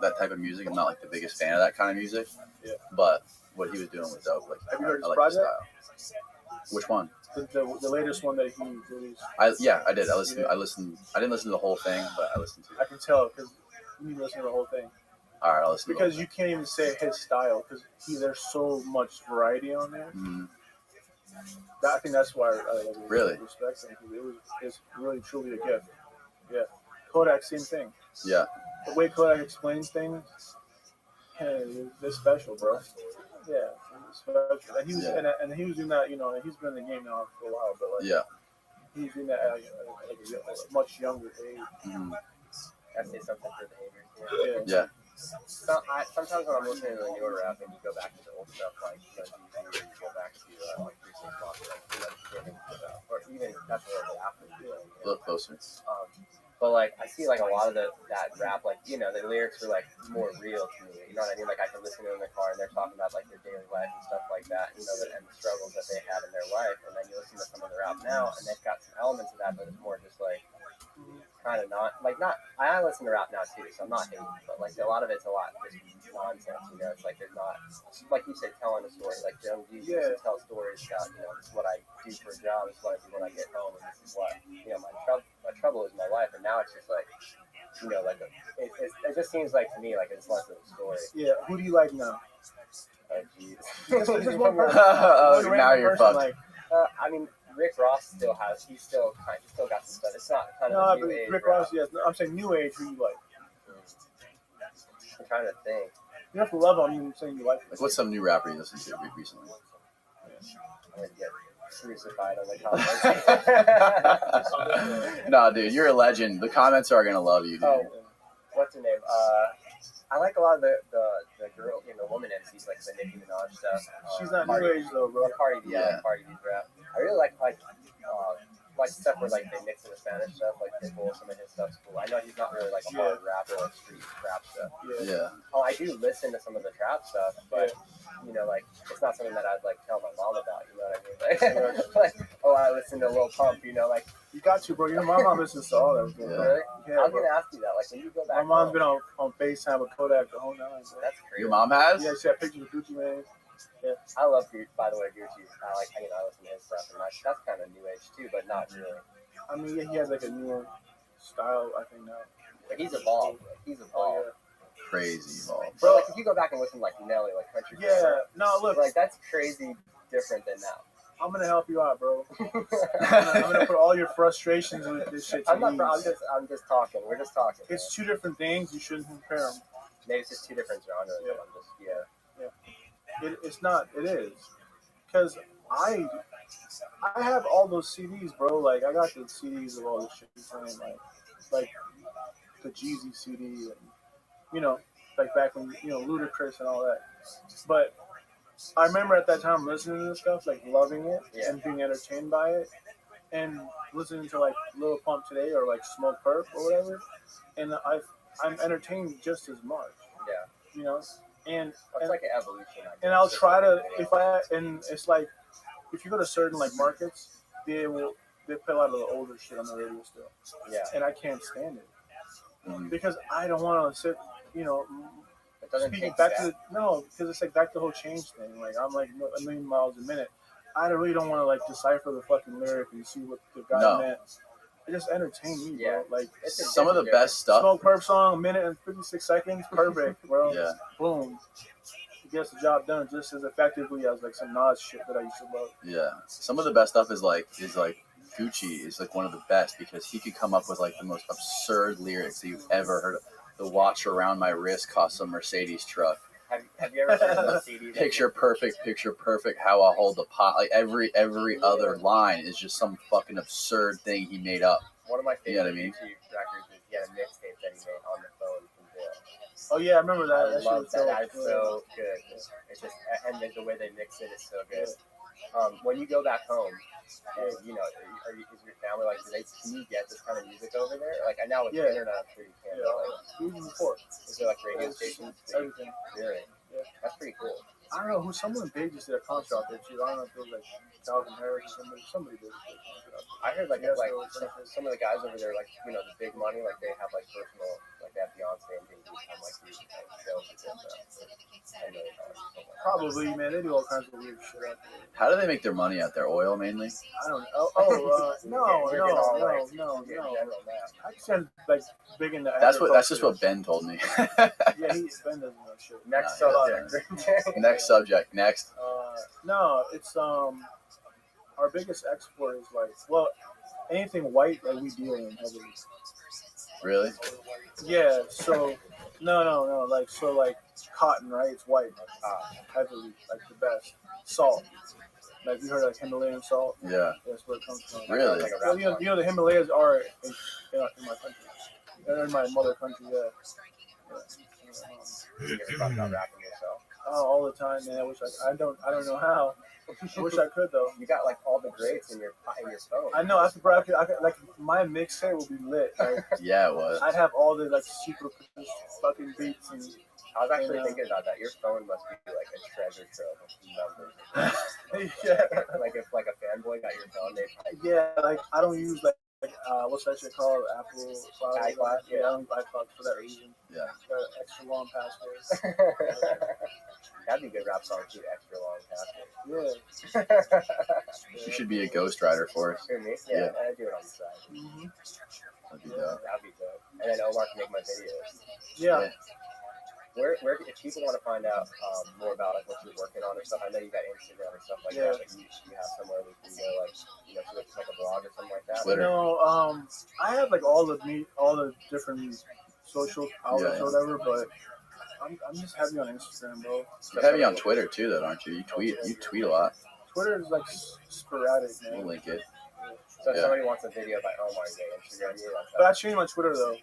that type of music. I'm not like the biggest fan of that kind of music. Yeah. But what he was doing was dope. Like, have you heard his like project? Which one? The latest one that he released. I did. I listened. I didn't listen to the whole thing, but I listened to it. I can tell because you listen to the whole thing. All right, I'll listen. Because you can't even say his style because there's so much variety on there. Mm-hmm. I think that's why I really respect him. It's really truly a gift. Yeah, Kodak, same thing. Yeah, the way Kodak explains things, it's special, bro. Yeah, it's special. And he was and he was doing that. You know, he's been in the game now for a while, but like he's doing that at a much younger age. Mm-hmm. I say something for the haters. Yeah. So sometimes when I'm listening to the newer rap and you go back to the old stuff, like you go back to like 3 6 months, or even that's a little bit after. A little closer. But like I see like a lot of that rap, like you know the lyrics are like more real to me. You know what I mean? Like I can listen to them in the car and they're talking about like their daily life and stuff like that. You know, and the struggles that they had in their life. And then you listen to some of the rap now, and they've got some elements of that, but it's more just like. Kind of not. I listen to rap now too, so I'm not hating, but like a lot of it's a lot just nonsense. You know, it's like they're not, like you said, telling a story. Like Young G used to tell stories about, you know, this is what I do for a job, this is what I do when I get home, and this is what, you know, my trouble is my life. And now it's just like, you know, like it just seems like to me like it's less of a story. Yeah. Who do you like now? Jeez. Just one person. Now you're fucked. Like, I mean. Rick Ross still has. He's still got some stuff. It's not kind of new age. Rick Ross, yes. I'm saying new age. Who you like? I'm trying to think. You have to love him. I'm saying you like. What's some new rapper you listened to recently? I'm gonna get crucified on the comments. Nah, dude, you're a legend. The comments are gonna love you, dude. Oh, what's her name? I like a lot of the girl, you know, woman MCs like the Nicki Minaj stuff. She's not new age though, bro. Cardi B, I like Cardi B's rap. I really like stuff where like they mix in the Spanish stuff, like Pitbull, some of his stuff's cool. I know he's not really like a hard rapper, like street rap stuff. Yeah. Oh, I do listen to some of the trap stuff, but you know, like it's not something that I'd like tell my mom about. You know what I mean? Like I listen to Lil Pump. You know, like you got to, bro. You know, my mom listens to all that. Bro. Really? Yeah, I was gonna ask you that. Like when you go back, my mom's been on FaceTime with Kodak the whole night. Bro. That's crazy. Your mom has? Yeah, she had pictures of Gucci Mane. Yeah. I love Gucci. By the way, Gucci. I like, you know, I listen to his stuff, and that's kind of new age too, but not really. I mean, yeah, he has like a newer style, I think now. But he's evolved. Oh, yeah. Crazy evolved. Bro, like if you go back and listen to like Nelly, like country. No, look, like that's crazy different than now. I'm gonna help you out, bro. I'm gonna put all your frustrations with this shit. I'm just talking. We're just talking. It's two different things. You shouldn't compare them. Maybe it's just two different genres. Yeah. It's not. It is. Because I have all those CDs, bro. Like I got the CDs of all this shit playing, like the Jeezy CD, and you know, like back when Ludacris and all that. But I remember at that time listening to this stuff, like loving it and being entertained by it, and listening to like Lil Pump today or like Smoke Perp or whatever, and I'm entertained just as much. Yeah. You know, and it's like an evolution. And I'll try to and it's like if you go to certain like markets, they play a lot of the older shit on the radio still. Yeah. And I can't stand it because I don't want to sit, you know. Speaking back to because it's like back to the whole change thing. Like I'm like a million miles a minute. I really don't want to like decipher the fucking lyric and see what the guy meant. It just entertained me, bro. Like some of the best stuff. Smoke Perp song, a minute and 56 seconds, perfect, bro. Yeah. Boom. It gets the job done just as effectively as like some Nas shit that I used to love. Yeah. Some of the best stuff is like Gucci is like one of the best because he could come up with like the most absurd lyrics that you've ever heard of. The watch around my wrist costs a Mercedes truck. Have you ever heard of the CD? Picture perfect, how I hold the pot. Like every other line is just some fucking absurd thing he made up. One of my favorite YouTube records is he had a mixtape that he made on the phone from jail. Oh yeah, I remember that. I love that. That's so good. It's just and the way they mix it is so good. When you go back home, and, you know, is your family like, can you get this kind of music over there? Like, I know with the internet, I'm sure you can. Even before. Is there like radio stations? Everything. Really? Yeah. That's pretty cool. I don't know someone big just did a concert out there too. I don't know if it was like Calvin Harris or somebody did a concert out there. I heard like some of the guys over there, like, you know, the big money, like they have like personal, like they have Beyonce and Jay-Z come like do Probably, man. They do all kinds of weird shit out there. How do they make their money out there? Oil mainly? I don't know. No. I said like big into. That's just what Ben told me. Yeah, Ben doesn't know shit. Next subject. Next subject. Next. No, it's our biggest export is like anything white that we deal in heavily. Really? Yeah. So no. Like cotton, right? It's white. Heavily, like the best. Salt. Like you heard like Himalayan salt. Yeah. That's where it comes from. Really? Well, you know the Himalayas are in my country. They're in my mother country. Yeah. You ever thought about rapping yourself? Oh, all the time, man. I don't know how. I wish I could though. You got like all the greats in your phone. I know. I could like my mixtape would be lit. Like, Yeah, it was. I'd have all the like super fucking beats and. I was actually thinking about that. Your phone must be like a treasure trove of numbers. Yeah. Like if like a fanboy got your phone, they probably Yeah, like I don't use like what's that shit called? Apple iCloud. Yeah, I don't use iCloud for that reason. Yeah. Got an extra long password. That'd be a good rap song too. Extra long password. Yeah. You should be a ghostwriter for us. Who, me? Yeah, I do it on the side. Mm-hmm. That'd be dope. That'd be dope. And then Omar can make my videos. Yeah. Where if people want to find out more about like what you're working on or stuff, I know you got Instagram or stuff like that, but you have somewhere we can go like like a blog or something like that. Twitter. I have like all the different social outlets or whatever, but I'm just heavy on Instagram, bro. You're heavy on Twitter too, though, aren't you? You tweet a lot. Twitter is like sporadic, man. We'll link it. So if somebody wants a video by Omar, they Instagram you. But I changed my Twitter though.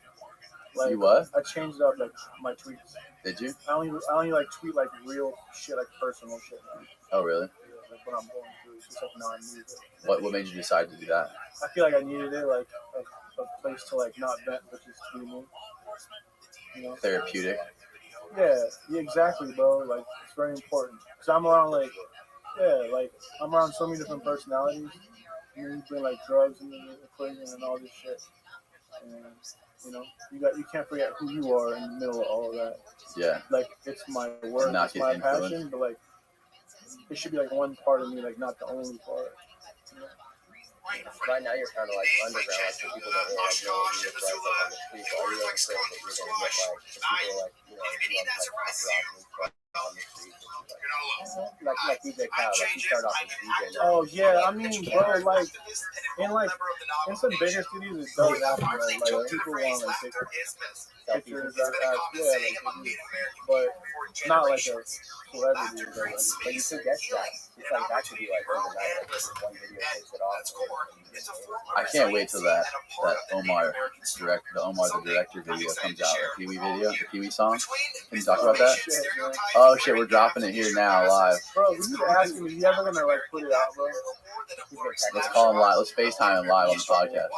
Like, you what? I changed up like my tweets. Did you? I only like tweet like real shit, like personal shit now. Oh, really? Yeah, like what I'm going through. It's just like non-music. What made you decide to do that? I feel like I needed it, like a place to like not vent, but just be me. You know? Therapeutic. Yeah, exactly, bro. Like it's very important. Cause I'm around I'm around so many different personalities. You bring like drugs into the equation and all this shit. And you can't forget who you are in the middle of all of that. Yeah. Like it's my work, it's my passion, but like it should be like one part of me, like not the only part. You know? Right now you're kind of like underground, like so people don't really like know what you look like on the street. But are you ever saying that you're gonna get like people like like on the street? Like DJ Khaled, like he started off as DJ. Oh yeah, I mean, bro, like in some bigger studios, it does happen, bro. Like people want to like take pictures, but not like a celebrity. But you could get that. It's like that could be like overnight. Like one video takes it off. I can't wait till that Omar the director video comes out, the Pee Wee video, the Pee Wee song. Can you talk about that? Oh shit, we're dropping it here now live. Bro, we need to ask him, is he ever gonna like put it out, bro? Let's call him live. Let's FaceTime him live on the podcast.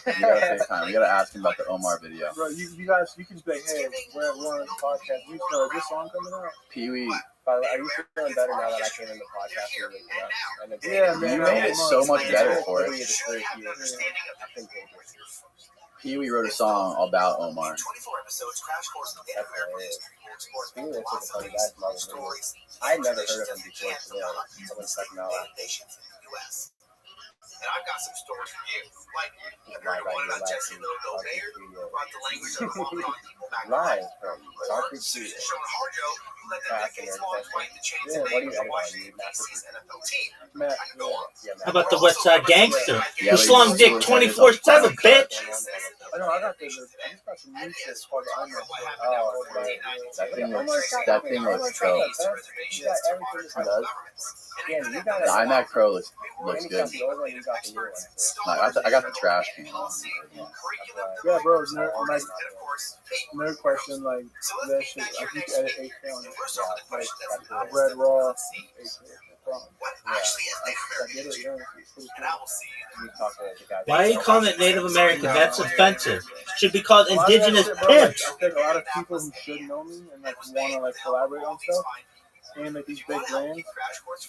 We gotta FaceTime. We gotta ask him about the Omar video. Bro, you guys, you can just be like, hey, we're on this podcast. We know, is this song coming out? Pee Wee. Are you feeling better now that I came in the podcast? Yeah, man. You made it so much better for us. Pee Wee wrote a song about Omar. I had never heard of him before today. Someone's checking out. And I've got some stories for you. Like, have you ever wondered about Jesse Little Bear, who brought the language of the Hong Kong people back Live home? from Or Concrete Susan Studio. Sean Harjo, who led the decades-long fight to change the name of the Washington D.C.'s NFL team. I can go on. How about the West Side Gangster? Yeah, Who slung dick 24/7, bitch? I know, I just got some new shit called the Iron That thing looks dope. The iMac Pro looks good. I got the trash can. Yeah, bro, nerd question, like, that shit, like, you can edit 8K on it. Like, Red Raw, 8K. Why are you calling it Native American? That's offensive. Should be called indigenous pimps. I think a lot of people who should know me and like want to like collaborate on stuff and like these big brands,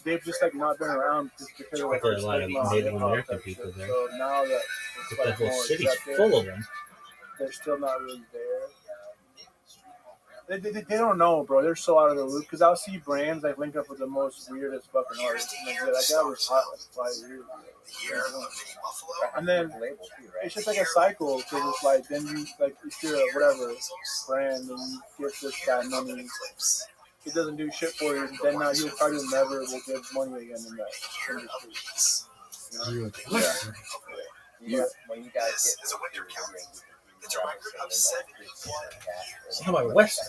they've just like not been around just because of like There are a lot of Native American people there. So now that it's But the like whole more city's accepted, full of them. they're still not really there. They don't know, bro. They're so out of the loop. Because I'll see brands like link up with the most weirdest fucking artists. And like, that guy was hot like 5 years ago. And then it's just like a cycle. Because it's like, then you, like, if you're a whatever brand and you give this guy money, it doesn't do shit for you. Then now you'll probably never will give money again in that industry. Yeah. When you guys get It's a record of 71. How about West?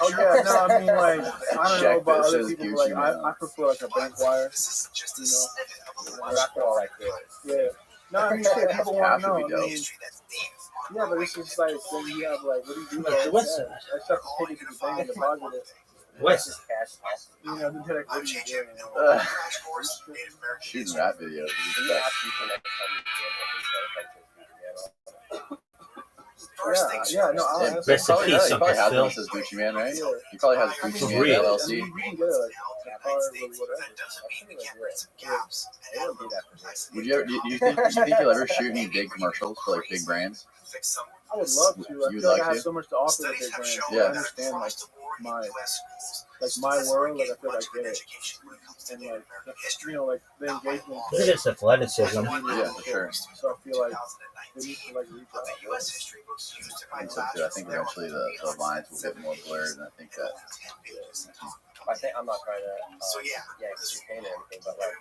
Oh yeah, no, I mean like I don't know Check about this other as people, Gucci, but like man. I prefer like a bank wire, you know. that's all like this. Yeah. No, I mean shit, people want to Cash know. would be I dope. mean, yeah, but it's just like then you have like what do you do? Like the West that? Side. I just have to take it to the bank and deposit it. West. Just cash house. You know, then like what do you do? Shooting rap videos. Can you ask people next time you Yeah, no, I'll Yeah, ask Rest them. in peace, he probably has Phil. one that says Gucci Man, right? Yeah. He probably has I mean, Gucci For Man real. I LLC. mean, you can get it like a car or whatever. They don't do that for this. Would you ever? Do you think you'll ever shoot any big commercials for like big brands? I would love to. I You'd feel like like I have to? so much to offer to big brands. Yeah. I understand my world. Like I feel like I get it, and like you know, like the engagement. Look at this athleticism. Yeah, for sure. So I feel like they need to like reach out. I think so too. I think eventually the lines will get more blurred, and I think that I'm not trying to yank your pain or anything, but like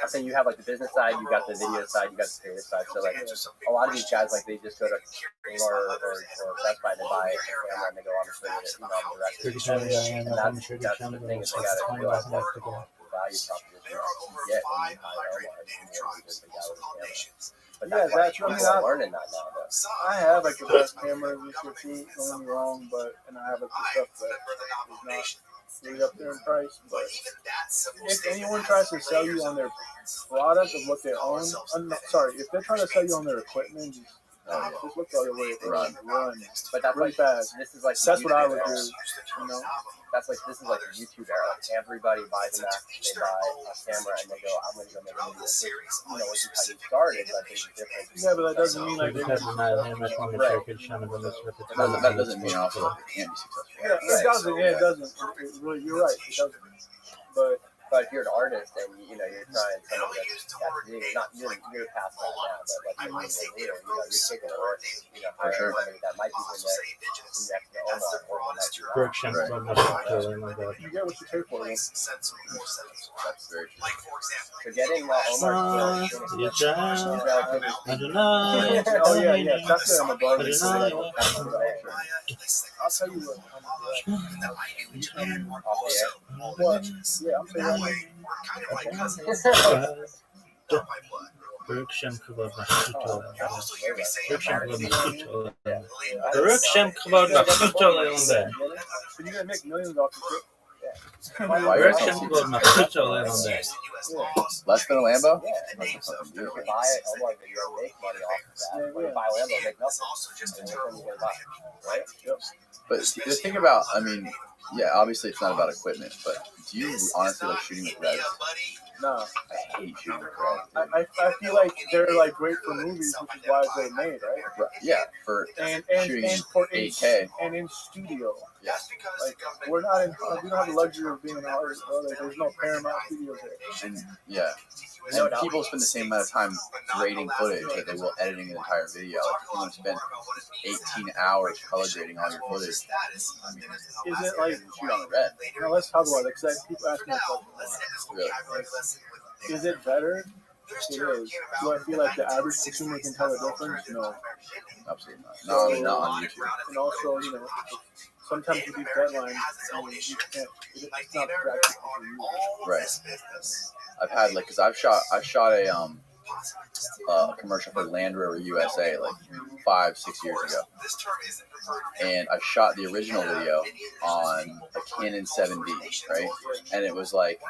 I think you have like the business side, you got the video side, you got the creative side. So like a lot of these guys, like they just go to Kmart or Best Buy to buy a camera and they go on the swing it, you know, on the rest of the and that's the thing is they got to realize that the value proposition you get when you hire Omar is the guy with the camera. But that's why people are learning that now, though. I have like the best camera and shit too. Don't get me wrong, but and I have like the stuff that is not really up there in price. But if anyone tries to sell you on their product of what they own, if they're trying to sell you on their equipment, just look the other way. Run. But that's really like fast. this is like That's what I would do. You know. That's like this is like the YouTube era. Like everybody buys a Mac, they buy a camera, and they go, "I'm going to go make a video." You know, which is how you started, but there's a difference. Yeah, but that doesn't mean like Because of my limit on the circuit, Shannon, but let's rip it down. that doesn't mean also that it can't be successful. yeah, it doesn't. Yeah, it doesn't. It really, you're right. It doesn't. But if you're an artist and you know you're trying something that's new, not you're past right now, but like you're new, you know, you're taking a risk, you know, For sure. somebody that might be in next to Omar or next to Brooke Shannon, but not really, my God. You get what you pay for. Man. That's very true. So getting Omar You try, I don't know. Oh yeah. That's it. I'm a I bargain. don't know. I'll tell you what. off What? Yeah, I'm saying that. Brooke Shannon, kebab, mosquito. Brooke Shannon, kebab, mosquito. Brooke Shannon, kebab, mosquito. So you're gonna make millions off the shit. Brooke Shannon, kebab, mosquito. Less than a Lambo? Yeah, That's a fucking deal. you buy it, Omar, you'll make money off of that. When you buy a Lambo, make nothing. And then you're gonna buy it, right? But the thing about, I mean, yeah, obviously it's not about equipment, but do you honestly like shooting with Reds? No, I hate shooting with Reds. I feel like they're like great for movies, which is why they're made, right? Yeah, for And shooting for 8K. and in studio. Yeah. Like we don't have the luxury of being an artist, bro. Like, there's no Paramount Studios here. And yeah, and people spend the same amount of time grading footage that they will editing an entire video. Like if you want to spend 18 hours color grading all your footage, I mean, Is it like? shoot on the Red. Now let's talk about it because people ask me that Really. question. Is it better? It is. Do I feel like the average consumer can tell the difference? No. Absolutely not. No, I mean, not on YouTube. And also, you know, sometimes with these deadlines, you can't. It's not practical for you. Right. I've had like, cause I shot a commercial for Land Rover USA like 5-6 years ago, and I shot the original video on a Canon 7D, right? And it was like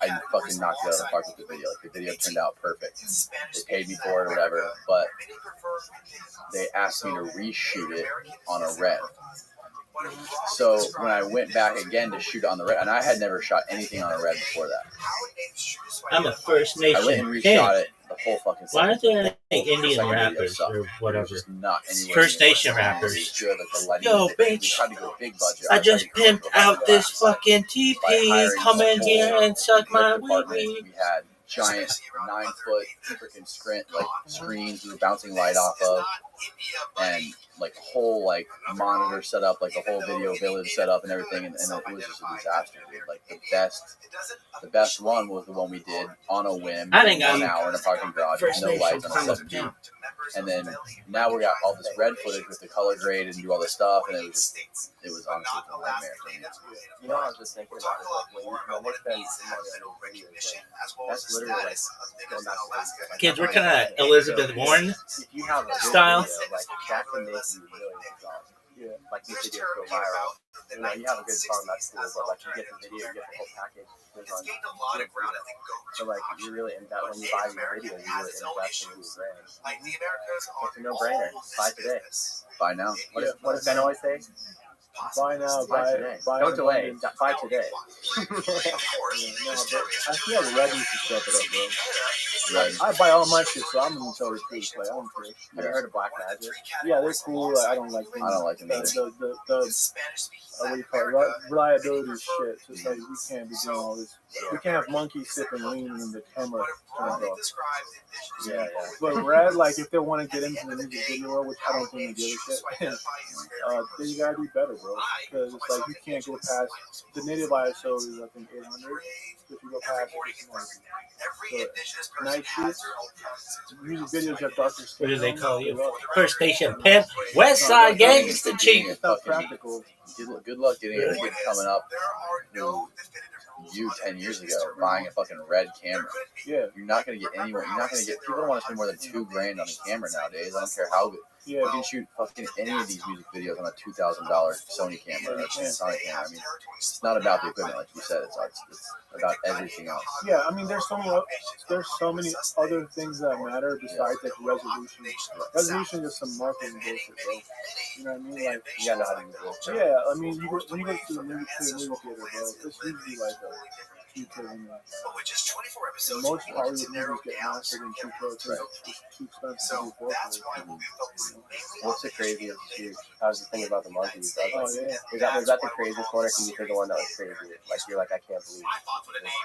I fucking knocked it out of the park with the video. Like the video turned out perfect. They paid me for it or whatever, but they asked me to reshoot it on a Red. So when I went back again to shoot on the Red, and I had never shot anything on a Red before that. I'm a First I went Nation and king. reshot it the whole fucking. Why aren't there any whole Indian second video rappers sucked. or It was whatever? just not anywhere First near Nation as rappers. good, like the lighting Yo, was different. We bitch, tried to go big budget. I tried just to go like pimped out a this class. fucking By TP. hiring Come a in here whole and suck my tech department, wee. we had giant 9-foot freaking screens we were bouncing light off of, and like whole like monitor set up, like the whole video village set up and everything, and it was just a disaster, dude. Like the best one was the one we did on a whim, I didn't got 1 hour in a parking garage, First no Nation lights on a kind of 17. And then now we got all this red footage with the color grade and do all this stuff, and it was honestly a nightmare for me. You know, I was just thinking about it, like when they spend money on videos, like, that's literally like going back to like, Kids, we're kind of Elizabeth Warren. if you have a good Style. video, like that can make you millions of dollars. Yeah. Like these videos go viral. You know, you have a good song, that's cool, but like you get the video, you get the whole package. So like you really invest when you buy your video, you really invest in your brand. It's a no-brainer. Buy today. By now, What does Ben always say? Buy now, Buy buy today. buy Don't delay. abundance. Buy today. Yeah, no, but I feel like Red needs to step it up, bro. Red. I buy all my shit, so I'm gonna tell the truth. Like I don't care. Have you heard of Black Magic? Yeah, they're cool. Like, I don't like them. I don't like them either. The what do you call it? Reliability shit. It's just like we can't be doing all this. We can't have monkeys sipping lean in the camera turned off. Yeah. But Red, like if they want to get into the music video world, which I don't think they give a shit, then you gotta do better, bro. Because it's like you can't go past the native ISO is I think 800. If you go past it, it's noisy. So night shoots, music videos have darker skin. What do they call you? First Nation Pimp. West Side Gangsta Chief. It's not practical. Good luck getting a kid coming up who you 10 years ago buying a fucking Red camera. Yeah. You're not gonna get anyone. You're not gonna get. People don't want to spend more than $2,000 on a camera nowadays. I don't care how good. Yeah. You can shoot fucking any of these music videos on a $2,000 Sony camera or a Panasonic camera. I mean, it's not about the equipment, like you said. It's about everything else. Yeah, I mean, there's so many other things that matter besides like resolution. Resolution is some marketing bullshit, bro. You know what I mean? Like, You gotta know how to use it. yeah, I mean, when you go to the movie theater, bro, it's usually like a 2K. And most Hollywood movies get mastered in 2K because it's too expensive to do both. What's the craziest shoot? I was just thinking about the monkeys. I Oh was like, yeah. was that the craziest one, or can you think of one that was crazy? Like you're like, I can't believe this is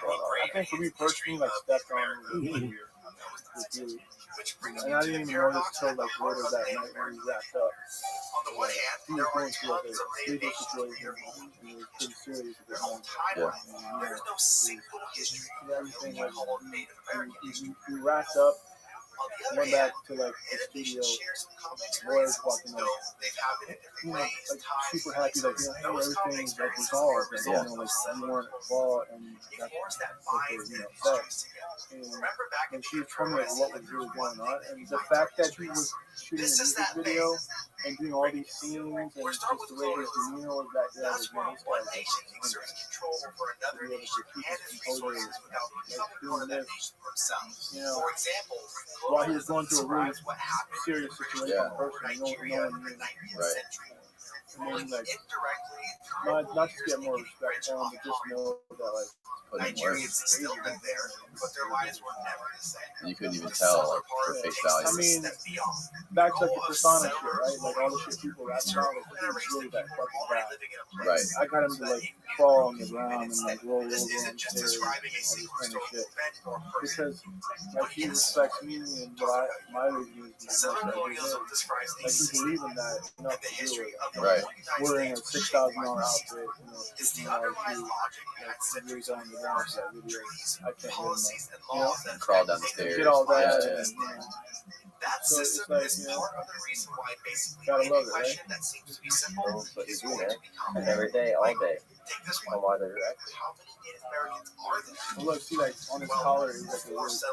going on. I think for me personally, like stepped on was really, and I didn't even notice till like later that night when we wrapped up. He was going through like a legal situation, and it was pretty serious at the time. Yeah. Everything like we wrapped up. Went back to like the studio. Boys walking up, like super happy, like everything's like resolved, and like we weren't involved, and that's what they upset. And she told me like what was really going on, and the fact that he was shooting a music video and doing all these scenes, and just the way his demeanor was back there was nice. Doing this, while he was going through a really serious situation personally, no one knew. Right. And then, like, not just get more respect for him, but just know that, like, Nigerians still live there, but their lives were never the same. And you couldn't even tell, like, for face value. I mean, back to like the persona shit, right? Like all the shit people rap about, like, he was really that fucking guy. Right. I got him to like crawl on the ground and like roll over on the stairs and all this kind of shit. Because like he respects me and what my reviews and like he believes in that enough to do it. Right. We're in a $6,000 outfit, $15 shoe, like years on the ground for that video. I can't hear him. And crawl down the stairs. Get all that. Yeah, And, so it's like, gotta love it, right? But he's doing it every day, all day. On why they're direct. Well, look, see, like on his collar, he's like a little snake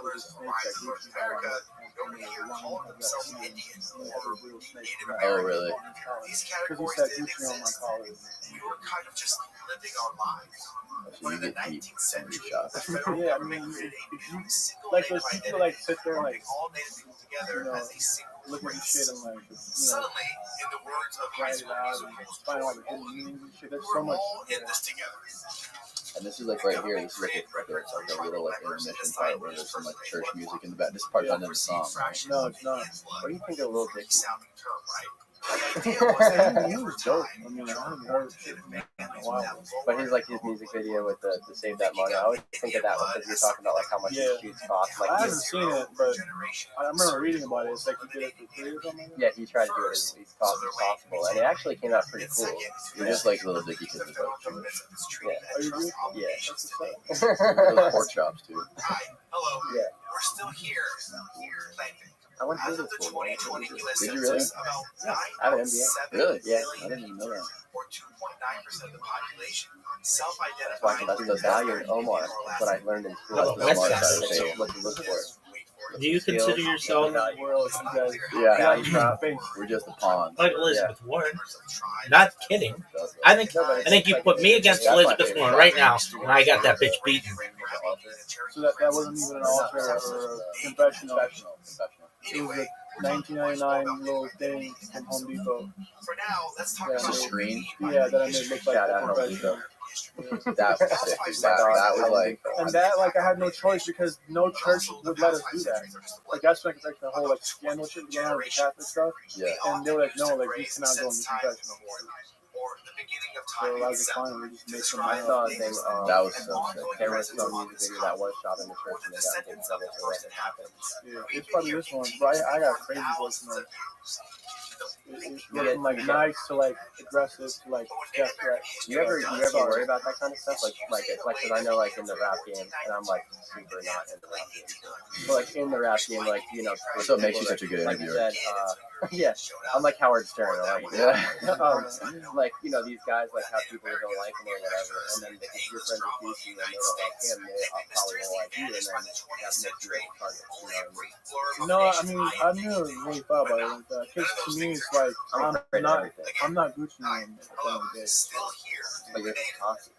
that Gucci had on it. Oh, really? Because he said Gucci on my collar. So you get deep from your shots. Yeah, I mean, if you, like those people like sit there like, look at this shit and like, write it out and find all the hidden meanings and shit. There's so much. And this is like right here. This is like a little like intermission part where there's some like church music in the back. This part's not in the song. Right? No, it's not. What do you think of Lil Dicky? He was dope. I mean, I haven't heard shit from him in a while. But his music video with the Save That Money, I always think of that one because you're talking about like how much these shoots cost. Like I haven't seen it, but I remember reading about it. It's like he did it for free or something. yeah, he tried to do it as least cost as possible, and it actually came out pretty cool. You're just like Little Dicky because it's like Are you good? Yeah. That's what's up. those pork chops, dude. Hello. Yeah. We're still here. I went As through of this the school. 2020 U.S. Did you really? Census, about I have an MBA. 9.7 Really? Yeah. I didn't even know that. or 2.9% of the population self-identify. Watching the value in Omar. That's what I learned in school. Oh, That's that's what fascinating. what to look for. Do you consider yourself World, you guys. Yeah, Yeah. we're just the pawns. like Elizabeth Warren? Not kidding. I think you put me against Elizabeth Warren right now, and I got that bitch beaten. So that wasn't even an altar or a confessional. It was a 1999 little thing from Home Depot. For now, let's talk Yeah. It's a about screen. Yeah, that I made look like Yeah, a that Home confessional. That was sick. Dude. That was like. And that, like, I had no choice because no church would let us do that. Like, that's like the whole, like, scandal shit going on with the Catholic stuff. Yeah. And they were like, no, like, you cannot go in the confessional. So I was just fine. We just made some I saw a thing. That was so sick. There was some music video that was shot in the church and they got in trouble for what had happened. Yeah, it's probably this one. But I got crazy voice notes. It went from, like, nice to, like, aggressive to, like, death threat. You ever worry about that kind of stuff? Because I know, like, in the rap game, and I'm, like, super not in the rap game. But, like, in the rap game, like, you know. So it makes you such a good like you interviewer. said, yeah, I'm like Howard Stern. Like, Yeah. like, you know, these guys, like, have people that don't like him or whatever, and then if your friends accuse you and they don't like him, they probably won't like you, and then that makes you a target. You know what I mean? No, I mean, I've never really thought about it like that. Because to me, it's like, I'm not Gucci Mane at the end of the day. Like, you're toxic.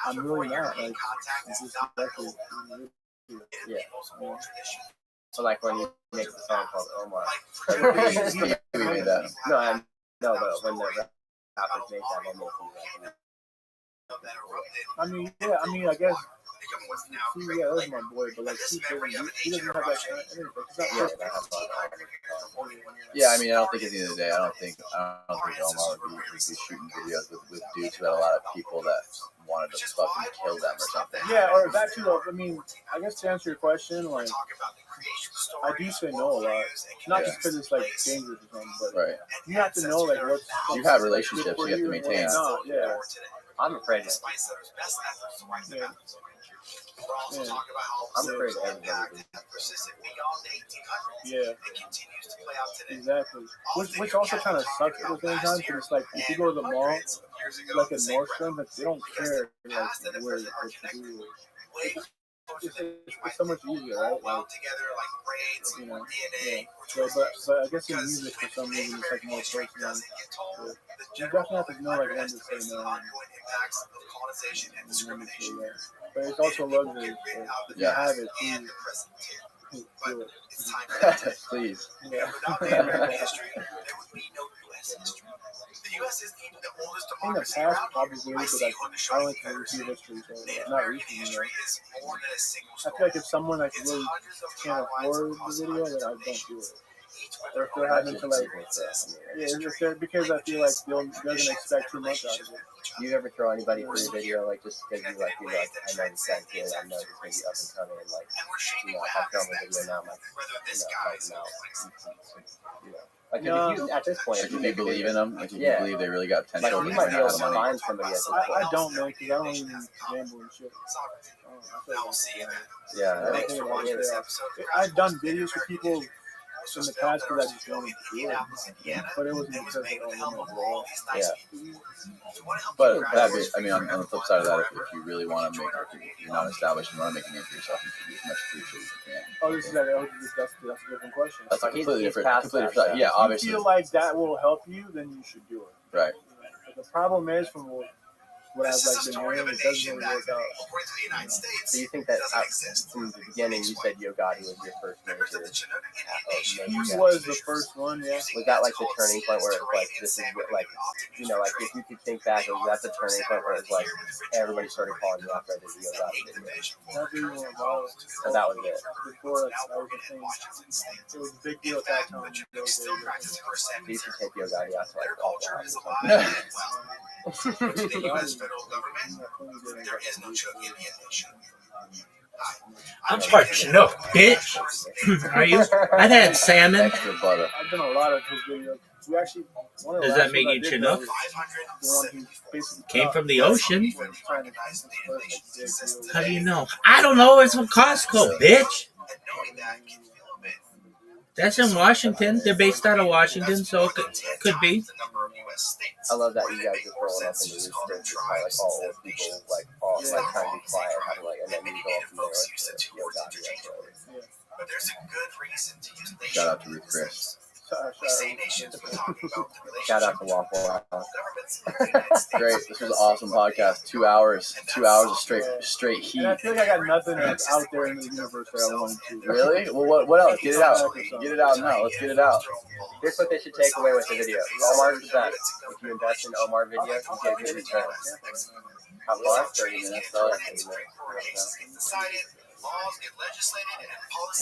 I'm really not. Like, it's just exactly. Yeah. So, like, when you make the song called Omar. We made that. No, but when the rappers make that, they'll make you like, I mean, I guess. See, yeah, that's my boy, but like, he doesn't have that kind of energy. Yeah, I mean, I don't think at the end of the day, I don't think Omar would be shooting videos with dudes who had a lot of people that wanted to fucking kill them or something. Yeah, or that too. Though, I mean, I guess to answer your question, like, I do say no a lot. Not just because it's like dangerous or something, but Right. you have to know like what's. You have relationships you have to maintain. No, yeah. I'm afraid of Yeah. I'm afraid of everybody. Yeah. Exactly. Which also kind of sucks at the same time because it's like if you go to the mall, like in Nordstrom, like they don't care like where what you do. It's so much easier, right? Like, you know, yeah. So, but I guess in music for some reason it's like more personal. Yeah. You definitely have to know like when to say no and when to say yes. But it's also luxury. So if you have it, please do it. Please. Yeah. In the past, probably, but like, I like to review history, so not recently. I feel like if someone like really can't afford the video, then I don't do it. Or if they're having to like, if they're, because I feel like they're gonna expect too much out of it. Do you ever throw anybody for your video, like just because you like, I know this guy's good, I know he's gonna be up and coming, and like, you know, I'll film a video now, I'm like, you know, helping out, you know. Like, No. if you, at this point, Like, if you believe in them, like if you Yeah. believe they really got potential, like, you they might be able have to money. find somebody at this point. I don't, man, because I don't even gamble and shit. Yeah, I think about it. I've done videos for people in the past because I just wanted to do it, but it wasn't because they don't know. yeah. But that be, I mean, on the flip side of that, if you really want to make, if you're not established and want to make a name for yourself, you can be as much appreciated as you can. Oh, this is that's a different question. That's a Like, he's completely different past that side. stuff. Yeah, If obviously. you feel like that will help you, then you should do it. Right. But the problem is, from what I've like been hearing, it doesn't really work out. So you think that from the beginning you said Yo Gotti was your first major? He was the first one, yeah. Was that like the turning point where it's like this is what, like, you know, like if you could think back, was that the turning point where it's like everybody started calling you after I did the Yo Gotti video? Nothing about it. So that was it. Before that was the thing. It was a big deal at that time. So you should take Yo Gotti out to like Waffle House or something. The U.S. federal government, there is no Chinook Indian nation. I'm part Chinook, bitch. Are you? I've had salmon. Extra butter. I've done a lot of his videos. We actually, one of the Does last that make ones I you did Chinook? was the one he basically Came from the ocean. trying to express How do you know? I don't know. It's from Costco, bitch. That's in Washington. They're based out of Washington, so it could be. I love that you guys are throwing up in the research with how like all old people like all like trying to be quiet, having like, and then you go up from there like Yo Gotti. But there's a good reason to use nation. Shout out to Ruth Chris. We say nations when talking about the relationship. Shout out to Waffle House. Governments of the United States. Great. This was an awesome podcast. 2 hours. 2 hours of straight heat. And I feel like I got nothing else out there in the universe that I wanted to. Really? Well, what else? Get it out. Get it out now. Let's get it out. Here's what they should take away with the video. Omar's the best. If you invest in Omar video, you get good returns. How far? 30 minutes. So that's 30 minutes.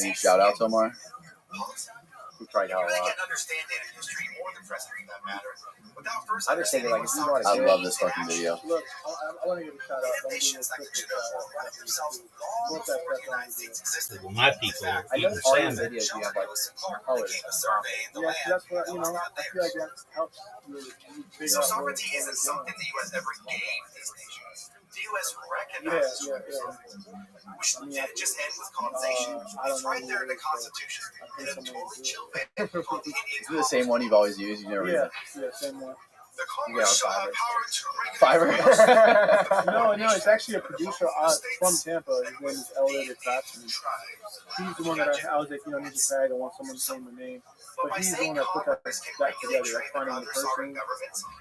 Any shout outs, Omar? We tried out a lot. I just think like if you want to I do love it, this fucking video. Look, I want to give a shout out. I'm going to give a quick shout out. Well, my people are I know eating all your salmon. videos you have like colors. Yeah, that's what, you know, I feel like that helps you figure out what Sovereignty it's isn't something the U.S. ever gave these nations. The U.S. Yeah, recognizes yeah. which didn't just end with colonization. It's right there in the Constitution. In a totally chill way. Is it the same one you've always used? You never Yeah, yeah, same one. The Congress shall have power to Fiverr. No, it's actually a producer from Tampa. His name is Elliot Craftsman. He's the one that I was like, you know, need to tag. I want someone to say my name. But he's the one that put that together, like finding the person,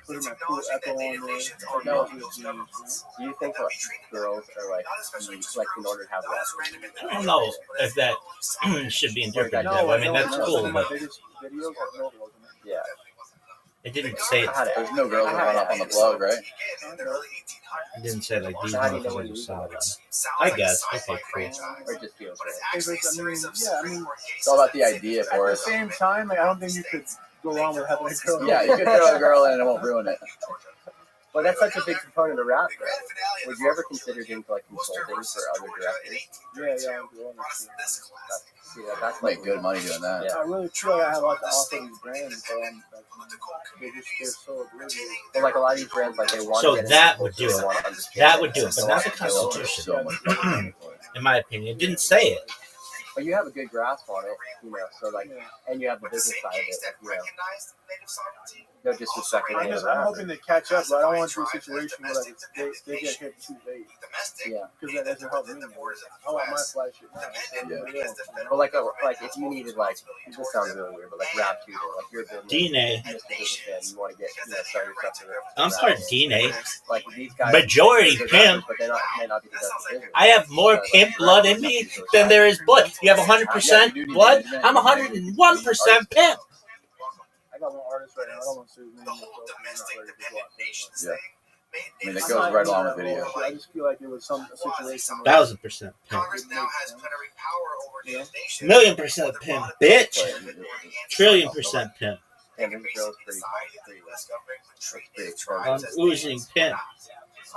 putting that cool echo on there. That was his genius. Do you think like girls are like in order to have that? I don't know if that should be interpreted that way. I mean, that's cool, Some of my but biggest videos have no girls in it. Yeah. it didn't say it. There's no girls that run up on the blog, right? It didn't say like these How do you know motherfuckers when are you solid. use I guess. Okay, cool. Or it just feels right? I mean, It's all about the idea at for the it. same time, like, I don't think you could go wrong with having a girl. Yeah, you could throw a girl in and it won't ruin it. Well, that's such a big component of rap, though. Would you ever consider doing like consulting for other directors? Yeah, I'm doing it. That's Make good money doing that. I really feel like I have a lot to offer these brands, but they're so oblivious. Well, like a lot of these brands, like they want. So to get that into would do they it. wanna understand That would do it, So but not the like, Constitution. So much money. In my opinion, it didn't say it. But you have a good grasp on it, you know. So like, and you have the business side of it, like, you know. No disrespect to any of I'm that. hoping to catch up, but I don't want to do a situation where like they get hit too late. Yeah. Because that doesn't help me. I want my flash shit now. Yeah. But like if you needed like, this sounds really weird, but like rap tutor, like you're a business, DNA. you're just a businessman, you want to get, you know, start yourself to I'm part DNA. like these guys. Majority they're pimp. rappers, but they may not be the best business. I have more pimp blood in me than there is blood. You have 100% blood. I'm 101% pimp. I got one artist right now. I don't want to say his name. Yeah. I mean, it goes right along with video. I just feel like it was some situation. 1000% pimp. Congress now has plenary power over these nations. 1,000,000% pimp, bitch. 1,000,000,000% pimp. And this girl's pretty I'm oozing pimp.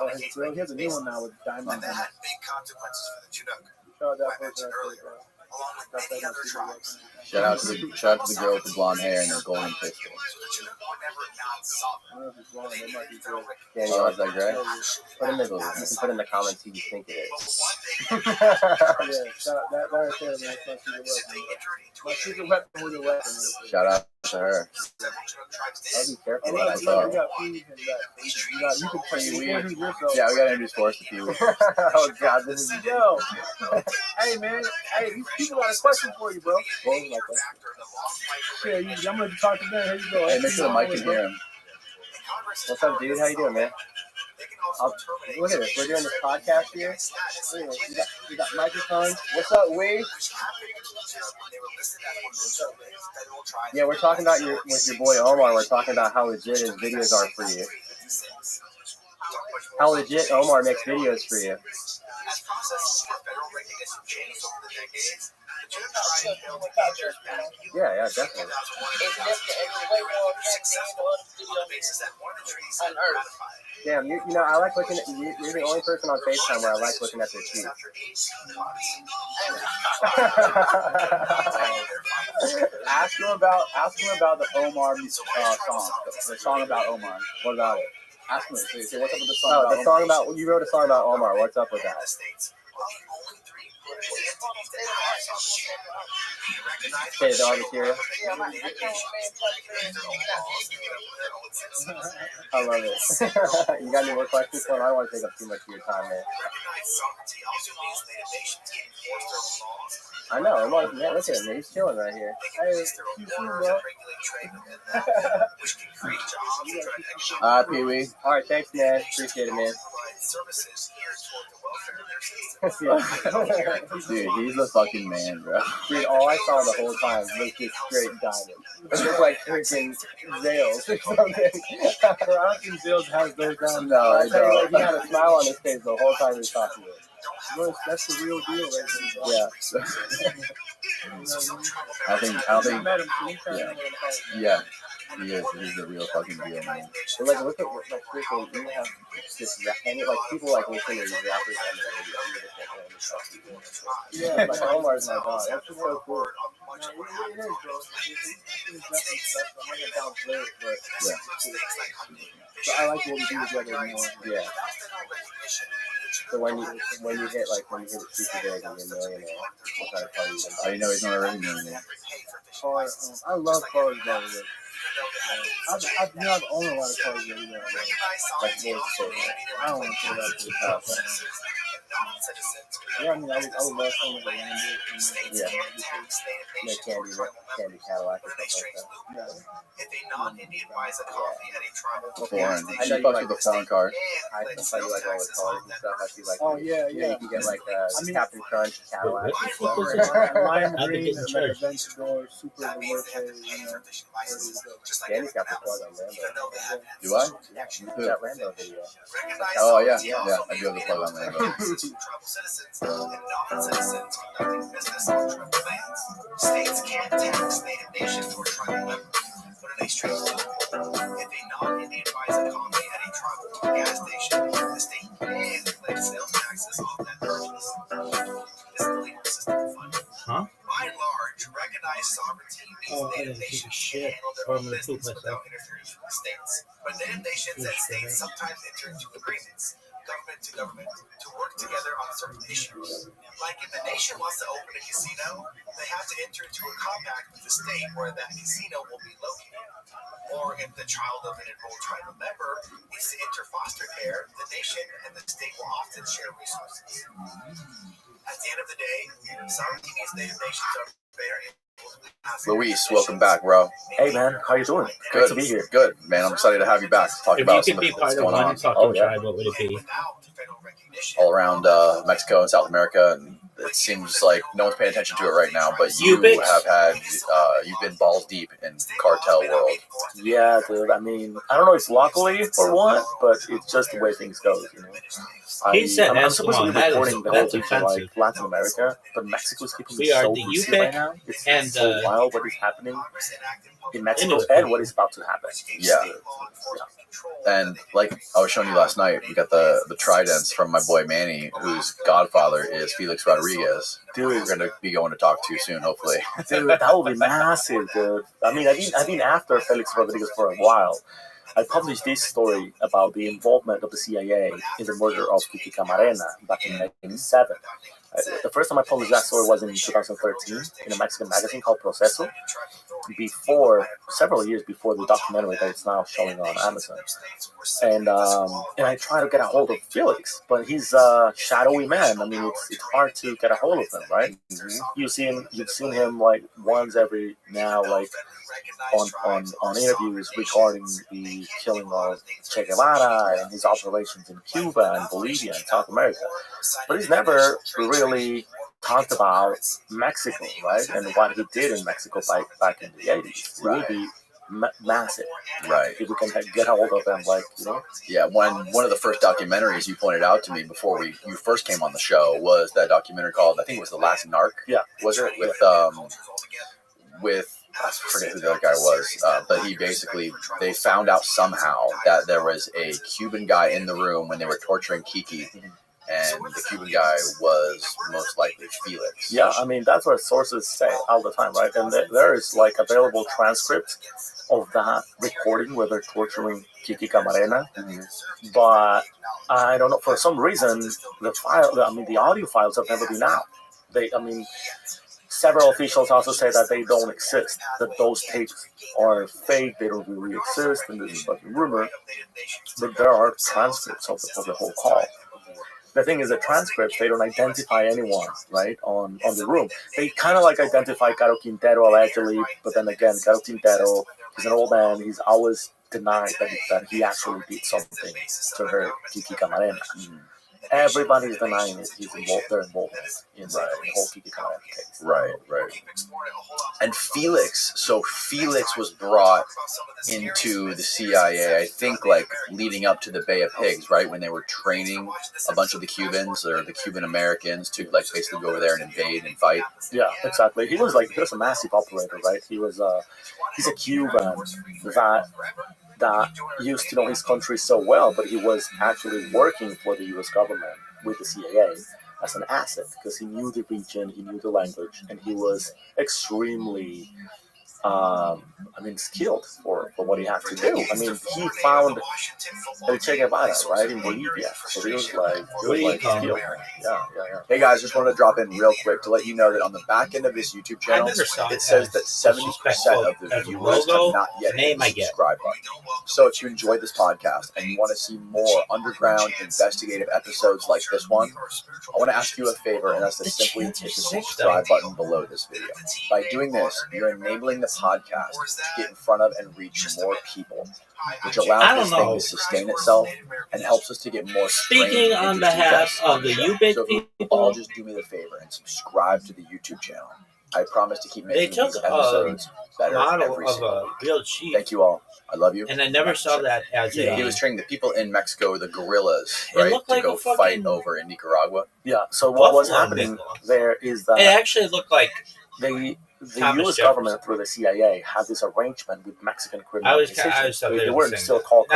Oh, his girl, he has a new one now with diamonds in it. That big consequences for the Chinook. Shout out that person right there, bro. Along with many other tribes. Shout out to the girl with the blonde hair and the golden pistol. The Chinook were never not sovereign. I don't know if it's wrong. They might be good. Daniel, Oh, is that great? put in the, you can put in the comments who you think it is. Yeah, shout out that right there, man. That's my secret weapon. My secret weapon with a weapon. Shout out to her. I'll be careful Oh, what I yeah, say. you got Pee-wee in that. You can play yourself. Yeah, we gotta introduce Forrest to Pee-wee. Oh God, this is Yo, hey man, hey, these people got a question for you, bro. Yeah, I'm gonna talk to them. Here you go. Hey, make sure the mic can hear him. what's up, dude? How you doing, man? Look at this. We're doing this podcast here. We got microphones. What's up, we? Yeah, we're talking about with your boy Omar. We're talking about how legit his videos are for you. How legit Omar makes videos for you. Yeah, definitely. Damn, you know, I like looking at you. You're the only person on FaceTime where I like looking at their feet. Ask him about the Omar song. The song about Omar. What about it? Ask him. Say, what's up with the song? Oh, the song about you wrote a song about Omar. What's up with that? Okay, the audience here. I love it. You got any more questions for him? I don't want to take up too much of your time, man. I know. Yeah, look at him. He's chilling right here. Hey, Pee Wee. all right, thanks, man. Appreciate it, man. Dude, he's a fucking man, bro. Dude, all I saw the whole time was just straight diamonds. It looked like freaking Zales or something. I don't think Zales has those diamonds. No, I tell you what, he had a smile on his face the whole time he was talking to us. Well, that's the real deal right there. Yeah. I don't think. Met him, so he kinda know what I'm talking about. Yeah, he is. He's the real fucking deal, man. But like, look at like freaking, you have this and like people like listen to these rappers on the radio. Yeah, like Omar's my dog. That's just so cool. No, it is, bro. It's definitely special. I'm not gonna downplay it, but Yeah. I like what we do together more. Yeah. So when you hit super big and you're a millionaire, what kind of party you Oh, you know he's not already millionaire. I love cars, by the way. I've owned a lot of cars already. like what would you say? I don't want to say that to the top. Yeah, I mean, I would love some of the Lambo. Yeah. Like candy Cadillac or something like that. Foreign. I know She you fucks like with the foreign car. I saw you like all the cars and stuff. I see like Oh, yeah. you can get like Captain Crunch Cadillac. What? And stuff. Lime I've been green, getting charged. Aventador, Super Duarte, Danny's got the plug on Lambo. Do I? Yeah, Who? that Lambo video. Oh yeah. I do have the plug on Lambo. States can't tax native nations or tribal members, but in a straight if a non-Indian buys a coffee at a tribal gas station, the state can collect sales taxes off that purchase. This is the legal system funding. Huh? By and large, recognized sovereignty means native nations can handle their own business without interfering from the states. But native nations and states sometimes enter into agreements, government to government, to work together on certain issues. Like if a nation wants to open a casino, they have to enter into a compact with the state where that casino will be located. Or if the child of an enrolled tribal member needs to enter foster care, the nation and the state will often share resources. At the end of the day, sovereignty means native nations are very Luis, welcome back, bro. Hey man, how you doing? Good Great to be here. Good, man. I'm excited to have you back to talk If about you some could be of part what's of going one on talking Oh, yeah. tribe, what would it be? all around Mexico and South America, and it seems like no one's paying attention to it right now. But you bitch. have had, you've been balls deep in cartel world. Yeah, dude. I mean, I don't know if it's luckily or what, but it's just the way things go, you know. He said I'm supposed to be Eskimo, that is- reporting the whole that's thing from offensive. like Latin America, but Mexico's keeping me We are so the busy UPIC right now. It's and, so wild what is happening in Mexico Inuit and what is about to happen. Yeah. And like I was showing you last night, we got the tridents from my boy Manny, whose godfather is Felix Rodriguez. Dude. We're gonna be going to talk to soon, hopefully. Dude, that will be massive, dude. I mean, I've been after Felix Rodriguez for a while. I published this story about the involvement of the CIA in the murder of Kiki Camarena back in 1997. The first time I published that story was in 2013 in a Mexican magazine called Proceso, several years before the documentary that it's now showing on Amazon. And I try to get a hold of Felix, but he's a shadowy man. I mean, it's hard to get a hold of him, right? Mm-hmm. You've seen him like once every now, like on interviews regarding the killing of Che Guevara and his operations in Cuba and Bolivia and South America, but he's never really talked about Mexico, right? And what he did in Mexico back in the 80s. It would be massive, right? If we can get a hold of them, like, you know. Yeah, one of the first documentaries you pointed out to me before you first came on the show was that documentary called, I think it was The Last Narc. Yeah, was it with I forget who the other guy was, but they found out somehow that there was a Cuban guy in the room when they were torturing Kiki. And the Cuban guy was most likely Felix. Yeah, I mean, that's what sources say all the time, right? And there is, like, available transcript of that recording where they're torturing Kiki Camarena. Mm-hmm. But I don't know, for some reason, the audio files have never been out. Several officials also say that they don't exist, that those tapes are fake, they don't really exist, and this is like a rumor. But there are transcripts of the whole call. The thing is, the transcripts, they don't identify anyone, right, on the room. They kind of like identify Caro Quintero allegedly, but then again, Caro Quintero, he's an old man, he's always denied that he actually did something to her, Kiki Camarena. Everybody's denying their involvement in the whole Kiki Camarena case. Right. And Felix was brought into the CIA, I think, like, leading up to the Bay of Pigs, right, when they were training a bunch of the Cubans or the Cuban Americans to, like, basically go over there and invade and fight. Yeah, exactly. He was a massive operator, right? He's a Cuban that used to know his country so well, but he was actually working for the U.S. government with the CIA as an asset because he knew the region, he knew the language, and he was extremely skilled for what he had to do. I mean, he found El Che Guevara, right, in Bolivia. So he was skilled. Yeah. Hey guys, just wanted to drop in real quick to let you know that on the back end of this YouTube channel, it says that 70% of the viewers have not yet hit the subscribe button. So if you enjoyed this podcast and you want to see more underground investigative episodes like this one, I want to ask you a favor, and that's to simply hit the subscribe button below this video. By doing this, you're enabling the podcast to get in front of and reach more people, which allows this thing to sustain itself and helps us to get more. Speaking on behalf of the U-Big people, all just do me the favor and subscribe to the YouTube channel. I promise to keep making these episodes better every single week. Real chief. Thank you all. I love you. And I never saw that as He was training the people in Mexico, the guerrillas, right, to go fight over in Nicaragua. Yeah. So what was happening there is that it actually looked like the U.S. government through the CIA had this arrangement with Mexican criminal organizations. They weren't still called.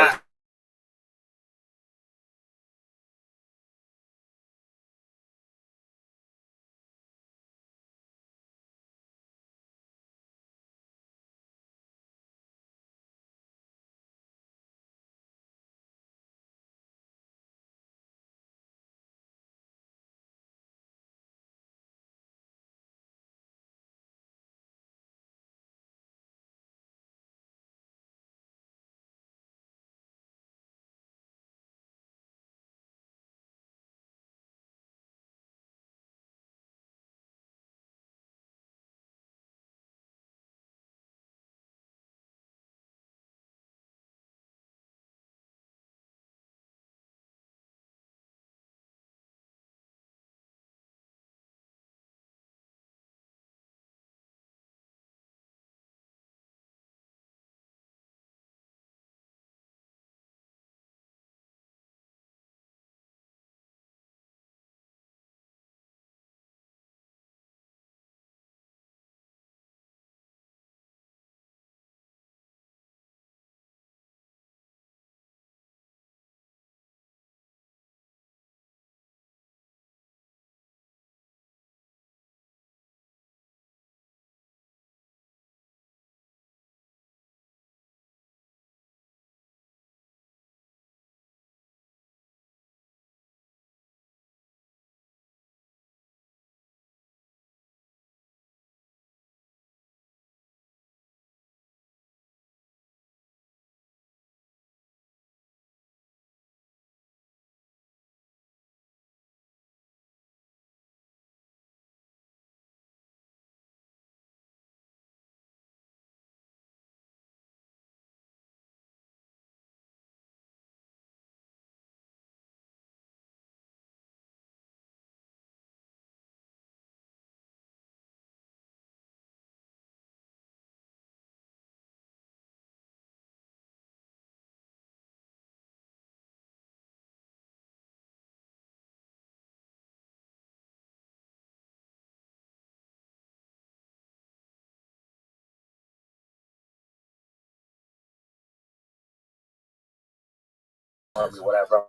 army, whatever,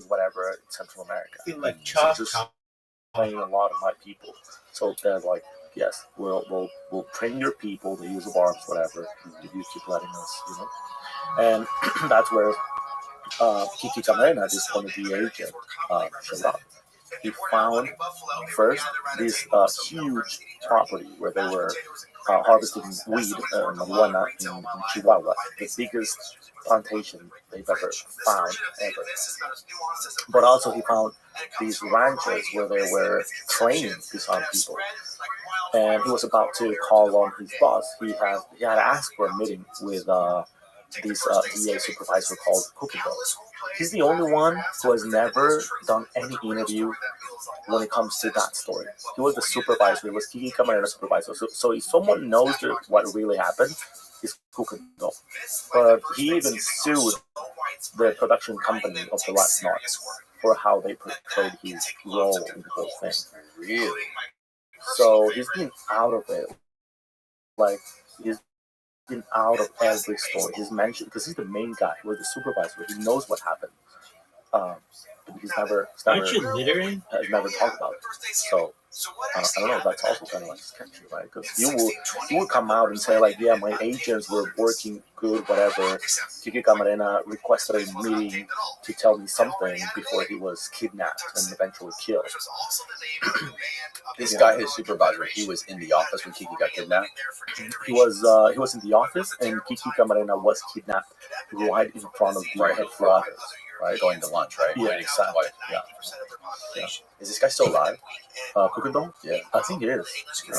whatever, in Central America. I feel like so just playing a lot of my people. So they're like, yes, we'll train your people to use of arms, whatever. If you keep letting us, And that's where Kiki Camarena, this one of the agent, showed up. He found first this huge property where they were harvesting weed, marijuana in Chihuahua, the biggest plantation they've ever found ever. But also he found these ranches where they were training these young people. And he was about to call on his boss. He had asked for a meeting with this DA supervisor called Cookido. He's the only one who has never done any interview when it comes to that story. He was the supervisor. He was Kiki Camarena supervisor. So if someone knows what really happened, it's Cookido. But he even sued the production company of the Last Knot for how they portrayed his role in the whole thing. Really? So he's been out of it. Like, he's been out of every story. He's mentioned, because he's the main guy. He was the supervisor. He knows what happened. But he's never Aren't you littering? Has never talked about it. So I don't know. That's also kind of like sketchy, right? Because you will come out and say like, yeah, my agents were working good, whatever. Kiki Camarena requested a meeting to tell me something before he was kidnapped and eventually killed. This guy, his supervisor, he was in the office when Kiki got kidnapped. He was in the office, and Kiki Camarena was kidnapped right in front of the headquarters. Right, going to lunch, right? Yeah, exactly. Yeah. Is this guy still alive? Cookido? Yeah. I think it is. Yeah.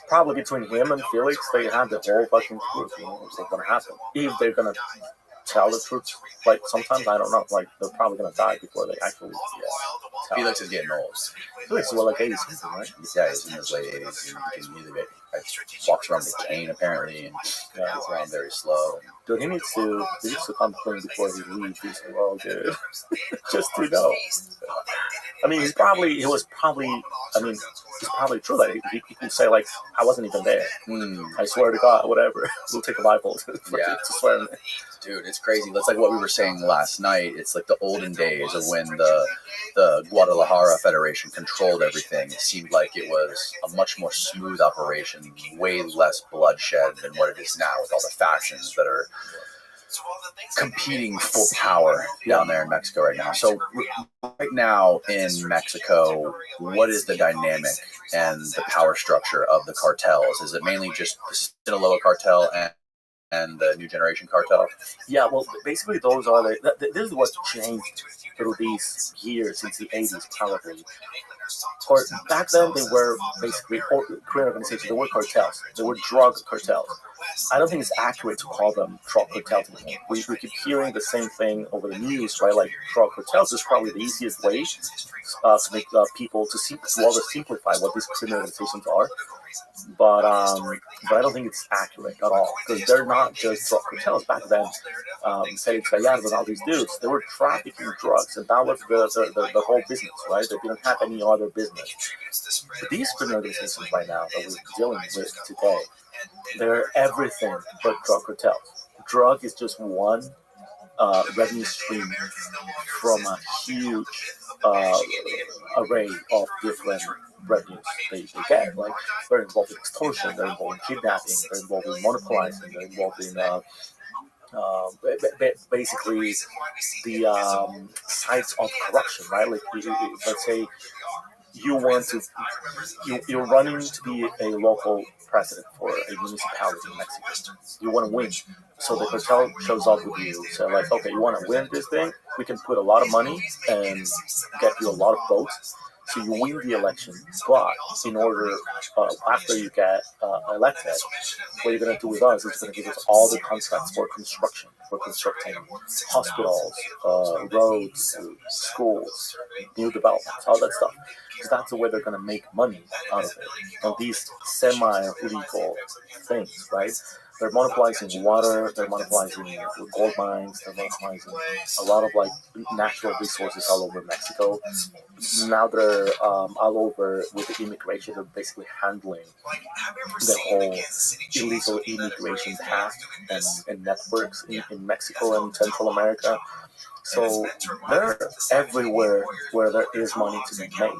Probably between him and Felix, they had the whole fucking truth, what's going to happen. If they're going to tell the truth, like sometimes, I don't know, like they're probably going to die before they actually tell. Felix is getting old. Felix is like 80 something, right? Yeah, he's in his late 80s. He walks around with a cane apparently, and he's around very slow. Dude, he needs to come clean before he leaves this world, dude. Just to know. I mean, he's probably true that he could say, like, I wasn't even there. I swear to God, whatever. We'll take a Bible to swear on it. Dude, it's crazy. That's like what we were saying last night. It's like the olden days of when the Guadalajara Federation controlled everything. It seemed like it was a much more smooth operation, way less bloodshed than what it is now with all the factions that are competing for power down there in Mexico right now. So right now in Mexico, what is the dynamic and the power structure of the cartels? Is it mainly just the Sinaloa cartel and the New Generation cartel? Yeah, well, basically those are this is what changed through these years since the 80s, probably. Back then, they were basically Korean organizations. They were cartels. They were drug cartels. I don't think it's accurate to call them drug cartels anymore. We keep hearing the same thing over the news, right? Like drug cartels is probably the easiest way to make people to simplify what these criminal organizations are. But I don't think it's accurate at all, because they're not just drug cartels. Back then, Felix Gallardo and all these dudes, they were trafficking drugs, and that was the whole business, right? They didn't have any other business. But these criminal organizations right now that we're dealing with today, they're everything but drug cartels. Drug is just one revenue stream from a huge array of different revenues they get. Like they're involved in extortion, they're involved in kidnapping, they're involved in monopolizing, they're involved in basically the sites of corruption, right? Like let's say you're running to be a local president for a municipality in Mexico. You want to win. So the cartel shows up with you. So like, okay, you want to win this thing? We can put a lot of money and get you a lot of votes. So you win the election. But in order, after you get elected, what you're going to do with us is going to give us all the contracts for construction, for constructing hospitals, roads, schools, new developments, all that stuff. Because that's the way they're going to make money out of it. On these semi-legal things, right? They're monopolizing water. They're monopolizing gold mines. They're monopolizing a lot of like natural resources all over Mexico. Now they're all over with the immigration. They're basically handling the whole illegal immigration path and networks in Mexico and Central America. So they're everywhere where there is money to be made.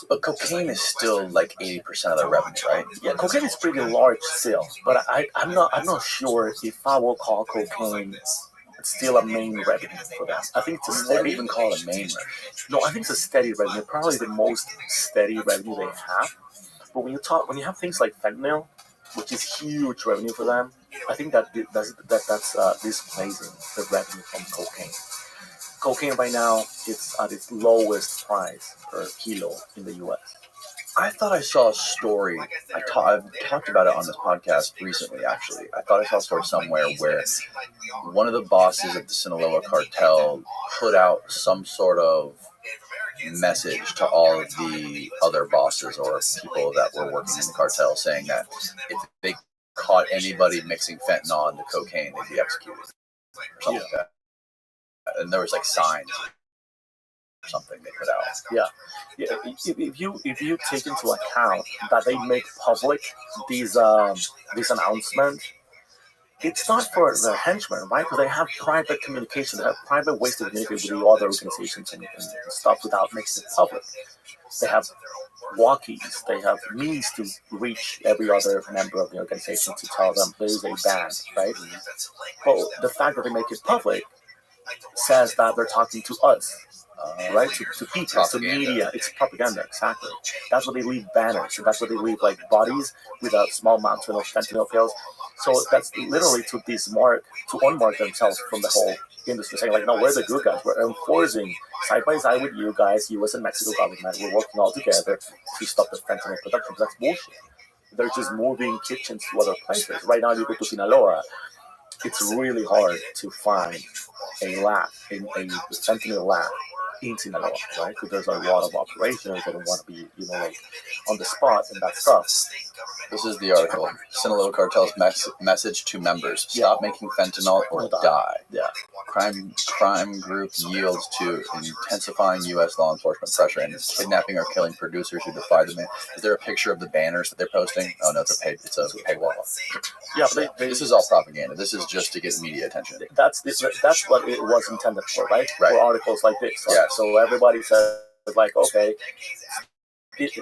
But cocaine is still like 80% of their revenue, right? Yeah, cocaine is pretty large still, but I'm not sure if I will call cocaine still a main revenue for them. I think it's a I wouldn't steady. even call it a main revenue. No, I think it's a steady revenue. Probably the most steady revenue they have. But when you have things like fentanyl, which is huge revenue for them, I think that's displacing the revenue from cocaine. Cocaine right now it's at its lowest price per kilo in the U.S. I thought I saw a story. I've talked about it on this podcast recently, actually. I thought I saw a story somewhere where one of the bosses of the Sinaloa cartel put out some sort of message to all of the other bosses or people that were working in the cartel saying that if they caught anybody mixing fentanyl into cocaine, they'd be executed. Or something like that. And there was like signs or something they put out. Yeah. If you take into account that they make public these announcements, it's not for the henchmen, right? Because they have private communication, they have private ways to communicate with the other organizations and stuff without making it public. They have walkies, they have means to reach every other member of the organization to tell them there is a ban, right? Well, the fact that they make it public says that they're talking to us, right? To people, to media. It's propaganda, exactly. That's what they leave banners, and that's what they leave like bodies with a small mountain of fentanyl pills. So that's literally to unmark themselves from the whole industry, saying like, no, we're the good guys. We're enforcing side by side with you guys, U.S. and Mexico government. We're working all together to stop the fentanyl production. That's bullshit. They're just moving kitchens to other places. Right now, you go to Sinaloa, it's really hard to find a fentanyl lab in Sinaloa, right? Because there's a lot of operations. They don't want to be, like on the spot and that stuff. This is the article. Sinaloa cartel's message to members: stop making fentanyl or die. Yeah. Crime group yields to intensifying U.S. law enforcement pressure and is kidnapping or killing producers who defy the ban. Is there a picture of the banners that they're posting? Oh no, it's a paywall. Yeah, this is all propaganda. This is just to get media attention. That's what it was intended for, right? Right. For articles like this. Right? Yeah. So everybody says like, okay.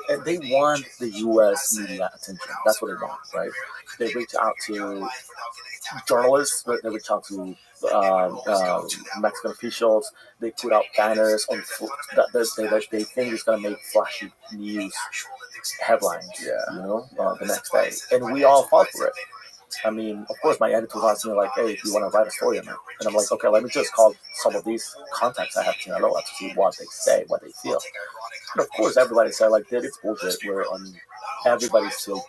And they want the U.S. media attention. That's what they want, right? They reach out to journalists. They reach out to Mexican officials. They put out banners on that they think is going to make flashy news headlines. The next day, and we all fought for it. I mean, of course, my editor was asking me like, "Hey, do you want to write a story on it?" And I'm like, "Okay, let me just call some of these contacts I have in Sinaloa to see what they say, what they feel." And of course, everybody said like, "Dude, it's bullshit. Everybody's still,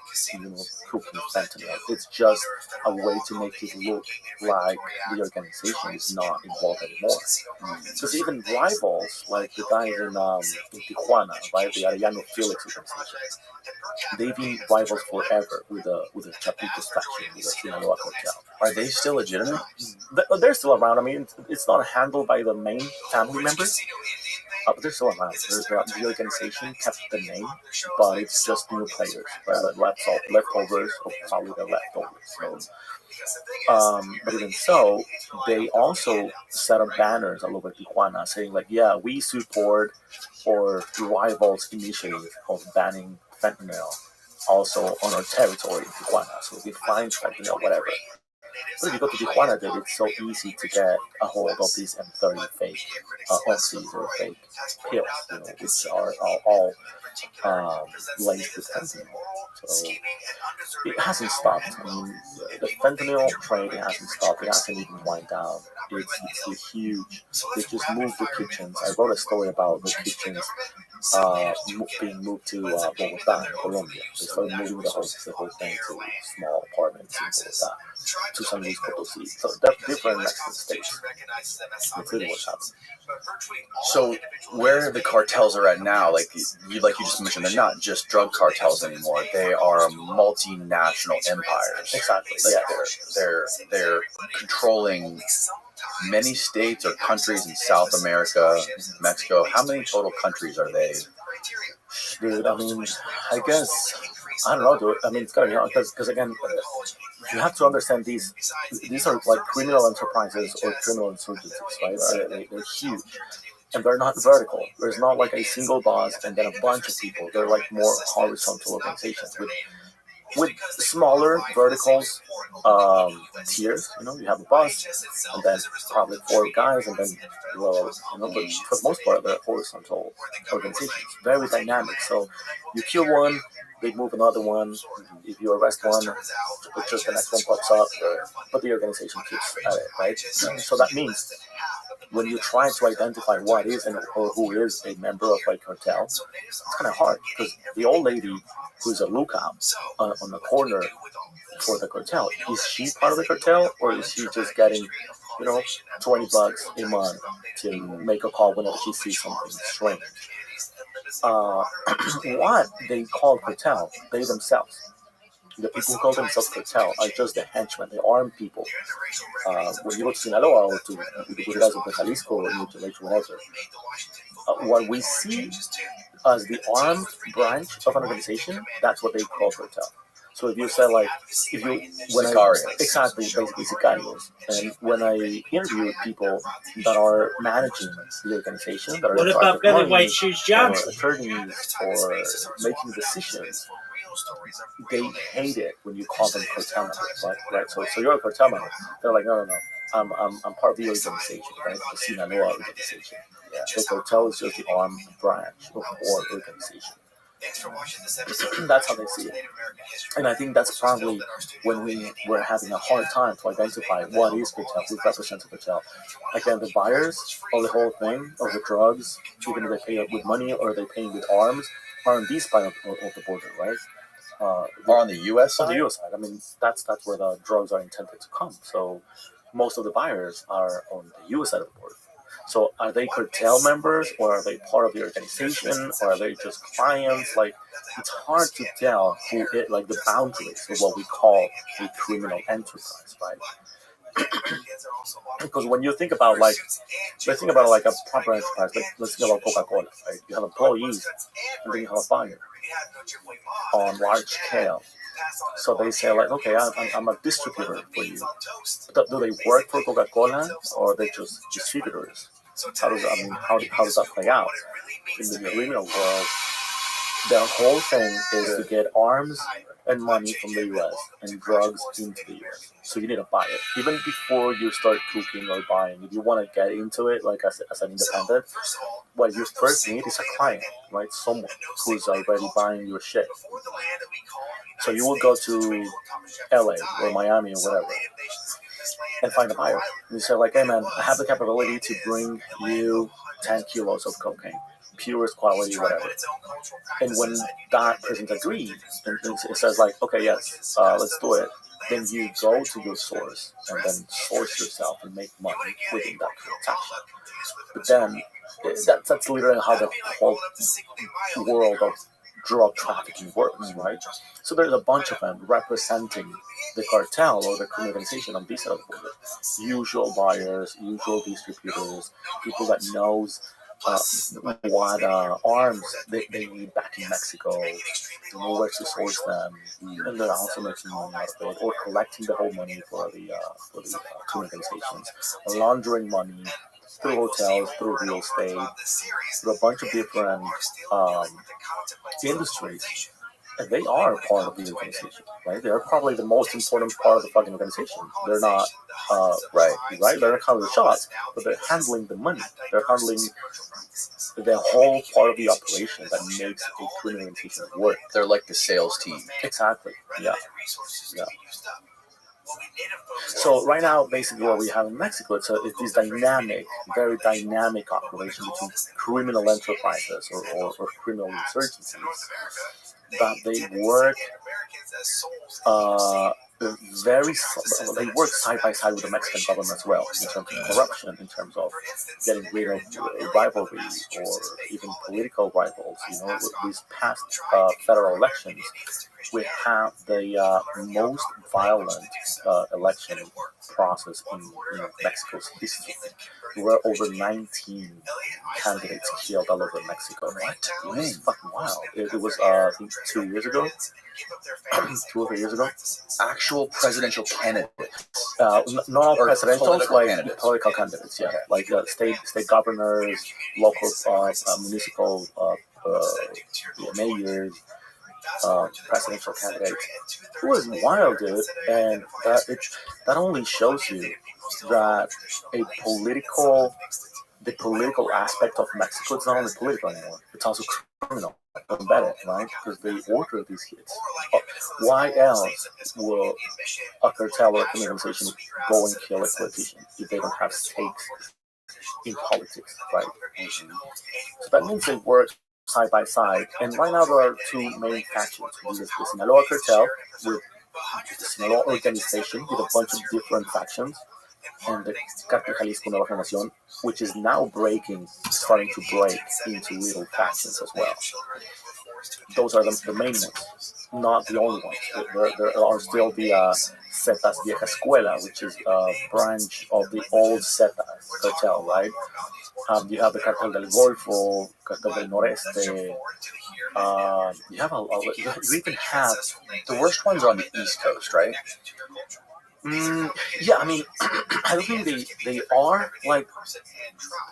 cooking fentanyl. It's just a way to make it look like the organization is not involved anymore." Because even rivals, like the guys in Tijuana, right, the Arellano Felix organization, they've been rivals forever with the Chapitos faction, with the Sinaloa cartel. Are they still legitimate? They're still around. I mean, it's not handled by the main family members. But they're still around. The organization kept the name, but it's just new players, right? Leftovers, or probably the leftovers. So, but even so, they also set up banners all over Tijuana saying like, "Yeah, we support our rivals' initiative of banning fentanyl also on our territory in Tijuana. So if we find fentanyl, whatever." But if you go to Tijuana, then it's so easy to get a hold of these M30 fake oxys or fake pills, which are all laced with fentanyl. So it hasn't stopped. I mean, the fentanyl trade hasn't stopped. It hasn't even wind down. It's huge. They just moved the kitchens. I wrote a story about the kitchens being moved to Bogota, in Colombia. They started moving the whole thing to small apartments in Bogota, to San Luis Potosí. So that's different Mexican states. That's really what's happening. So where the cartels are at now, like you just mentioned, they're not just drug cartels anymore. They are multinational empires. Exactly. Like they're controlling many states or countries in South America, Mexico. How many total countries are they? Dude, I mean, I guess I don't know, dude. I mean, it's gotta be hard because again, you have to understand these are like criminal enterprises or criminal insurgencies, right? They're huge. And they're not vertical. There's not like a single boss and then a bunch of people. They're like more horizontal organizations with smaller verticals tiers. You know, you have a boss and then probably 4 guys, and then but for the most part they're horizontal organizations, very dynamic. So you kill one, they move another one. If you arrest one, just the next one pops up. But the organization keeps at it, right? So that means when you try to identify what is or who is a member of a cartel, it's kind of hard because the old lady who's a lookout on the corner for the cartel, is she part of the cartel, or is she just getting, $20 a month to make a call whenever she sees something strange? What they call cartel, they themselves, the people who call themselves cartel, are just the henchmen, the armed people. When you go to Sinaloa or to Jalisco or to whatever, what we see as the armed branch of an organization, that's what they call cartel. So if you say exactly, basically sicarios. And when I interview people that are managing the organization, that are what about Billy White Shoes Johnson, or attorneys, or making decisions, they hate it when you call them cartel members, right? So you're a cartel member. They're like, no. I'm part of the organization, right? The Sinaloa organization. Yeah. The cartel is just the armed branch or organization. That's how they see it. And I think that's probably when we were having a hard time to identify what is cartel, who represents a cartel. Again, the buyers of the whole thing, of the drugs, even if they pay with money or they pay with arms, are on this side of the border, right? Or on the U.S. side? On the U.S. side. I mean, that's where the drugs are intended to come. So most of the buyers are on the U.S. side of the border. So are they cartel members, or are they part of the organization, or are they just clients? Like, it's hard to tell like the boundaries of what we call a criminal enterprise, right? Because when you think about let's think about like a proper enterprise. Let's think about Coca-Cola, right? You have employees, and then you have a buyer on large scale. So they say like, okay, I'm a distributor for you. Do they work for Coca-Cola, or are they just distributors? How does that play out? In the criminal world, the whole thing is to get arms and money from the U.S. and drugs into the U.S. So you need to buy it. Even before you start cooking or buying, if you want to get into it, like as an independent, what you first need is a client, right? Someone who's already buying your shit. So you will go to LA or Miami or whatever and find a buyer. And you say like, hey man, I have the capability to bring you 10 kilos of cocaine, purest quality, whatever. And when that person agrees, and it says like, okay, yes, let's do it. Then you go to your source and then source yourself and make money within that transaction. But then that's literally how the whole world of drug trafficking works, right? So there's a bunch of them representing the cartel or the criminal organization on this side of the border. Usual buyers, usual distributors, people that knows what arms they need back in Mexico, know where to source them, and they're also making money out of it, or collecting the whole money for the criminal organizations, laundering money through hotels, through real estate, through a bunch of different industries. And they are part of the organization, right? They're probably the most important part of the fucking organization. They're not, right? They're not calling the shots, but they're handling the money. They're handling the whole part of the operation that makes a criminal organization work. They're like the sales team. Exactly. Yeah. So right now, basically, what we have in Mexico, it's this dynamic, very dynamic operation between criminal enterprises or criminal insurgencies that they work they work side by side with the Mexican government as well in terms of corruption, in terms of getting rid of rivalry or even political rivals. With these past federal elections, we have the most violent election process in Mexico's history. There were over 19 candidates killed all over Mexico. What? It was fucking wild. It was, I think, 2 years ago. 2 or 3 years ago. Actual presidential candidates. Not all presidential, like candidates. political candidates, yeah. Like state governors, local, municipal mayors, presidential candidates. It was wild, dude. And that only shows you that the political aspect of Mexico is not only political anymore, it's also criminal, embedded, right? Because they order these hits. Why else will a cartel or an organization go and kill a politician if they don't have stakes in politics, right? So that means they work side by side. And right now there are two main factions. There's the Sinaloa cartel with the Sinaloa organization with a bunch of different factions, and the Cartel Jalisco Nueva Generación, which is now starting to break into little factions as well. Those are the main ones, not the only ones. There are still the Zetas Vieja Escuela, which is a branch of the old Zeta cartel, right? You have the Cartel del Golfo, Cartel del Noreste. You even have The worst ones are on the East Coast, right? Yeah, I mean, I don't think they are like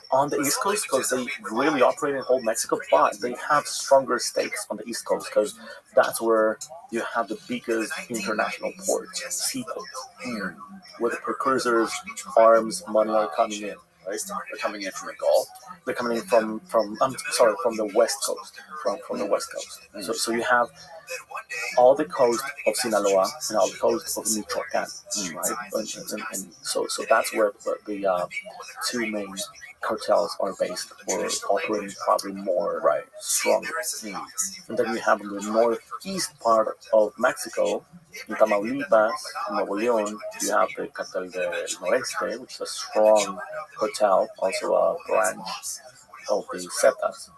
on the East Coast because they really operate in whole Mexico, but they have stronger stakes on the East Coast because that's where you have the biggest international ports, seaports, where the precursors, arms, money are coming in. Right? They're coming in from the Gulf. They're coming in from the West Coast, from the West Coast. So you have all the coast of Sinaloa and all the coast of Michoacán, right? And so that's where the two main cartels are based, or operating probably more stronger. And then you have in the northeast part of Mexico, in Tamaulipas, Nuevo León, you have the Cartel del Noreste, which is a strong cartel, also a branch of the Zetas.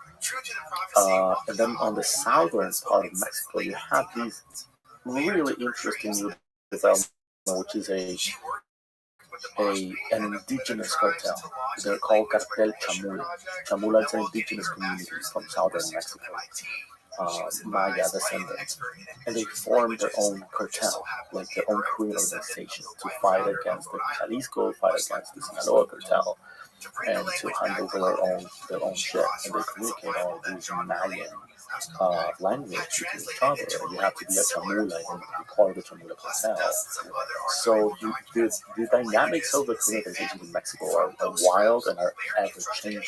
And then on the southern part of Mexico, you have these really interesting new development, which is an indigenous cartel. They're called Cartel Chamula. Chamula is an indigenous community from southern Mexico, Maya descendants, and they formed their own cartel, like their own criminal organization, to fight against the Jalisco, fight against the Sinaloa cartel, and to handle their own shit. And they communicate all these Mayan language between each other. You have to be a Chamula and be part of the Chamula cartel. So the dynamics of the criminal organizations in Mexico are wild and are ever changing.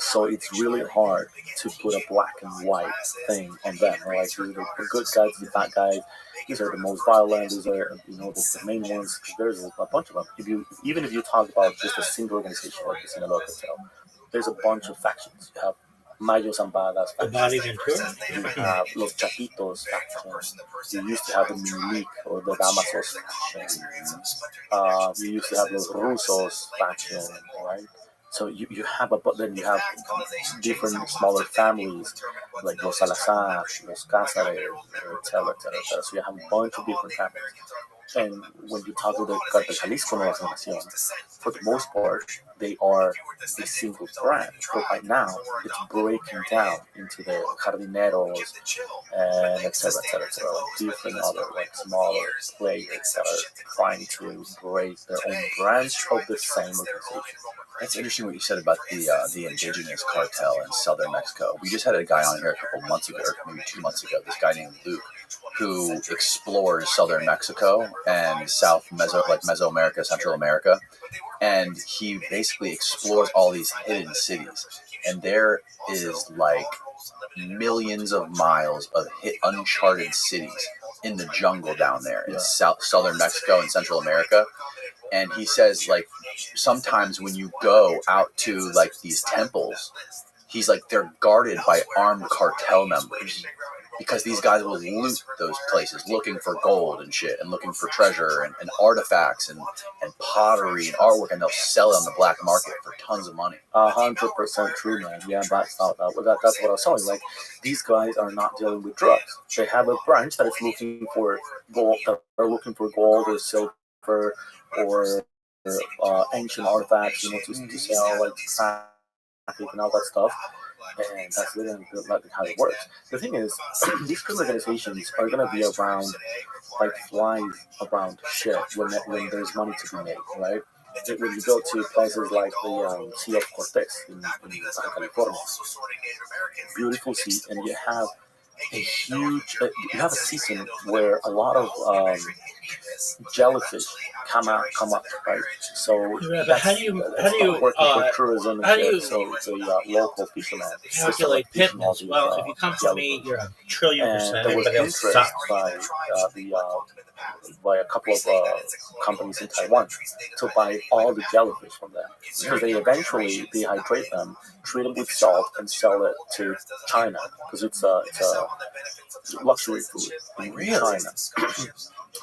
So it's really hard to put a black and white thing on them. Right? These are the good guys, the bad guys. These are the most violent. These are the main ones. There's a bunch of them. Even if you talk about just a single organization like the Sinaloa cartel, there's a bunch of factions. You have Mayo Zambadas faction. You have Los Chapitos faction. You used to have the Milik or the Damasos faction. You used to have Los Rusos faction, right? So you have then you have different smaller families like Los Salazar, Los Cázares, etc. So you have a bunch of different families. And when you talk with the Cartel Jalisco Nueva Generación, for the most part, they are a single branch. But right now, it's breaking down into the jardineros and etc. Different other smaller players that are trying to break their own branch of the same organization. That's interesting what you said about the indigenous cartel in southern Mexico. We just had a guy on here a couple months ago, or maybe 2 months ago, this guy named Luke, who explores southern Mexico and Mesoamerica, Central America. And he basically explores all these hidden cities. And there is millions of miles of uncharted cities in the jungle down there in southern Mexico and Central America. And he says, like, sometimes when you go out to, like, these temples, he's like, they're guarded by armed cartel members because these guys will loot those places looking for gold and shit and looking for treasure and artifacts and pottery and artwork, and they'll sell it on the black market for tons of money. 100% true, man. Yeah, that's what I was saying. Like, these guys are not dealing with drugs. They have a branch that is looking for gold, or silver or ancient artifacts, to sell, like, traffic and all that stuff. And that's literally like how it works. The thing is, these criminal organizations are gonna be around like flies around shit when there's money to be made, right? When you go to places like the Sea of Cortez in Baja California, beautiful sea, and you have a season where a lot of jellyfish come up, right? So but how do you working for tourism and shit, so the local fishermen calculate pittance? Well, if you come to me, you're a trillion percent. There was Everybody else interest sucks. by a couple of companies in Taiwan to buy all the jellyfish from them, because they eventually dehydrate them, treat them with salt, and sell it to China, because it's a luxury food in China.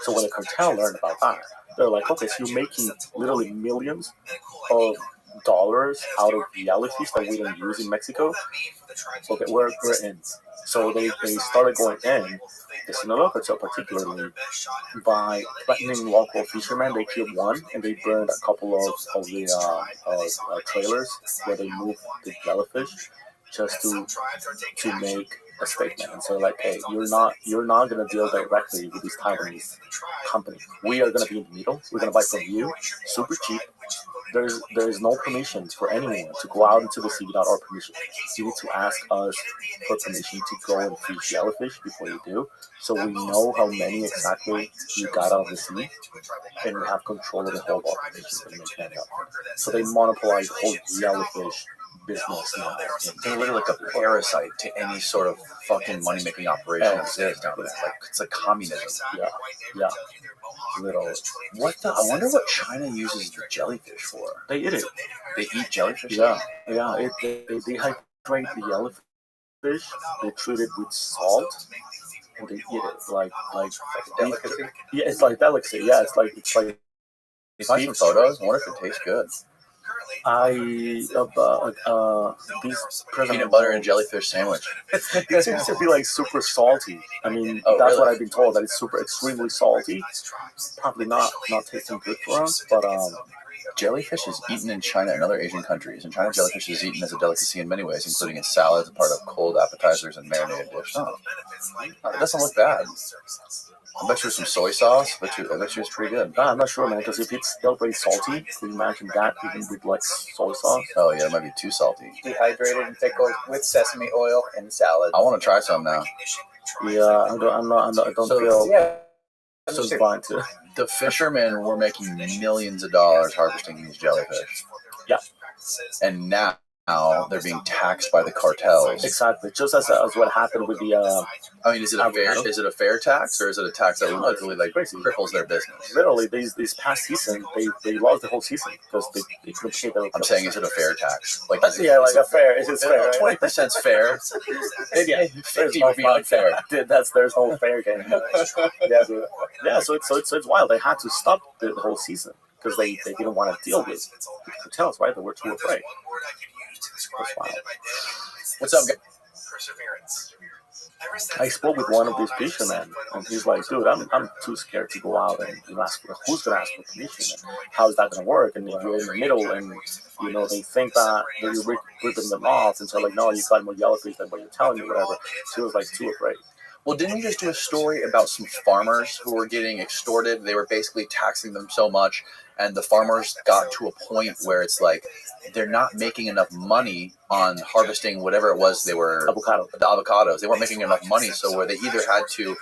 So when the cartel learned about that, they're like, okay, so you're making literally millions of dollars out of jellyfish that we don't use in Mexico. Okay, we're in. So they started going in, the Sinaloa cartel particularly, by threatening local fishermen. They killed one, and they burned a couple of the trailers where they moved the jellyfish, just to make a statement and say, like, hey, you're not gonna deal directly with these Taiwanese companies. We are gonna be in the middle. We're gonna buy from you, super cheap. There is no permission for anyone to go out into the sea without our permission. You need to ask us for permission to go and fish jellyfish before you do, so we know how many exactly you got out of the sea, and we have control of the whole operation to make that happen. So they monopolize the whole jellyfish business now. They're literally like a parasite to any sort of fucking money-making operation that exists down there. Like, it's like communism. Yeah. Literally. I wonder what China uses the jellyfish for. They eat it. They eat jellyfish? Yeah. They dehydrate the jellyfish. They treat it with salt, and they eat it like delicacy. Yeah, it's like delicacy. Yeah, it's like. You find some photos? I wonder if it tastes good. These peanut butter and jellyfish sandwich. It seems to be like super salty. I mean, that's really? what I've been told, that it's super extremely salty. Probably not tasting good for us, but jellyfish is eaten in China and other Asian countries. In China, jellyfish is eaten as a delicacy in many ways, including in salads, part of cold appetizers, and marinated dish. Oh, it doesn't look bad. I bet you some soy sauce. I bet you it's pretty good. I'm not sure, man, because if it's still very salty, can you imagine that even with like soy sauce? Oh yeah, it might be too salty. Dehydrated and pickled with sesame oil and salad. I want to try some now. Yeah, I don't feel. Yeah. So fine too. The fishermen were making millions of dollars harvesting these jellyfish. Yeah. And now they're being taxed by the cartels. Exactly, just as what happened with the. I mean, is it a fair tax, or is it a tax that literally like cripples their business? Literally, this past season, they lost the whole season because they couldn't pay their. I'm saying, is it a fair tax? Like, yeah, like a fair. Is it fair? 20%'s fair. Yeah, 50 would be unfair. There's no fair game. Yeah, so it's wild. They had to stop the whole season because they didn't want to deal with cartels, right? They were too afraid. That's wild. What's up, guys? I spoke with one of these fishermen, and he's like, "Dude, I'm too scared to go out and ask for who's gonna ask for permission, and how is that gonna work? And if you're in the middle, and they think that you're ripping them off, and so like, no, you got more jellyfish than what you're telling me, whatever." She was like too afraid. Well, didn't you just do a story about some farmers who were getting extorted? They were basically taxing them so much, and the farmers got to a point where it's like they're not making enough money on harvesting whatever it was they were the avocados. They weren't making enough money, so where they either had to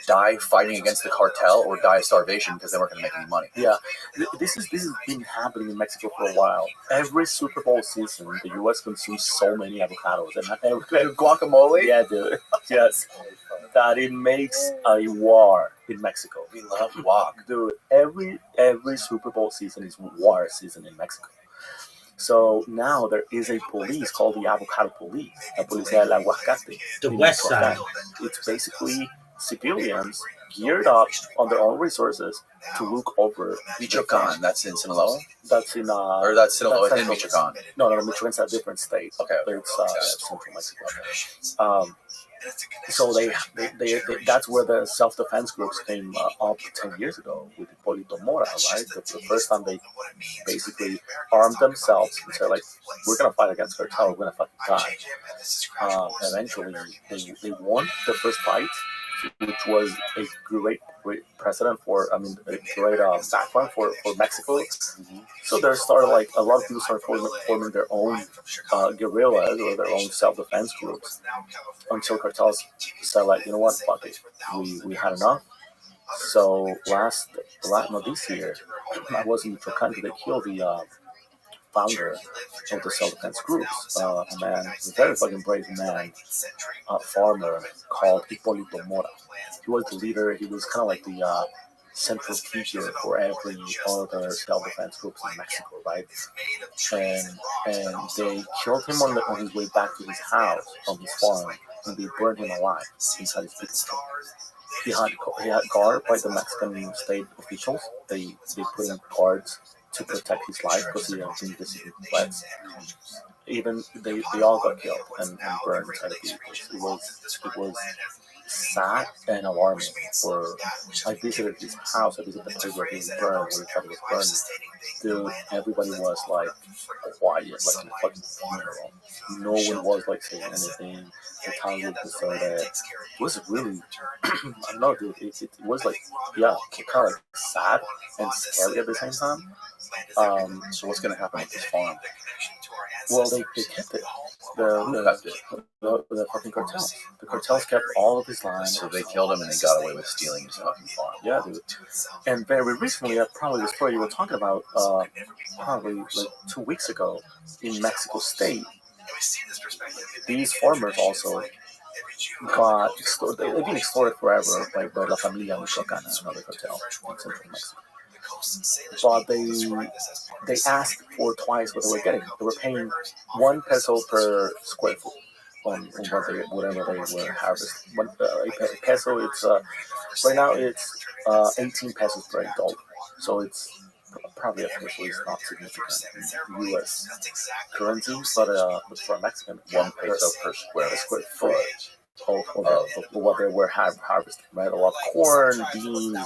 die fighting against the cartel or die of starvation because they weren't going to make any money. Yeah, this has been happening in Mexico for a while. Every Super Bowl season, the U.S. consumes so many avocados and Guacamole? Yeah, dude. Yes, that it makes a war in Mexico. We love guac. Dude, every Super Bowl season is war season in Mexico. So now there is a police called the Avocado Police, La Policía del Aguacate. The West Side. It's basically civilians geared up on their own resources to look over Michoacan, that's in Sinaloa? That's in or that's Sinaloa, that's in Michoacan. No, Michoacan's a different state. Okay. It's central Mexico. So they that's where the self-defense groups came up 10 years ago with Hipólito Mora, right? The first time they basically armed themselves and said, like, we're going to fight against cartel, we're going to fucking die. Eventually, they won the first fight, which was a great precedent for, a great background for Mexico. Mm-hmm. So there started, like, a lot of people started forming their own guerrillas or their own self-defense groups until cartels said, like, you know what, fuck it, we had enough. So this year, I was in Michoacan, they killed the founder of the self-defense groups, a man, a very fucking brave man, farmer called Hipólito Mora. He was the leader. He was kind of like the central figure for every other self-defense groups in Mexico, right? And they killed him on his way back to his house from his farm, and they burned him alive inside his pickup truck. He had guard by the Mexican state officials. They put in guards to protect his life because he had been visiting threats. Even they all got killed and burned inside the vehicles. It was sad and alarming. I visited his house. I visited the place where he was burned, where he thought he was burned. Dude, everybody was like quiet, like in a fucking funeral. No one was like saying anything. The town was deserted. It was really, I don't know, dude. It was like, yeah, kind of like sad and scary at the same time. So what's going to happen with this farm? Well, they kept it. The fucking cartels. The cartels kept all of his land. So they killed him and they got away with stealing his fucking farm. Yeah, dude. And very recently, probably the story you were talking about, probably like 2 weeks ago, in Mexico State, these farmers also got extorted. They've been extorted forever by La Familia Michoacana, another cartel in central Mexico. But they asked for twice what they were getting. They were paying 1 peso per square foot on whatever they were harvesting. A peso, it's right now it's 18 pesos per $1. So it's probably officially it's not significant in U.S. currency, but for a Mexican, 1 peso per square foot. Of what they were harvesting, right? A lot of corn, beans,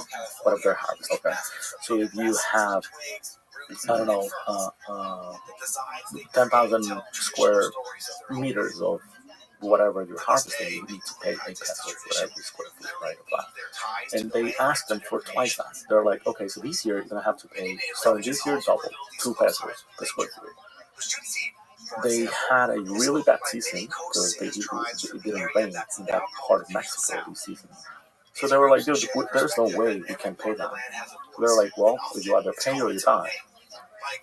whatever they're harvesting. Okay. So if you have, I don't know, 10,000 square meters of whatever you're harvesting, you need to pay 8 pesos for every square foot, right? And they asked them for twice that. They're like, okay, so this year you're gonna have to pay, starting this year, double, 2 pesos per square foot. They had a really bad season because it didn't rain in that part of Mexico this season. So they were like, dude, there's no way we can pay that. They're like, well, you either pay or you die.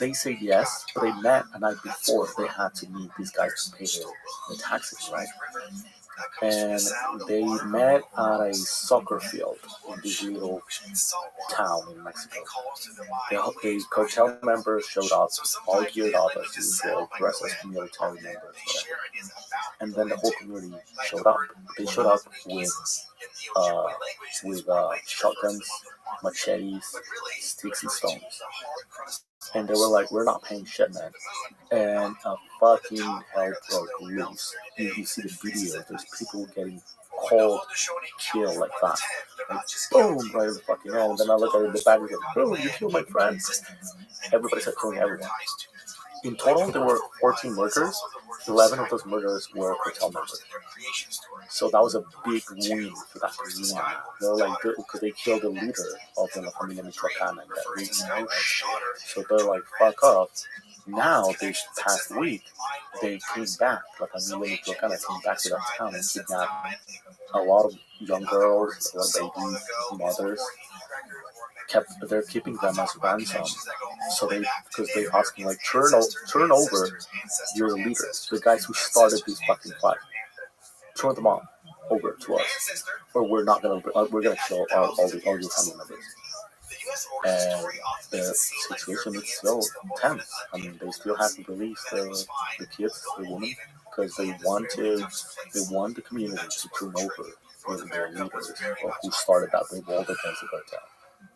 They say yes, but they met a night before they had to meet these guys to pay their taxes, right? And they met at a soccer field in this little town in Mexico. The cartel members showed up, all geared up as usual, dressed as military members, whatever. And then the whole community showed up. They showed up with shotguns, machetes, sticks, and stones. And they were like, we're not paying shit, man. And a fucking hell broke loose. You see the video, there's people getting cold killed like that. Like, boom, right in the fucking head. And then I look at the back and go, boom, you killed my friend. Everybody started killing everyone. In total, there were 14 murders. 11 of those murders were cartel members. So that was a big win for that community. They were like, because they killed the leader of the La Familia Michoacana in that region. Right? So they're like, fuck off. Now, this past week, they came back. La Familia Michoacana came back to that town and kidnapped a lot of young girls, a lot of babies, mothers, they're keeping them as ransom. So because they asking like turn over your leaders, the guys who started this fucking fight, turn them on over to us, or we're gonna kill all your family members. And the situation is still tense. I mean, they still have to release the kids, the women, because they want the community to turn over their leaders who started that revolt against the cartel,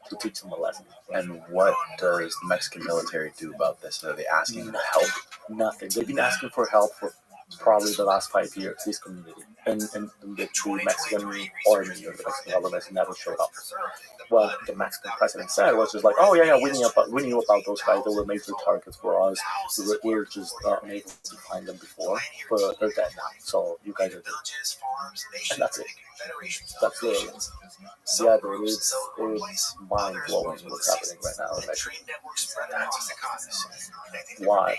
to teach them a lesson. And what does the Mexican military do about this? Are they asking for help? Nothing. They've been asking for help for probably the last 5 years, this community. And the true Mexican army or the Mexican government never showed up. What the Mexican president said was just like, oh yeah, we knew about those guys. They were major targets for us. We were just unable to find them before, but they're dead now. So you guys are dead. And that's it. That's the it's mind blowing what's happening right now in Mexico. Why?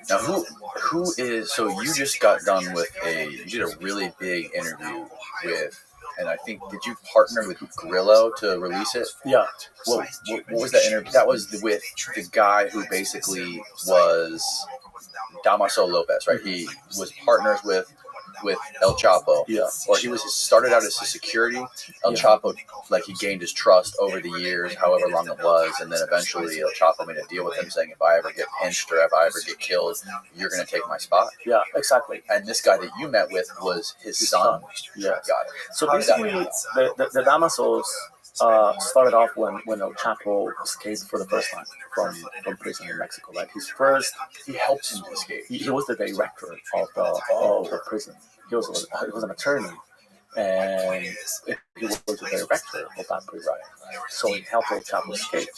Now who is, so you just got done with you did a really big interview with, and I think, did you partner with Grillo to release it? Yeah. What was that interview? That was with the guy who basically was Damaso Lopez, right? He was partners with El Chapo. Yeah. Or he started out as his security. El Chapo, like, he gained his trust over the years, however long it was, and then eventually El Chapo made a deal with him saying, if I ever get pinched or if I ever get killed, you're going to take my spot. Yeah, exactly. And this guy that you met with was his son. Yeah. Got it. So basically, the Damasos started off when El Chapo escaped for the first time from prison in Mexico. Like He helped him escape. He was the director of the prison. He was an attorney, and he was the director of that prison. So he helped El Chapo escape.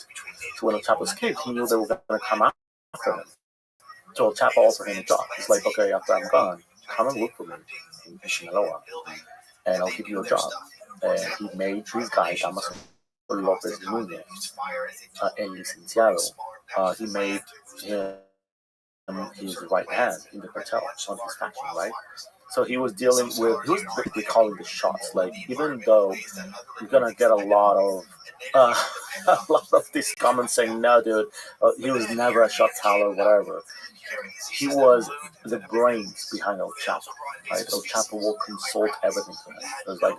So when El Chapo escaped, he knew they were going to come after him. So El Chapo offered him a job. He's like, okay, after I'm gone, come and look for me in Sinaloa, and I'll give you a job. And he made this guy, Damaso Lopez Nunez, El Licenciado, he made him his right hand in the cartel on his faction, right? So he was dealing with, he was basically calling the shots. Like, even though you're gonna get a lot of these comments saying, no, dude, he was never a shot teller, whatever. He was the brains behind El Chapo, right? El Chapo will consult everything to him. It was like,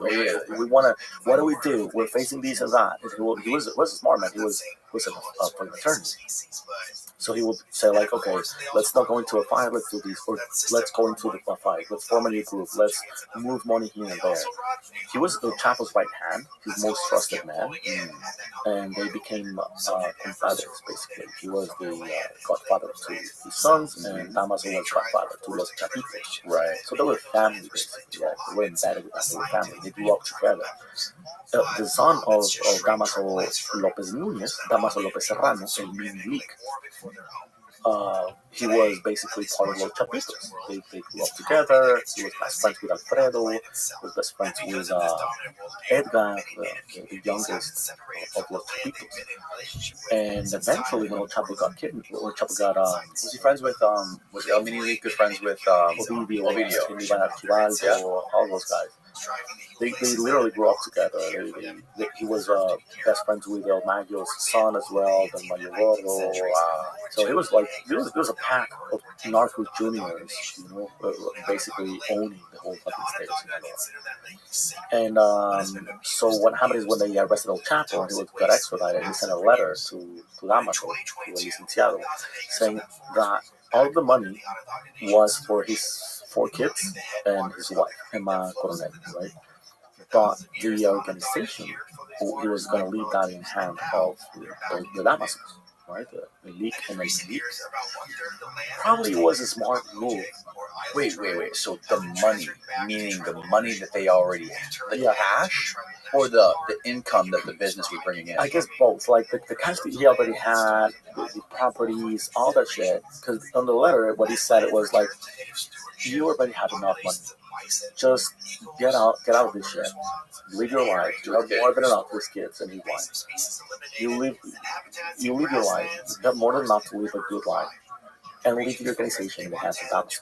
we want to, what do we do? We're facing these and that. He was a smart man. He was an attorney. So he would say, like, okay, let's not go into a fight, let's do this, or let's go into the fight, let's form a new group, let's move money here and there. He was El Chapo's right hand, his most trusted man, and they became confederates, basically. He was the godfather to his sons, and Damaso was godfather to Los Chapitos. Right. So they were family, basically. Yeah, they were embedded with that. They were family. They grew up together. The son of Damaso Lopez Nunez, Damaso Lopez Serrano, El Minilik, he was basically part of Los Chapitos. They grew up together. He was best friends with Alfredo. He was best friends with Edgar, the youngest of Los Chapitos. And eventually, when El Chapo got kidnapped, was he friends with was El Minilik good friends with Ovidio? All those guys. They literally grew up together. He was best friends with El Maggio's son as well, the Mayo Gordo. So it was like, there was a pack of narco juniors, basically owning the whole fucking state. And so what happened is, when they arrested El Chapo and he got extradited, he sent a letter to Damaso, to El Licenciado, saying that all the money was for his 4 kids and his wife, Emma Coronel, right? But the organization, he was going to leave that in hand of the Damasos, right? The elite and the elite. Probably was a smart move. Wait. So the money, meaning the money that they already had, the cash, or the income that the business was bringing in? I guess both. Like the cash that he already had, the properties, all that shit. Because on the letter, what he said, it was like, you already have enough money. Just get out of this shit. Live your life. You have more than enough for his kids and his wife. You live your life. You have more than enough to live a good life. And leave your organization in the hands of Damaso.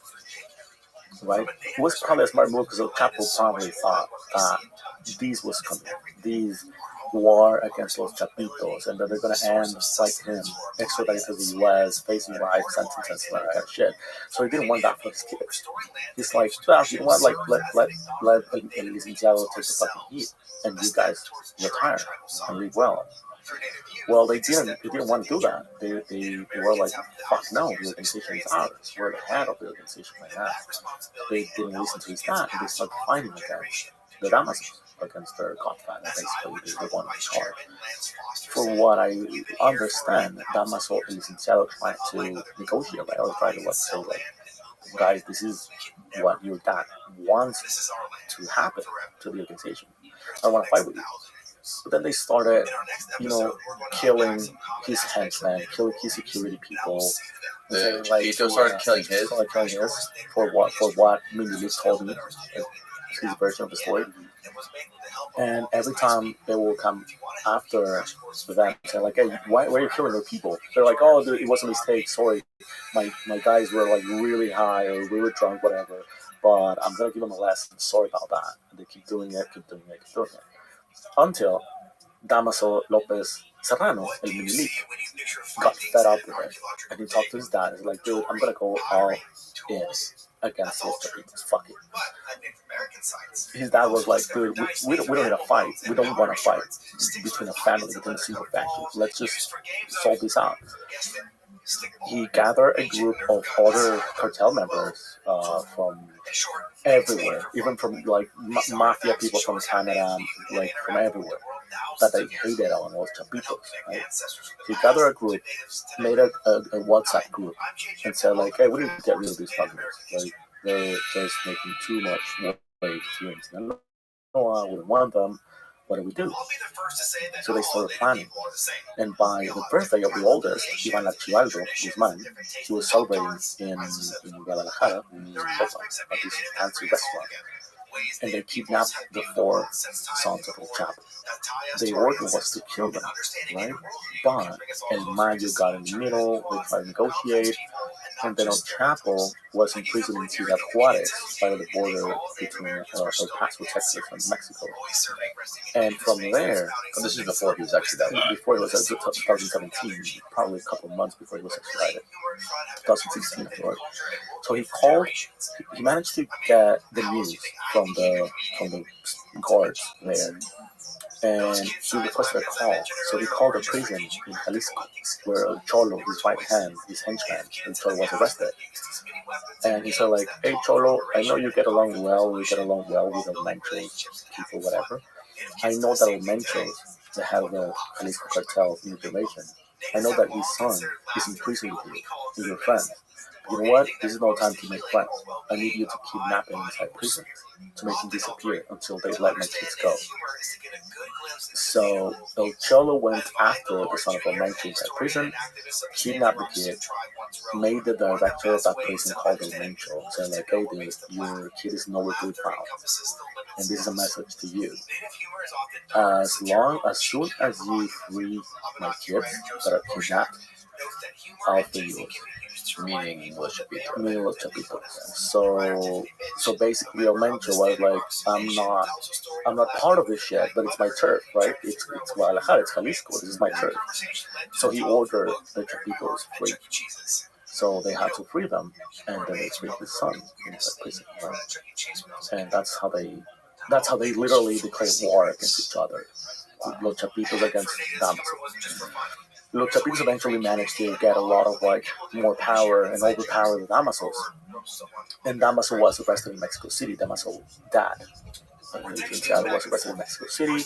right? It was probably a smart move because El Chapo probably thought that these was coming. These war against Los Chapitos, and that they're gonna end like him, extradited to the U.S., facing life sentences, like that shit. So he didn't want that for his kids. He's like, well, you know what? Like, let El Licenciado take the fucking heat, and you guys retire and live well. Well, they didn't want to do that. They were like, fuck no, the organization is ours. We're the head of the organization right now. They didn't listen to his dad, and they started fighting against the Damascus, against their godfather, basically, the one in charge. For what I understand, Damaso and Licenciado tried to negotiate, like, I was trying to say, like, guys, this is what your dad wants to happen to the organization. I want to fight with you. But then they started, killing his henchmen, killing his security people. The Chapitos started killing his? For what Mindy told me, his version of the story. And every time they will come after them, saying like, hey, why are you killing their people? They're like, oh, it was a mistake, sorry. My guys were like really high or we were drunk, whatever. But I'm going to give them a lesson, sorry about that. And they keep doing it. Until Damaso Lopez Serrano, El Minilik, got fed up with it. And he talked to his dad. He's like, dude, I'm going to go all in against Los Chapitos. Fuck it. His dad was like, dude, we don't need a fight. We don't want to fight between a family, between a single faction. Let's just solve this out. He gathered a group of other cartel members from everywhere, even from like mafia people from Canada, like from everywhere, that they hated on Los Chapitos. Right? He gathered a group, made a WhatsApp group, and said like, hey, we need to get rid of these fuckers. Like, they're just making too much waves here in Sinaloa. I wouldn't want them. What do we do? So they started planning. And by the birthday of the oldest, Iván Archibaldo Guzmán, he was celebrating in Guadalajara, in Copa, at this fancy restaurant. And they kidnapped the 4 sons of El Chapo. The order was to kill them, right? But El Mayo got in the middle, they tried to negotiate, and then El Chapo was imprisoned in Ciudad Juárez, by the border between El Paso, Texas, and Mexico. And from there, this is before he was extradited. Before it was 2017, probably a couple of months before he was extradited, 2016, I think. So he managed to get the news from the guards there. And he requested a call. So he called a prison in Jalisco, where El Cholo, his right hand, his henchman, El Cholo was arrested. And he said like, hey Cholo, I know you get along well with El Mencho's people, whatever. I know that El Mencho's the head of the Jalisco cartel in information. I know that his son is in prison with you, with your friend. You know what? This is no time to make friends. I need you to kidnap him inside prison to make him disappear until they let my kids go. So El Cholo went after the son of El Mencho inside prison, kidnapped the kid, made the director of that prison call El Mencho, saying like, hey dude, your kid is nowhere to be found. And this is a message to you. As soon as you free my kids that are kidnapped, I'll free yours. Meaning Los Chapitos. So basically, El Mencho was like, I'm not part of this shit, but it's my turf, right? It's Guadalajara, it's Jalisco, this is my turf. So he ordered the Chapitos free. So they had to free them, and then they freed his son inside prison, right? And that's how they literally declared war against each other. Los Chapitos against Damaso. Los Chapitos eventually managed to get a lot of like more power and overpower the Damasos. And Damaso was arrested in Mexico City. Damaso's dad, was arrested in Mexico City.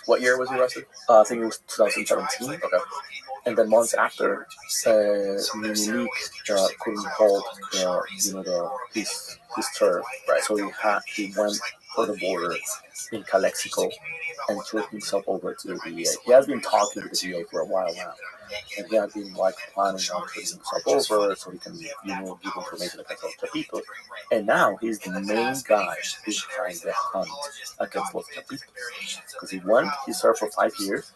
What year was he arrested? I think it was 2017. Okay. And then months after, Minilik couldn't hold his turf. Right. So he went for the border in Calexico and turned himself over to the DEA. He has been talking to the DEA for a while now, and he has been like planning on turning himself over so he can give information against Los Chapitos. And now he's the main guy who's trying to hunt against Los Chapitos, because he served for 5 years,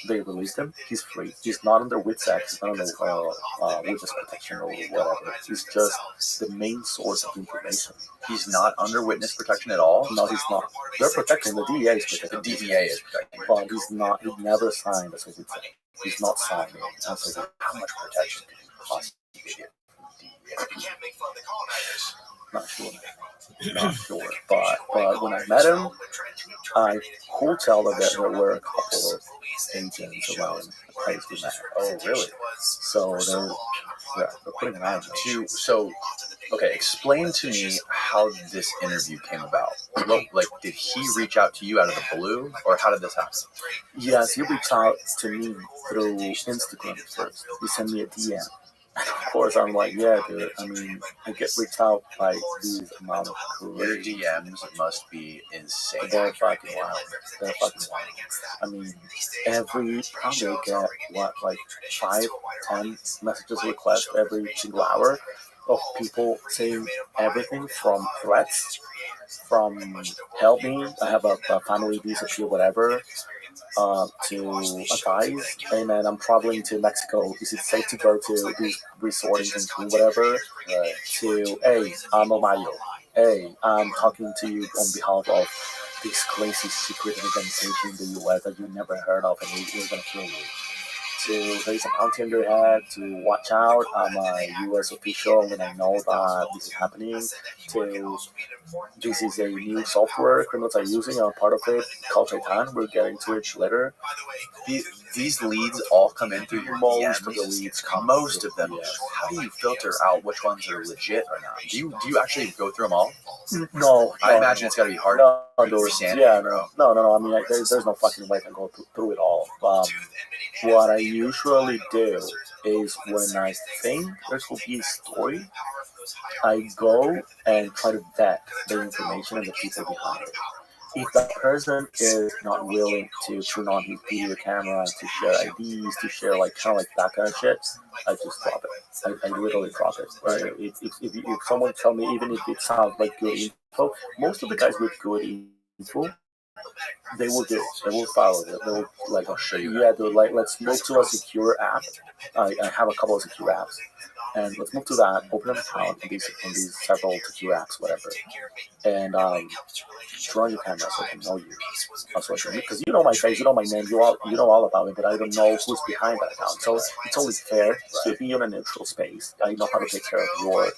they released him. He's free. He's not under WITSEC. He's not under witness protection or whatever. He's just the main source of information. He's not under witness protection at all? No, he's not. They're protecting. The DEA is protecting. The DEA is protecting. But he's not. He never signed as a WITSEC. He's not signing. How much protection could you possibly get? Not sure. Not sure. But when I met him, I could tell that there were a couple of agents around the place we met. Oh, really? So they're putting an eye on me. Okay, explain to me how this interview came about. Like, did he reach out to you out of the blue, or how did this happen? Yes, he reached out to me through Instagram first. He sent me a DM. And of course, I'm like, yeah, dude. I mean, I get reached out by these amount of Your crazy. DMs must be insane. They're fucking wild. They're fucking wild. I mean, probably get, like 5, 10 messages requests every single hour of people saying everything from threats, from help me, I have a family visa to whatever, to advice, and then I'm traveling to Mexico. Is it safe to go to these resorts in Cancun, whatever? To, hey, I'm Omayo. Hey, I'm talking to you on behalf of this crazy secret organization in the U.S. that you never heard of, and we're gonna kill you. To raise a bounty on your head, to watch out, I'm a U.S. official and I know that this is happening, to this is a new software criminals are using, I'm part of it, called Titan, we'll get into it later. These leads all come in through your Most DMs? of the leads come Most of them. yes. How do you filter out which ones are legit or not? Do you actually go through them all? No. I imagine it's got to be hard. No, for sanity, yeah, bro. no. I mean, there's no fucking way I can go through it all. What I usually do is when I think there will be a story, I go and try to vet the information and the people behind it. If that person is not willing to turn on his video camera, to share IDs, to share like kind of like that kind of shit, I just drop it. I literally drop it. Right? If someone tell me, even if it sounds like good info, most of the guys with good info, they will do it. They will follow it. They will like, I'll show you. yeah, dude. Like, let's move to a secure app. I have a couple of secure apps, and let's move to that. Open an account on these several secure apps, whatever, and turn on your camera so I can know you. Because you know my face, you know my name, you know all about me, but I don't know who's behind that account. So it's only fair to be in a neutral space. I know how to take care of your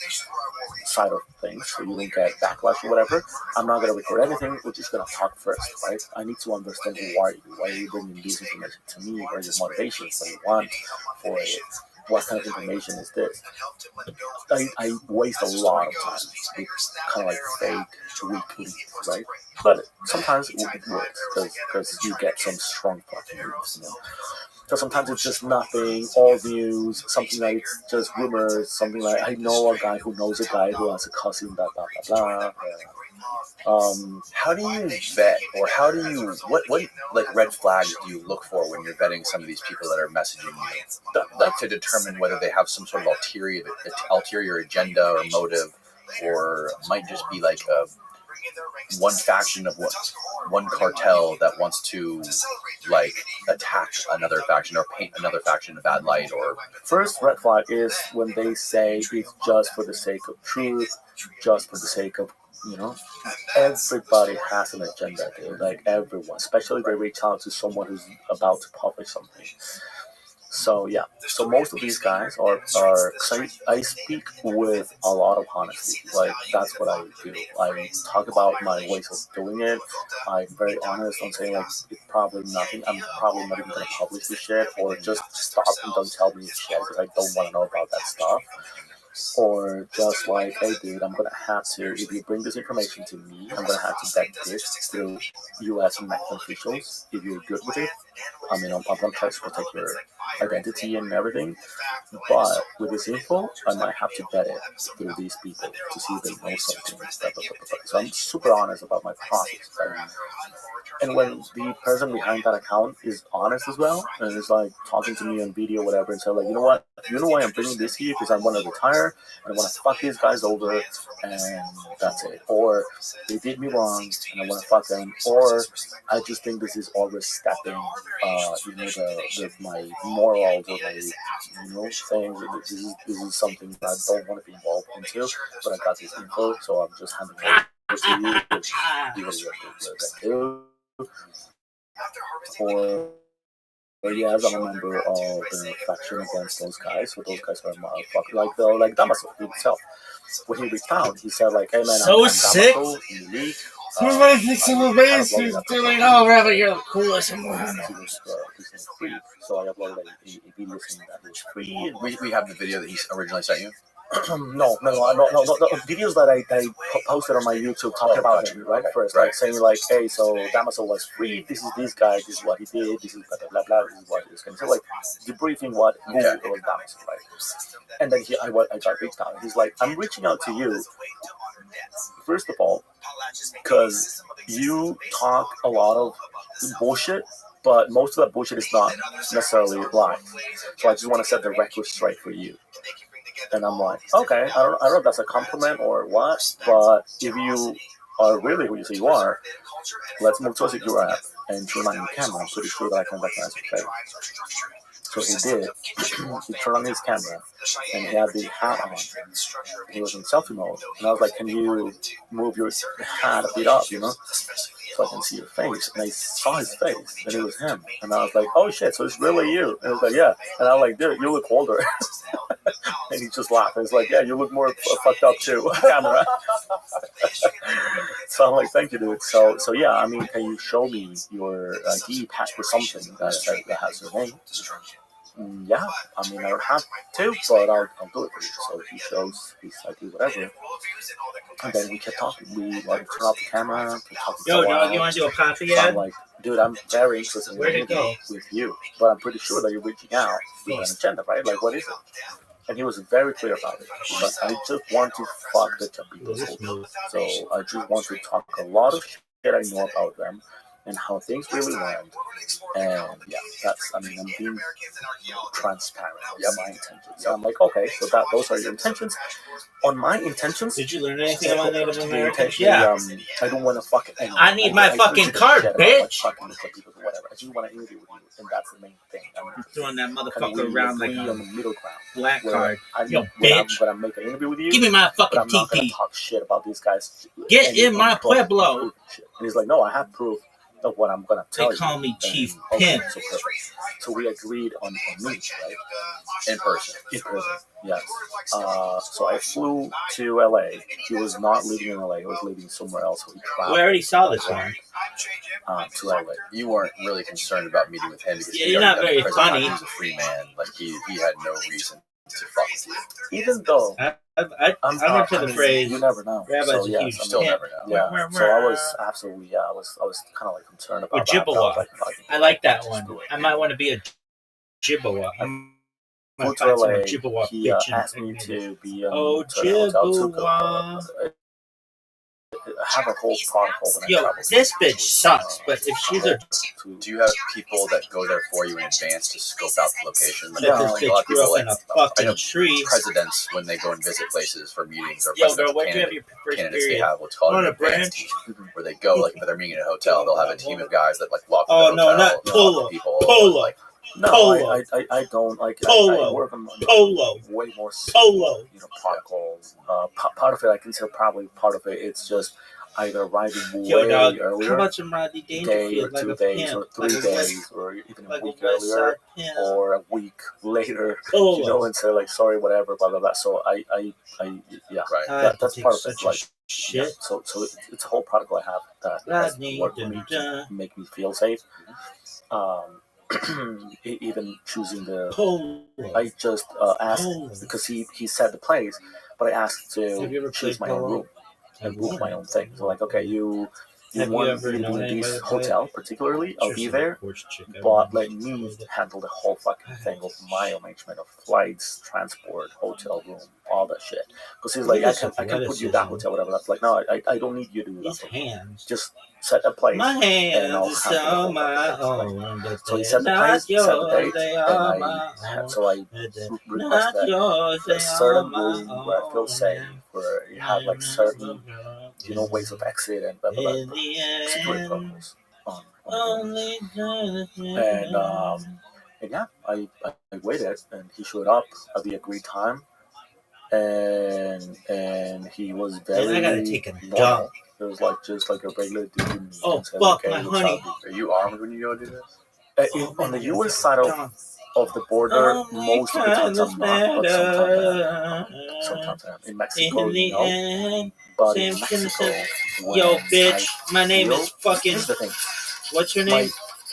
side of things, so you don't get backlash or whatever. I'm not gonna record anything. We're just gonna talk first, right? I need to understand who are you. Why are you bringing this information to me? What are your motivations? What do you want for it? What kind of information is this? I waste a lot of time with kind of like fake weekly, right? But sometimes it works because you get some strong fucking news, you know. So sometimes it's just nothing, all news, something like it's just rumors, something like I know a guy who knows a guy who has a cousin, blah blah blah blah. How do you vet, or how do you what like red flags do you look for when you're vetting some of these people that are messaging you, like to determine whether they have some sort of ulterior agenda or motive, or might just be like one faction of one cartel that wants to like attack another faction or paint another faction in a bad light? Or first red flag is when they say it's just for the sake of truth, just for the sake of, you know, everybody has an agenda, dude. Like everyone, especially if they reach out to someone who's about to publish something. So yeah, so most of these guys are I speak with a lot of honesty. Like that's what I do. I talk about my ways of doing it. I'm very honest on saying like it's probably nothing. I'm probably not even gonna publish this shit, or just stop and don't tell me shit because I don't want to know about that stuff. Or just like, hey dude, I'm gonna have to, if you bring this information to me, I'm gonna have to vet this through U.S. and Mexican officials. If you're good with it, I mean, I'm gonna try to protect identity and everything. But with this info, I might have to vet it through these people to see if they know something. So I'm super honest about my process. Right? And when the person behind that account is honest as well, and is like talking to me on video, whatever, and say like, you know what, you know why I'm bringing this here? Because I want to retire and I want to fuck these guys over, and that's it. Or they did me wrong and I want to fuck them. Or I just think this is overstepping, my morals or my, things. This is something that I don't want to be involved into, but I got this info, so I'm just handing it over to you, which you will do. Or yes, I'm a member of the faction against those guys. So those guys are motherfuckers, like Damaso himself. When he reached out, he said like, "Hey man, So I'm sick. Damaso in the league." Everybody thinks I'm amazing. They're like, "Oh, Rabbi, you're the coolest in the world." He was free, so I uploaded a video saying that he was free. We have the video that he originally sent you. No, videos that I posted on my YouTube talking about him, right? First, like saying like, hey, so Damaso was free, this is this guy, this is what he did, this is blah blah blah, this is what he was going to do, like debriefing who was Damaso, right? And then I got reached out. He's like, I'm reaching out to you, first of all, because you talk a lot of bullshit, but most of that bullshit is not necessarily live. So I just want to set the record straight for you. And I'm like, okay, I don't know if that's a compliment or what, but if you are really who you say you are, let's move to a secure app and turn on your camera. I'm pretty sure that I can recognize your face. So he did. He turned on his camera and he had the hat on. He was in selfie mode. And I was like, can you move your hat a bit up, so I can see your face? And I saw his face and it was him. And I was like, oh shit, so it's really you? And he was like, yeah. And I was like, dude, you look older. And he just laughed. And he's like, yeah, you look more fucked up too, camera. So I'm like, thank you, dude. So yeah, I mean, can you show me your ID passport, something that has your name? Yeah, I mean, I don't have to, but I'll do it for you. So he shows his ID, whatever. And then we kept talking. We like turn off the camera. Yo, dog, you want to do a coffee So ad? I'm like, dude, I'm very interested in meeting with you, but I'm pretty sure that you're reaching out with an agenda, right? Like, what is it? And he was very clear about it. But I just want to fuck the Chapitos. So I just want to talk a lot of shit I know about them and how things really went. And yeah, I'm being transparent. Yeah, my intentions. So I'm like, okay, so those are your intentions. On my intentions, did you learn anything about Native Americans? Yeah. I don't want to fuck anyone. I need my fucking card, bitch. Fucking Chapitos or whatever. I just want to interview with you, and that's the main thing. I'm throwing that motherfucker around like on the middle ground. Black card. Yo, when bitch. I'm make an interview with you. Give me my fucking I'm not gonna TP. talk shit about these guys. Get in my pueblo. And he's like, no, I have proof of what I'm gonna tell you. They call me Chief Okay, Pimp. so we agreed on meet, right? In person. Yes. So I flew to LA. He was not living in LA. He was living somewhere else. So he traveled. We already saw this one. To LA. You weren't really concerned about meeting with him because you're not very funny. He was a free man. Like he had no reason to fuck with you. Even though I'm into the phrase. You never know. Rabbi's so, a huge still never know. Yeah. So I was absolutely. I was kind of like concerned about Ojibwa. I like that one. I might want to be a Ojibwa. Moved to LA. Ojibwa He asked me to be Ojibwa. I have a whole protocol when Yo, I travel. this bitch sucks, but if she's a... Do you have people that go there for you in advance to scope out the location? Like, If this bitch grew up in a I fucking know tree... presidents, when they go and visit places for meetings or Yo, girl, where'd you have your first candidates, they period? have what's called On an a branch? advance team, where they go, like if they're meeting in a hotel, they'll have a team of guys that like walk Oh, the no, hotel, not Polo. people, Polo. like, No, Polo. I don't like. Polo. I work on Polo. way more. Polo. Protocols. Part of it, I can say probably part of it. It's just either arriving Yo, way dog, earlier, how about some Rodney day or Dangerfield, like 2 a days pimp, or 3 like days or even like a week a West Side earlier pimp. or a week later. Polo. And say like sorry, whatever, blah blah blah. So I yeah, right. that's part of it. Such Like shit. yeah, so it's a whole protocol I have that has Rodney, worked for me to make me feel safe. Even choosing the Polo. I just asked because he said the place, but I asked Have you to ever choose played my own polo? room and book my own thing. So like, okay, you Have you ever known in this anybody that hotel particularly, I'll be there, but let me handle the whole fucking thing of my arrangement of flights, transport, hotel room, all that shit. Because he's like, I can put you that hotel, whatever. That's like, no, I don't need you to do that. These hands. Just set a place, My and I'll hands handle the are whole my fucking thing. own. So he set the place, set the date, and I request that a certain room where I feel safe, where you have like certain, ways of exit and blah blah blah, security protocols on the room. And yeah, I waited, and he showed up at the agreed time, and he was very I gotta take a normal. dump. It was like just like a regular dude. Oh, and said, fuck, like, my hey, what's honey. up? Are you armed when you go do this? On the U.S. side of the border, most of the times I'm not, but sometimes I am. In Mexico, no. But in Mexico, when Yo, bitch, my name feel, is fucking. here's the thing. What's your name?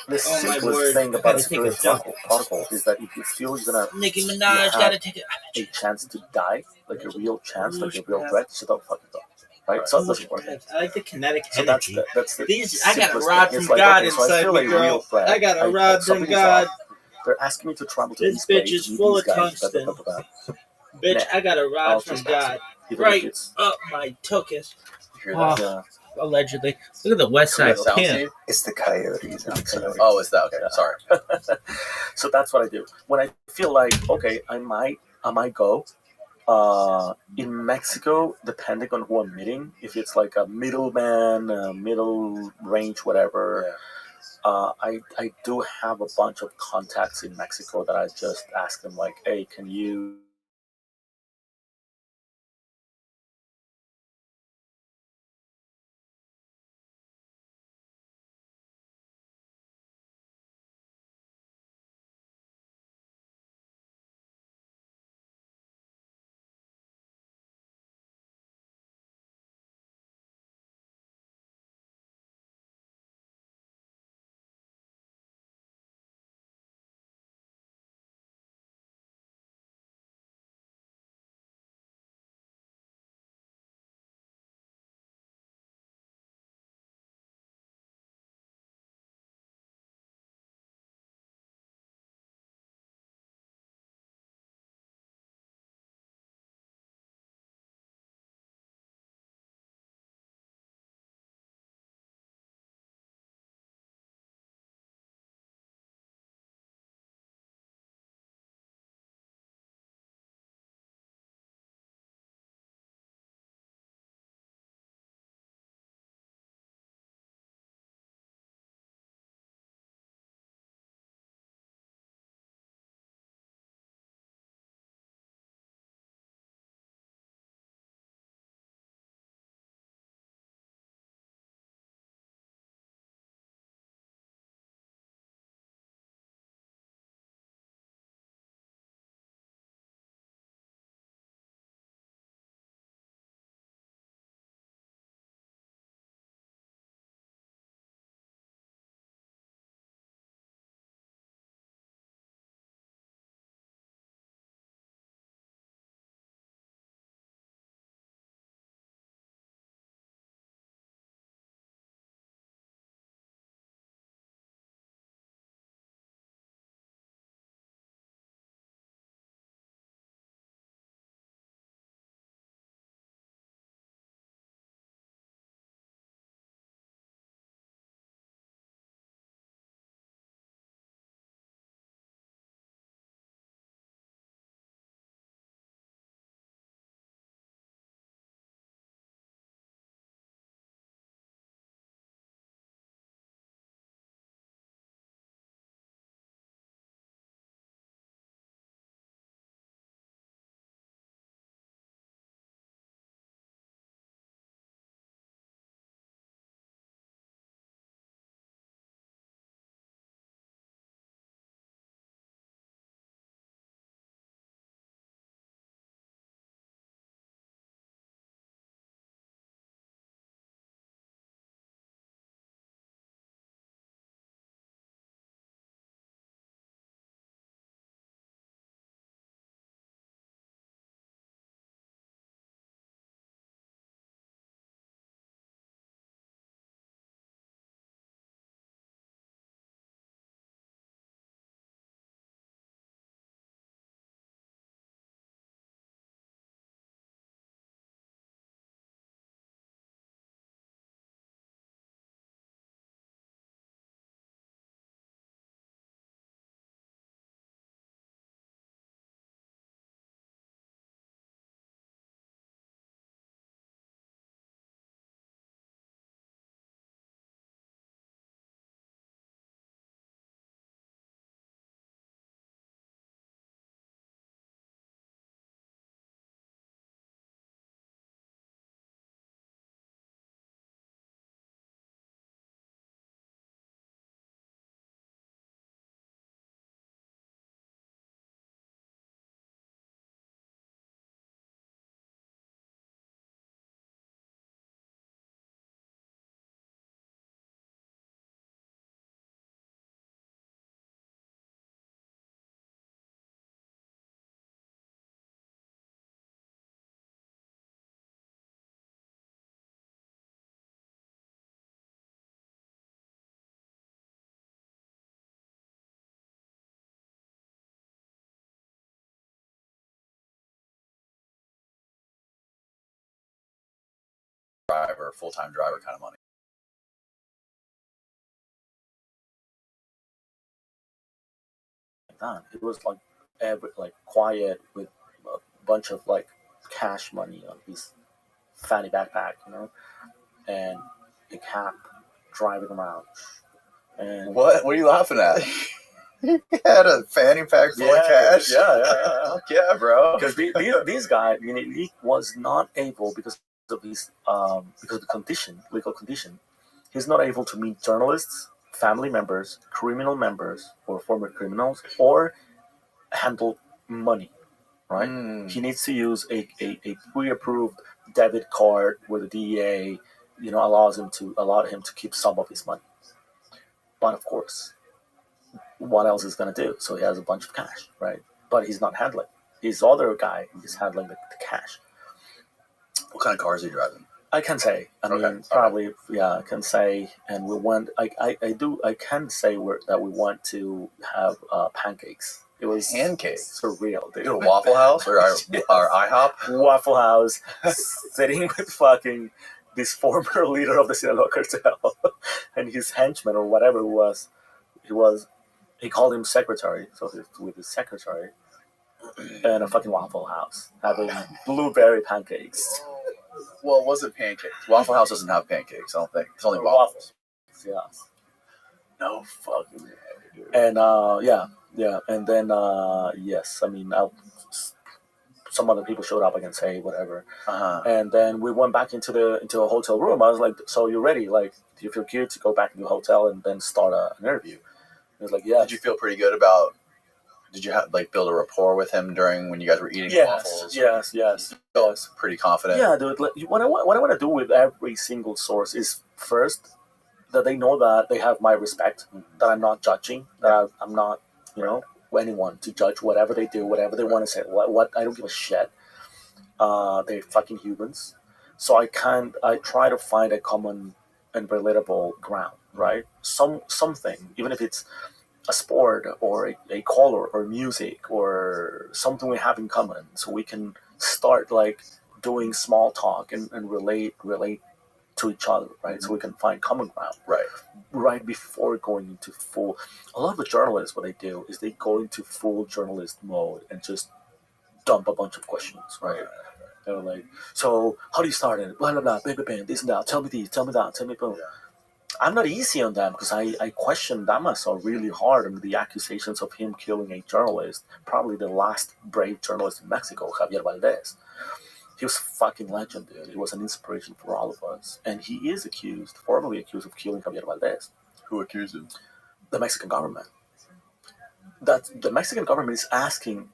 The Oh my simplest word! thing I about gotta a take a security dump. protocol is that if you feel you're gonna Nicki you Minaj have gotta take a chance to die, like a real chance, like a real threat, so don't fucking go. Right? So that doesn't work. I like the kinetic So energy. that's the These, I got a simplest rod thing. from It's like, God okay, so I inside feel me, a girl. real threat. I got a rod from something is God. off. They're asking me to travel to This this bitch place, is meet full these of guys, tungsten. blah, blah, blah, blah. Bitch, Nah, I got a I'll rod from just pass God. it, even Right if it's up my tuchus. You hear that? yeah. Allegedly. Look at the West Hear Side that sound, Pimp. Steve? It's the coyotes. Oh, it's that. Okay, Yeah. sorry. So that's what I do when I feel like, okay, I might go. In Mexico, depending on who I'm meeting, if it's like a middleman, middle range, whatever, Yeah. I do have a bunch of contacts in Mexico that I just ask them like, hey, can you driver, full-time driver kind of money. That it was like quiet with a bunch of like cash money on his fanny backpack, and a cap driving around. And What are you laughing at? He had a fanny pack full of cash. Yeah. Fuck yeah, bro. Because this guy, he was not able because of his because of the legal condition. He's not able to meet journalists, family members, criminal members, or former criminals, or handle money. Right? He needs to use a pre-approved debit card where the DEA, allowed him to keep some of his money. But of course, what else is going to do? So he has a bunch of cash, right? But he's not handling. His other guy is handling the cash. What kind of car is he driving? I can say. I mean, probably, yeah, I can say. And we went, I can say that we went to have pancakes. It was pancakes. Surreal, dude. You go to Waffle House or IHOP? Waffle House, sitting with fucking this former leader of the Sinaloa cartel and his henchman or whatever it was. He called him secretary, so with his secretary, and a fucking Waffle House having blueberry pancakes. Well, it wasn't pancakes. Waffle House doesn't have pancakes, I don't think. It's only waffles. Yeah. No fucking way, dude. And yeah, and then yes, I mean, some other people showed up. I can say whatever. And then we went back into a hotel room. I was like, "So you're ready? Like, do you feel cute to go back to the hotel and then start an interview?" He was like, "Yeah." Did you feel pretty good about? Did you have build a rapport with him during when you guys were eating waffles? Yes. Felt pretty confident. Yeah, dude. What I want to do with every single source is first that they know that they have my respect, that I'm not judging, that I'm not, anyone to judge whatever they do, whatever they want to say. What I don't give a shit. They're fucking humans, so I try to find a common and relatable ground, right? Something, even if it's a sport or a color or music or something we have in common, so we can start doing small talk and relate to each other, right? So we can find common ground, right before going into full. A lot of the journalists, what they do is they go into full journalist mode and just dump a bunch of questions, right? They're like, so how do you start it? Blah blah blah, bang bang bang, this and that. Tell me this, tell me that, tell me boom. I'm not easy on them because I questioned Damaso really hard on the accusations of him killing a journalist, probably the last brave journalist in Mexico, Javier Valdez. He was a fucking legend, dude. He was an inspiration for all of us. And he is formally accused of killing Javier Valdez. Who accused him? The Mexican government. The Mexican government is asking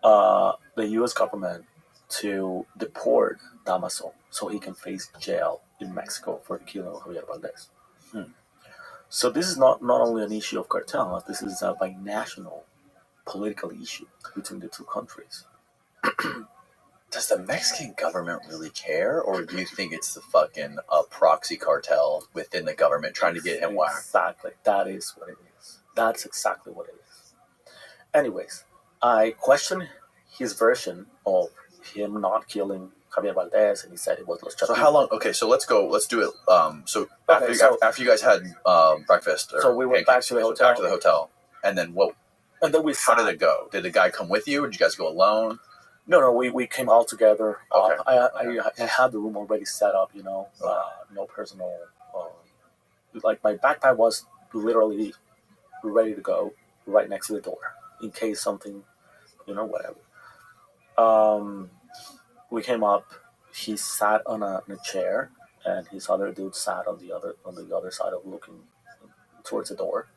the U.S. government to deport Damaso so he can face jail in Mexico for the killing of Javier Valdez. So this is not only an issue of cartels, this is a binational political issue between the two countries. Does the Mexican government really care, or do you think it's the fucking proxy cartel within the government trying to get him whacked? Exactly. That is what it is. That's exactly what it is. Anyways, I questioned his version of him not killing Javier Valdez, and he said it was Los Chapitos. So how long? Okay, so let's go. Let's do it. After you guys had breakfast, so we went back to the hotel. Back to the hotel, and then what? And then How did it go? Did the guy come with you, or did you guys go alone? No, we came all together. Okay. I had the room already set up, no personal. My backpack was literally ready to go right next to the door in case something, whatever. We came up. He sat on a chair, and his other dude sat on the other side of looking towards the door.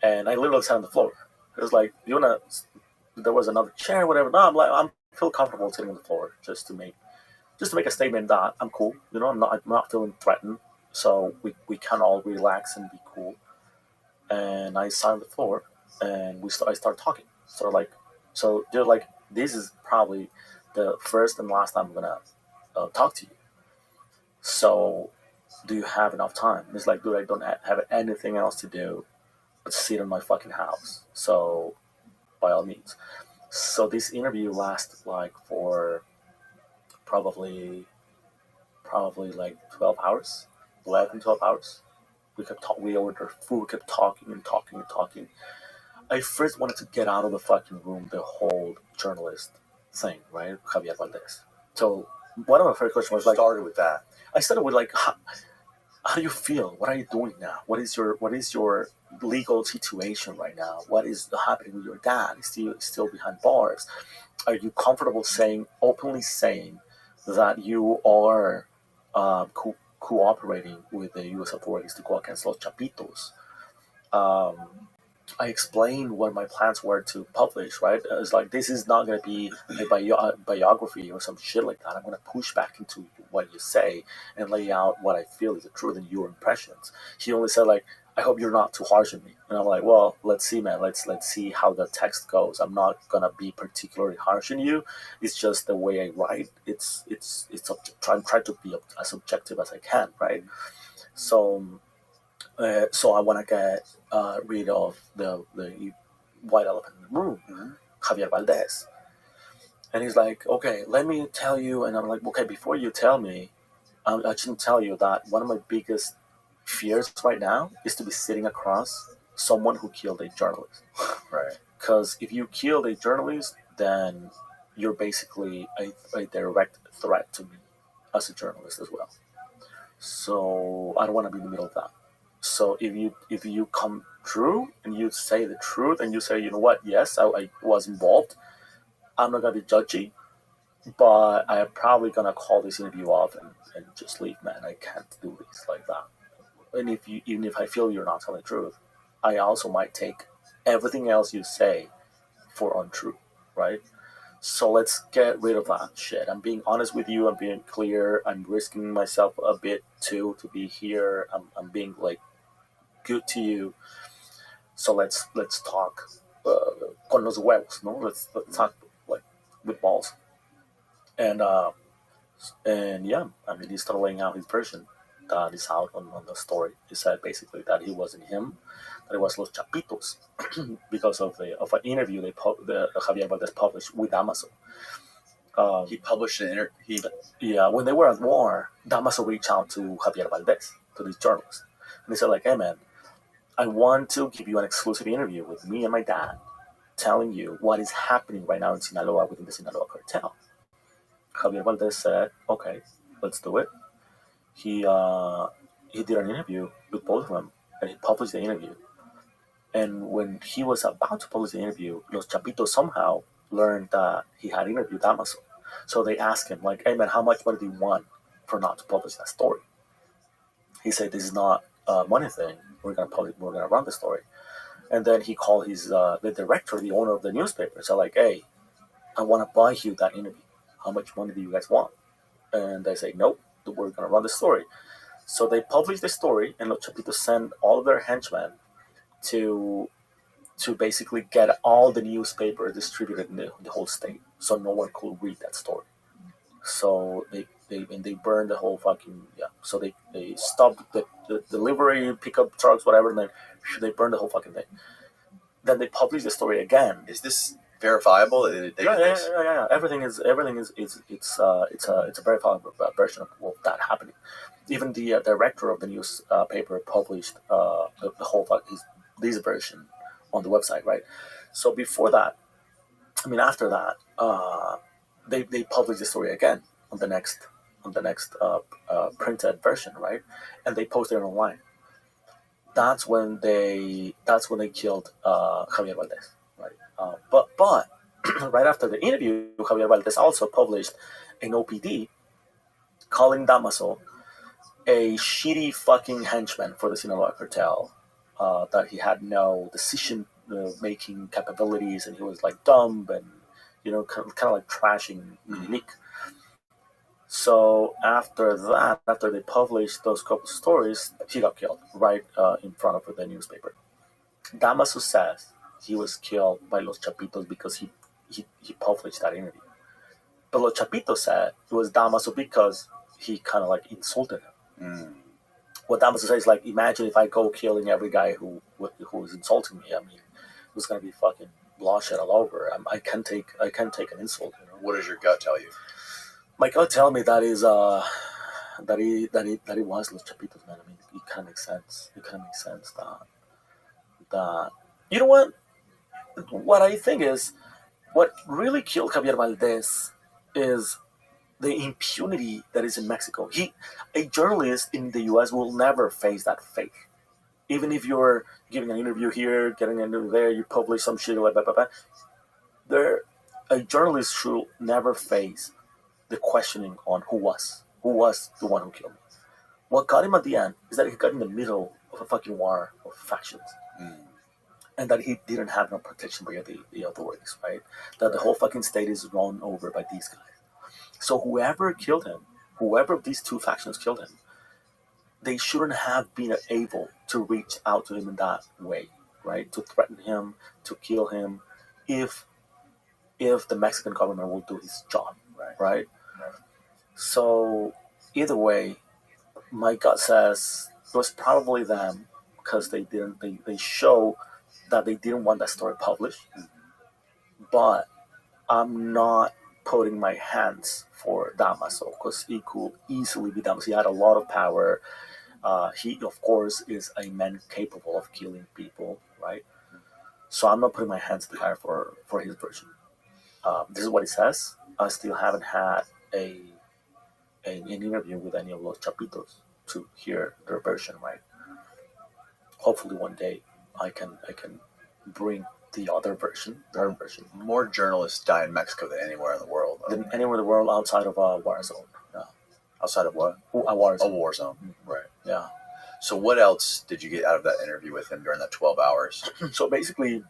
And I literally sat on the floor. It was like, you wanna? There was another chair, whatever. No, I feel comfortable sitting on the floor just to make a statement that I'm cool. I'm not feeling threatened, so we can all relax and be cool. And I sat on the floor, and I started talking. So they're like, this is probably the first and last time I'm gonna talk to you. So, do you have enough time? And it's like, dude, I don't have anything else to do but sit in my fucking house. So, by all means. So this interview lasted for probably probably like 12 hours, 11, 12 hours. We ordered food, we kept talking and talking and talking. I first wanted to get out of the fucking room the whole journalist thing, right? Javier Valdez. So one of my first questions was like, started with that. I started with like, how do you feel? What are you doing now? What is your legal situation right now? What is happening with your dad? Is he still behind bars? Are you comfortable openly saying that you are cooperating with the U.S. authorities to go against Los Chapitos? I explained what my plans were to publish, right? It's like, this is not going to be a biography or some shit like that. I'm going to push back into what you say and lay out what I feel is the truth and your impressions. He only said, like, I hope you're not too harsh on me. And I'm like, well, let's see, man. Let's see how the text goes. I'm not going to be particularly harsh on you. It's just the way I write. I'm trying to be as objective as I can, right? So I want to get rid of the white elephant in the room, Javier Valdez. And he's like, okay, let me tell you. And I'm like, okay, before you tell me, I shouldn't tell you that one of my biggest fears right now is to be sitting across someone who killed a journalist. Right. Because if you killed a journalist, then you're basically a direct threat to me as a journalist as well. So I don't want to be in the middle of that. So if you come true and you say the truth and you say, you know what, yes, I was involved, I'm not gonna be judgy, but I'm probably gonna call this interview off and just leave, man. I can't do this like that. And even if I feel you're not telling the truth, I also might take everything else you say for untrue, right? So let's get rid of that shit. I'm being honest with you. I'm being clear. I'm risking myself a bit too to be here. I'm being like good to you. So let's talk con los huevos, no? Let's talk like with balls. And yeah, I mean, he started laying out his version that is out on the story. He said basically that it wasn't him, that it was Los Chapitos because of an interview Javier Valdez published with Damaso. He published an interview. Yeah, when they were at war, Damaso reached out to Javier Valdez, to this journalist, and he said like, hey man, I want to give you an exclusive interview with me and my dad, telling you what is happening right now in Sinaloa within the Sinaloa cartel. Javier Valdez said, okay, let's do it. He did an interview with both of them, and he published the interview. And when he was about to publish the interview, Los Chapitos somehow learned that he had interviewed Damaso. So they asked him, like, hey man, how much money do you want for not to publish that story? He said, this is not a money thing. We're gonna run the story. And then he called the director, the owner of the newspaper. So like, hey, I want to buy you that interview. How much money do you guys want? And they say, nope, we're gonna run the story. So they published the story, and Los Chapitos sent all of their henchmen to basically get all the newspapers distributed in the whole state, so no one could read that story. So they burned the whole fucking So they stopped the delivery, pickup trucks, whatever, and then they burned the whole fucking thing. Then they published the story again. Is this verifiable? Yeah. Everything is it's a verifiable version of that happening. Even the director of the newspaper published the whole this version on the website, right? So before that, after that, they published the story again on the next printed version, right? And they posted it online. That's when they killed Javier Valdez, right? But right after the interview, Javier Valdez also published an OPD calling Damaso a shitty fucking henchman for the Sinaloa cartel, that he had no decision making capabilities, and he was like dumb and kind of like trashing Unique. So after they published those couple stories, he got killed right in front of the newspaper. Damaso says he was killed by Los Chapitos because he published that interview. But Los Chapitos said it was Damaso because he kind of like insulted him. What Damaso says is like, imagine if I go killing every guy who is insulting me. It was gonna be fucking bloodshed all over. I can't take an insult. What does your gut tell you? My gut tell me that is that it was Los Chapitos, man. I mean, it kind of makes sense. It kind of makes sense that you know what I think is what really killed Javier Valdez is the impunity that is in Mexico. A journalist in the U.S. will never face that fate. Even if you're giving an interview here, getting an interview there, you publish some shit, blah, blah, blah, blah. A journalist should never face the questioning on who was the one who killed me. What got him at the end is that he got in the middle of a fucking war of factions. And that he didn't have no protection by the authorities, right? That the whole fucking state is run over by these guys. So whoever killed him, whoever of these two factions killed him, they shouldn't have been able to reach out to him in that way, right? To threaten him, to kill him, if the Mexican government will do his job, right? So either way, my gut says it was probably them because they show that they didn't want that story published. But I'm not putting my hands for Damaso because he could easily be Damaso. He had a lot of power. He, of course, is a man capable of killing people, right? So I'm not putting my hands to the fire for his version. This is what he says. I still haven't had an interview with any of Los Chapitos to hear their version, right? Hopefully one day I can bring the other version, their version. More journalists die in Mexico than anywhere in the world. Than anywhere in the world outside of a war zone. Yeah. Outside of what? A war zone. A war zone. Mm-hmm. Right. Yeah. So what else did you get out of that interview with him during that 12 hours? So basically,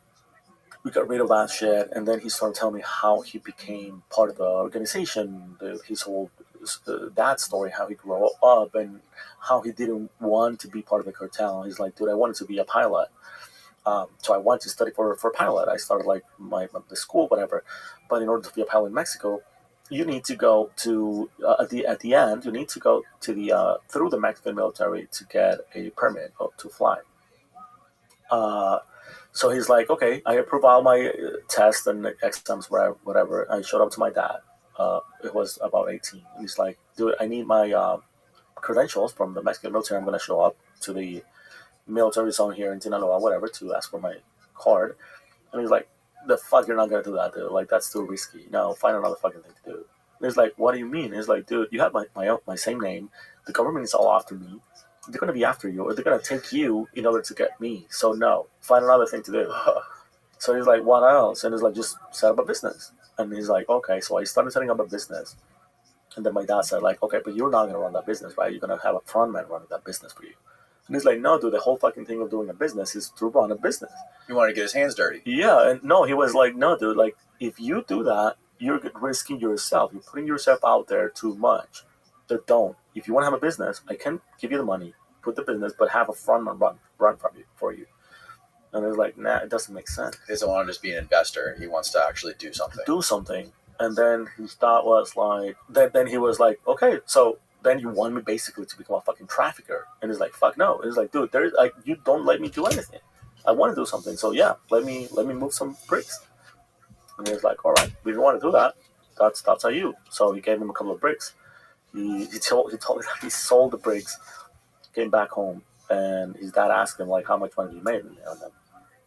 we got rid of that shit, and then he started telling me how he became part of the organization, his whole that story, how he grew up, and how he didn't want to be part of the cartel. He's like, dude, I wanted to be a pilot. So I wanted to study for pilot. I started like the school, whatever. But in order to be a pilot in Mexico, you need to go to at the end. You need to go to the through the Mexican military to get a permit to fly. So he's like, okay, I approve all my tests and exams, whatever. I showed up to my dad. It was about 18. And he's like, dude, I need my credentials from the Mexican military. I'm going to show up to the military zone here in Sinaloa, whatever, to ask for my card. And he's like, the fuck, you're not going to do that, dude. Like, that's too risky. No, find another fucking thing to do. And he's like, what do you mean? He's like, dude, you have my same name. The government is all after me. They're going to be after you, or they're going to take you in order to get me. So no, find another thing to do. So he's like, what else? And he's like, just set up a business. And he's like, okay. So I started setting up a business. And then my dad said, like, okay, but you're not going to run that business, right? You're going to have a frontman running that business for you. And he's like, no, dude, the whole fucking thing of doing a business is to run a business. He wanted to get his hands dirty. Yeah, and no, he was like, no, dude, like, if you do that, you're risking yourself. You're putting yourself out there too much. So don't. If you want to have a business, I can give you the money, put the business, but have a frontman run for you. And it's like, nah, it doesn't make sense. He doesn't want to just be an investor. He wants to actually do something. And then his thought was like, then he was like, okay, so then you want me basically to become a fucking trafficker. And he's like, fuck no. And he's like, dude, you don't let me do anything. I want to do something. So yeah, let me move some bricks. And he's like, all right, if you want to do that, that's how you. So he gave him a couple of bricks. He told me that he sold the bricks, came back home, and his dad asked him like, how much money he made on them.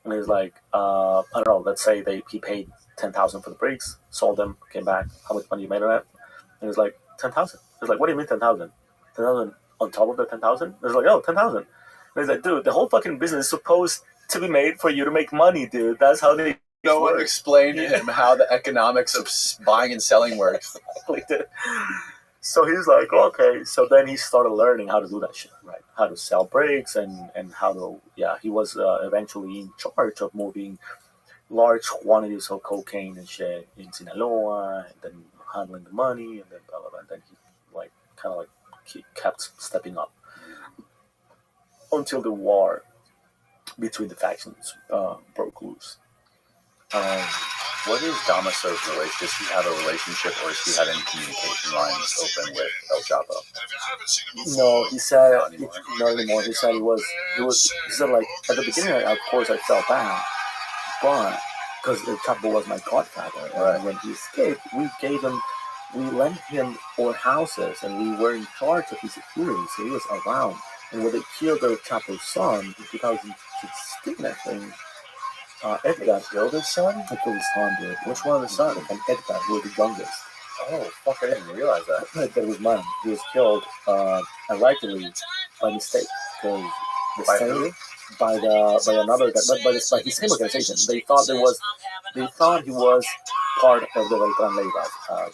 And he's like, I don't know, let's say he paid $10,000 for the bricks, sold them, came back, how much money you made on it? And he's like, 10,000. He's like, what do you mean 10,000? 10,000 on top of the 10,000? He's like, oh, 10,000. And he's like, dude, the whole fucking business is supposed to be made for you to make money, dude. That's how they. No one explained to him how the economics of buying and selling works. So he's like, okay. So then he started learning how to do that shit, right? How to sell bricks and how to, he was eventually in charge of moving large quantities of cocaine and shit in Sinaloa, and then handling the money, and then blah, blah, blah. And then he kept stepping up until the war between the factions broke loose. What is Damaso's relationship? Does he have a relationship, or does he have any communication lines open with El Chapo? No, he said not anymore. He said he said like at the beginning, of course I felt bad, but because El Chapo was my godfather, and when he escaped, we gave him we lent him our houses, and we were in charge of his security, so he was around. And when they killed the Chapo's son in 2016, I think, Edgar killed his son? I killed his son, dude. Which one of the sons? And Edgar, who was the youngest. Oh, fuck, I didn't realize that. Edgar was mine. He was killed, allegedly, by mistake. Because By who? by another guy, by the same organization. They thought he was part of the Beltran Leiva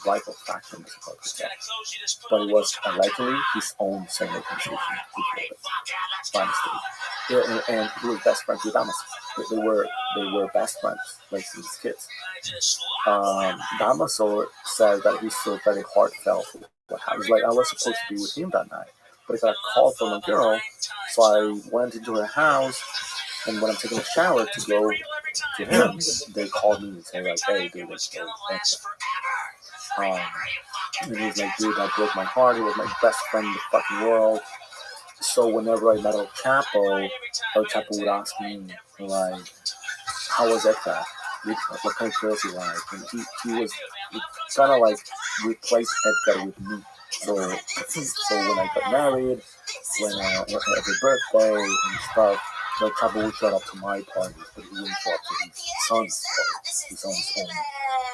rival faction, but it was allegedly his own same organization who killed it by mistake. Yeah, and he was best friends with Damas. They were best friends, like since kids. Damaso said that he felt very heartfelt for what happened. Like, I was supposed to be with him that night, but I got a call from a girl, so I went into her house, and when I'm taking a shower to go to him, they called me and said, like, hey, dude, let's go. And he's like, dude, that broke my heart. He was my best friend in the fucking world. So whenever I met El Chapo would ask me, like, how was Edgar? What kind of girls he liked? And he was kind of like replaced Edgar with me. So when I got married, when every birthday and stuff, El Chapo would show up to my parties, but he wouldn't show up to his son's parties, his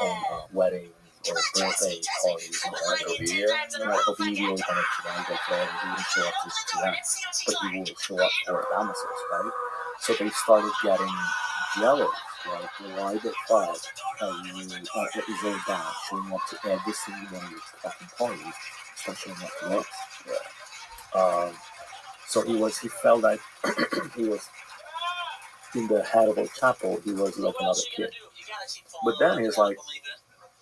own wedding or birthday parties. Ovidio, he wouldn't show up to them, but he would show up for Damasus, right? So they started getting jealous. Like, why the fuck is your dad showing up to every single one of your fucking parties, start showing up to us? Yeah. So he felt like he was in the head of El Chapo, he was like another kid. But then he was like,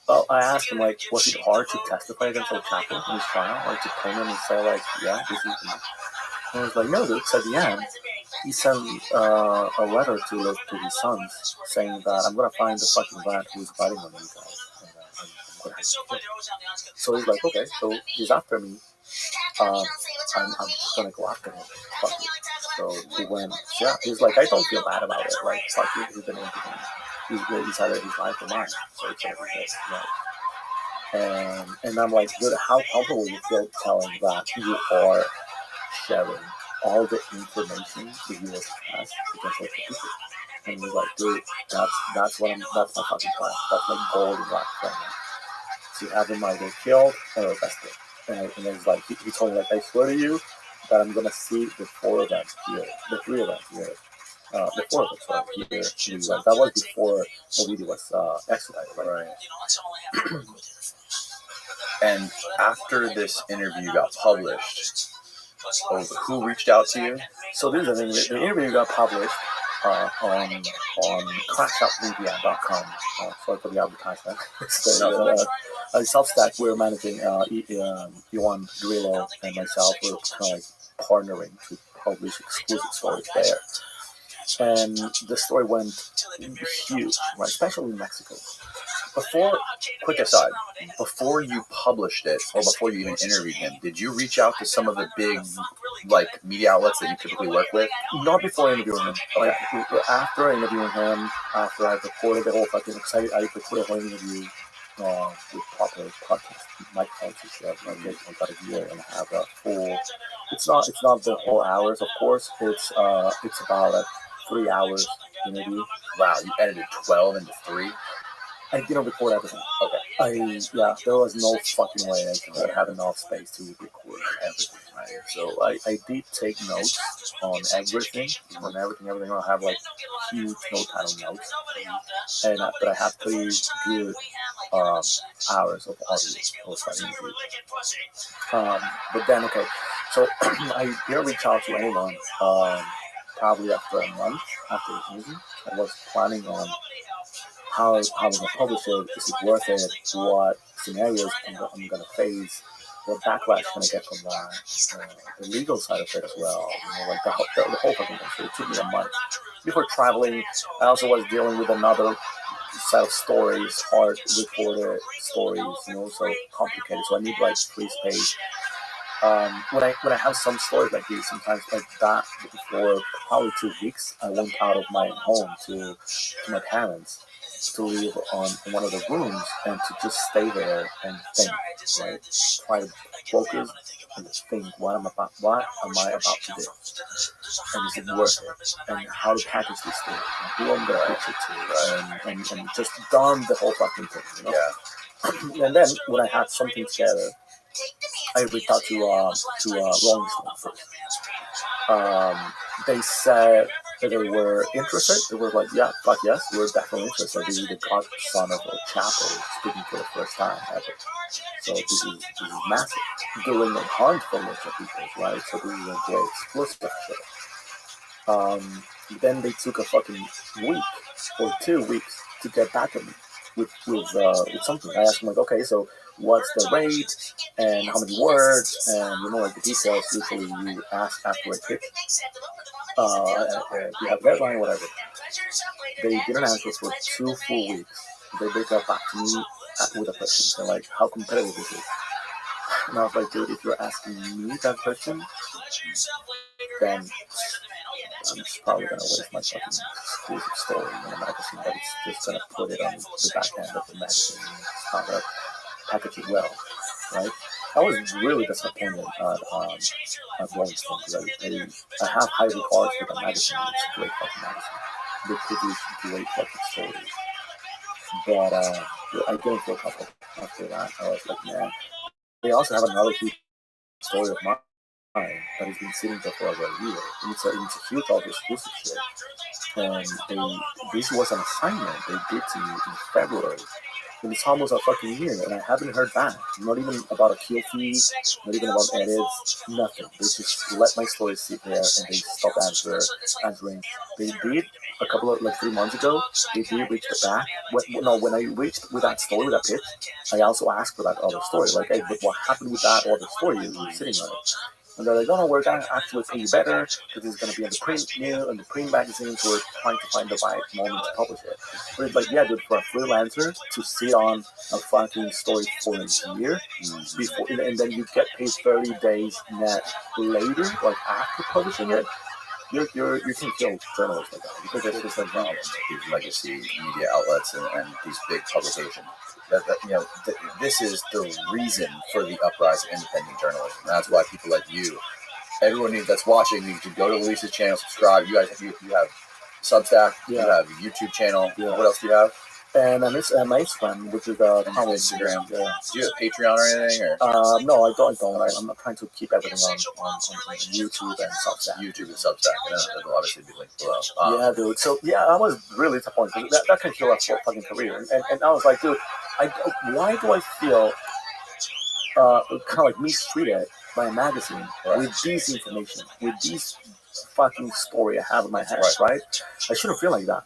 well, I asked him, like, was it hard to testify against El Chapo in his trial? Like, to come in and say, like, yeah, this is me. And he was like, no, dude. So at the end, he sent a letter to his sons saying that I'm going to find the fucking rat who's biting on you guys. And I'm going to have to kill him. So he's like, okay, so he's after me. I'm just going to go after him. Fuck you. So he went, yeah, he's like, I don't feel bad about it. Like, fuck you, he's been into him. He's either his life or mine. So it's over his right. And I'm like, dude, how comfortable you feel telling that you are sharing all the information the U.S. has against other people? And he's like, dude, that's my fucking plan. That's my goal in life right now. To have him either killed or arrested. And he's like, he told me, like, I swear to you that I'm gonna see the four of them here, the three of them here. The four of us here in the US. That was before Ovidio was extradited, right? And after this interview got published, who reached out to you? So this is the thing. The interview got published on crashupmedia.com. Sorry for the advertisement. At Substack, we're managing Iwan Grillo and myself. We're kind of like partnering to publish exclusive stories there. And the story went huge, right? Especially in Mexico. Quick aside, before you published it, or before you even interviewed him, did you reach out to some of the big, like, media outlets that you typically work with? Not before interviewing him. Like, after interviewing him, after I recorded the whole fucking, I recorded a whole interview with proper podcast microphones and stuff. Like, about a year and a half full. It's not the whole hours, of course. It's about a 3 hours interview. Wow, you edited 12 into 3? I didn't record everything. Okay. There was no fucking way I could have enough space to record everything. Right? So I did take notes on everything. I have like huge note-title notes, but I have 3 good hours of audio for that interview. But then, okay, so I didn't reach out to anyone. Probably after a month after the interview, I was planning on how I'm going to publish it. Is it worth it? What scenarios I'm going to face? What backlash can I get from that? The legal side of it as well. Like the whole fucking thing. So it took me a month. Before traveling, I also was dealing with another set of stories, hard recorded stories, so complicated. So I need like free space. When I have some stories like these, sometimes like that, for probably 2 weeks, I went out of my home to my parents, to live on one of the rooms and to just stay there and think, right? Try to focus and think, what am I about to do? And is it worth it? And how to package this thing? And who I'm going to pitch it to? And just dumb the whole fucking thing, you know? Yeah. And then when I had something together, I reached out to Rolling Stone first. They said that they were interested. They were like, yeah, fuck yes, we're definitely interested. This is the godson of a chapel speaking for the first time ever. So this is massive. Doing a hunt for lots of people, right? So this is a great exclusive show. Then they took a fucking week or 2 weeks to get back at me with something. I asked them like, okay, so what's the rate and how many words and like the details usually you ask after a pitch. You have a deadline or whatever. They didn't answer for 2 full weeks. They got back to me with a question. They're like, how competitive is it? And I was like, dude, if you're asking me that question, then I'm just probably going to waste my fucking exclusive story in a magazine, but it's just going to put it on the back end of the magazine. It's not going to package it well, right? I was really disappointed at Rolling Stone because I have high regards for the magazine. It's a great fucking magazine. They produce great fucking stories. But I didn't feel comfortable after that. I was like, man. They also have another huge story of mine that has been sitting there for over a year. It's a huge exclusive show. And this was an assignment they did to me in February. And it's almost a fucking year, and I haven't heard back. Not even about a kill fee, not even about edits, nothing. They just let my story sit there, and they stopped answering. They did a couple of, 3 months ago, they did reach back. When I reached with that story, with that pitch, I also asked for that other story. Like, hey, but what happened with that other story you were sitting on it? And they're like, no, we're going to actually pay you better because it's going to be in the print magazines. We're trying to find the right moment to publish it. But it's like, yeah, dude, for a freelancer to sit on a fucking story for a year before, and then you get paid 30 days net later, like after publishing it, you can kill journalists like that because it's just a problem. These legacy media outlets and these big publications. This is the reason for the uprise of independent journalism. That's why people like you, everyone that's watching, needs to go to Luis's channel, subscribe. You guys, you have Substack, you have a YouTube channel. Yeah. What else do you have? And my Instagram, which is Instagram. Yeah. Do you have Patreon or anything? Or? No, I don't. I'm not trying to keep everything on YouTube and Substack. YouTube and Substack. It'll obviously be linked below. Yeah, dude. So yeah, I was really disappointed. That can kill a fucking career. And I was like, dude, why do I feel kind of like mistreated by a magazine with this information, with this fucking story I have in my head, right? I shouldn't feel like that.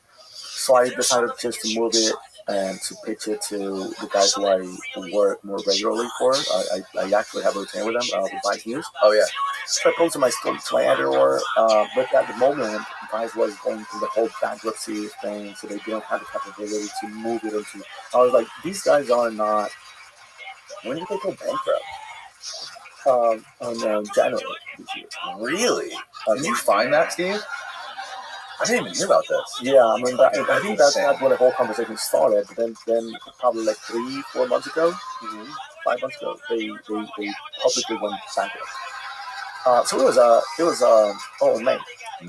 So I decided just to move it and to pitch it to the guys who I work more regularly for. I actually have a routine with them, with Vice News. Oh, yeah. So I posted my story to my editor, but at the moment, Vice was going through the whole bankruptcy thing, so they didn't have the capability to move it into. I was like, these guys are not. When did they go bankrupt? On January this year. Really? Can you find that, Steve? I didn't even hear about this. Yeah, I mean, I think that's when the whole conversation started. But then probably 3-4 months ago, 5 months ago, they publicly went bankrupt. So it was May.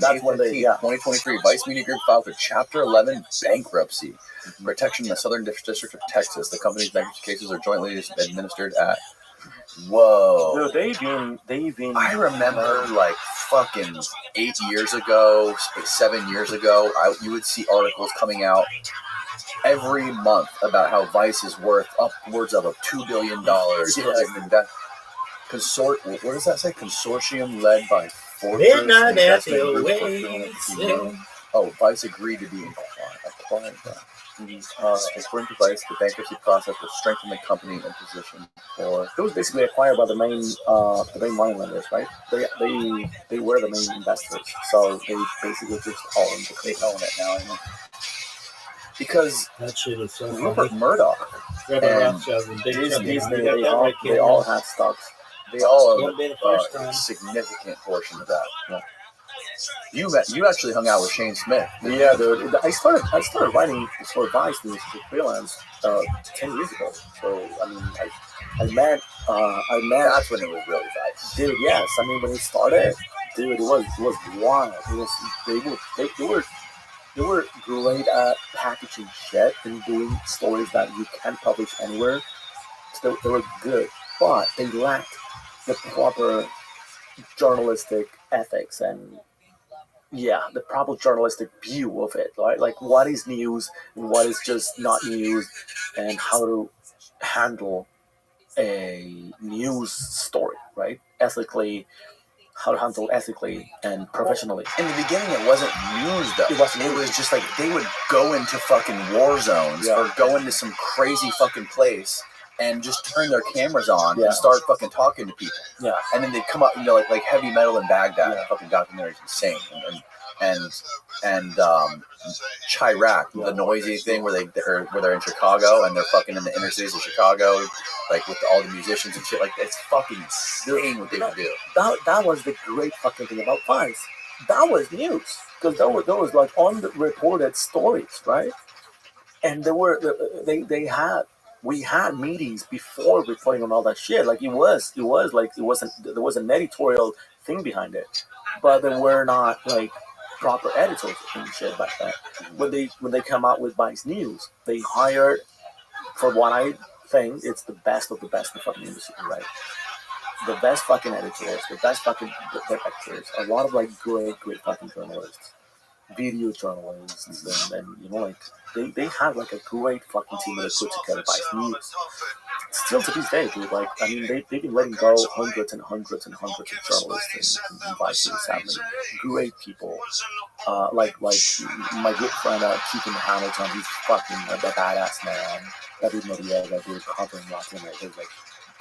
That's when 2023, Vice Media Group filed for Chapter 11 bankruptcy. Protection in the Southern District of Texas. The company's bankruptcy cases are jointly administered at. Whoa. Dude, they've been. I remember fucking 8 years ago, 7 years ago, you would see articles coming out every month about how Vice is worth upwards of $2 billion. That what does that say? Consortium led by Fortress. Vice agreed to be acquired. According to Vice, the bankruptcy process will strengthen the company and position for. It was basically acquired by the main money lenders, right? They were the main investors, so they basically just own it now. Because that shit is so Rupert Murdoch and Disney, they all have stocks. They all own a significant portion of that. Yeah. You actually hung out with Shane Smith. Yeah, dude. I started writing for Vice News for freelance 10 years ago. So I mean, I met. That's when it was really Vice. Dude, yes. I mean, when it started, dude, it was wild. It was they were great at packaging shit and doing stories that you can't publish anywhere. So they were good, but they lacked the proper journalistic ethics and the proper journalistic view of it, right? Like what is news and what is just not news, and how to handle a news story, right? Ethically, how to handle ethically and professionally. In the beginning, it wasn't news though. It was just like they would go into fucking war zones or go into some crazy fucking place and just turn their cameras on and start fucking talking to people. Yeah. And then they'd come up, like Heavy Metal in Baghdad. Fucking documentary is insane. And Chirac, the noisy thing where they're in Chicago and they're fucking in the inner cities of Chicago, like with all the musicians and shit. Like it's fucking insane what they would do. That was the great fucking thing about Vice. That was news because there was like unreported stories, right? And we had meetings before reporting on all that shit. Like there was an editorial thing behind it, but there were not like proper editors and shit back then. When they come out with Vice News, they hired, for what I think, it's the best of the best in the fucking industry, right? The best fucking editors, the best fucking directors, a lot of like great fucking journalists, video journalists, and you know, like they had like a great fucking team that put together Vice News. Still to this day, dude, like I mean, they've been letting go hundreds and hundreds and hundreds of journalists in Vice News, sadly. Great people, like my good friend Keegan Hamilton, he's fucking a badass man. David Noriega, dude, covering Latin America, like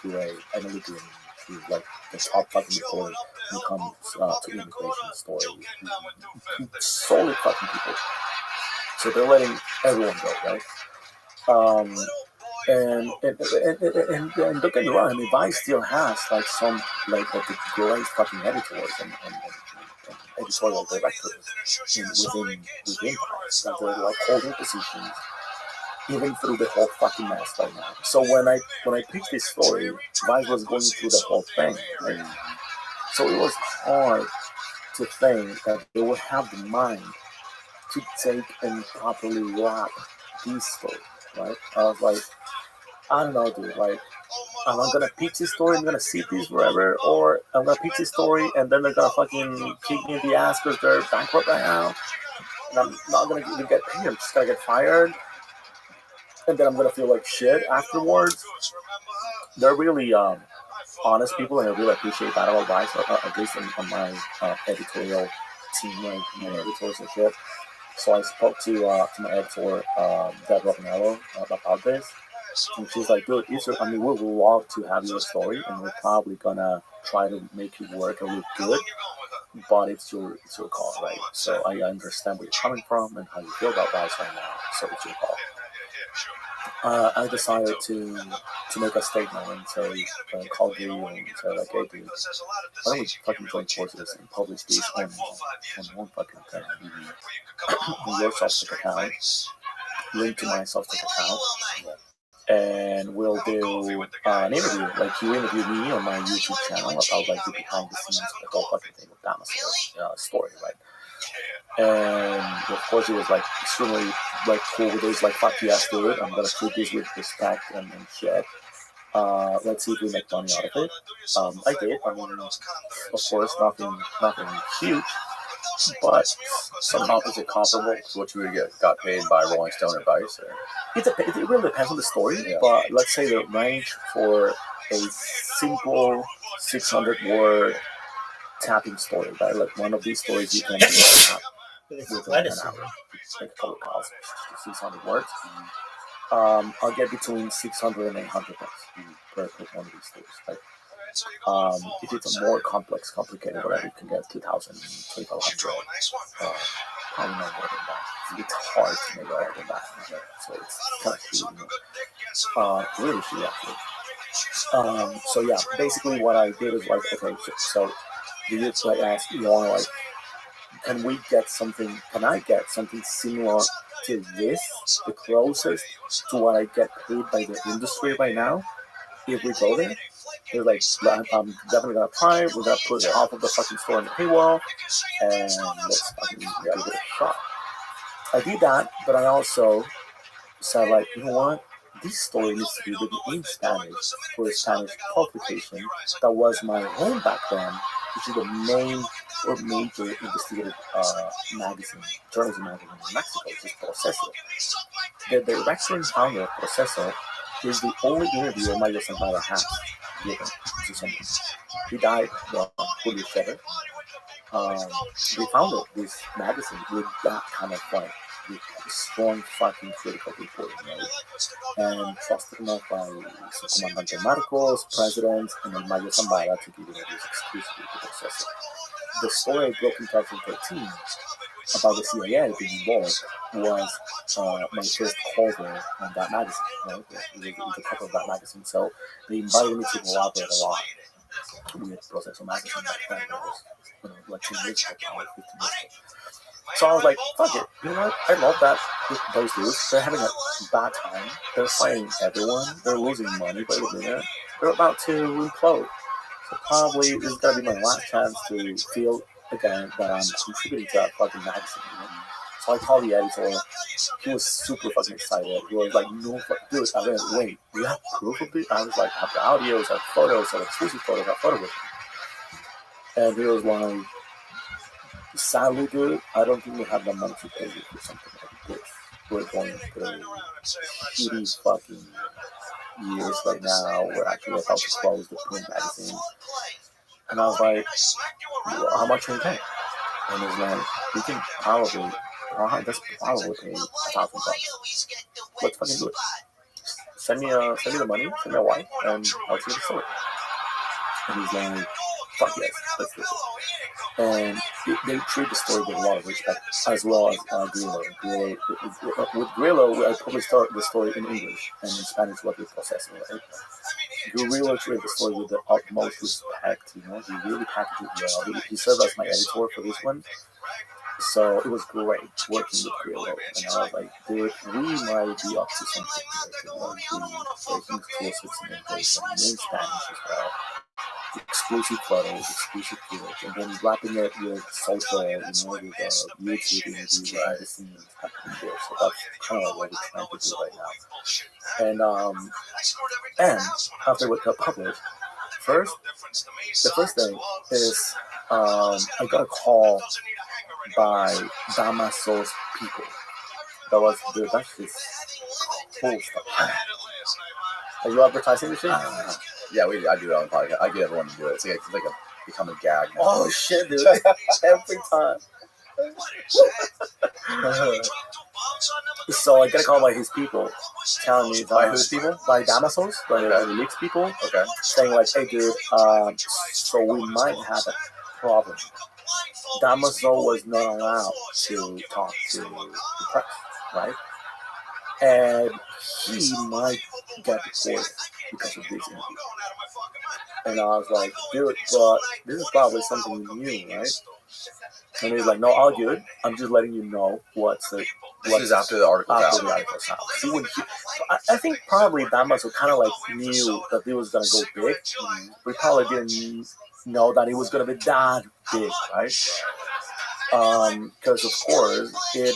great. Emily Green, she's like the top fucking reporter when it comes to immigration stories. Solid fucking people. So they're letting everyone go, right? And don't get me wrong, I mean, Vice still has like some like of the great fucking editors and editorial directors within Vice that they're like holding positions even through the whole fucking mess right now. So when I pitched this story, Vice was going through the whole thing, right? So it was hard to think that they would have the mind to take and properly wrap these stories, right? I was like, I don't know, dude. Like, am I gonna pitch this story? I'm gonna see this forever, or I'm gonna pitch this story and then they're gonna fucking kick me in the ass because they're bankrupt right now, and I'm not gonna even get paid. I'm just gonna get fired, and then I'm gonna feel like shit afterwards. They're really honest people, and I really appreciate that about Vice, at least on my editorial team, like my editors and shit. So I spoke to my editor, Deborah Pinello, about this. And she's like, dude, we would love to have your story, and we're probably gonna try to make it work and look good, but it's your call, right? So I understand where you're coming from and how you feel about Vice right now, so it's your call. I decided to make a statement and say, call Gary and say like, hey dude, why don't we fucking join forces and publish these on one fucking thing, on your Substack account, link to my Substack account, and we'll do an interview. Like you interviewed me on my YouTube channel about like the behind the scenes of the whole fucking thing with Damaso's story, right? And of course it was like extremely like cool. It was like, fuck yes, dude, I'm gonna treat this with respect and shit. Let's see if we make money out of it. I did. I mean, of course, nothing huge, but somehow is it comparable to what you would got paid by Rolling Stone or Vice? Or? It really depends on the story, but let's say the range for a simple 600-word tapping story, right? Like one of these stories you can tap within an hour, like a couple of 600 words. I'll get between 600 and 800 bucks per one of these stories, right? If it's a more complicated, whatever, you can get 2,000, 2,500. Probably no more than that. It's hard to make more than that. So it's kind of shitty, really shitty actually. So yeah, basically what I did is like, okay, so you just like ask, you want to like can we get something? Can I get something similar to this? The closest to what I get paid by the industry right now? If we go there, they're like, I'm definitely gonna try. We're gonna put half of the fucking store in the paywall, and let's fucking give it a shot. I did that, but I also said like, you know what? This story needs to be written in Spanish for a Spanish publication that was my home back then, which is the main or major investigative magazine, journalism magazine in Mexico, which is Proceso. The director and founder of Proceso is the only interview Mario Zambada has given to someone. He died, Julio Scherer. They founded this magazine with that kind of like with strong fucking critical reporting, right? And trusted enough by Comandante Marcos, President, and then Mario Zambada to give interviews exclusively to Proceso. The story I broke in 2013 about the CIA being involved was my first cover on that magazine, right? It was the cover of that magazine. So they invited me to collaborate a lot with Proceso magazine back then. It was, like 10 years ago, probably 15 years ago. So I was like, fuck it. You know what? I love that. Those dudes, they're having a bad time. They're fighting everyone. They're losing money by the minute. They're about to implode. So probably this is going to be my last chance to feel again that I'm contributing to that fucking magazine. You know? So I called the editor. He was super fucking excited. He was like, no, dude, I mean, wait, you have proof of it? I was like, I have the audios, I have photos, I have exclusive photos, I have photos with him. And he was like, sadly, dude, I don't think we have the money to pay you for something like this. We're going through shitty fucking years right now. We're actually about to close the print magazine. And I was like, well, how much can you pay? And he was like, we can probably pay $1,000. Let's fucking do it. Send me the money, send me a wife, and I'll see you the story. And he's like, fuck yes, let's do it. And they treat the story with a lot of respect, as well as Grillo. With Grillo, I probably start the story in English, and in Spanish, what we process, right? Grillo treated the story with the utmost respect, you know, he really packaged it well. He served as my editor for this one, so it was great working with Grillo. And I was like, dude, we might be up to something here, like breaking exclusive communication in Spanish as well. Exclusive photos, exclusive footage, and then wrapping it with social, you know, with YouTube interviews behind the scenes happening there. So that's kind of what we're trying to do right now. And after we got published, the first thing is I got a call by Damaso's people. That was, dude, that's just cool stuff. Are you advertising this shit? Yeah, I do it on the podcast. I get everyone to do it. It's like a become a gag now. Oh shit, dude! Every time. So I get a call by his people, telling me By whose people? By Damasos, by the leaks people. Okay. Saying like, hey, dude, so we might have a problem. Damaso was not allowed to talk to the press, right? And he might get deported because of this interview. And I was like, dude, but this is probably something new, right? And he's like, no, all good. I'm just letting you know This is after the article's out. out. See, I think probably Damaso kind of like knew that it was going to go big. We probably didn't know that it was going to be that big, right? Because, of course, it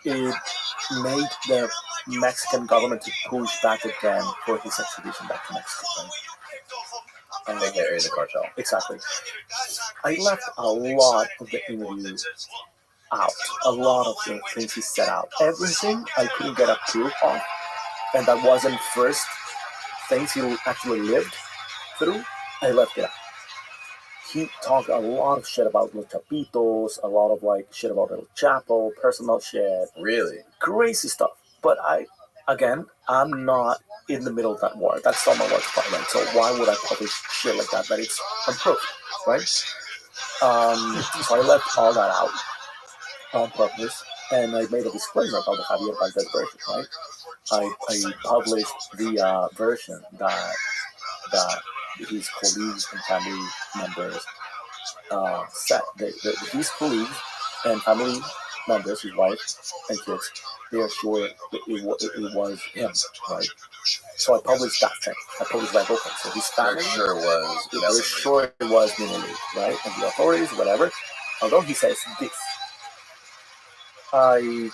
made the Mexican government to push back again for his extradition back to Mexico, right? AKA the cartel. Exactly. I left a lot of the interviews out. A lot of the things he said out. Everything I couldn't get a proof of, and that wasn't first things he actually lived through, I left it out. He talked a lot of shit about Los Chapitos, a lot of like shit about El Chapo, personal shit. Really? Crazy stuff. But I'm not in the middle of that war. That's not my work department. So why would I publish shit like that it's unproved, right? So I left all that out on purpose, and I made a disclaimer about the Javier Valdez version, right? I published the version that his colleagues and family members said. These colleagues and family members, his wife and kids, they are sure that it was him, right? So I published that thing. I published like, okay, so his They're family, sure was. they're sure it was Minoli, right? And the authorities, whatever, although he says this, anyways,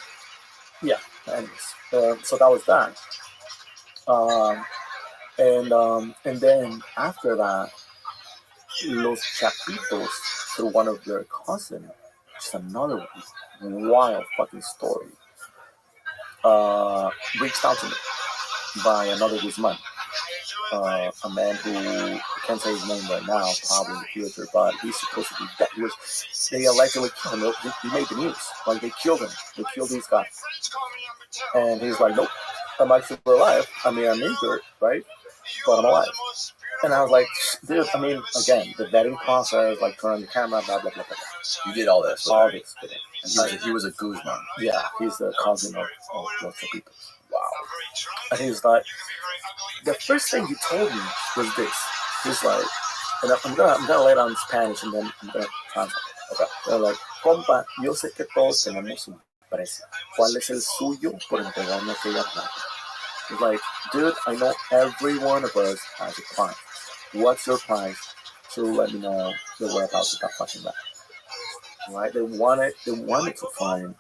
so that was that. And then after that, Los Chapitos, through one of their cousins, just another wild fucking story, reached out to me by another Guzman, a man who, I can't say his name right now, probably in the future, but he's supposed to be dead. They allegedly killed him. He made the news. Like, they killed him. They killed these guys. And he's like, nope, I'm actually alive. I mean, I'm injured, right? But I'm alive. And I was like, dude, I mean, again, the vetting process, like turn on the camera, blah, blah, blah, blah. You did all this. All this. And he was a Guzman. Yeah, he's the cousin of Los Chapitos. Wow. And he was like, the first thing he told me was this. He's like, and I'm gonna lay it on Spanish and then I'm gonna translate. Okay. They're like, compa, yo sé que todos tenemos un precio. ¿Cuál es el suyo por entregarme aquella plata? He's like, dude, I know every one of us has a price. What's your price? So let me know the whereabouts of that fucking bag. Right? They wanted to find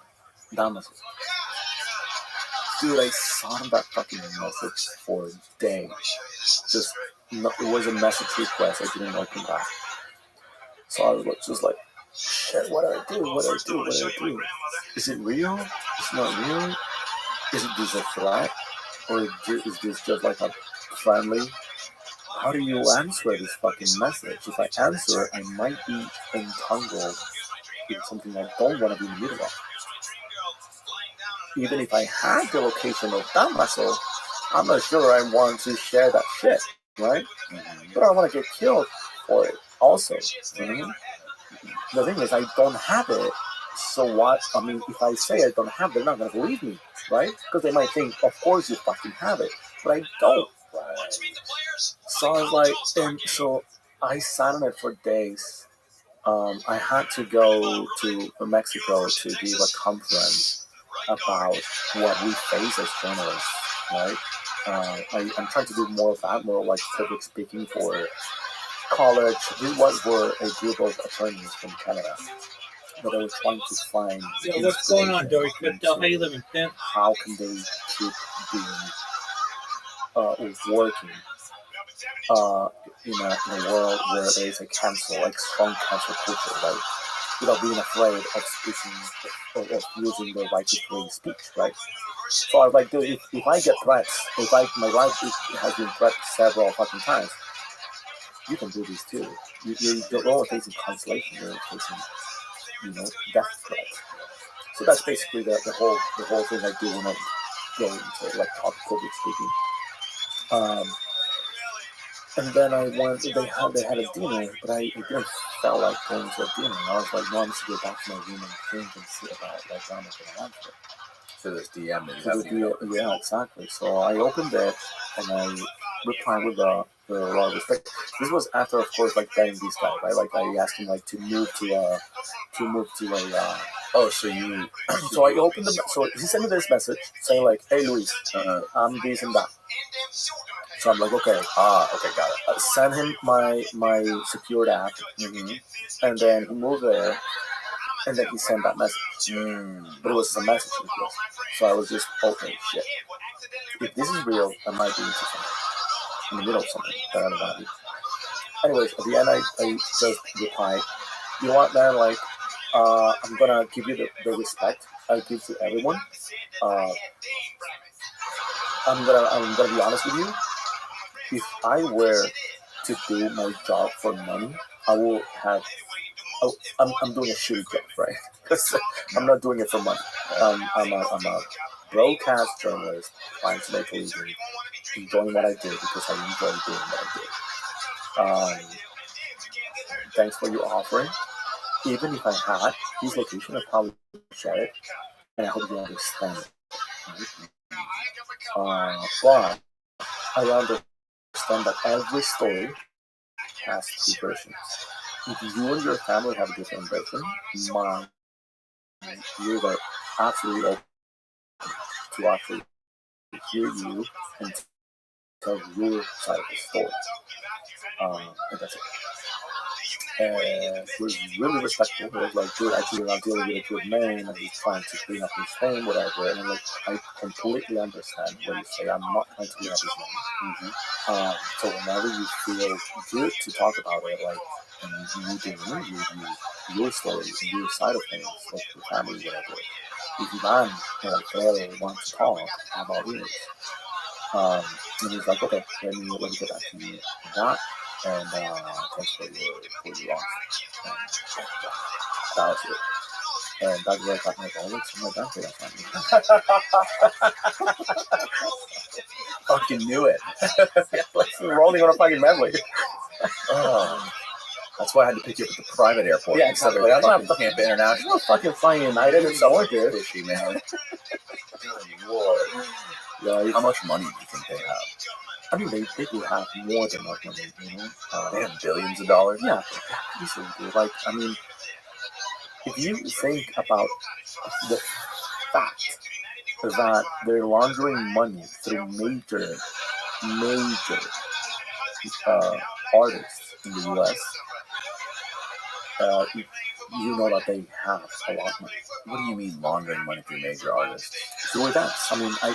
Damaso. Dude, I saw that fucking message for days. Just, it was a message request. I didn't open back. So I was just like, shit, what do I do? Is it real? It's not real? Is it just a threat? Or is this just like a friendly? How do you answer this fucking message? If I answer, I might be entangled in something I don't want to be in the middle of. Even if I had the location of Damaso, I'm not sure I want to share that shit, right? But I don't want to get killed for it also. Mm-hmm. The thing is, I don't have it. So what? I mean, if I say I don't have it, they're not going to believe me, right? Because they might think, of course you fucking have it. But I don't. Right? So I was like, and so I sat on it for days. I had to go to Mexico to give a conference about what we face as journalists, right? I'm trying to do more of that, more like public speaking for college. This was for a group of attorneys from Canada that are trying to find. Yeah, what's going on, Dory Crypto? How you living, Pimp? How can they keep being working in a world where there is a strong cancel culture, right? Without being afraid of speaking, of using the right to free speech, right? So I was like, dude, if I get threats, my life has been threatened several fucking times, you can do this too. You're only facing cancellation, you're facing, death threats. So that's basically the whole thing I do when I go into like talk public speaking. And then I went. They had a dinner, but I didn't feel like going to a dinner. I was like, no, I'm just going to go back to my room and think and see about like I'm not going to answer. So this DM that you have. Yeah, exactly. So I opened it and I replied with a lot of respect. This was after, of course, like vetting this guy, right? Like I asked him like to move to a. Oh, so you. So I opened the. So he sent me this message saying like, "Hey, Luis, I'm this and that." So I'm like, okay. Okay, got it. Send him my secured app, and then he moved there, and then he sent that message. But it was a message request. So I was just, okay, shit. If this is real, I might be into something. In the middle of something that I don't want to do. Anyways, at the end, I just replied, you know what, man, like, I'm gonna give you the respect I give to everyone. I'm gonna be honest with you. If I were to do my job for money, I will have. I'm doing a shitty job, right? Because I'm not doing it for money. I'm a broadcast journalist trying to make a living, enjoying what I do because I enjoy doing what I do. Thanks for your offering. Even if I had his location, I'd probably share it, and I hope you understand it. But I understand that every story has two versions. If you and your family have a different version, mine ears are absolutely open to actually hear you and tell your side of the story. And that's it. And was really respectful. It was like, dude, actually, I'm dealing with a good man, and he's trying to clean up his name, whatever. And I'm like, I completely understand when you say I'm not trying to clean up his name. So whenever you feel good to talk about it, like, and you do interview your story, your side of things, like your family, whatever. If you man or want to talk about it, and he's like, okay, let me get back to you on that. And thanks for your loss. And that was it. And that's where I got my wallets and my bank that time. Fucking knew it. Like rolling on a fucking memory. Oh. That's why I had to pick you up at the private airport. Yeah, exactly. I'm not Tampa International. I'm not fucking flying United or somewhere, dude. Fishy, man. Lord. Yeah, how much money do you think they have? I mean, they do have more than enough money, you know? They have billions of dollars? Yeah, easily, dude. Like, I mean, if you think about the fact that they're laundering money through major artists in the U.S., you know that they have a lot of money. What do you mean laundering money through major artists? Through events. I mean, I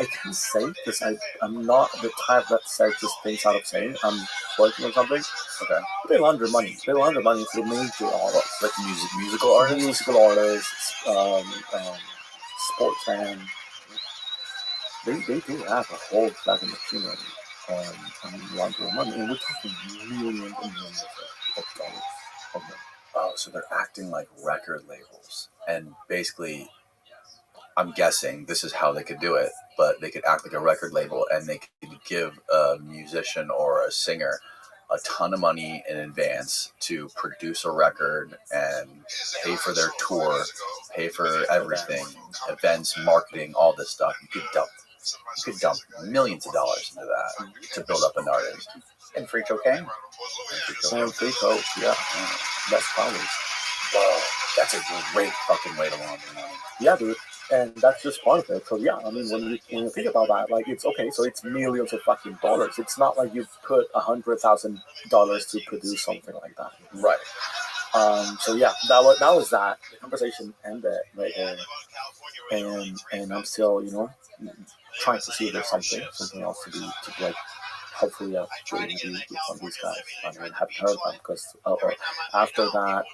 can't say because I'm not the type that says just things out of saying. I'm working on something. Okay. They launder money. They launder money through major artists. Like musical artists? Musical artists, sports fans. They do have a whole fucking machinery on laundering money. And we're talking millions and millions of dollars of money. Oh, so they're acting like record labels. And basically, I'm guessing this is how they could do it, but they could act like a record label and they could give a musician or a singer a ton of money in advance to produce a record and pay for their tour, pay for everything, events, marketing, all this stuff. You could dump millions of dollars into that to build up an artist. And free cocaine. And free coke, yeah. That's probably. Whoa, that's a great fucking way to launder money. Yeah, dude. And that's just part of it. So yeah, I mean, when you think about that, like it's okay. So it's millions of fucking dollars. It's not like you put $100,000 to produce something like that. Right. So yeah, that was that. The conversation ended right there, and I'm still, you know, trying to see if there's something else to like. Hopefully, doing with some of these guys. I mean, I haven't heard of them because after that,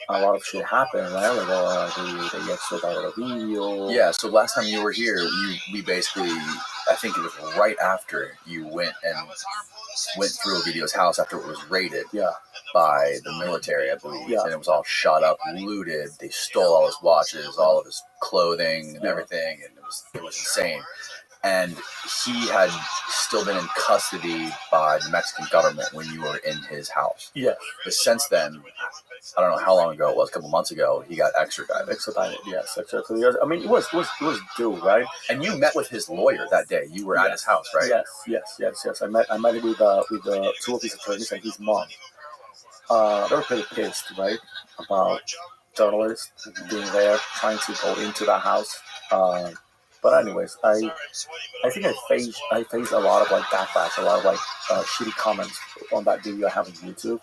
a lot of shit happened, right? Like, they extradited a video. Yeah, so last time you were here, we basically, I think it was right after you went through a video's house after it was raided by the military, I believe. Yeah. And it was all shot up, looted. They stole all his watches, all of his clothing and everything, and it was insane. And he had still been in custody by the Mexican government when you were in his house. Yeah. But since then, I don't know how long ago it was, a couple months ago, he got extradited. Yes. I mean, it was due, right? And you met with his lawyer that day. You were at his house, right? Yes. I met with two of his attorneys and his mom. They were pretty pissed, right, about journalists being there, trying to go into the house. But anyways, I think I faced a lot of like backlash, a lot of like shitty comments on that video I have on YouTube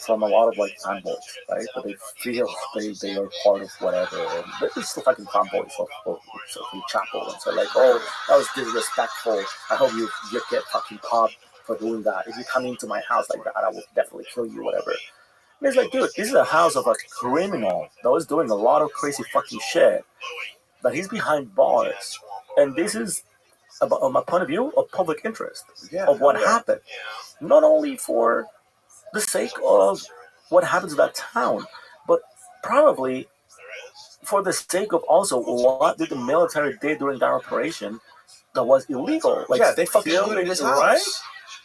from a lot of like fanboys, right? But they feel they are part of whatever, and they're just fucking fanboys of Chapel, and so like, oh, that was disrespectful. I hope you get fucking popped for doing that. If you come into my house like that, I will definitely kill you, whatever. And it's like, dude, this is a house of a criminal that was doing a lot of crazy fucking shit. That he's behind bars, and this is, about my point of view, of public interest of what happened, not only for the sake of what happens in that town, but probably for the sake of also what did the military did during that operation that was illegal. Like, they fucking looted his house. Right?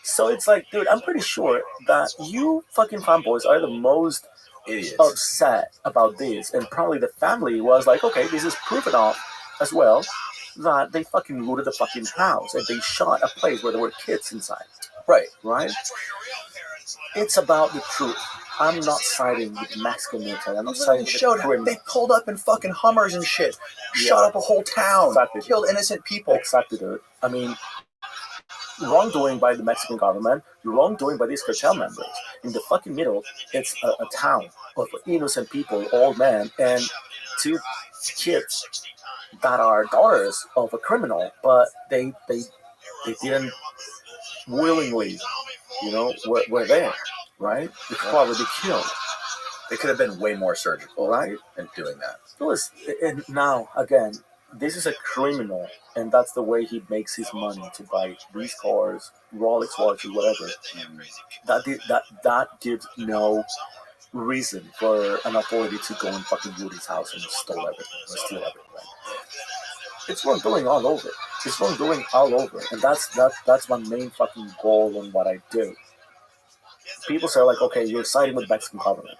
So it's like, dude, I'm pretty sure that you fucking fanboys are the most idiots upset about this, and probably the family was like, okay, this is proof enough as well that they fucking looted the fucking house and they shot a place where there were kids inside. Right. It's about the truth. I'm not siding with the Mexican military. I'm not siding with showed the how criminal. they pulled up in fucking Hummers and shit, Yeah. shot up a whole town, Exactly. killed innocent people. Exactly, dude. I mean, wrongdoing by the Mexican government, wrongdoing by these cartel members. In the fucking middle, it's a town of innocent people, old men, and two kids that are daughters of a criminal, but they didn't willingly, were there, right? They could probably be killed. They could have been way more surgical, right, in doing that. It was, and now again, this is a criminal, and that's the way he makes his money to buy these cars, Rolex watches, whatever. That gives no reason for an authority to go and fucking loot his house and steal everything. Right? It's wrongdoing all over. It's wrongdoing all over, and that's my main fucking goal on what I do. People say like, okay, you're siding with the Mexican government,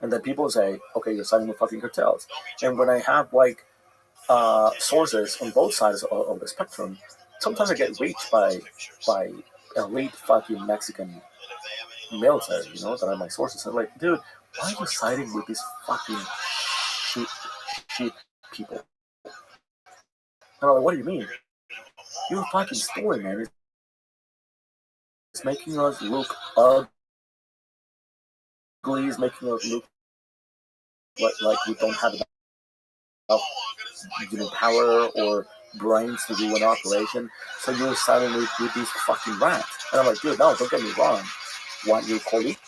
and then people say, okay, you're siding with fucking cartels. And when I have like sources on both sides of the spectrum, sometimes I get reached by elite fucking Mexican military, that are my sources. I'm like, dude, why are you siding with these fucking sheep people? And I'm like, what do you mean? You're a fucking story, man. It's making us look ugly. It's making us look like we don't have enough, power or brains to do an operation. So you're siding with these fucking rats. And I'm like, dude, no, don't get me wrong. Want your colleague?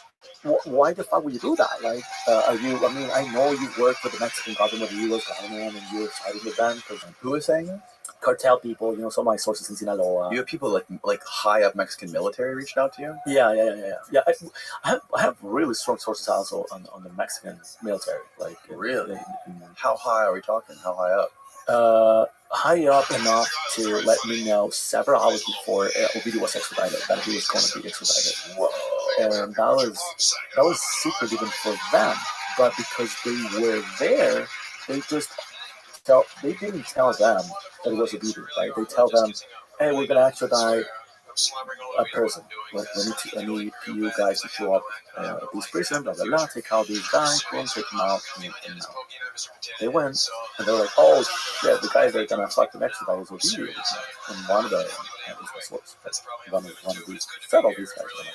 Why the fuck would you do that? Like, are you? I mean, I know you work with the Mexican government, the U.S. government, and you're siding with them. Who is saying this? Cartel people, some of my sources in Sinaloa. You have people like high up Mexican military reached out to you? Yeah. I have really strong sources also on the Mexican military. Like, really? How high are we talking? How high up? High up enough to let me know several hours before Ovidio was extradited that he was going to be extradited. Whoa. And that was secret even for them. But because they were there, they didn't tell them that it was Ovidio, right? They tell them, hey, we're gonna extradite a person. Like, I need you guys to show up at this prison, blah blah blah, take out these guys, go and take them out, and they went, and they were like, oh shit, the guys that are gonna fucking extradite is Ovidio. And one of the one of these, several of these guys were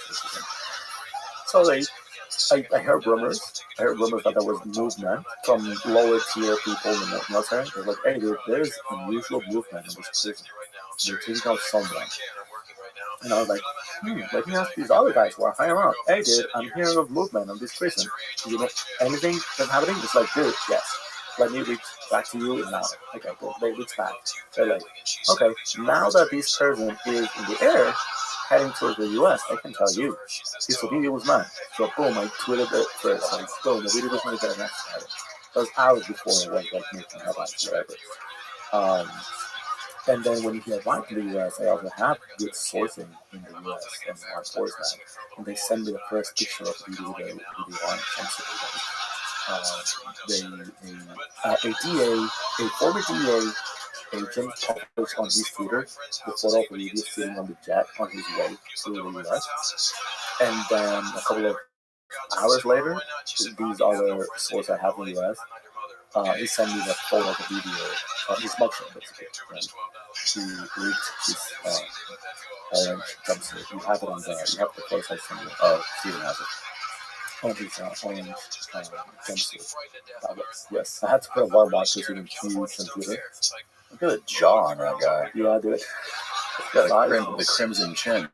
extradited. So I heard rumors. That there was movement from lower tier people in the military. They're like, hey dude, there's unusual movement in this prison. They're taking out someone. And I was like, let me ask these other guys who are higher up. Hey dude, I'm hearing of movement on this prison. Do you know anything that's happening? It's like, dude, yes. Let me reach back to you now. Okay, cool. They reach back. They're like, okay, now that this person is in the air, heading towards the U.S., I can tell you, this Ovidio was mine. So boom, I tweeted it first. Like, boom, Ovidio was going to get an extra. That was hours before it was like making headlines, whatever. And then when he arrived in the U.S., I also have good sourcing in the U.S. and our force that. And they send me the first picture of Ovidio with the orange jumpsuit. A former DA agent published on his Twitter the photo of Ovidio sitting on the jet on his way to the U.S. And then a couple of hours later, these other sources I have in the U.S. He sent me the photo of the video, his mugshot basically. Right? He leaked his orange jumpsuit. You have it on there. You have the photo I sent you. Oh, Steven has it. On his orange jumpsuit. Yes, I had to put a watermark because he was huge on Twitter. Look at the jaw on that guy. Yeah, dude. Got the crimson chin.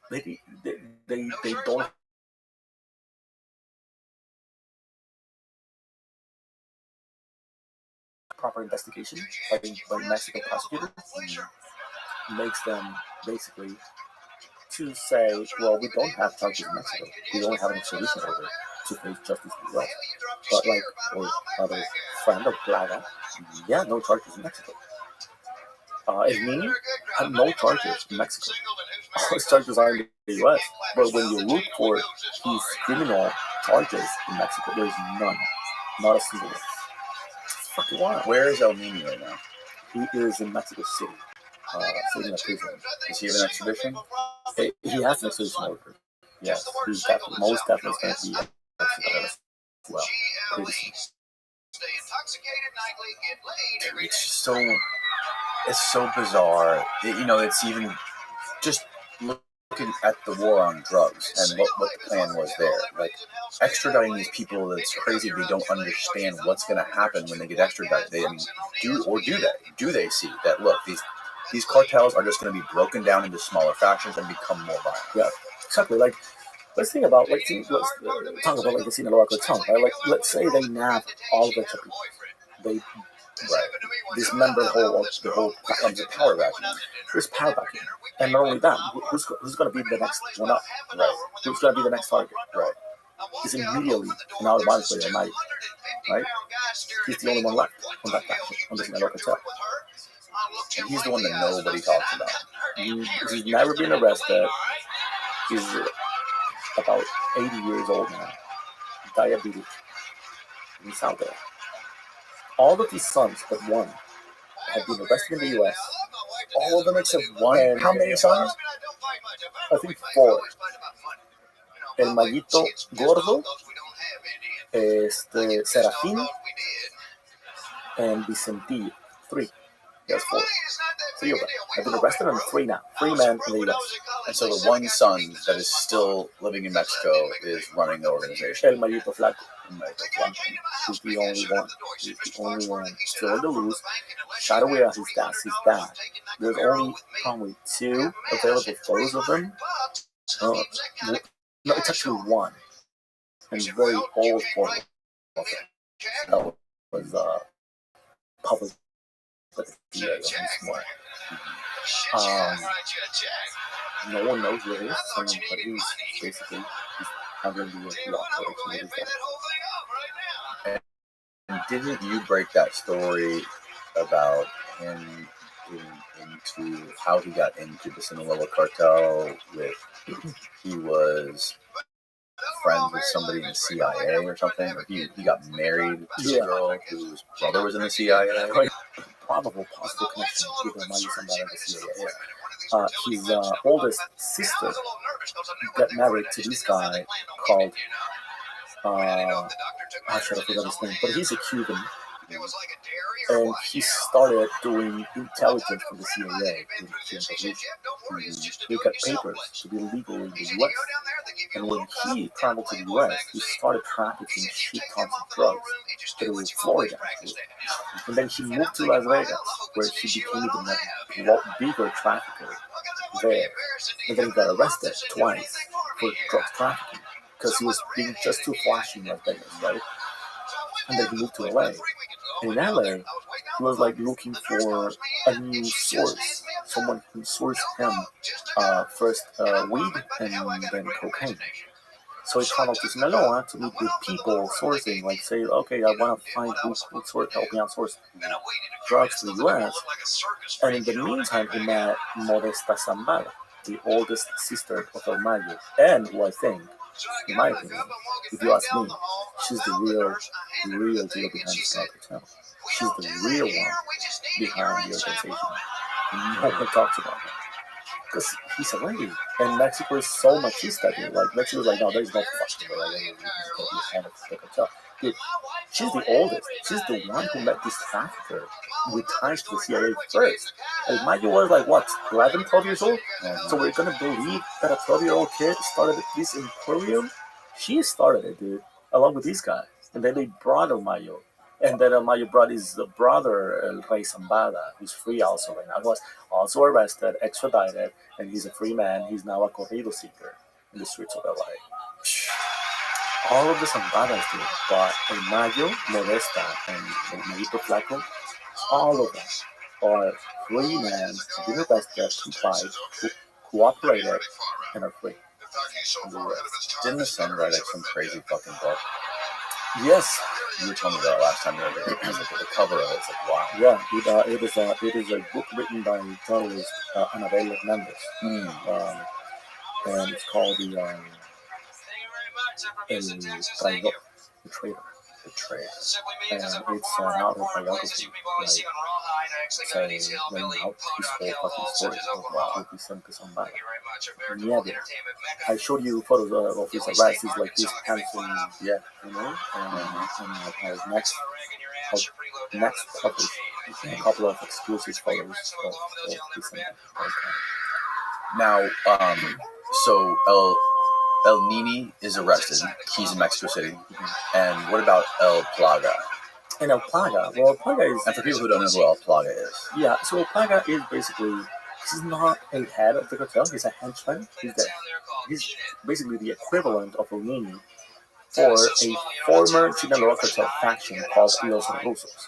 they don't proper investigation by Mexican prosecutors makes them basically to say, well, we don't have charges in Mexico. We don't have an extradition order to face justice in the US. But like our other friend of Plaga, yeah, no charges in Mexico. And me, I have no charges in Mexico. All his charges are in the US. But when you look for his criminal charges in Mexico, there's none. Not a single one. Fucking wild. Where is El Nino right now? He is in Mexico City. Sitting in a prison. Does he have an extradition? He has an extradition order. Yes, he's definitely, most definitely going to be extradited as well. Pretty soon. It's so bizarre. It's even just looking at the war on drugs and what the plan was there. Like extraditing these people, it's crazy. They don't understand what's going to happen when they get extradited. Do they see that? Look, these cartels are just going to be broken down into smaller factions and become more violent. Yeah, exactly. Like, let's think about let's talk about like the Sinaloa cartel, right? Like, let's say they nab all the people. They dismember the whole power vacuum. There's power vacuum, and not only that, who's going to be the next one up? Right. Who's going to be the next target? Right. It's immediately and automatically Almighty, right? He's the only one left on that faction, on the Sinaloa cartel. And he's the one that nobody talks about. He's never been arrested. He's about 80 years old now. Diabetic. He's out there. All of his sons but one have been arrested in the US. All of them except one. How many sons? I think 4. El Mallito Gordo, Serafín, and Vicentillo. 3. There's 4. 3 of them have been arrested, and 3 now. 3 men in the US. And so the one son that is still living in Mexico is running the organization. El Mallito Flaco. He's the only one. He's the only one still in the loose. Shadowy as his dad. There's only probably 2 available photos of them. No, it's actually 1. And very old photo of it. That was published by the DA no one knows where he is, but he's basically having the operation. And didn't you break that story about him into how he got into the Sinaloa cartel? He was friends with somebody in the CIA or something, or he got married to a girl whose brother was in the CIA. Possible connection with somebody in the CIA. His oldest sister got married to this guy called I should have forgotten his name, but he's a Cuban. And he started doing intelligence for the CIA in the Cuban Revolution. He got papers to be legal in the US. And when he traveled to the US, he started trafficking shit tons of drugs through Florida. And then he moved to Las Vegas, where he became even a bigger trafficker there. And then he got arrested twice for drug trafficking because he was being just too flashy in Las Vegas, right? And then he moved to LA. And in LA, he was like looking for a new source, someone who sourced him first weed and then cocaine. So he traveled to Sinaloa to meet with people sourcing, like say, okay, I want to find who could help me out source drugs to the US. And in the meantime, he met Modesta Zambada, the oldest sister of El Mayo, and who I think, in my opinion, if you ask me, she's the real deal behind the cartel. She's the real one behind the organization. And no one talks about her. Because he's a lady. And Mexico is so machista, dude. Like, Mexico's like, no, there's no fucking way. Dude, she's the oldest. She's the one who met this trafficker with ties to the CIA first. El Mayo was like, what, 11, 12 years old? So we're going to believe that a 12-year-old kid started this imperium? She started it, dude, along with these guys. And then they brought El Mayo And then Mayo brought his brother, El Rey Zambada, who's free also right now. He was also arrested, extradited, and he's a free man. He's now a corrido seeker in the streets of LA. All of the Zambadas did, but El Mayo, Modesta, and El Mayito Flaco, all of them are free men, have been arrested, complied, cooperated, and are free. Didn't the son write like some crazy fucking book? Yes. You were telling me that last time you were there. It was like the cover of it's like wow. Yeah, it is a book written by journalist Anabel Hernandez, and it's called the Traidor, the Traitor. The Trade. And it's an autobiography, like saying laying out his whole fucking story of what he sent to somebody. Yeah, I showed you photos of his arrest. He's like this handsome, yeah, you know, and next published a couple of exclusive photos of his Now, so El Nini is arrested. He's in Mexico City. And what about El Plaga? And El Plaga, well, El Plaga is... And for people who don't know who El Plaga is. Yeah, so El Plaga is basically... He's not a head of the cartel. He's a henchman. He's basically the equivalent of El Nini for a former Sinaloa cartel faction called Los Rusos,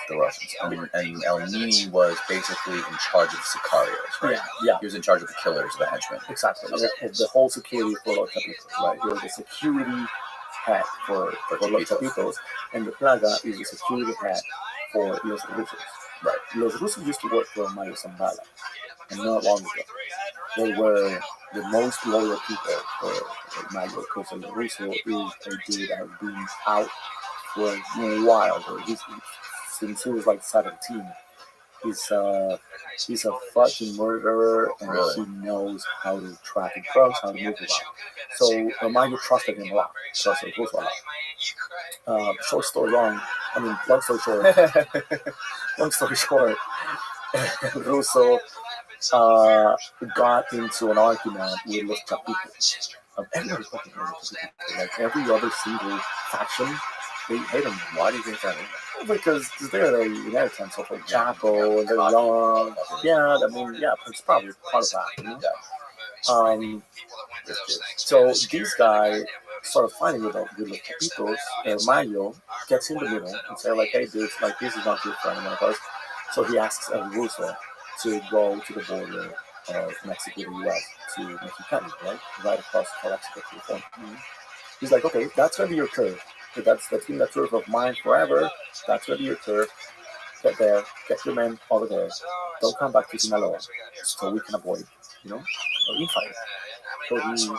the Russians. And El Nini was basically in charge of the sicarios, right? Yeah. He was in charge of the killers, the henchmen. Exactly. The whole security for Los Chapitos, right? He was the security head for Los Chapitos, and the Plaga is the security head for Los Rusos. Right. Los Rusos used to work for Mayo Zambada, and not long ago. They were the most loyal people for Mayo, because El Russo is a dude that has been out for a while. Since he was like 17. He's a fucking murderer, and he knows how to traffic drugs, how to move around. So Mayo trusted him a lot. Trusted El Russo a lot. Long story short, Russo got into an argument with Los Chapitos. Everybody fucking hated Los Chapitos. Like every other single faction, they hate him. Why do you think that is? Because they're the inheritance of like Chapo, and they're young. Yeah, I mean, yeah, it's probably part of that. You know? So this guy started fighting with Los Chapitos. Mayo gets in the middle and say like, hey, dude, like this is not good for anyone of us. So he asks El Russo to go to the border of Mexico to the U.S. to Mexicali, right across Mexico to the front. He's like, okay, that's gonna be your curve. That's been the curve of mine forever. That's gonna be your curve. Get there, get your men over there. Don't come back to Sinaloa, so we can avoid, infighting. So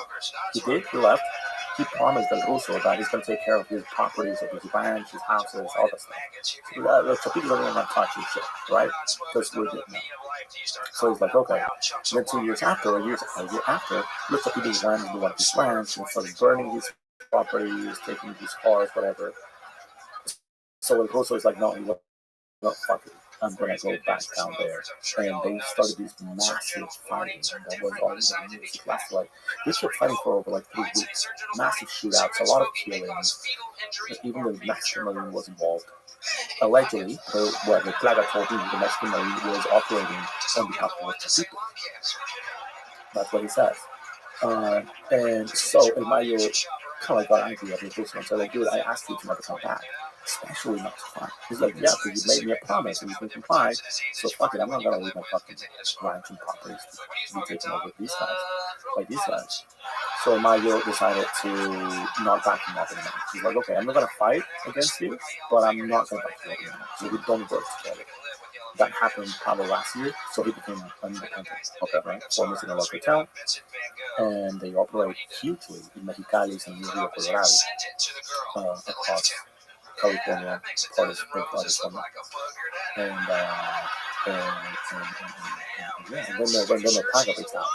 he did. He left. He promised El Russo that he's going to take care of his properties, of his ranch, his houses, all that stuff. So people don't even touch his shit, right? Because we're good now. So he's like, okay. And then 2 years after, a year after, Los Chapitos went into one of his ranch and started burning his properties, taking his cars, whatever. So El Russo is like, no, fuck it. I'm gonna go back down there, and they started this massive fighting that was all in the news. It lasted they kept fighting for over 3 weeks. Massive shootouts, a lot of killings. Even the Mexican Marine was involved. Allegedly, what the Plaga told me, the Mexican Marine was operating on behalf of the Chapitos. That's what he says. And so El Mayo kind of got angry at his and said, like, dude, I asked you to never come back. Especially not to fight. He's like, yeah, because you made me a promise and you didn't comply. So fuck it, I'm not gonna leave my fucking ranch and properties to be taken over by these guys. So Mayo decided to not back him up anymore. He's like, okay, I'm not gonna fight against you, but I'm not gonna back you up anymore. So we don't work together. That happened probably last year, so he became independent. Okay, right? Former Sinaloa cartel, and they operate hugely in Mexicali and Rio Colorado, across California, part of Arizona, and then the Plaga reached out.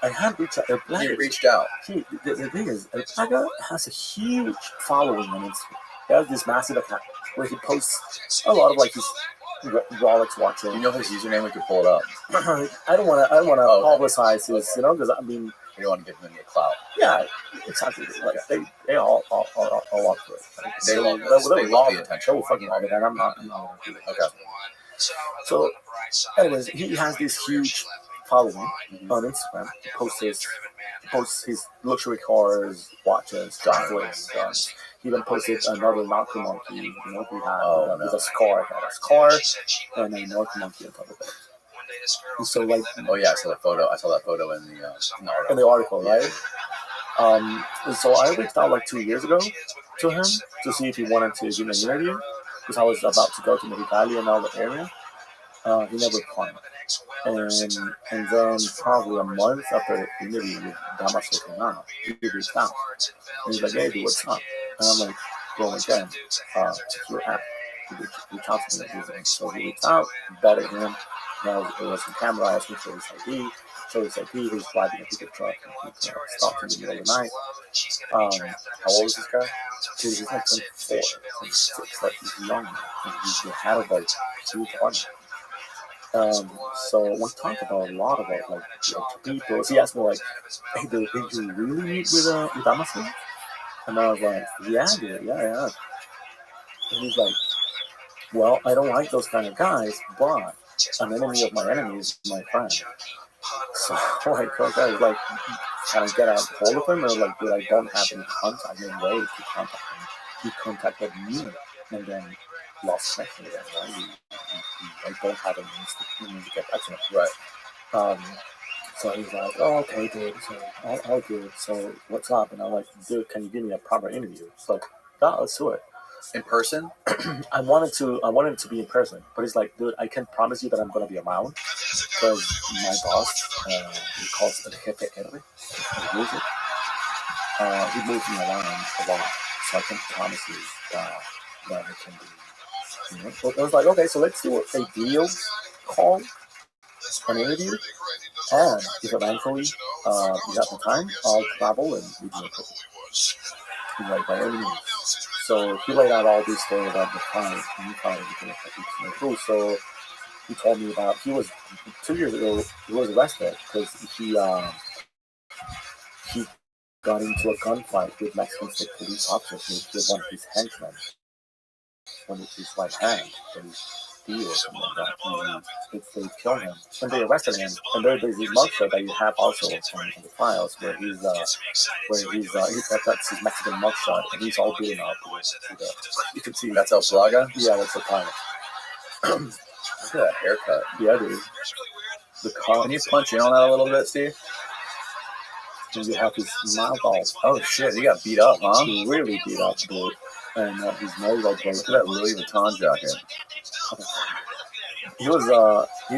I had reached out. He reached out. The thing is, El Plaga has a huge following on Instagram. He has this massive account where he posts a lot of his Rolex watches. You know his username? We could pull it up. I don't want to publicize his, because I mean, You don't want to give them any clout. Yeah, exactly. Like they all up for it. Like, They love the attention. They will fucking love it, and I'm not gonna do it. Okay. So, anyways, he has this huge following on Instagram. He posts his luxury cars, watches, chocolates. He even posted another narco monkey. You know, he had with a scar. He had a scar and a narco monkey on top of it. And so, like, Oh yeah, I saw that photo in the article, right? And so I reached out like 2 years ago to him to see if he wanted to give me an interview because I was about to go to Mexicali and all the area. He never replied. And then probably a month after the interview with Damaso came out, he reached out. And he's like, hey, dude, what's up? And I'm like, go again. Check your app. He reached out to me. So he reached out, vetted him. Now it was on camera. I asked him for his ID. So his ID, he was driving a pickup truck. And he stopped in the middle of the night. How old is this guy? Dude, he's like 24, 26. Like, he's young. And he's had of like 2 partners. So we talked about a lot about like people. He asked me like, "Hey, did you really meet with Damaso?" And I was like, "Yeah, dude, yeah." And he's like, "Well, I don't like those kind of guys, but an enemy of my enemy is my friend." So like, okay, like, can I get a hold of him? Or like, dude, I don't have any contact, any way to contact him. He contacted me, and then lost connection again, right? I don't have a means to get back to him. Right. So he's like, oh, okay, dude. So all good. So what's up? And I'm like, dude, can you give me a proper interview? It's like, yeah, let's do it. In person? I wanted to be in person, but he's like, dude, I can't promise you that I'm gonna be around because my boss, he calls it Jefe R. He moves me around a lot, so I can't promise you that it can be. You know? So I was like, okay, so let's do a video call, an interview, and if eventually you have the time, I'll travel and we do it. Like by any means. So he laid out all this story about the client, and he thought it was cool. So he told me about 2 years ago he was arrested because he got into a gunfight with Mexican state police officers with one of his henchmen. When it's his right hand, and he steals and they kill him. And they arrested him. And there's this mugshot that you have also on the files where that's his Mexican mugshot, and he's all beaten up. You can see that's El Plaga? Yeah, that's El Plaga. Look at that haircut. Yeah, dude. Can you punch in on that a little bit, Steve? And you have his mouth all. Oh shit, he got beat up, huh? He really beat up, dude. And his nose all broken. Look at that Louis Vuitton jacket. He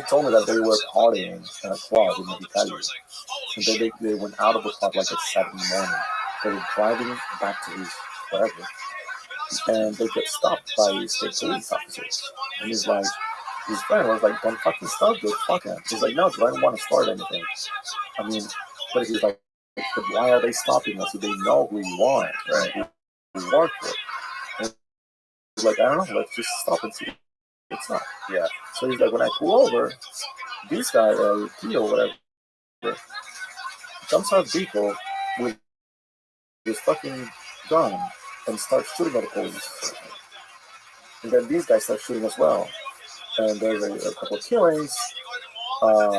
told me that they were partying in a club in Mexicali. And they went out of the club like at 7 in the morning. They were driving back to his wherever. And they get stopped by state police officers. And he's like, his friend was like, don't fucking stop, dude, fuck him. He's like, no, dude, I don't want to start anything. I mean, but he's like, but why are they stopping us if they know who you are, right? Who work for it. And he's like, I don't know, let's just stop and see. It's not. Yeah. So he's like, when I pull over, this guy, Tio, whatever, jumps out of the vehicle with his fucking gun and starts shooting at the police. And then these guys start shooting as well. And there's a couple of killings. And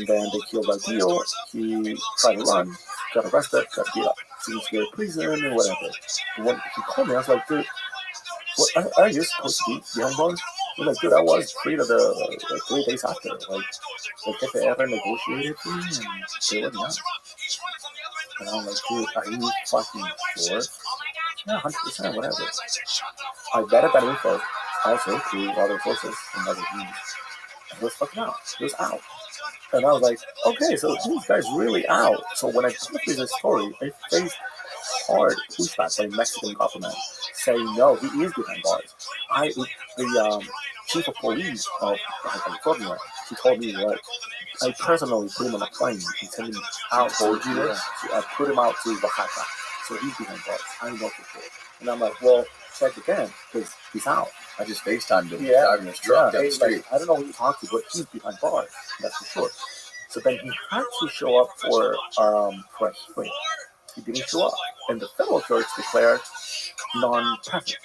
then they killed that Tio. He tried to run, got arrested, got beat up. Seems to go to prison or whatever. And when he called me, I was like, dude, what, are you supposed to be behind bars? He's like, dude, I was free to the 3 days after. Like if they ever negotiated for me, and they would not. And I'm like, dude, are you fucking sure? Yeah, 100%, whatever. I vetted that info also through other sources and other means. And he was fucking out. He was out. And I was like, okay, so this guy's really out. So when I posted this story, I faced hard pushback by the Mexican government saying, no, he is behind bars. The chief of police of California, he told me that I personally put him on a plane and sent him out for US. I put him out to Oaxaca. So he's behind bars. I know for sure. And I'm like, well, check again, because he's out. I just FaceTimed him driving his truck down the street. Like, I don't know who you talk to, but he's behind bars. That's for sure. So then he had to show up for a hearing. He didn't show up, and the federal church declared non-present.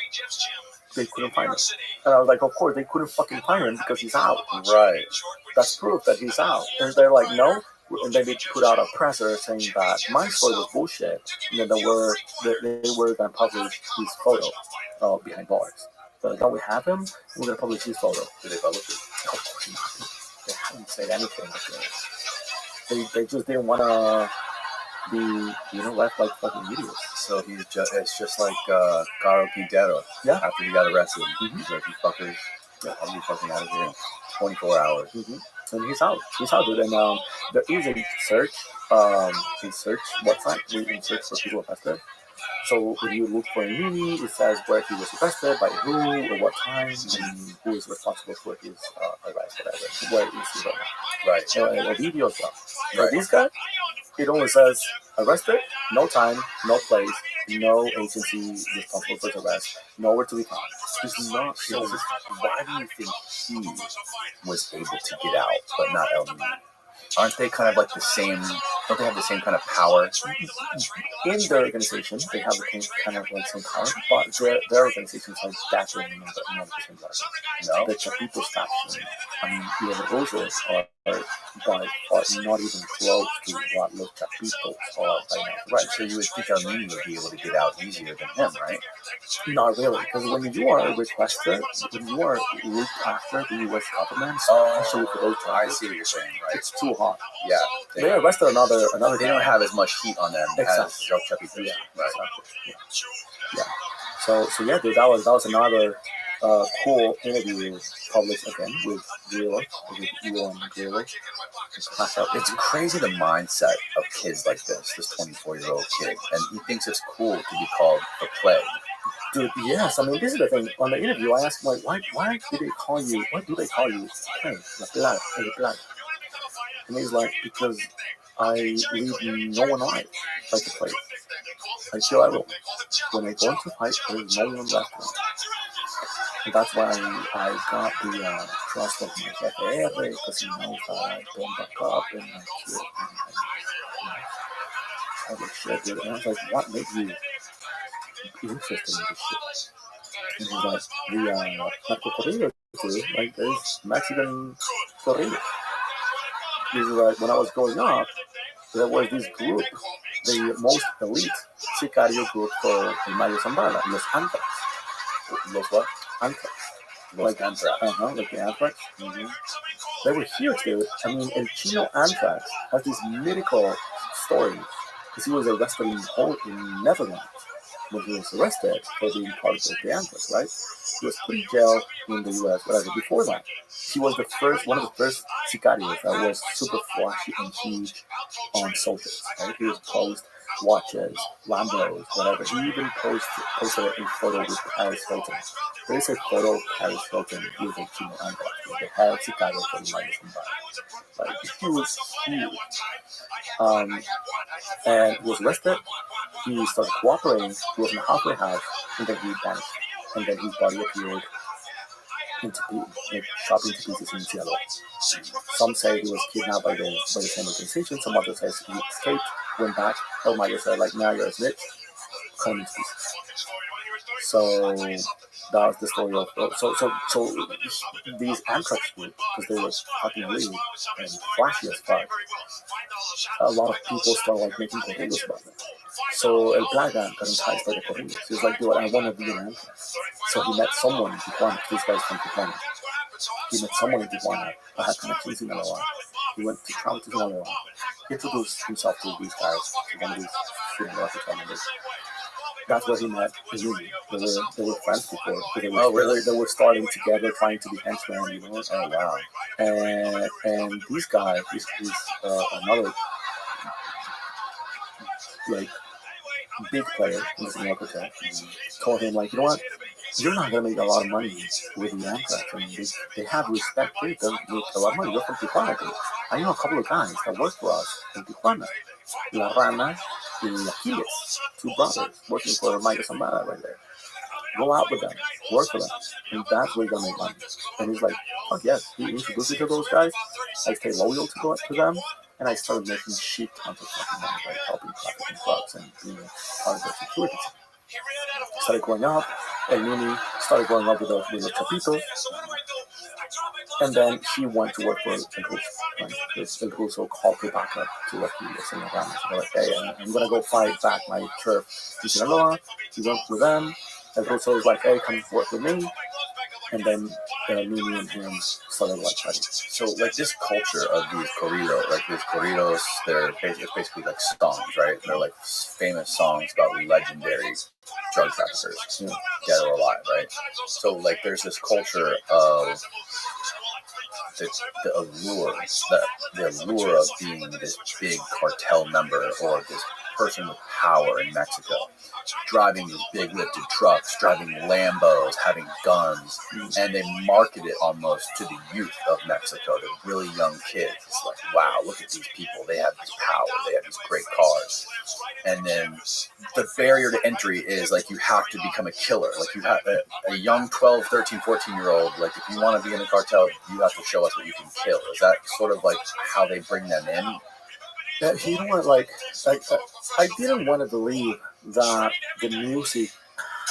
They couldn't find him. And I was like, of course, they couldn't fucking find him because he's out. Right. That's proof that he's out. And they're like, no. And then they put out a presser saying that my story was bullshit. And then they were going to publish his photo behind bars. So like, don't we have him? We're going to publish his photo. Did they publish it? Of course not. They haven't said anything. They just didn't want to be, left like fucking idiots. So it's just like Caro Quintero. Yeah. After he got arrested. Mm-hmm. He's like, you fuckers, I'll be fucking out of here in 24 hours. Mm-hmm. And he's out. He's out, dude. And there is a search website where you can search for people arrested. So if you look for a movie, it says where he was arrested, by who, or what time, and who is responsible for his arrest, whatever. Where is he right now? Right. A video stuff. Right. For this guy, it only says arrested, no time, no place, no agency responsible for his arrest, nowhere to be found. He's not. So why do you think he was able to get out, but not El Nino? Aren't they kind of like the same? Don't they have the same kind of power? In their organization, they have the kind of like some power, but their organizations are definitely not the same level. No. The Chapitos faction, I mean, the Roses are not even close to what Los Chapitos are right now. Right. So you would think El Nino would be able to get out easier than him, right? Not really, because when you are requested, when you are looked after the U.S. government, especially for those I charges, see what you're saying, right? it's too hot. Yeah. They arrested another They don't have as much heat on them Exactly. as El Chapitos. Yeah, Right. exactly. Yeah. So yeah, dude, that was another cool interview published again with Grillo, with Elon Grillo. It's crazy the mindset of kids like this 24-year-old kid, and he thinks it's cool to be called the plague. Dude, yes, I mean, this is the thing. On the interview, I asked him, like, why do they call you plague, la plague, el plague? And he's like, because I leave no one alive like the plague. I kill everyone. When I go into fight, there's no one left. And that's why I got the trust of my FAR, because he knows that I don't back up and I kill all this shit, dude. And I was like, what made you interested in this shit? And he's like, the narco corridos, dude. Like, there's Mexican corridos. This is like, when I was growing up, there was this group, the most elite sicario group for Mayo Zambada, Los Anthrax. Los what? Anthrax. Like Anthrax. Like the Anthrax. Mm-hmm. They were huge, dude. I mean, El Chino Anthrax has this mythical story because he was arrested in Netherlands when he was arrested for being part of the Anthrax, right? He was put in jail in the U.S., whatever. Before that, he was one of the first sicarios that was super flashy and huge on soldiers, right? He was posed watches, Lambos, whatever. He even posted a photo with Paris Hilton. There is a photo of Paris Hilton with a Chino Anthrax, with the head of sicario for the Mayo Zambada. Like, he was huge. And he was arrested. He started cooperating. He was in a halfway house, and then he vanished. And then his body appeared chopped into pieces in Seattle. Some say he was kidnapped by the same organization. Some others say he escaped, went back. El Mayo said, like, now you're a snitch. Cut him into pieces. So that was the story of. So these Anthrax group, because they were fucking weird and flashy as fuck. A lot of people started like making corridos about them. So El Plaga got enticed by the corridos. He was like, dude, I want to be an Anthrax. So he met someone in Tijuana. This guy's from Tijuana. He met someone in Tijuana that had connections in Sinaloa. He went to travel to Sinaloa. He introduced himself to these guys, to one of these Sinaloa members. That's where he met Izumi. They were friends before. They were starting together, trying to be henchmen, you know. Oh wow! And this guy is another like big player in the Sinaloa cartel. Told him, like, you know what? You're not gonna make a lot of money with the Anthrax. I mean, they have respect. They don't make a lot of money. You're from Tijuana, dude. I know a couple of guys that work for us in Tijuana. La Rana and Aquiles, two brothers working for Mayo Zambada right there. go out with them, work for them, and that's where you're gonna make money. And he's like, fuck yes. He introduced me to those guys. I stayed loyal to them, and I started making shit tons of fucking money by helping trafficking drugs and being part of their security team. Started growing up, and Mimi started growing up with the Chapito, and then he went to work for El Ruso, right? Because El Ruso called me back up to Lucky Sinaloa. So like, hey, I'm gonna go fight back my turf in Sinaloa. He went with them. El Ruso was like, hey, come work with me. And then Mimi and him started like fighting. So like this culture of these corridos, they're basically like songs, right? They're like famous songs about legendary drug traffickers, dead or alive, right? So like there's this culture of the allure of being this big cartel member or this person with power in Mexico, driving these big lifted trucks, driving Lambos, having guns, and they market it almost to the youth of Mexico, the really young kids. It's like, wow, look at these people. They have this power. They have these great cars. And then the barrier to entry is like you have to become a killer. Like you have a young 12, 13, 14-year-old, like if you want to be in the cartel, you have to show us what you can kill. Is that sort of like how they bring them in? You know what, like I didn't want to believe that the music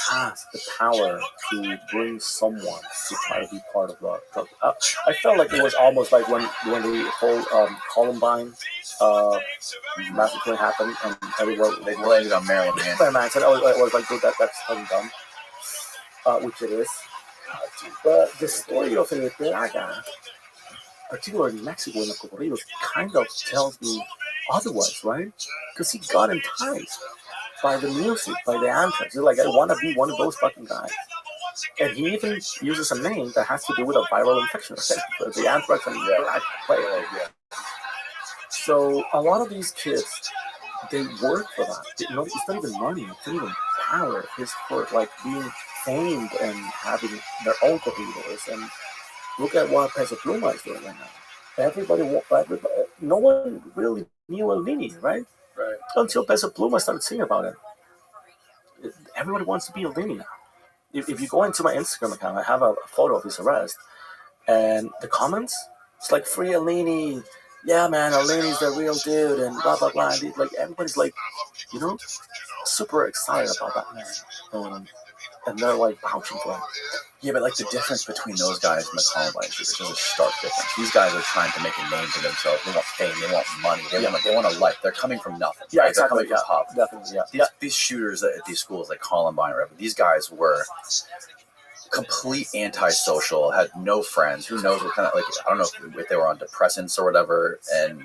has the power to bring someone to try to be part of the I felt like it was almost like when the whole Columbine massacre happened and everyone they blamed it on Marilyn Manson. I was like, dude, that's fucking dumb, which it is. But the story of El Plaga, particularly in Mexico and the corridos, kind of tells me otherwise, right? Because he got enticed by the music, by the anthems. He's like, I want to be one of those fucking guys. And he even uses a name that has to do with a viral infection, right? The anthrax and the black plague. So a lot of these kids, they work for that. It's not even money. It's not even power. It's for like being famed and having their own corridos. And look at what Peso Pluma is doing right now. No one really knew El Nini, right? Right. Until Peso Pluma started singing about it. Everybody wants to be El Nini now. If you go into my Instagram account, I have a photo of his arrest, and the comments, it's like, free El Nini. Yeah, man, El Nini's the real dude, and blah, blah, blah. And like, everybody's like, super excited about that man. And they're like vouching for him. Yeah, but like the difference between those guys and the Columbine shooters is a stark difference. These guys are trying to make a name for themselves. They want fame. They want money. They want a life. They're coming from nothing. Yeah, right? exactly. They're coming from Definitely. Yeah. These shooters at these schools like Columbine, or these guys were complete antisocial, had no friends. Who knows what kind of, like, I don't know if they were on depressants or whatever, and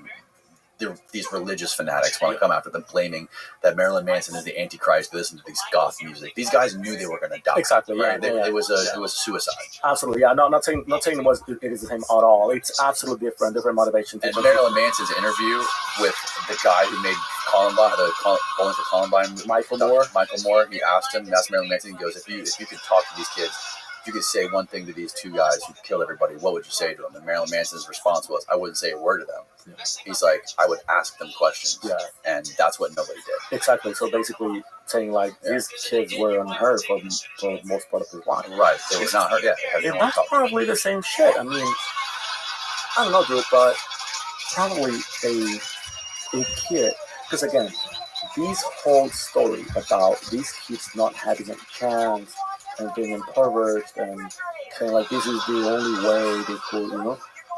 these religious fanatics want to come after them, claiming that Marilyn Manson is the Antichrist. They listen to these goth music. These guys knew they were going to die. Exactly. Right? Yeah. It was a suicide. Absolutely. Yeah. No, not saying it is the same at all. It's absolutely different motivation. And Marilyn Manson's interview with the guy who made Columbine, Bowling for Columbine, Michael Moore. He asked Marilyn Manson. He goes, if you could talk to these kids, if you could say one thing to these two guys who killed everybody, what would you say to them? And Marilyn Manson's response was, I wouldn't say a word to them. He's like, I would ask them questions. Yeah. And that's what nobody did. Exactly. So basically saying like these kids were unheard for the most part of their life. Right. They were not hurt. Yeah. And that's probably the same shit. I mean, I don't know, dude, but probably a kid, because again, this whole story about these kids not having a chance and being impoverished and saying like this is the only way they could,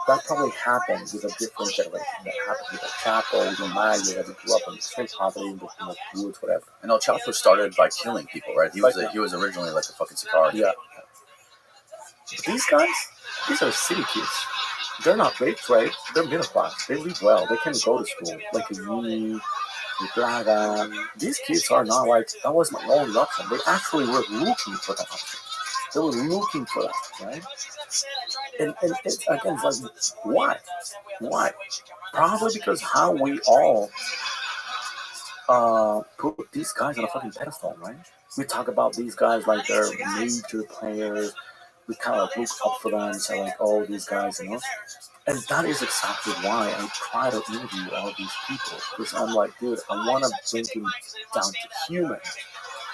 that probably happened with a different generation. That happened with El Chapo, with Maya, that grew up in extreme poverty in the woods, whatever. And El Chapo started by killing people, right? He was originally like a fucking Sicario. Yeah. These guys, these are city kids. They're not rich, right? They're middle class. They live well. They can go to school, like a uni. These kids are not like, that was my only option. They actually were looking for that option. They were looking for that, right? And it's, again, it's like, why? Probably because how we all put these guys on a fucking pedestal, right? We talk about these guys like they're major players. We kind of look up for them and say like, oh, these guys, And that is exactly why I try to interview all these people. Because I'm like, dude, I want to bring them down to human.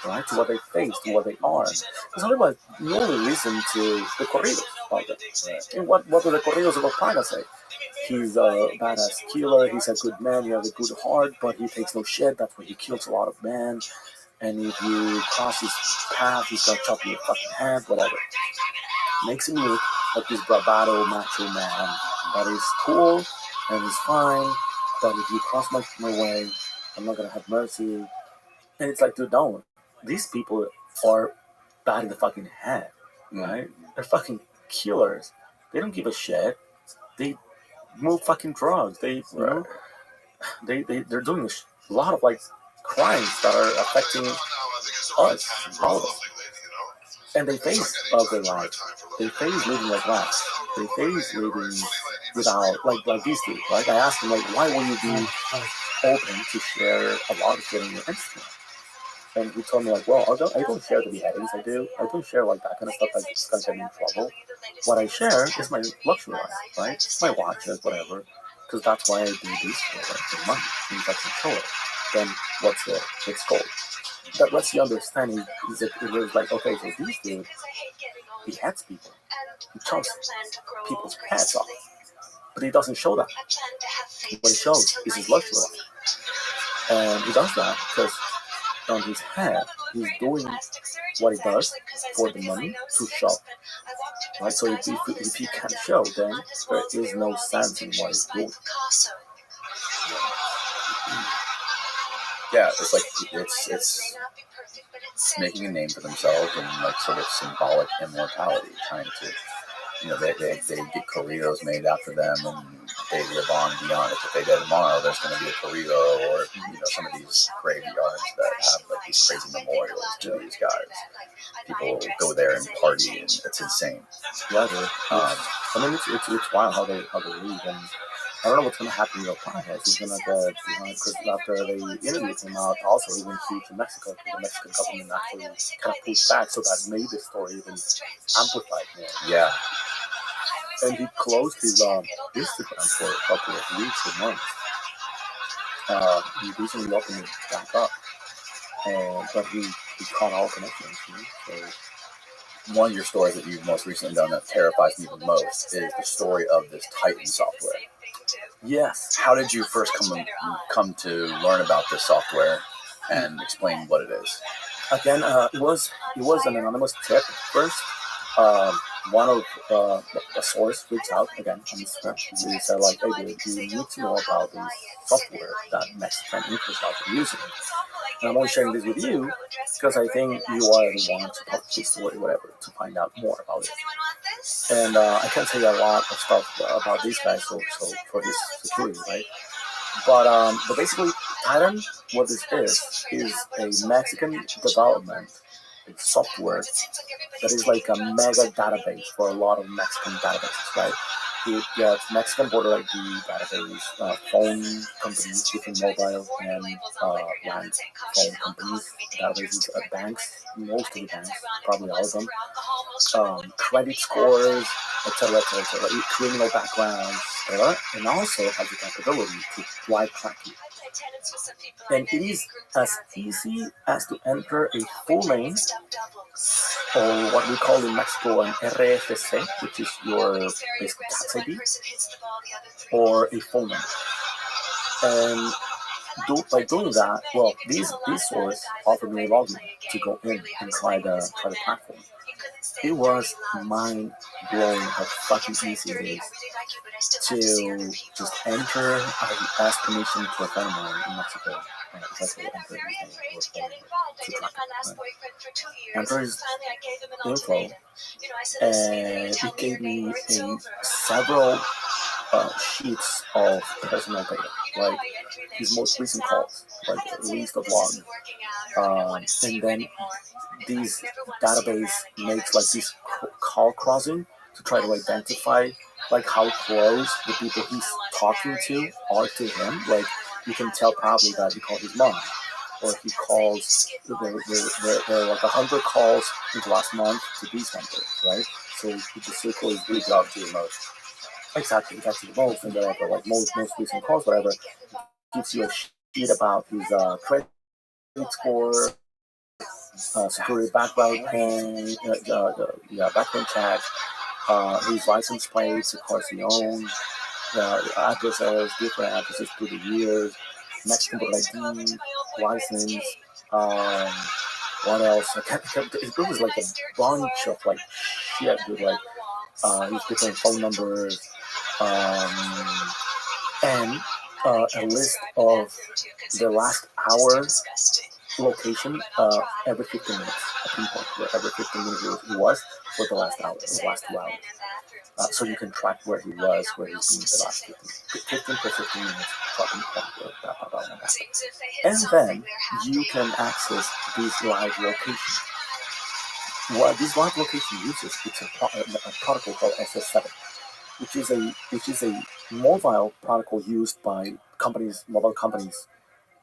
right? To what they face, to what they are. Because otherwise, you only listen to the corridos about them. Right? And what do the corridos of Paga say? He's a badass killer, he's a good man, he has a good heart, but he takes no shit, that's why he kills a lot of men. And if you cross his path, he's gonna chop your fucking head, whatever. Makes him look like this bravado macho man that is cool and is fine, but if you cross my way, I'm not gonna have mercy. And it's like, dude, don't. These people are bad in the fucking head, right? They're fucking killers. They don't give a shit. They move fucking drugs. They're doing a lot of like crimes that are affecting us, all of us. And they face ugly lives. They face living like rats. They face living without like these two, right? I asked him like, why will you be open to share a lot of shit on your Instagram? And he told me like, well, I don't share the beheadings. I don't share like that kind of stuff that's gonna get me in trouble. What I share is my luxury life, right? My watches, whatever, because that's why I do this for money. And if I control it, then what's it? It's gold. That lets you understand is that it was like, okay, so these dude beheads people, he chops people's heads off, but he doesn't show that. What he shows is his luxury life, and he does that because on his head, he's doing what he does for the money to show. Right? So if he can't show, then there is no sense in what he's doing. Yeah, it's like it's making a name for themselves and like sort of symbolic immortality, trying to, they get corridos made after them and they live on beyond it. If they die tomorrow, there's going to be a corrido, or some of these graveyards that have like these crazy memorials to these guys. People go there and party, and it's insane. Yeah, dude. I mean, it's wild how they leave, and I don't know what's going to happen in your podcast. He's going to get, because after they interviewed him out, also he went to Mexico, because the Mexican government actually kind of pushed back, so that made the story even amplified more. Yeah. And he closed his Instagram for a couple of weeks or months. He recently opened it back up, but he caught all connections. So one of your stories that you've most recently done that terrifies me the most is the story of this Titan software. Yes. How did you first come to learn about this software and explain what it is? Again, it was an anonymous tip first. One of a source reached out again on Instagram. He said like, hey dude, you need to know about this software that Mexican influencers are using. And I'm only sharing this with you because I think you are the one to talk this story, whatever, to find out more about it. And I can't say a lot of stuff about these guys, so for this security, right? But basically, Titan, what this is a Mexican development. It's software that is like a mega database for a lot of Mexican databases, right? It gets Mexican border ID database, phone companies, different mobile and land phone companies, databases, banks, most of the banks, probably all of them, credit scores, etc., criminal backgrounds, etc., and also has the capability to live track you. And it is as easy as to enter a full name, or what we call in Mexico an RFC, which is your basic tax ID, or a phone number. And by doing that, well, these source offered me a login to go in and try the platform. It was mind-blowing how fucking easy it is to just enter. I asked permission to a friend of mine in Mexico. Enter his info, and it gave me several sheets of personal data, like his most recent calls, like at least a log. And then this database makes like this call crossing to try to identify like how close the people he's talking to are to him. Like you can tell probably that he called his mom, or he calls there are like 100 calls in the last month to these numbers, right? So the circle is really up to the most. Exactly, that's the most, and whatever, like most recent calls, whatever, it gives you a sheet about his credit score, security background and background check, his license plates, the cars he owns, addresses, different addresses through the years, Mexican ID, license, what else? It was like a bunch of like shit, dude, like his different phone numbers, and a list of the last hour location every 15 minutes, a pinpoint where every 15 minutes he was for the last hour, the last 2 hours. So you can track where he was, where he's been the last 15 to 15 minutes, tracking point, and then you can access this live location. What this live location uses, it's a protocol called SS7, which is a mobile protocol used by mobile companies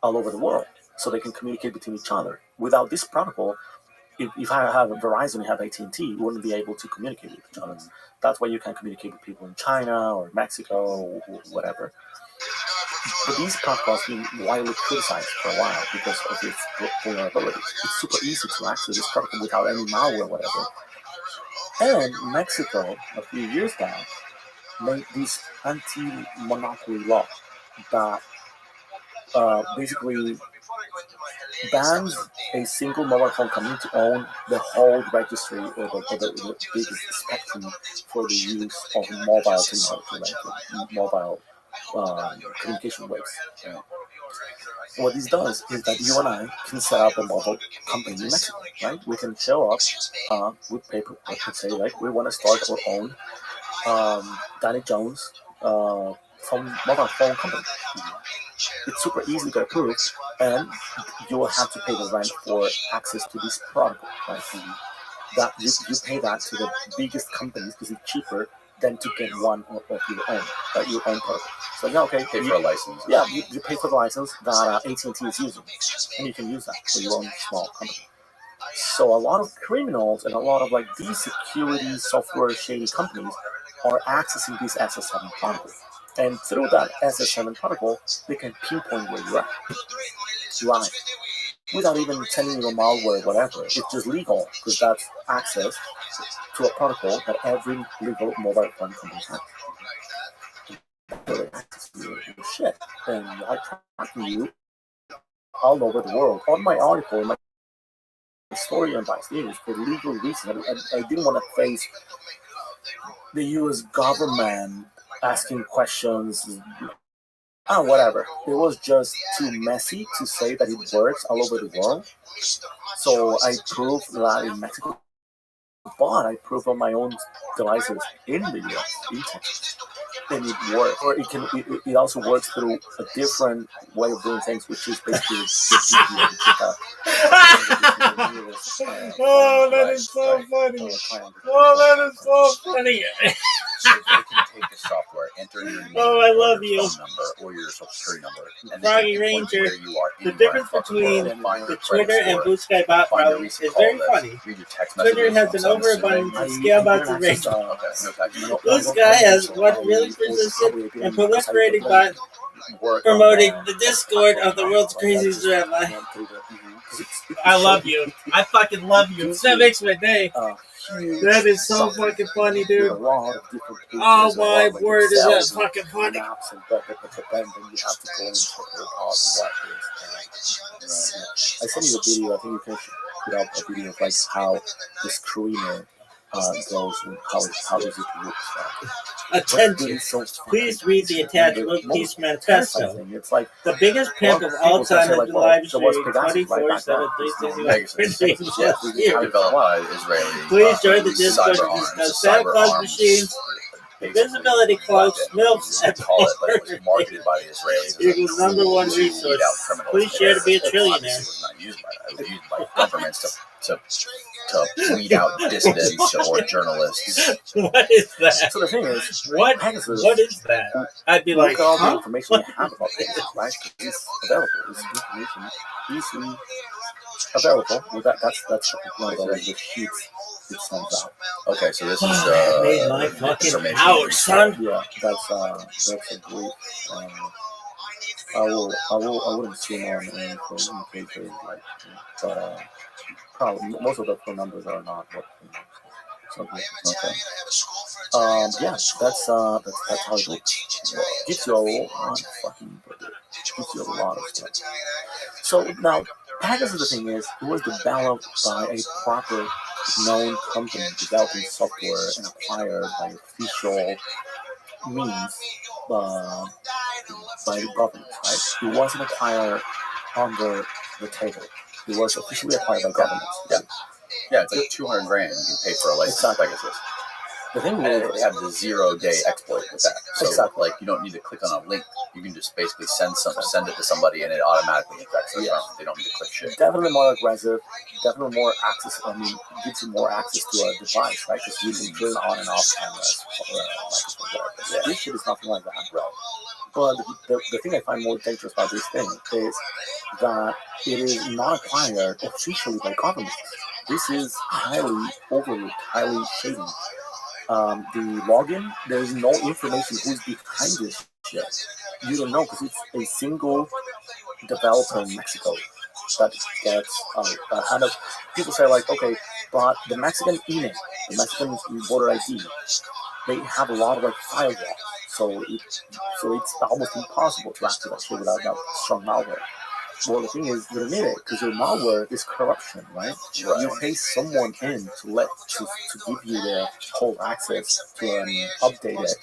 all over the world, so they can communicate between each other. Without this protocol, if I have Verizon, you have AT&T, you wouldn't be able to communicate with each other. That's why you can communicate with people in China or Mexico or whatever. But these protocols have been widely criticized for a while because of its vulnerabilities. It's super easy to access this protocol without any malware or whatever. And Mexico, a few years back, made this anti-monopoly law that basically bans a single mobile phone company to own the whole registry or the biggest spectrum for the use of mobile technology, like mobile communication waves. What this does is that you and I can set up a mobile company in Mexico, right? We can show up with paper and say, like, we want to start our own Danny Jones from mobile phone company. It's super easy to get approved, and you will have to pay the rent for access to this product, right? That you pay that to the biggest companies because it's cheaper than to get one of your own product. So yeah, okay, Pay for a license. Yeah, you pay for the license that AT&T is using, and you can use that for your own small company. So a lot of criminals and a lot of like these security software shady companies are accessing this SS7 protocol. And through that SS7 protocol, they can pinpoint where you're at, live, without even sending you a malware or whatever. It's just legal because that's access to a protocol that every legal mobile phone company has. So they access your shit and like tracking you all over the world. On my article, my story on Vice News, for legal reasons, I didn't want to face the U.S. government asking questions, whatever. It was just too messy to say that it works all over the world. So I proved that in Mexico, but I proved on my own devices in the US, in Texas. And it works. Or it also works through a different way of doing things, which is basically Oh, that is so funny. Oh, that is so funny. So they can take the software, enter your name, I love you. phone number, or your social security number, and Froggy they can Ranger, where you are the difference between the Twitter and Blue Sky bot problem is very funny. Twitter has an overabundance of scam bots and ratings. Blue Sky has one really persistent and proliferating bot promoting the Discord of the world's craziest rabbi. I love you. I fucking love you. That makes my day. That is so fucking funny, dude. Oh my word, is that fucking funny. I sent you a video. I think you can put up a video of like how the screener goes and how does it look. Attention! Please read the attached World Peace Manifesto. It's like the biggest pimp of all time is the live stream 24/7, 365 years. Please join the Discord to discuss Santa Claus machines, invisibility cloaks, MILFs, and Eagle's #1 resource. Please share to be a trillionaire. To weed out dissidents or journalists. What is that? So the thing is, what is that? I'd be like, all the information you have about Pegasus, right? It's available. This information easily available. Well, that's one of the sheets it sends out. Okay, so this is made my fucking house, son. Yeah, that's a brief I wouldn't assume on any cases like, but probably most of the phone numbers are not what something. Okay. Yeah, that's how it works. Well, gives you a lot gives you a lot of stuff. So now, Pegasus, the thing is, it was developed by a proper known company developing software and acquired by official means by the government, right? It wasn't acquired under the table. It was officially acquired by government. Yeah, it's like 200 grand you can pay for a license Exactly. Pegasus. The thing And is, it had the 0-day exploit with that. So Exactly. like you don't need to click on a link. You can just basically send it to somebody and it automatically infects their phone. They don't need to click shit. Definitely more aggressive. Definitely more access. I mean, gives you more access to a device, right? Because you can turn on and off cameras, microphone. This shit is nothing like that, right? But the thing I find more dangerous about this thing is that it is not acquired officially by government. This is highly overlooked, highly shady. The login, there's no information who's behind this shit. You don't know because it's a single developer in Mexico that gets a hand of people say like, okay, but the Mexican email, the Mexican voter ID, they have a lot of like firewall, so it's almost impossible to access that shit without that strong malware. Well, the thing is, you don't need it because your malware is corruption, right? You pay someone in to give you the whole access to an updated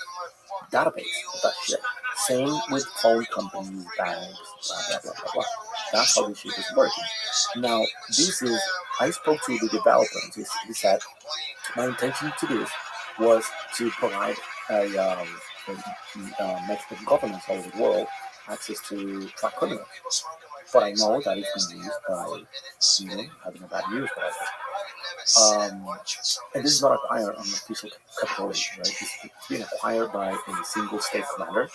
database of that shit. Same with phone companies, banks, blah blah blah blah blah. That's how this shit is working. Now, I spoke to the developer. He said my intention to this was to provide a Mexican government all over the world access to track criminals. But I know that it's been used by, having a bad use, whatever. And this is not acquired on official capitalization, right? It's being acquired by a single state commander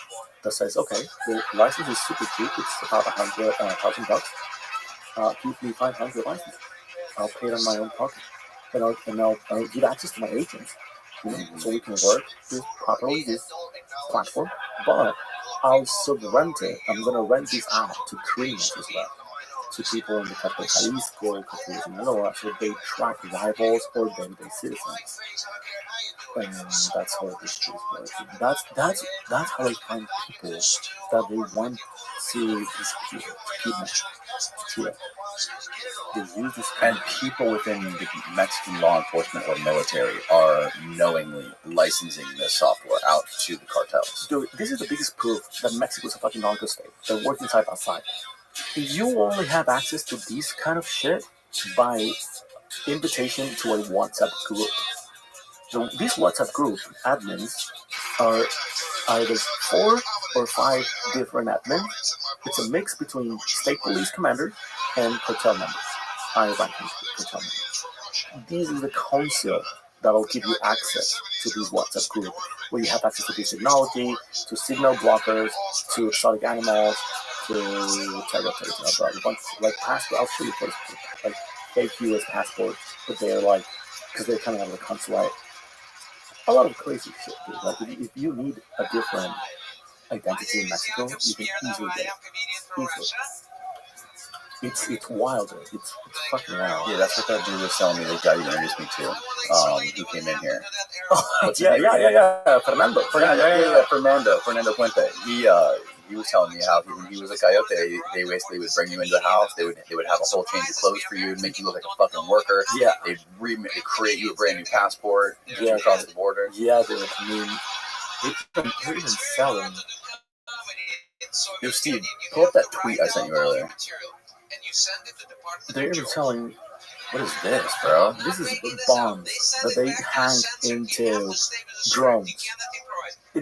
that says, okay, the license is super cheap. It's about $100,000. Give me 500 licenses. I'll pay it on my own pocket. And I'll give access to my agents, so we can work properly this platform. But I'll sub-rent it. I'm going to rent this out to criminals as well, to people in the capital Jalisco, capital Sinaloa, so they track rivals or day-to-day citizens. And that's how this is working. That's how I find people that they want to dispute, to kidnap, to kill. They use this and people within the Mexican law enforcement or military are knowingly licensing this software out to the cartels. Dude, this is the biggest proof that Mexico is a fucking narco state. They're working side by side. You only have access to this kind of shit by invitation to a WhatsApp group. So these WhatsApp group admins are either 4 or 5 different admins. It's a mix between state police commanders and cartel members. High-ranking cartel members. This is the council that will give you access to this WhatsApp group, where you have access to this technology, to signal blockers, to exotic animals, to like passport. I'll show you first, like fake US passports, but they're like, because they're coming out of the consulate. A lot of crazy shit, dude. Like if you need a different identity in Mexico, you can easily get it. It's wild, dude. It's fucking wild. Yeah, that's what that dude was telling me. The guy you introduced me to, who came in here. Yeah. Fernando, Puente. He was telling me how when he was a coyote, they basically would bring you into the house. They would have a whole change of clothes for you, make you look like a fucking worker. Yeah. They'd create you a brand new passport. Yeah, across the border. Yeah, dude. I mean, they're even selling. Yo, Steve, pull up that tweet I sent you earlier. They're even selling. What is this, bro? This is bombs that they hang into drones.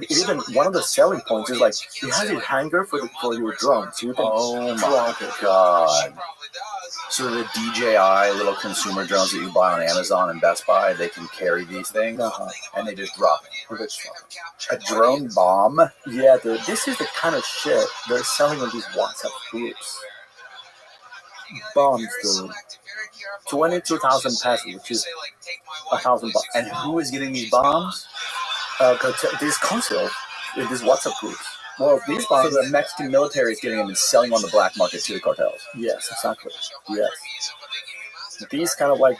Even one of the selling points is like it has a hanger for your drone, so you can. Oh my god! So the DJI little consumer drones that you buy on Amazon and Best Buy, they can carry these things, and they just drop it. A drone bomb? Yeah, dude. This is the kind of shit they're selling on these WhatsApp groups. Bombs, dude. 22,000 pesos, which is $1,000. And who is getting these bombs? These council in these WhatsApp groups. Well, these So bombs. the Mexican military is getting them and selling on the black market to the cartels. Yes, exactly. Yes. These kind of like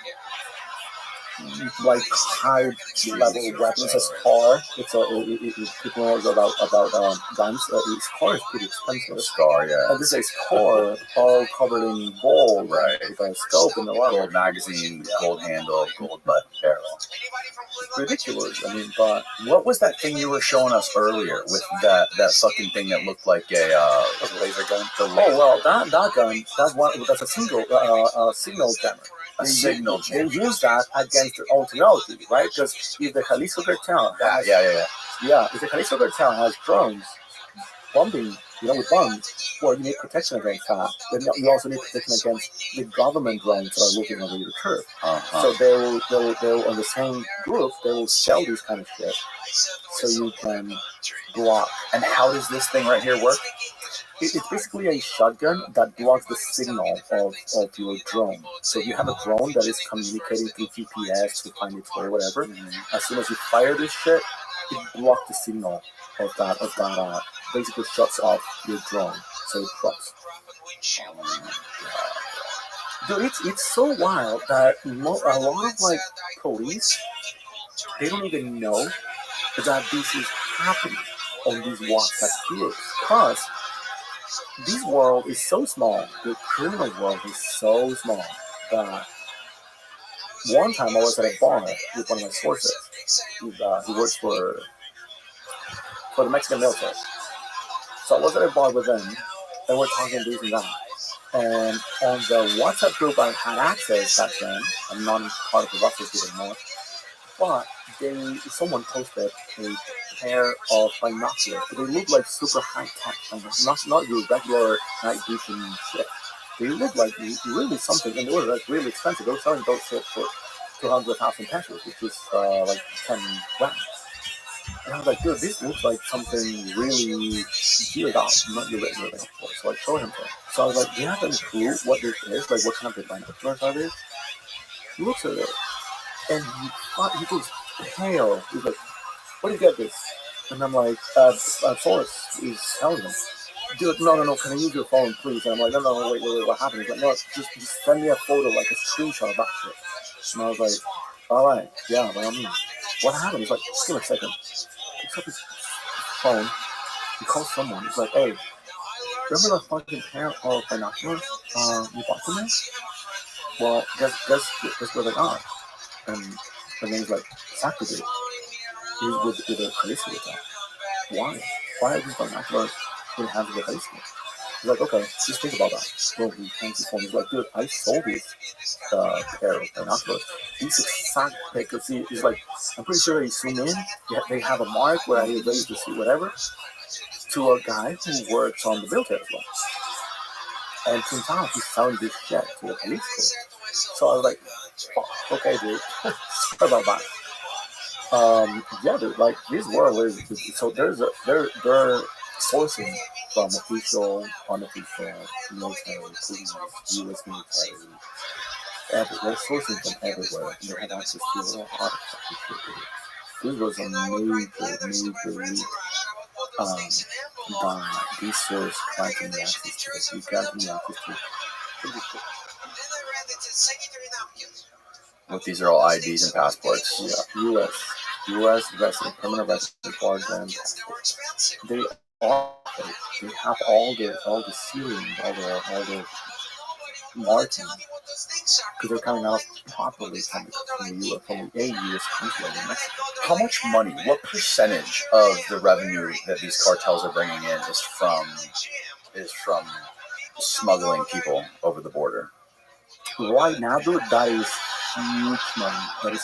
high level weapons. His car. People know about guns. His car is pretty expensive. Scar, yeah. And this is car all covered in gold, right? With a scope and a lot gold magazine, gold handle, gold butt barrel. It's ridiculous. I mean, but what was that thing you were showing us earlier with that fucking thing that looked like a laser gun? That gun. That's a signal jammer. They use that against their own technology, right? Because if the Jalisco cartel has, if the Jalisco cartel has drones bombing, with bombs, well, you need protection against that. Then you also need protection against the government drones that are looking over your turf. So they will on the same group, they will sell these kind of shit, so you can block. And how does this thing right here work? It's basically a shotgun that blocks the signal of your drone. So if you have a drone that is communicating through GPS to find its way or whatever, as soon as you fire this shit, it blocks the signal of that basically shuts off your drone, so it drops. Dude, it's so wild that a lot of like police, they don't even know that this is happening on these WhatsApp groups, because this world is so small, the criminal world is so small, that one time I was at a bar with one of my sources. He works for the Mexican military. So I was at a bar with them, and we're talking this and that. And on the WhatsApp group I had access back then, I'm not part of the WhatsApp group anymore, but someone posted a pair of binoculars. They look like super high tech, not your regular night vision shit. They look like really something, and they were like really expensive. They were selling those shit for 200,000 pesos, which is like 10 grand. And I was like, dude, this looks like something really geared up, not your regular binoculars. So I showed him that. So I was like, do you have any clue what this is? Like, what kind of binoculars are these? He looks at it, and he goes pale. He's like, where do you get this? And I'm like, Forrest is telling him. Dude, no, can I use your phone, please? And I'm like, no, wait, what happened? He's like, no, just send me a photo, like a screenshot of that shit. And I was like, all right, yeah, by all means. What happened? He's like, just give me a second. He picks up his phone, he calls someone, he's like, hey, remember that fucking pair of binoculars you bought for me? Well, guess where they are. And the name's like, exactly, dude. He's with a police with that. Why? Why are these binoculars in the hands of the police? He's like, okay, just think about that. Well, he hands his phone. He's like, dude, I sold this pair of binoculars. These exact pictures. He's like, I'm pretty sure they zoom in. They have a mark where he's ready to see whatever. To a guy who works on the military as well. And turns out he's selling this shit to the police crew. So I was like, oh, okay, dude. Sorry about that. Yeah, dude, like this world is so they're sourcing from official, unofficial, military, police, U.S. military. They're sourcing from everywhere. And they have access to a lot of fucking shit. This was a major leak. That these source granting me access to. We granted me access to. What these are all IDs and passports. Yeah, U.S. resident, permanent resident card and passports. They are. They have all the sealing, all the marking, because they're coming out properly from the U.S. from the U.S. consulate in Mexico. How much money? What percentage of the revenue that these cartels are bringing in is from smuggling people over the border? Right now, dude, that is huge money.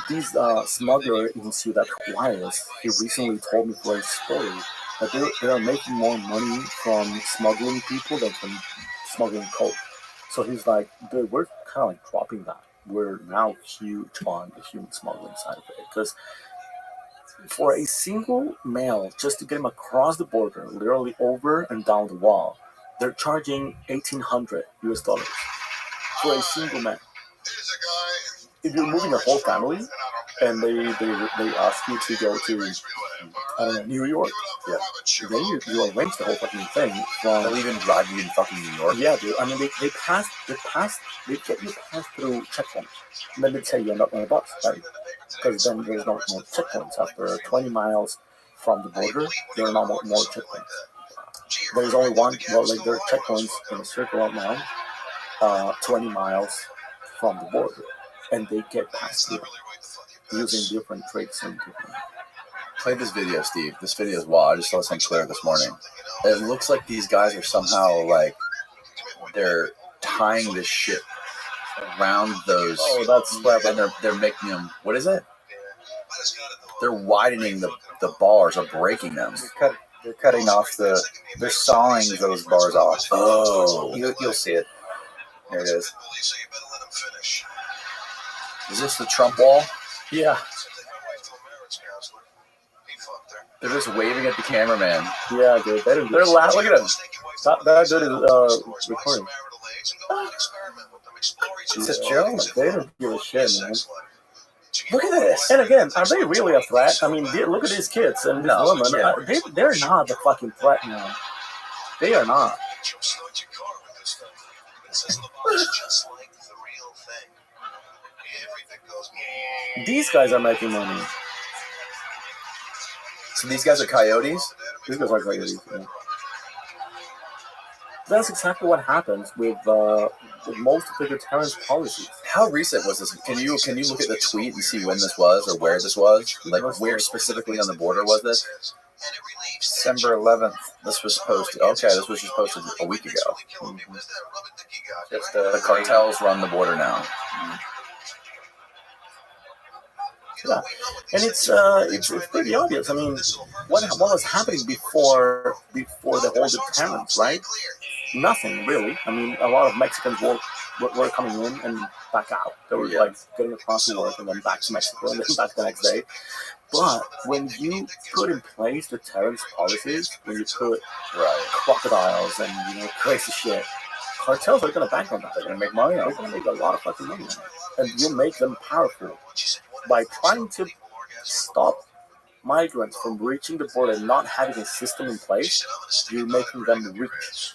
This smuggler agency that acquires, he recently told me for a story that they are making more money from smuggling people than from smuggling coke. So he's like, dude, we're kind of like dropping that. We're now huge on the human smuggling side of it. Because for a single male, just to get him across the border, literally over and down the wall, they're charging $1,800 for a single man. If you're moving your whole family, and they ask you to go to I don't know, New York. Yeah. Then you arrange the whole fucking thing from. They'll even drive you in fucking New York. Yeah, dude. I mean, they get you passed through checkpoints. And then they tell you on a bus, right? Because then there's no more checkpoints. After 20 miles from the border, there are no more checkpoints. There's only one, well, like there are checkpoints in a circle around 20 miles from the border. And they get passed through using different tricks and different. Play this video, Steve. This video is wild. I just saw this on Twitter this morning. It looks like these guys are somehow like they're tying this shit around those. Oh, that's clever. And they're making them. What is it? They're widening the bars or breaking them. They're cutting off they're sawing those bars off. Oh, You'll see it. There it is. Is this the Trump wall? Yeah. They're just waving at the cameraman. Yeah, dude. They're laughing. Look at them. That dude is recording. It's a joke. They don't give a shit, man. Look at this. And again, are they really a threat? I mean, look at these kids and these women. Yeah. They're not the fucking threat now. They are not. These guys are making money. So these guys are coyotes? These guys are coyotes. Yeah. That's exactly what happens with most of the deterrence policies. How recent was this? Can you look at the tweet and see when this was or where this was? Like where specifically on the border was this? December 11th. This was posted. Okay, this was just posted a week ago. Mm-hmm. Just The cartels run the border now. Yeah, and it's pretty obvious. I mean, what was happening before the whole deterrence, right? Nothing really. I mean, a lot of Mexicans were coming in and back out. They were like getting across to work and then back to Mexico and then back the next day. But when you put in place deterrence policies, when you put crocodiles and crazy shit, cartels are gonna bank on that. They're gonna make money. They're gonna make a lot of fucking money on it, and you make them powerful by trying to stop migrants from reaching the border and not having a system in place. You're making them rich.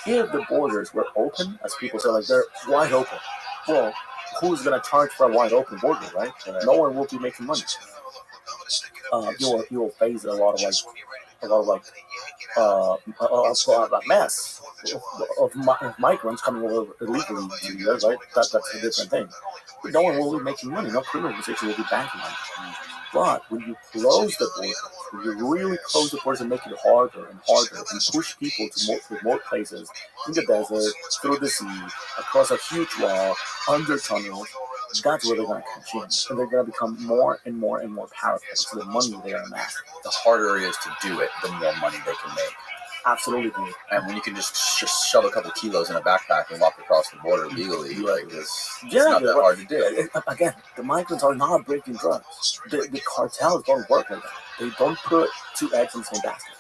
If the borders were open, as people say, like they're wide open, well, who's gonna charge for a wide open border, right? No one will be making money. You will face a lot of mess of migrants coming over illegally to the US, right? That's a different thing. But no one will be making money. No criminal organization will be banking on it. But when you close the borders, when you really close the borders and make it harder and harder and push people to remote places, in the desert, through the sea, across a huge wall, under tunnels, that's where they're going to catch in. And they're going to become more and more and more powerful. So the money they are amassing. The harder it is to do it, the more money they can make. Absolutely. And when you can just shove a couple kilos in a backpack and walk across the border legally, it's not that hard to do. Again, the migrants are not breaking drugs. The cartels don't work like that. They don't put two eggs in the same basket.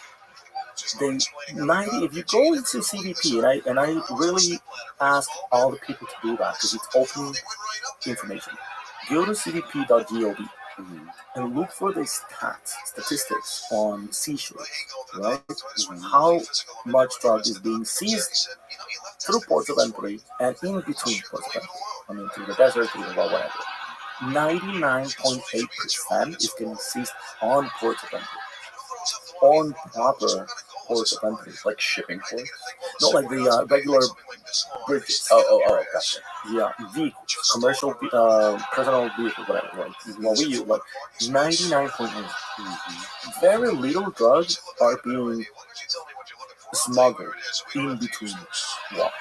If you go into CBP, and I really ask all the people to do that because it's open information. Go to cbp.gov and look for the statistics on seizures, right? How much drug is being seized through ports of entry and in between ports of entry. I mean, through the desert, through the wall, whatever. 99.8% is getting seized on ports of entry. On proper ports of entry. Like shipping ports? Not like the regular bridges. Oh, gotcha. Yeah, vehicles, commercial, personal vehicles, whatever. Like, what we use, like 99.8. Very little drugs are being smuggled in between walls.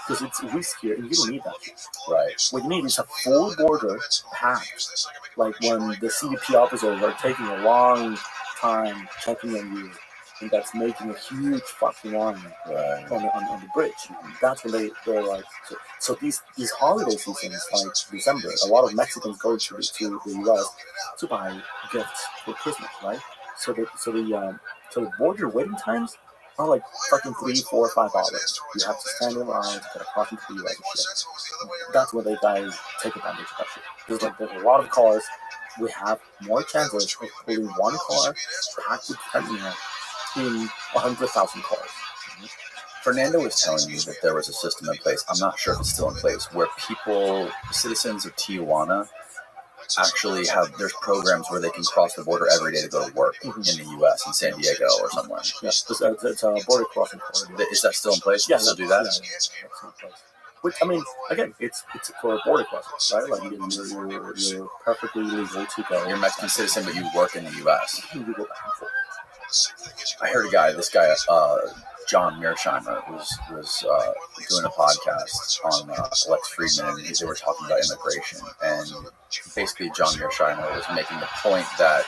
Because it's riskier and you don't need that shit. Right. What you need is a full border packed. Like when the CBP officers are taking a long time checking on you, and that's making a huge fucking line on the bridge. That's when they're like, so these holiday seasons, like December, a lot of Mexicans go to the US to buy gifts for Christmas, right? So the border waiting times are like fucking $3, $4, $5. You have to stand in line to get across into the US and shit. That's when they guys take advantage of that shit. There's a lot of cars we have more chances of putting one car packed with fentanyl in 100,000 cars. Fernando was telling me that there was a system in place. I'm not sure if it's still in place, where people, citizens of Tijuana, actually there's programs where they can cross the border every day to go to work in the U.S. in San Diego or somewhere. Yes, it's a border crossing. Is that still in place? Yes, still do that. Yeah. Which, I mean, again, it's for a border crossing, right? Like you're perfectly legal to go. You're a Mexican citizen, but you work in the U.S. You go back and forth. I heard this guy, John Mearsheimer, was doing a podcast on Lex Friedman, and they were talking about immigration. And basically, John Mearsheimer was making the point that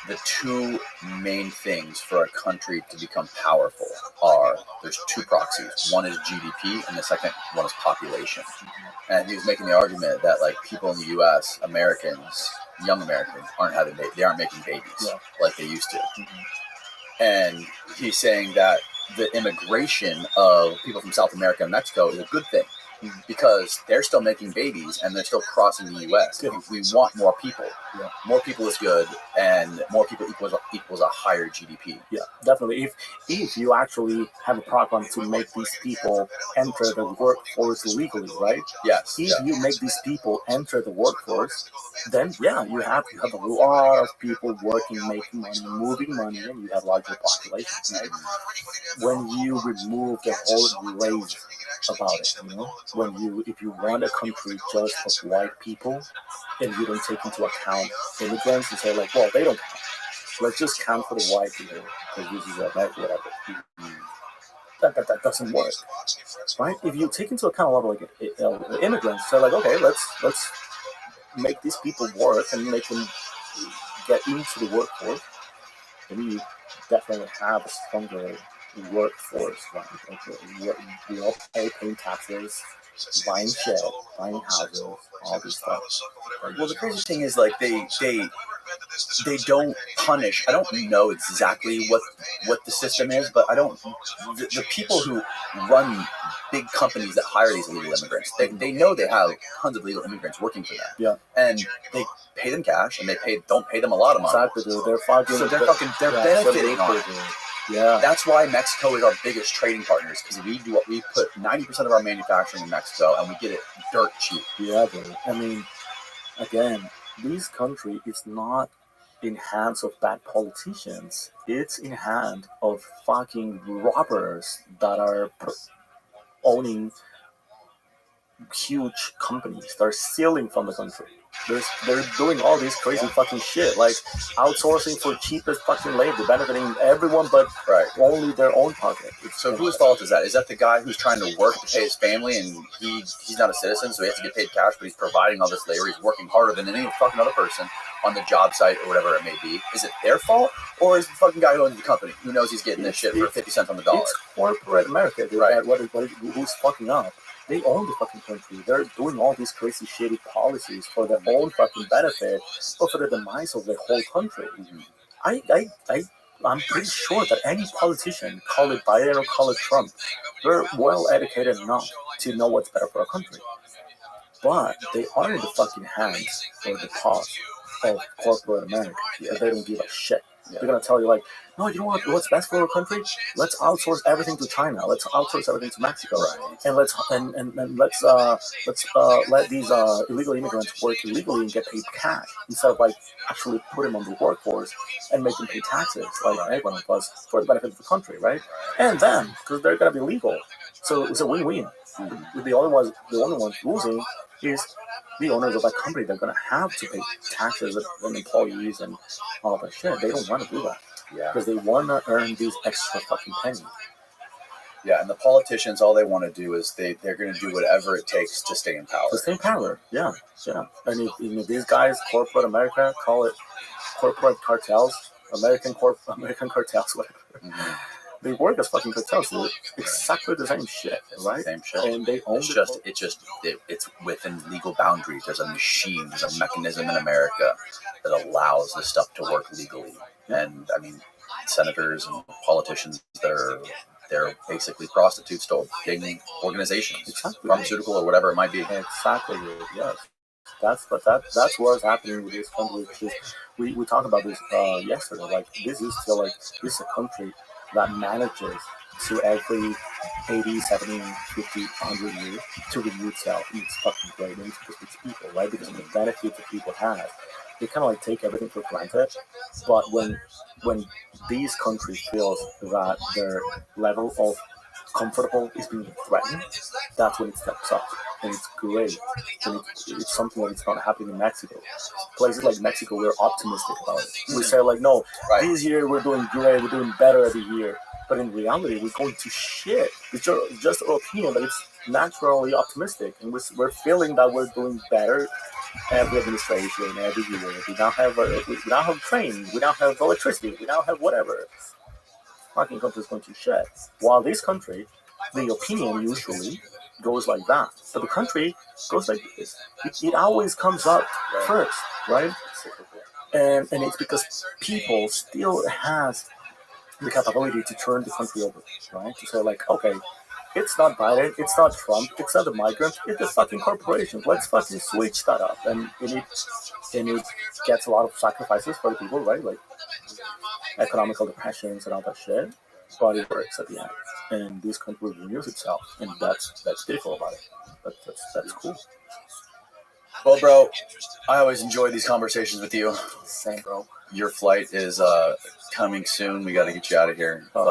the two main things for a country to become powerful there's two proxies. One is GDP, and the second one is population. And he was making the argument that like people in the U.S., young Americans, they aren't making babies like they used to. And he's saying that the immigration of people from South America and Mexico is a good thing because they're still making babies and they're still crossing the U.S. We want more people. Yeah. More people is good, and more people equals a higher GDP. Yeah, definitely. If you actually have a program to make these people enter the workforce legally, right? Yes. If you make these people enter the workforce, then you have a lot of people working, making money, moving money, and you have larger populations, right? When you remove the whole race about it, if you want a country just of white people, and you don't take into account immigrants and say like, well, they don't count. Let's just count for the white people because this is whatever. That doesn't work, right? If you take into account a lot of like immigrants, they're like, okay, let's make these people work and make them get into the workforce, then you definitely have a stronger workforce, right? We all paying taxes, buying shit, buying houses, all this stuff. Well, the crazy thing is like they don't punish. I don't know exactly what the system is, but the people who run big companies that hire these illegal immigrants, they know they have tons of legal immigrants working for them. Yeah. And they pay them cash, and don't pay them a lot of money. Exactly, dude. They're benefiting on it. Yeah. That's why Mexico is our biggest trading partners, because we put 90% of our manufacturing in Mexico, and we get it dirt cheap. Yeah, dude. I mean, again, this country is not in hands of bad politicians. It's in hand of fucking robbers that are owning huge companies. They're stealing from the country. They're doing all this crazy fucking shit, like outsourcing for cheapest fucking labor, benefiting everyone but only their own pocket. So whose fault is that? Is that the guy who's trying to work to pay his family and he's not a citizen, so he has to get paid cash, but he's providing all this labor, he's working harder than any fucking other person on the job site or whatever it may be? Is it their fault, or is the fucking guy who owns the company who knows he's getting this shit for 50 cents on the dollar? It's corporate America, dude. Right. Who's fucking up? They own the fucking country. They're doing all these crazy, shitty policies for their own fucking benefit, or for the demise of the whole country. I'm pretty sure that any politician, call it Biden or call it Trump, they're well educated enough to know what's better for our country. But they are in the fucking hands or the paws of corporate America. Yeah. They don't give a shit. Yeah. They're gonna tell you like, no, you know what's best for our country? Let's outsource everything to China. Let's outsource everything to Mexico, and let's let these illegal immigrants work illegally and get paid cash instead of like actually put them on the workforce and make them pay taxes like everyone does for the benefit of the country, right? And them, because they're gonna be legal, so it's a win-win. The only ones losing is the owners of that company. They're gonna have to pay taxes on employees and all that shit. They don't want to do that. Yeah. Because they want to earn these extra fucking pennies. Yeah, and the politicians, all they want to do is they're going to do whatever it takes to stay in power. To stay in power, yeah. And if these guys, corporate America, call it corporate cartels, American cartels, whatever. Mm-hmm. They work as fucking cartels. They're exactly the same shit, right? The same shit. And they own it's within legal boundaries. There's a machine, there's a mechanism in America that allows this stuff to work legally. And I mean, senators and politicians, they're basically prostitutes to big organizations, pharmaceutical or whatever it might be. Exactly, yes. That's what's happening with this country. We talked about this yesterday. Like this is still like this is a country that manages to every 80, 70, 50, 100 years to renew itself. And it's fucking great. And it's because it's people, right? Because of the benefits that people have. They kind of like take everything for granted. But when these countries feel that their level of comfortable is being threatened, that's when it steps up. And it's great. And it's something that it's not happening in Mexico. Places like Mexico, we're optimistic about it. We say like, no, this year we're doing great, we're doing better every year. But in reality, we're going to shit. It's just our opinion, but it's naturally optimistic. And we're feeling that we're doing better every administration, every year. We now have trains, we now have electricity, we now have whatever. Fucking country is going to shit. While this country, the opinion usually goes like that. But the country goes like this. It always comes up first, right? And it's because people still has the capability to turn the country over, right? To say like, okay, it's not Biden, it's not Trump, it's not the migrants, it's the fucking corporations. Let's fucking switch that up. And it gets a lot of sacrifices for the people, right? Like economical depressions and all that shit. But it works at the end. And this country renews itself. And that's beautiful about it. That's cool. Well, bro, I always enjoy these conversations with you. Same, bro. Your flight is coming soon. We got to get you out of here. But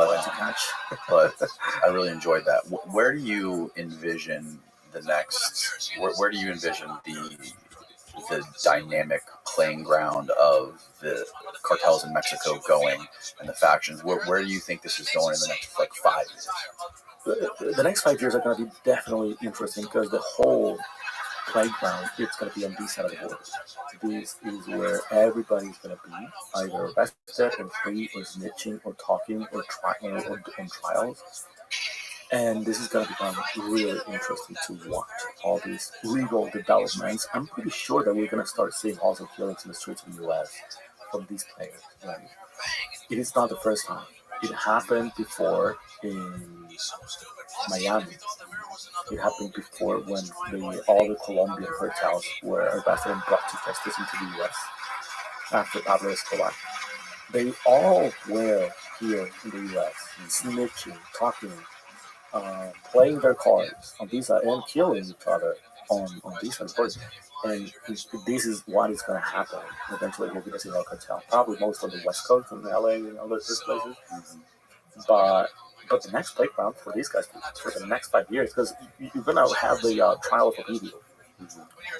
I really enjoyed that. Where do you envision the next? Where do you envision the dynamic playing ground of the cartels in Mexico going and the factions? Where do you think this is going in the next 5 years? The next 5 years are going to be definitely interesting because the whole playground it's going to be on this side of the border. This is where everybody's going to be either arrested and free or snitching or talking or on trials. And this is going to become really interesting to watch all these legal developments. I'm pretty sure that we're going to start seeing also killings in the streets of the U.S. from these players. Right? It is not the first time. It happened before in Miami. It happened before when all the Colombian cartels were arrested and brought to justice into the U.S. after Pablo Escobar. They all were here in the U.S. snitching, talking, playing their cards on this side and killing each other on this side first. And this is what is going to happen. Eventually, we'll be seeing a cartel, probably most on the West Coast in LA and other places. But the next playground for these guys for the next 5 years, because you're going to have the trial of Ovidio.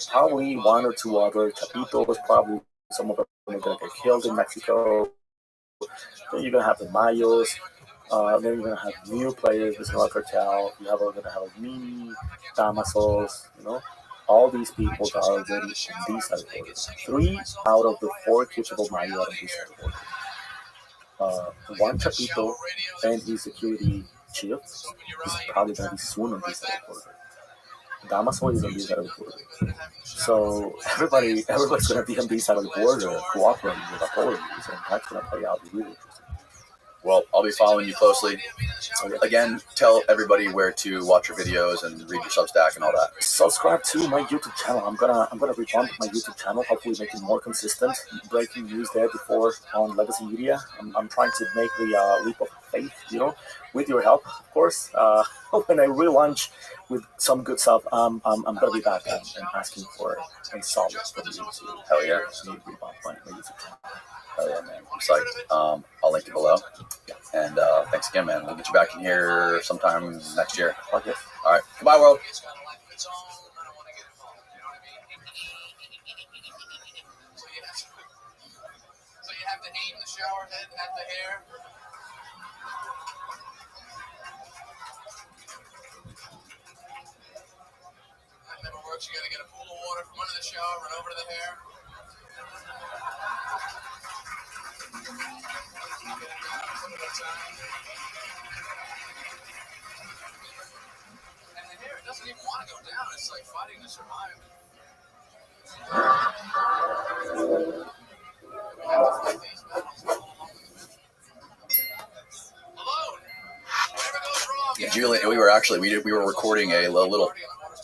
Probably one or two other Chapitos, probably some of them are going to get killed in Mexico. Then you're going to have the Mayos. Then you're going to have new players with the cartel. You're going to have Mini, Damasos, all these people are already on these side of the border. 3 out of the 4 Kitchable Mayo are on this side of the border. One Chapito and his security chief is probably going to be soon on this side of the border. Damaso is on this side of the border. So everybody's going to be on this side of the border cooperating with authorities, and that's going to play out really interesting. Well, I'll be following you closely. Again, tell everybody where to watch your videos and read your Substack and all that. Subscribe to my YouTube channel. I'm gonna revamp my YouTube channel. Hopefully, make it more consistent. Breaking news there before on Legacy Media. I'm trying to make the leap of faith. With your help, of course. When I relaunch with some good stuff, I'm gonna be back and asking for a solid from you to hell yeah, revamp my YouTube channel. Oh yeah, man. I'm psyched. I'll link it below. And thanks again, man. We'll get you back in here sometime next year. Okay. All right. Goodbye, world. So you have to aim the shower head at the hair. That never works. You got to get a pool of water from under the shower, run over to the hair. And the hair doesn't even want to go down. It's like fighting to survive. Alone. Whatever goes wrong. Yeah, Julian, we were recording a little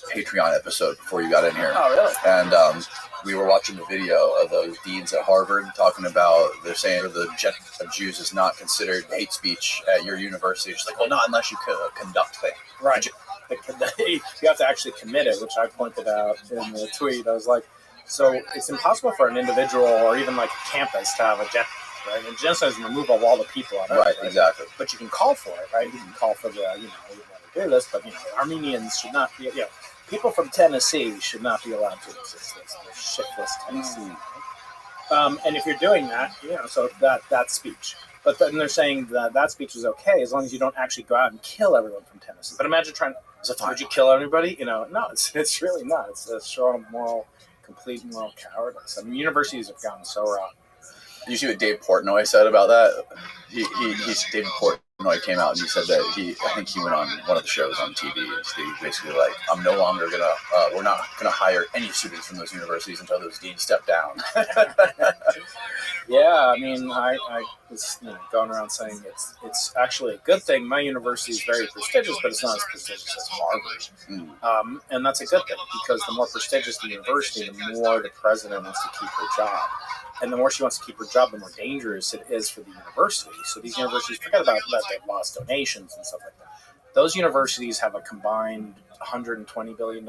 Patreon episode before you got in here. Oh, really? And we were watching the video of those deans at Harvard talking about they're saying the genocide of Jews is not considered hate speech at your university. It's like, well, not unless you conduct things. Right. You have to actually commit it, which I pointed out in the tweet. I was like, so it's impossible for an individual or even like a campus to have a genocide, right? And genocide is removal of all the people on Earth, right? Exactly. But you can call for it, right? You can call for the, we want to do this, but, Armenians should not be, people from Tennessee should not be allowed to exist. It's the shitless Tennessee. And if you're doing that, so that's speech. But then they're saying that speech is okay as long as you don't actually go out and kill everyone from Tennessee. But imagine would you kill everybody? No, it's really not. It's a strong complete moral cowardice. I mean, universities have gone so wrong. Did you see what Dave Portnoy said about that? David Portnoy came out and he said that I think he went on one of the shows on TV and he basically like, I'm no longer we're not gonna hire any students from those universities until those deans step down. Yeah, I mean, I was going around saying it's actually a good thing. My university is very prestigious, but it's not as prestigious as Harvard. And that's a good thing because the more prestigious the university, the more the president wants to keep her job. And the more she wants to keep her job, the more dangerous it is for the university. So these universities, forget about that, they've lost donations and stuff like that. Those universities have a combined $120 billion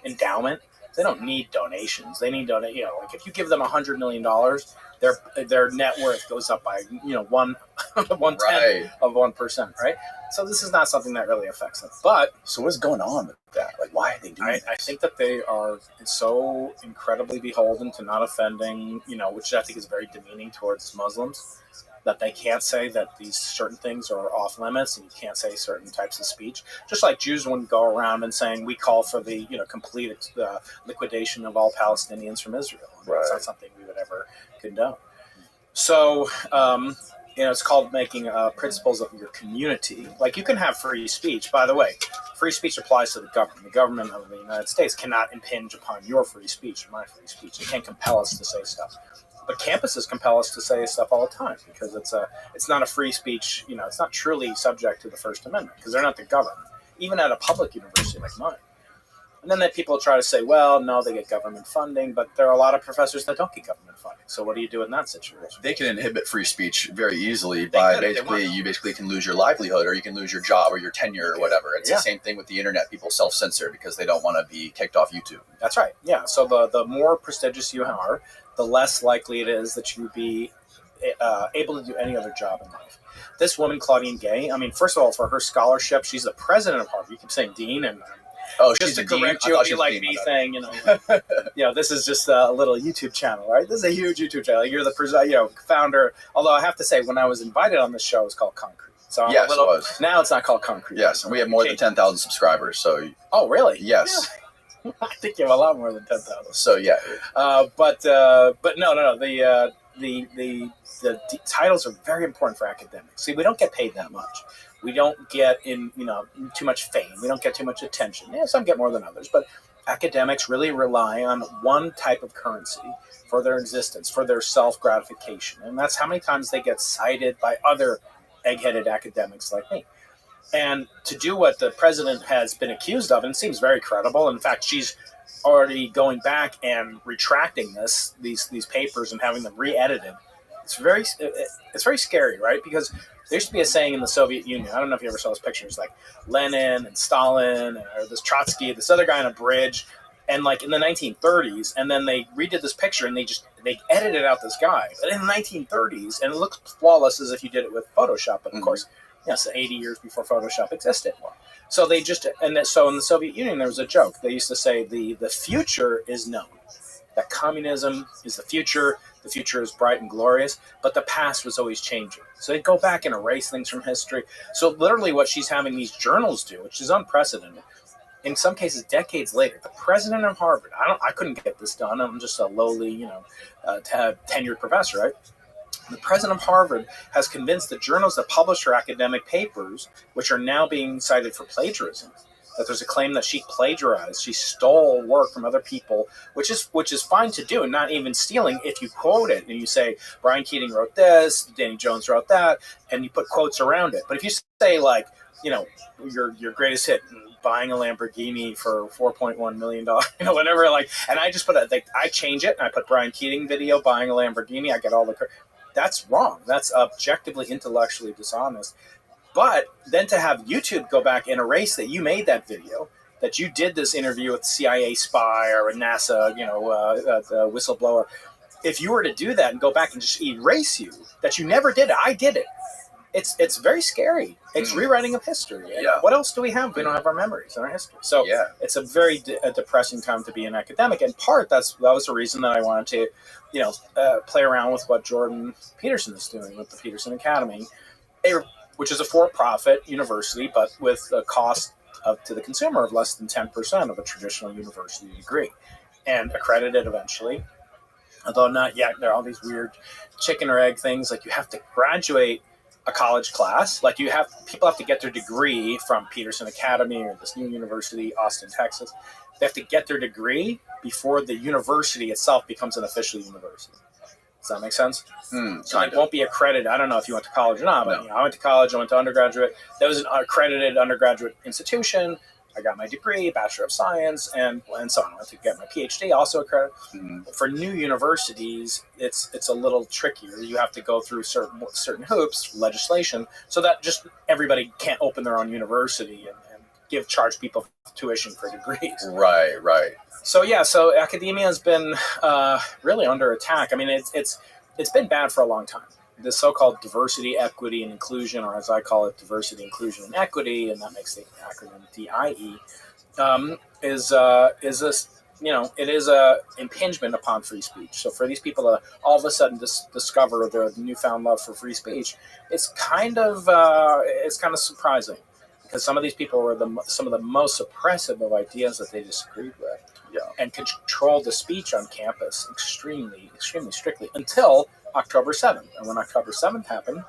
endowment. They don't need donations. They need like if you give them $100 million, their net worth goes up by 1/10 of 1%, right? So this is not something that really affects them. But so what's going on with that? Like, why are they doing I think that they are so incredibly beholden to not offending, which I think is very demeaning towards Muslims, that they can't say that these certain things are off limits and you can't say certain types of speech. Just like Jews wouldn't go around and saying we call for the complete liquidation of all Palestinians from Israel. Right. It's not something we would ever condone. So it's called making principles of your community. Like you can have free speech. By the way, free speech applies to the government. The government of the United States cannot impinge upon your free speech or my free speech. It can't compel us to say stuff. But campuses compel us to say stuff all the time because it's not a free speech. It's not truly subject to the First Amendment because they're not the government, even at a public university like mine. And then people try to say, well, no, they get government funding, but there are a lot of professors that don't get government funding. So what do you do in that situation? They can inhibit free speech very easily by you basically can lose your livelihood or you can lose your job or your tenure or whatever. It's the same thing with the internet. People self-censor because they don't want to be kicked off YouTube. That's right. Yeah. So the more prestigious you are, the less likely it is that you would be able to do any other job in life. This woman, Claudine Gay, I mean, first of all, for her scholarship, she's the president of Harvard. You keep saying dean and... just to correct you, you like me saying, this is just a little YouTube channel, right? This is a huge YouTube channel. You're the founder. Although I have to say, when I was invited on the show, it was called Concrete. So yes, it was. Now it's not called Concrete. Yes, and we have more than 10,000 subscribers. So. Oh, really? Yes. Yeah. I think you have a lot more than 10,000. So yeah. But no. The titles are very important for academics. See, we don't get paid that much. We don't get too much fame. We don't get too much attention. Yeah, some get more than others, but academics really rely on one type of currency for their existence, for their self-gratification. And that's how many times they get cited by other egg-headed academics like me. And to do what the president has been accused of, and it seems very credible. In fact, she's already going back and retracting these papers and having them re-edited. It's very scary, right? Because there used to be a saying in the Soviet Union. I don't know if you ever saw those pictures, like Lenin and Stalin, or this Trotsky, this other guy on a bridge, and like in the 1930s, and then they redid this picture and they edited out this guy. But in the 1930s, and it looked flawless as if you did it with Photoshop, but of course, it's 80 years before Photoshop existed. So so in the Soviet Union, there was a joke. They used to say the future is known, that communism is the future is bright and glorious, but the past was always changing. So they'd go back and erase things from history. So literally what she's having these journals do, which is unprecedented, in some cases decades later, the president of Harvard, I couldn't get this done. I'm just a lowly, tenured professor, right? The president of Harvard has convinced the journals that publish her academic papers, which are now being cited for plagiarism, that there's a claim that she plagiarized, she stole work from other people, which is fine to do, and not even stealing if you quote it and you say Brian Keating wrote this, Danny Jones wrote that, and you put quotes around it. But if you say like, your greatest hit, buying a Lamborghini for $4.1 million, whatever. Like, and I just I change it and I put Brian Keating video buying a Lamborghini. I get all the, that's wrong. That's objectively, intellectually dishonest. But then to have YouTube go back and erase that you made that video, that you did this interview with a CIA spy or a NASA, the whistleblower. If you were to do that and go back and just erase you, that you never did it, I did it. It's very scary. It's rewriting of history. Yeah. What else do we have? We don't have our memories and our history. So it's a very depressing time to be an academic. In part, that was the reason that I wanted to, play around with what Jordan Peterson is doing with the Peterson Academy, which is a for-profit university, but with a cost to the consumer of less than 10% of a traditional university degree, and accredited eventually. Although not yet. There are all these weird chicken or egg things, like you have to graduate a college class, like people have to get their degree from Peterson Academy or this new university, Austin, Texas. They have to get their degree before the university itself becomes an official university. Does that make sense? So it won't be accredited. I don't know if you went to college or not, but I went to college, I went to undergraduate. That was an accredited undergraduate institution. I got my degree, Bachelor of Science, and so on. I went to get my PhD, also accredited. For new universities, it's a little trickier. You have to go through certain hoops, legislation, so that just everybody can't open their own university and charge people tuition for degrees. Right. So academia has been really under attack. I mean, it's been bad for a long time. This so-called diversity, equity, and inclusion, or as I call it, diversity, inclusion, and equity, and that makes the acronym DIE, it is a impingement upon free speech. So for these people to all of a sudden discover their newfound love for free speech, it's kind of surprising, because some of these people were some of the most suppressive of ideas that they disagreed with, and controlled the speech on campus extremely, extremely strictly until October 7th. And when October 7th happened,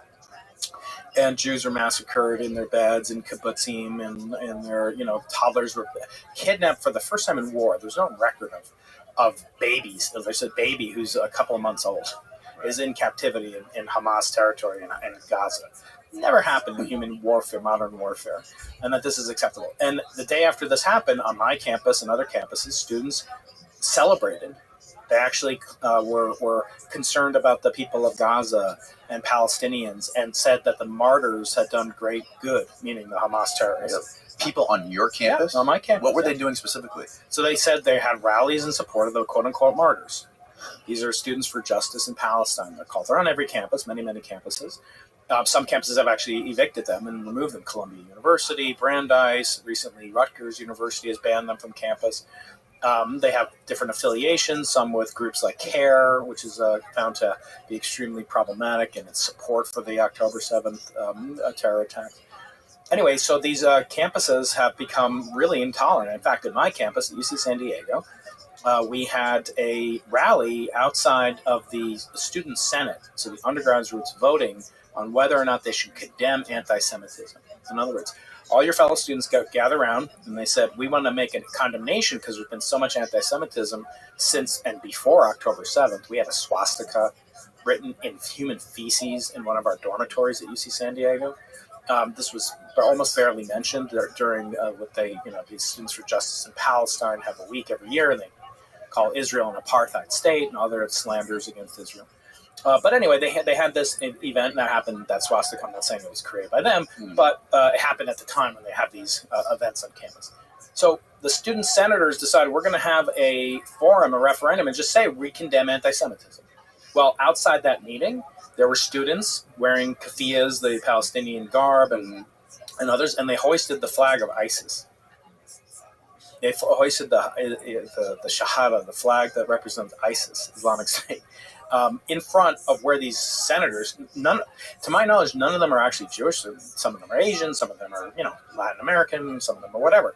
and Jews were massacred in their beds in kibbutzim, and their toddlers were kidnapped for the first time in war. There's no record of babies. As I said, baby who's a couple of months old is in captivity in Hamas territory in Gaza. Never happened in human warfare, modern warfare, and that this is acceptable. And the day after this happened, on my campus and other campuses, students celebrated. They actually were concerned about the people of Gaza and Palestinians, and said that the martyrs had done great good, meaning the Hamas terrorists. People on your campus? Yeah, on my campus. What were they doing specifically? So they said they had rallies in support of the quote-unquote martyrs. These are Students for Justice in Palestine, they're called. They're on every campus, many, many campuses. Some campuses have actually evicted them and removed them. Columbia University, Brandeis, recently Rutgers University has banned them from campus. They have different affiliations, some with groups like CARE, which is found to be extremely problematic in its support for the October 7th terror attack. Anyway, so these campuses have become really intolerant. In fact, at my campus at UC San Diego, we had a rally outside of the Student Senate, so the undergraduates voting on whether or not they should condemn anti-Semitism. In other words, all your fellow students gather around, and they said, we want to make a condemnation because there's been so much anti-Semitism since and before October 7th. We had a swastika written in human feces in one of our dormitories at UC San Diego. This was almost barely mentioned during what these Students for Justice in Palestine have a week every year, and they call Israel an apartheid state and other slanders against Israel. But anyway, they had this event that happened. That swastika, I'm not saying it was created by them, but it happened at the time when they have these events on campus. So the student senators decided, we're going to have a forum, a referendum, and just say we condemn anti-Semitism. Well, outside that meeting, there were students wearing keffiyehs, the Palestinian garb, and others, and they hoisted the flag of ISIS. They hoisted the Shahada, the flag that represents ISIS, Islamic State, in front of where these senators, to my knowledge, none of them are actually Jewish. Some of them are Asian, some of them are, Latin American, some of them are whatever.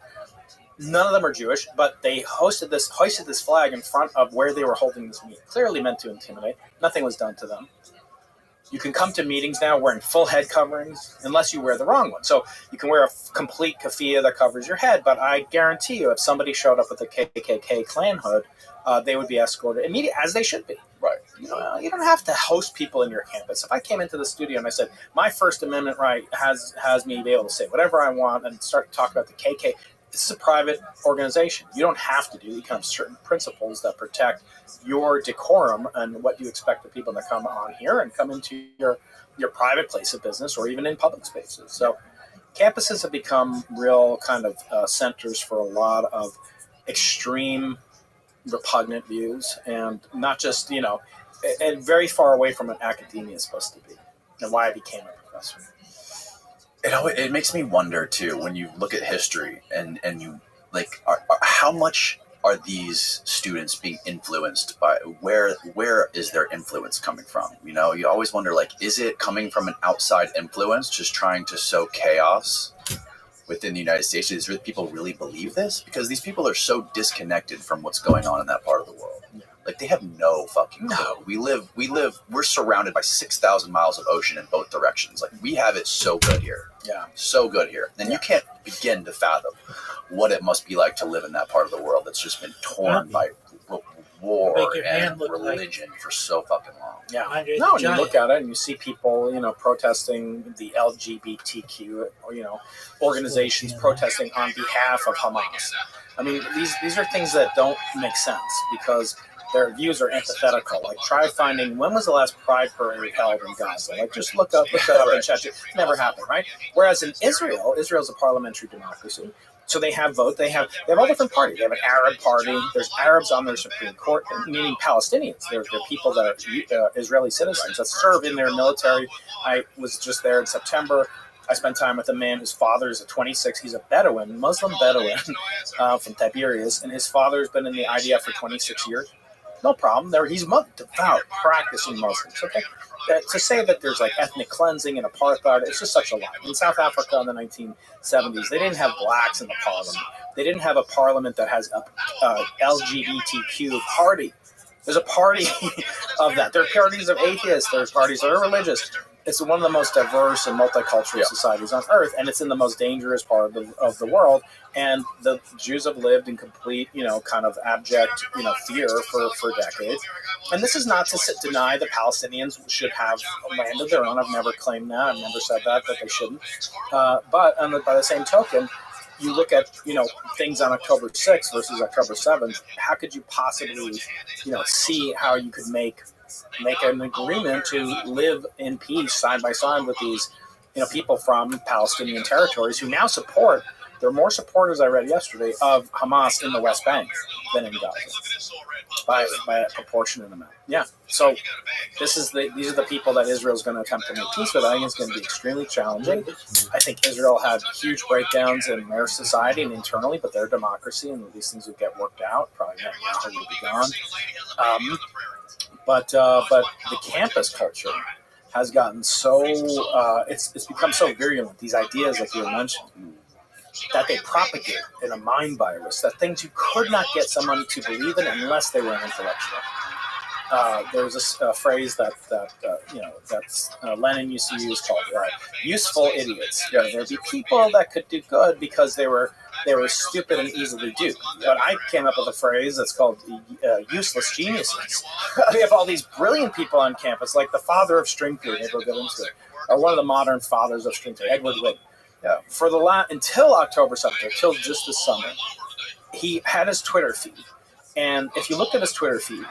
None of them are Jewish, but they hoisted this flag in front of where they were holding this meeting, clearly meant to intimidate. Nothing was done to them. You can come to meetings now wearing full head coverings, unless you wear the wrong one. So you can wear a complete keffiyeh that covers your head, but I guarantee you, if somebody showed up with a KKK Klan hood, they would be escorted immediately, as they should be. Right. You don't have to host people in your campus. If I came into the studio and I said, my First Amendment right has me to be able to say whatever I want and start talking about the KKK, this is a private organization. You don't have to do. You have certain principles that protect your decorum and what you expect the people to come on here and come into your private place of business or even in public spaces. So campuses have become real kind of centers for a lot of extreme, repugnant views, and not just, and very far away from what academia is supposed to be and why I became a professor. It makes me wonder too, when you look at history and you like, how much are these students being influenced by, where is their influence coming from? You always wonder, like, is it coming from an outside influence just trying to sow chaos within the United States? Does people really believe this? Because these people are so disconnected from what's going on in that part of the world. Like, they have no fucking clue. We're surrounded by 6,000 miles of ocean in both directions. Like, we have it so good here. Yeah. So good here. And you can't begin to fathom what it must be like to live in that part of the world that's just been torn by war and religion for so fucking long. Yeah. No, and you look at it and you see people, protesting the LGBTQ, organizations protesting on behalf of Hamas. I mean, these are things that don't make sense because their views are antithetical. Like, try finding, when was the last Pride Parade held in Gaza? Like, just look it up and check it. It never happened, right? Whereas in Israel's a parliamentary democracy. So they have vote. They have all different parties. They have an Arab party. There's Arabs on their Supreme Court, meaning Palestinians. They're people that are Israeli citizens that serve in their military. I was just there in September. I spent time with a man whose father is a 26. He's a Bedouin, Muslim Bedouin from Tiberias, and his father's been in the IDF for 26 years. No problem. He's devout, practicing Muslims. Okay, to say that there's like ethnic cleansing and apartheid, it's just such a lie. In South Africa in the 1970s, they didn't have blacks in the parliament. They didn't have a parliament that has a LGBTQ party. There's a party of that. There are parties of atheists. There's parties that are religious. It's one of the most diverse and multicultural societies on earth, and it's in the most dangerous part of the world. And the Jews have lived in complete, kind of abject, fear for decades. And this is not to deny the Palestinians should have a land of their own. I've never claimed that. I've never said that they shouldn't. But by the same token, you look at, things on October 6th versus October 7th. How could you possibly, see how you could make an agreement to live in peace side by side with these, people from Palestinian territories who now support? There are more supporters, I read yesterday, of Hamas in the West Bank than in Gaza, by a proportionate amount. Yeah. So these are the people that Israel's going to attempt to make peace with. I think it's going to be extremely challenging. I think Israel had huge breakdowns in their society and internally, but their democracy, and these things would get worked out. Probably Netanyahu will be gone. But the campus culture has gotten so it's become so virulent. These ideas, like you mentioned, that they propagate in a mind virus, that things you could not get someone to believe in unless they were an intellectual. There was a phrase that Lenin used to use called useful idiots. There'd be people that could do good because they were stupid and easily duped. But I came up with a phrase that's called useless geniuses. We have all these brilliant people on campus, like the father of string theory, maybe we'll get into it, or one of the modern fathers of string theory, Edward Whitton. For until October 7th, until just this summer, he had his Twitter feed. And if you looked at his Twitter feed,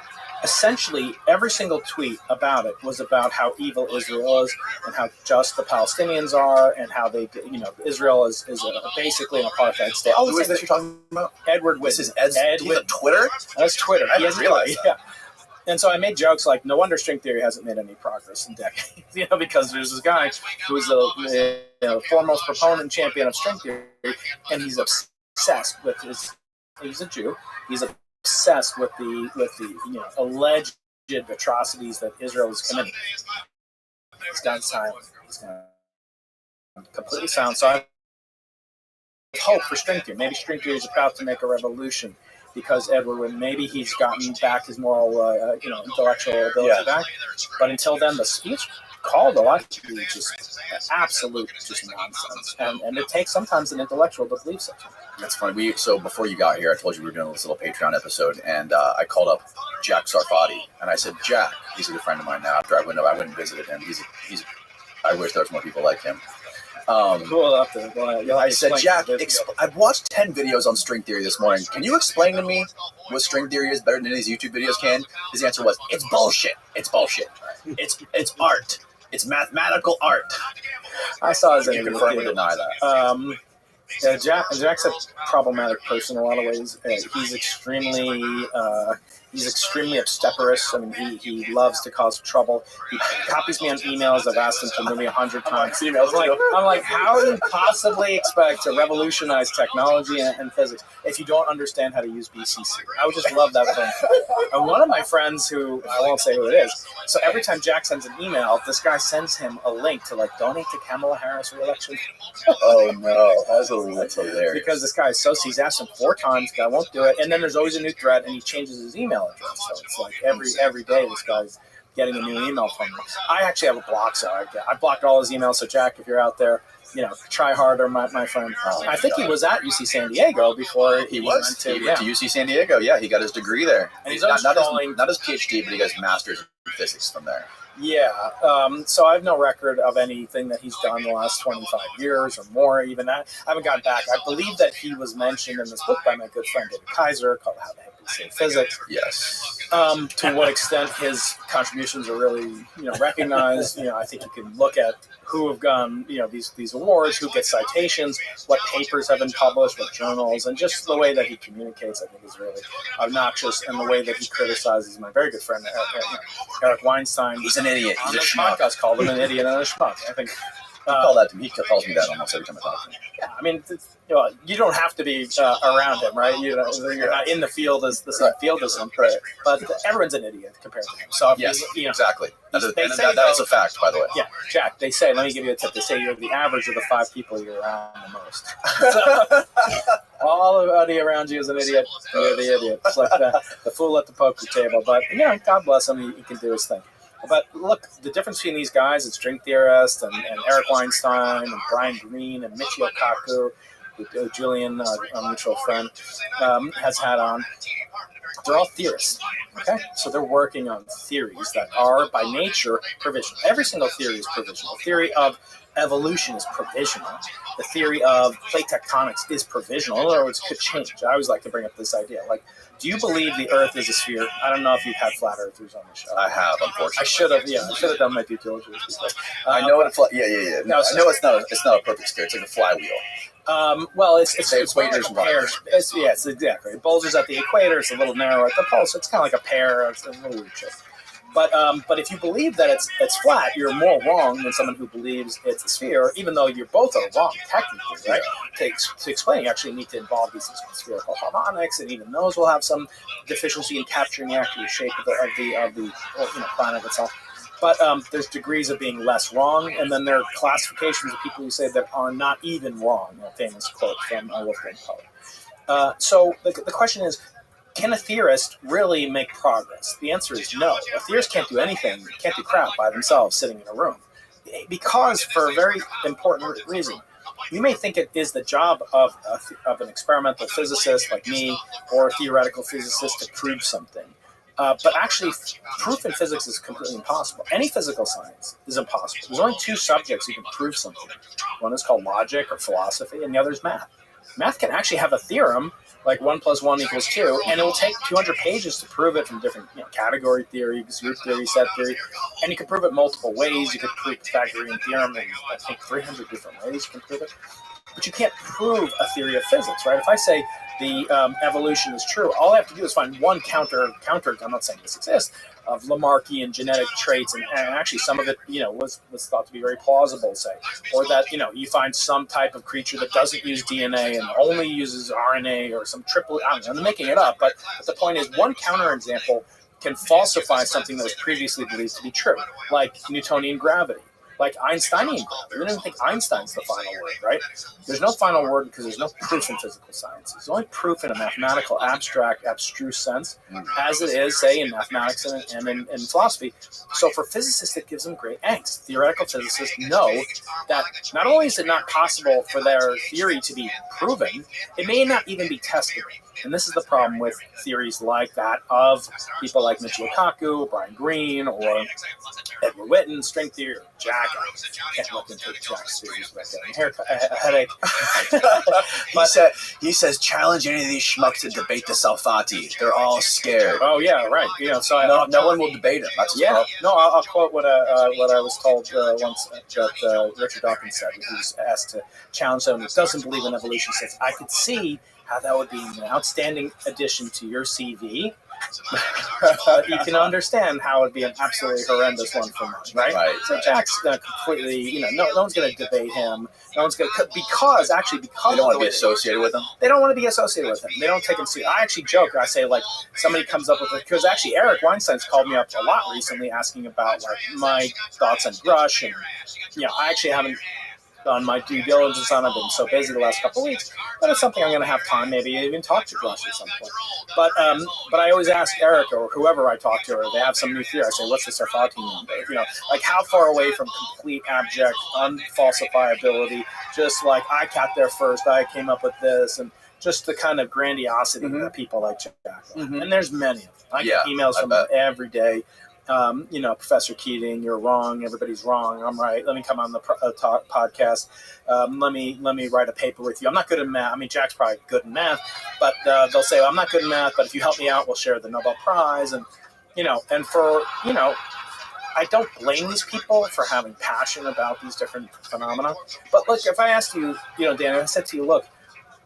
essentially every single tweet about it was about how evil Israel is and how just the Palestinians are and how Israel is basically an apartheid state. All the things that you're talking about? Edward Whitton. This is Ed Whitton. Twitter? That's Twitter. I didn't realize that. Yeah. And so I made jokes like, no wonder string theory hasn't made any progress in decades, because there's this guy who is the foremost proponent and champion of string theory, and he's obsessed with he's a Jew, he's obsessed with the alleged atrocities that Israel is committing. This guy's silent. He's completely silent. So I hope for string theory. Maybe string theory is about to make a revolution. Because Edward, maybe he's gotten back his moral, intellectual ability back. But until then, the speech called a lot to be just absolute nonsense. And it takes sometimes an intellectual to believe such. That's funny. So before you got here, I told you we were doing this little Patreon episode, and I called up Jack Sarfati, and I said, Jack, he's a good friend of mine now. After I went and visited him, I wish there was more people like him. Cool up there. I said, Jack, I've watched 10 videos on string theory this morning. Can you explain to me what string theory is better than these YouTube videos can? His answer was, it's bullshit. It's bullshit. It's art. It's mathematical art. I saw his Can you confirm or deny that? Yeah, Jack's a problematic person in a lot of ways. He's extremely obstreperous. I mean, he loves to cause trouble. He copies me on emails. I've asked him to maybe 100 times. I'm like, how do you possibly expect to revolutionize technology and physics if you don't understand how to use BCC? I would just love that thing. And one of my friends, who I won't say who it is, so every time Jack sends an email, this guy sends him a link to like donate to Kamala Harris re-election. Oh no, that's hilarious. Because this guy is he's asked him 4 times, the guy won't do it, and then there's always a new thread, and he changes his email address. So it's like every day this guy's getting a new email from me. I actually have a block, so I blocked all his emails. So Jack, if you're out there, try harder, my friend. I think he was at UC San Diego before he went to UC San Diego. Yeah, he got his degree there. And he's not his PhD, but he got his master's in physics from there. Yeah, so I have no record of anything that he's done the last 25 years or more. Even that, I haven't gotten back. I believe that he was mentioned in this book by my good friend David Kaiser called "How the Heck We Say Physics." Yes. To what extent his contributions are really, recognized. I think you can look at who have gotten, these awards, who gets citations, what papers have been published, what journals, and just the way that he communicates, I think, is really obnoxious, and the way that he criticizes my very good friend Eric Weinstein. He's an idiot. He's a schmuck. Podcast called him an idiot and a schmuck. I think he calls me that almost every time I talk to him. Yeah, I mean, you don't have to be around him, right? You're not in the field as the same field as him, right? But everyone's an idiot compared to him. So yes, exactly. That is a fact, by the way. Yeah, Jack. They say, let me give you a tip. They say you're the average of the 5 people you're around the most. So, all everybody around you is an idiot. You're the idiot. It's like the fool at the poker table. But God bless him. He can do his thing. But look, the difference between these guys, and string theorist and Eric Weinstein and Brian Greene and Michio Kaku, who Julian, a mutual friend, has had on, they're all theorists. Okay, so they're working on theories that are by nature provisional. Every single theory is provisional. The theory of evolution is provisional. The theory of plate tectonics is provisional. In other words, it could change. I always like to bring up this idea. Like, do you believe the Earth is a sphere? I don't know if you've had flat earthers on the show. I have, unfortunately. I should have done my due diligence. I know what yeah. No, I know it's not a perfect sphere. It's like a flywheel. Well, it's equator's like a pear. It's exactly. It bulges at the equator. It's a little narrow at the pole, so it's kind of like a pear. It's a little weird shape. But if you believe that it's flat, you're more wrong than someone who believes it's a sphere, even though you both are wrong technically, right? To explain, you actually need to involve these spherical harmonics, and even those will have some deficiency in capturing the actual shape of the planet itself. But there's degrees of being less wrong, and then there are classifications of people who say that are not even wrong. A famous quote from Wolfgang Pauli. So the question is, can a theorist really make progress? The answer is no. A theorist can't do anything, can't do crap by themselves sitting in a room. Because, for a very important reason, you may think it is the job of an experimental physicist like me or a theoretical physicist to prove something. But actually, proof in physics is completely impossible. Any physical science is impossible. There's only 2 subjects you can prove something. One is called logic or philosophy, and the other is math. Math can actually have a theorem like 1 + 1 = 2, and it will take 200 pages to prove it from different category theory, group theory, set theory, and you can prove it multiple ways. You could prove the Pythagorean theorem in, I think, 300 different ways you can prove it. But you can't prove a theory of physics, right? If I say the evolution is true, all I have to do is find one counter, I'm not saying this exists, of Lamarckian genetic traits, and actually some of it, was thought to be very plausible, say, or that, you find some type of creature that doesn't use DNA and only uses RNA or some triple, I don't know, I'm making it up, but the point is one counterexample can falsify something that was previously believed to be true, like Newtonian gravity. Like Einsteinian gravity. We don't even think Einstein's the final word, right? There's no final word because there's no proof in physical science. There's only proof in a mathematical, abstract, abstruse sense, as it is, say, in mathematics and in philosophy. So for physicists, it gives them great angst. Theoretical physicists know that not only is it not possible for their theory to be proven, it may not even be tested. And this is the problem with theories like that of people like Michio Kaku, Brian Greene, or Edward Witten, string theory, Jack. I can't look into Jack's theories without getting a headache. He says, challenge any of these schmucks to debate the Salfati. They're all scared. Oh yeah, right. So no one will debate him. That's his problem. No, I'll quote what I was told once that Richard Dawkins said. He was asked to challenge someone who doesn't believe in evolution. He says, I could see how that would be an outstanding addition to your CV. You can understand how it would be an absolutely horrendous one for mine, right? So Jack's completely, no one's going to debate him. No one's going to, because they don't want to be associated with him. They don't want to be associated with him. They don't take him seriously. I actually joke. I say, like, somebody comes up with it, because actually Eric Weinstein's called me up a lot recently asking about, like, my thoughts on Grush, and, I actually haven't done my due diligence on it. I've been so busy the last couple of weeks, but it's something I'm going to have time, maybe even talk to Grush at some point. But I always ask Eric or whoever I talk to, or they have some new theory, I say, what's the Sarfati number? Like how far away from complete abject unfalsifiability, just like I got there first, I came up with this, and just the kind of grandiosity that people like Jack. And there's many of them. I get emails from them every day. Professor Keating, you're wrong. Everybody's wrong. I'm right. Let me come on the podcast. Let me write a paper with you. I'm not good at math. I mean, Jack's probably good in math, but they'll say, I'm not good in math, but if you help me out, we'll share the Nobel Prize. And, I don't blame these people for having passion about these different phenomena. But look, if I asked you, Dan, I said to you, look,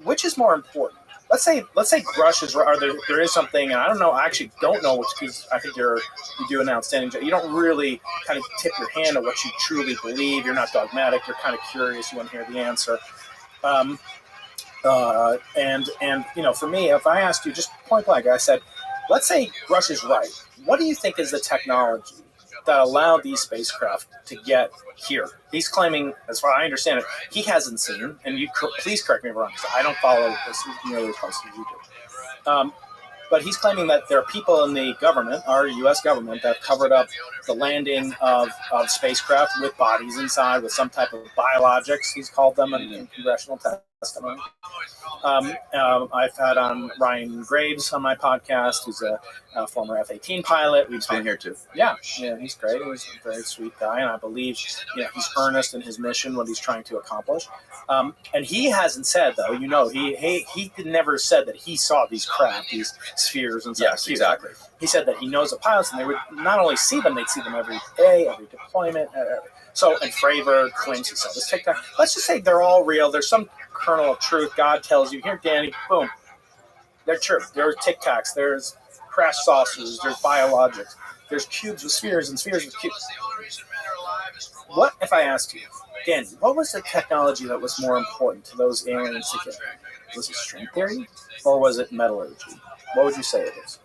which is more important? Let's say Grush is, or there is something, and I don't know, I actually don't know, because I think you do an outstanding job. You don't really kind of tip your hand at what you truly believe. You're not dogmatic. You're kind of curious. You want to hear the answer. For me, if I asked you just point blank, I said, let's say Grush is right. What do you think is the technology that allowed these spacecraft to get here? He's claiming, as far as I understand it, he hasn't seen, and please correct me if I'm wrong, because I don't follow this nearly as close as you do. But he's claiming that there are people in the government, our U.S. government, that have covered up the landing of spacecraft with bodies inside, with some type of biologics, he's called them in congressional testimony. I've had on Ryan Graves on my podcast, who's a former F-18 pilot. We've been here too. Yeah, he's great. He's a very sweet guy, and I believe he's earnest in his mission, what he's trying to accomplish. And he hasn't said, though, he never said that he saw these craft, these spheres and stuff. Yes, exactly. He said that he knows the pilots, and they would not only see them, they'd see them every day, every deployment. And Fravor claims he saw this TikTok. Let's just say they're all real. There's some kernel of truth. God tells you, here, Danny, boom. They're true. There's Tic Tacs. There's crash saucers. There's biologics. There's cubes with spheres and spheres with cubes. What if I asked you, Danny, what was the technology that was more important to those aliens to get? Was it string theory or was it metallurgy? What would you say it is?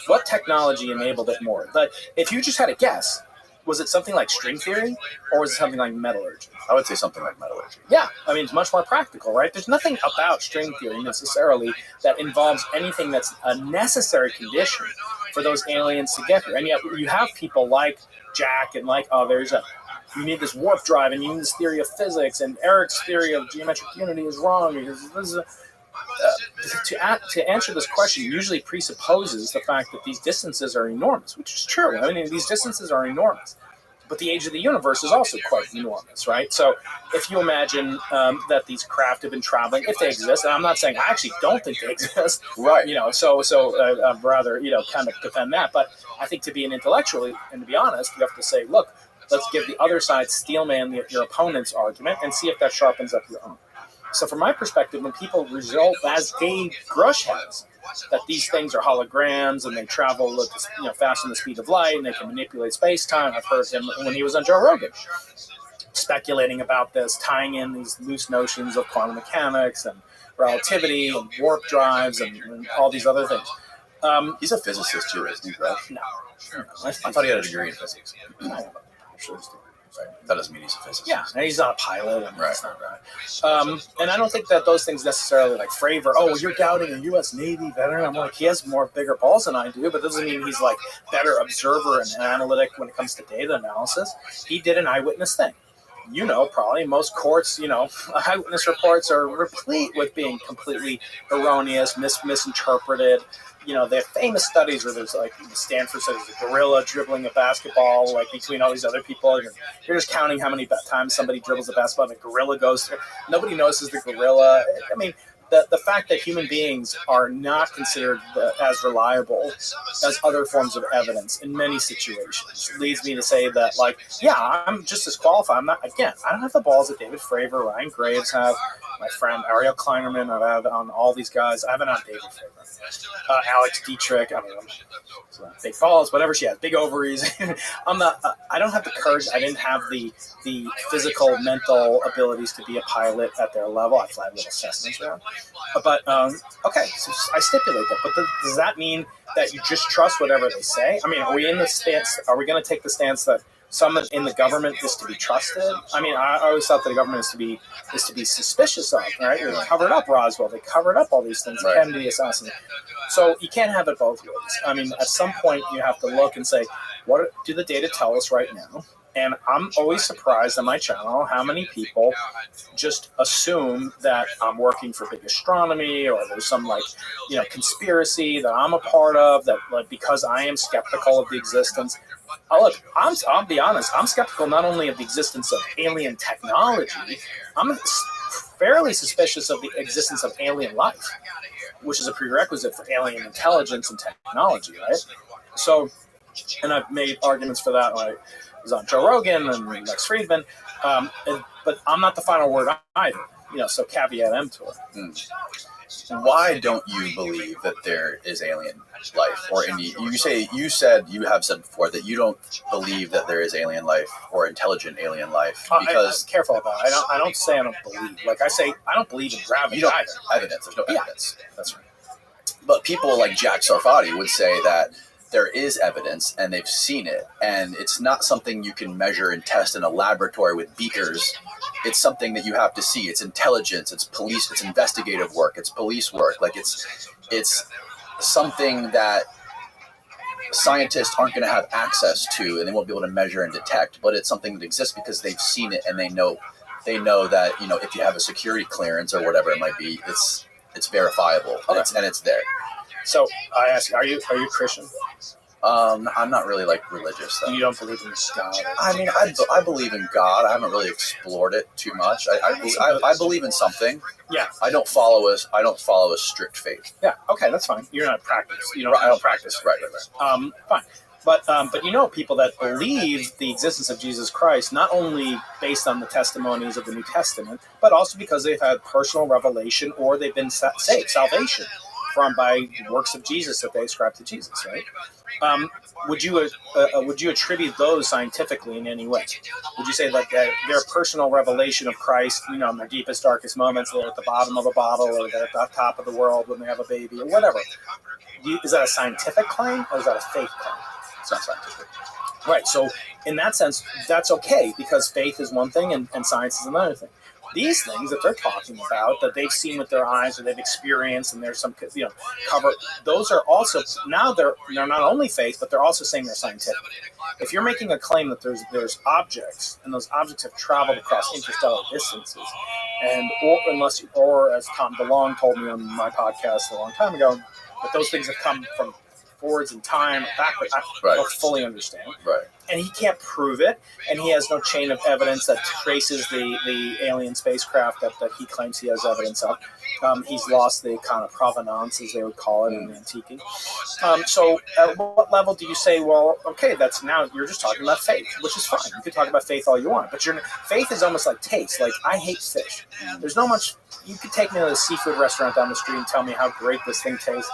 What technology enabled it more? But if you just had a guess, was it something like string theory or was it something like metallurgy? I would say something like metallurgy. Yeah, I mean, it's much more practical, right? There's nothing about string theory necessarily that involves anything that's a necessary condition for those aliens to get here. And yet you have people like Jack and like others. You need this warp drive and you need this theory of physics, and Eric's theory of geometric unity is wrong because this is to answer this question usually presupposes the fact that these distances are enormous, which is true. I mean, these distances are enormous. But the age of the universe is also quite enormous, right? So if you imagine that these craft have been traveling, if they exist, and I'm not saying, I actually don't think they exist, right? So I'd rather, kind of defend that. But I think to be an intellectual and to be honest, you have to say, look, let's give the other side steelman your opponent's argument and see if that sharpens up your own. So from my perspective, when people result, as Dave Grush has, that these things are holograms and they travel at faster than the speed of light and they can manipulate space-time. I've heard him when he was on Joe Rogan speculating about this, tying in these loose notions of quantum mechanics and relativity and warp drives and all these other things. He's a physicist too, isn't he, Grush? No. I thought he had a degree in physics. That doesn't mean he's a physicist. Yeah, and he's not a pilot. And right. That's not right. And I don't think that those things necessarily like Fravor. Oh, you're doubting a U.S. Navy veteran. I'm like, he has bigger balls than I do, but doesn't mean he's like better observer and analytic when it comes to data analysis. He did an eyewitness thing. probably most courts, eyewitness reports are replete with being completely erroneous, misinterpreted. They have famous studies where there's like Stanford says a gorilla dribbling a basketball like between all these other people. You're just counting how many times somebody dribbles a basketball and the gorilla goes through. Nobody notices the gorilla. I mean, the fact that human beings are not considered as reliable as other forms of evidence in many situations leads me to say that, like, yeah, I'm just as qualified. I don't have the balls that David Fravor, Ryan Graves have, my friend Ariel Kleinerman. I've had on all these guys. I haven't on David Fravor. Alex Dietrich. I mean, big balls, whatever she has, big ovaries. I don't have the courage. I didn't have the physical, mental abilities to be a pilot at their level. I fly little Cessnas around. But, okay, so I stipulate that. But does that mean that you just trust whatever they say? I mean, are we in the stance? Are we going to take the stance that someone in the government is to be trusted? I mean, I always thought that the government is to be suspicious of, right? They covered up Roswell. They covered up all these things. Right. Kennedy assassination. So you can't have it both ways. I mean, at some point you have to look and say, what do the data tell us right now? And I'm always surprised on my channel how many people just assume that I'm working for big astronomy or there's some conspiracy that I'm a part of, that because I am skeptical of the existence. Look, I'll be honest, I'm skeptical not only of the existence of alien technology, I'm fairly suspicious of the existence of alien life, which is a prerequisite for alien intelligence and technology, right? So, and I've made arguments for that, like, I was on Joe Rogan and Lex Friedman, but I'm not the final word either. So caveat emptor. Why don't you believe that there is alien life, or you said you have said before that you don't believe that there is alien life or intelligent alien life because I'm careful about it. I don't say I don't believe. Like I say, I don't believe in gravity. You don't either. Evidence. There's no evidence. That's right. But people like Jack Sarfati would say that there is evidence and they've seen it, and it's not something you can measure and test in a laboratory with beakers. It's something that you have to see. It's intelligence, it's police, it's investigative work, it's police work. Like it's something that scientists aren't going to have access to and they won't be able to measure and detect, but it's something that exists because they've seen it and they know that, if you have a security clearance or whatever it might be, it's verifiable. Okay. And it's there. So I ask you, are you Christian? I'm not really religious though. You don't believe in God? I mean, I believe in God. I haven't really explored it too much. I believe in something. Yeah. I don't follow a strict faith. Yeah. Okay, that's fine. You're not practice. I don't practice. Right. Fine. But people that believe the existence of Jesus Christ, not only based on the testimonies of the New Testament, but also because they've had personal revelation or they've been saved, salvation by works of Jesus that they ascribe to Jesus, right? Would you attribute those scientifically in any way? Would you say that their personal revelation of Christ, in their deepest, darkest moments, they're at the bottom of a bottle or they're at the top of the world when they have a baby or whatever? Is that a scientific claim or is that a faith claim? It's not scientific. Right. So in that sense, that's okay because faith is one thing and science is another thing. These things that they're talking about, that they've seen with their eyes or they've experienced, and there's some cover. Those are also now they're not only faith, but they're also saying they're scientific. If you're making a claim that there's objects and those objects have traveled across interstellar distances, or as Tom DeLonge told me on my podcast a long time ago, that those things have come from forwards in time, backwards, I don't fully understand. Right. And he can't prove it, and he has no chain of evidence that traces the alien spacecraft that he claims he has evidence of. He's lost the kind of provenance, as they would call it in antiquing. So at what level do you say, well, okay, now you're just talking about faith, which is fine. You can talk about faith all you want, but faith is almost like taste. Like, I hate fish. There's no much, you could take me to a seafood restaurant down the street and tell me how great this thing tastes,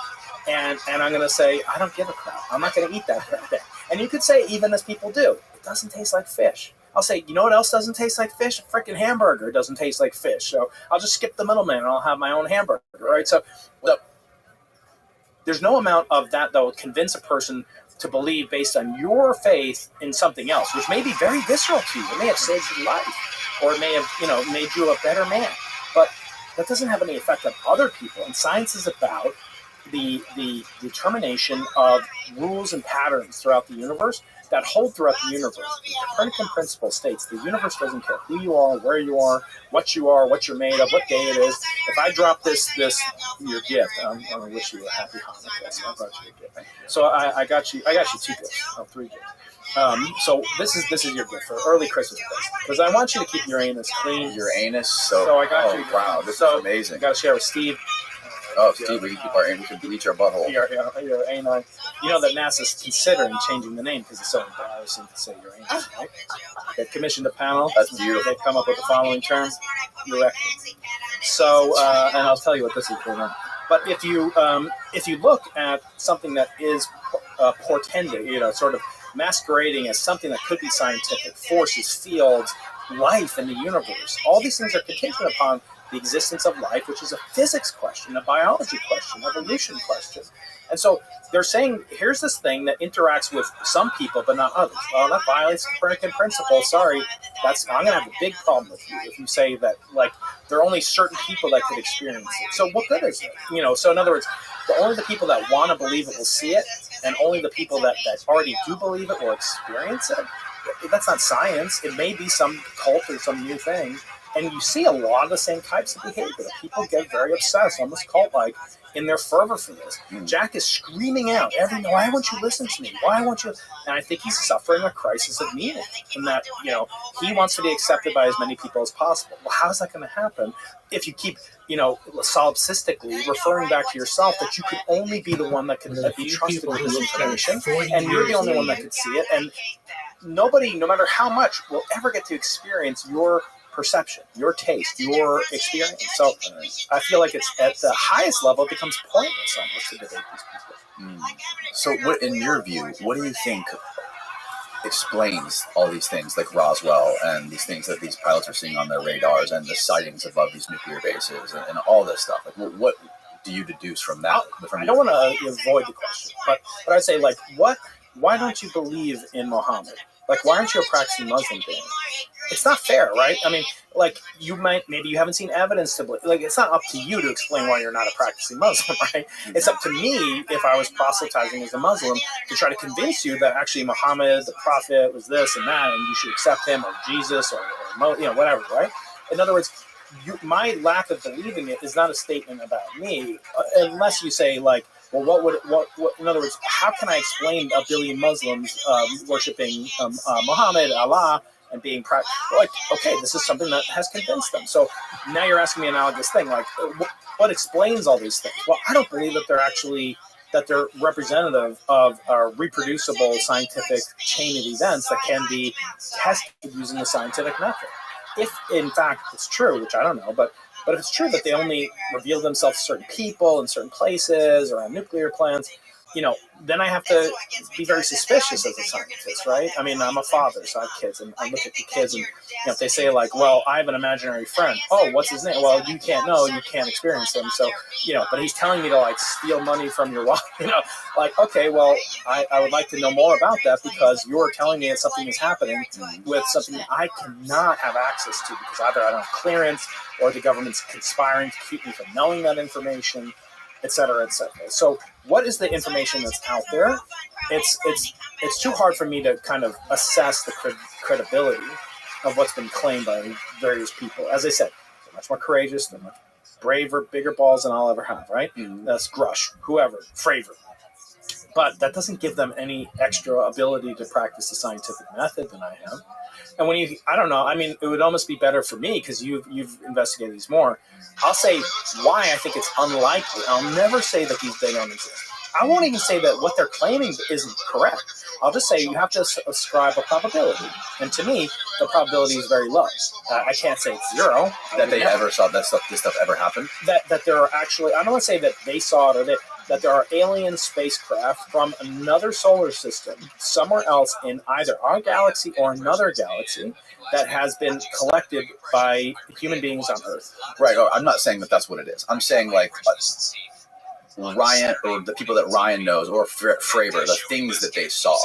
and I'm going to say, I don't give a crap. I'm not going to eat that thing. And you could say, even as people do, it doesn't taste like fish. I'll say, you know what else doesn't taste like fish? A freaking hamburger doesn't taste like fish. So I'll just skip the middleman and I'll have my own hamburger, right? So there's no amount of that that will convince a person to believe based on your faith in something else, which may be very visceral to you. It may have saved your life, or it may have, made you a better man. But that doesn't have any effect on other people. And science is about the determination of rules and patterns throughout the universe that hold throughout the universe. The Copernican principle states the universe doesn't care who you are, where you are, what you're made of, what day it is. If I drop this your gift, I'm gonna wish you a happy Hanukkah. So I brought you a gift. So I got you 2 gifts, 3 gifts. So this is your gift for early Christmas present because I want you to keep your anus clean. Your anus, so I got you. Wow, this is amazing. I got to share with Steve. Oh, Steve, we can keep our we can bleach our butthole. Your anus. You know that NASA's considering changing the name because it's so embarrassing to say your anus, right? They've commissioned a panel. That's beautiful. They've come up with the following term: your rectum. So, and I'll tell you what this is for now. But if you look at something that is portended, sort of masquerading as something that could be scientific, forces, fields, life in the universe, all these things are contingent upon the existence of life, which is a physics question, a biology question, evolution question. And so they're saying, here's this thing that interacts with some people but not others. Well, that violates the Copernican principle. Sorry, I'm going to have a big problem with you if you say that, like, there are only certain people that could experience it. So what good is it? So in other words, only the people that want to believe it will see it, and only the people that already do believe it will experience it. That's not science. It may be some cult or some new thing. And you see a lot of the same types of behavior. People get very obsessed, almost cult-like, in their fervor for this. Jack is screaming out, why won't you listen to me? Why won't you? And I think he's suffering a crisis of meaning. And that, he wants to be accepted by as many people as possible. Well, how's that going to happen if you keep, solipsistically referring back to yourself that you could only be the one that could be trusted with this information, and you're the only one that could see it, and nobody, no matter how much, will ever get to experience your perception, your taste, your experience. So I feel like it's at the highest level, it becomes pointless almost to debate these people. So what, in your view, what do you think explains all these things like Roswell and these things that these pilots are seeing on their radars and the sightings above these nuclear bases and all this stuff? Like, what do you deduce from that? I don't want to avoid the question, but I'd say, like, why don't you believe in Muhammad? Like, why aren't you a practicing Muslim, Dan? It's not fair, right? I mean, like, maybe you haven't seen evidence to believe. Like, it's not up to you to explain why you're not a practicing Muslim, right? It's up to me, if I was proselytizing as a Muslim, to try to convince you that actually Muhammad, the prophet, was this and that, and you should accept him, or Jesus, or whatever, right? In other words, my lack of believing it is not a statement about me, unless you say, like, well, what? In other words, how can I explain 1 billion Muslims worshiping Muhammad, Allah, and being like, okay, this is something that has convinced them. So now you're asking me an analogous thing, like, what explains all these things? Well, I don't believe that they're representative of a reproducible scientific chain of events that can be tested using the scientific method. If in fact it's true, which I don't know, but if it's true that they only reveal themselves to certain people in certain places or on nuclear plants, then I have to be very suspicious as a scientist, right? I mean, I'm a father, so I have kids, and I look at the kids, and if they say, like, well, I have an imaginary friend. Oh, what's his name? Well, you can't know, you can't experience them. So, but he's telling me to, like, steal money from your wife. Like, okay, well, I would like to know more about that because you're telling me that something is happening with something that I cannot have access to because either I don't have clearance or the government's conspiring to keep me from knowing that information, et cetera, et cetera. So what is the information that's out there? It's too hard for me to kind of assess the credibility of what's been claimed by various people. As I said, they're much more courageous, they're much braver, bigger balls than I'll ever have, right? That's Grush, whoever, Fravor. But that doesn't give them any extra ability to practice the scientific method than I have. And when I don't know, I mean, it would almost be better for me because you've investigated these more. I'll say why I think it's unlikely. I'll never say that they don't exist. I won't even say that what they're claiming isn't correct. I'll just say you have to ascribe a probability. And to me, the probability is very low. I can't say it's zero. That they ever saw this stuff ever happen? That there are actually, I don't want to say that they saw it or that there are alien spacecraft from another solar system somewhere else in either our galaxy or another galaxy that has been collected by human beings on Earth. Right. I'm not saying that that's what it is. I'm saying, like, Ryan, or the people that Ryan knows, or Fravor, the things that they saw,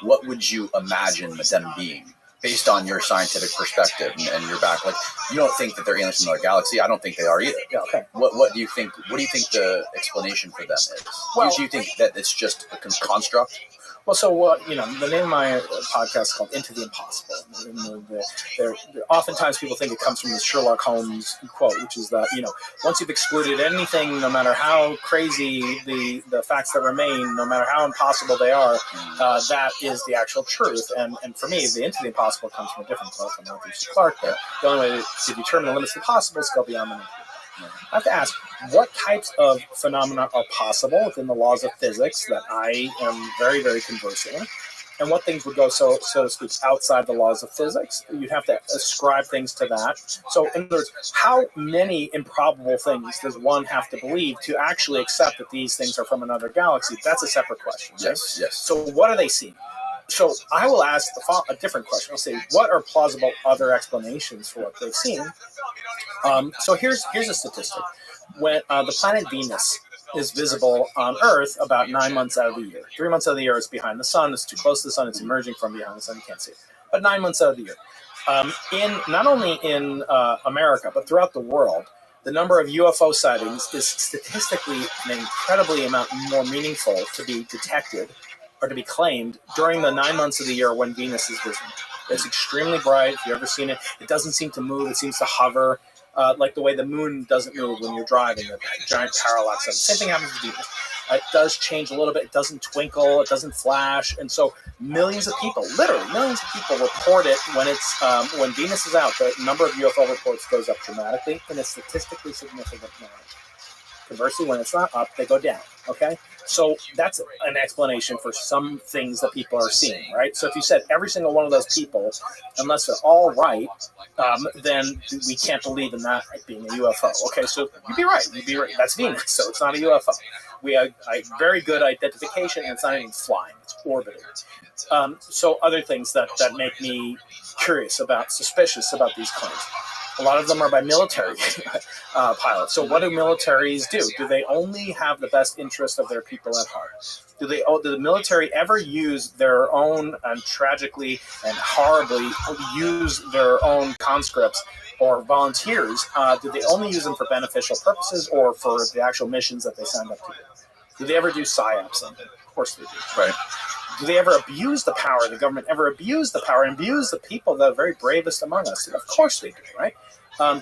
what would you imagine them being? based on your scientific perspective and your back, like you don't think that they're aliens from another galaxy. I don't think they are either. Yeah, okay. What do you think? What do you think the explanation for them is? Well, do you think that it's just a construct? Well, so what? The name of my podcast is called "Into the Impossible." And oftentimes people think it comes from the Sherlock Holmes quote, which is that once you've excluded anything, no matter how crazy the facts that remain, no matter how impossible they are, that is the actual truth. And for me, the "Into the Impossible" comes from a different quote from Arthur C. Clarke. That the only way to determine the limits of the possible is to go beyond the infinite. I have to ask, what types of phenomena are possible within the laws of physics that I am very, very conversant with? And what things would go, so to speak, outside the laws of physics? You'd have to ascribe things to that. So, in other words, how many improbable things does one have to believe to actually accept that these things are from another galaxy? That's a separate question. Right? Yes. So, what are they seeing? So, I will ask a different question. I'll say, what are plausible other explanations for what they've seen? So here's a statistic. When the planet Venus is visible on Earth about 9 months out of the year. 3 months out of the year it's behind the sun. It's too close to the sun. It's emerging from behind the sun. You can't see it. But 9 months out of the year. Not only in America, but throughout the world, the number of UFO sightings is statistically an incredibly amount more meaningful to be detected or to be claimed during the 9 months of the year when Venus is visible. It's extremely bright. If you've ever seen it, it doesn't seem to move. It seems to hover. Like the way the moon doesn't move when you're driving, the giant parallax. Same thing happens with Venus. It does change a little bit. It doesn't twinkle. It doesn't flash. And so millions of people, literally millions of people, report it when Venus is out. The number of UFO reports goes up dramatically in a statistically significant manner. Conversely, when it's not up, they go down. Okay? So that's an explanation for some things that people are seeing, right? So if you said every single one of those people, unless they're all right, then we can't believe in that being a UFO. Okay, so you'd be right. That's Venus, so it's not a UFO. We have a very good identification, and it's not even flying; it's orbiting. So other things that make me suspicious about these claims. A lot of them are by military pilots. So what do militaries do? Do they only have the best interest of their people at heart? Do the military ever use their own, and tragically and horribly use their own conscripts or volunteers? Do they only use them for beneficial purposes or for the actual missions that they signed up to do? Do they ever do psyops on them? Of course they do. Right. Do they ever abuse the power? The government ever abuse the power and abuse the people, the very bravest among us? Of course they do, right?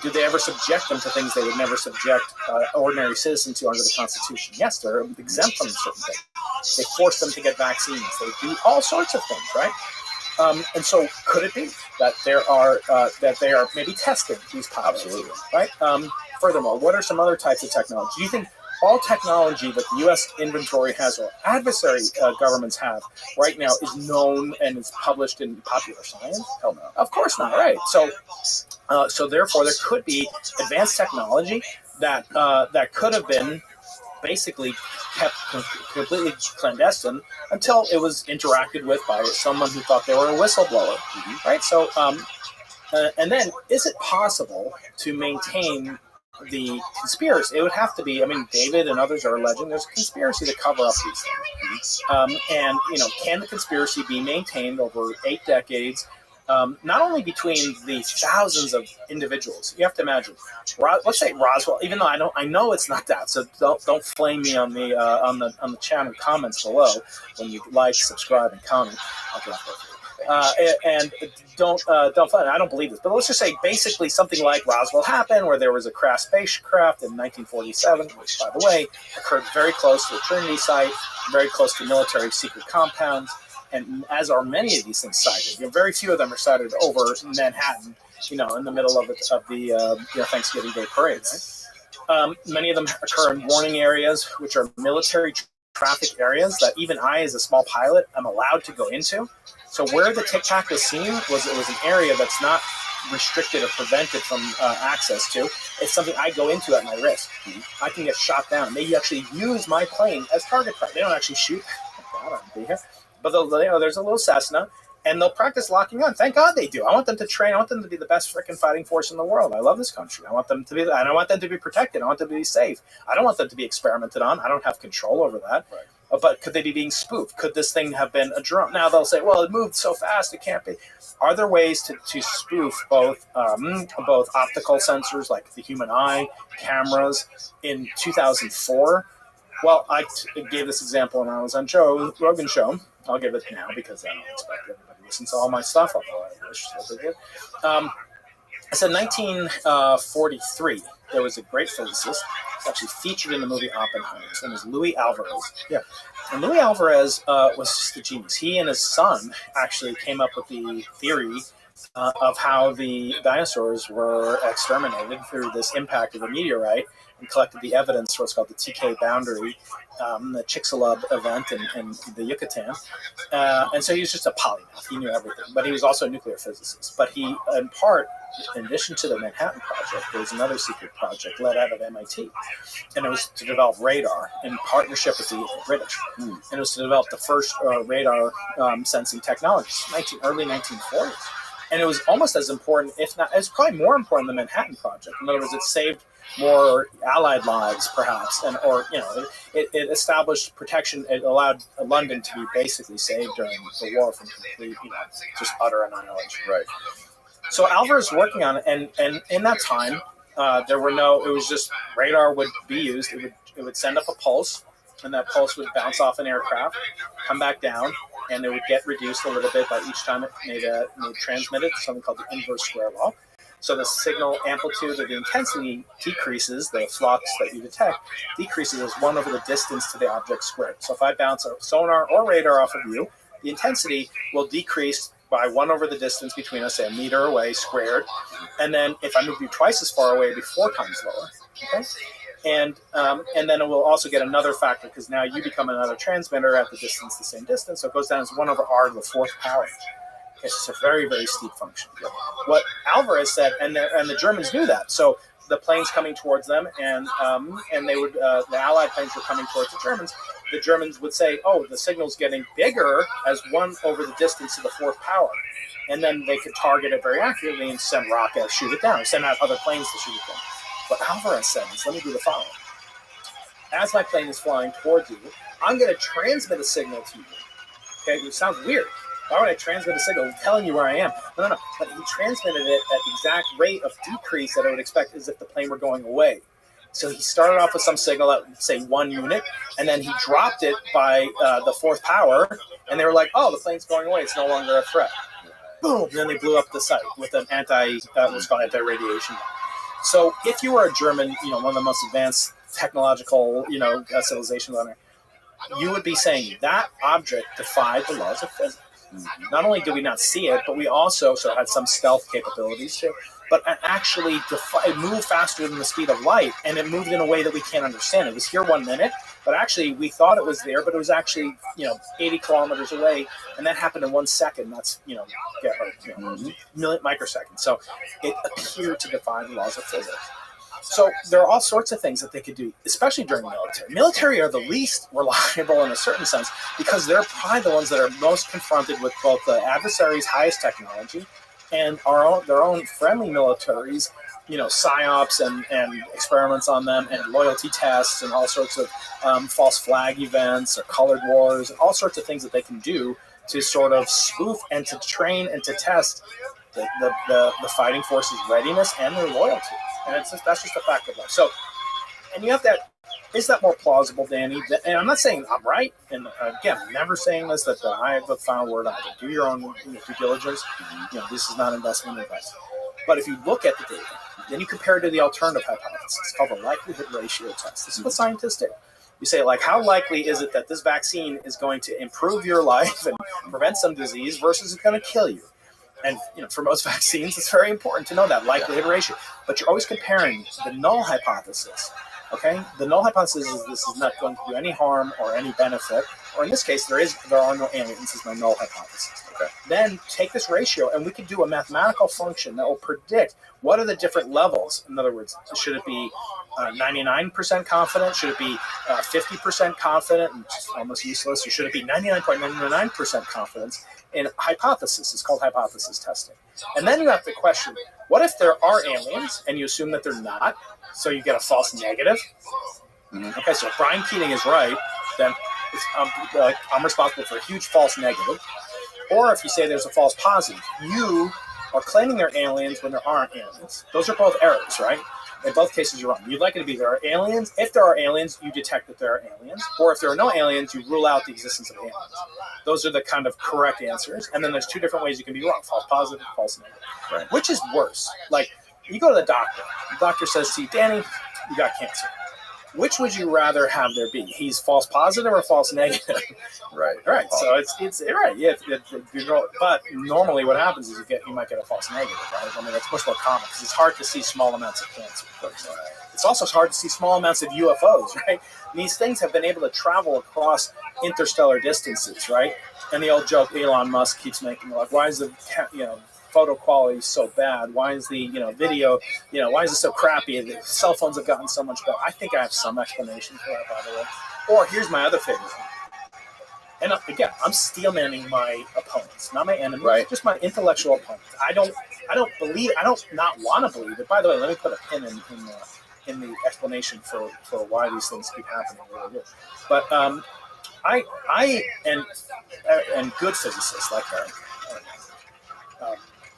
Do they ever subject them to things they would never subject ordinary citizens to under the Constitution? Yes, they're exempt from certain things. They force them to get vaccines. They do all sorts of things, right? And so, could it be that they are maybe testing these pilots? Absolutely. Right. Furthermore, what are some other types of technology? Do you think all technology that the U.S. inventory has or adversary governments have right now is known and is published in popular science? Hell no. Of course not, right? So therefore, there could be advanced technology that could have been basically kept completely clandestine until it was interacted with by someone who thought they were a whistleblower, right? So, and then, is it possible to maintain the conspiracy? It would have to be. I mean, David and others are alleging there's a conspiracy to cover up these things. And can the conspiracy be maintained over 8 decades? Not only between the thousands of individuals. You have to imagine. Let's say Roswell. Even though I know it's not that. So don't flame me on the channel comments below when you like, subscribe, and comment. I'll drop that. And don't flame. I don't believe this, but let's just say basically something like Roswell happened, where there was a crashed spacecraft in 1947, which, by the way, occurred very close to the Trinity site, very close to military secret compounds. And as are many of these things cited, very few of them are cited over Manhattan, in the middle of the Thanksgiving Day parade. Right? Many of them occur in warning areas, which are military traffic areas that even I, as a small pilot, am allowed to go into. So where the Tic Tac was seen it was an area that's not restricted or prevented from access to. It's something I go into at my risk. I can get shot down. They actually use my plane as target practice. They don't actually shoot. Thank God I'll be here. But there's a little Cessna, and they'll practice locking on. Thank God they do. I want them to train. I want them to be the best freaking fighting force in the world. I love this country. I want them to be. I don't want them to be protected. I want them to be safe. I don't want them to be experimented on. I don't have control over that. Right. But could they be being spoofed? Could this thing have been a drone? Now they'll say, well, it moved so fast, it can't be. Are there ways to spoof both optical sensors like the human eye, cameras? In 2004, well, I gave this example when I was on Joe Rogan's show. I'll give it now because I don't expect everybody to listen to all my stuff, although I wish they did. I said 1943, there was a great physicist, actually featured in the movie Oppenheimer. His name is Louis Alvarez. Yeah. And Louis Alvarez was just a genius. He and his son actually came up with the theory of how the dinosaurs were exterminated through this impact of a meteorite, and collected the evidence for what's called the TK boundary, the Chicxulub event in the Yucatan. And so he was just a polymath. He knew everything. But he was also a nuclear physicist. But he, in part, in addition to the Manhattan Project, there was another secret project led out of MIT. And it was to develop radar in partnership with the British. And it was to develop the first radar sensing technologies, early 1940s. And it was almost as important, if not, it's probably more important than the Manhattan Project. In other words, it saved more Allied lives, perhaps, it established protection. It allowed London to be basically saved during the war from complete, just utter annihilation. Right. So Alvarez was working on it, and in that time, it was just radar would be used. It would send up a pulse, and that pulse would bounce off an aircraft, come back down, and it would get reduced a little bit by each time it made transmitted, something called the inverse square law. So the signal amplitude or the intensity decreases, the flux that you detect decreases as 1 over the distance to the object squared. So if I bounce a sonar or radar off of you, the intensity will decrease by 1 over the distance between us, say a meter away squared. And then if I move you twice as far away, it'll be 4 times lower. Okay? And then it will also get another factor because now you become another transmitter at the same distance. So it goes down as 1 over r to the 4th power. It's just a very, very steep function. What Alvarez said, and the Germans knew that. So the planes coming towards them, and they would the Allied planes were coming towards the Germans. The Germans would say, "Oh, the signal's getting bigger as 1 over the distance to the 4th power," and then they could target it very accurately and send rockets, shoot it down, send out other planes to shoot it down. What Alvarez said is, "Let me do the following. As my plane is flying towards you, I'm going to transmit a signal to you." Okay, it sounds weird. Why would I transmit a signal telling you where I am? No. But he transmitted it at the exact rate of decrease that I would expect as if the plane were going away. So he started off with some signal at, say, 1 unit, and then he dropped it by the 4th power, and they were like, oh, the plane's going away. It's no longer a threat. Boom. And then they blew up the site with an what's called anti-radiation. So if you were a German, one of the most advanced technological, civilizations on Earth, you would be saying that object defied the laws of physics. Not only did we not see it, but we also had some stealth capabilities too. But actually, it moved faster than the speed of light, and it moved in a way that we can't understand. It was here 1 minute, but actually we thought it was there, but it was actually 80 kilometers away, and that happened in 1 second. That's microseconds. So it appeared to defy the laws of physics. So there are all sorts of things that they could do, especially during the military. Military are the least reliable in a certain sense because they're probably the ones that are most confronted with both the adversary's highest technology and their own friendly militaries, psyops and experiments on them and loyalty tests and all sorts of false flag events or colored wars and all sorts of things that they can do to sort of spoof and to train and to test the fighting force's readiness and their loyalty. And that's just a fact of life. So, and you have that. Is that more plausible, Danny? And I'm not saying I'm right. And again, I'm never saying this that I have the final word on it. Do your own due diligence. This is not investment advice. But if you look at the data, then you compare it to the alternative hypothesis. It's called the likelihood ratio test. This is what scientists do. You say, how likely is it that this vaccine is going to improve your life and prevent some disease versus it's going to kill you? And for most vaccines, it's very important to know that likelihood ratio. But you're always comparing the null hypothesis. Okay, the null hypothesis is this is not going to do any harm or any benefit, or in this case, there are no aliens. Is my null hypothesis. Okay. Then take this ratio, and we could do a mathematical function that will predict what are the different levels. In other words, should it be 99% confident? Should it be 50% confident? And it's almost useless. Or should it be 99.99% confidence? In hypothesis, it's called hypothesis testing. And then you have to question, what if there are aliens and you assume that they're not? So you get a false negative. Okay, so if Brian Keating is right, then I'm responsible for a huge false negative. Or if you say there's a false positive, you are claiming they're aliens when there aren't aliens. Those are both errors, right? In both cases, you're wrong. You'd like it to be there are aliens. If there are aliens, you detect that there are aliens. Or if there are no aliens, you rule out the existence of aliens. Those are the kind of correct answers. And then there's two different ways you can be wrong: false positive, false negative. Right. Which is worse? Like, you go to the doctor. The doctor says to you, Danny, you got cancer. Which would you rather have there be? He's false positive or false negative? Right. Right. So it's right. Yeah. But normally, what happens is you might get a false negative, right? I mean, that's much more common because it's hard to see small amounts of cancer. It's also hard to see small amounts of UFOs, right? These things have been able to travel across interstellar distances, right? And the old joke Elon Musk keeps making, like, why is the photo quality so bad? Why is the video, why is it so crappy? The cell phones have gotten so much better. I think I have some explanation for that, by the way. Or here's my other favorite one. And again, I'm steelmanning my opponents, not my enemies, right? Just my intellectual opponents. I don't not want to believe it. By the way, let me put a pin in the explanation for why these things keep happening. Really. But I and good physicists like her.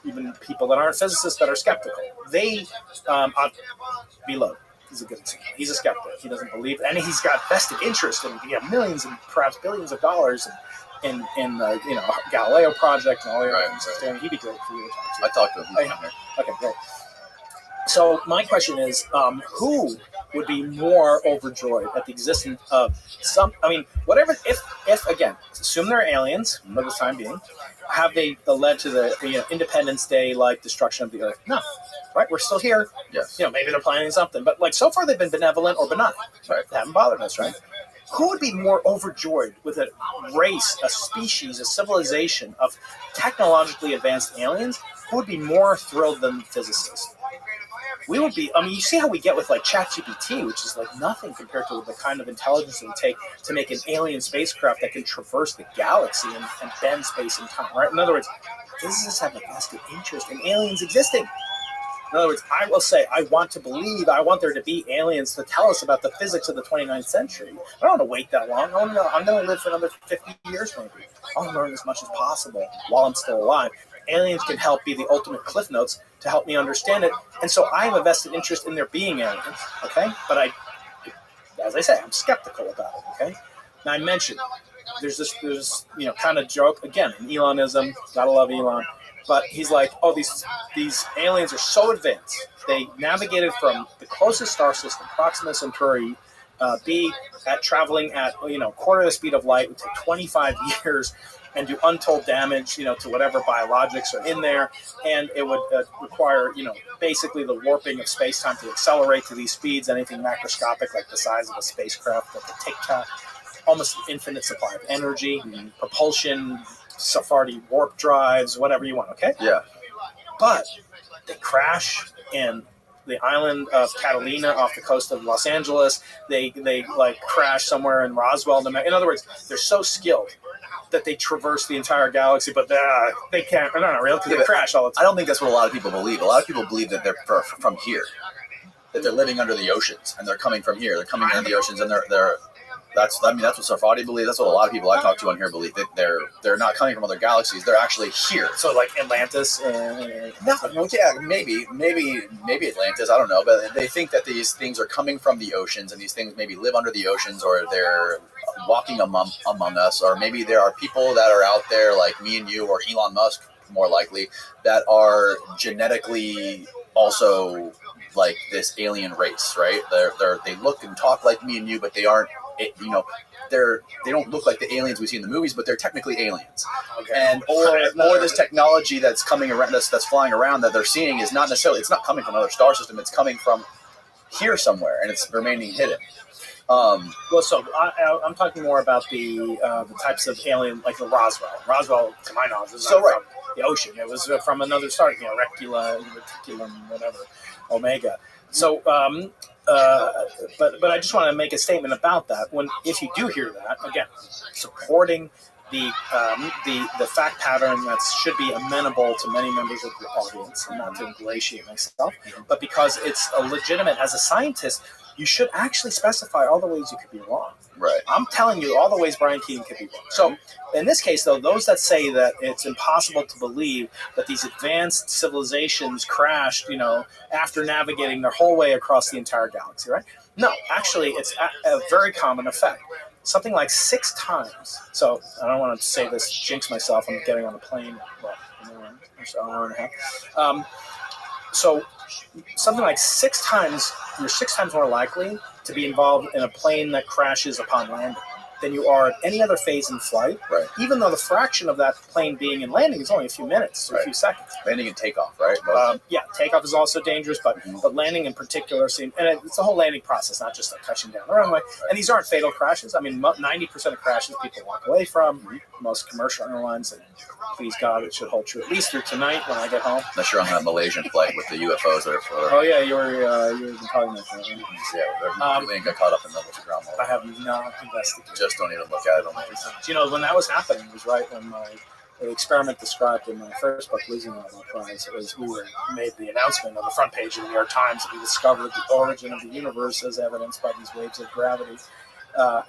Even people that aren't physicists that are skeptical. They, Below, he's a good example. He's a skeptic. He doesn't believe, and he's got vested interest in millions and perhaps billions of dollars in the Galileo project and all the other things. He'd be great for you to talk to. I talked to him. Okay, great. So my question is, who would be more overjoyed at the existence of some? I mean, whatever. If again, assume they're aliens for the time being. Have they led to the Independence Day like destruction of the Earth? No, right? We're still here. Yes. Maybe they're planning something, but like so far they've been benevolent or benign. Right. They haven't bothered us, right? Who would be more overjoyed with a race, a species, a civilization of technologically advanced aliens? Who would be more thrilled than physicists? We would be. I mean, you see how we get with like ChatGPT, which is like nothing compared to the kind of intelligence it would take to make an alien spacecraft that can traverse the galaxy and bend space and time. Right? In other words, physicists have a vested interest in aliens existing. In other words, I will say, I want there to be aliens to tell us about the physics of the 29th century. I don't want to wait that long. I'm going to live for another 50 years maybe. I want to learn as much as possible while I'm still alive. Aliens can help be the ultimate cliff notes to help me understand it. And so I have a vested interest in there being aliens, okay? But as I say, I'm skeptical about it, okay? Now I mentioned, there's kind of joke, again, in Elonism, gotta love Elon, but he's like, oh, these aliens are so advanced. They navigated from the closest star system, Proxima Centauri B, at traveling at quarter the speed of light, would take 25 years and do untold damage, to whatever biologics are in there, and it would require, basically the warping of space-time to accelerate to these speeds, anything macroscopic like the size of a spacecraft, like the Tic Tac, almost an infinite supply of energy, propulsion, Sephardi warp drives, whatever you want, okay? Yeah. But they crash in the island of Catalina off the coast of Los Angeles. They crash somewhere in Roswell. In other words, they're so skilled that they traverse the entire galaxy, but they can't. They're not real because they crash all the time. I don't think that's what a lot of people believe. A lot of people believe that they're from here, that they're living under the oceans and they're coming from here. They're coming into the oceans and they're. That's what Sephardi believe. That's what a lot of people I talk to on here believe, that they're not coming from other galaxies. They're actually here. So like Atlantis. Maybe Atlantis. I don't know, but they think that these things are coming from the oceans, and these things maybe live under the oceans, or they're walking among us, or maybe there are people that are out there like me and you, or Elon Musk, more likely, that are genetically also like this alien race, right? They look and talk like me and you, but they aren't. They don't look like the aliens we see in the movies, but they're technically aliens. Okay. And or this technology that's coming around, that's flying around, that they're seeing is not necessarily. It's not coming from another star system. It's coming from here somewhere, and it's remaining hidden. So I'm talking more about the types of alien, like the Roswell. Roswell, to my knowledge, is not from the ocean. It was from another star, Reticulum, whatever, Omega. So. But I just want to make a statement about that. If you do hear that, again, supporting the fact pattern that should be amenable to many members of the audience, and not to ingratiate myself, but because it's a legitimate. As a scientist, you should actually specify all the ways you could be wrong. Right. I'm telling you all the ways Brian Keating could be wrong. So in this case, though, those that say that it's impossible to believe that these advanced civilizations crashed, after navigating their whole way across the entire galaxy, right? No, actually, it's a very common effect. Something like 6 times. So I don't want to say this, jinx myself. I'm getting on a plane, an hour and a half. So something like 6 times, you're 6 times more likely to be involved in a plane that crashes upon landing than you are at any other phase in flight, right? Even though the fraction of that plane being in landing is only a few minutes or a few seconds. Landing and takeoff, right? Yeah, takeoff is also dangerous, but landing in particular and it's the whole landing process, not just like touching down the runway. And these aren't fatal crashes. I mean, 90% of crashes people walk away from. Most commercial airlines, and please God, it should hold true at least through tonight when I get home. Unless you're on that Malaysian flight with the UFOs or. Oh yeah, you were talking about that. Yeah, we got caught up in the ground. I have not investigated. Just don't even look at it. When that was happening, it was right when the experiment described in my first book, Losing All My Prize, was we made the announcement on the front page of the New York Times that we discovered the origin of the universe as evidenced by these waves of gravity.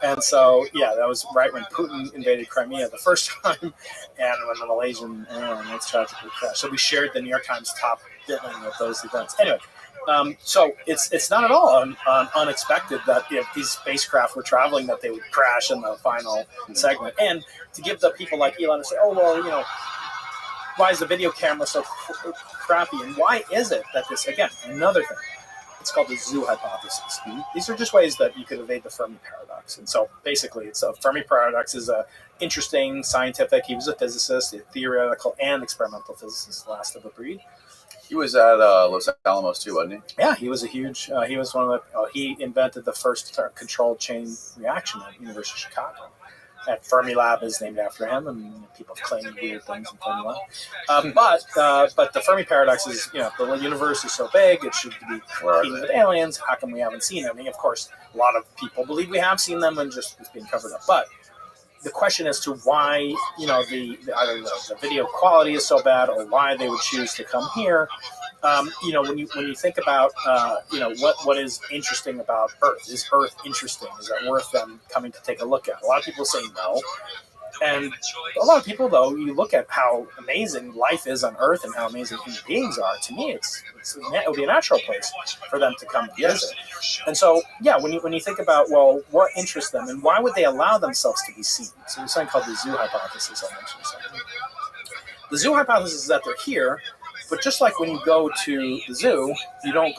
And so, that was right when Putin invaded Crimea the first time, and when the Malaysian airlines tragically crashed. So we shared the New York Times top billing with those events. Anyway, so it's not at all unexpected that if these spacecraft were traveling, that they would crash in the final segment. And to give the people like Elon to say, oh, well, why is the video camera so crappy? And why is it that this, again, another thing, it's called the zoo hypothesis. These are just ways that you could evade the Fermi paradox. And so basically, Fermi paradox is a interesting scientific, he was a physicist, a theoretical and experimental physicist, last of the breed. He was at Los Alamos too, wasn't he? Yeah, he was a huge, he was one of the, he invented the first controlled chain reaction at the University of Chicago. At Fermilab is named after him, and people have claimed weird things in Fermilab. But the Fermi paradox is, the universe is so big, it should be competing with aliens. How come we haven't seen them? I mean, of course, a lot of people believe we have seen them and just it's being covered up. But the question as to why, either the video quality is so bad or why they would choose to come here. When you think about, what is interesting about Earth? Is Earth interesting? Is that worth them coming to take a look at? A lot of people say no. And a lot of people, though, you look at how amazing life is on Earth and how amazing human beings are. To me, it would be a natural place for them to come visit. And so, when you think about, well, what interests them and why would they allow themselves to be seen? So there's something called the zoo hypothesis I mentioned. The zoo hypothesis is that they're here, but just like when you go to the zoo, you don't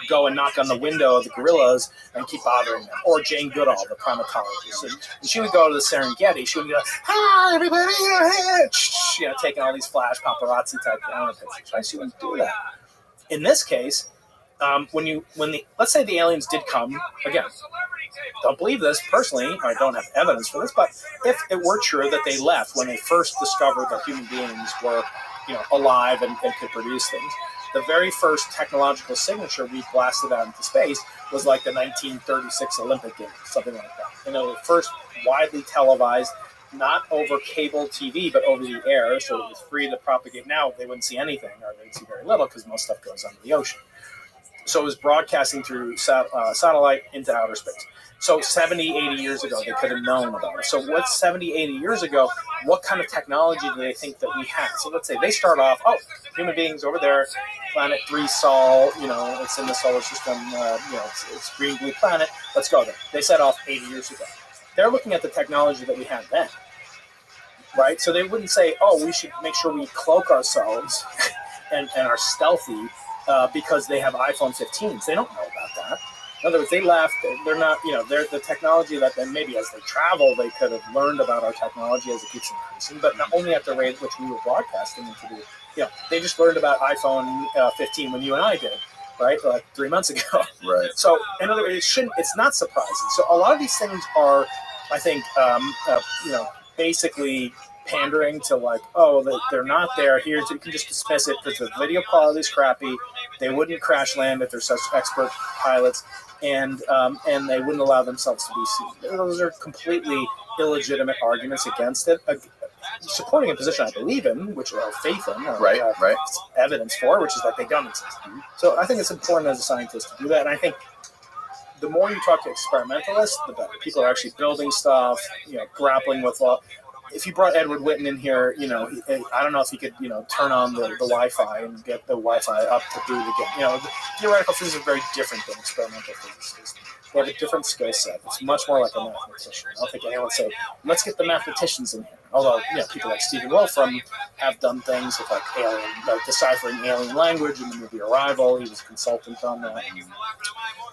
go and knock on the window of the gorillas and keep bothering them. Or Jane Goodall, the primatologist, and she would go to the Serengeti. She would go, "Hi, everybody, here!" Taking all these flash paparazzi type pictures. Right? She wouldn't do that. In this case, let's say the aliens did come again. Don't believe this personally. I don't have evidence for this, but if it were true that they left when they first discovered that human beings were alive and could produce things. The very first technological signature we blasted out into space was like the 1936 Olympic Games, something like that. The first widely televised, not over cable TV, but over the air, so it was free to propagate. Now they wouldn't see anything, or they'd see very little because most stuff goes under the ocean. So it was broadcasting through satellite into outer space. So 70, 80 years ago, they could have known about it. So what 70, 80 years ago, what kind of technology do they think that we had? So let's say they start off, human beings over there, planet 3 Sol, it's in the solar system, it's green, blue planet, let's go there. They set off 80 years ago. They're looking at the technology that we had then, right? So they wouldn't say, we should make sure we cloak ourselves and are stealthy because they have iPhone 15s. They don't know about that. In other words, they left. They're not, they're the technology that then maybe as they travel, they could have learned about our technology as it keeps increasing, but not only at the rate at which we were broadcasting into they just learned about iPhone 15 when you and I did, right? Like 3 months ago. Right. So in other words, it's not surprising. So a lot of these things are, I think, basically pandering to they're not there. Here, you can just dismiss it because the video quality is crappy. They wouldn't crash land if they're such expert pilots. And they wouldn't allow themselves to be seen. Those are completely illegitimate arguments against it, supporting a position I believe in, which I have faith in, right. Evidence for, which is that they don't exist. So I think it's important as a scientist to do that, and I think the more you talk to experimentalists, the better. People are actually building stuff, grappling with if you brought Edward Witten in here, I don't know if he could, turn on the Wi-Fi and get the Wi-Fi up to boot again. The theoretical physicists are very different than experimental physicists. They have a different skill set. It's much more like a mathematician. I don't think anyone would say, let's get the mathematicians in here. Although, people like Stephen Wolfram have done things with deciphering alien language in the movie Arrival. He was a consultant on that.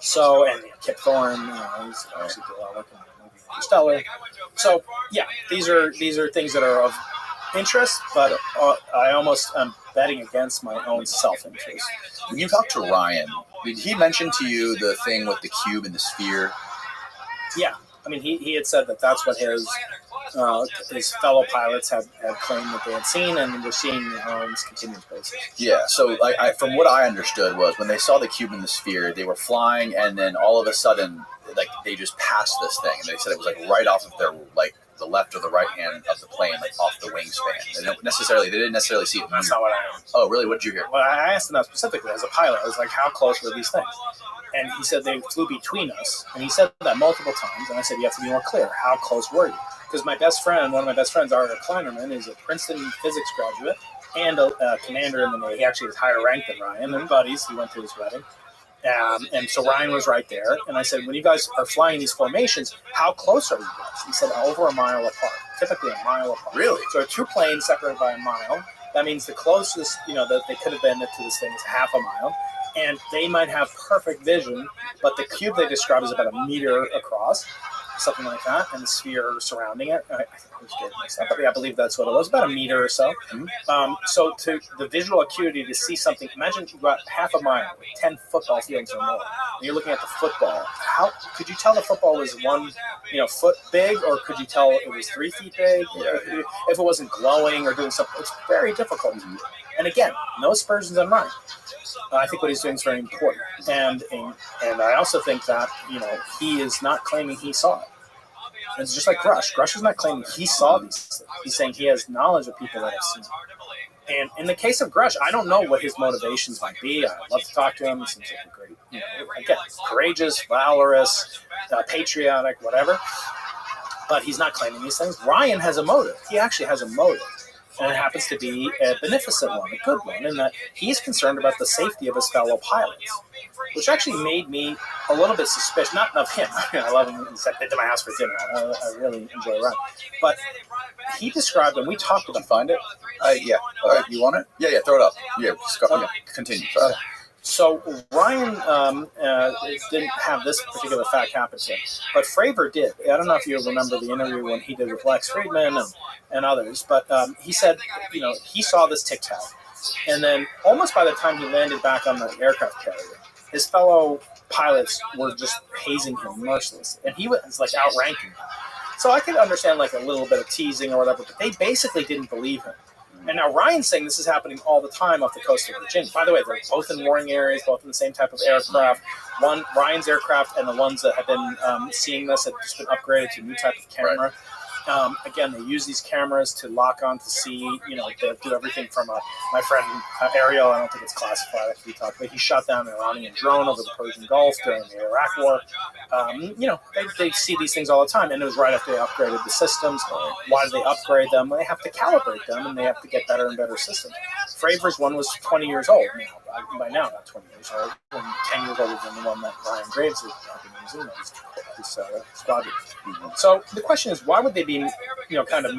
So, and Kip Thorne, he's actually did a lot of work in the movie Interstellar. So, yeah, these are things that are of interest, but I almost am betting against my own self-interest. When you talked to Ryan, did he mention to you the thing with the cube and the sphere? Yeah. I mean, he had said that that's what his fellow pilots had claimed that they had seen, and were seeing on this continuous basis. Yeah, so from what I understood was when they saw the cube and the sphere, they were flying, and then all of a sudden, they just passed this thing, and they said it was right off of their the left or the right hand of the plane, off the wingspan. They didn't necessarily see it. That's not what I heard. Oh, really? What did you hear? Well, I asked him that specifically as a pilot. I was like, how close were these things? And he said they flew between us. And he said that multiple times. And I said, you have to be more clear. How close were you? Because one of my best friends, Art Kleinerman, is a Princeton physics graduate and a commander in the Navy. He actually is higher ranked than Ryan. They're buddies. He went to his wedding. And so Ryan was right there. And I said, when you guys are flying these formations, how close are you guys? He said, over a mile apart, typically a mile apart. Really? So 2 planes separated by a mile. That means the closest, that they could have been to this thing is half a mile. And they might have perfect vision, but the cube they describe is about a meter across, something like that, and the sphere surrounding it. I was getting mixed up, but I believe that's what it was, about a meter or so. Mm-hmm. So to the visual acuity to see something, imagine you've got half a mile, 10 football fields or more, and you're looking at the football. How could you tell the football was 1 foot big, or could you tell it was 3 feet big? If it wasn't glowing or doing something, it's very difficult. And again, no aspersions on mine. I think what he's doing is very important, and I also think that he is not claiming he saw it. And it's just like Grush. Grush is not claiming he saw these things. He's saying he has knowledge of people that have seen it. And in the case of Grush, I don't know what his motivations might be. I'd love to talk to him. He seems like a great, again, courageous, valorous, patriotic, whatever. But he's not claiming these things. Ryan has a motive. He actually has a motive. And it happens to be a beneficent one, a good one, in that he's concerned about the safety of his fellow pilots, which actually made me a little bit suspicious, not of him. I love him. He said, to my house for dinner. I really enjoy Ryan. But he described, and we talked about. Did you find it? Yeah. You want it? Yeah, throw it up. Yeah, continue. Sorry. So Ryan didn't have this particular fact happen to him, but Fravor did. I don't know if you remember the interview when he did with Lex Friedman and others, but he said, he saw this tic-tac, and then almost by the time he landed back on the aircraft carrier, his fellow pilots were just hazing him mercilessly, and he was outranking him. So I could understand a little bit of teasing or whatever, but they basically didn't believe him. And now Ryan's saying this is happening all the time off the coast of Virginia. By the way, they're both in warring areas, both in the same type of aircraft. Ryan's aircraft and the ones that have been seeing this have just been upgraded to a new type of camera. Right. Again, they use these cameras to lock on to see, they do everything from my friend Ariel, I don't think it's classified, actually, but he shot down an Iranian drone over the Persian Gulf during the Iraq War. They see these things all the time, and it was right after they upgraded the systems. Why did they upgrade them? Well, they have to calibrate them, and they have to get better and better systems. Fravor's one was 20 years old now. By now, not 20 years old, and 10 years older than the one that Ryan Graves is using, his squadron. Mm-hmm. So the question is, why would they be, kind of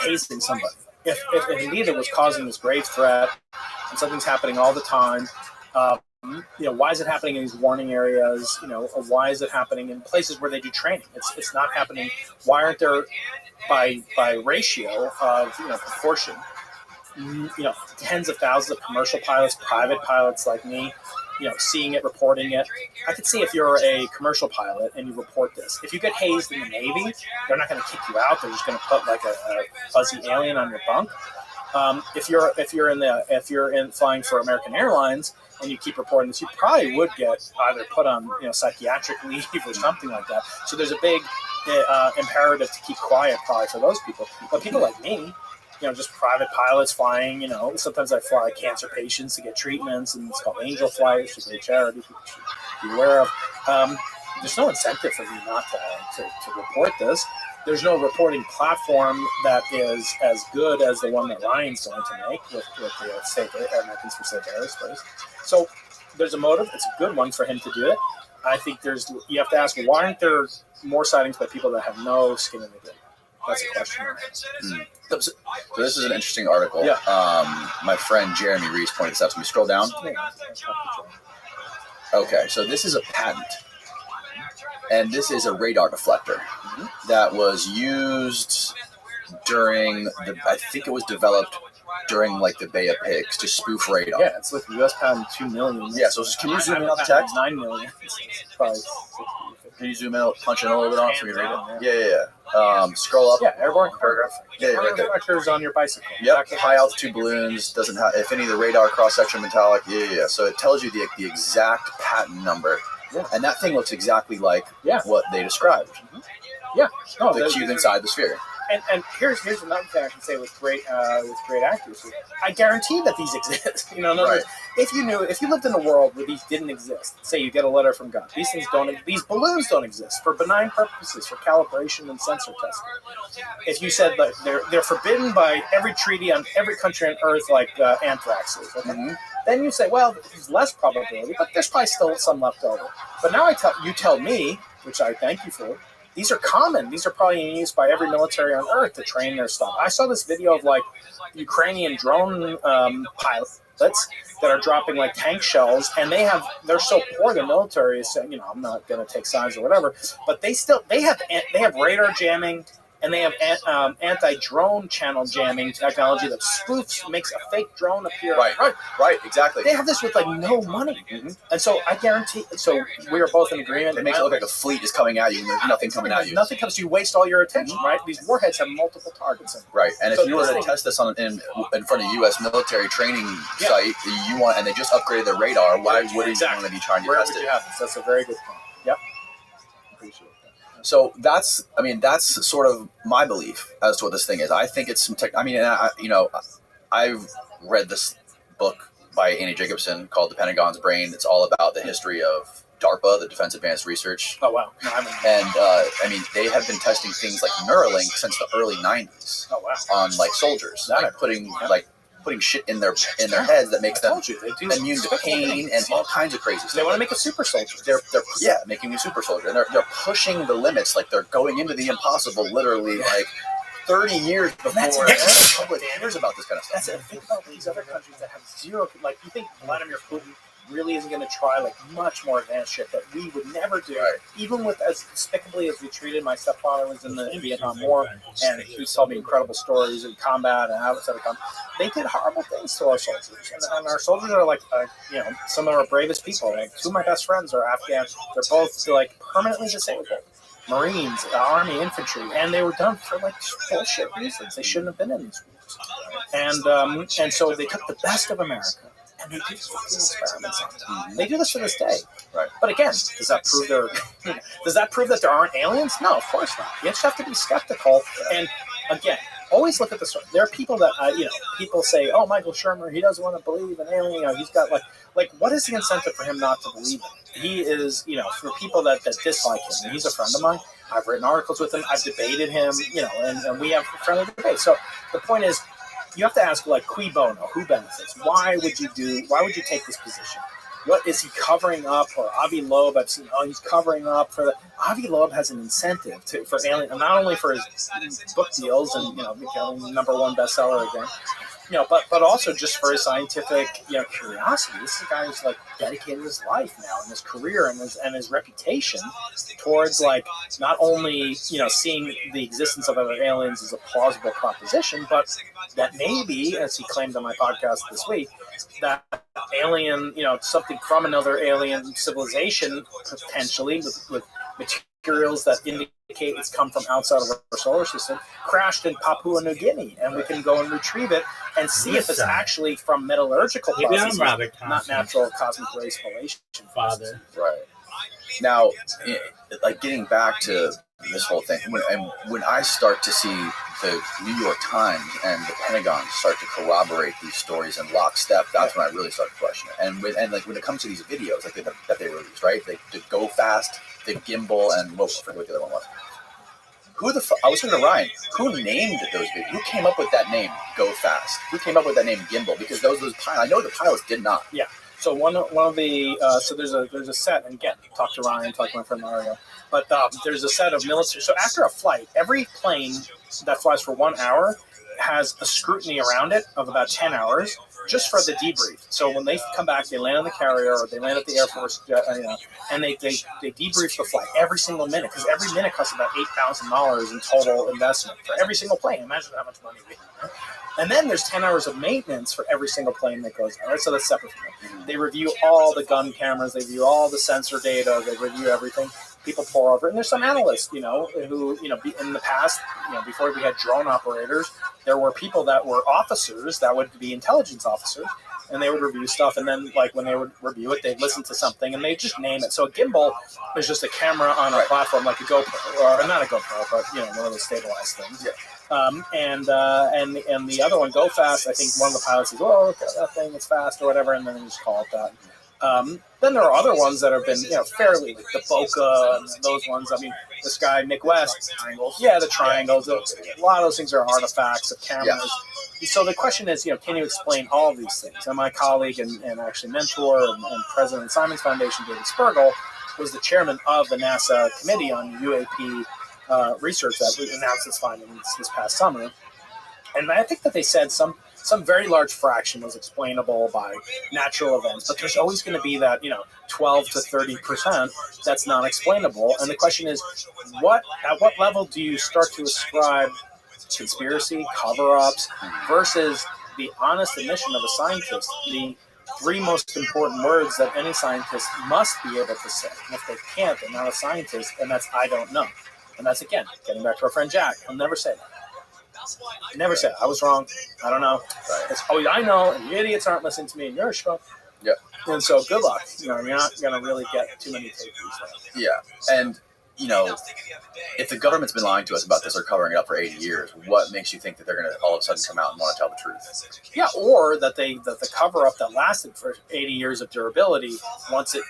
hazing somebody? If indeed it was causing this grave threat, and something's happening all the time, why is it happening in these warning areas? Or why is it happening in places where they do training? It's not happening. Why aren't there, by ratio of proportion, tens of thousands of commercial pilots, private pilots like me, seeing it, reporting it. I could see if you're a commercial pilot and you report this. If you get hazed in the Navy, they're not going to kick you out. They're just going to put a fuzzy alien on your bunk. If you're in flying for American Airlines and you keep reporting this, you probably would get either put on psychiatric leave or something like that. So there's a big imperative to keep quiet probably for those people. But people like me, just private pilots flying, sometimes I fly cancer patients to get treatments, and it's called Angel Flight, which is a great charity. be aware of. There's no incentive for me not to report this. There's no reporting platform that is as good as the one that Ryan's going to make with the safe Americans for Safe Aerospace. So there's a motive. It's a good one for him to do it. I think you have to ask, why aren't there more sightings by people that have no skin in the game? That's a question. So this is an interesting article. Yeah. My friend Jeremy Reese pointed this out to me. Scroll down. Okay, so this is a patent. And this is a radar deflector that was used during I think it was developed during like the Bay of Pigs to spoof radar. Yeah, it's like the U.S. patent $2 million. Yeah, so can you zoom in on the text? $9 million. Probably. Can you zoom in, punch it a little bit on so we can read it? Yeah. Scroll up. Yeah, airborne paragraph. Yeah, right there. Reflectors on your bicycle. Yep. High altitude balloons doesn't have if any of the radar cross section metallic. Yeah. So it tells you the exact patent number. Yeah. And that thing looks exactly like what they described. Yeah. No, the cube inside the sphere. And here's another thing I can say with great accuracy. I guarantee that these exist. In other words, if you lived in a world where these didn't exist, say you get a letter from God, these balloons don't exist for benign purposes, for calibration and sensor testing. If you said that they're forbidden by every treaty on every country on Earth, like anthrax is, okay? Then you say, well, there's less probability, but there's probably still some left over. But now you tell me, which I thank you for. These are common. These are probably used by every military on Earth to train their stuff. I saw this video of like Ukrainian drone pilots that are dropping like tank shells, and they're so poor. The military is saying, I'm not going to take sides or whatever, but they have radar jamming, and they have anti-drone channel jamming technology that makes a fake drone appear. Right, exactly. They have this with like no money, and so I guarantee. So we are both in agreement. It makes it look like a fleet is coming at you, and there's nothing coming at you. Nothing comes to you. Waste all your attention, right? These warheads have multiple targets in them. Right, and if you were to test this in front of U.S. military training site, and they just upgraded their radar, why wouldn't you want to be trying to test it? That's a very good point. Yep. Appreciate it. So that's sort of my belief as to what this thing is. I think it's some tech. I've read this book by Annie Jacobson called The Pentagon's Brain. It's all about the history of DARPA, the Defense Advanced Research. Oh, wow. No, and they have been testing things like Neuralink since the early 90s on like soldiers, putting shit in their heads that makes them immune to pain and all kinds of crazy stuff. They want to make a super soldier. They're making a super soldier, and they're pushing the limits. Like they're going into the impossible, literally like 30 years before the public hears about this kind of stuff. That's it. Think about these other countries that have zero. Like you think Vladimir Putin really isn't going to try like much more advanced shit that we would never do, even with as despicably as we treated. My stepfather was in the Vietnam War, and he told me incredible stories in combat and outside of combat. They did horrible things to our soldiers, and our soldiers are like, some of our bravest people. Like two of my best friends are Afghan. They're both like permanently disabled. Marines, Army, infantry, and they were done for like bullshit reasons. They shouldn't have been in these wars, and so they took the best of America. And they do fucking experiments on them. They do this to this day. Right. But again, does that prove that there aren't aliens? No, of course not. You just have to be skeptical. And again, always look at the story. There are people that people say, "Oh, Michael Shermer, he doesn't want to believe in aliens. He's got like what is the incentive for him not to believe it? He is, for people that dislike him. And he's a friend of mine. I've written articles with him. I've debated him. And we have friendly debates. So the point is, you have to ask, like, cui bono, who benefits? Why would you take this position? What is he covering up? Or Avi Loeb, I've seen, he's covering up for Avi Loeb has an incentive for alien, not only for his book deals and, becoming #1 bestseller again, but also just for his scientific, curiosity. This is a guy who's like dedicated his life now and his career and his reputation towards like not only seeing the existence of other aliens as a plausible proposition, but that maybe, as he claimed on my podcast this week, that alien, something from another alien civilization potentially with materials that indicate it's come from outside of our solar system, crashed in Papua New Guinea, and we can go and retrieve it and see if it's actually from metallurgical processes, not natural cosmic ray spallation. Father. Right. Now, like getting back to this whole thing, when I start to see the New York Times and the Pentagon start to corroborate these stories in lockstep, that's when I really start to question it. And when it comes to these videos that they released, right? The Go Fast, the gimbal, and I forget what the other one was. I was talking to Ryan. Who named those videos? Who came up with that name, Go Fast? Who came up with that name, gimbal? Because those pilots, I know the pilots did not. Yeah. So one of the so there's a set, and again, talk to Ryan, talk to my friend Mario, but there's a set of military. So after a flight, every plane that flies for 1 hour has a scrutiny around it of about 10 hours just for the debrief. So when they come back, they land on the carrier or they land at the Air Force, and they debrief the flight every single minute, because every minute costs about $8,000 in total investment for every single plane. Imagine how much money we have. And then there's 10 hours of maintenance for every single plane that goes out, right? So that's separate from it. They review all the gun cameras, they review all the sensor data, they review everything. People pour over it. And there's some analysts, who, in the past, before we had drone operators, there were people that were officers that would be intelligence officers, and they would review stuff. And then, like, when they would review it, they'd listen to something and they'd just name it. So a gimbal is just a camera on a platform, like a GoPro, or not a GoPro, but, one of those stabilized things. Yeah. And the other one, Go Fast, I think one of the pilots says, "Oh, look at that thing, it's fast," or whatever, and then they just call it that. Then there are other ones that have been, fairly, like the Boca and those ones. I mean, this guy, Nick West. Triangles. Yeah, the triangles. A lot of those things are artifacts of cameras. Yeah. So the question is, can you explain all of these things? And my colleague and actually mentor and president of Simon's Foundation, David Spergel, was the chairman of the NASA Committee on UAP research that announced its findings this past summer. And I think that they said some very large fraction was explainable by natural events, but there's always going to be that 12 to 30% that's not explainable. And the question is, at what level do you start to ascribe conspiracy, cover-ups, versus the honest admission of a scientist? The three most important words that any scientist must be able to say. And if they can't, they're not a scientist, and that's "I don't know." And that's, again, getting back to our friend Jack. He'll never say that. Never said, "I was wrong. I don't know." Right. It's, "Oh, I know, and you idiots aren't listening to me, and you're a schmuck." Yeah. And so, good luck. You're not going to really get too many takers. Yeah. And, if the government's been lying to us about this or covering it up for 80 years, what makes you think that they're going to all of a sudden come out and want to tell the truth? Yeah, or that the cover-up that lasted for 80 years of durability, once it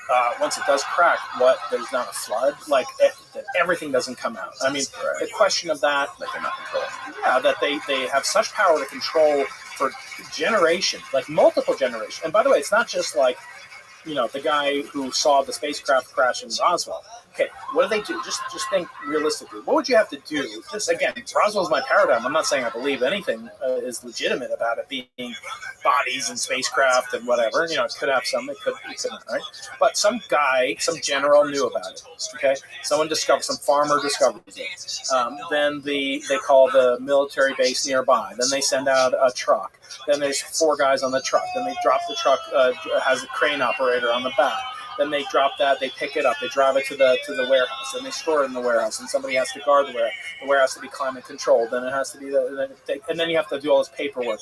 does crack, there's not a flood, that everything doesn't come out. I mean, the question of that, like they're not controlling. Yeah, that they have such power to control for generations, like multiple generations. And by the way, it's not just like, the guy who saw the spacecraft crash in Roswell. Okay, what do they do? Just think realistically. What would you have to do? Just, again, Roswell's my paradigm. I'm not saying I believe anything is legitimate about it being bodies and spacecraft and whatever. It could have some. It could not, right? But some guy, some general knew about it. Okay, some farmer discovered it. Then they call the military base nearby. Then they send out a truck. Then there's 4 guys on the truck. Then they drop the truck. Has a crane operator on the back. Then they drop that, they pick it up, they drive it to the warehouse, then they store it in the warehouse, and somebody has to guard the warehouse. The warehouse has to be climate controlled, then it has to be and then you have to do all this paperwork.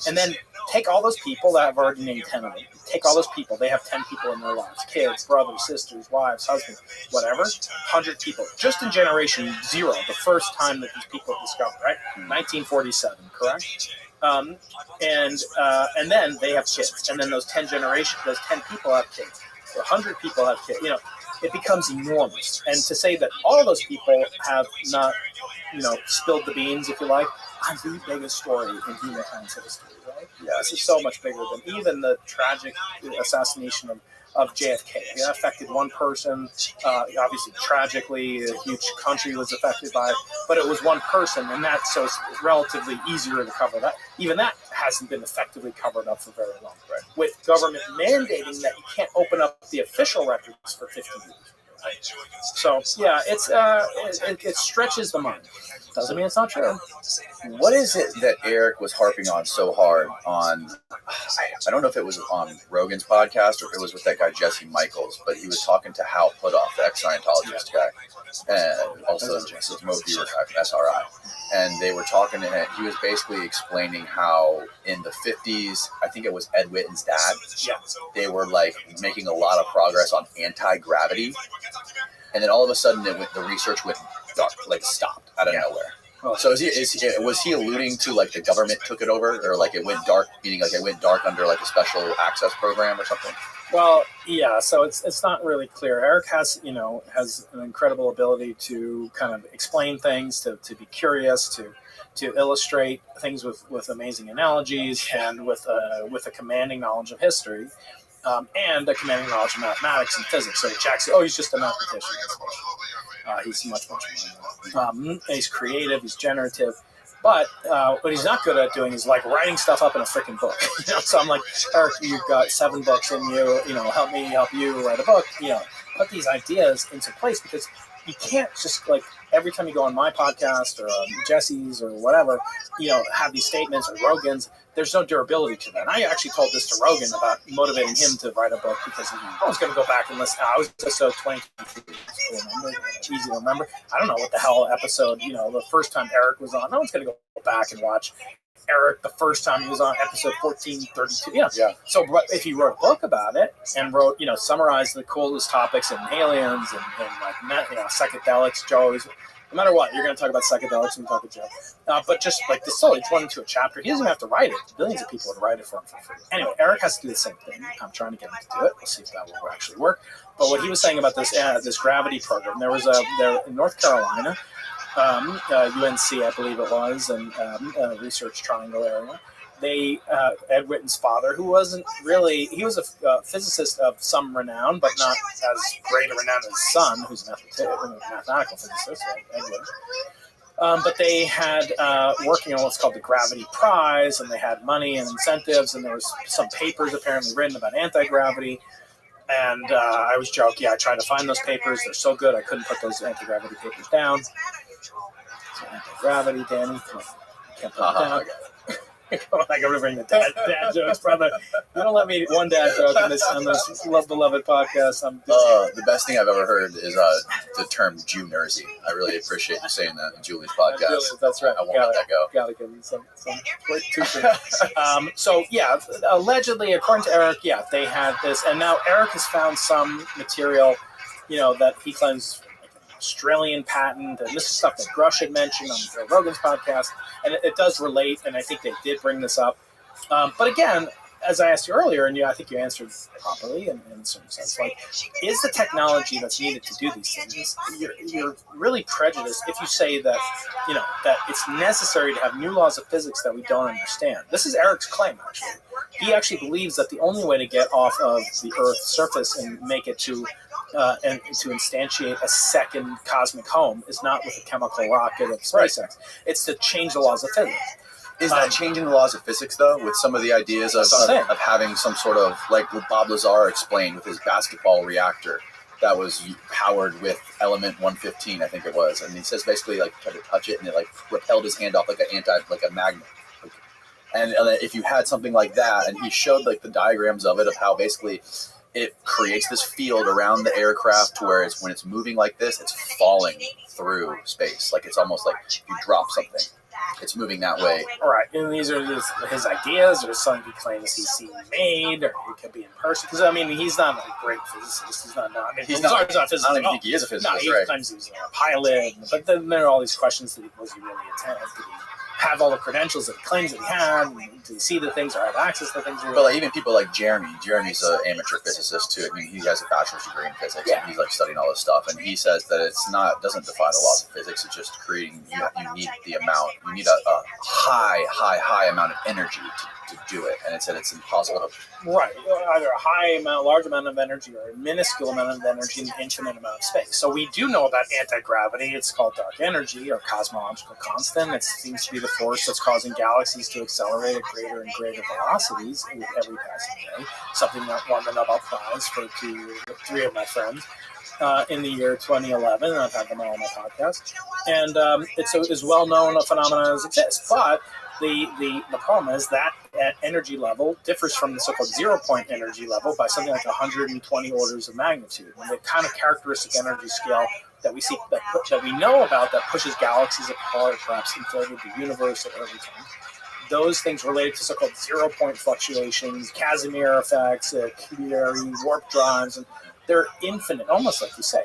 And then take all those people that I've already named 10 of them. Take all those people, they have 10 people in their lives, kids, brothers, sisters, wives, husbands, whatever, 100 people. Just in generation 0, the first time that these people were discovered, right? 1947, correct? And then they have kids, and then those 10 people have kids. 100 people have kids. It becomes enormous. And to say that all those people have not, spilled the beans, if you like, on the biggest story in humankind's history, right? Yeah, this is so much bigger than even the tragic assassination of JFK. It affected one person, obviously tragically, a huge country was affected by it, but it was one person, and that's so it's relatively easier to cover that. Even that hasn't been effectively covered up for very long, right? With government mandating that you can't open up the official records for 50 years. Right? So, yeah, it stretches the mind. Doesn't mean it's not true. What is it that Eric was harping on so hard on? I don't know if it was on Rogan's podcast or if it was with that guy Jesse Michaels, but he was talking to Hal Puthoff, the ex-Scientologist guy, and also his Mo Viewer guy from SRI. And they were talking, and he was basically explaining how in the 50s, I think it was Ed Witten's dad, they were making a lot of progress on anti-gravity, and then all of a sudden the research went dark, stopped out of nowhere. So was he alluding to like the government took it over, or like it went dark, meaning like it went dark under like a special access program or something? Well, yeah. So it's not really clear. Eric has an incredible ability to kind of explain things, to be curious, to illustrate things with amazing analogies, and with a commanding knowledge of history, and a commanding knowledge of mathematics and physics. So Jack's, he's just a mathematician. He's much more than that. He's creative. He's generative. But what he's not good at doing is like writing stuff up in a freaking book. So I'm like, Eric, you've got 7 books in you. Help me help you write a book. Put these ideas into place, because you can't just like every time you go on my podcast or Jesse's or whatever, have these statements or Rogan's. There's no durability to that. And I actually told this to Rogan about motivating him to write a book, because I was going to go back and listen. I was just so 2023. Easy to remember. I don't know what the hell episode, the first time Eric was on. No one's going to go back and watch Eric the first time he was on episode 1432. Yeah. So if he wrote a book about it and wrote, summarized the coolest topics in aliens and like, psychedelics, Joe's. No matter what, you're going to talk about psychedelics when you talk to Joe. But just like distill each one into a chapter. He doesn't have to write it. Billions of people would write it for him for free. Anyway, Eric has to do the same thing. I'm trying to get him to do it. We'll see if that will actually work. But what he was saying about this gravity program, there was there in North Carolina, UNC, I believe it was, and Research Triangle area. They, Ed Witten's father, who wasn't really, he was a physicist of some renown, but not as great a renown as his son, who's a mathematical physicist, right? Ed Witten. But they had working on what's called the Gravity Prize, and they had money and incentives, and there was some papers apparently written about anti-gravity. And I was joking, I tried to find those papers. They're so good, I couldn't put those anti-gravity papers down. So anti-gravity, Danny, come on. I can't put it down. Come on, I gotta bring the dad jokes, brother. You don't let me one dad joke on this love beloved podcast. The best thing I've ever heard is the term Jew-nersy. I really appreciate you saying that in Julie's podcast. That's right. I won't let that go. Gotta give him some So yeah, allegedly, according to Eric, they had this, and now Eric has found some material, that he claims Australian patent, and this is stuff that Grush had mentioned on Joe Rogan's podcast, and it does relate, and I think they did bring this up. But again, as I asked you earlier, and I think you answered properly in a certain sense, like, is the technology that's needed to do these things, you're really prejudiced if you say that, that it's necessary to have new laws of physics that we don't understand. This is Eric's claim, actually. He actually believes that the only way to get off of the Earth's surface and make it to and to instantiate a second cosmic home is not with a chemical rocket of SpaceX. It's to change the laws of physics. Is that changing the laws of physics, though, with some of the ideas of having some sort of, like what Bob Lazar explained with his basketball reactor that was powered with element 115, I think it was. And he says basically, like, tried to touch it and it, like, repelled his hand off like a magnet. And if you had something like that, and he showed, like, the diagrams of it, of how basically it creates this field around the aircraft to where when it's moving like this, it's falling through space. Like, it's almost like you drop something. It's moving that way. All right. And these are his ideas, or something he claims he's seen made, or it could be in person. Because, I mean, he's not a great physicist. He's not a physicist. I don't even think he is a physicist. No, he claims he was a pilot. But then there are all these questions that was he really attended? Did he have all the credentials that he claims that he had? Did he see the things or have access to the things? But like, even people like Jeremy's an amateur physicist too. I mean, he has a bachelor's degree in physics, and he's like studying all this stuff. And he says that doesn't defy the laws of physics. It's just creating. You need a high amount of energy to do it, and it said it's impossible to. Right, either a large amount of energy, or a minuscule amount of energy in an infinite amount of space. So we do know about anti-gravity. It's called dark energy, or cosmological constant. It seems to be the force that's causing galaxies to accelerate at greater and greater velocities with every passing day. Something that won the Nobel Prize for 3 of my friends in the year 2011. I've had them all on my podcast. And it's as well-known a phenomenon as exists. But the problem is that energy level differs from the so-called zero-point energy level by something like 120 orders of magnitude. And the kind of characteristic energy scale that we see, that we know about, that pushes galaxies apart, perhaps inflated the universe at early times, those things related to so-called zero-point fluctuations, Casimir effects, Curie, warp drives, and they're infinite, almost like you say,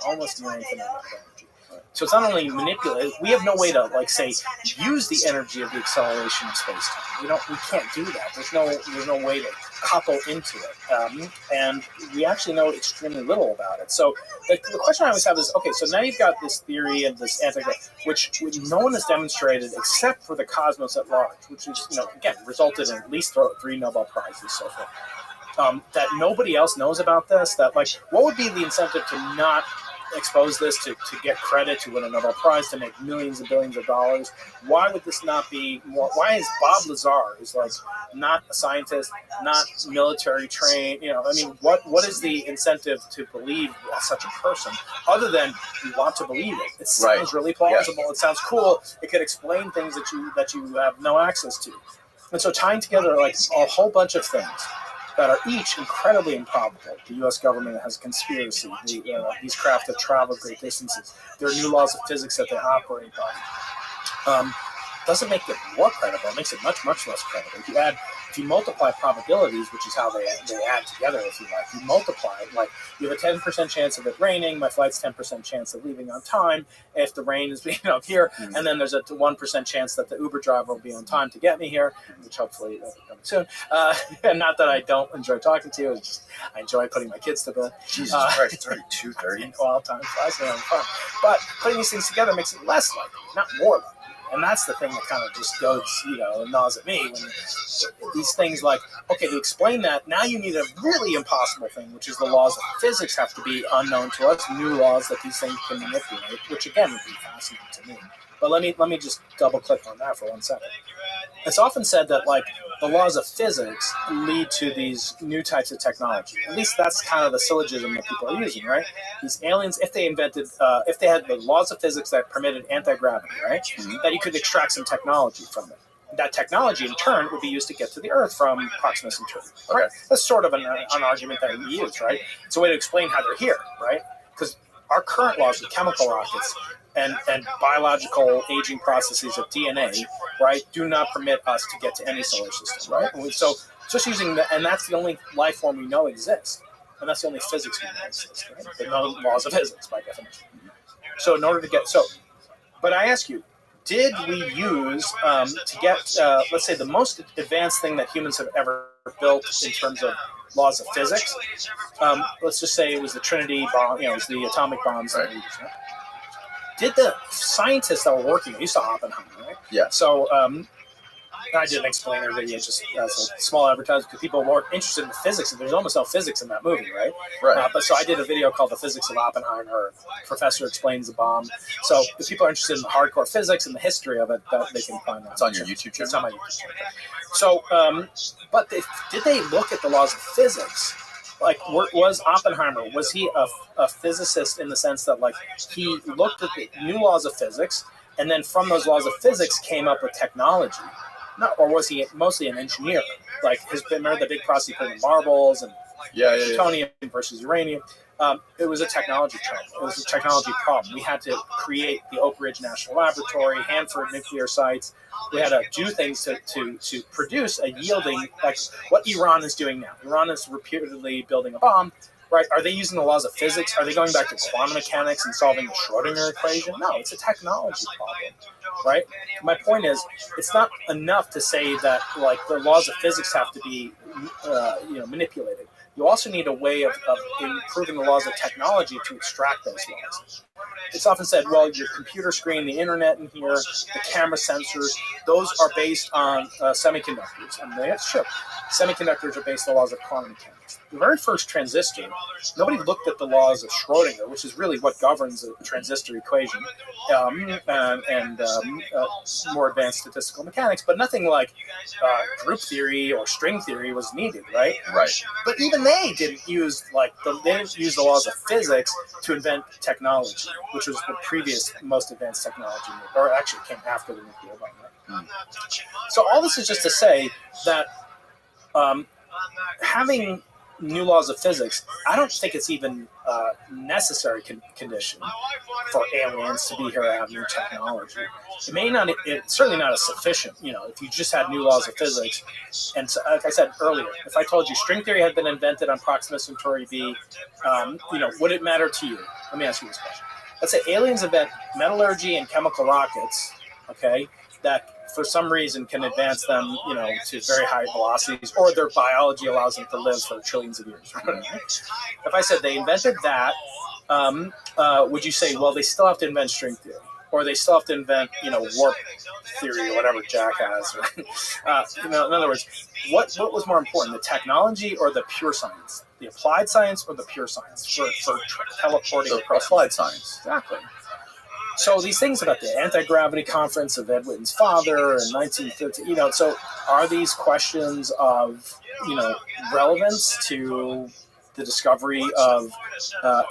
almost near infinite amount of energy. So it's not only manipulated. We have no way to like say use the energy of the acceleration of space time. We can't do that. There's no way to couple into it, and we actually know extremely little about it. So the question I always have is, okay, so now you've got this theory and this which no one has demonstrated except for the cosmos at large, which is again resulted in at least 3 Nobel Prizes so far. That nobody else knows about this. That like, what would be the incentive to not expose this, to get credit, to win a Nobel Prize, to make millions and billions of dollars? Why would this not be more? Why is Bob Lazar is like not a scientist, not military trained? What is the incentive to believe such a person other than you want to believe it? It sounds really plausible. Yeah. It sounds cool. It could explain things that you have no access to. And so tying together like a whole bunch of things that are each incredibly improbable. The U.S. government has a conspiracy. These craft have traveled great distances. There are new laws of physics that they operate by. Doesn't make it more credible. It makes it much, much less credible. If you multiply probabilities, which is how they add together, if you like, you multiply it. Like, you have a 10% chance of it raining. My flight's 10% chance of leaving on time if the rain is being up here. Mm-hmm. And then there's a 1% chance that the Uber driver will be on time to get me here, which hopefully will be coming soon. And not that I don't enjoy talking to you. It's just I enjoy putting my kids to bed. Jesus Christ, it's already 2:30. Well, time flies and having fun. But putting these things together makes it less likely, not more likely. And that's the thing that kind of just goes, and gnaws at me. When these things like, okay, to explain that, now you need a really impossible thing, which is the laws of physics have to be unknown to us, new laws that these things can manipulate, which again would be fascinating to me. But let me just double click on that for 1 second. It's often said that like the laws of physics lead to these new types of technology. At least that's kind of the syllogism that people are using, right? These aliens, if they had the laws of physics that permitted anti-gravity, right? Mm-hmm. That you could extract some technology from it. That technology, in turn, would be used to get to the Earth from Proxima Centauri. Right? Okay. That's sort of an argument that we use, right? It's a way to explain how they're here, right? Because our current laws with chemical rockets and biological aging processes of DNA, right, do not permit us to get to any solar system, right? And so just using and that's the only life form we know exists, and that's the only physics we know exists, right? The known laws of physics by definition. So in order to get but I ask you, did we use to get let's say the most advanced thing that humans have ever built in terms of laws of physics? Let's just say it was the Trinity bomb, it was the atomic bombs that we used, right? Did the scientists that were working, you saw Oppenheimer, right? Yeah. So I did an explainer video just as a small advertisement because people are more interested in the physics, and there's almost no physics in that movie, right? Right. But so I did a video called The Physics of Oppenheimer, Professor Explains the Bomb. So if people are interested in the hardcore physics and the history of it, they can find that. It's on your YouTube channel? It's on my YouTube channel. So, but did they look at the laws of physics? Like, was Oppenheimer, was he a physicist in the sense that, like, he looked at the new laws of physics, and then from those laws of physics came up with technology? No, or was he mostly an engineer? Like, remember the big process he put in marbles and plutonium versus uranium? It was a technology problem. It was a technology problem. We had to create the Oak Ridge National Laboratory, Hanford nuclear sites. We had to do things to produce a yielding, like what Iran is doing now. Iran is reputedly building a bomb, right? Are they using the laws of physics? Are they going back to quantum mechanics and solving the Schrodinger equation? No, it's a technology problem, right? My point is, it's not enough to say that like the laws of physics have to be, manipulated. You also need a way of improving the laws of technology to extract those laws. It's often said, well, your computer screen, the internet in here, the camera sensors, those are based on semiconductors. And that's true. Semiconductors are based on the laws of quantum mechanics. The very first transistor, nobody looked at the laws of Schrodinger, which is really what governs a transistor equation, and more advanced statistical mechanics, but nothing like group theory or string theory was needed, right? Right. But even they didn't use the laws of physics to invent technology, which was the previous most advanced technology, or actually came after the nuclear bomb. Right? So all this is just to say that having new laws of physics, I don't think it's even necessary condition for aliens to be here and have new technology. It may not. It's certainly not as sufficient. If you just had new laws of physics, and so, like I said earlier, if I told you string theory had been invented on Proxima Centauri B, would it matter to you? Let me ask you this question: let's say aliens invent metallurgy and chemical rockets, okay, that for some reason can advance them, to very high velocities, or their biology allows them to live for trillions of years. Right? If I said they invented that, would you say, well, they still have to invent string theory, or they still have to invent, warp theory, or whatever Jack has? In other words, what was more important, the technology or the pure science? The applied science or the pure science for teleporting across? Applied science. Exactly. So these things about the anti-gravity conference of Ed Witten's father in 1913, so are these questions of, relevance to the discovery of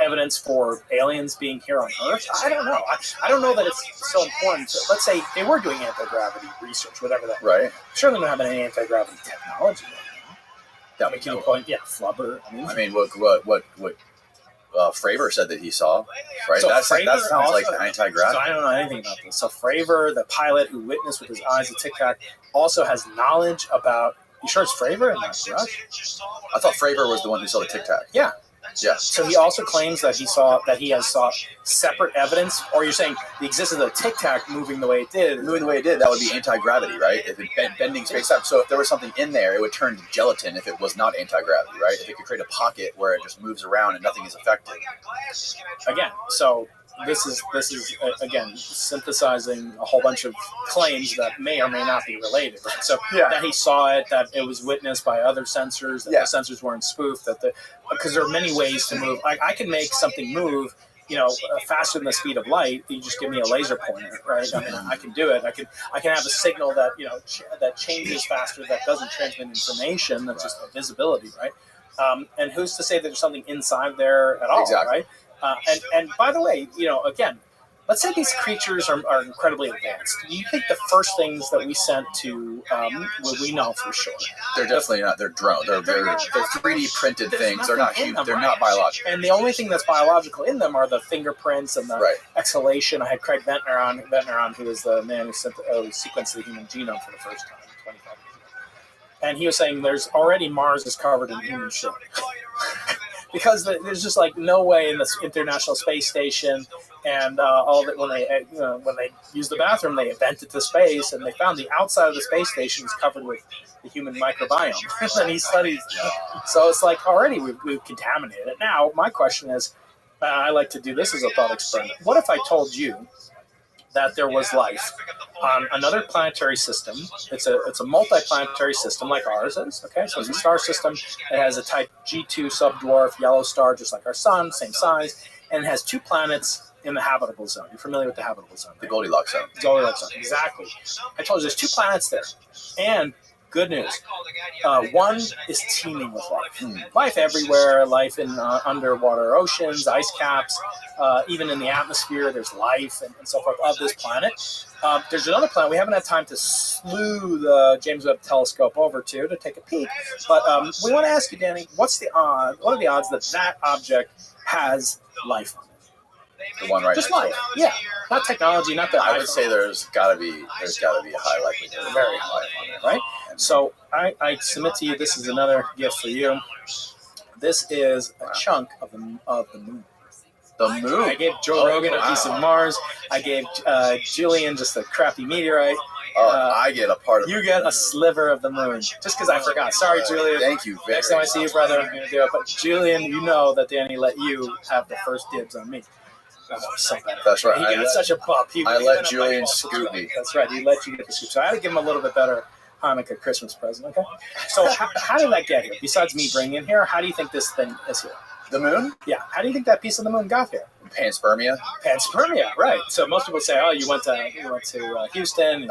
evidence for aliens being here on Earth? I don't know. I don't know that it's so important. Let's say they were doing anti-gravity research, whatever that. Right. I'm sure they don't have any anti-gravity technology right now. That we know. Flubber. I mean, what Fravor said that he saw, right? So that sounds also, like anti-gravity. So I don't know anything about this. So Fravor, the pilot who witnessed with his eyes the Tic Tac, also has knowledge about. You sure it's Fravor and not Rush? I thought Fravor was the one who saw the Tic Tac. Yeah. Yeah. So he also claims that he has saw separate evidence, or you're saying the existence of the Tic Tac moving the way it did. Moving the way it did, that would be anti-gravity, right? If it bending space-time. So if there was something in there, it would turn to gelatin if it was not anti-gravity, right? If it could create a pocket where it just moves around and nothing is affected. Again, so this is again synthesizing a whole bunch of claims that may or may not be related. Right? So that he saw it, that it was witnessed by other sensors, that the sensors weren't spoofed, because there are many ways to move. I can make something move, faster than the speed of light. You just give me a laser pointer, right? I mean, I can do it. I can have a signal that that changes faster, that doesn't transmit information. That's just a visibility, right? And who's to say that there's something inside there at all, right? And by the way, again, let's say these creatures are incredibly advanced. Do you think the first things that we sent to, we know for sure? They're definitely not. They're drones. They're 3D printed things. They're not human. They're not biological. And the only thing that's biological in them are the fingerprints and the exhalation. I had Craig Ventnor on, who was the man who sequenced the human genome for the first time 25 years ago. And he was saying Mars is covered in human shit. Because there's just no way in this International Space Station and all of it, when they used the bathroom, they vented to space and they found the outside of the space station is covered with the human microbiome. And he studies. So it's already we've contaminated it. Now, my question is, I like to do this as a thought experiment. What if I told you that there was life on another planetary system? It's a multi-planetary system like ours is. Okay, so it's a star system. It has a type G2 subdwarf yellow star, just like our sun, same size, and it has 2 planets in the habitable zone. You're familiar with the habitable zone, right? The Goldilocks zone. Goldilocks zone, exactly. I told you there's 2 planets there, and good news. One is teeming with life. Life everywhere, life in underwater oceans, ice caps, even in the atmosphere, there's life and so forth of this planet. There's another planet we haven't had time to slew the James Webb Telescope over to take a peek, but we want to ask you, Danny, what are the odds that object has life on it? The one right just next life, to it. not technology, not that. I would say there's got to be a high likelihood, very high on it, right? So I submit to you, this is another gift for you. This is a chunk of the moon. The moon. I gave Joe Rogan a piece of Mars. I gave Julian just a crappy meteorite. I get a part of you get a sliver of the moon. Just because I forgot. Sorry, Julian. Thank you. Next time I see you, brother, I'm going to do it. But Julian, you know that Danny let you have the first dibs on me. That's right. He got such a bump. I let Julian scoop me. That's right. He let you get the scoop. So I had to give him a little bit better Hanukkah Christmas present. Okay. So how did that get here? Besides me bringing it here, how do you think this thing is here? The moon? Yeah. How do you think that piece of the moon got here? Panspermia. Panspermia, right. So most people say, oh, you went to Houston.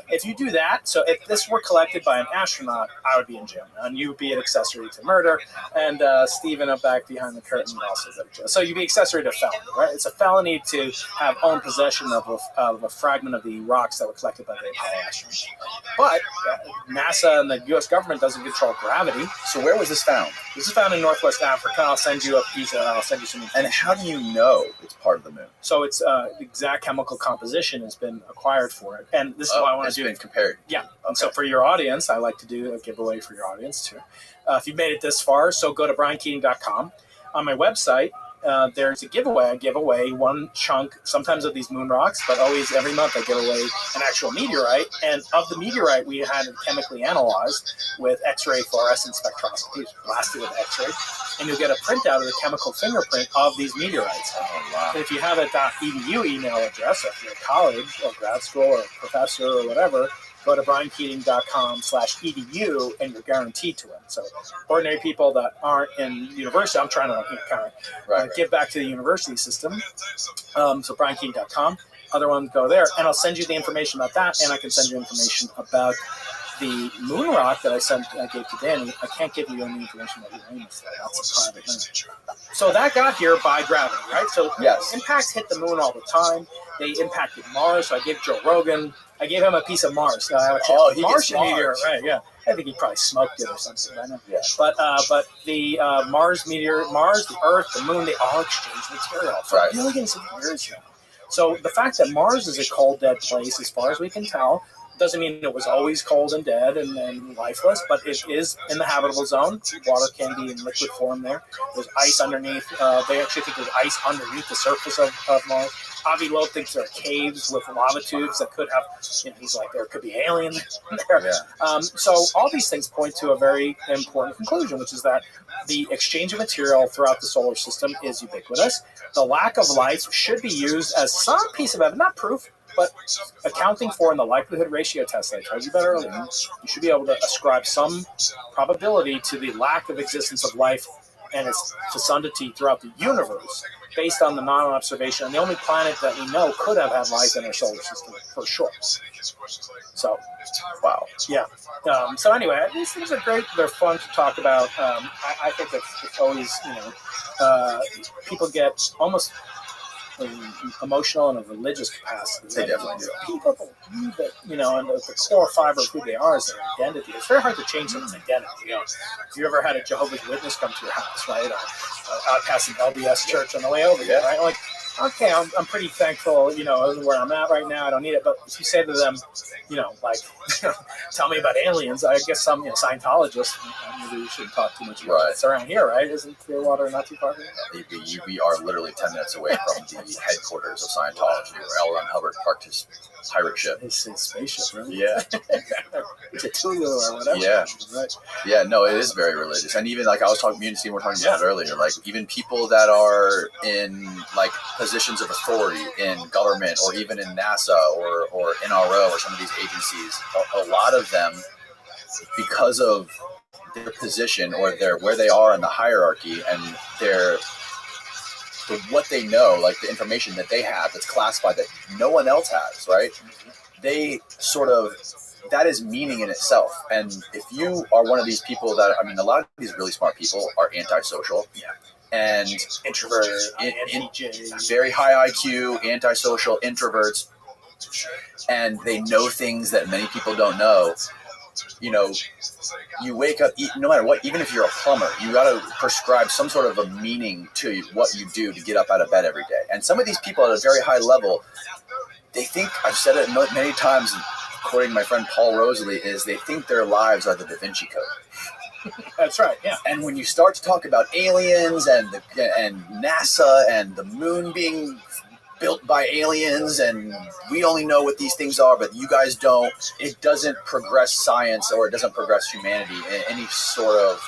If you do that, so if this were collected by an astronaut, I would be in jail. And you would be an accessory to murder. And Stephen up back behind the curtain would also go to jail. So you'd be accessory to felony, right? It's a felony to have own possession of a fragment of the rocks that were collected by the Apollo astronauts. But NASA and the U.S. government doesn't control gravity. So where was this found? This is found in Northwest Africa. I'll send you a piece. I'll send you some information. And how do you know it's part of the moon? So it's the exact chemical composition has been acquired for it, and this is what I want to do. It's been compared. Yeah. Okay. So for your audience, I like to do a giveaway for your audience too. If you've made it this far, so go to briankeating.com. On my website, there's a giveaway. I give away one chunk, sometimes of these moon rocks, but always every month I give away an actual meteorite. And of the meteorite, we had it chemically analyzed with X-ray fluorescent spectroscopy, blasted with X-ray, and you'll get a printout of the chemical fingerprint of these meteorites. Oh, wow. And if you have a .edu email address, if you're a college or grad school or a professor or whatever, go to briankeating.com/edu and you're guaranteed to win. So ordinary people that aren't in university, I'm trying to kind of give back to the university system. So briankeating.com. Other ones go there, and I'll send you the information about that, and I can send you information about the moon rock that I gave to Danny. I can't give you any information about Uranus. That's a private thing. So that got here by gravity, right? So impacts hit the moon all the time. They impacted Mars. So I gave Joe Rogan. I gave him a piece of Mars. Martian meteor, right? Yeah, I think he probably smoked it or something. I know. Yeah. But the Mars meteor, Mars, the Earth, the Moon, they all exchange material for billions of years now. So the fact that Mars is a cold, dead place, as far as we can tell, doesn't mean it was always cold and dead and lifeless, but it is in the habitable zone. Water can be in liquid form there. There's ice underneath. They actually think there's ice underneath the surface of Mars. Avi Loeb thinks there are caves with lava tubes that could have, he's like, there could be aliens there. Yeah. So all these things point to a very important conclusion, which is that the exchange of material throughout the solar system is ubiquitous. The lack of life should be used as some piece of evidence, not proof, but accounting for in the likelihood ratio test that I told you about earlier. You should be able to ascribe some probability to the lack of existence of life and its fecundity throughout the universe based on the non-observation. And the only planet that we know could have had life in our solar system, for sure. So, wow. Yeah. So anyway, these things are great. They're fun to talk about. I think it's always, people get almost emotional and a religious capacity. They definitely do. People believe that, and the core fiber of who they are is their identity. It's very hard to change someone's identity. If you ever had a Jehovah's Witness come to your house, right? Out past an LDS church on the way over here, right? Like, okay, I'm pretty thankful, where I'm at right now. I don't need it. But if you say to them, tell me about aliens, I guess some Scientologists, maybe we shouldn't talk too much about it. It's around here, right? Isn't Clearwater not too far from here? We are literally 10 minutes away from the headquarters of Scientology, where L. Ron Hubbard parked his pirate ship. His spaceship, really? Yeah. It's a Tulu or whatever. Yeah. Right. Yeah, no, it is very religious. And even, like I was talking, me and Steve were talking about it earlier, like even people that are in, like, positions of authority in government or even in NASA or NRO or some of these agencies, a lot of them, because of their position or where they are in the hierarchy and what they know, like the information that they have that's classified that no one else has, right? They sort of, that is meaning in itself. And if you are one of these people that, a lot of these really smart people are antisocial. Yeah. And introverted, very high IQ, antisocial, introverts, and they know things that many people don't know. You wake up, no matter what, even if you're a plumber, you got to prescribe some sort of a meaning to what you do to get up out of bed every day. And some of these people at a very high level, they think, I've said it many times, quoting my friend Paul Rosalie, is they think their lives are the Da Vinci Code. That's right, yeah. And when you start to talk about aliens and NASA and the moon being built by aliens and we only know what these things are, but you guys don't, it doesn't progress science or it doesn't progress humanity in any sort of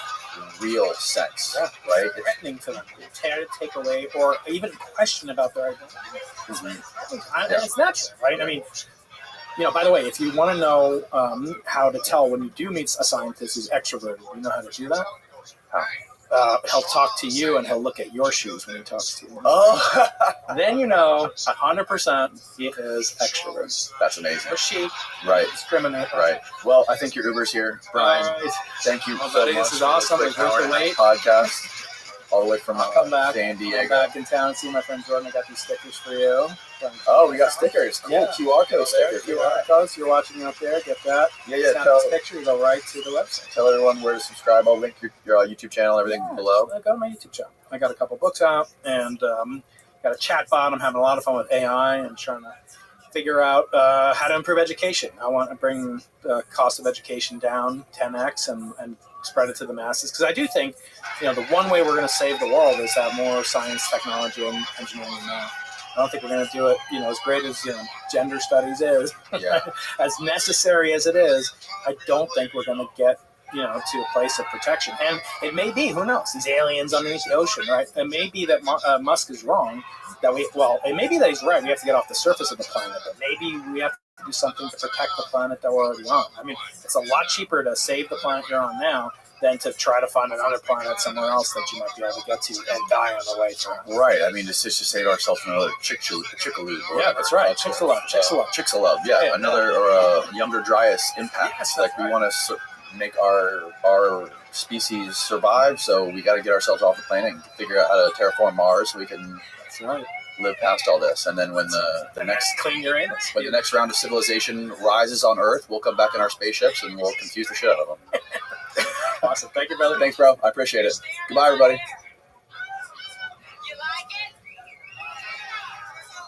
real sense, right? It's threatening to them. It's hard to take away or even question about their identity. It's natural, right? By the way, if you want to know how to tell when you do meet a scientist who's extroverted, you know how to do that? How? He'll talk to you and he'll look at your shoes when he talks to you. Oh, then 100% he is extrovert. That's amazing. Or she. Right. Discriminate. Right. Well, I think your Uber's here, Brian. Thank you so much. This is awesome. It's worth the wait. Podcast. All the way from San Diego. I'm back in town. See my friend Jordan. I got these stickers for you. Oh, we got stickers. Cool. Yeah. QR code stickers. QR codes. You're watching out there. Get that. Yeah. Snap this picture. Go right to the website. Tell everyone where to subscribe. I'll link your YouTube channel, everything below. Go to my YouTube channel. I got a couple books out and got a chat bot. I'm having a lot of fun with AI and trying to figure out how to improve education. I want to bring the cost of education down 10x and spread it to the masses. Because I do think, the one way we're going to save the world is have more science, technology, and engineering and math. I don't think we're going to do it, as great as gender studies is, as necessary as it is. I don't think we're going to get to a place of protection. And it may be, who knows, these aliens underneath the ocean, right? It may be that Musk is wrong. It may be that he's right. We have to get off the surface of the planet, but maybe we have to do something to protect the planet that we're already on. I mean, it's a lot cheaper to save the planet you're on now than to try to find another planet somewhere else that you might be able to get to and die on the way to. Right. I mean, just to save ourselves from another Chicxulub. Yeah, that's right. Chicxulub. Yeah, another or a younger Dryas impact. Like we want to make our species survive, so we got to get ourselves off the planet and figure out how to terraform Mars so we can live past all this. And then when the next clean Uranus, when the next round of civilization rises on Earth, we'll come back in our spaceships and we'll confuse the shit out of them. Awesome. Thank you, brother. Thanks, bro. I appreciate it. Goodbye, everybody. You like it?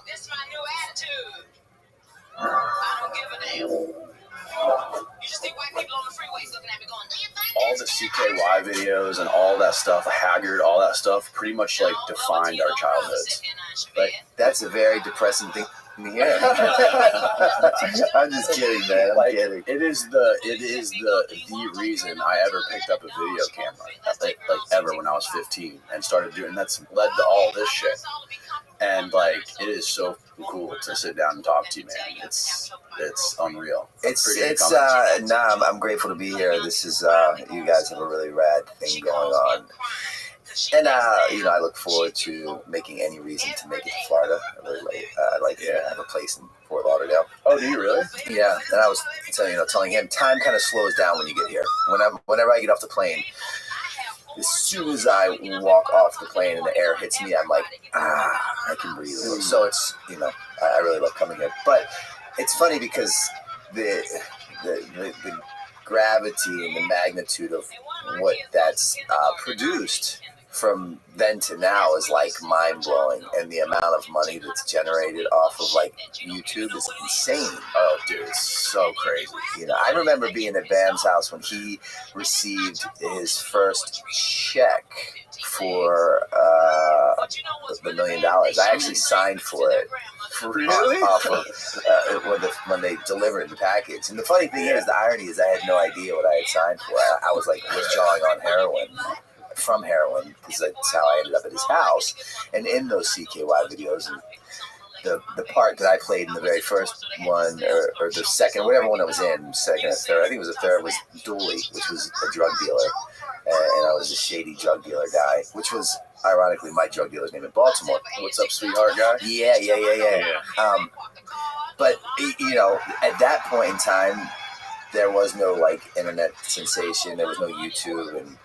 This is my new attitude. I don't give a damn. You just see white people on the freeways looking at me going, do you think all the CKY videos and all that stuff, Haggard, all that stuff, pretty much like defined our childhoods. Like that's a very depressing thing to hear. I'm just kidding, man. I'm kidding. It is the reason I ever picked up a video camera, like ever when I was 15 and started doing. That's led to all this shit. And it is so cool to sit down and talk to you, man. It's unreal. I'm grateful to be here. This is you guys have a really rad thing going on. And I look forward to making any reason to make it to Florida. I'd like to have a place in Fort Lauderdale. Oh, do you really? Yeah. And I was telling him time kind of slows down when you get here. Whenever I get off the plane, as soon as I walk off the plane and the air hits me, I'm like, I can breathe. So it's I really love coming here. But it's funny because the gravity and the magnitude of what that's produced from then to now is mind-blowing, and the amount of money that's generated off of YouTube is insane. Oh, dude, it's so crazy. I remember being at Bam's house when he received his first check for the $1 million. I actually signed for it. Really? Off of when they delivered the package. And the funny thing is, the irony is, I had no idea what I had signed for. I was withdrawing on from heroin, because that's how I ended up at his house. And in those CKY videos, and the part that I played in the very first one, or the second, whatever one it was in, second or third, I think it was the third, was Dooley, which was a drug dealer. And I was a shady drug dealer guy, which was ironically my drug dealer's name in Baltimore. What's up, sweetheart guy? Yeah. But at that point in time, there was no internet sensation. There was no YouTube, and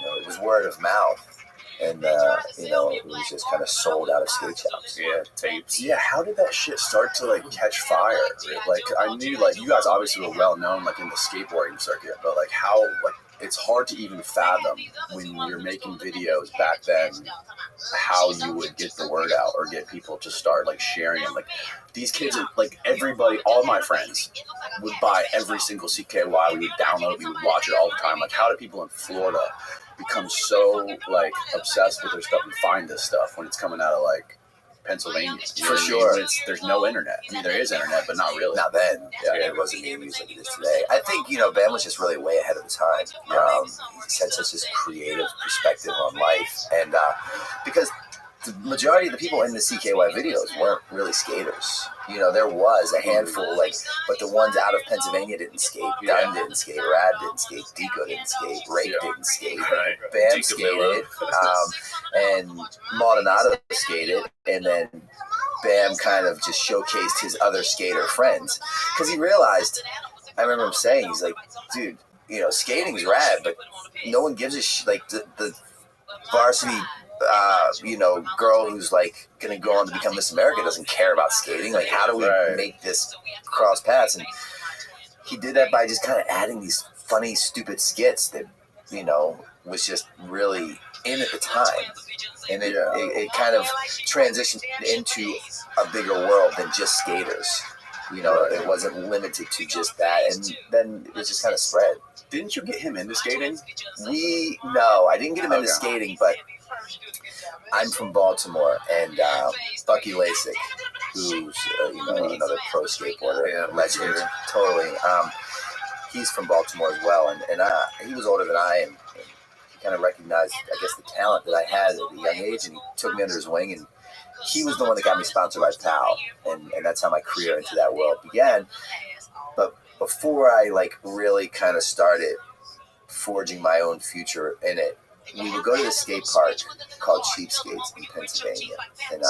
it was word of mouth, and it was just kind of sold out of skate shops. Yeah, tapes. Yeah, how did that shit start to catch fire? I knew you guys obviously were well known in the skateboarding circuit, but how it's hard to even fathom when you're making videos back then how you would get the word out or get people to start sharing it. These kids, everybody, all my friends would buy every single CKY. We would download, we would watch it all the time. How do people in Florida become so obsessed with their stuff and find this stuff when it's coming out of Pennsylvania? For sure. There's no internet. I mean, there is internet, but not really. Not then. Yeah, it wasn't being used like it is today. I think, Ben was just really way ahead of the time. He had such this creative perspective on life. And because the majority of the people in the CKY videos weren't really skaters. There was a handful, but the ones out of Pennsylvania didn't skate. Dunn didn't skate. Rad didn't skate. Deco didn't skate. Rake didn't skate. Bam skated. And Maldonado skated. And then Bam kind of just showcased his other skater friends. Because he realized, I remember him saying, he's like, dude, skating's rad, but no one gives a shit. The varsity girl who's gonna go on to become Miss America doesn't care about skating. How do we make this cross paths? And he did that by just kind of adding these funny, stupid skits that was just really in at the time. And it kind of transitioned into a bigger world than just skaters. You know, it wasn't limited to just that. And then it was just kind of spread. Didn't you get him into skating? No, I didn't get him into skating, but I'm from Baltimore, and Bucky Lasik, who's another pro skateboarder, legend, totally. He's from Baltimore as well, and he was older than I am. He kind of recognized, I guess, the talent that I had at a young age, and he took me under his wing, and he was the one that got me sponsored by PAL, and that's how my career into that world began. But before I really kind of started forging my own future in it, we would go to the skate park called Cheapskates in Pennsylvania, and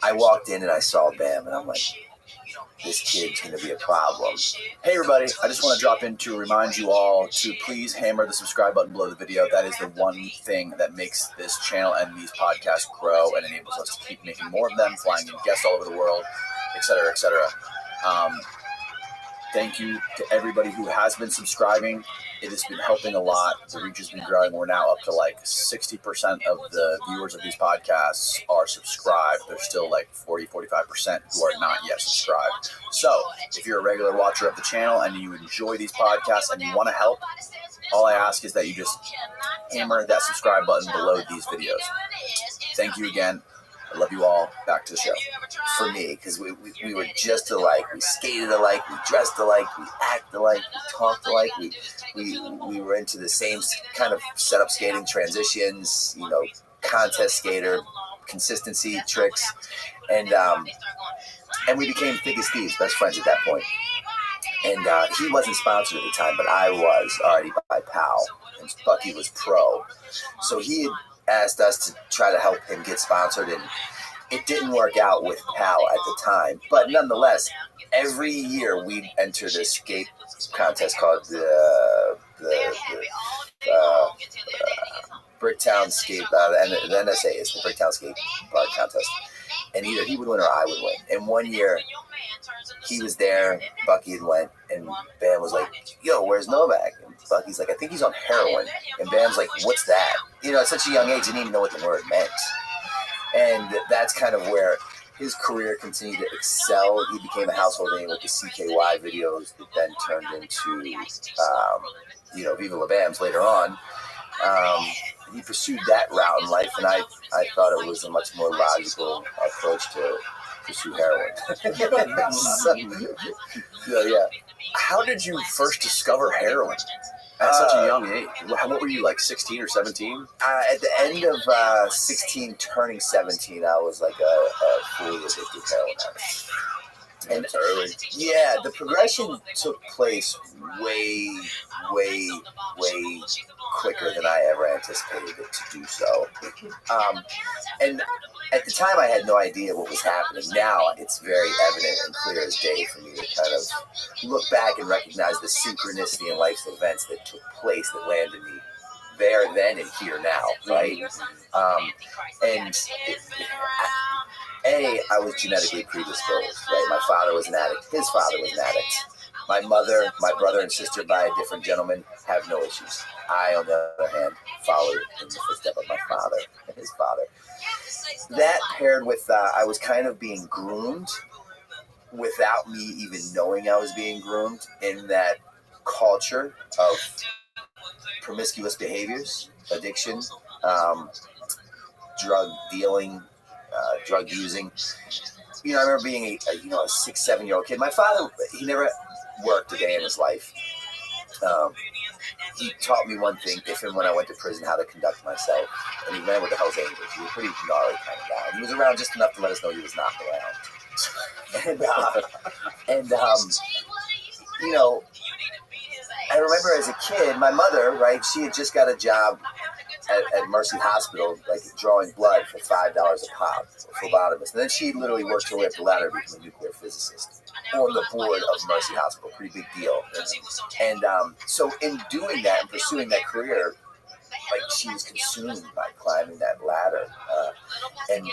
I walked in and I saw Bam, and I'm like, this kid's going to be a problem. Hey everybody, I just want to drop in to remind you all to please hammer the subscribe button below the video. That is the one thing that makes this channel and these podcasts grow and enables us to keep making more of them, flying in guests all over the world, etc., etc. Thank you to everybody who has been subscribing. It has been helping a lot. The reach has been growing. We're now up to 60% of the viewers of these podcasts are subscribed. There's still 40-45% who are not yet subscribed. So if you're a regular watcher of the channel and you enjoy these podcasts and you want to help, all I ask is that you just hammer that subscribe button below these videos. Thank you again. I love you all. Back to the show. For me, because we were just alike. We skated alike. We dressed alike. We acted alike. We talked alike. We were into the same kind of setup skating, transitions, contest skater, consistency tricks, and we became thick as thieves, best friends at that point. And he wasn't sponsored at the time, but I was already by PAL, and Bucky was pro, so he had asked us to try to help him get sponsored, and it didn't work out with PAL at the time. But nonetheless, every year we'd enter this skate contest called the Bricktown Skate, the NSA is the Bricktown Skate Park Contest. And either he would win or I would win. And one year, he was there, Bucky had went, and Bam was like, yo, where's Novak? And Bucky's like, I think he's on heroin. And Bam's like, what's that? At such a young age, he didn't even know what the word meant. And that's kind of where his career continued to excel. He became a household name with the CKY videos that then turned into, Viva La Bams later on. He pursued that route in life, and I thought it was a much more logical approach to pursue heroin. Yeah. How did you first discover heroin at such a young age? What were you, 16 or 17? At the end of 16, turning 17, I was a fully addicted heroin addict. And early. Yeah, the progression took place way quicker than I ever anticipated it to do so. And at the time, I had no idea what was happening. Now, it's very evident and clear as day for me to kind of look back and recognize the synchronicity in life's events that took place that landed me there, then, and here now, right? I was genetically predisposed, right? My father was an addict. His father was an addict. My mother, my brother and sister by a different gentleman have no issues. I, on the other hand, followed in the footsteps of my father and his father. That paired with I was kind of being groomed without me even knowing I was being groomed in that culture of promiscuous behaviors, addiction, drug dealing, drug using. I remember being a 6-7-year-old kid. My father, he never worked a day in his life. He taught me one thing, if and when I went to prison, how to conduct myself. And he ran with the Hells Angels. He was a pretty gnarly kind of guy. He was around just enough to let us know he was not around. I remember as a kid, my mother, right, she had just got a job at Mercy Hospital, drawing blood for $5 a pop, phlebotomist. And then she literally worked her way up the ladder to become a nuclear physicist on the board of Mercy Hospital. Pretty big deal. And so in doing that and pursuing that career, she was consumed by climbing that ladder. And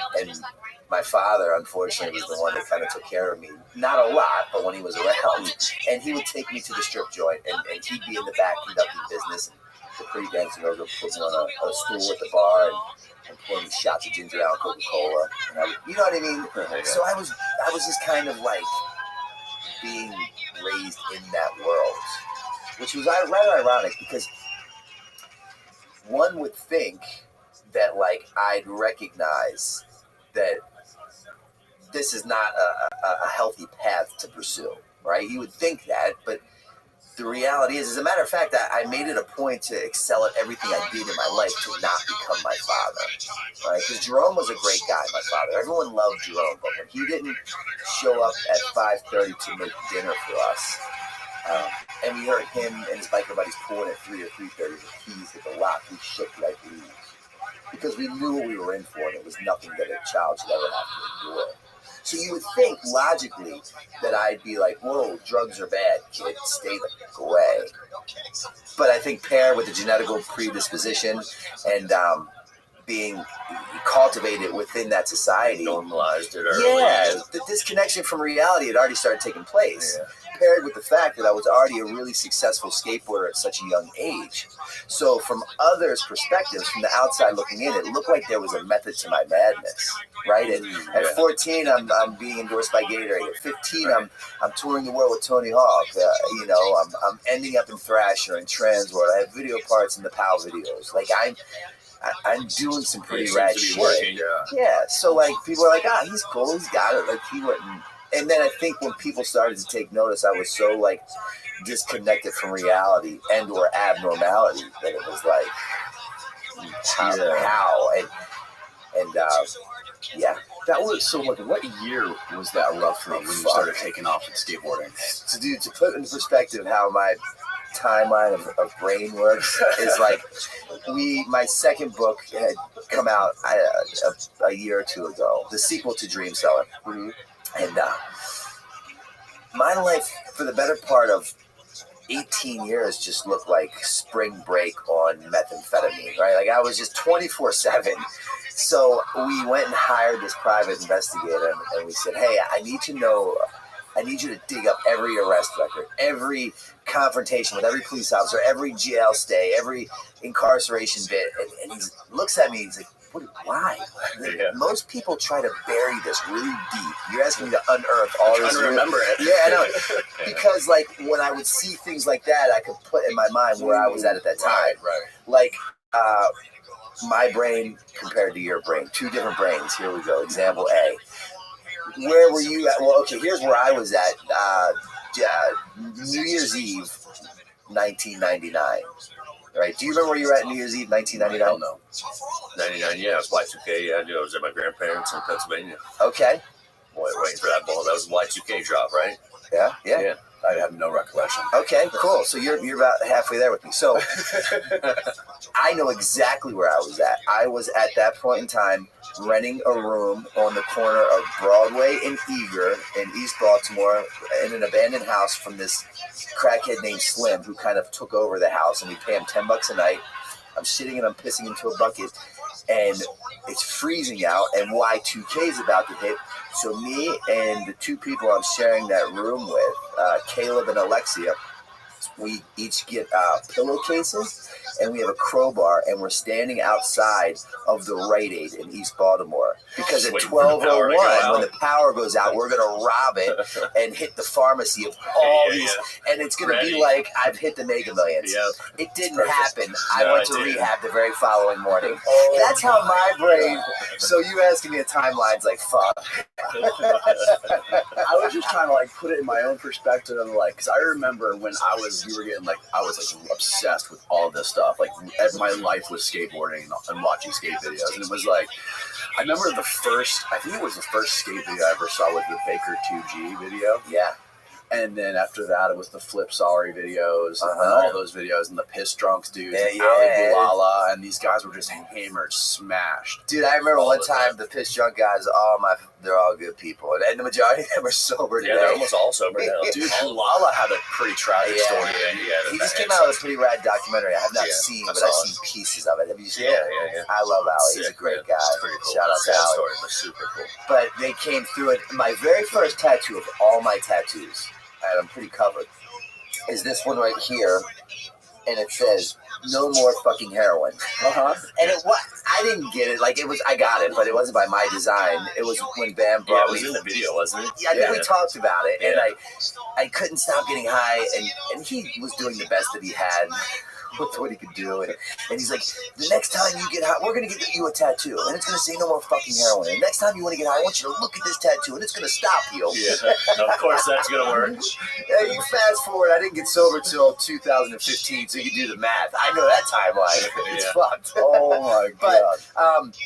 my father, unfortunately, was the one that kind of took care of me. Not a lot, but when he was around. And he would take me to the strip joint, and he'd be in the back conducting business. the pretty dancing girls would put me on a stool at the bar and pour me shots of ginger ale and Coca-Cola. And you know what I mean? Yeah. So I was just kind of like being raised in that world, which was rather ironic because one would think that like I'd recognize that this is not a healthy path to pursue, right? You would think that, but the reality is, as a matter of fact, I made it a point to excel at everything I did in my life to not become my father, right? Because Jerome was a great guy, my father. Everyone loved Jerome, but when he didn't show up at 5:30 to make dinner for us, and we heard him and his biker buddies pulling at 3 or 3:30 with keys at the lock, we shook like leaves. Because we knew what we were in for, and it was nothing that a child should ever have to endure. So you would think logically that I'd be like, whoa, drugs are bad, kid, stay the away. But I think paired with the genetical predisposition and being cultivated within that society. Normalized it early. Yeah, the disconnection from reality had already started taking place. Yeah. Paired with the fact that I was already a really successful skateboarder at such a young age. So from others' perspectives, from the outside looking in, it looked like there was a method to my madness, right? At 14, I'm being endorsed by Gatorade. At 15, I'm touring the world with Tony Hawk. I'm ending up in Thrasher and Transworld. I have video parts in the PAL videos. Like I'm doing some pretty rad shit. Yeah. So like people are like, he's cool, he's got it. Like he wouldn't. And then I think when people started to take notice, I was so like disconnected from reality and or abnormality that it was like, how? And That was so. Like, what year was that roughly when you started taking off with skateboarding? So, dude, to put into perspective how my timeline of brain works is like my second book had come out a year or two ago, the sequel to Dream Seller. Mm-hmm. And my life for the better part of 18 years just looked like spring break on methamphetamine, right? Like I was just 24/7. So we went and hired this private investigator and we said, hey, I need you to dig up every arrest record, every confrontation with every police officer, every jail stay, every incarceration bit. And he looks at me, he's like, why? Most people try to bury this really deep. You're asking me to unearth all this. I remember it. Yeah, I know. Because like when I would see things like that, I could put in my mind where I was at that time. Right. Like my brain compared to your brain, two different brains. Here we go. Example A. Where were you at? Well, okay, here's where I was at. New Year's Eve, 1999. Right? Do you remember where you were at New Year's Eve, 1999? Hell no. 99, yeah, it was Y2K. Yeah, I knew I was at my grandparents in Pennsylvania. Okay. Boy, waiting for that ball. That was Y2K drop, right? Yeah. I have no recollection. Okay, cool. So you're about halfway there with me. So I know exactly where I was at. I was at that point in time renting a room on the corner of Broadway and Eager in East Baltimore in an abandoned house from this crackhead named Slim who kind of took over the house, and we pay him $10 a night. I'm shitting and I'm pissing into a bucket, and it's freezing out, and Y2K is about to hit. So me and the two people I'm sharing that room with, Caleb and Alexia, we each get pillowcases, and we have a crowbar, and we're standing outside of the Rite Aid in East Baltimore. Because at 12:01, when the power goes out, we're going to rob it and hit the pharmacy of all these. And it's going to be like I've hit the Mega Millions. Yep. It didn't happen. I went to rehab the very following morning. That's how my brain... So you asking me a timeline's like, fuck. I was just trying to like put it in my own perspective of like, because I remember when I was obsessed with all this stuff. Like my life was skateboarding and watching skate videos, and it was like I remember I think it was the first skate video I ever saw was the Baker 2G video. Yeah. And then after that, it was the Flip Sorry videos and all those videos and the Piss Drunks dudes and Ali Bulala, and these guys were just hammered, smashed. Dude, I remember one time the Piss Drunk guys, they're all good people. And the majority of them are sober today. Yeah, they're almost all sober now. Dude, Bulala had a pretty tragic story. He just came out with a pretty rad documentary. I have not seen, but I've seen pieces of it. Have you seen it? Yeah. I love Ali. He's a great guy. Cool. Shout out to Ali. Story, but super cool. But they came through it. My very first tattoo of all my tattoos, and I'm pretty covered, is this one right here. and it says "No more fucking heroin." And I didn't get it. Like it was, I got it, but it wasn't by my design. It was when Bam brought it was in the video, wasn't it? Yeah, I think we talked about it, and I couldn't stop getting high, and he was doing the best that he had with what he could do, and he's like, the next time you get high, we're gonna get you a tattoo, and it's gonna say "No more fucking heroin." And next time you want to get high, I want you to look at this tattoo, and it's gonna stop you. Yeah, of course that's gonna work. Yeah, you fast forward, I didn't get sober till 2015, so you can do the math. I know that timeline. It's fucked. Oh my god. But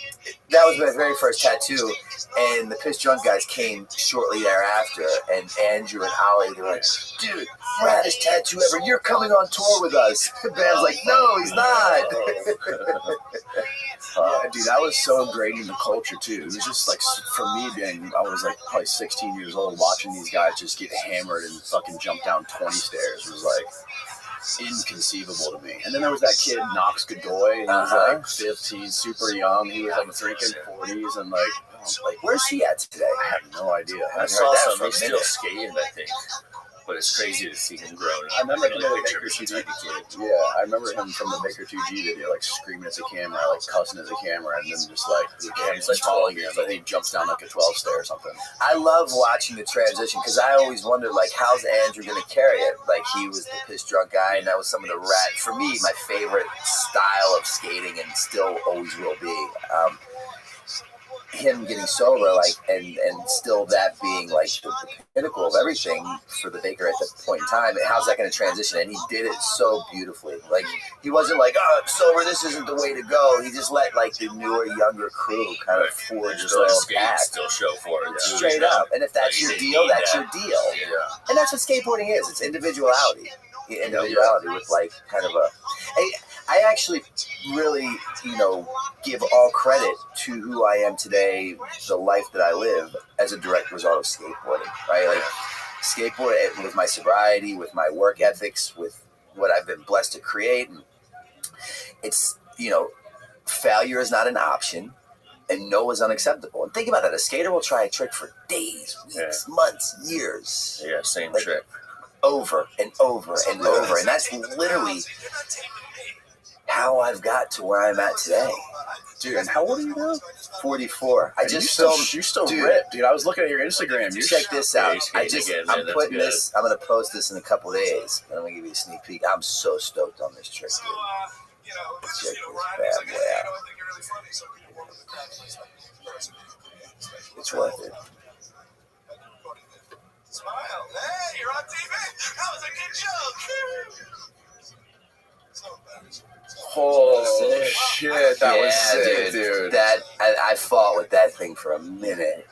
that was my very first tattoo, and the Piss Drunk guys came shortly thereafter, and Andrew and Ollie, they were like, dude, raddest tattoo ever, you're coming on tour with us. Bam's like, no, he's not. Yeah, dude, that was so ingrained in the culture too. It was just like, for me being, I was like probably 16 years old, watching these guys just get hammered and fucking jump down 20 stairs was like inconceivable to me. And then there was that kid Knox Godoy, and he was like 15, super young. He was like drinking 40s, and like, where's he at today? I have no idea. I saw some. He's still skating, I think. But it's crazy to see him growing. I remember him like, in the Baker 2G. Yeah, I remember him from the Baker 2G video, like screaming at the camera, like cussing at the camera, and then just like the camera's like following him. I think he jumps down like a 12 stair or something. I love watching the transition because I always wondered, like, how's Andrew going to carry it? Like, he was the Piss Drunk guy, and that was some of the for me, my favorite style of skating, and still always will be. Him getting sober, like, and still that being like the pinnacle of everything for the Baker at that point in time. How's that going to transition? And he did it so beautifully. Like, he wasn't like, oh, I'm sober, this isn't the way to go. He just let like the newer, younger crew kind of forge their own path. Still show for it. Yeah. Straight up. And if that's your deal, that's your deal. Yeah. And that's what skateboarding is. It's individuality. Individuality with like kind of a. I actually really, give all credit to who I am today, the life that I live, as a direct result of skateboarding, right? Like, skateboarding with my sobriety, with my work ethics, with what I've been blessed to create. And it's, failure is not an option, and no is unacceptable. And think about that. A skater will try a trick for days, weeks, months, years. Yeah, same like, trick. Over and over and over. And that's literally how I've got to where I'm at today. Dude, and how old are you now? 44. I just you still ripped, dude. I was looking at your Instagram. Check this out. I'm putting good. this, I'm going to post this in a couple days. I'm going to give you a sneak peek. I'm so stoked on this trick, dude. Check this bad boy out. It's worth it. Smile. Hey, you're on TV. That was a good joke. Oh shit, that was sick, dude. That I fought with that thing for a minute.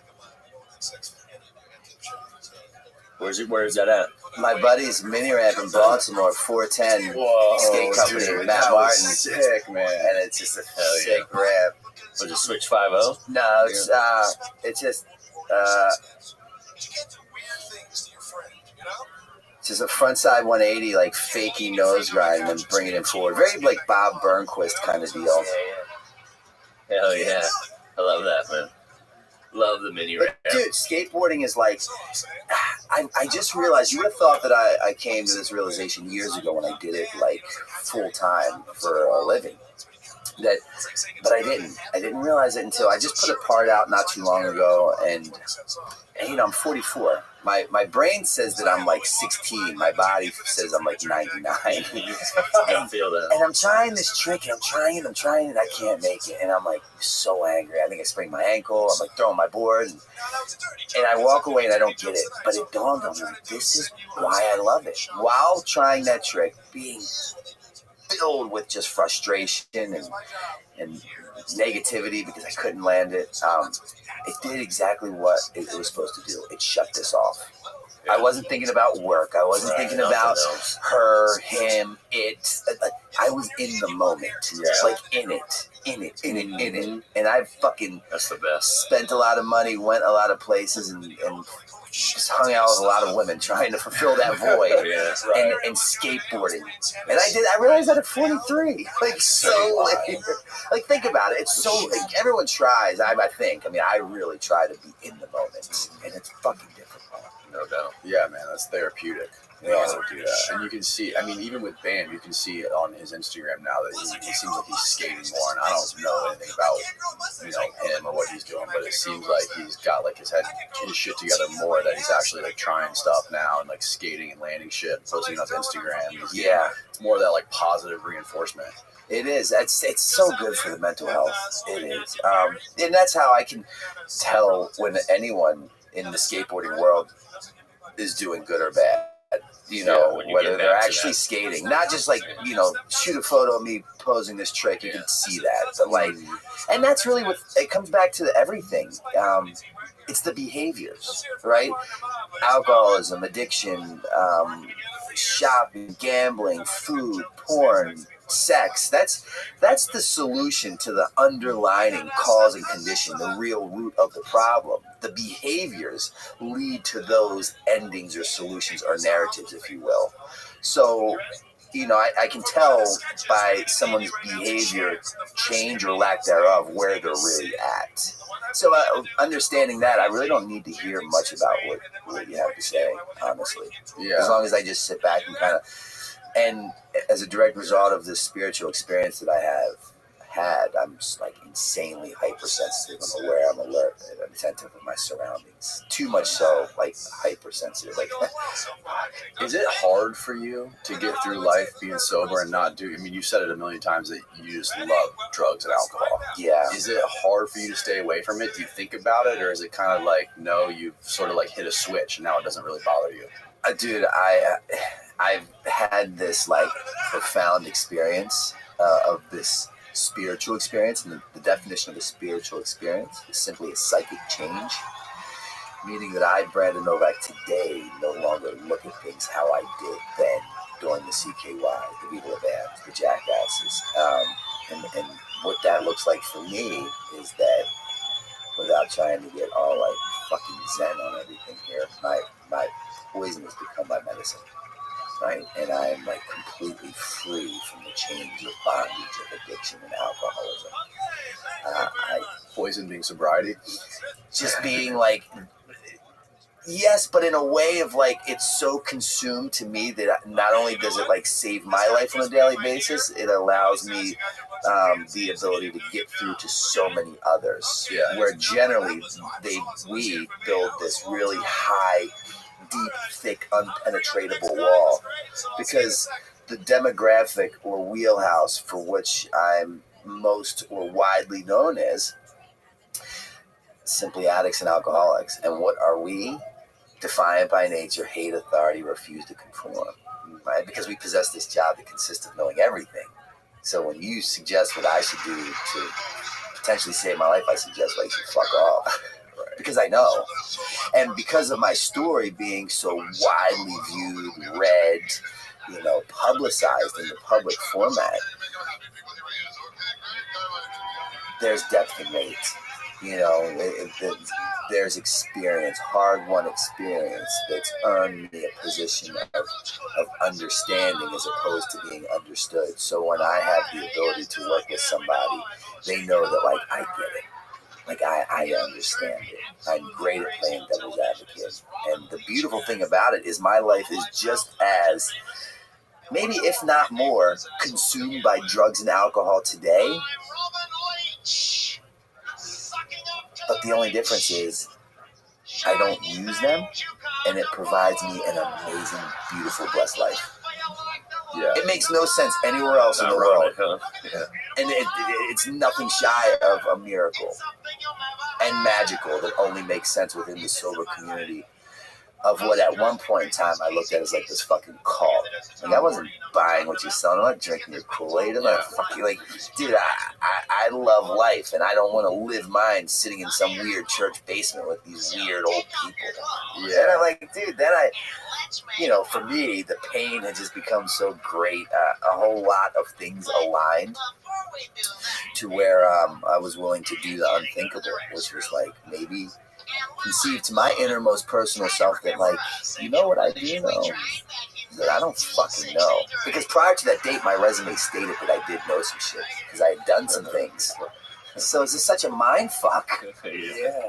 Where is that at? My buddy's mini ramp in Baltimore, 410 skate company, dude, Matt that Martin. was sick, man. And it's just a sick ramp. Was it Switch 5.0? No, it's just just a frontside 180, like fakey nose grind and then bringing it forward. Very like Bob Burnquist kind of deal. Hell yeah. I love that, man. Love the mini ramp. Dude, skateboarding is like, I just realized, you would have thought that I came to this realization years ago when I did it like full time for a living. But I didn't. I didn't realize it until I just put a part out not too long ago, and I'm 44. My brain says that I'm like 16. My body says I'm like 99. I feel that. And I'm trying this trick, and I'm trying it. I can't make it, and I'm like so angry. I think I sprained my ankle. I'm like throwing my board, and I walk away, and I don't get it. But it dawned on me, this is why I love it. While trying that trick, being filled with just frustration and negativity because I couldn't land it. It did exactly what it was supposed to do. It shut this off. I wasn't thinking about work. I wasn't thinking about her, him, it. I was in the moment, like in it. And I fucking that's the best. Spent a lot of money, went a lot of places, and just hung out with a lot of women trying to fulfill that void. And skateboarding. And I realized that at 43. Like, so late. Like, think about it. It's so, like, everyone tries, I think. I mean, I really try to be in the moment. And it's fucking difficult. No doubt. Yeah, man, that's therapeutic. Yeah, Do that. And you can see, I mean, even with Bam, you can see on his Instagram now that he seems like he's skating more. And I don't know anything about, him or what he's doing, but it seems like he's got like his shit together more. That he's actually like trying stuff now and like skating and landing shit, posting on Instagram. It's more of that like positive reinforcement. It is. It's so good for the mental health. It is. And that's how I can tell when anyone in the skateboarding world is doing good or bad. Whether they're actually skating, not just like, shoot a photo of me posing this trick, you can see that. But like, and that's really what it comes back to everything. It's the behaviors, right? Alcoholism, addiction, shopping, gambling, food, porn, sex. That's the solution to the underlying cause and condition, the real root of the problem. The behaviors lead to those endings or solutions or narratives, if you will. So, I can tell by someone's behavior change or lack thereof where they're really at. So understanding that, I really don't need to hear much about what you have to say, honestly. Yeah. As long as I just sit back and and as a direct result of this spiritual experience that I have had, I'm just like insanely hypersensitive. I'm aware, I'm alert, and attentive of my surroundings. Too much so, like hypersensitive. Like, is it hard for you to get through life being sober and not do? I mean, you've said it a million times that you just love drugs and alcohol. Yeah. Is it hard for you to stay away from it? Do you think about it, or is it kind of like, no, you've sort of like hit a switch and now it doesn't really bother you? Dude, I've had this like profound experience of this spiritual experience, and the definition of a spiritual experience is simply a psychic change, meaning that I, Brandon Novak, today no longer look at things how I did then during the CKY, the Viva La Bands, the Jackasses, and what that looks like for me is that, without trying to get all like fucking zen on everything here, my poison has become my medicine. Right, and I am like completely free from the chains of bondage of addiction and alcoholism. Poison being sobriety, just being like, yes, but in a way of like, it's so consumed to me that not only does it like save my life on a daily basis, it allows me the ability to get through to so many others. Yeah. Where generally we build this really high, deep, thick, unpenetratable wall, because the demographic or wheelhouse for which I'm most or widely known as simply addicts and alcoholics. And what are we? Defiant by nature, hate authority, refuse to conform, right? Because we possess this job that consists of knowing everything. So when you suggest what I should do to potentially save my life, I suggest like you fuck off. Because I know. And because of my story being so widely viewed, read, publicized in the public format, there's depth in weight. There's experience, hard-won experience that's earned me a position of understanding as opposed to being understood. So when I have the ability to work with somebody, they know that, like, I get it. Like, I understand it. I'm great at playing devil's advocate. And the beautiful thing about it is my life is just as, maybe if not more, consumed by drugs and alcohol today. But the only difference is I don't use them, and it provides me an amazing, beautiful, blessed life. Yeah. It makes no sense anywhere else in the world. Yeah. And it's nothing shy of a miracle and magical that only makes sense within the sober community of what at one point in time I looked at as like this fucking cult. Like, I wasn't buying what you're selling. I'm not drinking your Kool-Aid. I'm not fucking like, dude, I love life, and I don't want to live mine sitting in some weird church basement with these weird old people. Yeah. And I'm like, dude, then for me, the pain had just become so great. A whole lot of things aligned to where I was willing to do the unthinkable, which was like maybe conceive to my innermost personal self that, like, you know what I do know? That I don't fucking know. Because prior to that date, my resume stated that I did know some shit, because I had done some things. So it's just such a mind fuck. Yeah.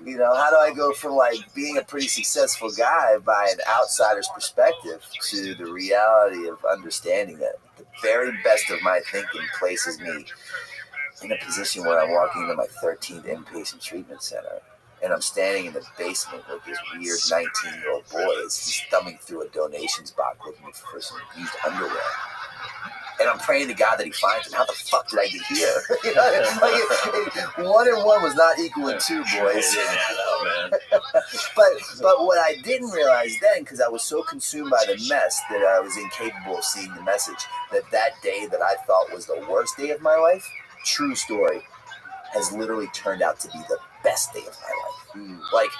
You know, how do I go from like being a pretty successful guy by an outsider's perspective to the reality of understanding that the very best of my thinking places me in a position where I'm walking into my 13th inpatient treatment center, and I'm standing in the basement with this weird 19-year-old boy as he's thumbing through a donations box looking for some used underwear. And I'm praying to God that he finds him. How the fuck did I get here? You know, like 1 and 1 was not equaling 2, boys. But what I didn't realize then, because I was so consumed by the mess that I was incapable of seeing the message, that day that I thought was the worst day of my life, true story, has literally turned out to be the best day of my life. Like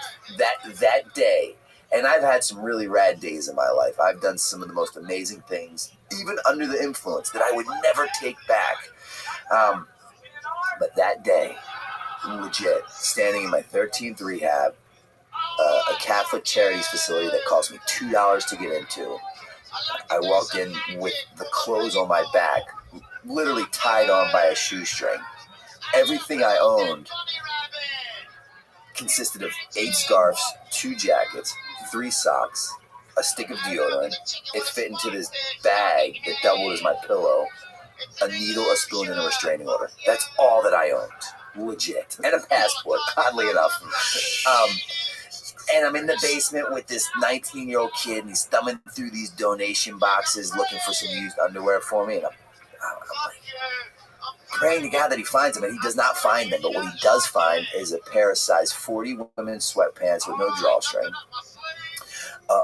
that day. And I've had some really rad days in my life. I've done some of the most amazing things, even under the influence, that I would never take back. But that day, legit, standing in my 13th rehab, a Catholic charities facility that cost me $2 to get into, I walked in with the clothes on my back, literally tied on by a shoestring. Everything I owned consisted of 8 scarves, 2 jackets, 3 socks, a stick of deodorant. It fit into this bag that doubled as my pillow, a needle, a spoon, and a restraining order. That's all that I owned, legit, and a passport, oddly enough. And I'm in the basement with this 19-year-old kid, and he's thumbing through these donation boxes looking for some used underwear for me, and I'm like, praying to God that he finds them, and he does not find them. But what he does find is a pair of size 40 women's sweatpants with no drawstring,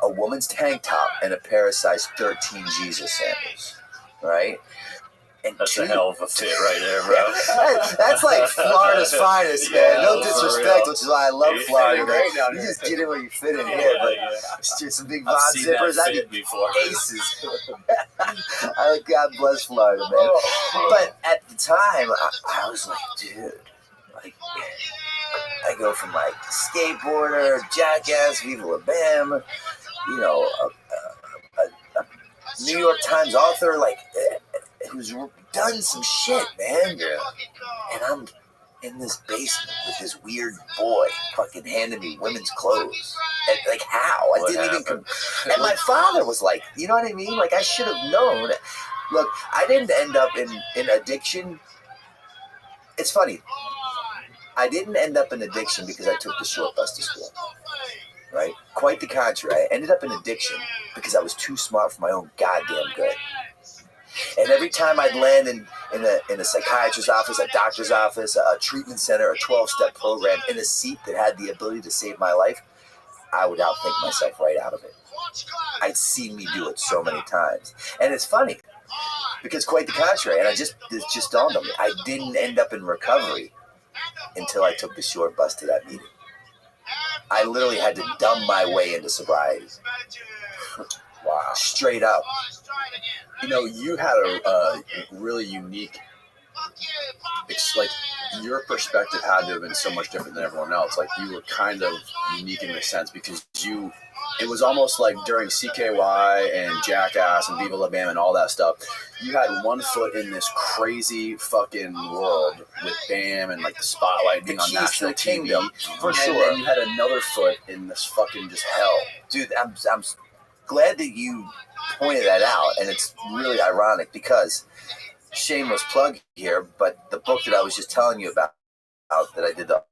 a woman's tank top, and a pair of size 13 Jesus sandals. Right? And that's a hell of a fit right there, bro. That's like Florida's finest, man. No disrespect, which is why I love Florida. Man. You just get in where you fit in here, but just some big Von zippers. I need aces. God bless Florida, man. But at the time, I was like, dude, like, I go from like skateboarder, jackass, Viva La Bam, you know, a New York Times author, like, who's done some shit, man. Yeah. And I'm in this basement with this weird boy fucking handing me women's clothes. And, like, how? I didn't even... And my father was like, you know what I mean? Like, I should have known. Look, I didn't end up in addiction. It's funny. I didn't end up in addiction because I took the short bus to school. Right? Quite the contrary. I ended up in addiction because I was too smart for my own goddamn good. And every time I'd land in a psychiatrist's office, a doctor's office, a treatment center, a 12-step program, in a seat that had the ability to save my life, I would outthink myself right out of it. I'd seen me do it so many times. And it's funny, because quite the contrary, and it just dawned on me, I didn't end up in recovery until I took the short bus to that meeting. I literally had to dumb my way into sobriety. Wow. Straight up. You know, you had a really unique, it's like your perspective had to have been so much different than everyone else. Like, you were kind of unique in a sense because it was almost like during CKY and Jackass and Viva La Bam and all that stuff, you had one foot in this crazy fucking world with Bam and like the spotlight being on national TV. For sure. And then you had another foot in this fucking just hell. Dude, I'm glad that you pointed that out, and it's really ironic because, shameless plug here, but the book that I was just telling you about, that I did the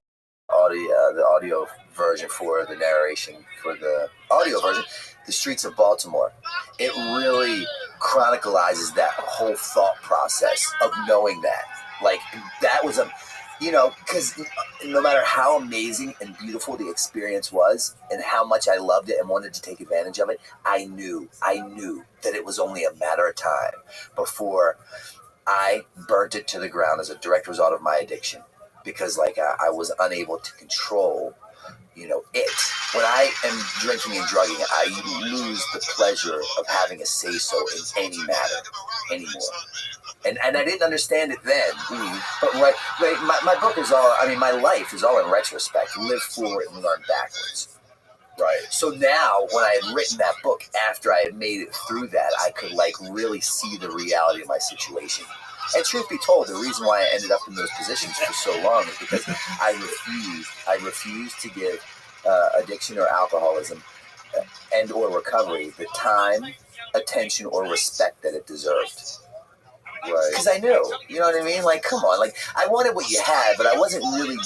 audio version for, the narration for the audio version, The Streets of Baltimore, it really chronicalizes that whole thought process of knowing that. Like, that was you know, because no matter how amazing and beautiful the experience was and how much I loved it and wanted to take advantage of it, I knew that it was only a matter of time before I burnt it to the ground as a direct result of my addiction, because like I was unable to control, you know, it. When I am drinking and drugging, I lose the pleasure of having a say-so in any matter anymore. And I didn't understand it then. But my book is all, I mean, my life is all in retrospect. Live forward and learn backwards. Right. So now, when I had written that book, after I had made it through that, I could like really see the reality of my situation. And truth be told, the reason why I ended up in those positions for so long is because I refused to give addiction or alcoholism and or recovery the time, attention, or respect that it deserved. Right. Because I knew, you know what I mean? Like, come on, like, I wanted what you had, but I wasn't really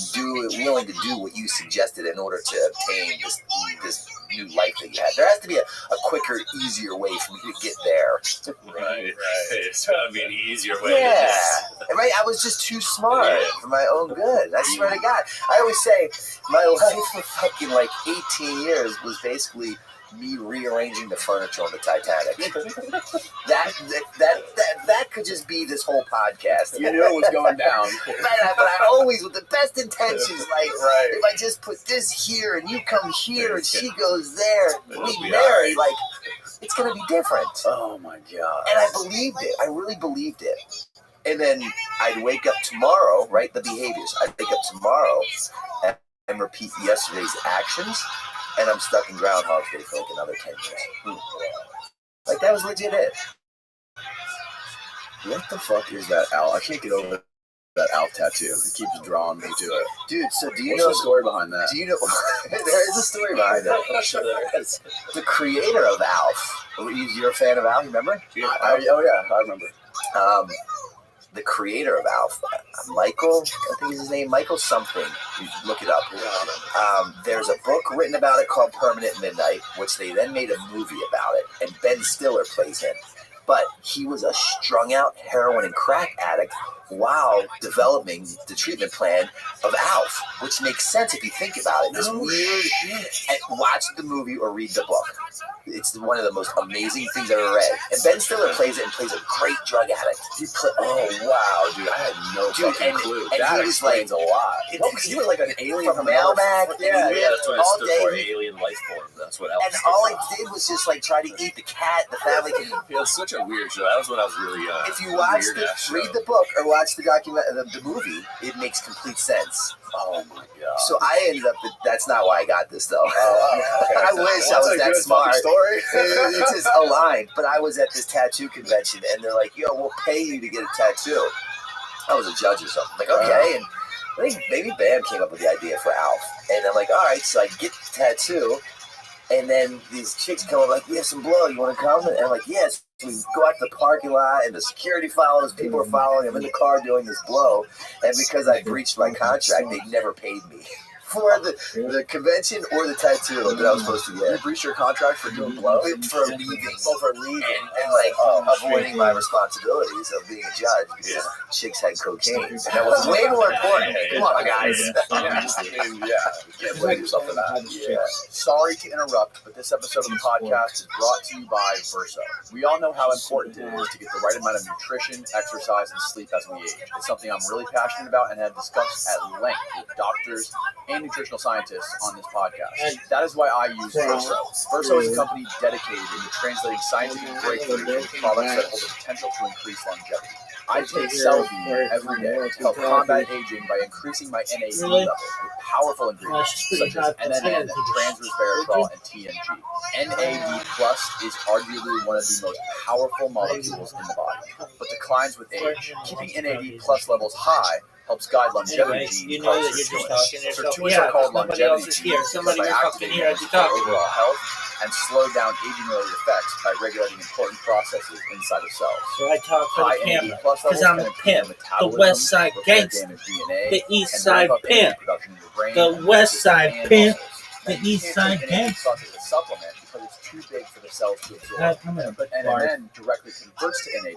willing to do what you suggested in order to obtain this new life that you had. There has to be a quicker, easier way for me to get there. Right. It's gotta be an easier way. Yeah, right. I was just too smart for my own good. I swear to God. I always say my life for fucking like 18 years was basically me rearranging the furniture on the Titanic. that could just be this whole podcast. You knew it was going down. But I always, with the best intentions, like, if I just put this here and you come here and she goes there, we marry, like, it's going to be different. Oh my God. And I believed it. I really believed it. And then I'd wake up tomorrow, right? The behaviors. I'd wake up tomorrow and repeat yesterday's actions. And I'm stuck in Groundhog's Day for like another 10 years. Like, that was legit it. What the fuck is that Alf? I can't get over that Alf tattoo. It keeps drawing me to it. Dude, so do you What's know the story behind that? Do you know? There is a story behind it. I'm sure there is. The creator of Alf. You're a fan of Alf, you remember? Oh, yeah, I remember. The creator of Alf, Michael, I think is his name, Michael something. You look it up. There's a book written about it called Permanent Midnight, which they then made a movie about it, and Ben Stiller plays him. But he was a strung-out heroin and crack addict while developing the treatment plan of Alf, which makes sense if you think about it. This weird shit. And watch the movie or read the book. It's one of the most amazing things I've ever read. And Ben Stiller plays it and plays a great drug addict. Oh, wow, dude. I had no fucking clue. And that he was explains like, a lot. Well, because he was like an alien from Melmac. Yeah, that's what all it stood for, day. alien life form. That's what Alf And stood all for. I did was just like try to eat the cat. The family can. Yeah, it's such a weird show. That was when I was really If you watch read the book or watch the the movie, it makes complete sense. Oh my God. So I ended up. That's not why I got this though. Okay. I wish I was that smart. Story. It's just aligned. But I was at this tattoo convention, and they're like, "Yo, we'll pay you to get a tattoo." I was a judge or something. Like, okay, and I think maybe Bam came up with the idea for Alf, and I'm like, all right, so I get the tattoo. And then these chicks come up like, we have some blow. You want to come? And I'm like, yes. We go out to the parking lot, and the security follows. People are following. I'm in the car doing this blow. And because I breached my contract, they never paid me for the convention or the tattoo that I was supposed to get. You breached your contract for doing blow? For leaving. And like avoiding my responsibilities of being a judge because chicks had cocaine. And that was way more important. Come on, guys. Can't blame yourself for that. Yeah. Sorry to interrupt, but this episode of the podcast is brought to you by Verso. We all know how important it is to get the right amount of nutrition, exercise, and sleep as we age. It's something I'm really passionate about and have discussed at length with doctors and nutritional scientists on this podcast. That is why I use Verso. Verso is a company dedicated into translating scientific breakthroughs into products that hold the potential to increase longevity. I take Selfie every day to help combat aging by increasing my NAD levels with powerful ingredients such as NMN, transresveratrol, and TNG. NAD Plus is arguably one of the most powerful molecules in the body, but declines with age. Keeping NAD Plus levels high helps guide longevity genes called sirtuins. Sirtuins are called longevity genes because they activate overall health and slow down aging-related effects by regulating important processes inside of cells. So I talk for the High camera NAD Plus because levels I'm can a improve pimp, the metabolism, West Side repair gangster, damaged DNA, the East and Side ramp up pimp, energy production in your brain, the West Side and pimp, muscles. the And you East can't Side take NAD pimp. Plus as a supplement because it's too big for the cells to absorb. But NMN directly converts to NAD+,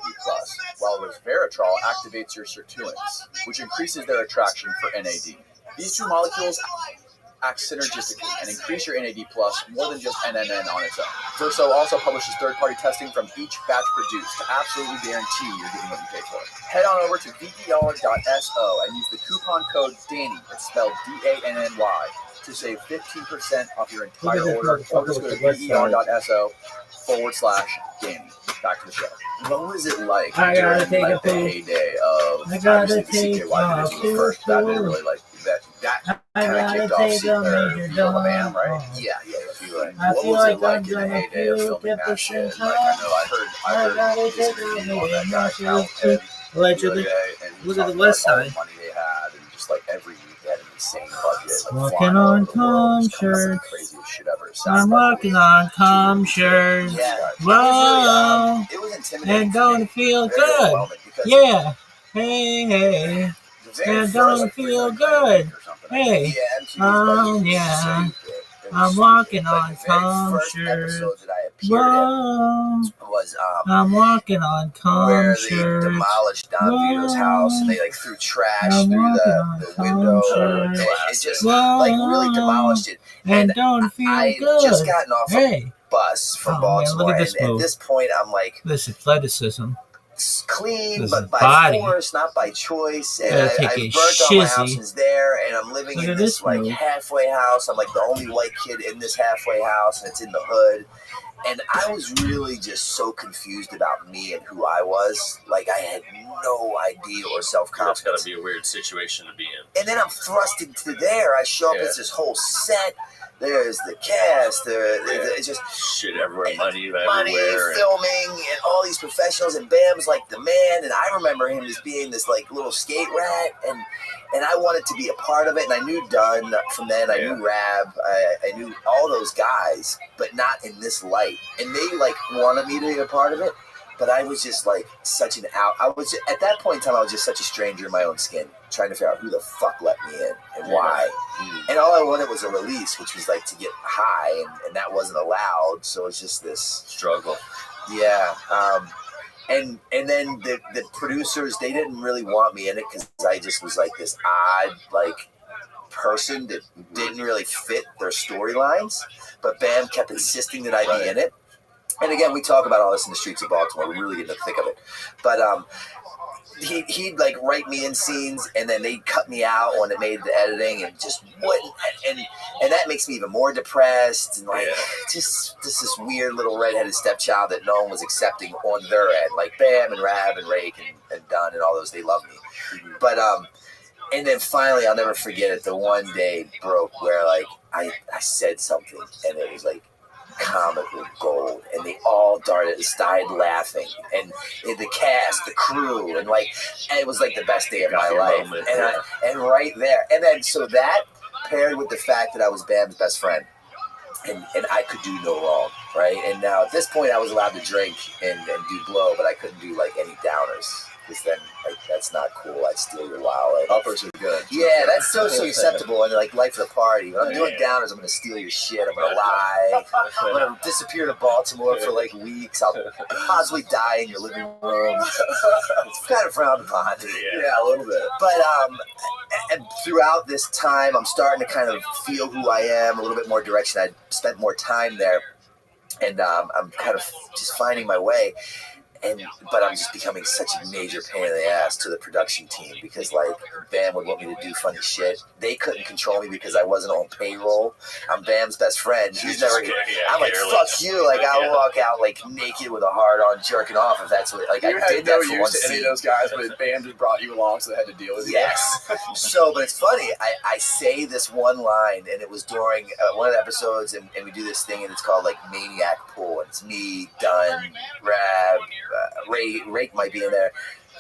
while resveratrol activates your sirtuins, which increases their attraction for NAD. These two molecules act synergistically and increase your NAD+ more than just NMN on its own. Verso also publishes third-party testing from each batch produced to absolutely guarantee you're getting what you pay for. Head on over to ver.so and use the coupon code DANNY, it's spelled DANNY, to save 15% off your entire order. Or just go to ver.so/Danny. Back to the show. What was it like during like the heyday of obviously the CKY videos first? That didn't really like that kind of kicked off Feel the Man, right? Yeah. What was it like in the heyday of filming that shit? Like I know I heard basically on that guy out, Allegedly. And he Look at talked the West about all Side. the money they had, and just like every week they had an insane budget. Like Walking flying all on over the world, just coming up with comb the craziest shit ever. It sounded I'm like walking on calm shirts. Yeah. Whoa. It was intimidating. And for don't me. it feel Very good? overwhelming because Yeah. Hey, hey. the very And first, don't it feel good? Hey. yeah, MTV's budget was Yeah. stupid. It was I'm stupid. walking Like, on the very calm first shirts. episode that I appeared Whoa. in was I'm walking on calm where they shirts. demolished Don Vito's house and they like threw trash I'm through walking the on window. calm It shirts. just like really demolished it. And don't it feel I good? just gotten off Hey. a bus from Oh, man, Baltimore, look at this and at move. this point I'm like This athleticism. clean, This but by body. force, not by choice. And Gotta I take burnt a all my shizzy. houses there, and I'm living Look in at this this like move. halfway house. I'm like the only white kid in this halfway house, and it's in the hood. And I was really just so confused about me and who I was. Like I had no idea or That's self-confidence. got to be a weird situation to be in. And then I'm thrust into there. I show up, Yeah. it's this whole set. There's the cast. It's just Shit everywhere, money money, everywhere. and- filming, and all these professionals. And Bam's like the man. And I remember him as being this like little skate rat. And I wanted to be a part of it. And I knew Dunn from then. I knew Rab. I knew all those guys, but not in this light. And they like wanted me to be a part of it. But I was just like such an out. I was at that point in time. I was just such a stranger in my own skin, trying to figure out who the fuck let me in and why. And all I wanted was a release, which was like to get high, and that wasn't allowed. So it's just this struggle. Yeah. And then the producers, they didn't really want me in it because I just was like this odd like person that didn't really fit their storylines. But Bam kept insisting that I be in it. And again, we talk about all this in the streets of Baltimore. We really get in the thick of it. But he'd like write me in scenes, and then they'd cut me out when it made the editing, and just wouldn't. And that makes me even more depressed, and like just this weird little redheaded stepchild that no one was accepting on their end. Like Bam and Rab and Rake and Dunn and all those, they love me. But and then finally, I'll never forget it. The one day broke where like I said something, and it was like comical gold, and they all started laughing, and the cast, the crew, and like it was like the best day of my life. Moment, and right there, and then so that paired with the fact that I was Bam's best friend, and I could do no wrong, right? And now at this point, I was allowed to drink and do blow, but I couldn't do like any downers. Because then, like, that's not cool. I'd steal your wallet. Uppers are good. Yeah, that's so acceptable and like life of the party. When I'm doing downers, I'm gonna steal your shit. I'm gonna lie. I'm gonna disappear to Baltimore for like weeks. I'll possibly die in your living room. It's kind of frowned upon. Yeah, a little bit. But and throughout this time, I'm starting to kind of feel who I am, a little bit more direction. I spent more time there, and I'm kind of just finding my way. But I'm just becoming such a major pain in the ass to the production team because, like, Bam would want me to do funny shit. They couldn't control me because I wasn't on payroll. I'm Bam's best friend. He's never. I'm like, fuck you. Like, I'll walk out like naked with a hard on, jerking off if that's what. Like, I did that for one to any scene. of those guys, but Bam just brought you along, so they had to deal with you. Yes. So, but it's funny. I say this one line, and it was during one of the episodes, and we do this thing, and it's called like Maniac Pool. And it's me, Dunn, Rab. Rake might be in there,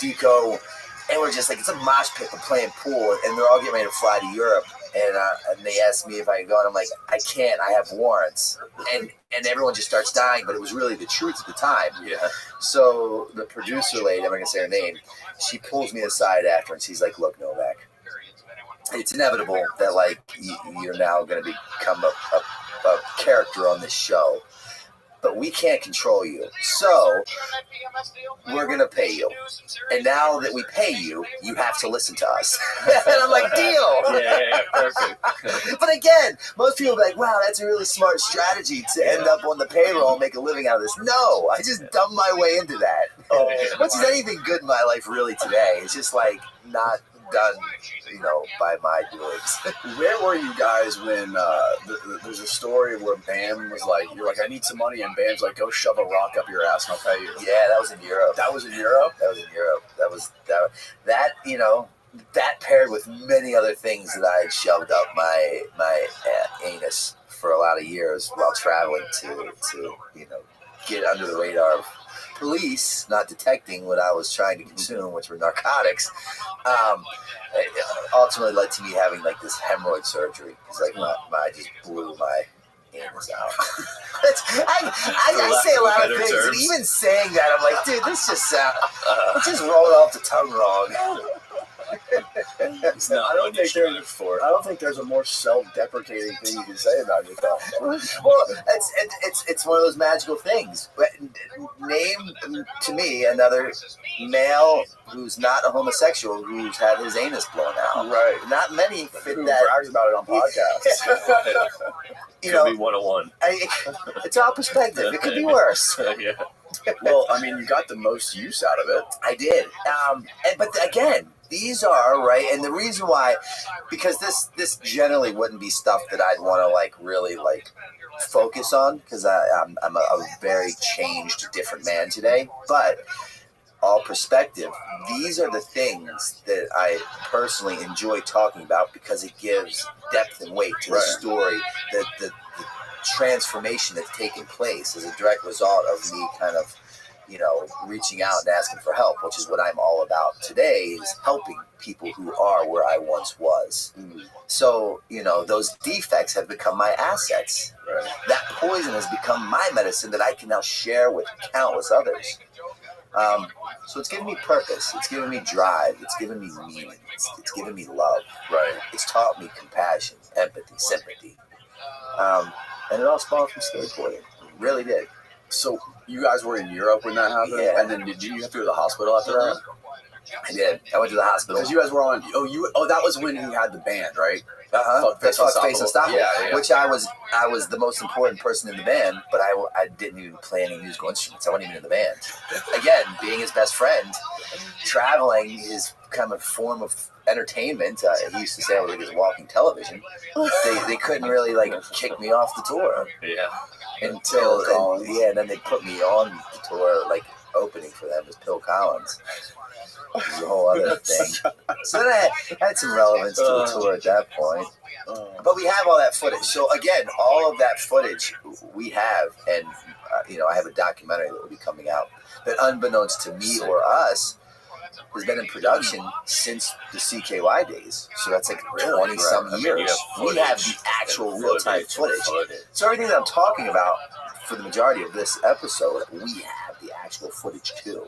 Deco, and we're just like, it's a mosh pit. We're playing pool, and they're all getting ready to fly to Europe, and they asked me if I could go, and I'm like, I can't. I have warrants, and everyone just starts dying, but it was really the truth at the time. Yeah. So the producer lady, I'm not gonna say her name, she pulls me aside after, and she's like, look, Novak, it's inevitable that like you're now gonna become a character on this show. But we can't control you. So we're going to pay you. And now that we pay you, you have to listen to us. And I'm like, deal. Yeah, perfect. But again, most people are like, wow, that's a really smart strategy to end up on the payroll and make a living out of this. No, I just dumbed my way into that. Which is anything good in my life really today. It's just like not done, by my doings. Where were you guys when there's a story where Bam was like, you're like, I need some money, and Bam's like, go shove a rock up your ass and I'll pay you. Yeah, that was in Europe. That was in Europe? That was in Europe. That paired with many other things that I had shoved up my anus for a lot of years while traveling to get under the radar of police not detecting what I was trying to consume, which were narcotics, ultimately led to me having like this hemorrhoid surgery. It's like I just blew my anus out. I say a lot of things, and even saying that, I'm like, dude, this just it just rolled off the tongue wrong. I don't think there's a more self-deprecating thing you can say about yourself. Well, it's one of those magical things. Name to me another male who's not a homosexual who's had his anus blown out. Right. Not many fit Who that. brags about it on podcasts. Could be 101. It's all perspective. It could be worse. Yeah. Well, I mean, you got the most use out of it. I did. But again, these are right, and the reason why, because this generally wouldn't be stuff that I'd want to like really like focus on, because I'm a very changed, different man today. But all perspective, these are the things that I personally enjoy talking about because it gives depth and weight to the story, the transformation that's taken place as a direct result of me kind of, reaching out and asking for help, which is what I'm all about today, is helping people who are where I once was. So, those defects have become my assets. Right. That poison has become my medicine that I can now share with countless others. So it's given me purpose. It's given me drive. It's given me meaning. It's given me love. Right. It's taught me compassion, empathy, sympathy. And it all spawned from skateboarding. It really did. So you guys were in Europe when that happened? Yeah. And then did you have to go to the hospital after that? I did. I went to the hospital. Because you guys were on. That was when he had the band, right? That's Face Unstoppable. Yeah. Which I was the most important person in the band, but I didn't even play any musical instruments. I wasn't even in the band. Again, being his best friend, traveling is kind of a form of entertainment. He used to say I was like his walking television. They couldn't really like kick me off the tour. Yeah. Until then they put me on the tour, like opening for them as Phil Collins. Which is a whole other thing. So then I had some relevance to the tour at that point. But we have all that footage. So again, all of that footage we have, and I have a documentary that will be coming out that, unbeknownst to me or us, has been in production since the CKY days. So that's like 20-some years. We have the actual real-time footage. So everything that I'm talking about for the majority of this episode, we have the actual footage too.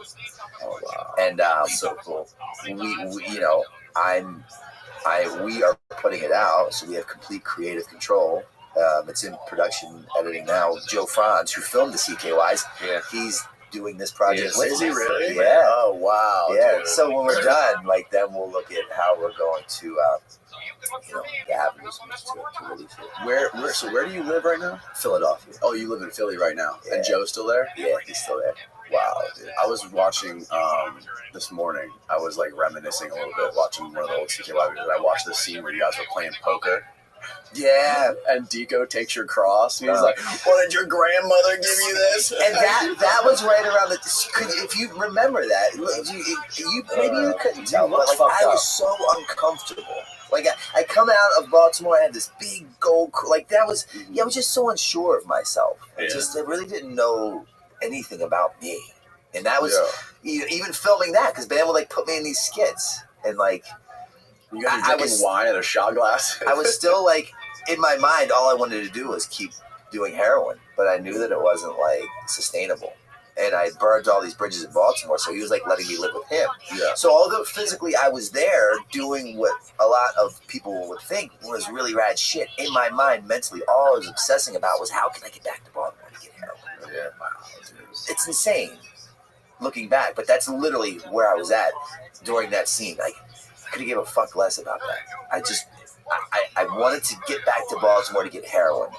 Oh wow! And so cool. We are putting it out, so we have complete creative control. It's in production editing now. Joe Franz, who filmed the CKYs, he's doing this project with Is he really? Yeah. Oh wow! Yeah. Dude. So when we're done, then we'll look at how we're going to, the avenues to release it. So where do you live right now? Philadelphia. Oh, you live in Philly right now. Yeah. And Joe's still there? Yeah, he's still there. Wow, dude. I was watching this morning. I was like reminiscing a little bit, watching one of the old CKY videos. I watched the scene where you guys were playing poker. Yeah. And Deco takes your cross. And he's like, "Well, did your grandmother give you this?" And that was right around if you remember that, you maybe you couldn't tell, but I was so uncomfortable. Like I come out of Baltimore, I had this big gold, I was just so unsure of myself. I really didn't know anything about me, and that was even filming that, because Ben would put me in these skits, and you guys were drinking wine out of shot glass. I was still in my mind, all I wanted to do was keep doing heroin, but I knew that it wasn't sustainable. And I burned all these bridges in Baltimore, so he was letting me live with him. Yeah. So although physically I was there doing what a lot of people would think was really rad shit, in my mind, mentally, all I was obsessing about was how can I get back to Baltimore to get heroin. Yeah. Wow, dude. It's insane looking back, but that's literally where I was at during that scene. I couldn't give a fuck less about that. I wanted to get back to Baltimore to get heroin,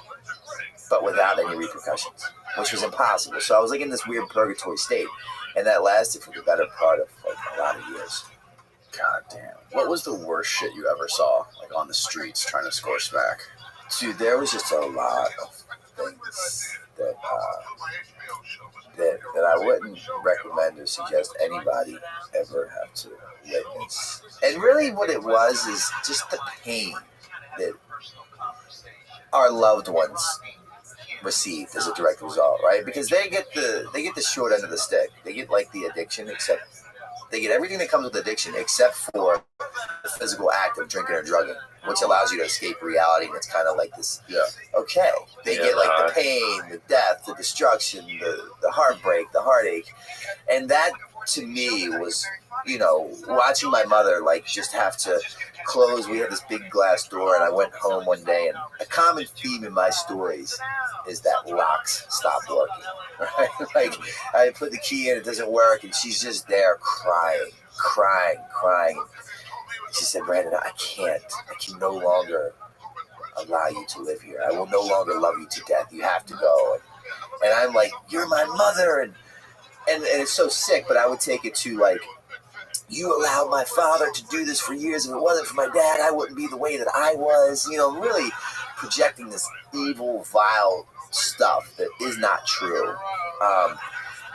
but without any repercussions, which was impossible. So I was in this weird purgatory state, and that lasted for the better part of a lot of years. God damn. What was the worst shit you ever saw, on the streets trying to score smack? Dude, there was just a lot of things that I wouldn't recommend or suggest anybody ever have to witness. And really what it was is just the pain that our loved ones received as a direct result, right? Because they get the short end of the stick. They get like the addiction, except they get everything that comes with addiction except for the physical act of drinking or drugging, which allows you to escape reality. And it's kind of like this. Yeah. Okay. They get like the pain, the death, the destruction, the heartbreak, the heartache, and that to me was, you know, watching my mother like just have to close. We had this big glass door, and I went home one day, and a common theme in my stories is that locks stop working. Right? Like I put the key in, it doesn't work, and she's just there crying. She said, "Brandon, I can no longer allow you to live here. I will no longer love you to death. You have to go." And I'm like, "You're my mother," and it's so sick, but I would take it to like, you allowed my father to do this for years. If it wasn't for my dad, I wouldn't be the way that I was. You know, really projecting this evil, vile stuff that is not true.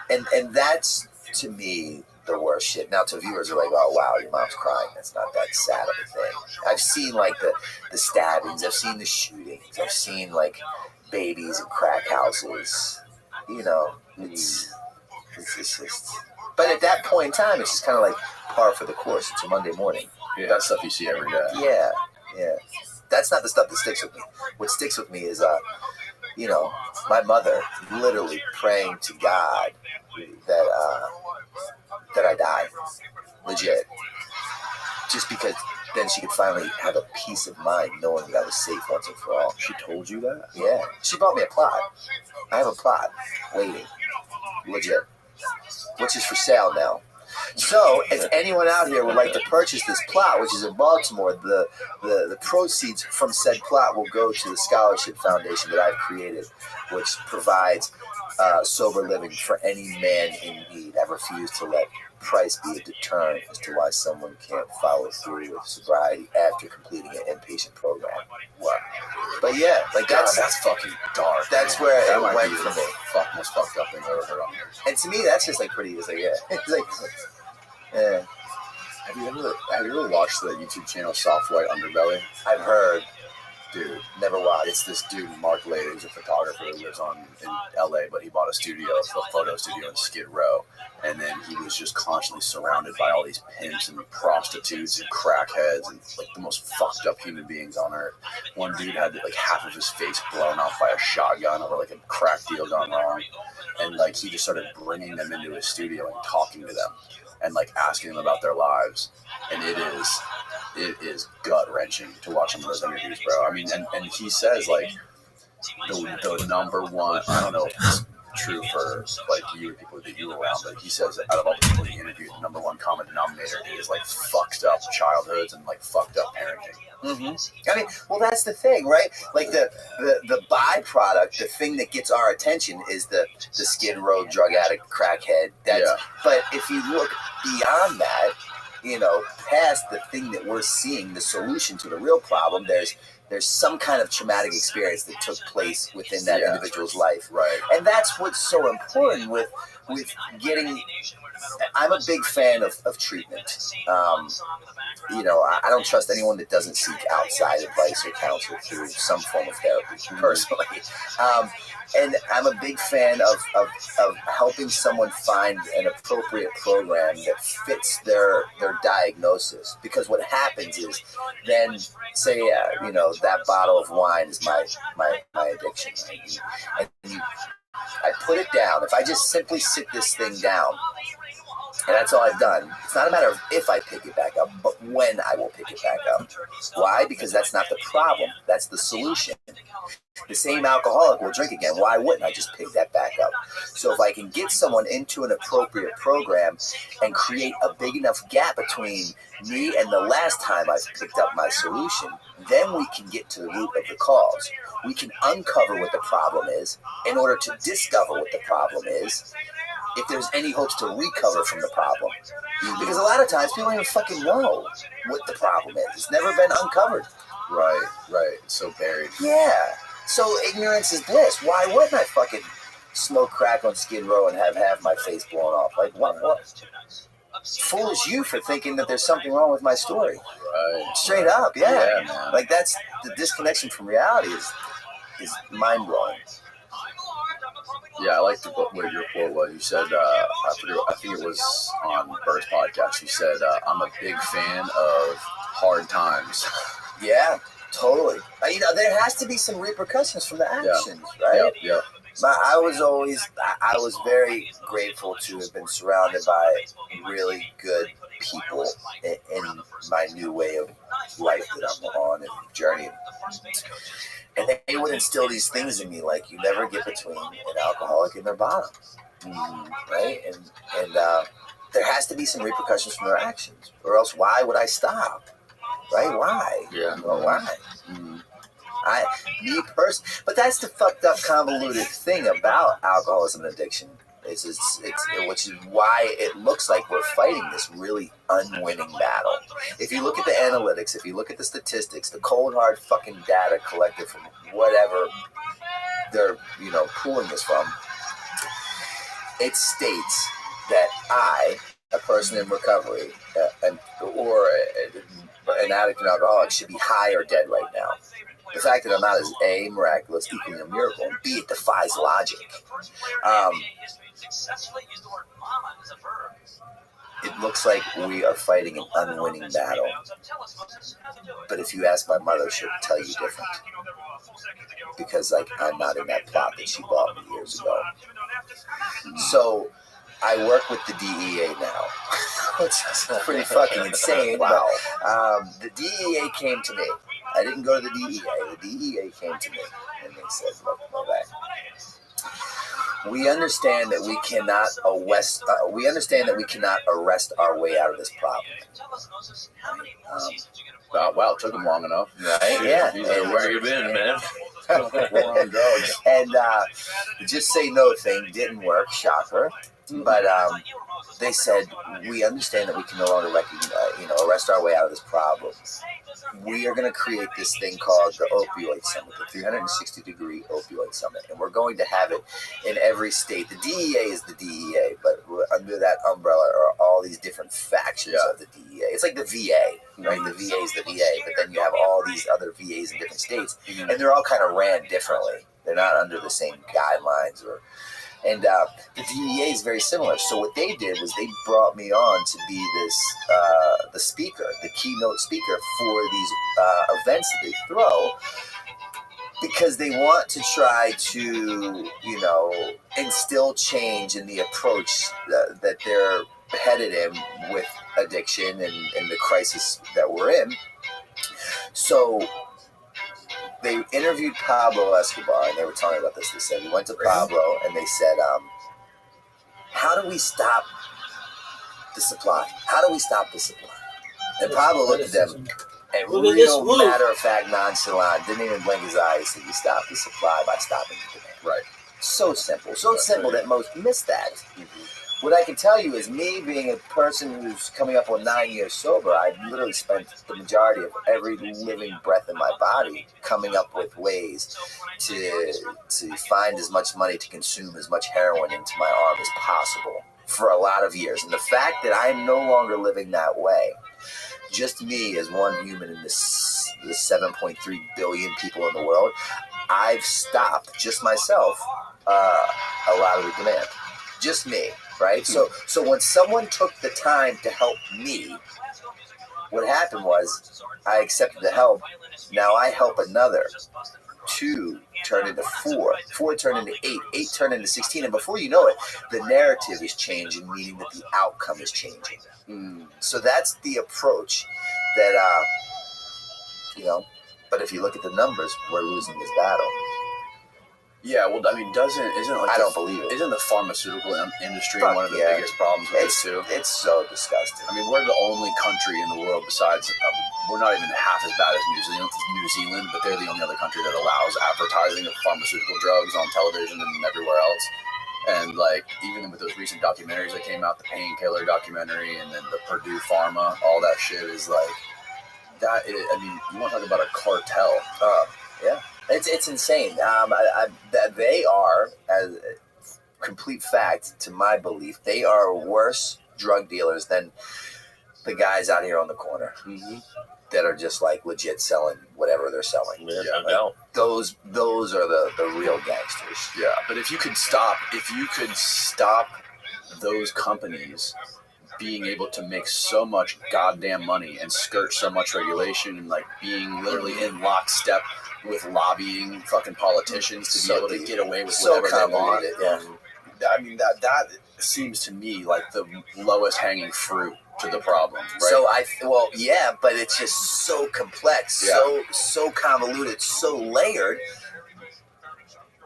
And that's, to me, the worst shit. Now, to viewers are like, oh, wow, your mom's crying. That's not that sad of a thing. I've seen, like, the stabbings. I've seen the shootings. I've seen, like, babies in crack houses. You know, it's just... But at that point in time, it's just kind of like par for the course. It's a Monday morning. Yeah, that's stuff you see every day. Yeah. That's not the stuff that sticks with me. What sticks with me is, you know, my mother literally praying to God that I die. Legit. Just because then she could finally have a peace of mind knowing that I was safe once and for all. She told you that? Yeah. She bought me a plot. I have a plot waiting. Legit. Which is for sale now. So, if anyone out here would like to purchase this plot, which is in Baltimore, the proceeds from said plot will go to the scholarship foundation that I've created, which provides sober living for any man in need. I refuse to let price be a deterrent as to why someone can't follow through with sobriety after completing an inpatient program. What? But yeah, like that's fucking dark. That's where that it went for me. Most fucked up thing I've ever heard on here. And to me, that's just like pretty. It's like, yeah, it's like, yeah. Have you ever watched the YouTube channel Soft White Underbelly? I've heard. Dude, never watched. It's this dude, Mark Lade, who's a photographer who lives in LA, but he bought a photo studio in Skid Row. And then he was just constantly surrounded by all these pimps and prostitutes and crackheads and like the most fucked up human beings on earth. One dude had like half of his face blown off by a shotgun over like a crack deal gone wrong. And like he just started bringing them into his studio and talking to them and like asking them about their lives. And it is gut-wrenching to watch some of those interviews, bro. I mean, and he says like the number one, I don't know if it's true for like you or people that you were around, but he says that out of all the people he interviewed, the number one common denominator is like fucked up childhoods and like fucked up parenting. Mm-hmm. I mean, well, that's the thing, right? Like the byproduct, the thing that gets our attention is the Skid Row drug addict crackhead. But if you look beyond that, you know, past the thing that we're seeing, the solution to the real problem, there's some kind of traumatic experience that took place within that individual's life. Right. And that's what's so important with getting... I'm a big fan of treatment. You know, I don't trust anyone that doesn't seek outside advice or counsel through some form of therapy, personally. And I'm a big fan of helping someone find an appropriate program that fits their diagnosis. Because what happens is then, say, you know, that bottle of wine is my addiction. Right? And I put it down. If I just simply sit this thing down, and that's all I've done. It's not a matter of if I pick it back up, but when I will pick it back up. Why? Because that's not the problem. That's the solution. The same alcoholic will drink again. Why wouldn't I just pick that back up? So if I can get someone into an appropriate program and create a big enough gap between me and the last time I've picked up my solution, then we can get to the root of the cause. We can uncover what the problem is in order to discover what the problem is, if there's any hopes to recover from the problem. Because a lot of times people don't even fucking know what the problem is. It's never been uncovered. Right. It's so buried. Yeah. So ignorance is bliss. Why wouldn't I fucking smoke crack on Skid Row and have half my face blown off? Like, what? Foolish you for thinking that there's something wrong with my story. Right. Straight up, yeah. Man. Like, that's the disconnection from reality is mind-blowing. Yeah, I liked what your quote was. You said, I think it was on Bert's podcast. You said, I'm a big fan of hard times. Yeah, totally. There has to be some repercussions from the actions, right? Yeah. I was very grateful to have been surrounded by really good people in my new way of life that I'm on and journey. And they would instill these things in me, like you never get between an alcoholic and their bottom, right? And there has to be some repercussions from their actions, or else why would I stop? Right? Why? Yeah. Well, why? But that's the fucked up, convoluted thing about alcoholism and addiction. It's which is why it looks like we're fighting this really unwinning battle. If you look at the analytics, if you look at the statistics, the cold hard fucking data collected from whatever they're pulling this from, it states that I, a person in recovery, or an addict and alcoholic, should be high or dead right now. The fact that I'm not is A, miraculous, equally a miracle, and B, it defies logic. It looks like we are fighting an unwinning battle. But if you ask my mother, she'll tell you different. Because I'm not in that plot that she bought me years ago. So I work with the DEA now. Which is pretty fucking insane. Wow. But the DEA came to me. I didn't go to the DEA. The DEA came to me and they said, "Look, we understand that we cannot arrest our way out of this problem." Wow, it took them long enough. Right? Yeah. Where you been, man? And just say no thing didn't work. Shocker. But they said, we understand that we can no longer arrest our way out of this problem. We are going to create this thing called the Opioid Summit, the 360-degree Opioid Summit, and we're going to have it in every state. The DEA is the DEA, but under that umbrella are all these different factions of the DEA. It's like the VA, right? The VA is the VA, but then you have all these other VAs in different states, and they're all kind of ran differently. They're not under the same guidelines And the DEA is very similar. So what they did was they brought me on to be the speaker, the keynote speaker for these events that they throw, because they want to try to, instill change in the approach that they're headed in with addiction and the crisis that we're in. So they interviewed Pablo Escobar, and they were telling me about this. They said, we went to Pablo, and they said, how do we stop the supply? How do we stop the supply? And Pablo looked at them, and real matter-of-fact, nonchalant, didn't even blink his eyes, said, you stop the supply by stopping the demand. Right. So simple. So simple that most miss that. Mm-hmm. What I can tell you is, me being a person who's coming up on 9 years sober, I literally spent the majority of every living breath in my body coming up with ways to find as much money to consume as much heroin into my arm as possible for a lot of years. And the fact that I'm no longer living that way, just me as one human in this 7.3 billion people in the world, I've stopped, just myself, a lot of the demand. Just me. Right? So when someone took the time to help me, what happened was I accepted the help. Now I help another. 2 turned into 4. 4 turned into 8. 8 turned into 16. And before you know it, the narrative is changing, meaning that the outcome is changing. So that's the approach that, but if you look at the numbers, we're losing this battle. Yeah, well, I mean, I don't believe it. Isn't the pharmaceutical industry one of the biggest problems with this too? It's so disgusting. I mean, we're the only country in the world besides, we're not even half as bad as New Zealand, but they're the only other country that allows advertising of pharmaceutical drugs on television and everywhere else. And even with those recent documentaries that came out, the painkiller documentary and then the Purdue Pharma, all that shit is that. You want to talk about a cartel? Yeah. It's insane. They are, as a complete fact, to my belief, they are worse drug dealers than the guys out here on the corner. Mm-hmm. that are just like legit selling whatever they're selling. Yeah, no doubt. Those are the real gangsters. Yeah, but if you could stop those companies being able to make so much goddamn money and skirt so much regulation and like being literally in lockstep with lobbying fucking politicians to be able to get away with whatever they want. Yeah. I mean that seems to me like the lowest hanging fruit to the problem. Right? So but it's just so complex, so convoluted, so layered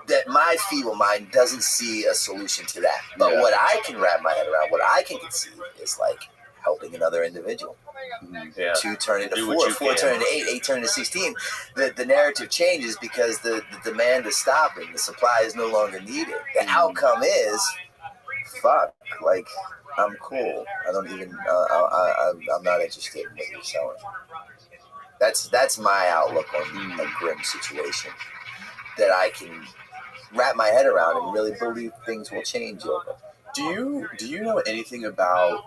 that my feeble mind doesn't see a solution to that. But what I can wrap my head around, what I can conceive is like helping another individual. Yeah. 2 turn into Do 4, what you 4 can. turn into 8, 8 turn into 16. The narrative changes because the demand is stopping. The supply is no longer needed. The outcome is, fuck, like, I'm cool. I don't even, I'm not interested in what you're selling. That's my outlook on a grim situation that I can wrap my head around and really believe things will change over. Do you know anything about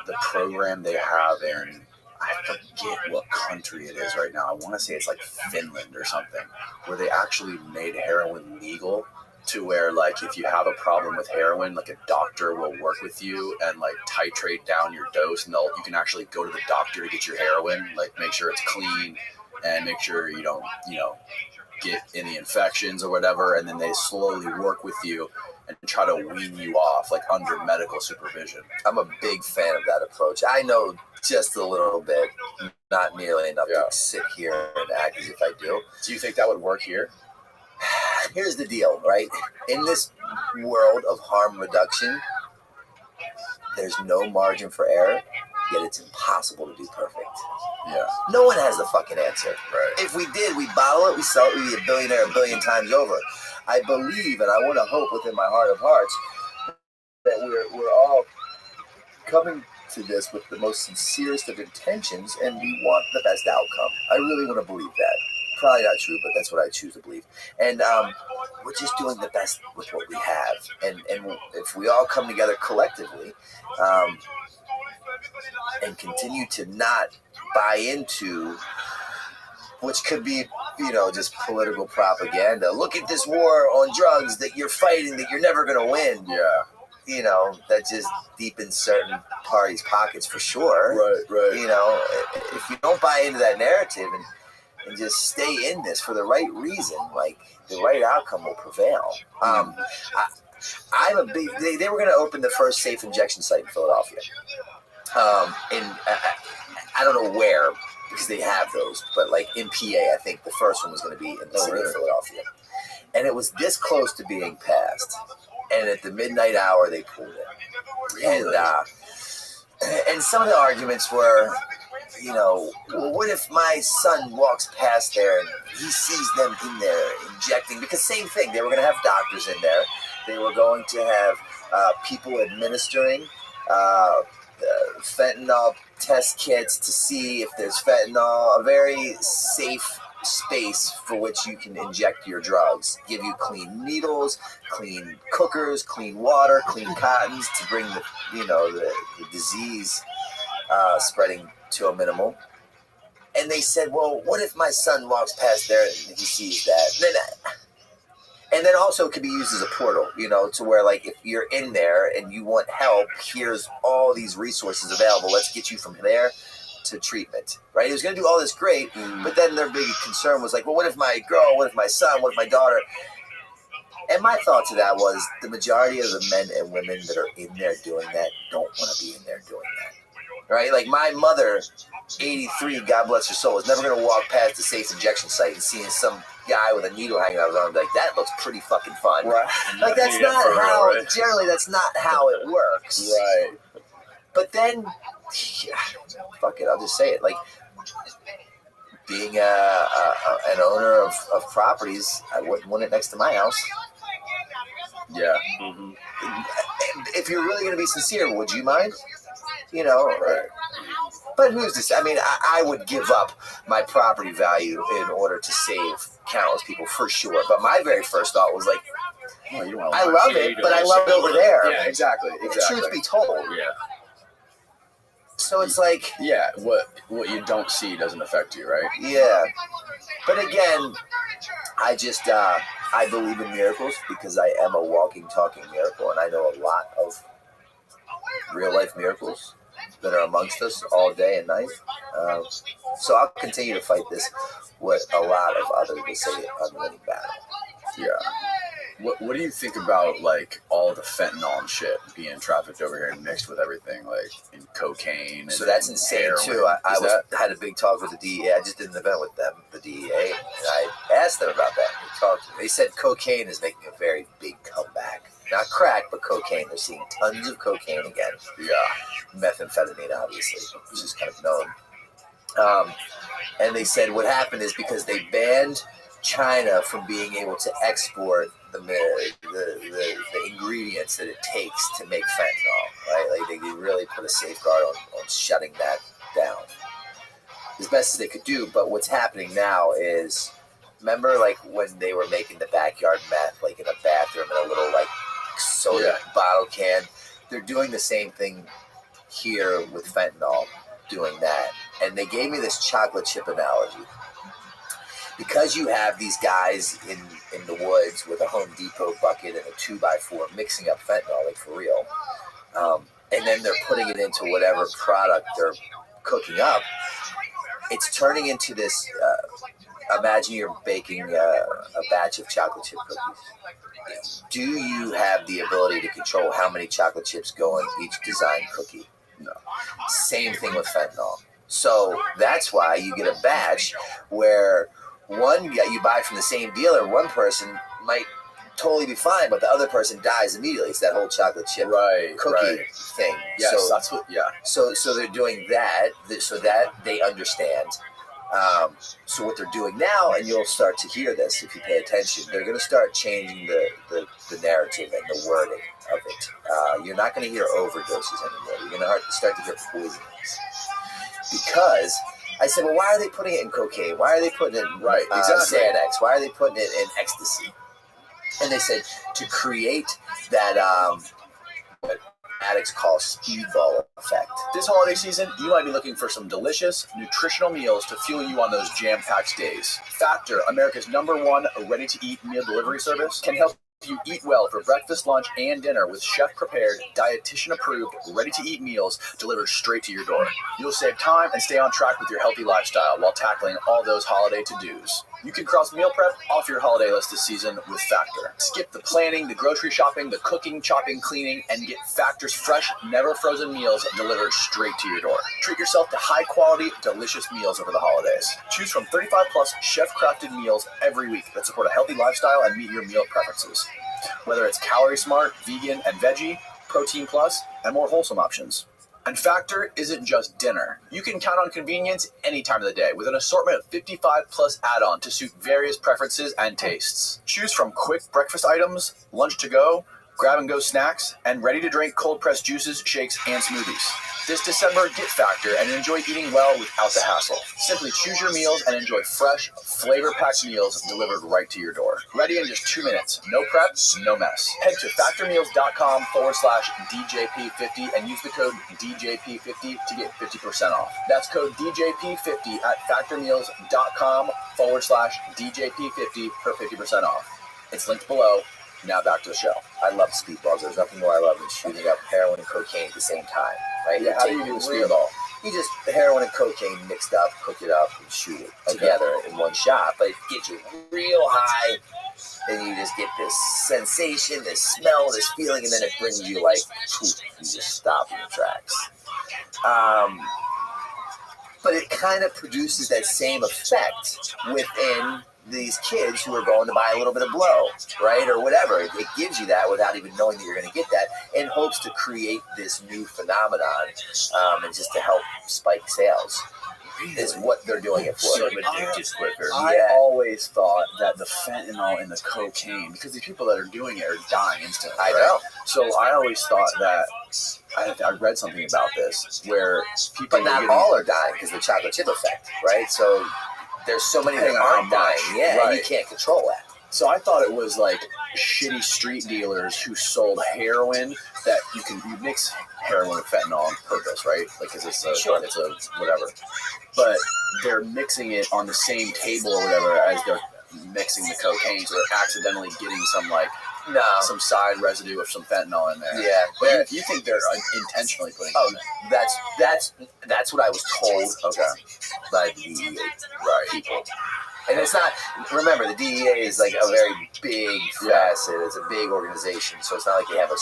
the program they have in, I forget what country it is right now. I want to say it's like Finland or something, where they actually made heroin legal to where like if you have a problem with heroin, like a doctor will work with you and like titrate down your dose, and you can actually go to the doctor to get your heroin, like make sure it's clean and make sure you don't, get any infections or whatever, and then they slowly work with you and try to wean you off, like under medical supervision. I'm a big fan of that approach. I know just a little bit, not nearly enough to sit here and act as if I do. Do you think that would work here? Here's the deal, right? In this world of harm reduction, there's no margin for error, yet it's impossible to do perfect. Yeah. No one has the fucking answer. Right. If we did, we bottle it, we sell it, we'd be a billionaire a billion times over. I believe, and I want to hope within my heart of hearts, that we're all coming to this with the most sincerest of intentions, and we want the best outcome. I really want to believe that. Probably not true, but that's what I choose to believe. And we're just doing the best with what we have. And if we all come together collectively and continue to not buy into, which could be, just political propaganda. Look at this war on drugs that you're fighting, that you're never going to win. Yeah. That just deepens certain parties' pockets for sure. Right. If you don't buy into that narrative and just stay in this for the right reason, like the right outcome will prevail. I'm a big. They were going to open the first safe injection site in Philadelphia. I don't know where, because they have those, but like in PA, I think the first one was going to be in the city of Philadelphia. And it was this close to being passed. And at the midnight hour, they pulled it. Really? And some of the arguments were, well, what if my son walks past there and he sees them in there injecting? Because same thing, they were going to have doctors in there. They were going to have people administering fentanyl test kits to see if there's fentanyl, a very safe space for which you can inject your drugs, give you clean needles, clean cookers, clean water, clean cottons to bring the disease spreading to a minimal. And they said, well, what if my son walks past there and he sees that? And then also it could be used as a portal, to where like if you're in there and you want help, here's all these resources available. Let's get you from there to treatment, right? It was going to do all this great, but then their big concern was like, well, what if my girl, what if my son, what if my daughter? And my thought to that was the majority of the men and women that are in there doing that don't want to be in there doing that, right? Like my mother, 83, God bless her soul, is never going to walk past the safe injection site and seeing some guy with a needle hanging out of his arm and be like, that looks pretty fucking fun. Right. Like that's not how, generally that's not how it works. Right. But then, fuck it, I'll just say it. Like, being an owner of properties, I wouldn't want it next to my house. Yeah. Mm-hmm. If you're really going to be sincere, would you mind? Right. But who's to say? I mean, I would give up my property value in order to save countless people for sure. But my very first thought was like, No, you don't I love it, but I love it over there. Yeah, exactly. Truth be told. Yeah. So it's like, yeah, what you don't see doesn't affect you, right? Yeah. But again, I just I believe in miracles because I am a walking, talking miracle, and I know a lot of real life miracles that are amongst us all day and night. So I'll continue to fight this, what a lot of others would say, unwinning battle. Yeah. What do you think about like all the fentanyl and shit being trafficked over here and mixed with everything, like in cocaine? And so that's insane heroin. too. I had a big talk with the DEA. I just did an event with them, the DEA, and I asked them about that. They said cocaine is making a very big comeback. Not crack, but cocaine. They're seeing tons of cocaine again. Yeah, methamphetamine, obviously, which is kind of known. And they said what happened is because they banned China from being able to export the ingredients that it takes to make fentanyl, right? Like they really put a safeguard on shutting that down as best as they could do. But what's happening now is, remember like when they were making the backyard meth, like in a bathroom in a little like soda bottle can? They're doing the same thing here with fentanyl, doing that. And they gave me this chocolate chip analogy. Because you have these guys in the woods with a Home Depot bucket and a 2x4 mixing up fentanyl, like for real, and then they're putting it into whatever product they're cooking up, it's turning into this, imagine you're baking a batch of chocolate chip cookies. Do you have the ability to control how many chocolate chips go in each design cookie? No. Same thing with fentanyl. So that's why you get a batch where one guy you buy from the same dealer, one person might totally be fine, but the other person dies immediately. It's that whole chocolate chip cookie thing. Yes, so that's what. Yeah. So they're doing that so that they understand. So what they're doing now, and you'll start to hear this if you pay attention, they're going to start changing the narrative and the wording of it. You're not going to hear overdoses anymore. You're going to start to hear poisons. Because I said, well, why are they putting it in cocaine? Why are they putting it in Xanax? Why are they putting it in ecstasy? And they said to create that what addicts call speedball effect. This holiday season, you might be looking for some delicious, nutritional meals to fuel you on those jam-packed days. Factor, America's #1 ready-to-eat meal delivery service, can help you eat well for breakfast, lunch, and dinner with chef-prepared, dietitian-approved, ready-to-eat meals delivered straight to your door. You'll save time and stay on track with your healthy lifestyle while tackling all those holiday to-dos. You can cross meal prep off your holiday list this season with Factor. Skip the planning, the grocery shopping, the cooking, chopping, cleaning, and get Factor's fresh, never-frozen meals delivered straight to your door. Treat yourself to high-quality, delicious meals over the holidays. Choose from 35-plus chef-crafted meals every week that support a healthy lifestyle and meet your meal preferences. Whether it's calorie smart, vegan, and veggie, protein plus, and more wholesome options. And Factor isn't just dinner. You can count on convenience any time of the day with an assortment of 55-plus add-on to suit various preferences and tastes. Choose from quick breakfast items, lunch to go, grab-and-go snacks, and ready-to-drink cold-pressed juices, shakes, and smoothies. This December, get Factor and enjoy eating well without the hassle. Simply choose your meals and enjoy fresh, flavor-packed meals delivered right to your door. Ready in just 2 minutes. No prep, no mess. Head to factormeals.com/DJP50 and use the code DJP50 to get 50% off. That's code DJP50 at factormeals.com/DJP50 for 50% off. It's linked below. Now back to the show. I love speedballs. There's nothing more I love than shooting up heroin and cocaine at the same time. Right? Yeah, how do you do a speedball? You just heroin and cocaine mixed up, cook it up, and shoot it together in one shot. But it gets you real high, and you just get this sensation, this smell, this feeling, and then it brings you like, poof, you just stop in your tracks. But it kind of produces that same effect within these kids who are going to buy a little bit of blow, right, or whatever. It gives you that without even knowing that you're going to get that, in hopes to create this new phenomenon, and just to help spike sales. Is what they're doing it for. So addicted quicker. I always thought that the fentanyl and the cocaine, because the people that are doing it are dying instantly. I know. So I always thought that, I read something about this, where people but not all are dying because of the chocolate chip effect, right? So there's so many that aren't dying, and you can't control that. So I thought it was like shitty street dealers who sold heroin that you mix heroin with fentanyl on purpose, right? Like, cause it's a whatever. But they're mixing it on the same table or whatever as they're mixing the cocaine, so they're accidentally getting some side residue of some fentanyl in there. Yeah, but you think they're intentionally putting it in there? That's what I was told. Okay. By the DEA people. And it's not, remember, the DEA is like a very big facet. It's a big organization, so it's not like they have a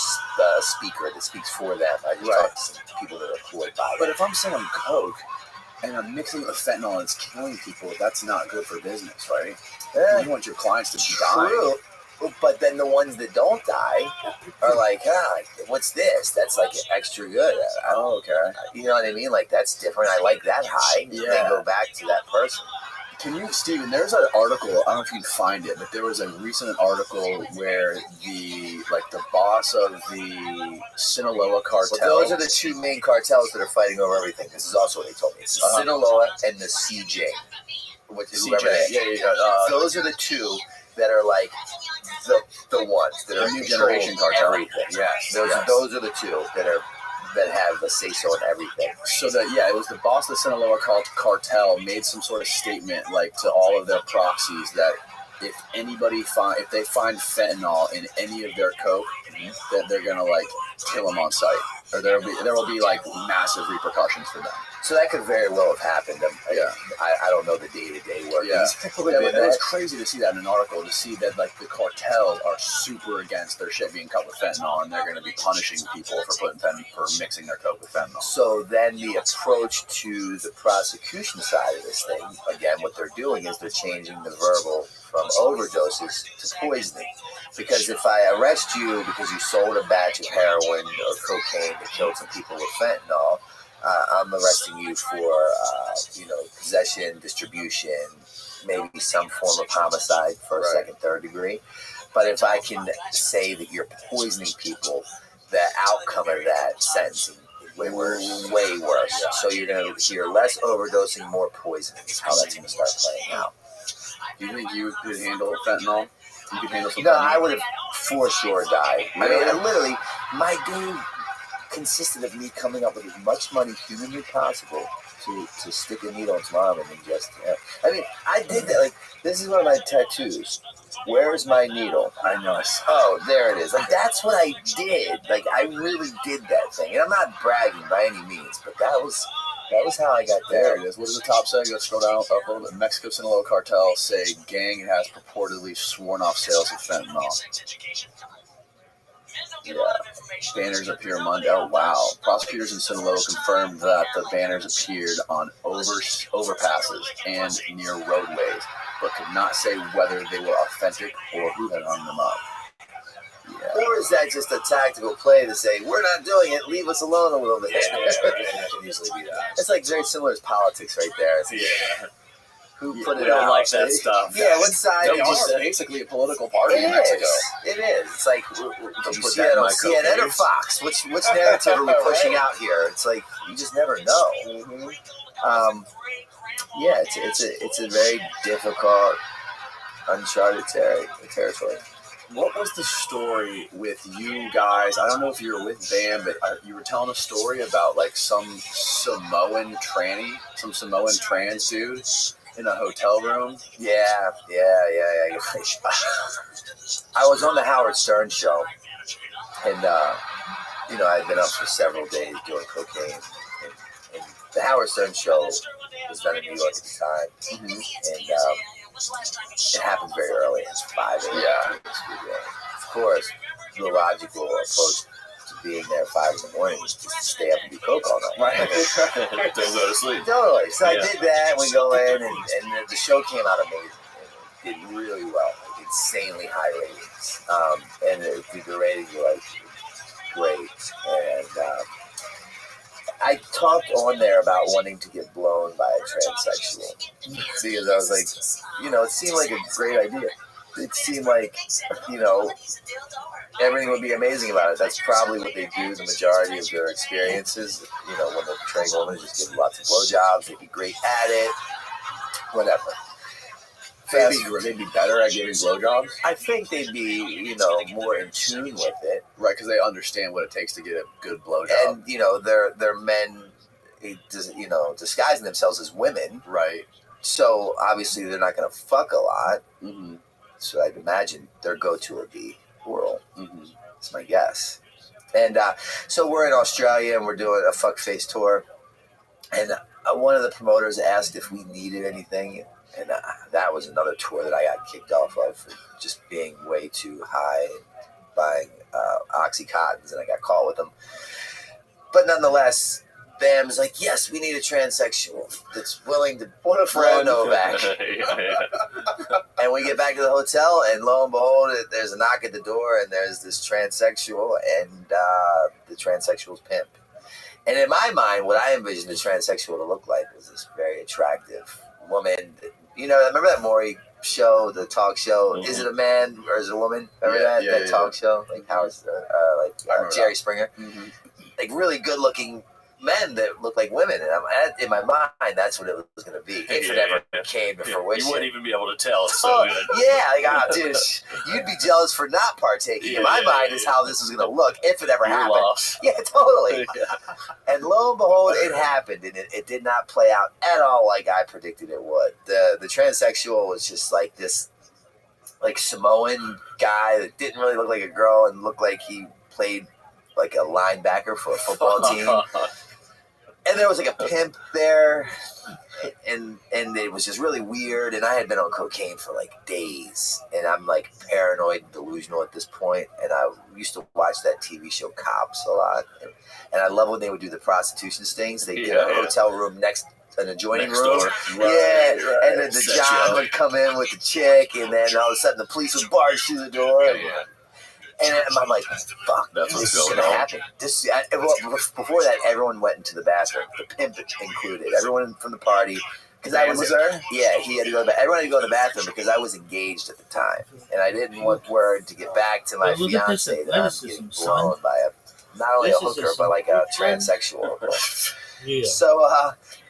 speaker that speaks for them. I just talk to some people that are employed by But them. if I'm selling coke and I'm mixing it with fentanyl and it's killing people, that's not good for business, right? You want your clients to be dying. But then the ones that don't die are like, what's this? That's like extra good. You know what I mean? Like, that's different. I like that high. Yeah. And then go back to that person. Steven, there's an article, I don't know if you can find it, but there was a recent article where the boss of the Sinaloa cartel. Well, those are the two main cartels that are fighting over everything. This is also what they told me. It's Sinaloa and the CJ. Which is whoever they are. Those are the two that are like the ones that are new generation cartel. Everything. Yes. Those are the two that have a say-so in everything. So that, it was the boss of the Sinaloa cartel made some sort of statement to all of their proxies that if they find fentanyl in any of their coke, that they're gonna kill them on sight, or there will be massive repercussions for them. So that could very well have happened. I don't know the day-to-day workings. It was crazy to see that in an article, to see that the cartels are super against their shit being cut with fentanyl, and they're going to be punishing people for mixing their coke with fentanyl. So then the approach to the prosecution side of this thing, again, what they're doing is they're changing the verbal from overdoses to poisoning. Because if I arrest you because you sold a batch of heroin or cocaine that killed some people with fentanyl, I'm arresting you for, possession, distribution, maybe some form of homicide, first, second, third degree. But if I can say that you're poisoning people, the outcome of that sentencing is way worse. So you're going to hear less overdosing, more poisoning is how that's going to start playing out. Do you think you could handle fentanyl? You could handle some No, fentanyl? I would have for sure died. I mean, my day consisted of me coming up with as much money humanly possible to stick a needle into my arm and ingest it. I mean, I did that. This is one of my tattoos. Where's my needle? I know. Oh, there it is. That's what I did. I really did that thing. And I'm not bragging by any means, but that was how I got there. There it is. What does the top say? Let's scroll down up a little bit. Mexico Sinaloa cartel say gang has purportedly sworn off sales of fentanyl. Yeah. Banners appear Monday. Oh, wow. Prosecutors in Sinaloa confirmed that the banners appeared on overpasses and near roadways, but could not say whether they were authentic or who had hung them up. Yeah. Or is that just a tactical play to say, we're not doing it, leave us alone a little bit? That can easily be that. It's very similar as politics right there. Who put it don't out? like that stuff. Yeah, what side? They are basically a political party in Mexico. It is. It's like, did you see that that in on my CNN or cocaine? Fox? Which narrative are we pushing out here? It's like, you just never know. It's a very difficult, uncharted territory. What was the story with you guys? I don't know if you were with Bam, but you were telling a story about some Samoan tranny, some Samoan trans dude in a hotel room. Yeah. I was on the Howard Stern show, and I'd been up for several days doing cocaine, and the Howard Stern show was done in New York at the time, and it happened very early. It's 5 a.m. Yeah. Of course, the logical approach to being there at 5 in the morning is just to stay up and do coke all night. Right. Don't go to sleep. Totally. So I did that. We go in, and the show came out amazing. It did really well. Insanely high ratings. And the ratings were great. And I talked on there about wanting to get blown by a transsexual because I was like, it seemed like a great idea. It seemed like, everything would be amazing about it. That's probably what they do the majority of their experiences. When they're portraying women, just give lots of blowjobs. They'd be great at it. Whatever. they'd be better at giving blowjobs. I think they'd be, more in tune with it, right? Because they understand what it takes to get a good blowjob, and they're men, disguising themselves as women, right? So obviously they're not going to fuck a lot. Mm-hmm. So I'd imagine their go-to would be oral. Mm-hmm. That's my guess. And so we're in Australia and we're doing a fuckface tour, and one of the promoters asked if we needed anything. And that was another tour that I got kicked off of for just being way too high and buying Oxycontins, and I got caught with them. But nonetheless, Bam's like, yes, we need a transsexual that's willing to blow Novak. And we get back to the hotel, and lo and behold, there's a knock at the door, and there's this transsexual, and the transsexual's pimp. And in my mind, what I envisioned a transsexual to look like was this very attractive woman. Remember that Maury show, the talk show? Mm-hmm. Is it a man or is it a woman? Remember that talk show? Like Howard's, Jerry Springer. Mm-hmm. Like really good-looking men that look like women, and in my mind, that's what it was going to be. If it ever came to fruition, you wouldn't even be able to tell. It's so good. Yeah, dude, you'd be jealous for not partaking. In my mind, is how this was going to look if it ever happened. Lost. Yeah, totally. And lo and behold, it happened, and it did not play out at all like I predicted it would. The transsexual was just like this, like Samoan guy that didn't really look like a girl and looked like he played like a linebacker for a football team. And there was like a pimp there, and it was just really weird. And I had been on cocaine for like days, and I'm like paranoid and delusional at this point. And I used to watch that TV show Cops a lot, and I love when they would do the prostitution stings. They did a hotel room next. An adjoining room, right. And then the John would come in with the chick, and then all of a sudden the police would barge through the door. And I'm like, fuck, this is going to happen. Before that, everyone went into the bathroom, the pimp included, everyone from the party. Because I was there? Yeah, he had to go to the bathroom. Everyone had to go to the bathroom because I was engaged at the time. And I didn't want word to get back to my fiance that I was getting blown by not only a hooker, but like a transsexual. Yeah. So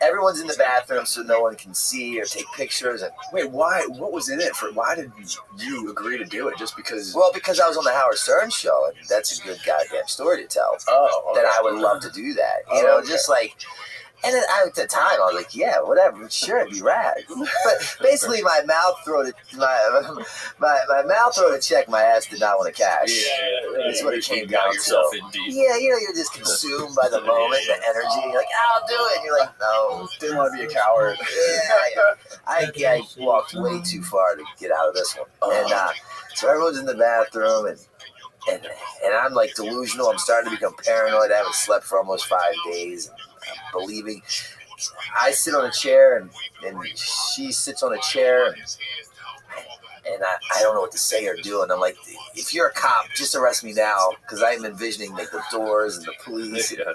everyone's in the bathroom so no one can see or take pictures. And wait, why? What was in it for? Why did you agree to do it? Just because? Well, because I was on the Howard Stern show, and that's a good goddamn story to tell. Oh, okay. That I would love to do that. Just like. And then at the time, I was like, yeah, whatever, sure, it'd be rad. But basically, my mouth throat to check, my ass did not want to cash. Yeah, that's what it came down to. Yeah, you're just consumed by the moment, the energy. You're like, I'll do it. And you're like, no. Didn't want to be a coward. Yeah, I walked way too far to get out of this one. And so everyone's in the bathroom, and I'm like delusional. I'm starting to become paranoid. I haven't slept for almost 5 days. I'm believing. I sit on a chair, and she sits on a chair, and I don't know what to say or do. And I'm like, if you're a cop, just arrest me now, because I'm envisioning like the doors and the police. Yeah.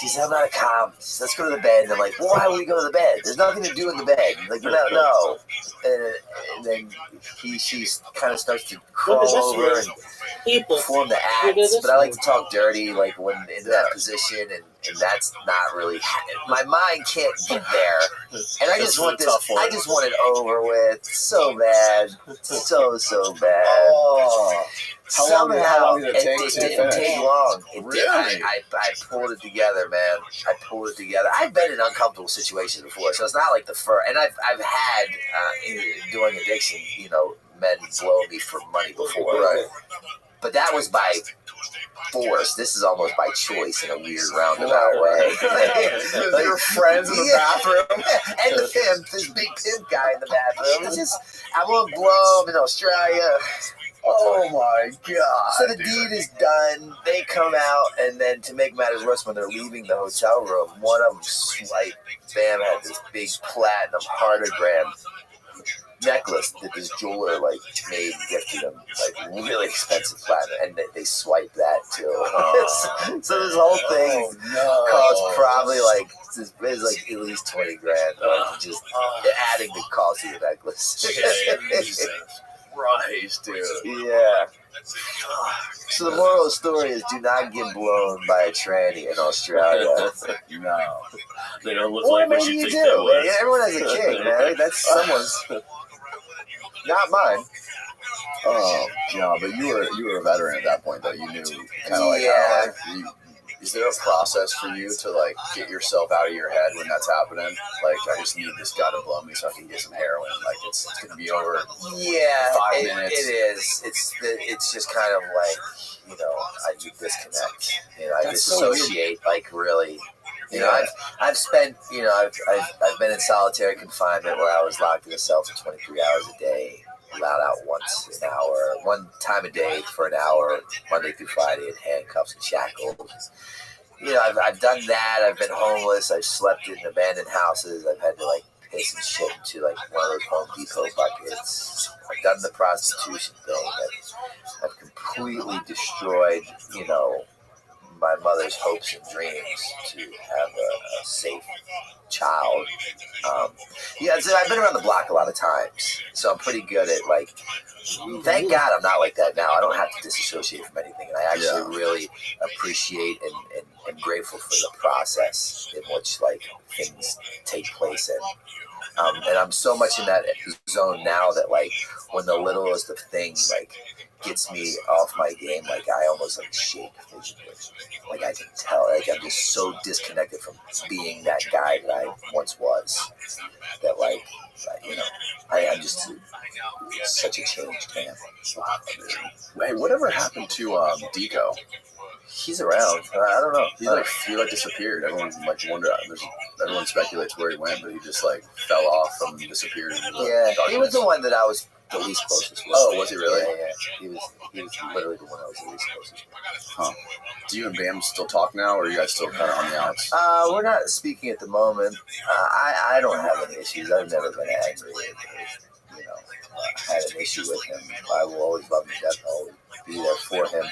She said, I'm not a cop. She said, let's go to the bed. And I'm like, well, why would we go to the bed? There's nothing to do in the bed. Like, no. And then she kind of starts to crawl over and perform the acts. But I like to talk dirty, like when in that position, and that's not really. My mind can't get there, and I just want this. I just want it over with so bad, so bad. Oh. How long did it take? It didn't take long. Really? I pulled it together, man. I pulled it together. I've been in uncomfortable situations before, so it's not like the first. And I've had doing addiction, men blow me for money before, right? But that was by force. This is almost by choice in a weird roundabout way. Like your friends in the bathroom, and the pimp, this big pimp guy in the bathroom. It's just I won't blow him in Australia. Oh my god! So the deed is done. They come out, and then to make matters worse, when they're leaving the hotel room, one of them, Bam, had this big platinum heartogram necklace that this jeweler made and gifted him, really expensive platinum, and they swiped that too. So this whole thing cost probably at least $20,000 just adding the cost of the necklace. Christ, dude. Yeah. So the moral of the story is: do not get blown by a tranny in Australia. No. They don't look Or like what maybe you you think do. they would. Man. Everyone has a king, man. That's someone's. Not mine. Oh, yeah, but you were a veteran at that point, though. You knew kind of like Yeah. how, like, is there a process for you to like get yourself out of your head when that's happening? Like, I just need this guy to blow me so I can get some heroin. Like, it's gonna be over. Yeah, 5 minutes. It is. It's just kind of like, I do disconnect. I dissociate. Like, really. I've spent. I've been in solitary confinement where I was locked in a cell for 23 hours a day. Allowed out once an hour, one time a day for an hour, Monday through Friday in handcuffs and shackles. I've done that. I've been homeless. I've slept in abandoned houses. I've had to like piss and shit into like one of those Home Depot buckets. I've done the prostitution thing. I've completely destroyed, my mother's hopes and dreams to have a safe child. So I've been around the block a lot of times, so I'm pretty good at like. Thank God I'm not like that now. I don't have to disassociate from anything, and I actually really appreciate and am grateful for the process in which like things take place in. And I'm so much in that zone now that like when the littlest of things like gets me off my game, like I almost like shake physically. Like I can tell, like I'm just so disconnected from being that guy that I once was. That like, I'm just such a changed man. Hey, whatever happened to Deco? He's around. I don't know. He disappeared. Everyone like wondered. Everyone speculates where he went, but he just like fell off and disappeared. He was the one that I was the least closest with. Oh, was he really? Yeah. He was literally the one I was the least closest with. Huh. Do you and Bam still talk now, or are you guys still kind of on the outs? We're not speaking at the moment. I don't have any issues. I've never been angry. Had an issue with him. I will always love him to death. I'll always be there for him.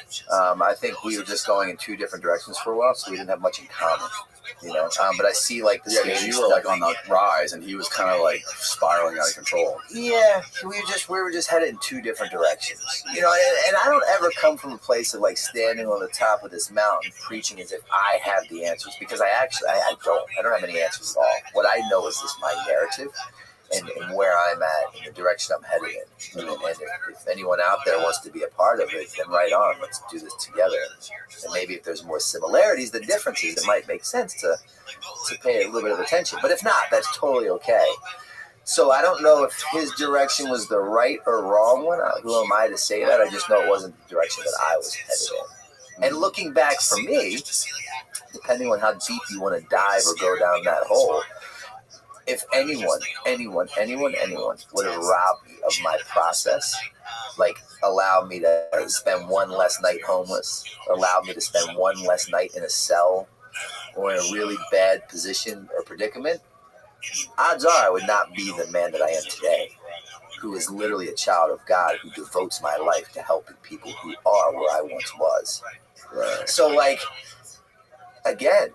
I think we were just going in two different directions for a while, so we didn't have much in common. But I see like the because you were like on the rise, and he was kind of like spiraling out of control. Yeah, we were just headed in two different directions. And I don't ever come from a place of like standing on the top of this mountain preaching as if I have the answers, because I don't have any answers at all. What I know is this my narrative. And where I'm at, and the direction I'm headed in. And if anyone out there wants to be a part of it, then right on, let's do this together. And maybe if there's more similarities than differences, it might make sense to pay a little bit of attention. But if not, that's totally okay. So I don't know if his direction was the right or wrong one. Who am I to say that? I just know it wasn't the direction that I was headed in. And looking back for me, depending on how deep you want to dive or go down that hole, if anyone would have robbed me of my process, like allowed me to spend one less night homeless, allowed me to spend one less night in a cell or in a really bad position or predicament, odds are I would not be the man that I am today, who is literally a child of God, who devotes my life to helping people who are where I once was. Right. So like, again,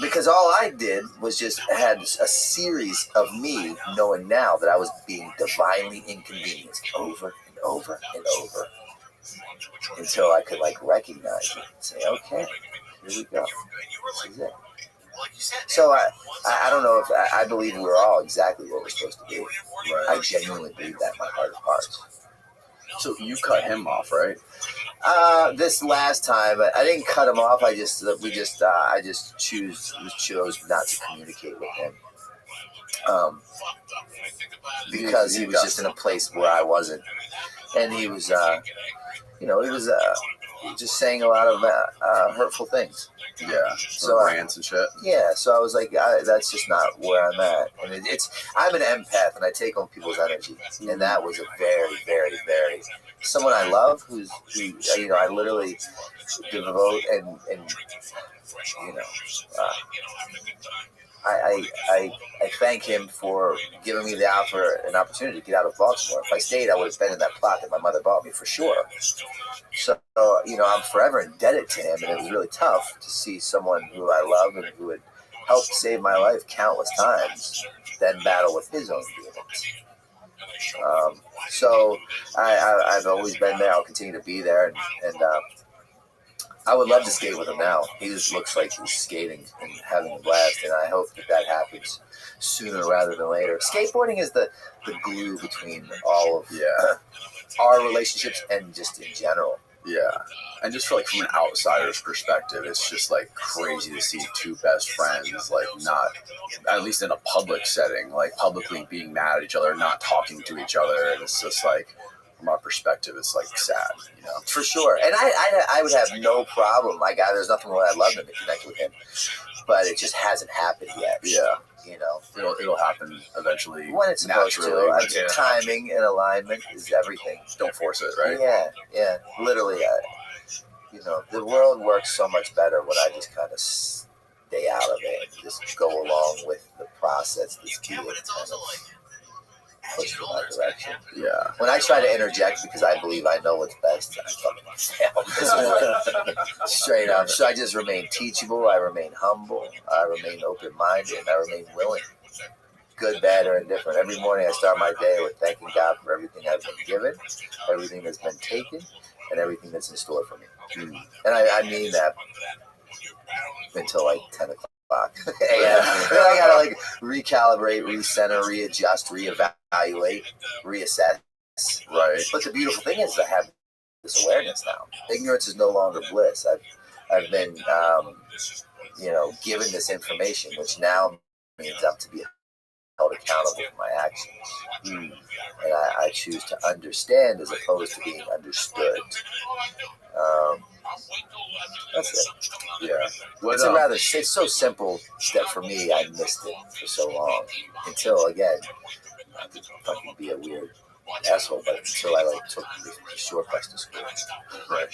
because all I did was just had a series of me knowing now that I was being divinely inconvenienced over and over and over until I could like recognize it and say, okay, here we go. This is it. So I don't know if I believe we're all exactly what we're supposed to be. Right. I genuinely believe that in my heart of hearts. So you cut him off, right? This last time, I didn't cut him off. I just chose not to communicate with him, because he was just in a place where I wasn't, and he was, he was just saying a lot of hurtful things. Yeah, so rants and shit. Yeah, so I was like, that's just not where I'm at. And I'm an empath, and I take on people's energy, and that was a very, very, very someone I love, who I literally devote and I thank him for giving me an opportunity to get out of Baltimore. If I stayed, I would have been in that plot that my mother bought me for sure. So, I'm forever indebted to him, and it was really tough to see someone who I love and who had helped save my life countless times then battle with his own demons. So I've always been there. I'll continue to be there, and I would love to skate with him now. He just looks like he's skating and having a blast, and I hope that happens sooner rather than later. Skateboarding is the glue between all of our relationships and just in general. Yeah, and just for, like, from an outsider's perspective, it's just like crazy to see two best friends, like, not, at least in a public setting, like publicly being mad at each other, not talking to each other, and it's just like, from our perspective, it's like sad, you know. For sure, and I would have no problem. Like, there's nothing wrong. I'd love to connect with him, but it just hasn't happened yet. Yeah. You know, it'll happen eventually when it's supposed naturally. to. Timing and alignment is everything. Don't force it, right? Yeah. Literally, you know, the world works so much better when I just kind of stay out of it and just go along with the process that's being kind of pushed in my direction. Yeah. When I try to interject because I believe I know what's best, I fucking fail. Straight up. So I just remain teachable. I remain humble. I remain open-minded. And I remain willing. Good, bad, or indifferent. Every morning I start my day with thanking God for everything I've been given, everything that's been taken, and everything that's in store for me. And I mean that until like 10 o'clock. Then I gotta like recalibrate, recenter, readjust, reevaluate, reassess. Right. But the beautiful thing is I have this awareness now. Ignorance is no longer bliss. I've been given this information, which now means I'm to be held accountable for my actions. And I choose to understand as opposed to being understood. That's it. Yeah. It's so simple that for me, I missed it for so long. Until, again, not to fucking be a weird asshole, but until I took the shortcuts to school. Right.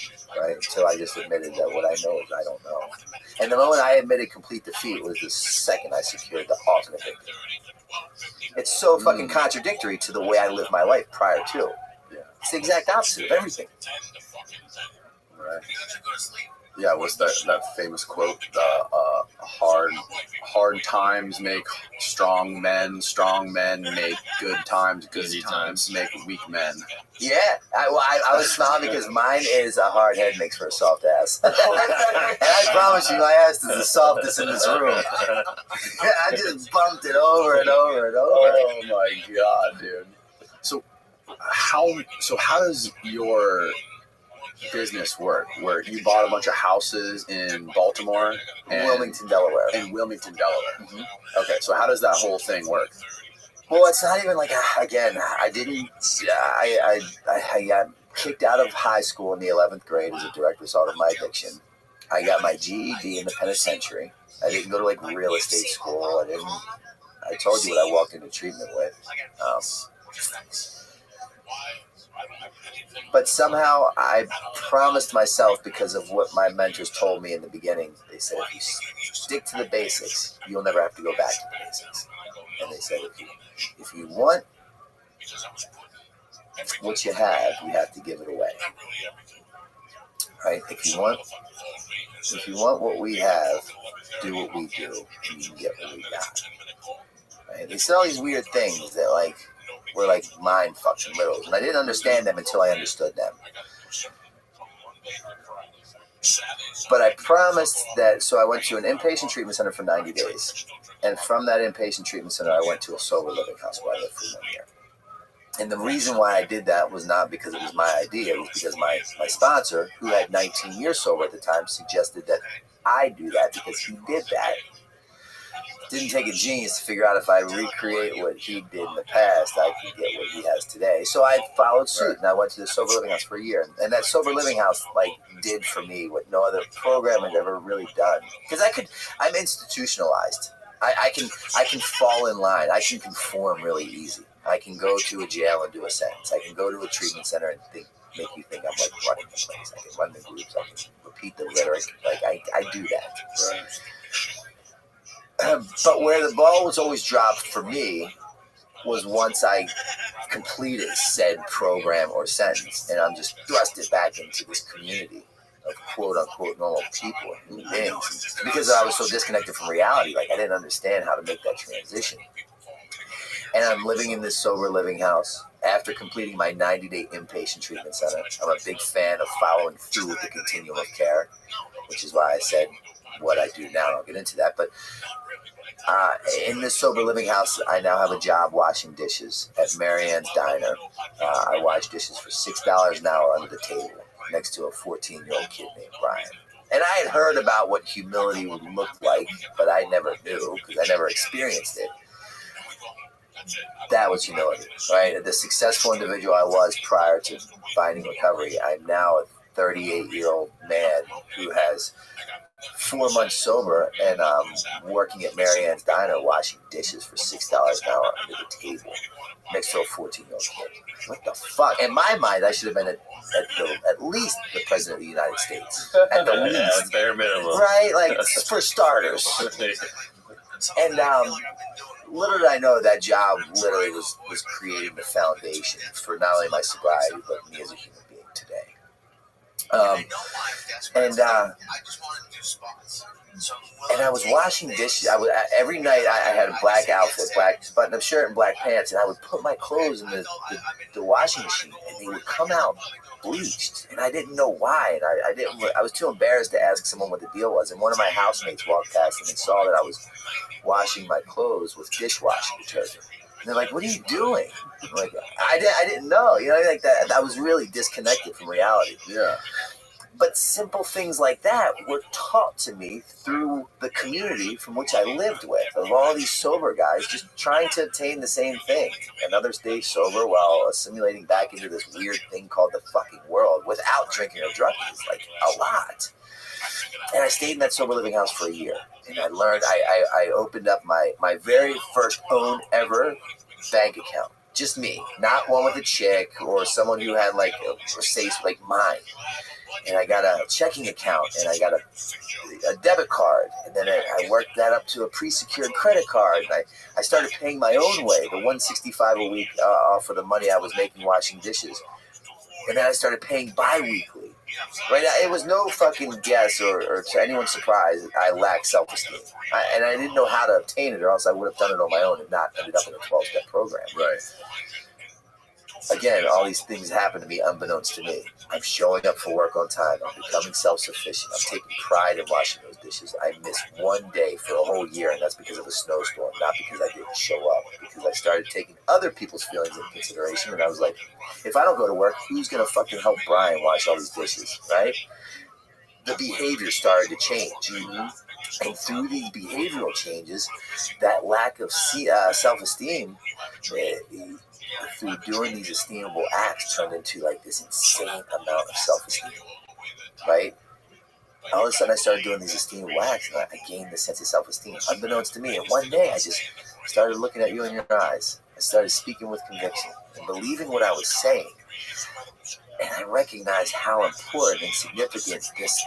Until I just admitted that what I know is I don't know. And the moment I admitted complete defeat was the second I secured the ultimate victory. It's so fucking contradictory to the way I lived my life prior to. It's the exact opposite of everything. Right. Yeah, what's that famous quote? Hard times make strong men make good times make weak men. Yeah, I was smiling because mine is a hard head makes for a soft ass. And I promise you, my ass is the softest in this room. I just bumped it over and over and over. Oh my god, dude. So how does your business work? Where you bought a bunch of houses in Baltimore and Wilmington, Delaware. Mm-hmm. Okay, so how does that whole thing work? Well, it's not even like, again, I got kicked out of high school in the 11th grade as a direct result of my addiction. I got my GED in the penitentiary. I didn't go to like real estate school. I told you what I walked into treatment with. But somehow I promised myself, because of what my mentors told me in the beginning, they said, if you stick to the basics, you'll never have to go back to the basics. And they said, if you want what you have to give it away. Right? If you want what we have, do what we do, and you can get what we got. Right? They said all these weird things that were like mind fucking riddles, and I didn't understand them until I understood them. But I promised that, so I went to an inpatient treatment center for 90 days. And from that inpatient treatment center, I went to a sober living house where I lived for 1 year. And the reason why I did that was not because it was my idea. It was because my sponsor, who had 19 years sober at the time, suggested that I do that because he did that. Didn't take a genius to figure out if I recreate what he did in the past, I could get what he has today. So I followed suit, and I went to the sober living house for a year. And that sober living house did for me what no other program had ever really done. Because I'm institutionalized. I can fall in line. I can conform really easy. I can go to a jail and do a sentence. I can go to a treatment center and make you think I'm running the place. I can run the groups. I can repeat the rhetoric. I do that. Right. But where the ball was always dropped for me was once I completed said program or sentence, and I'm just thrusted back into this community of quote-unquote normal people and human beings. Because I was so disconnected from reality, I didn't understand how to make that transition. And I'm living in this sober living house, after completing my 90-day inpatient treatment center. I'm a big fan of following through with the continuum of care, which is why I said what I do now. I'll get into that. But in this sober living house, I now have a job washing dishes at Marianne's Diner. I wash dishes for $6 an hour under the table next to a 14-year-old kid named Brian. And I had heard about what humility would look like, but I never knew because I never experienced it. That was humility, right? The successful individual I was prior to finding recovery, I'm now a 38-year-old man who has 4 months sober and working at Marianne's Diner washing dishes for $6 an hour under the table next to a 14-year-old kid. What the fuck? In my mind, I should have been at least the president of the United States. At the least. Bare minimum. Right? Like, for starters. And little did I know that job literally was creating the foundation for not only my sobriety, but me as a human being today. And I was washing dishes. Every night I had a black outfit, black button-up shirt and black pants, and I would put my clothes in the washing machine, and they would come out bleached, and I didn't know why. And I was too embarrassed to ask someone what the deal was. And one of my housemates walked past and they saw that I was washing my clothes with dishwashing detergent. And they're like, "What are you doing?" I'm like, I didn't know. You know, like that. I was really disconnected from reality. Yeah. But simple things like that were taught to me through the community from which I lived with, of all these sober guys just trying to attain the same thing. Another stay sober while assimilating back into this weird thing called the fucking world without drinking or drugging, like a lot. And I stayed in that sober living house for a year. And I learned, I opened up my very first own ever bank account. Just me, not one with a chick or someone who had like a safe like mine. And I got a checking account, and I got a debit card, and then I worked that up to a pre-secured credit card. And I started paying my own way, the $165 a week off of the money I was making washing dishes. And then I started paying bi-weekly. Right? It was no fucking guess or to anyone's surprise, I lacked self-esteem. And I didn't know how to obtain it, or else I would have done it on my own and not ended up in a 12-step program. Right. Again, all these things happen to me unbeknownst to me. I'm showing up for work on time. I'm becoming self-sufficient. I'm taking pride in washing those dishes. I missed one day for a whole year, and that's because of a snowstorm, not because I didn't show up, because I started taking other people's feelings into consideration, and I was like, if I don't go to work, who's going to fucking help Brian wash all these dishes, right? The behavior started to change. Mm-hmm. And through these behavioral changes, that lack of self-esteem, through doing these esteemable acts, turned into like this insane amount of self-esteem, right? All of a sudden I started doing these esteemable acts, and I gained this sense of self-esteem unbeknownst to me. And one day I just started looking at you in your eyes. I started speaking with conviction and believing what I was saying. And I recognized how important and significant this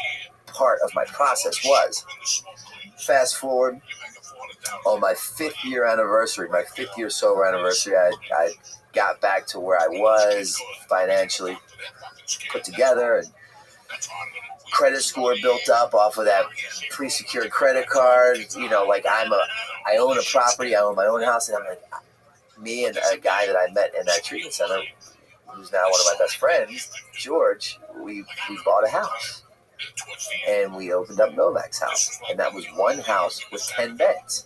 part of my process was. Fast forward, on my 5th year anniversary, my 5th year sober anniversary, I got back to where I was financially put together, and credit score built up off of that pre-secured credit card. You know, like I own a property, I own my own house, and I'm like, me and a guy that I met in that treatment center, who's now one of my best friends, George, we bought a house. And we opened up Novak's house, and that was one house with 10 beds.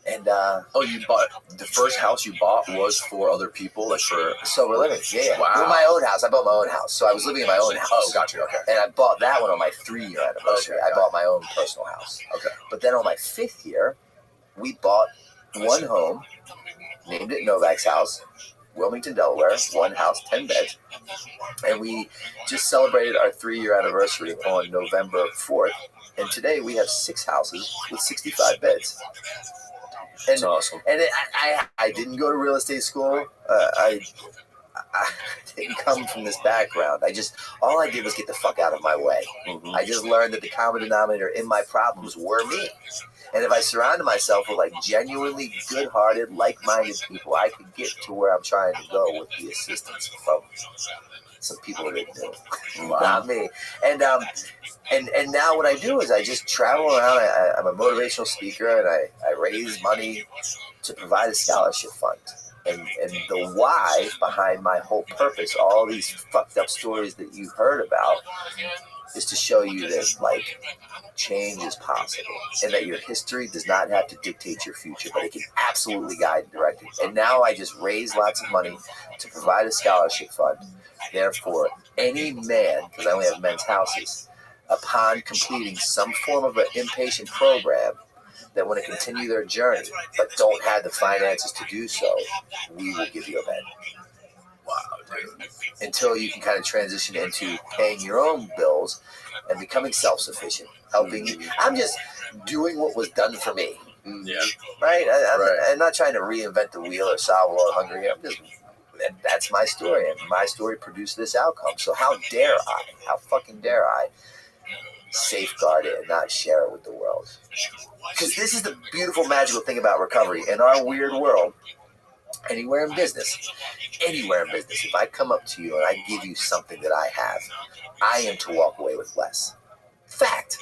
And you bought the first house you bought was for other people, like for sober living. Yeah. Wow. Well, my own house. I bought my own house, so I was living in my own house. Oh, gotcha. Okay. And I bought that one on my 3-year anniversary. Okay, I bought my own personal house. Okay. But then on my 5th year, we bought one home, named it Novak's house, Wilmington, Delaware, one house, 10 beds. And we just celebrated our 3-year anniversary on November 4th. And today we have 6 houses with 65 beds. And, that's awesome. And I didn't go to real estate school. I didn't come from this background. All I did was get the fuck out of my way. Mm-hmm. I just learned that the common denominator in my problems were me. And if I surrounded myself with like genuinely good-hearted, like-minded people, I could get to where I'm trying to go with the assistance from some people that didn't do it. Wow. Not me. And now what I do is I just travel around. I'm a motivational speaker, and I raise money to provide a scholarship fund And the why behind my whole purpose, all these fucked up stories that you heard about, is to show you that, like, change is possible and that your history does not have to dictate your future, but it can absolutely guide and direct it. And now I just raise lots of money to provide a scholarship fund. Therefore, any man, because I only have men's houses, upon completing some form of an inpatient program that want to continue their journey but don't have the finances to do so, we will give you a bed. Wow, dude. Until you can kind of transition into paying your own bills and becoming self-sufficient, helping you. I'm just doing what was done for me. Yeah. Right? I'm not trying to reinvent the wheel or solve world hunger. That's my story, and my story produced this outcome. So how fucking dare I safeguard it and not share it with the world? Because this is the beautiful, magical thing about recovery. In our weird world, anywhere in business, if I come up to you and I give you something that I have, I am to walk away with less. Fact.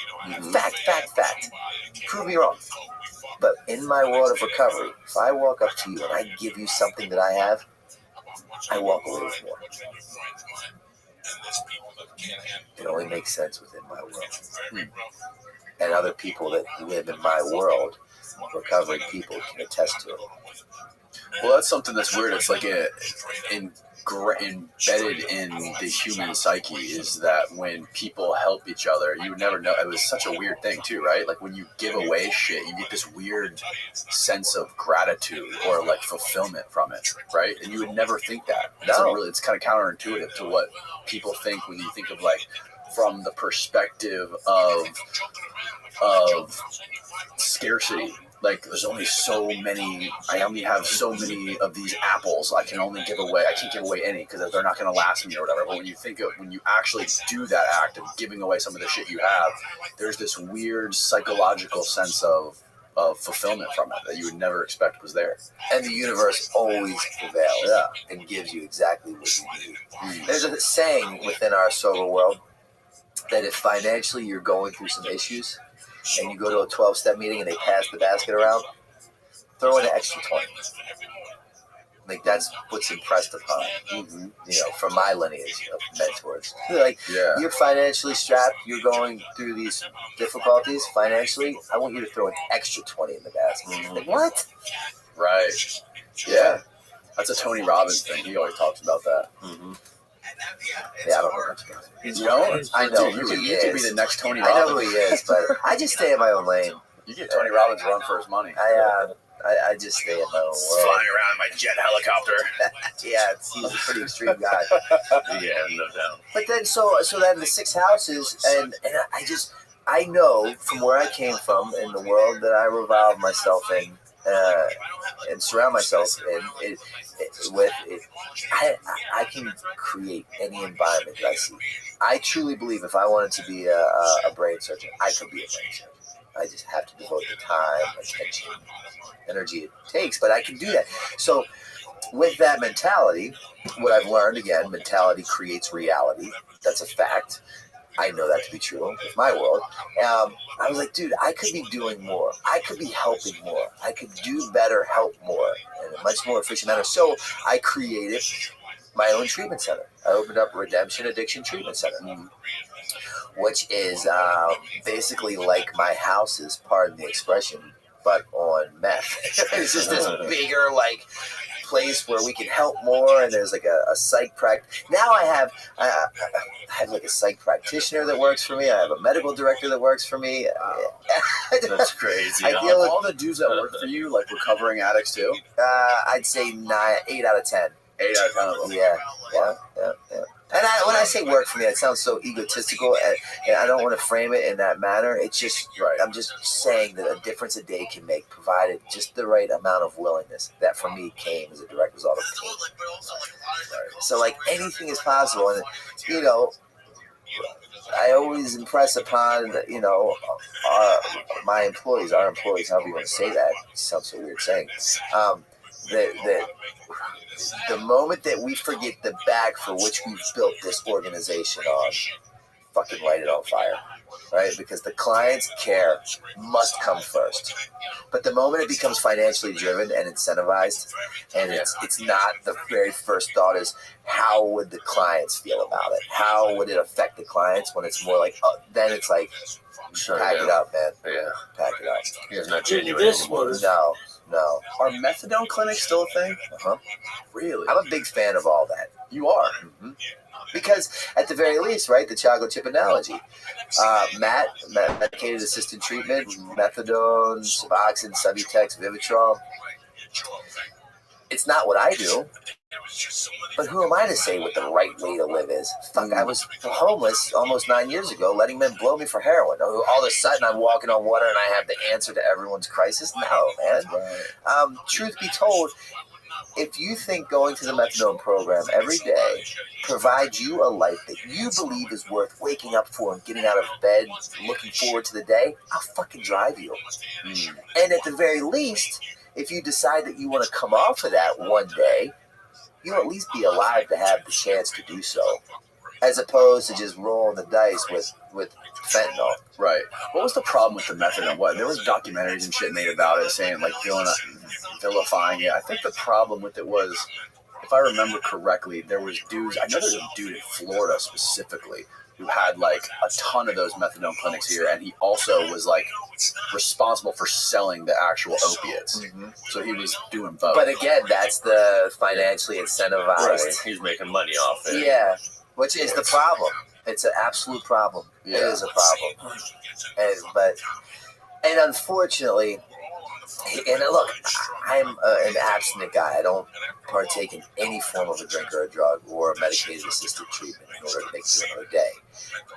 Fact. Prove me wrong. But in my world of recovery, if I walk up to you and I give you something that I have, I walk away with more. It only makes sense within my world. And other people that live in my world, recovery people, can attest to it. Well, that's something that's weird. It's like embedded in the human psyche is that when people help each other, you would never know. It was such a weird thing too, right? Like when you give away shit, you get this weird sense of gratitude or like fulfillment from it, right? And you would never think that. It's kind of counterintuitive to what people think when you think of like from the perspective of scarcity. Like, there's only so many, I only have so many of these apples I can only give away. I can't give away any because they're not going to last me or whatever. But when you actually do that act of giving away some of the shit you have, there's this weird psychological sense of fulfillment from it that you would never expect was there. And the universe always prevails and gives you exactly what you need. There's a saying within our sober world that if financially you're going through some issues, and you go to a 12-step meeting and they pass the basket around, throw in an extra 20. Like, that's what's impressed upon, from my lineage of mentors. Like, you're financially strapped, you're going through these difficulties financially, I want you to throw an extra 20 in the basket. Like, what? Right. Yeah. That's a Tony Robbins thing. He always talks about that. Yeah, I don't know much about it. You know? I know you who he could is. be the next Tony Robbins. I know who he is, but I just stay in my own lane. You give Tony Robbins a run for his money. I just stay in my own world. Flying around my jet helicopter. He's a pretty extreme guy. Yeah, no doubt. But then, so then the 6 houses, and I know from where I came from in the world that I revolve myself in and surround myself in, I can create any environment that I see. I truly believe if I wanted to be a brain surgeon, I could be a brain surgeon. I just have to devote the time, attention, energy it takes, but I can do that. So with that mentality, what I've learned, again, mentality creates reality. That's a fact. I know that to be true with my world. I was like, dude, I could be doing more. I could be helping more. I could do better, help more in a much more efficient manner. So I created my own treatment center. I opened up Redemption Addiction Treatment Center, which is basically like my house's, pardon the expression, but on meth. It's just this bigger, like, place where we can help more, and there's like a psych practice. Now I have like a psych practitioner that works for me. I have a medical director that works for me. That's crazy. I deal with all the dudes that work for you, like recovering addicts too. I'd say 8 out of 10. 8 out of 10 of them. Yeah. And when I say work for me, it sounds so egotistical, and I don't want to frame it in that manner. It's just, I'm just saying that a difference a day can make, provided just the right amount of willingness. That for me came as a direct result of pain. So, like, anything is possible, and I always impress upon my employees, our employees, however you want to say that. It sounds so weird saying that. The moment that we forget the bag for which we've built this organization on, fucking light it on fire. right? Because the client's care must come first. But the moment it becomes financially driven and incentivized, and it's not the very first thought is how would the clients feel about it? How would it affect the clients? When it's more like, then it's like, pack it up, man. Yeah. Pack it up. It's not genuine anymore. No. Are methadone clinics still a thing? Really? I'm a big fan of all that. You are? Mm-hmm. Because at the very least, right, the chocolate chip analogy, medicated assisted treatment, methadone, Suboxone, Subutex, Vivitrol. It's not what I do, but who am I to say what the right way to live is? Fuck, I was homeless almost 9 years ago, letting men blow me for heroin. All of a sudden, I'm walking on water and I have the answer to everyone's crisis? No, man. Truth be told, if you think going to the methadone program every day provides you a life that you believe is worth waking up for and getting out of bed, looking forward to the day, I'll fucking drive you. And at the very least, if you decide that you want to come off of that one day, you'll at least be alive to have the chance to do so, as opposed to just rolling the dice with fentanyl. Right. What was the problem with the methadone? What, there was documentaries and shit made about it saying, like, vilifying it. I think the problem with it was, if I remember correctly, there was dudes, I know there's a dude in Florida specifically who had, like, a ton of those methadone clinics here, and he also was, like, responsible for selling the actual opiates. Mm-hmm. So he was doing both. But again, that's the financially incentivized. Right. He's making money off it. Yeah, which is the problem. It's an absolute problem. Yeah. It is a problem. And unfortunately, and look, I'm an abstinent guy. I don't partake in any form of a drink or a drug or a medicated assisted treatment in order to make it through another day.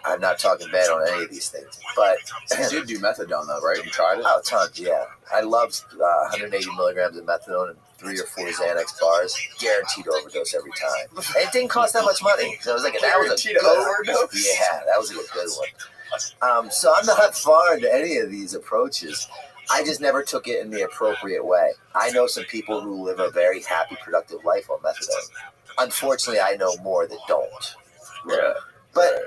I'm not talking bad on any of these things. But you did do methadone though, right? You tried it? Oh, tons, yeah. I loved 180 milligrams of methadone and 3 or 4 Xanax bars. Guaranteed overdose every time. And it didn't cost that much money. So I was like, that was a good overdose? Yeah, that was a good one. So I'm not foreign to any of these approaches. I just never took it in the appropriate way. I know some people who live a very happy, productive life on methadone. Unfortunately, I know more that don't. Yeah. But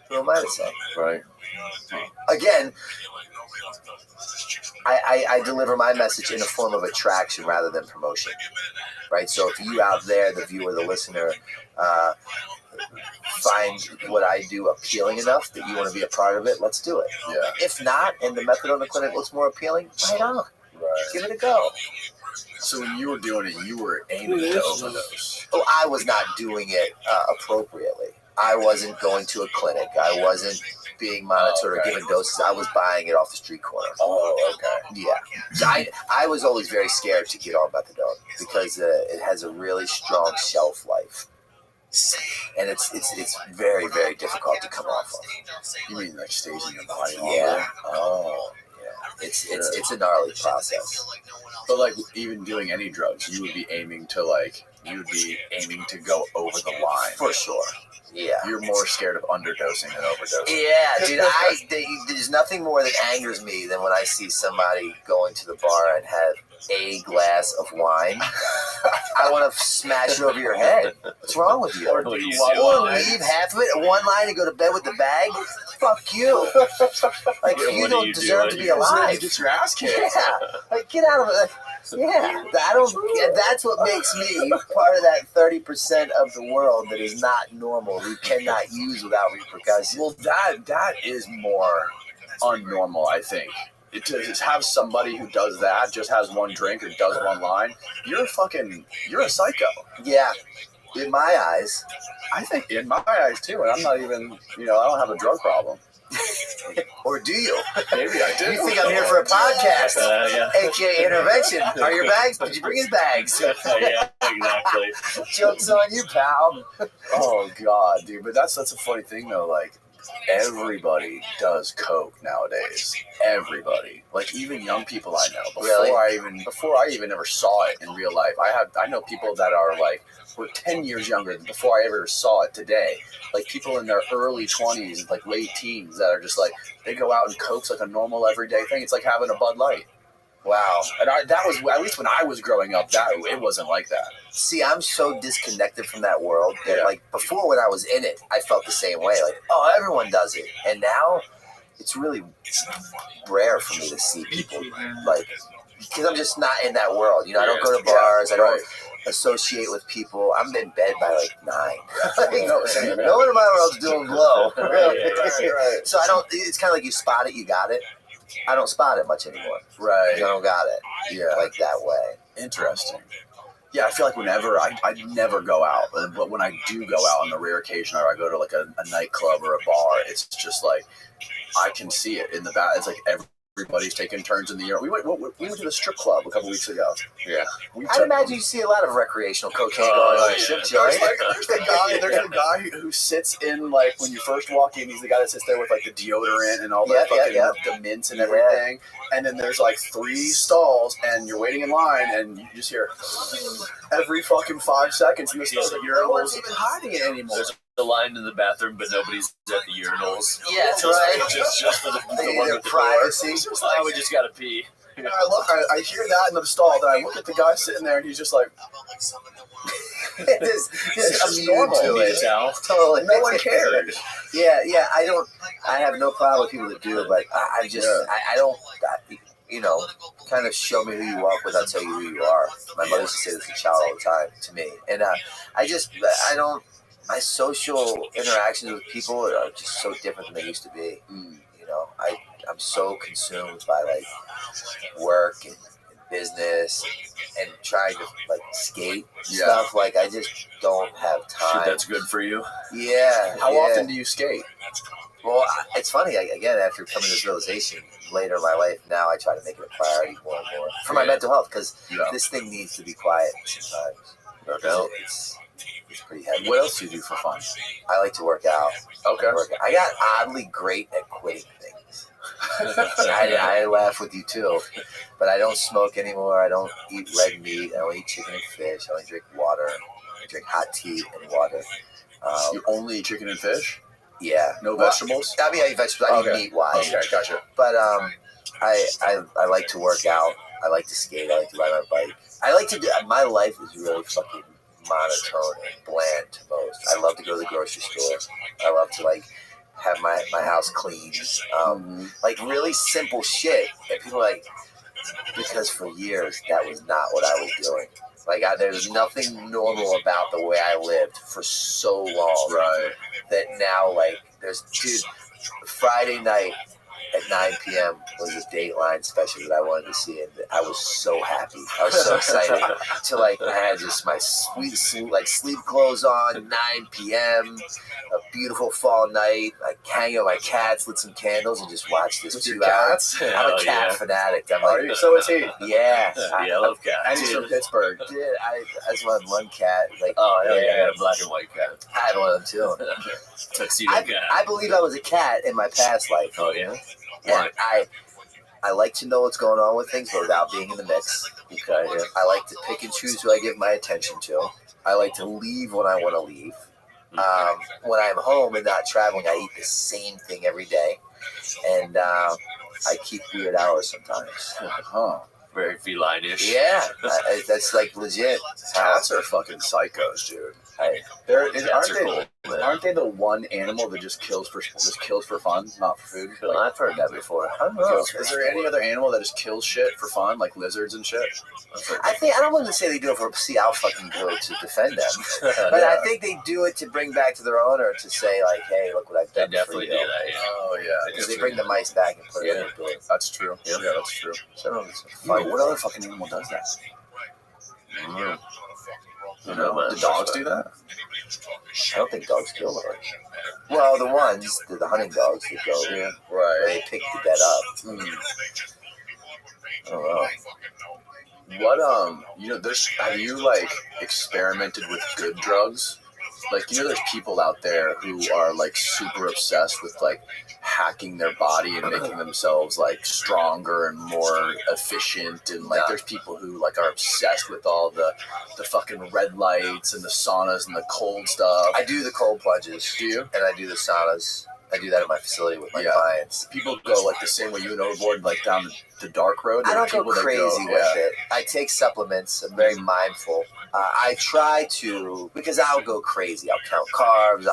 who am I to say? Right. Again, I deliver my message in a form of attraction rather than promotion. Right? So if you out there, the viewer, the listener, find what I do appealing enough that you want to be a part of it, let's do it. Yeah. If not, and the methadone clinic looks more appealing, right on. Right. Give it a go. So when you were doing it, you were aiming to overdose. Oh, I was not doing it appropriately. I wasn't going to a clinic. I wasn't being monitored or given doses. I was buying it off the street corner. Oh, okay. Yeah. So I was always very scared to get on methadone because it has a really strong shelf life. And it's very, very difficult to come off of. You mean like staging your body? Yeah. Oh, yeah. It's a gnarly process. But like even doing any drugs, you would be aiming to go over the line. For sure. Yeah. You're more scared of underdosing than overdosing. Yeah, dude. There's nothing more that angers me than when I see somebody going to the bar and have a glass of wine. I want to smash it over your head. What's wrong with you? Or leave half of it, one line, and go to bed with the bag. Fuck you. Like you don't deserve to be alive. Get your ass kicked. Yeah. Like get out of it. Yeah, that's what makes me part of that 30% of the world that is not normal. We cannot use without repercussions. Well, that is more unnormal, I think. To just have somebody who does that, just has one drink or does one line, you're a psycho. Yeah, in my eyes. I think in my eyes too, and I'm not even, I don't have a drug problem. Or do you? Maybe I do. You think I'm here for a podcast? Yeah. AKA intervention. Are your bags? Did you bring his bags? Yeah, exactly. Joke's on you, pal. Oh, God, dude. But that's a funny thing, though. Like, everybody does coke nowadays. Everybody. Like, even young people I know. Before I even ever saw it in real life. I know people that are, like, were 10 years younger than before I ever saw it today. Like, people in their early 20s, like, late teens that are just, like, they go out and coke's like a normal everyday thing. It's like having a Bud Light. Wow. And that was, at least when I was growing up, it wasn't like that. See, I'm so disconnected from that world that, Yeah. like, before when I was in it, I felt the same way. Like, oh, everyone does it. And now, it's really rare for me to see people, like, because I'm just not in that world. You know, I don't go to bars. I don't associate with people. I'm in bed by, like, 9. No one in my world's doing blow. Right. So I don't, it's kind of like you spot it, you got it. I don't spot it much anymore. Right. I don't got it. Yeah. Like that way. Interesting. Yeah, I feel like whenever I never go out, but when I do go out on the rare occasion, or I go to like a nightclub or a bar, it's just like I can see it in the back. It's like everybody's taking turns in the air. We went to the strip club a couple weeks ago. Yeah. I'd imagine you see a lot of recreational cocaine going on. There's the guy who sits in, like, when you first walk in, he's the guy that sits there with like the deodorant and all that the mints and everything. And then there's like 3 stalls, and you're waiting in line, and you just hear every fucking 5 seconds. You just no one's even hiding it anymore. There's a line in the bathroom, but nobody's at the urinals. Yeah, that's right. Just for the one with the privacy. Oh, we just gotta pee. Yeah, I hear that in the stall, then I look at the guy sitting there, and he's just like, It's normal to it. Totally. No one cares. Yeah. I have no problem with people that do it, but I don't. You know, kind of show me who you are without telling you who you are. My mother used to say this to a child all the time to me, and I don't. My social interactions with people are just so different than they used to be. You know, I'm so consumed by like work and business and trying to like skate stuff. Like I just don't have time. Shit, that's good for you. Yeah. How often do you skate? Well, it's funny. Again, after coming to this realization later in my life, now I try to make it a priority more and more for my mental health, because this thing needs to be quiet sometimes. It's pretty heavy. What else do you do for fun? I like to work out. Okay. I got oddly great at quitting things. I laugh with you too, but I don't smoke anymore. I don't eat red meat. I don't eat chicken and fish. I only drink water. I drink hot tea and water. You only eat chicken and fish? Yeah. No vegetables? I mean, I eat vegetables. I eat meat-wise. Okay, gotcha. But I like to work out. I like to skate. I like to ride my bike. I like to do. My life is really fucking monotone and bland to most. I love to go to the grocery store. I love to like have my house clean. Like really simple shit that people like, because for years that was not what I was doing. Like there was nothing normal about the way I lived for so long. Right. That now like Friday night at 9 p.m. was a Dateline special that I wanted to see, and I was so happy. I was so excited to I had just my sweet sleep clothes on, 9 p.m., a beautiful fall night. I hang out with my cats, lit some candles, and just watch this 2 hours. I'm a cat fanatic. I'm like, so is he? Yeah. I love cats. And he's from Pittsburgh. Dude, I just wanted one cat. Like, I got a black and white cat. I had one of them too. Tuxedo cat. I believe I was a cat in my past life. Oh yeah. And I like to know what's going on with things, but without being in the mix. Because I like to pick and choose who I give my attention to. I like to leave when I want to leave. When I'm home and not traveling, I eat the same thing every day, and I keep weird hours sometimes. Very feline-ish. Yeah, that's like legit. Cats are fucking psychos, dude. Aren't they the one animal that just kills for fun, not for food? Well, I've heard that before. I don't know. Is there any other animal that just kills shit for fun, like lizards and shit? I don't want to say they do it for see how fucking good to defend them, but I think they do it to bring back to their owner to say like, hey, look what I've done. They definitely do that. Yeah. Oh yeah, because they bring the mice back and put it in the door. That's true. Yeah, that's true. What other fucking animal does that? You know, do dogs do that? I don't think dogs kill them. Well, the hunting dogs that go, they pick the dead up. I don't know. What, have you, like, experimented with good drugs? Like, there's people out there who are, like, super obsessed with, like, hacking their body and making themselves, like, stronger and more efficient. And, like, there's people who, like, are obsessed with all the fucking red lights and the saunas and the cold stuff. I do the cold plunges. Do you? And I do the saunas. I do that at my facility with my clients. People go like the same way you and overboard, like down the dark road. I don't go crazy with it. I take supplements. I'm very mindful. I try to, because I'll go crazy. I'll count carbs.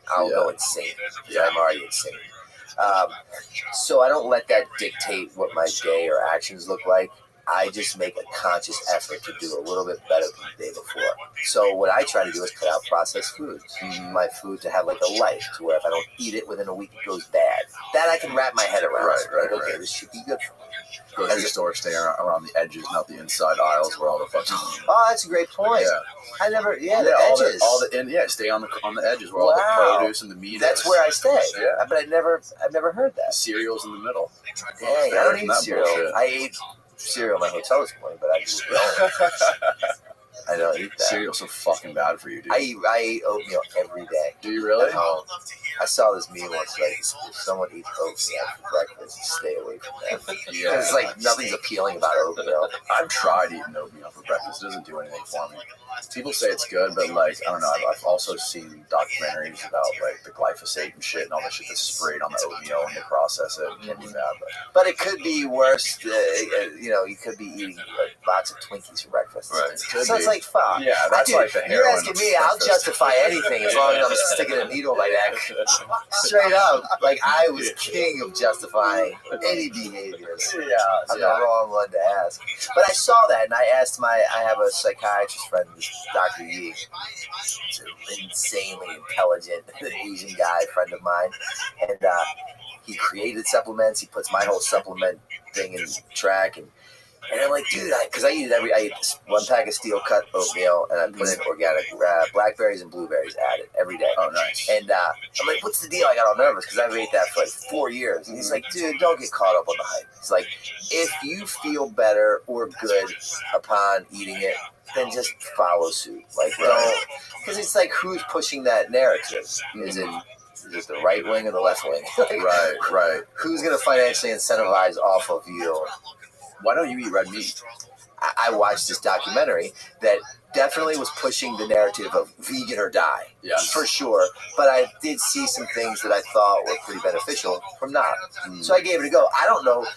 I'll go insane. Yeah, I'm already insane. So I don't let that dictate what my day or actions look like. I just make a conscious effort to do a little bit better than the day before. So what I try to do is cut out processed foods. My food to have like a life, to where if I don't eat it within a week, it goes bad. That I can wrap my head around. Right. This should be good for me. Grocery store, stay around the edges, not the inside aisles where all the fucking. Oh, that's a great point. Yeah. I never. Yeah, the edges. Stay on the edges where all the produce and the meat. That's where I stay. Yeah. But I've never heard that. The cereal's in the middle. Dang, I don't eat cereal. Bullshit. I ate cereal in my hotel this morning, but I don't eat that. Cereal's so fucking bad for you, dude. I eat oatmeal every day. Do you really? I saw this meme once, like, if someone eats oatmeal for breakfast, stay away from that. Yeah. It's like nothing's appealing about oatmeal. I've tried eating oatmeal for breakfast. It doesn't do anything for me. People say it's good, but like, I don't know. I've also seen documentaries about like the glyphosate and shit and all the shit that's sprayed on the oatmeal when they process it. It can be bad, but it could be worse. You could be eating like lots of Twinkies for breakfast. Right. So it's like fuck. Yeah, that's like the heroin. You're asking me, I'll justify anything as long as I'm sticking a needle in my neck. Straight up, like I was king of justifying any behaviors. Yeah, I'm the wrong one to ask. But I saw that, and I asked I have a psychiatrist friend, Dr. Yi. He's an insanely intelligent Asian guy, friend of mine, and he created supplements. He puts my whole supplement thing in track, and I'm like, dude, because I eat one pack of steel cut oatmeal, and I put in organic blackberries and blueberries added every day. Oh, nice. And I'm like, what's the deal? I got all nervous because I've ate that for like 4 years. And he's like, dude, don't get caught up on the hype. He's like, if you feel better or good upon eating it, then just follow suit. Like, don't, because it's like, who's pushing that narrative? Is it the right wing or the left wing? Right. Who's going to financially incentivize off of you? Why don't you eat red meat? I watched this documentary that definitely was pushing the narrative of vegan or die. Yeah. For sure. But I did see some things that I thought were pretty beneficial from not. So I gave it a go. I don't know.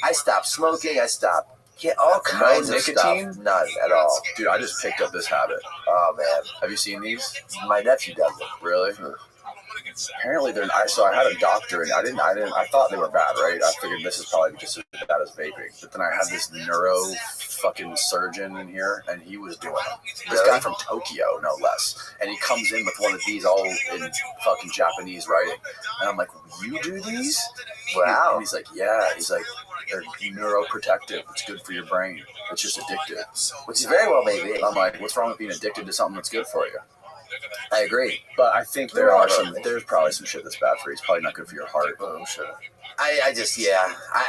I stopped smoking. I stopped all kinds of nicotine? Stuff. None at all. Dude, I just picked up this habit. Oh, man. Have you seen these? My nephew does it. Really? Apparently they're nice. So I had a doctor, and I thought they were bad, right? I figured this is probably just as bad as vaping. But then I had this neuro fucking surgeon in here, and he was doing it. This guy from Tokyo, no less. And he comes in with one of these all in fucking Japanese writing. And I'm like, you do these? Wow. And he's like, yeah. He's like, they're neuroprotective. It's good for your brain. It's just addictive. Which is very well maybe. I'm like, what's wrong with being addicted to something that's good for you? I agree. But I think there's probably some shit that's bad for you. It's probably not good for your heart. Oh, I'm sure. I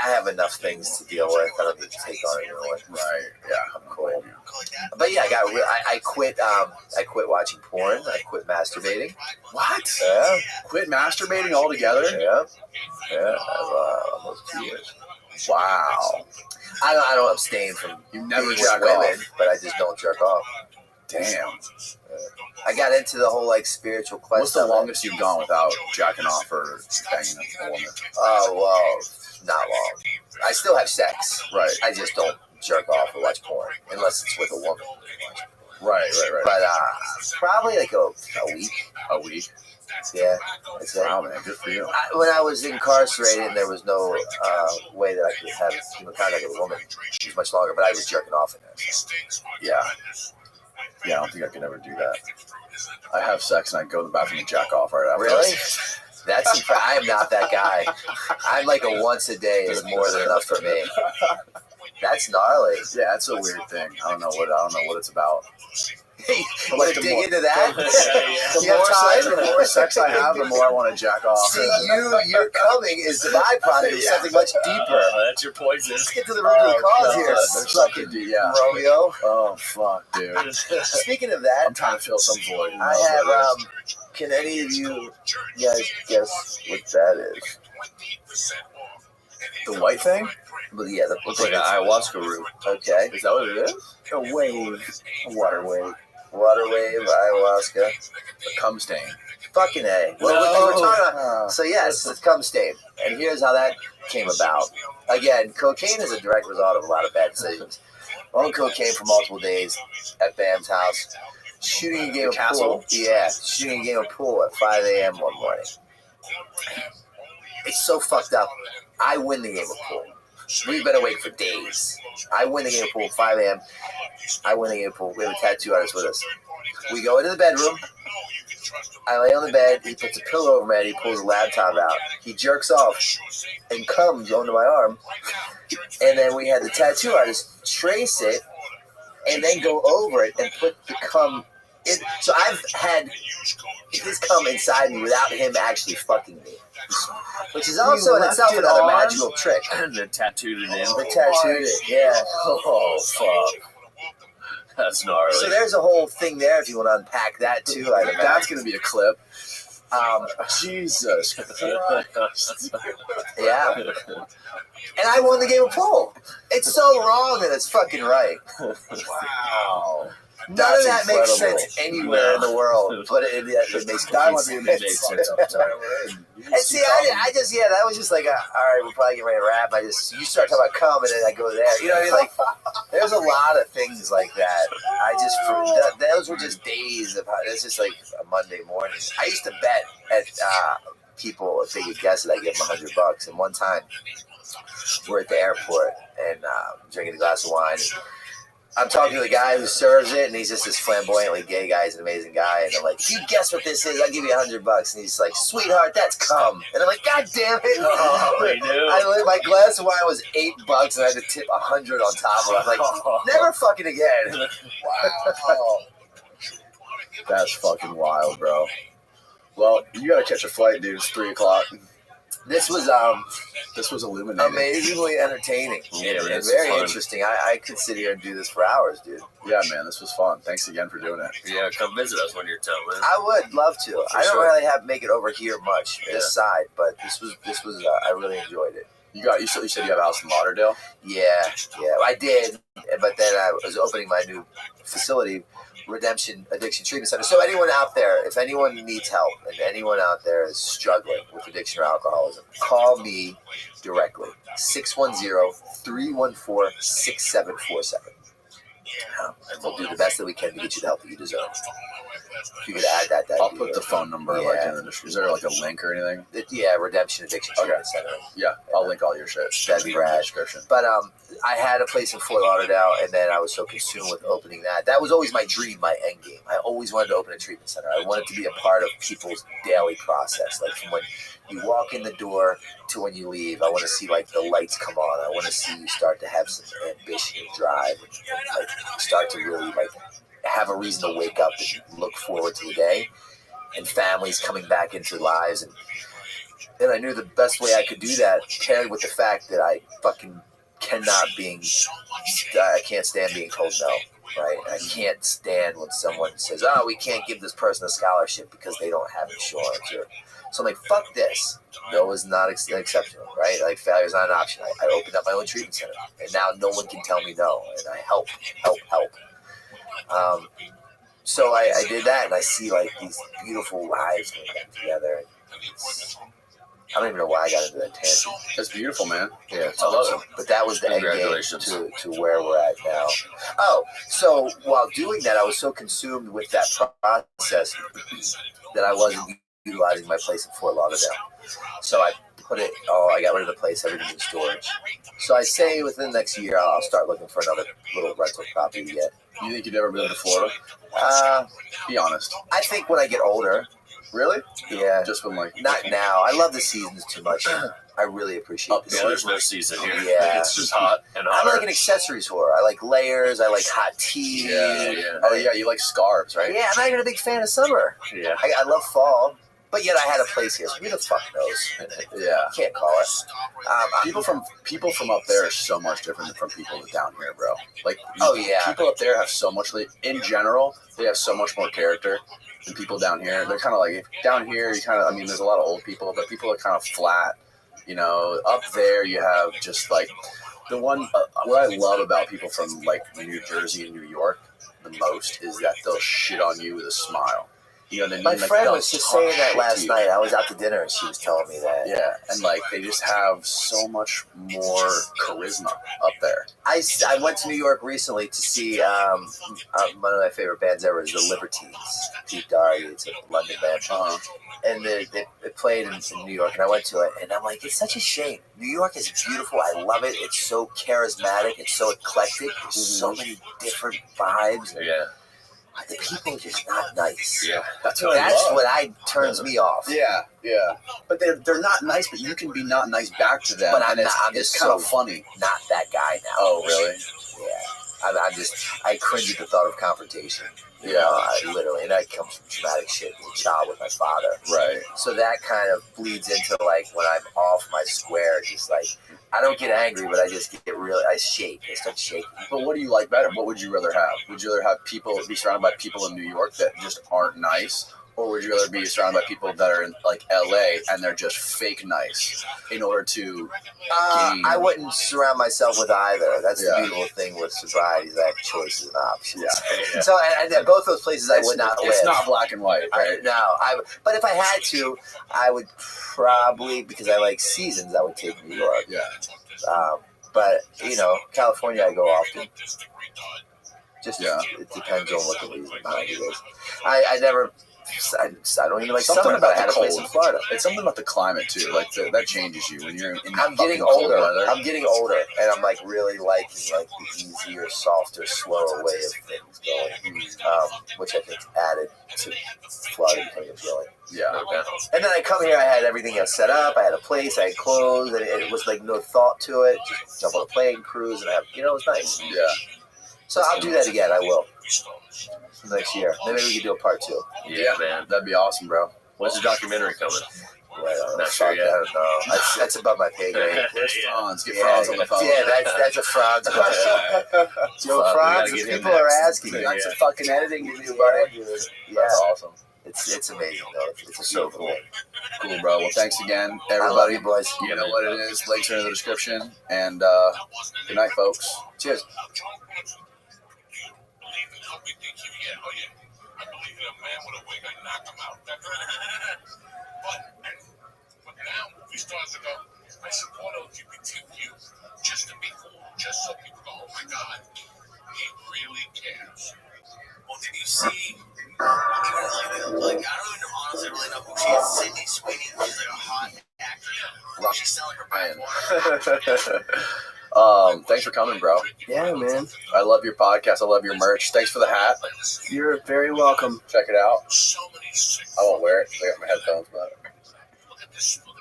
have enough things to deal with. I don't need to take on anymore. Right. Yeah. I'm cool. But yeah, I quit watching porn. I quit masturbating. What? Yeah. Quit masturbating altogether? Yeah. Yeah. Almost 2 years. Wow. I don't abstain from you never jack women, but I just don't jerk off. Damn. I got into the whole like spiritual quest. What's the longest you've gone without jacking off or banging a woman? Oh, well, not long. I still have sex. Right. I just don't jerk off or watch porn unless it's with a woman. Right. But probably like a week. A week? Yeah. That's it. Wow, man. Good for you. When I was incarcerated and there was no way that I could have human contact with a woman, it was much longer, but I was jerking off in there. So. Yeah. Yeah, I don't think I could ever do that. I have sex and I go to the bathroom and jack off right after. Really? I am not that guy. I'm like a once a day is more than enough for me. That's gnarly. Yeah, it's a weird thing. I don't know what it's about. You want to dig into that? The more sex I have, the more I want to jack off. See, your coming is the byproduct of something much deeper. That's your poison. Let's get to the root of the cause here. Fucking Romeo. Oh, fuck, dude. Speaking of that, I'm trying to fill some void. I have, can any of you guys guess what that is? The white thing? Well, yeah, looks like an ayahuasca root. Okay. Is that what it is? A wave. A water wave. Water wave, ayahuasca. A cum stain. Fucking A. Well, we're talking about, so yes, it's cum stain. And here's how that came about. Again, cocaine is a direct result of a lot of bad decisions. On cocaine for multiple days at Bam's house. Shooting a game of pool. Yeah, shooting a game of pool at 5 a.m. one morning. It's so fucked up. I win the game of pool. We've been awake for days. I win the game of pool at 5 a.m. I win the game of pool. We have a tattoo artist with us. We go into the bedroom. I lay on the bed. He puts a pillow over my head. He pulls a laptop out. He jerks off and comes onto my arm. And then we had the tattoo artist trace it and then go over it and put the cum in. So I've had his cum inside me without him actually fucking me. Which is also in itself another magical trick. And then tattooed it in. They tattooed it, yeah. Oh, fuck. That's gnarly. So there's a whole thing there if you want to unpack that too. That's going to be a clip. Jesus. Yeah. And I won the game of pool. It's so wrong that it's fucking right. Wow. None That's of that makes incredible. sense anywhere in the world, but it makes complete sense. And see, I just, that was just like, all right, we're probably getting ready to wrap. You start talking about cum, and then I go there. You know what I mean? Like, there's a lot of things like that. Those were just days of, it's just like a Monday morning. I used to bet at people, if they could guess it, I'd give them $100. And one time, we're at the airport, and drinking a glass of wine, and I'm talking to the guy who serves it, and he's just this flamboyantly gay guy. He's an amazing guy. And I'm like, if you guess what this is, I'll give you $100. And he's like, sweetheart, that's cum. And I'm like, God damn it. Oh, my glass of wine was $8, and I had to tip $100 on top of it. I'm like, never fucking again. Wow. That's fucking wild, bro. Well, you got to catch a flight, dude. It's 3 o'clock. This was illuminating. Amazingly entertaining. Yeah, and very interesting. I could sit here and do this for hours, dude. Yeah, man, this was fun. Thanks again for doing it. Yeah, come visit us when you're telling. I would love to. I don't really make it over here much this side, but this was I really enjoyed it. You said you have a house in Lauderdale? Yeah, I did, but then I was opening my new facility, Redemption Addiction Treatment Center. So anyone out there, if anyone needs help and anyone out there is struggling with addiction or alcoholism, call me directly, 610-314-6747. And we'll do the best that we can to get you the help that you deserve. If you could add that, I'll put the phone number in the description. Is there like a link or anything? Redemption Addiction Treatment Center. Yeah, I'll link all your shit. That'd be rad. Description. But I had a place in Fort Lauderdale, and then I was so consumed with opening that. That was always my dream, my end game. I always wanted to open a treatment center. I wanted to be a part of people's daily process, like from when you walk in the door to when you leave. I want to see like the lights come on. I want to see you start to have some ambition and drive, and like start to really like have a reason to wake up and look forward to the day, and families coming back into lives. And I knew the best way I could do that, paired with the fact that I fucking I can't stand being told no, right? I can't stand when someone says, oh, we can't give this person a scholarship because they don't have insurance. So I'm like, fuck this. No is not an exception, right? Like, failure is not an option. I opened up my own treatment center, and now no one can tell me no, and I help. So I did that, and I see like these beautiful lives coming back together. I don't even know why I got into that tangent. That's beautiful, man. Yeah, it's awesome. But that was the end game to where we're at now. Oh, so while doing that, I was so consumed with that process that I wasn't utilizing my place in Fort Lauderdale. So I got rid of the place, everything in storage. So I say within the next year, I'll start looking for another little rental property to get. You think you'd ever move to Florida? Be honest. I think when I get older. Really? Yeah. Just when like... Not now. I love the seasons too much. I really appreciate the season. There's no season here. Yeah. It's just hot and hotter. I'm like an accessories whore. I like layers. I like hot tea. Yeah. Oh, yeah. You like scarves, right? Yeah. I'm not even a big fan of summer. Yeah. I love fall. But yet I had a place here, so who the fuck knows? Yeah. Can't call it. People from up there are so much different from people down here, bro. Like, people up there have so much, in general, they have so much more character than people down here. They're kind of like, down here, there's a lot of old people, but people are kind of flat, Up there, you have just, like, what I love about people from, like, New Jersey and New York the most is that they'll shit on you with a smile. You know what I mean? My Like, friend they'll was just talk saying that shit last to you. night. I was out to dinner and she was telling me that. Yeah, and like they just have so much more charisma up there. I went to New York recently to see one of my favorite bands ever is the Libertines. Pete Doherty, it's a London band. And they played in New York, and I went to it, and I'm like, it's such a shame. New York is beautiful. I love it. It's so charismatic. It's so eclectic. There's so many different vibes. Yeah. The people are just not nice. Yeah, that's what turns me off. Yeah, yeah. But they're not nice, but you can be not nice back to them. But I'm just kind of funny. Not that guy now. Oh, really? Yeah. I cringe at the thought of confrontation. You know, literally, and that comes from traumatic shit as a child with my father. Right. So that kind of bleeds into like when I'm off my square, just like I don't get angry, but I just get I shake. I start shaking. But what do you like better? What would you rather have? Would you rather have be surrounded by people in New York that just aren't nice? Or would you rather be surrounded by people that are in like LA and they're just fake nice in order to gain? I wouldn't surround myself with either. That's the beautiful thing with sobriety, is I have choices and options. Yeah. So and both those places I would not live. It's not black and white, right? But if I had to, I would probably, because I like seasons, I would take New York. Yeah. But, you know, California I go often. It depends on what the reason behind it is. I don't even like something summer, about but I had the a place cold. in Florida. It's something about the climate too. Like that changes you when you're in. I'm getting older. I'm getting older, and I'm like really liking like the easier, softer, slower way of things going, which I think added to Florida becoming appealing. Yeah. And then I come here. I had everything else set up. I had a place. I had clothes, and it was like no thought to it. Just jump on a plane, cruise, and it was nice. Yeah. So I'll do that again. I will. Next year. Maybe we can do a part 2. Yeah, man. That'd be awesome, bro. When's the documentary coming? Well, Not sure yet. I don't know. That's above my pay grade. Where's Franz? Get Franz on the phone. Yeah, that's a Franz question. Yo, Franz, people are asking. You got some fucking editing to do, buddy. That's awesome. It's amazing, though. It's so cool. Cool, bro. Well, thanks again, everybody. I love you, boys. You know what it is. Links are in the description. And good night, folks. Cheers. I believe in a man with a wig, I knock him out. But now movie stars ago, I support LGBTQ just to be cool, just so people go, oh my God, he really cares. Well, did you see? I don't even honestly really know who she is. Sydney Sweeney, she's like a hot actress. She's selling her backwater. Thanks for coming, bro. Yeah, man. I love your podcast. I love your merch. Thanks for the hat. You're very welcome. Check it out. I won't wear it. I got my headphones, but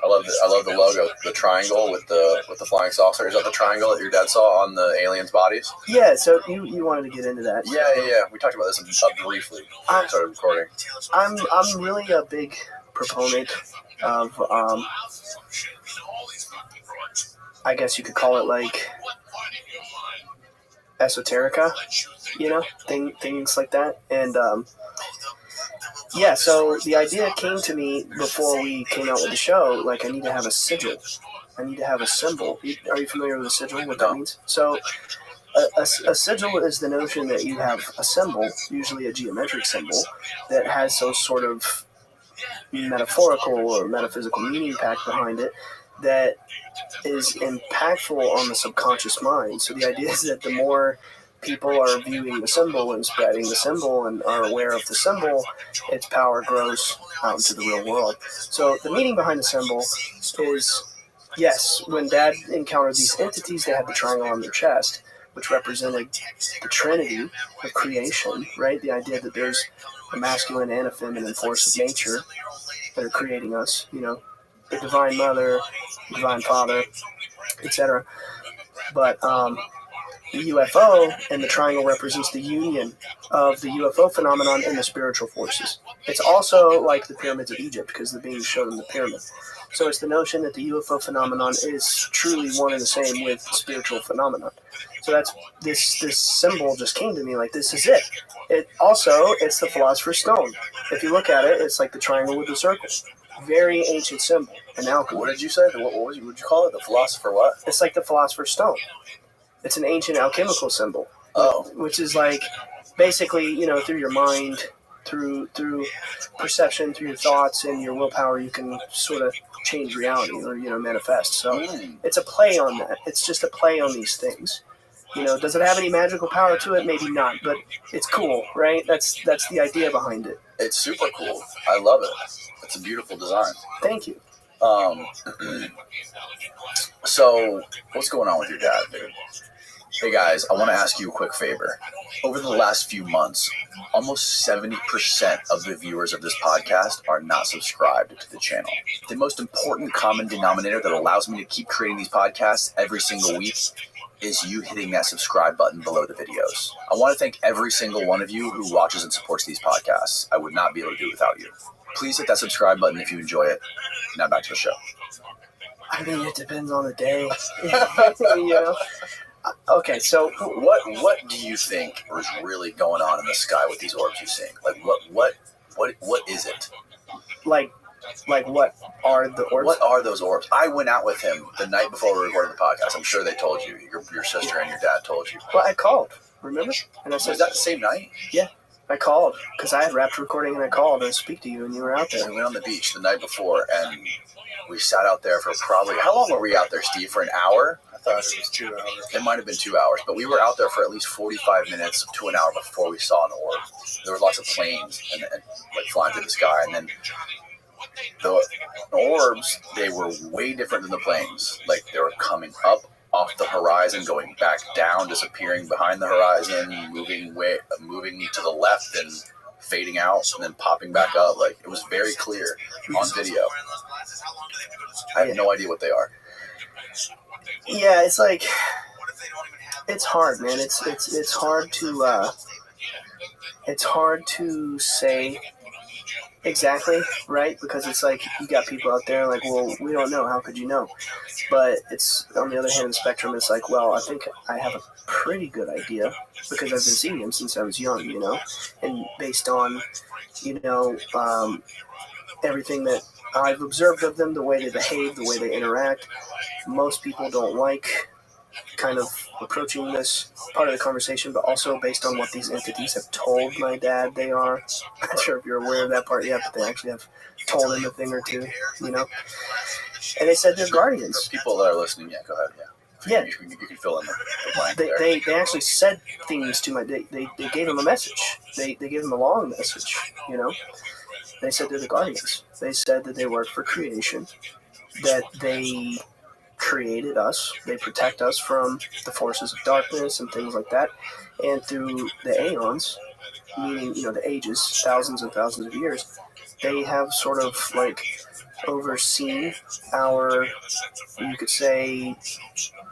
I love the logo, the triangle with the flying saucer. Is that the triangle that your dad saw on the aliens' bodies? Yeah. So you wanted to get into that? Yeah. We talked about this briefly. I started recording. I'm really a big proponent of I guess you could call it like esoterica, things like that. And so the idea came to me before we came out with the show. Like, I need to have a sigil. I need to have a symbol. Are you familiar with a sigil? What that means? So a sigil is the notion that you have a symbol, usually a geometric symbol, that has some sort of metaphorical or metaphysical meaning packed behind it that is impactful on the subconscious mind. So the idea is that the more people are viewing the symbol and spreading the symbol and are aware of the symbol, its power grows out into the real world. So the meaning behind the symbol is, yes, when Dad encountered these entities, they had the triangle on their chest, which represented the Trinity of creation, right? The idea that there's a masculine and a feminine force of nature that are creating us, the Divine Mother, the Divine Father, etc. But the UFO and the triangle represents the union of the UFO phenomenon and the spiritual forces. It's also like the pyramids of Egypt, because the beings showed in the pyramid. So it's the notion that the UFO phenomenon is truly one and the same with the spiritual phenomenon. So that's this symbol just came to me like, this is it. It's the Philosopher's Stone. If you look at it, it's like the triangle with the circle. Very ancient symbol in alchemy. What did you say? What would you call it? The philosopher what? It's like the Philosopher's Stone. It's an ancient alchemical symbol. Oh. Which is like, basically, through your mind, through perception, through your thoughts and your willpower, you can sort of change reality or manifest. So it's a play on that. It's just a play on these things. Does it have any magical power to it? Maybe not, but it's cool, right? That's the idea behind it. It's super cool. I love it. It's a beautiful design. Thank you. So what's going on with your dad, dude? Hey guys, I want to ask you a quick favor. Over the last few months, almost 70% of the viewers of this podcast are not subscribed to the channel. The most important common denominator that allows me to keep creating these podcasts every single week is you hitting that subscribe button below the videos. I want to thank every single one of you who watches and supports these podcasts. I would not be able to do it without you. Please hit that subscribe button if you enjoy it. Now back to the show. I mean, it depends on the day. Okay, so what do you think is really going on in the sky with these orbs you're seeing? Like what is it? Like what are the orbs? What are those orbs? I went out with him the night before we recorded the podcast. I'm sure they told you. Your sister and your dad told you. Well, I called. Remember? And I said, was that the same night? Yeah. I called because I had wrapped recording and I called to speak to you and you were out there. We went on the beach the night before and we sat out there for probably, how long were we out there, Steve? For an hour? I thought it was 2 hours. It might have been 2 hours, but we were out there for at least 45 minutes to an hour before we saw an orb. There were lots of planes and like flying through the sky, and then the orbs, they were way different than the planes. Like they were coming up off the horizon, going back down, disappearing behind the horizon, moving to the left and fading out, and then popping back up. Like it was very clear on video. I have no idea what they are. Yeah, it's like it's hard, man. It's hard to say exactly, right? Because it's like you got people out there like, well, we don't know. How could you know? But it's on the other hand of the spectrum. It's like, well, I think I have a pretty good idea because I've been seeing them since I was young, and based on everything that I've observed of them, the way they behave, the way they interact. Most people don't like kind of approaching this part of the conversation, but also based on what these entities have told my dad they are. I'm not sure if you're aware of that part yet, but they actually have told him a thing or two, And they said they're guardians. People that are listening, go ahead, Yeah. You can fill in the blank they actually said things to my dad. They gave him a message. They gave him a long message, They said they're the guardians. They said that they work for creation, that they created us. They protect us from the forces of darkness and things like that. And through the aeons, meaning, the ages, thousands and thousands of years, they have sort of like overseen our, you could say,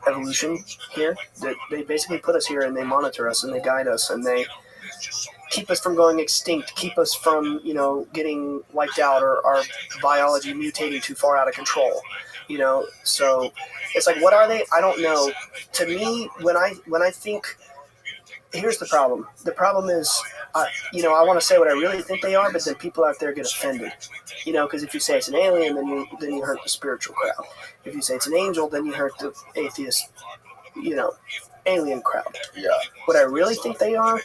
evolution here. That they basically put us here and they monitor us and they guide us and they keep us from going extinct, keep us from, getting wiped out or our biology mutating too far out of control, So it's like, what are they? I don't know. To me, when I think, here's the problem. The problem is, I want to say what I really think they are, but then people out there get offended, because if you say it's an alien, then you hurt the spiritual crowd. If you say it's an angel, then you hurt the atheist, alien crowd. Yeah. What I really think they are,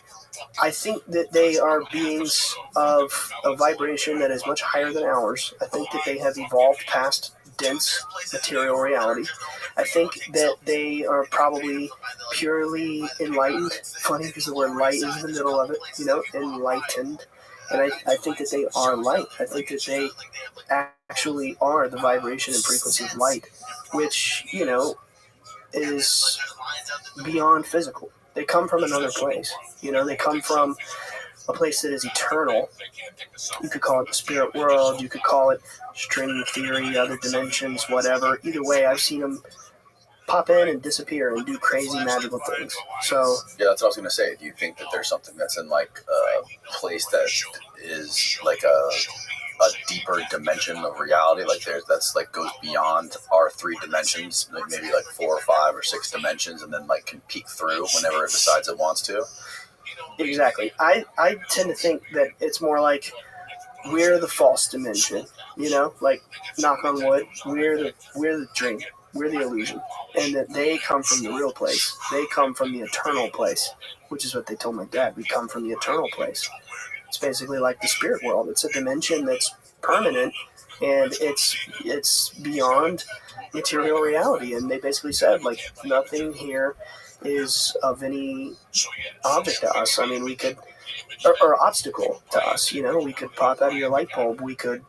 I think that they are beings of a vibration that is much higher than ours. I think that they have evolved past dense material reality. I think that they are probably purely enlightened. Funny because the word light is in the middle of it, enlightened. And I think that they are light. I think that they actually are the vibration and frequency of light, which, is beyond physical. They come from another place. They come from a place that is eternal. You could call it the spirit world. You could call it string theory, other dimensions, whatever. Either way, I've seen them pop in and disappear and do crazy magical things. So yeah, that's what I was going to say. Do you think that there's something that's in like a place that is like a deeper dimension of reality, like that's like goes beyond our 3 dimensions, like maybe like 4 or 5 or 6 dimensions, and then like can peek through whenever it decides it wants to? Exactly. I tend to think that it's more like we're the false dimension, like knock on wood, we're the dream, we're the illusion, and that they come from the real place. They come from the eternal place, which is what they told my dad. We come from the eternal place. It's basically like the spirit world. It's a dimension that's permanent, and it's beyond material reality. And they basically said, like, nothing here is of any object to us. I mean, we could, or obstacle to us, you know, we could pop out of your light bulb, we could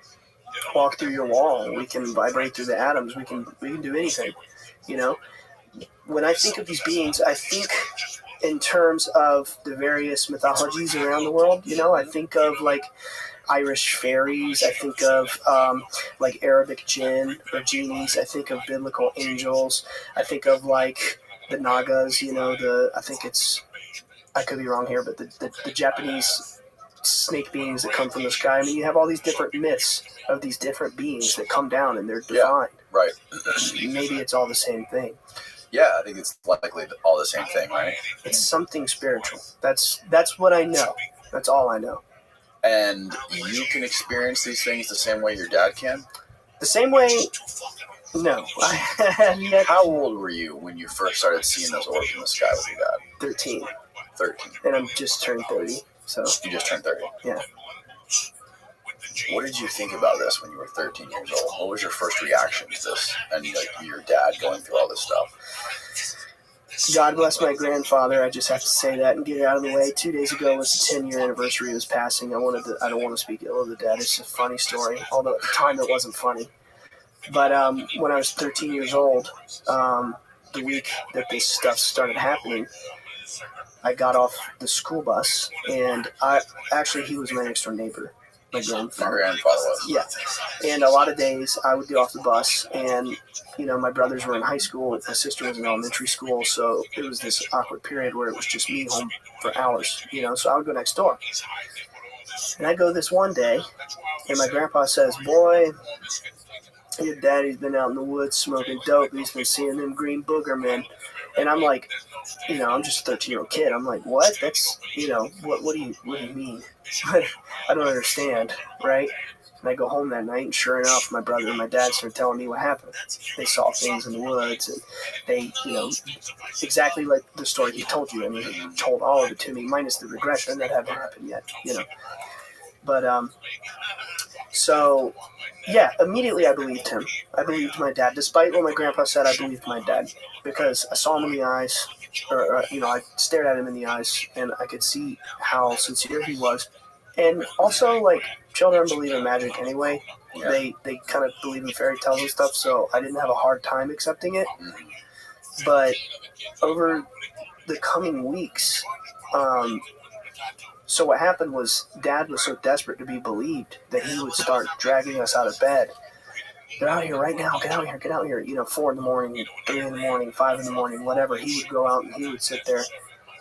walk through your wall, we can vibrate through the atoms, we can do anything, you know. When I think of these beings, I think in terms of the various mythologies around the world, you know. I think of, like, Irish fairies, I think of like Arabic jinn or genies, I think of biblical angels, I think of, like, the Nagas, you know, I think it's, I could be wrong here, but the Japanese snake beings that come from the sky. I mean, you have all these different myths of these different beings that come down and they're divine. Yeah, right. Maybe it's all the same thing. Yeah, I think it's likely all the same thing, right? It's something spiritual. That's what I know. That's all I know. And you can experience these things the same way your dad can? The same way? No. How old were you when you first started seeing those orbs in the sky with your dad? 13. 13. And I'm just turned 30. So you just turned 30? Yeah. What did you think about this when you were 13 years old? What was your first reaction to this? And, like, your dad going through all this stuff? God bless my grandfather. I just have to say that and get it out of the way. 2 days ago was the 10-year anniversary of his passing. I don't want to speak ill of the dead. It's a funny story, although at the time it wasn't funny. But when I was 13 years old, the week that this stuff started happening, I got off the school bus, and he was my next door neighbor. My grandfather was. Yeah. And a lot of days I would get off the bus, and, you know, my brothers were in high school, my sister was in elementary school, so it was this awkward period where it was just me home for hours, you know, so I would go next door. And I go this one day, and my grandpa says, "Boy, your daddy's been out in the woods smoking dope. He's been seeing them green booger men." And I'm like, you know, I'm just a 13-year-old kid. I'm like, what? That's, you know, what do you mean? I don't understand, right? And I go home that night, and sure enough, my brother and my dad started telling me what happened. They saw things in the woods, and they, you know, exactly like the story he told you. I mean, he told all of it to me, minus the regression that hadn't happened yet, you know. But, so, yeah, immediately I believed him. I believed my dad. Despite what my grandpa said, I believed my dad. Because I saw him in the eyes, or you know, I stared at him in the eyes, and I could see how sincere he was. And also, like, children believe in magic anyway. Yeah. They kind of believe in fairy tales and stuff, so I didn't have a hard time accepting it. But over the coming weeks, so what happened was Dad was so desperate to be believed that he would start dragging us out of bed. "Get out of here right now, get out here. You know, 4 in the morning, 3 in the morning, 5 in the morning, whatever. He would go out and he would sit there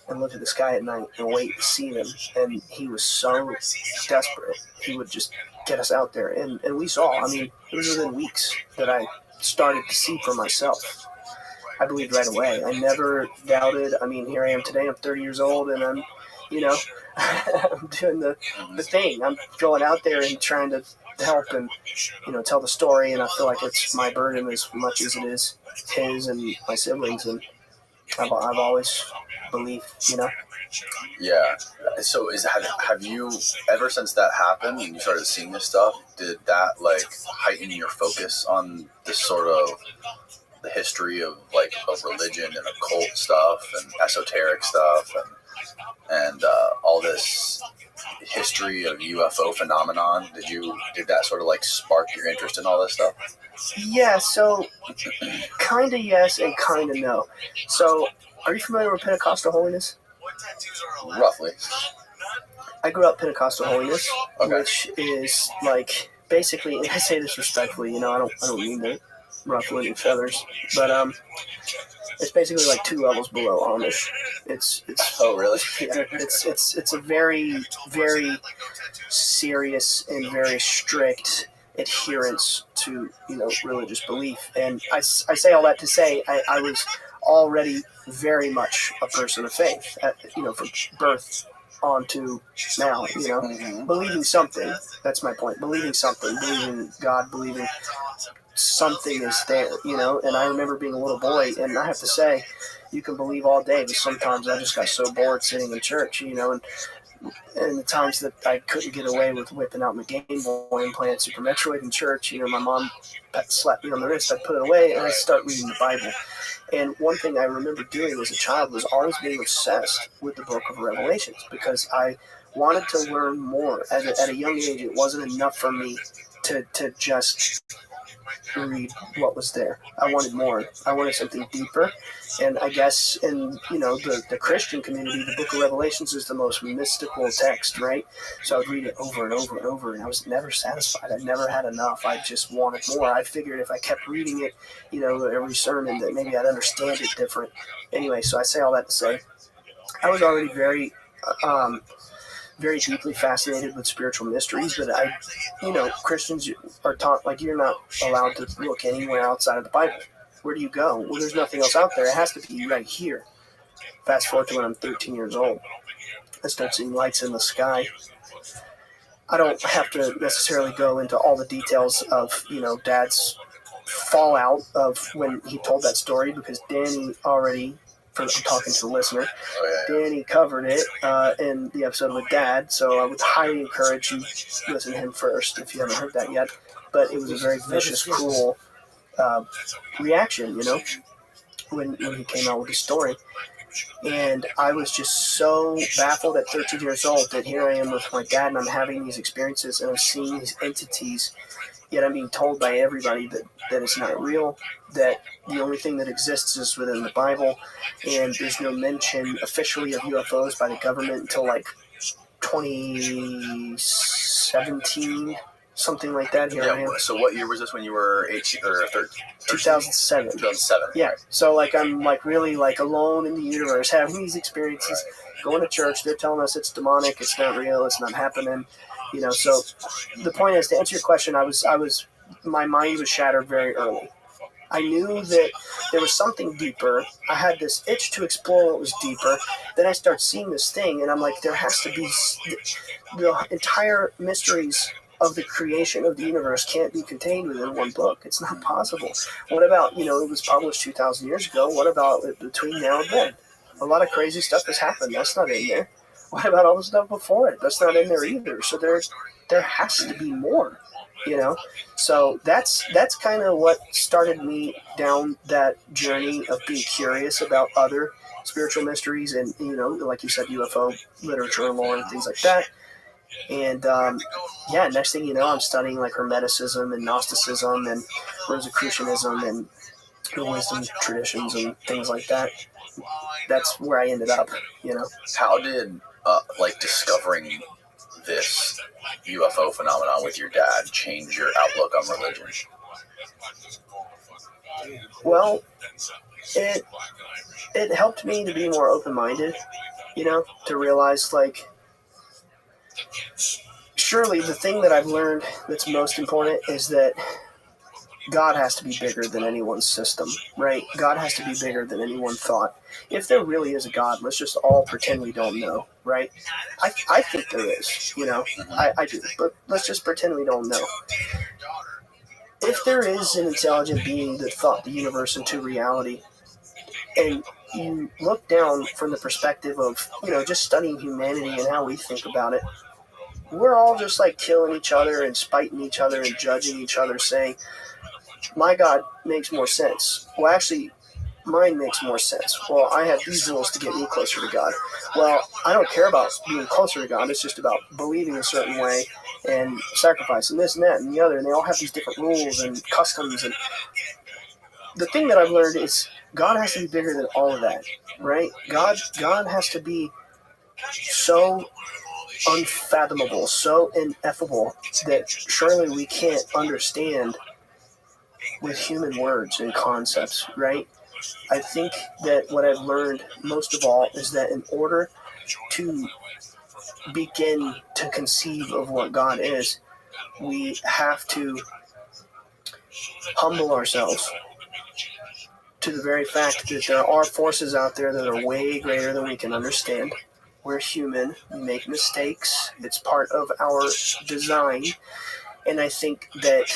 and look at the sky at night and wait to see them. And he was so desperate. He would just get us out there. And we saw, I mean, it was within weeks that I started to see for myself. I believed right away. I never doubted. I mean, here I am today. I'm 30 years old, and I'm, you know, I'm doing the thing. I'm going out there and trying to help and, you know, tell the story, and I feel like it's my burden as much as it is his and my siblings, and I've always believed, you know. Yeah. So have you ever since that happened and you started seeing this stuff, did that like heighten your focus on this sort of the history of religion and occult stuff and esoteric stuff and all this history of UFO phenomenon? Did that sort of like spark your interest in all this stuff? Yeah, so kind of yes and kind of no. So are you familiar with Pentecostal holiness? Roughly. I grew up Pentecostal holiness, which is like basically, and I say this respectfully, you know, I don't mean to ruffle any feathers, but it's basically like 2 levels below Amish. It's oh really? Yeah, it's a very, very serious and very strict adherence to, you know, religious belief. And I say all that to say I was already very much a person of faith, you know, from birth on to now, you know, believing something. That's my point. Believing something, believing God, believing something is there, you know. And I remember being a little boy, and I have to say, you can believe all day, but sometimes I just got so bored sitting in church, you know, and and the times that I couldn't get away with whipping out my Game Boy and playing Super Metroid in church, my mom slapped me on the wrist, I'd put it away, and I'd start reading the Bible. And one thing I remember doing as a child was always being obsessed with the book of Revelations, because I wanted to learn more. At a young age, it wasn't enough for me to just read what was there. I wanted more. I wanted something deeper. And I guess in the Christian community, the book of Revelations is the most mystical text, right? So I would read it over and over and over, and I was never satisfied. I never had enough. I just wanted more. I figured if I kept reading it, every sermon, that maybe I'd understand it different. Anyway, so I say all that to say, I was already very deeply fascinated with spiritual mysteries, but Christians are taught, like, you're not allowed to look anywhere outside of the Bible. Where do you go? Well, there's nothing else out there. It has to be right here. Fast forward to when I'm 13 years old. I start seeing lights in the sky. I don't have to necessarily go into all the details of, Dad's fallout of when he told that story, because Danny already, I'm talking to the listener, Danny covered it in the episode with Dad, so I would highly encourage you to listen to him first if you haven't heard that yet. But it was a very vicious, cruel reaction, when he came out with the story. And I was just so baffled at 13 years old that here I am with my dad, and I'm having these experiences, and I'm seeing these entities, yet I'm being told by everybody that it's not real, that the only thing that exists is within the Bible, and there's no mention officially of UFOs by the government until like 2017, something like that. Here I am. So what year was this when you were 18 or 13? 2007. 2007. Yeah. So I'm really alone in the universe, having these experiences, going to church. They're telling us it's demonic, it's not real, it's not happening. So the point is, to answer your question, my mind was shattered very early. I knew that there was something deeper. I had this itch to explore what was deeper. Then I start seeing this thing, and I'm like, there has to be the entire mysteries of the creation of the universe can't be contained within one book. It's not possible. What about, it was published 2,000 years ago. What about between now and then? A lot of crazy stuff has happened. That's not in there. What about all the stuff before it? That's not in there either. So there has to be more, So that's kind of what started me down that journey of being curious about other spiritual mysteries and, like you said, UFO literature and lore and things like that. And next thing you know, I'm studying like Hermeticism and Gnosticism and Rosicrucianism and the wisdom traditions and things like that. That's where I ended up, How did discovering this UFO phenomenon with your dad change your outlook on religion? Well, it helped me to be more open-minded, to realize surely the thing that I've learned that's most important is that God has to be bigger than anyone's system, right? God has to be bigger than anyone thought. If there really is a God, let's just all pretend we don't know, right? I think there is, I do, but let's just pretend we don't know. If there is an intelligent being that thought the universe into reality, and you look down from the perspective of, just studying humanity and how we think about it, we're all just killing each other and spiting each other and judging each other, saying, my God makes more sense. Well, actually, mine makes more sense. Well, I have these rules to get me closer to God. Well, I don't care about being closer to God. It's just about believing a certain way and sacrificing this and that and the other. And they all have these different rules and customs. And the thing that I've learned is God has to be bigger than all of that, right? God has to be so unfathomable, so ineffable that surely we can't understand with human words and concepts, right? I think that what I've learned most of all is that in order to begin to conceive of what God is, we have to humble ourselves to the very fact that there are forces out there that are way greater than we can understand. We're human. We make mistakes. It's part of our design. And I think that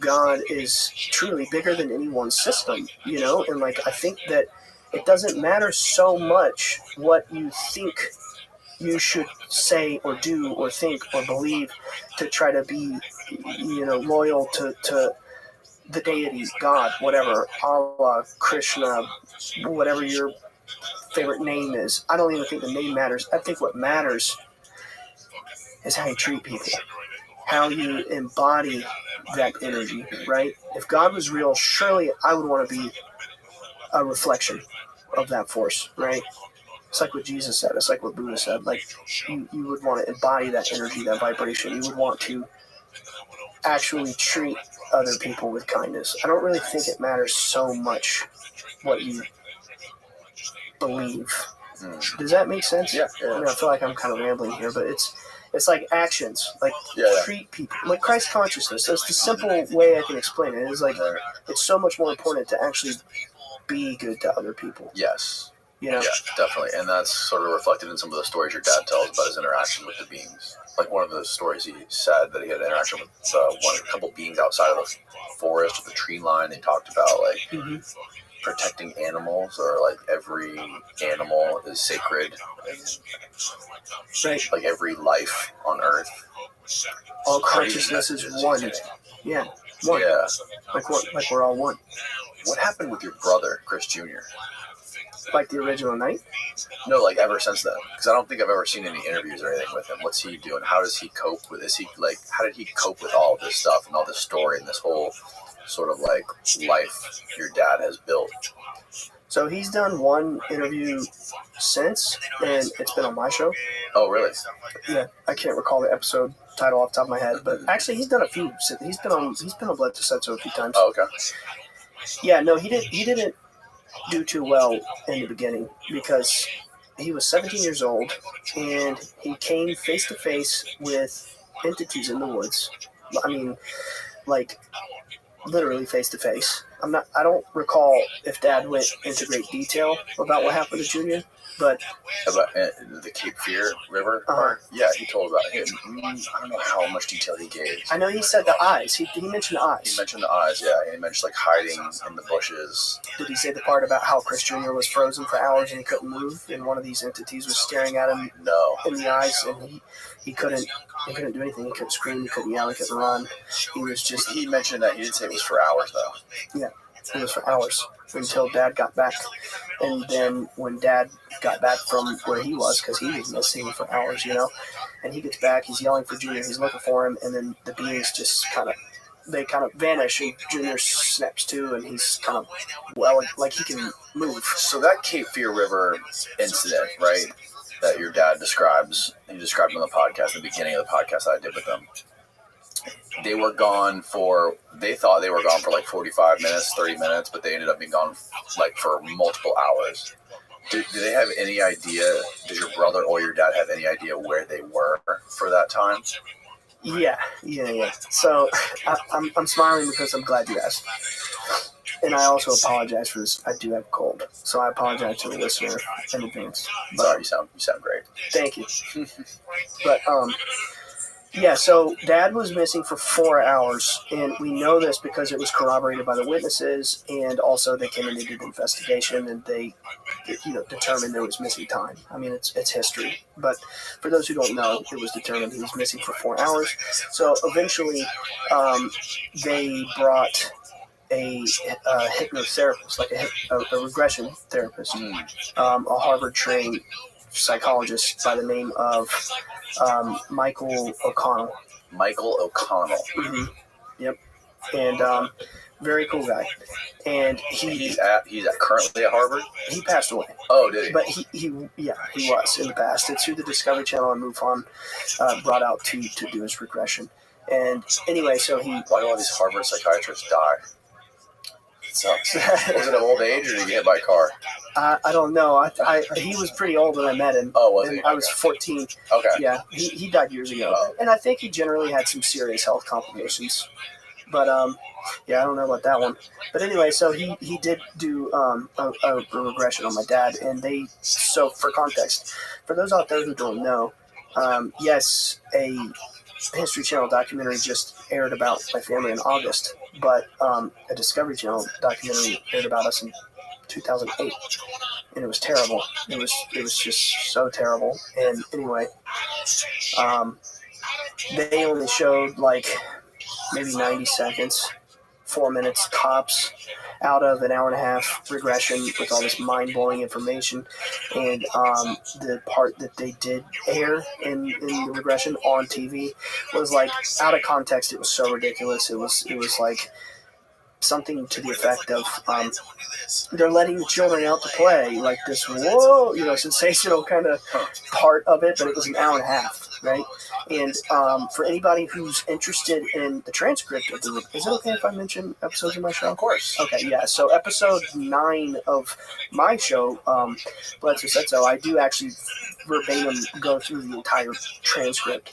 God is truly bigger than anyone's system, and I think that it doesn't matter so much what you think you should say or do or think or believe to try to be, loyal to the deity, God, whatever, Allah, Krishna, whatever your favorite name is. I don't even think the name matters. I think what matters is how you treat people, how you embody that energy, right? If God was real, surely I would want to be a reflection of that force, right? It's like what Jesus said. It's like what Buddha said. Like, you would want to embody that energy, that vibration. You would want to actually treat other people with kindness. I don't really think it matters so much what you believe. Does that make sense? Yeah. I mean, I feel like I'm kind of rambling here, but it's like actions, like treat people, like Christ consciousness. That's the simple way I can explain it. It's like it's so much more important to actually be good to other people. Yes. Yeah, definitely. And that's sort of reflected in some of the stories your dad tells about his interaction with the beings. Like one of the stories he said that he had an interaction with a couple beings outside of the forest with the tree line. They talked about like protecting animals, or like every animal is sacred, and like every life on Earth. All consciousness is one. Yeah, one. Yeah, like we're all one. What happened with your brother, Chris Jr.? Like the original night? No, like ever since then. Because I don't think I've ever seen any interviews or anything with him. What's he doing? How does he cope with? How did he cope with all this stuff and all this story and this whole sort of like life your dad has built? So he's done one interview since, and it's been on my show. Oh, really? Yeah, I can't recall the episode title off the top of my head, but actually he's done a few. He's been on Blood to Setso a few times. Oh, okay. Yeah, no, he didn't do too well in the beginning because he was 17 years old and he came face to face with entities in the woods. I mean, like literally face to face. I don't recall if Dad went into great detail about what happened to Junior, but about the Cape Fear River part? Yeah, he told about it. I don't know how much detail he gave. I know he said the eyes. He mentioned the eyes. He mentioned the eyes, yeah. He mentioned like hiding in the bushes. Did he say the part about how Chris Jr. was frozen for hours and he couldn't move, and one of these entities was staring at him in the eyes, and he couldn't do anything. He couldn't scream, he couldn't yell, he couldn't run. He was just... He mentioned that. He didn't say it was for hours, though. Yeah, it was for hours until Dad got back. And then when Dad got back from where he was, because he was missing for hours, and he gets back, he's yelling for Junior, he's looking for him, and then the beings just kind of vanish, and Junior snaps to, and he's kind of, like he can move. So that Cape Fear River incident, right, that your dad describes, he described on the podcast, the beginning of the podcast that I did with them, they thought they were gone for like 45 minutes, 30 minutes, but they ended up being gone like for multiple hours. Do they have any idea, does your brother or your dad have any idea where they were for that time? Yeah. So I'm smiling because I'm glad you asked. And I also apologize for this. I do have a cold, so I apologize to the listener in advance. Sorry, you sound great. Thank you. But yeah, so Dad was missing for 4 hours, and we know this because it was corroborated by the witnesses, and also they came and they did an investigation, and they, determined there was missing time. I mean, it's history, but for those who don't know, it was determined he was missing for 4 hours. So eventually, they brought a hypnotherapist, like a regression therapist, a Harvard-trained psychologist by the name of Michael O'Connell. Michael O'Connell. Mm-hmm. Yep. And very cool guy. And he's currently at Harvard. He passed away. Oh, did he? But he was in the past. It's who the Discovery Channel and MUFON brought out to do his regression. And anyway, so why do all these Harvard psychiatrists die? It sucks. Was it an old age, or did he get hit by a car? I don't know. He was pretty old when I met him. Oh, was he? I was 14. Okay. Yeah, he died years ago. And I think he generally had some serious health complications. But, yeah, I don't know about that one. But anyway, so he did do a regression on my dad. And so for context, for those out there who don't know, yes, a History Channel documentary just aired about my family in August. But a Discovery Channel documentary aired about us in 2008, and it was terrible. It was just so terrible. And anyway, they only showed like maybe 90 seconds, 4 minutes tops, out of an hour and a half regression with all this mind-blowing information. And the part that they did air in the regression on TV was like out of context. It was so ridiculous. It was like something to the effect of they're letting the children out to play, like this sensational kind of part of it, but it was an hour and a half, right? And for anybody who's interested in the transcript of the, is it okay if I mention episodes of my show? Of course. Okay, yeah. So episode 9 of my show, ROTHSCHILD, I do actually verbatim go through the entire transcript,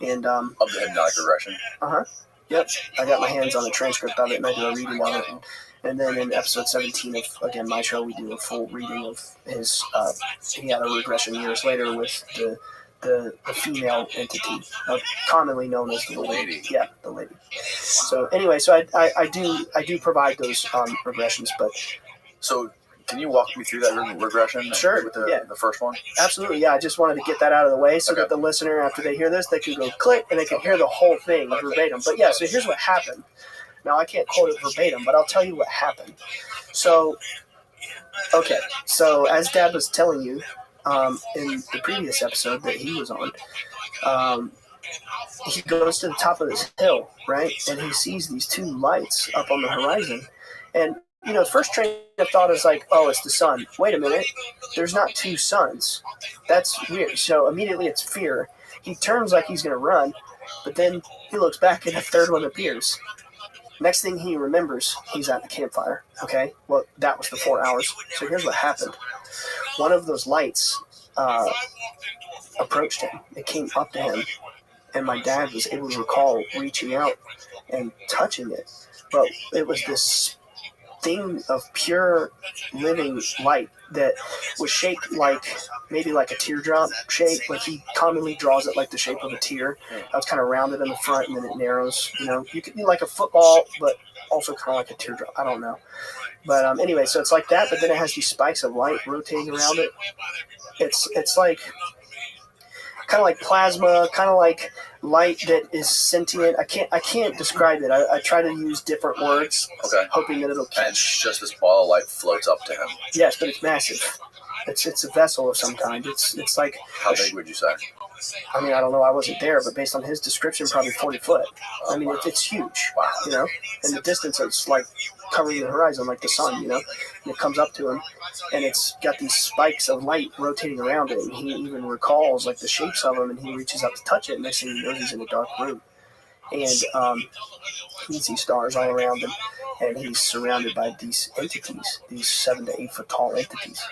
and of the hypnotic regression. Yep, I got my hands on a transcript of it, and I do a reading of it. And then in episode 17 of, again, my show, we do a full reading of his, he had a regression years later with the female entity, commonly known as the lady. Yeah, the lady. So anyway, so I do provide those regressions, but... So... Can you walk me through that regression? Sure. With the first one? Absolutely, yeah. I just wanted to get that out of the way so that the listener, after they hear this, they can go click and they can hear the whole thing verbatim. But yeah, so here's what happened. Now, I can't quote it verbatim, but I'll tell you what happened. So, okay. So, as Dad was telling you in the previous episode that he was on, he goes to the top of this hill, right? And he sees these 2 lights up on the horizon. And the first train of thought is like, oh, it's the sun. Wait a minute. There's not 2 suns. That's weird. So immediately it's fear. He turns like he's going to run, but then he looks back and a third one appears. Next thing he remembers, he's at the campfire. Okay? Well, that was the 4 hours. So here's what happened. One of those lights approached him. It came up to him. And my dad was able to recall reaching out and touching it. But it was this thing of pure living light that was shaped like maybe like a teardrop shape. Like he commonly draws it like the shape of a tear. That was kind of rounded in the front and then it narrows. You could be like a football, but also kind of like a teardrop. I don't know. But anyway, so it's like that, but then it has these spikes of light rotating around it. It's like kind of like plasma, kind of like light that is sentient. I can't describe it. I try to use different words, hoping that it'll catch. And it's just this ball of light floats up to him. Yes, but it's massive. It's a vessel of some kind. It's like, how big would you say? I mean, I don't know. I wasn't there, but based on his description, probably 40 foot. I mean, it's huge. Wow. And the distance, it's like covering the horizon, like the sun. And it comes up to him, and it's got these spikes of light rotating around it. And he even recalls like the shapes of them, and he reaches out to touch it, and next thing you know, he's in a dark room, and he sees stars all around him, and he's surrounded by these entities, these 7 to 8 foot tall entities,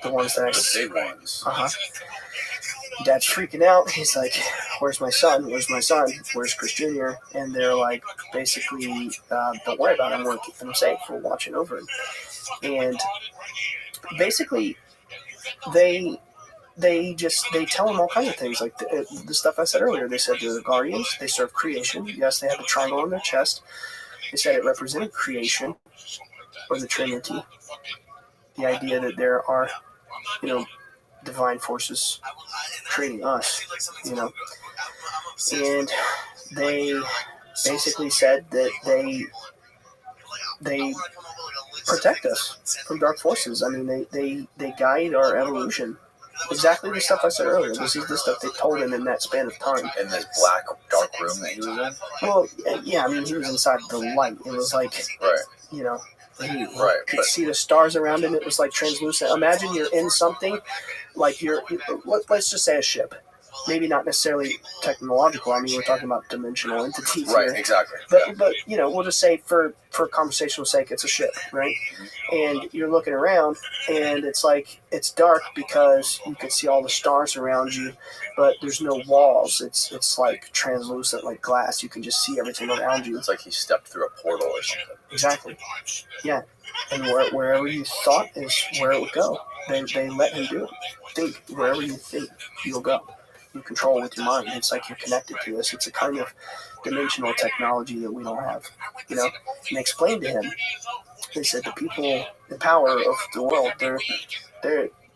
the ones that the big ones. Dad's freaking out. He's like, where's my son? Where's my son? Where's Chris Jr.? And they're like, basically, don't worry about him. We're keeping him safe. We're watching over him. And basically, they tell him all kinds of things. Like the stuff I said earlier. They said they're the guardians. They serve creation. Yes, they have a triangle on their chest. They said it represented creation, or the Trinity. The idea that there are, divine forces creating us, and they basically said that they protect us from dark forces. I mean, they guide our evolution. Exactly the stuff I said earlier. This is the stuff they told him in that span of time. In this black, dark room that he was in? Well, yeah, I mean, he was inside the light. It was like, he could see the stars around him. It was like translucent. Imagine you're in something, like let's just say a ship. Maybe not necessarily technological. I mean, we're talking about dimensional entities. Right, here. exactly. But we'll just say for conversational sake, it's a ship, right? And you're looking around, and it's like it's dark because you can see all the stars around you, but there's no walls. It's like translucent, like glass. You can just see everything around you. It's like he stepped through a portal or something. Exactly. Yeah. And wherever you thought is where it would go. They let him do it. Think wherever you think you'll go. You control with your mind. It's like you're connected to this. It's a kind of dimensional technology that we don't have, you know. And they explained to him, they said the people in power of the world,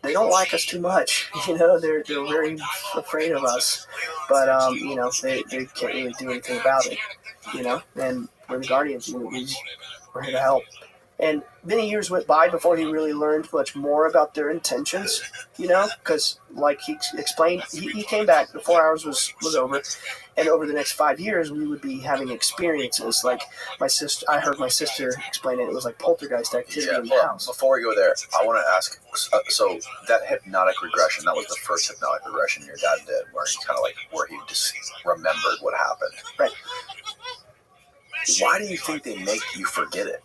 they don't like us too much, you know. They're very afraid of us, but you know, they can't really do anything about it, you know. And we're the guardians, you know, we're here to help. And many years went by before he really learned much more about their intentions, you know, because like he explained, he came back, the 4 hours was over, and over the next 5 years, we would be having experiences. Like I heard my sister explain it was like poltergeist activity in the house. Before we go there, I want to ask, so that hypnotic regression, that was the first hypnotic regression your dad did, where he kind of like, where he just remembered what happened. Right. Why do you think they make you forget it?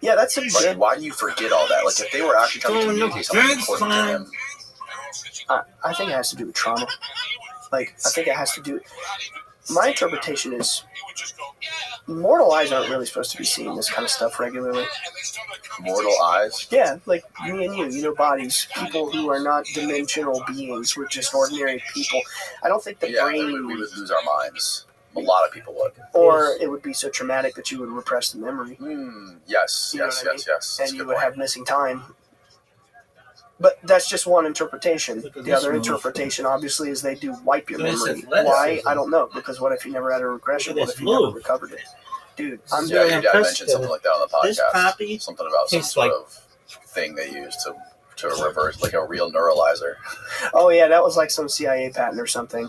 Yeah, that's a like, why do you forget all that? Like, if they were actually trying to communicate something important to him. I think it has to do with trauma. Like, I think it has to do... My interpretation is mortal eyes aren't really supposed to be seeing this kind of stuff regularly. Mortal eyes? Yeah, like me and you know, bodies. People who are not dimensional beings. We're just ordinary people. I don't think the brain... we would lose our minds. A lot of people would. Or it would be so traumatic that you would repress the memory. Yes. And you would have missing time. But that's just one interpretation. The other interpretation, obviously, is they do wipe your memory. Why? I don't know. Because what if you never had a regression? What if you never recovered it? Dude, your dad mentioned something like that on the podcast. Something about some sort of thing they use to reverse, like a real neuralizer. Oh yeah, that was like some CIA patent or something.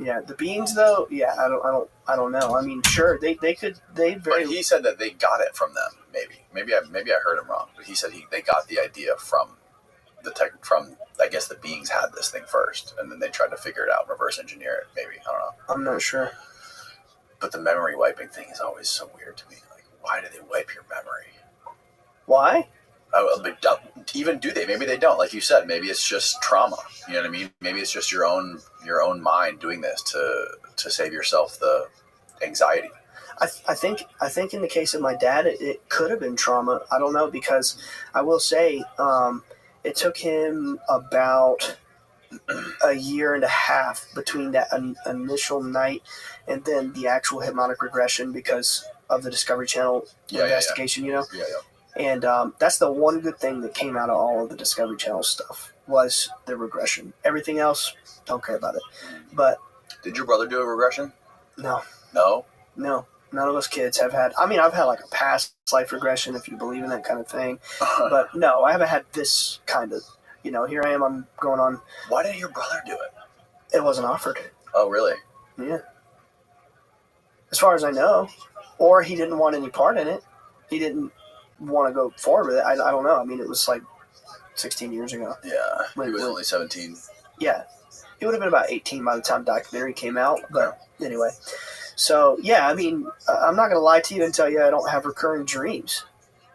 Yeah. The beans though, yeah, I don't know. I mean, sure, they could. But he said that they got it from them. Maybe I heard him wrong. But he said they got the idea from I guess the beings had this thing first, and then they tried to figure it out, reverse engineer it. Maybe, I don't know. I'm not sure. But the memory wiping thing is always so weird to me. Like, why do they wipe your memory? Why? Even do they? Maybe they don't. Like you said, maybe it's just trauma. You know what I mean? Maybe it's just your own mind doing this to save yourself the anxiety. I think in the case of my dad, it could have been trauma. I don't know, because I will say it took him about a year and a half between that initial night and then the actual hypnotic regression because of the Discovery Channel investigation, you know? Yeah. And that's the one good thing that came out of all of the Discovery Channel stuff was the regression. Everything else, don't care about it. But did your brother do a regression? No. No? No. None of us kids have had... I mean, I've had like a past life regression, if you believe in that kind of thing. But no, I haven't had this kind of... You know, here I am, I'm going on... Why did your brother do it? It wasn't offered. Oh, really? Yeah. As far as I know. Or he didn't want any part in it. He didn't want to go forward with it. I don't know. I mean, it was like 16 years ago. Yeah, he was only 17. Yeah. He would have been about 18 by the time the documentary came out. But anyway. So, yeah, I mean, I'm not going to lie to you and tell you I don't have recurring dreams.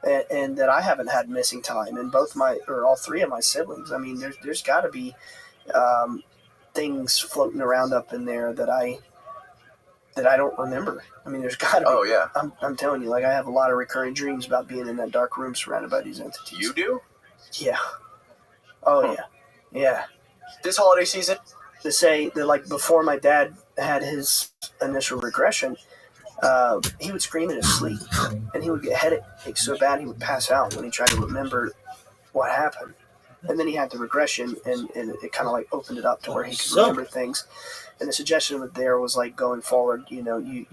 And that I haven't had missing time. And all three of my siblings. I mean, there's got to be things floating around up in there that I don't remember. I mean, there's got to be. Oh, yeah. I'm telling you, like, I have a lot of recurring dreams about being in that dark room surrounded by these entities. You do? Yeah. Oh, yeah. Yeah. This holiday season? To say that, like, before my dad had his initial regression, he would scream in his sleep, and he would get headache so bad he would pass out when he tried to remember what happened. And then he had the regression, and it kind of, like, opened it up to where he could remember things. And the suggestion there was like going forward, you know, you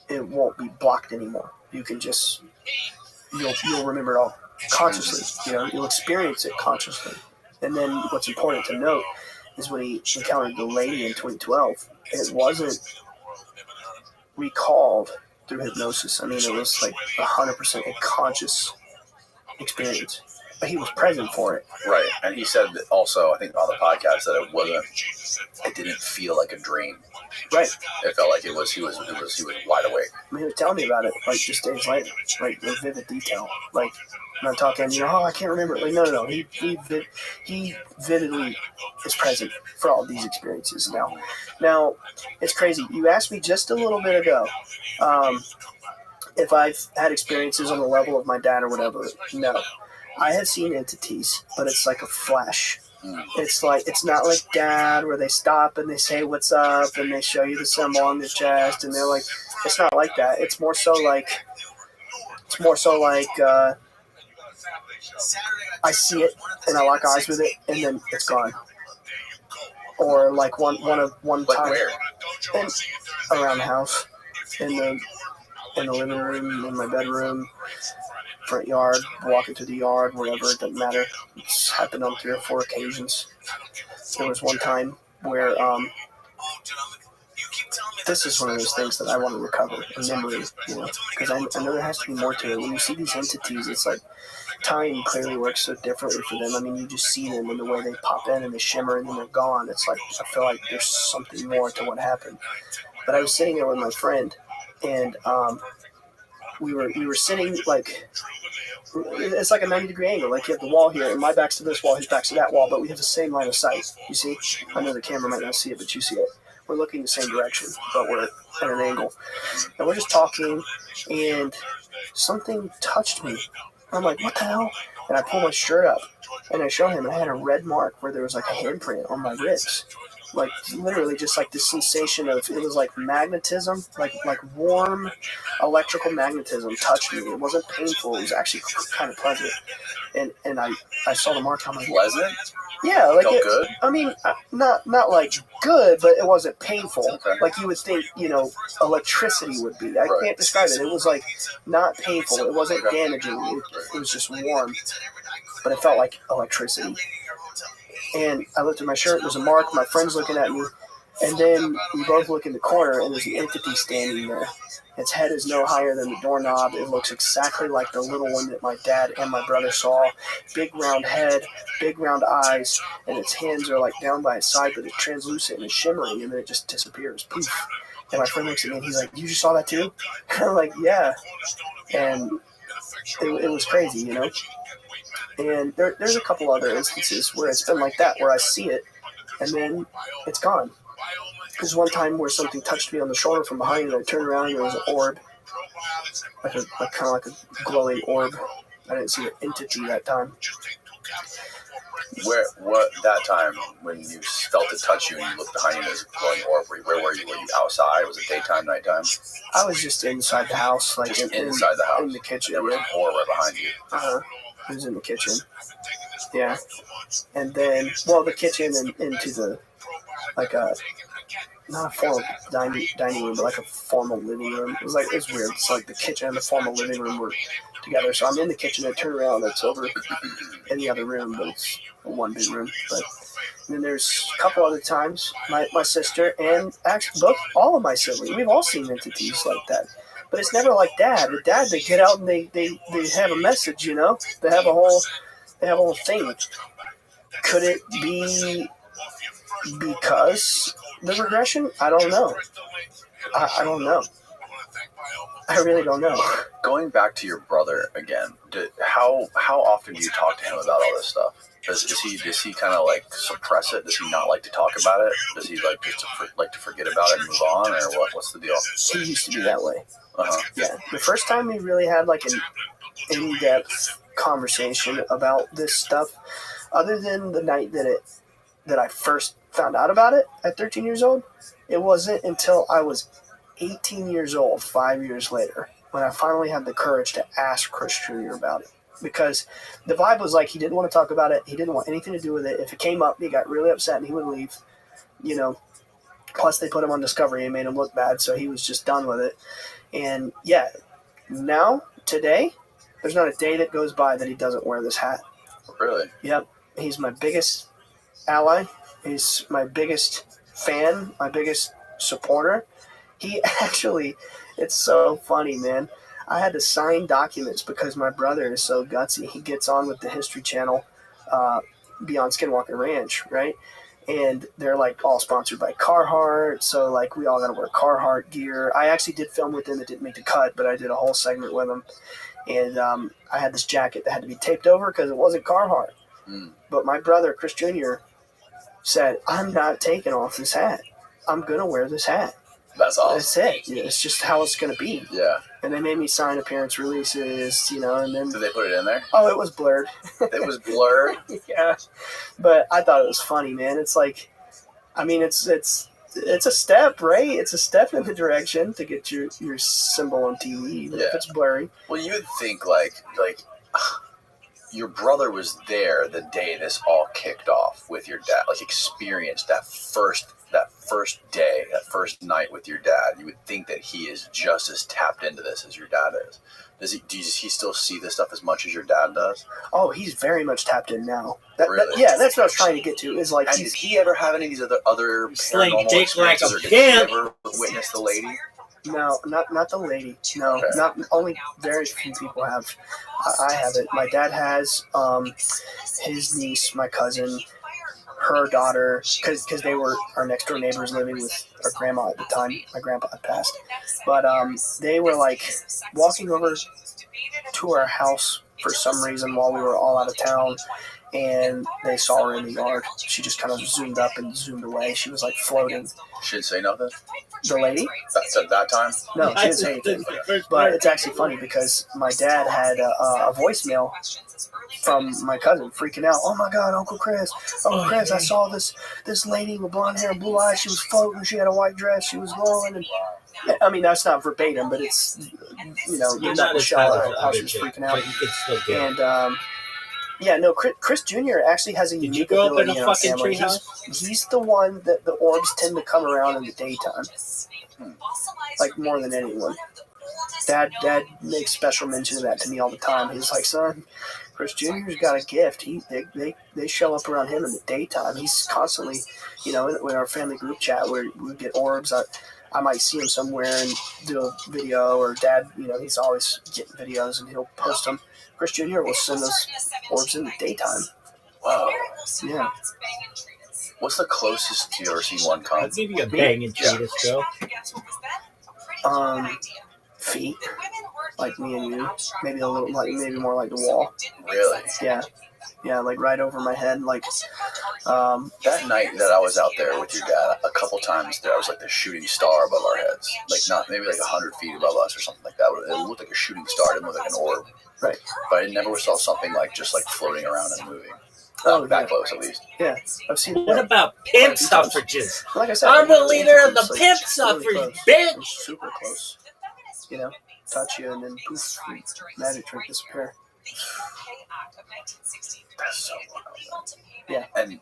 it won't be blocked anymore. You can just you'll remember it all consciously. You know, you'll experience it consciously. And then what's important to note is when he encountered the lady in 2012, it wasn't recalled through hypnosis. I mean, it was like 100% a conscious experience. But he was present for it. Right. And he said that also, I think on the podcast, that it didn't feel like a dream. Right. It felt like he was wide awake. I mean, he was telling me about it, like, just days later, like, with vivid detail. Like, I'm not talking, you know, oh, I can't remember. Like, no. He vividly is present for all of these experiences now. Now, it's crazy. You asked me just a little bit ago if I've had experiences on the level of my dad or whatever. No. I have seen entities, but it's like a flash It's like, it's not like Dad where they stop and they say what's up and they show you the symbol on their chest and they're like, it's not like that. It's more so like I see it and I lock eyes with it and then it's gone. Or like one time around the house, in the living room, in my bedroom, front yard, walking through the yard, wherever, it doesn't matter. It's happened on 3 or 4 occasions. There was one time where this is one of those things that I want to recover, a memory, because I know there has to be more to it. When you see these entities, it's like time clearly works so differently for them. I mean, you just see them and the way they pop in and they shimmer and then they're gone. It's like, I feel like there's something more to what happened. But I was sitting there with my friend, and we were sitting like, it's like a 90-degree angle. Like, you have the wall here, and my back's to this wall, his back's to that wall, but we have the same line of sight. You see? I know the camera might not see it, but you see it. We're looking the same direction, but we're at an angle. And we're just talking, and something touched me. I'm like, what the hell? And I pull my shirt up, and I show him, and I had a red mark where there was like a handprint on my ribs. Like, literally just like this sensation of, it was like magnetism, like warm electrical magnetism touched me. It wasn't painful. It was actually kind of pleasant. And I saw the mark. I'm like, pleasant? Yeah, like felt good. I mean, not like good, but it wasn't painful. Okay. Like you would think, electricity would be. I can't describe it. It was like not painful. It wasn't damaging. It was just warm, but it felt like electricity. And I looked at my shirt. There's a mark. My friend's looking at me, and then we both look in the corner, and there's an entity standing there. Its head is no higher than the doorknob. It looks exactly like the little one that my dad and my brother saw. Big round head, big round eyes, and its hands are like down by its side, but it's translucent and it's shimmering, and then it just disappears. Poof. And my friend looks at me and he's like, "You just saw that too?" And I'm like, "Yeah." And it was crazy, And there's a couple other instances where it's been like that, where I see it, and then it's gone. There's one time where something touched me on the shoulder from behind, and I turned around and there was an orb, kind of like a glowing orb. I didn't see an entity that time. What that time when you felt it touch you and you looked behind you, there's a glowing orb? Where were you? Were you outside? Was it daytime, nighttime? I was just inside the house, like inside the house, in the kitchen. There was an orb right behind you. It was in the kitchen. Yeah, and then the kitchen and into the not a formal dining room, but like a formal living room. It was weird. It's like the kitchen and the formal living room were together. So I'm in the kitchen, I turn around, it's over in the other room, but it's one big room. But and then there's a couple other times, my sister and actually all of my siblings, we've all seen entities like that. But it's never like Dad. With Dad, they get out and they have a message, They have a whole thing. Could it be because the regression? I don't know. I don't know. I really don't know. Going back to your brother again, how often do you talk to him about all this stuff? Does he kind of like suppress it? Does he not like to talk about it? Does he like just to forget about it and move on, or what? What's the deal? He used to be that way. Yeah. The first time we really had like an in-depth conversation about this stuff, other than the night that I first found out about it at 13 years old, it wasn't until I was 18 years old, 5 years later, when I finally had the courage to ask Chris Jr. about it. Because the vibe was like he didn't want to talk about it. He didn't want anything to do with it. If it came up, he got really upset and he would leave. Plus they put him on Discovery and made him look bad, so he was just done with it. And yeah, now, today, there's not a day that goes by that he doesn't wear this hat. Really? Yep. He's my biggest ally. He's my biggest fan, my biggest supporter. He actually, it's so funny, man. I had to sign documents because my brother is so gutsy. He gets on with the History Channel, Beyond Skinwalker Ranch, right? And they're like all sponsored by Carhartt, so like we all got to wear Carhartt gear. I actually did film with them. It didn't make the cut, but I did a whole segment with them. And I had this jacket that had to be taped over because it wasn't Carhartt. But my brother, Chris Jr., said, "I'm not taking off this hat. I'm going to wear this hat." That's awesome. That's it. It's just how it's going to be. Yeah. And they made me sign appearance releases, and then... Did they put it in there? Oh, it was blurred. It was blurred? Yeah. But I thought it was funny, man. It's like, I mean, it's a step, right? It's a step in the direction to get your symbol on TV, even if it's blurry. Well, you would think, like your brother was there the day this all kicked off with your dad, like experienced that first day, that first night with your dad. You would think that he is just as tapped into this as your dad is. Does he still see this stuff as much as your dad does? Oh, he's very much tapped in now. Really? Yeah, that's what I was trying to get to. Is like, and did he ever have any of these other Sling paranormal dick like experiences, a or did pimp. he ever witness the lady? No, not the lady. No, Okay. not only very few people have. I have it. My dad has. His niece, my cousin, her daughter, because they were our next door neighbors living with our grandma at the time. My grandpa had passed, but they were like walking over to our house for some reason while we were all out of town, and they saw her in the yard. She just kind of zoomed up and zoomed away. She was like floating. She didn't say nothing? The lady? At that time? No, she didn't say anything. But it's actually funny because my dad had a voicemail from my cousin freaking out. Oh my God, Uncle Chris, I saw this lady with blonde hair and blue eyes. She was floating. She had a white dress. She was glowing. And I mean, that's not verbatim, but it's, you're not Michelle, how she was freaking out. But you can still get it. And, yeah, no, Chris Jr. actually has a Did you unique grow up in ability a in our fucking family. treehouse? He's the one that the orbs tend to come around in the daytime. Like, more than anyone. Dad makes special mention of that to me all the time. He's like, son, Chris Jr.'s got a gift. They show up around him in the daytime. He's constantly, in our family group chat where we get orbs. I might see him somewhere and do a video, or Dad, he's always getting videos and he'll post them. Chris Jr. will send those orbs in the daytime. Wow. Yeah. What's the closest you ever seen one come? I'll give you a banging treatise, Joe. Feet, like me and you, maybe a little, maybe more like the wall. Really? Yeah, like right over my head, like. That night that I was out there with your dad, a couple times there was like the shooting star above our heads, like not maybe like 100 feet above us or something like that. It looked like a shooting star. It didn't look like an orb. Right. But I never saw something like just like floating around and moving. That close, at least. Yeah, I've seen. What about pimp suffrages? Like I said, I'm the leader of the like pimp really suffrage, close. bitch. Super close. Touch you and then poof, magic trick disappear. That's so wild. Yeah. And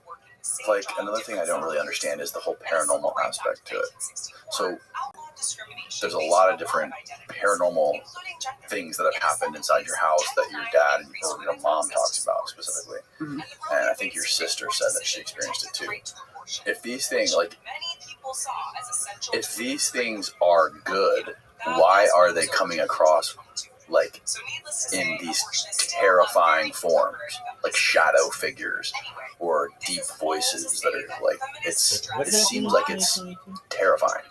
like another thing I don't really understand is the whole paranormal aspect to it. So there's a lot of different paranormal things that have happened inside your house that your dad or your mom talks about specifically. Mm-hmm. And I think your sister said that she experienced it too. If these things are good, why are they coming across like in these terrifying forms, like shadow figures or deep voices that are like, it seems like it's terrifying.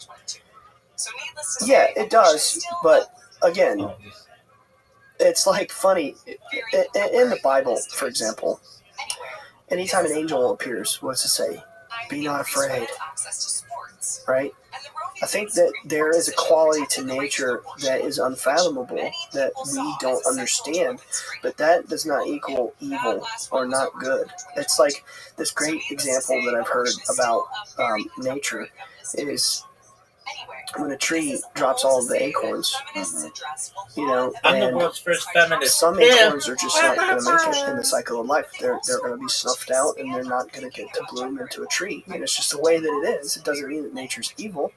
Yeah, it does, but again, it's like funny. In the Bible, for example, anytime an angel appears, what's it say? Be not afraid. Right? I think that there is a quality to nature that is unfathomable, that we don't understand, but that does not equal evil or not good. It's like this great example that I've heard about nature is when a tree drops all of the acorns, I'm the world's first feminist. some acorns are just not going to make it in the cycle of life. They're going to be snuffed out, and they're not going to get to bloom into a tree. And it's just the way that it is. It doesn't mean that nature's evil.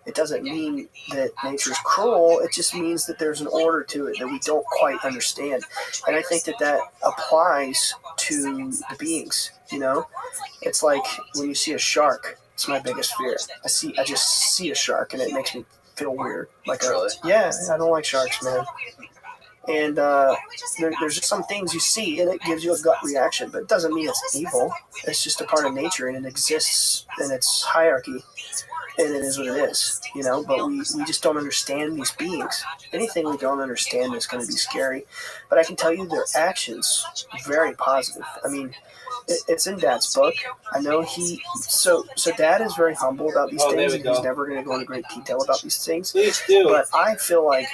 It doesn't mean that nature's cruel. It just means that there's an order to it that we don't quite understand. And I think that applies to the beings, It's like when you see a shark. It's my biggest fear. I just see a shark and it makes me feel weird. Yeah, I don't like sharks, man. And there's just some things you see and it gives you a gut reaction, but it doesn't mean it's evil. It's just a part of nature and it exists in its hierarchy. and it is what it is, you know. But we just don't understand these beings. Anything we don't understand is going to be scary. But I can tell you their actions very positive. I mean, it's in Dad's book. I know so Dad is very humble about these things, and he's never going to go into great detail about these things. Please do. But I feel like,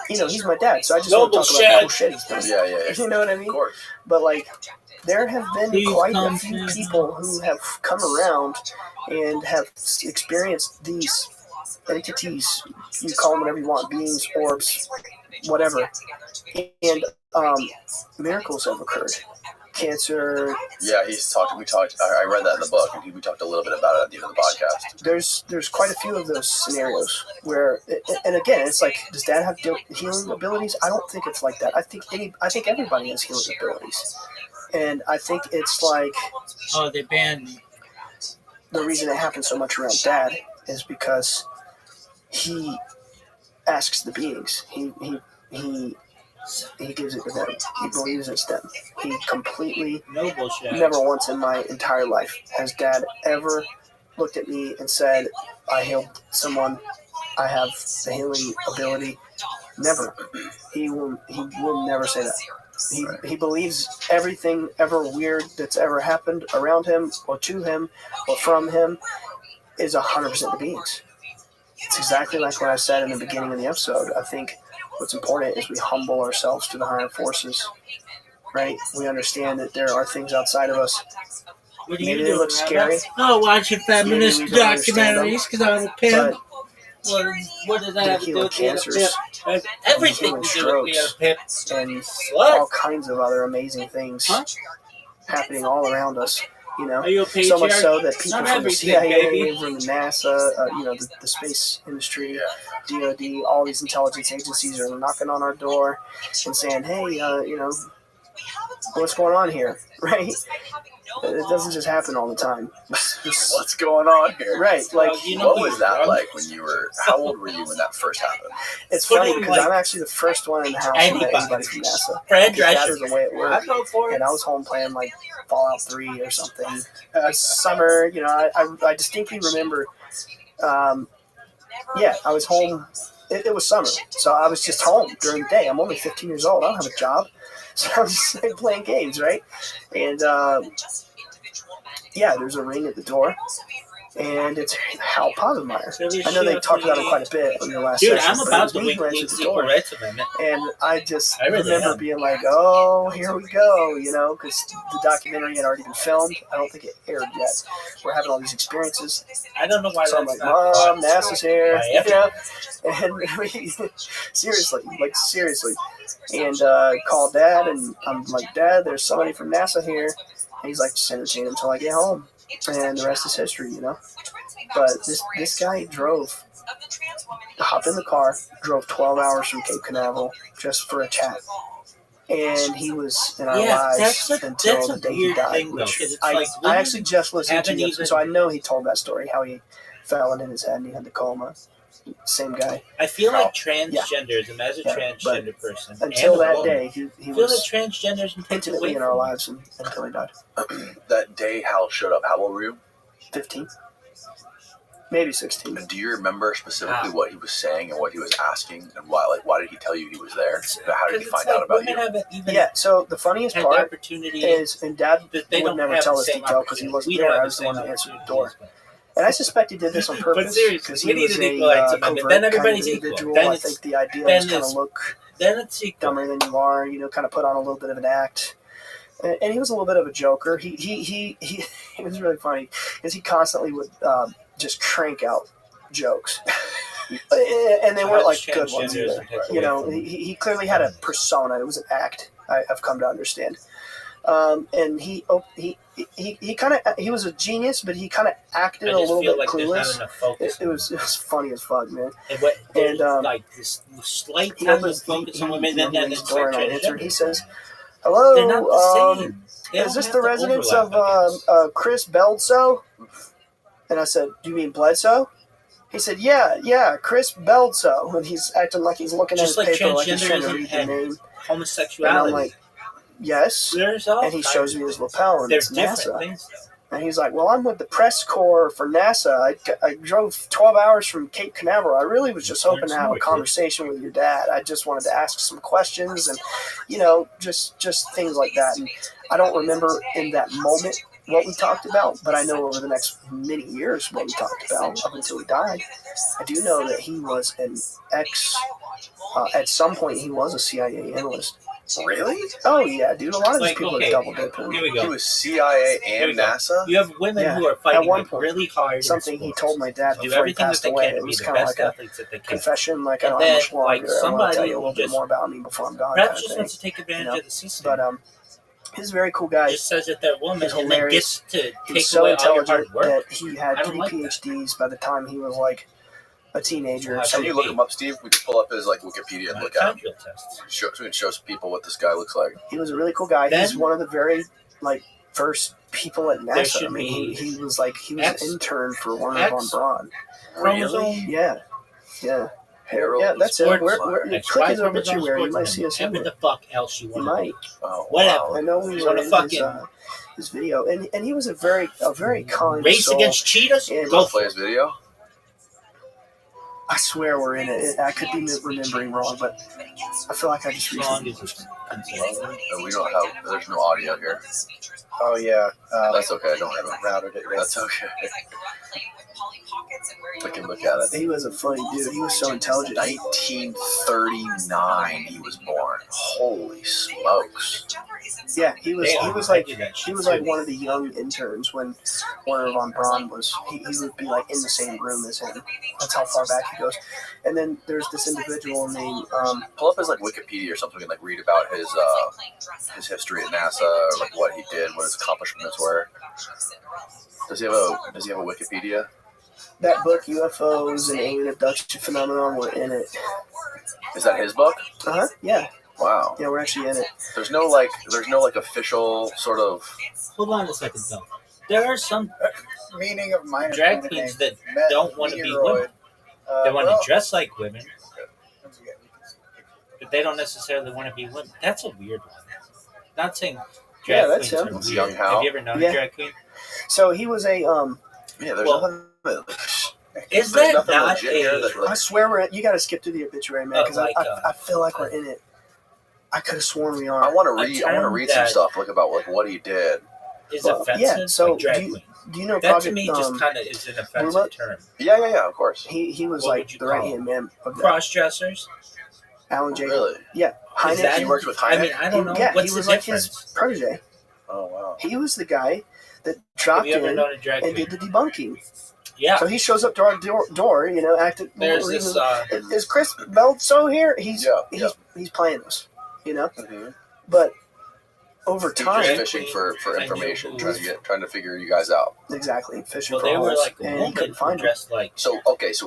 you know, he's my dad, so I just want to talk about the cool shit he's done. Yeah. You know what I mean? Of course. But like, there have been quite a few people who have come around and have experienced these entities. You call them whatever you want, beings, orbs, whatever, and miracles have occurred. Cancer. Yeah, we talked. I read that in the book, and we talked a little bit about it at the end of the podcast. There's quite a few of those scenarios where, and again, it's like, does Dad have healing abilities? I don't think it's like that. I think everybody has healing abilities, and I think it's like, oh, they banned me. The reason it happens so much around Dad is because he asks the beings. He gives it to them. He believes it's them. He completely, never once in my entire life has Dad ever looked at me and said, I healed someone, I have the healing ability. Never. He will never say that. He believes everything ever weird that's ever happened around him or to him or from him is 100% the beings. It's exactly like what I said in the beginning of the episode. I think what's important is we humble ourselves to the higher forces, right? We understand that there are things outside of us. Maybe they look scary. Oh, watching feminist documentaries because I'm a pimp. What does that have to do with cancers? Everything to do with being a pimp. And all kinds of other amazing things happening all around us. You know, so much so that people from the CIA, from NASA, you know, the space industry, DoD, all these intelligence agencies are knocking on our door and saying, "Hey, you know, what's going on here?" Right? It doesn't just happen all the time. What's going on here? Right? Like, what was that like when you were? How old were you when that first happened? It's funny because I'm actually the first one in the house that met anybody from NASA. That was away at work, and I was home playing like Fallout 3 or something. Summer, you know, I distinctly remember. Yeah, I was home. It was summer, so I was just home during the day. I'm only 15 years old. I don't have a job, so I'm just like, playing games, right? And yeah, there's a ring at the door, and it's Hal Povenmire. I know they talked about him quite a bit on your last session. I'm about to wait the door, and I remember being like, "Oh, here we go," you know, because the documentary had already been filmed. I don't think it aired yet. We're having all these experiences. I don't know why. So I'm like, "Mom, NASA's here," yeah, and seriously, and called Dad, and I'm like, "Dad, there's somebody from NASA here." And he's like, "Just entertain him until I get home," and the rest is history, you know. But this guy hopped in the car, drove 12 hours from Cape Canaveral just for a chat. And he was in our lives until the day he died. I actually just listened to him, so I know he told that story, how he fell in his head and he had the coma. Same guy. I feel like transgenderism, as a transgender person, until that day, he was like transgenderism intimately in our lives until he died. That day Hal showed up, how old were you? 15. Maybe 16. And do you remember specifically what he was saying and what he was asking and why? Like, why did he tell you he was there? How did he find out about you? Yeah. So the funniest part is, and Dad would never tell us detail because he wasn't there. I was the one that answered the door. And I suspect he did this on purpose because he was a covert kind of individual. I think the idea was kind of look dumber than you are, you know, kind of put on a little bit of an act. And he was a little bit of a joker. He was really funny because he constantly would just crank out jokes. And they weren't like good ones either. You know, he clearly had a persona. It was an act, I've come to understand. And he was a genius, but he kind of acted a little bit clueless. It was funny as fuck, man. And like this slight he opens the door and I answered. He says, "Hello, is this the residence of Chris Beldso?" And I said, "Do you mean Bledsoe?" He said, "Yeah, Chris Beldso." And he's acting like he's looking at his paper like he's trying to read the name. Homosexuality. And I'm like, "Yes." And he shows me his lapel, and it's NASA. And he's like, well, I'm with the press corps for NASA. I drove 12 hours from Cape Canaveral. I really was just hoping to have a conversation with your dad. I just wanted to ask some questions and, just things like that. And I don't remember in that moment what we talked about, but I know over the next many years what we talked about up until he died. I do know that he was an at some point he was a CIA analyst. Really? Oh yeah, dude. A lot of these people are double dipping. Here we go. He was CIA and NASA? You have women who are fighting at one point, really hard. Something he told my dad do before he everything that passed they away. can It to be was the kind of best like athletes that they a can. confession, like And how then, much longer. like, I want to somebody tell you a little who bit just- more about me before I'm gone. Perhaps kind of just thing. wants to take advantage of the system. But he's a very cool guy. Just says that they're woman He's and then hilarious. gets to He take was so away all your intelligent hard work. that he had I don't 3 like that. PhDs by the time he was like a teenager. Well, So Can you look him up, Steve? We can pull up his Wikipedia and look at him. Mitochondrial tests. So we can show some people what this guy looks like. he was a really cool guy. He's Then- one of the very first people at There NASA. I should mean, be he was an intern for Werner X von Braun. chromosome. Yeah. Harold. Yeah, that's it. Sports, We're X, click Y his chromosome, obituary. You sports, might and see us in whatever there. the fuck else you You want. might. Oh, Whatever. wow. I know we You were wanna in fucking- his video, and he was a very kind Race soul. against cheetahs? And Go Let's for play it. his video. I swear we're in it. I could be remembering wrong, but I feel like I just As long recently. as it's No, we don't have. There's no audio here. Oh yeah. That's okay. I don't have it. Routed it. That's okay. We can look at it. He was a funny dude. He was so intelligent. 1939 he was born. Holy smokes. Yeah, he was I do that shit too. one of the young interns when Werner von Braun was. He would be in the same room as him. That's how far back he goes. And then there's this individual named Pull up his Wikipedia or something and read about his history at NASA, or what he did, what his accomplishments were. Does he have a Wikipedia? that book UFOs and Alien Abduction Phenomenon. We're in it. Is that his book? Yeah. Wow. Yeah, we're actually in it. There's no official sort of. Hold on a second, though. There are some Meaning of minor drag planet queens name. that don't want to be women. They want to dress like women, but they don't necessarily want to be women. That's a weird one. Not saying drag that's queens him. are That's weird. Young Hal. Have you ever known Yeah. a drag queen? So he was a Yeah, there's Well, nothing. Is There's that nothing not legit here a... that, I swear you got to skip through the obituary, man, because I feel like we're in it. I could have sworn we are. I want to read. I want to read some that- stuff about what he did. is Well, offensive? yeah, so like drag do queen. you know That Project, to me just kind of is an offensive Bluma? term. Yeah, of course. He was What would you the call right hand man of that. Cross dressers. Alan Jacob. Really? Yeah, Is Hynek. that- He worked with I mean, Hynek? I don't know. Yeah, What's he was the like difference? his protege. Oh wow. He was the guy that Have dropped you ever in known a drag and queen? did the debunking. Yeah. So he shows up to our door, acted. There's this. Is Chris Beltso here? He's Yeah. he's playing us, Mm-hmm. But over He's time, just fishing for information, trying to figure you guys out. exactly fishing Well, for they were holes, like a and he woman couldn't who find him. dressed like. So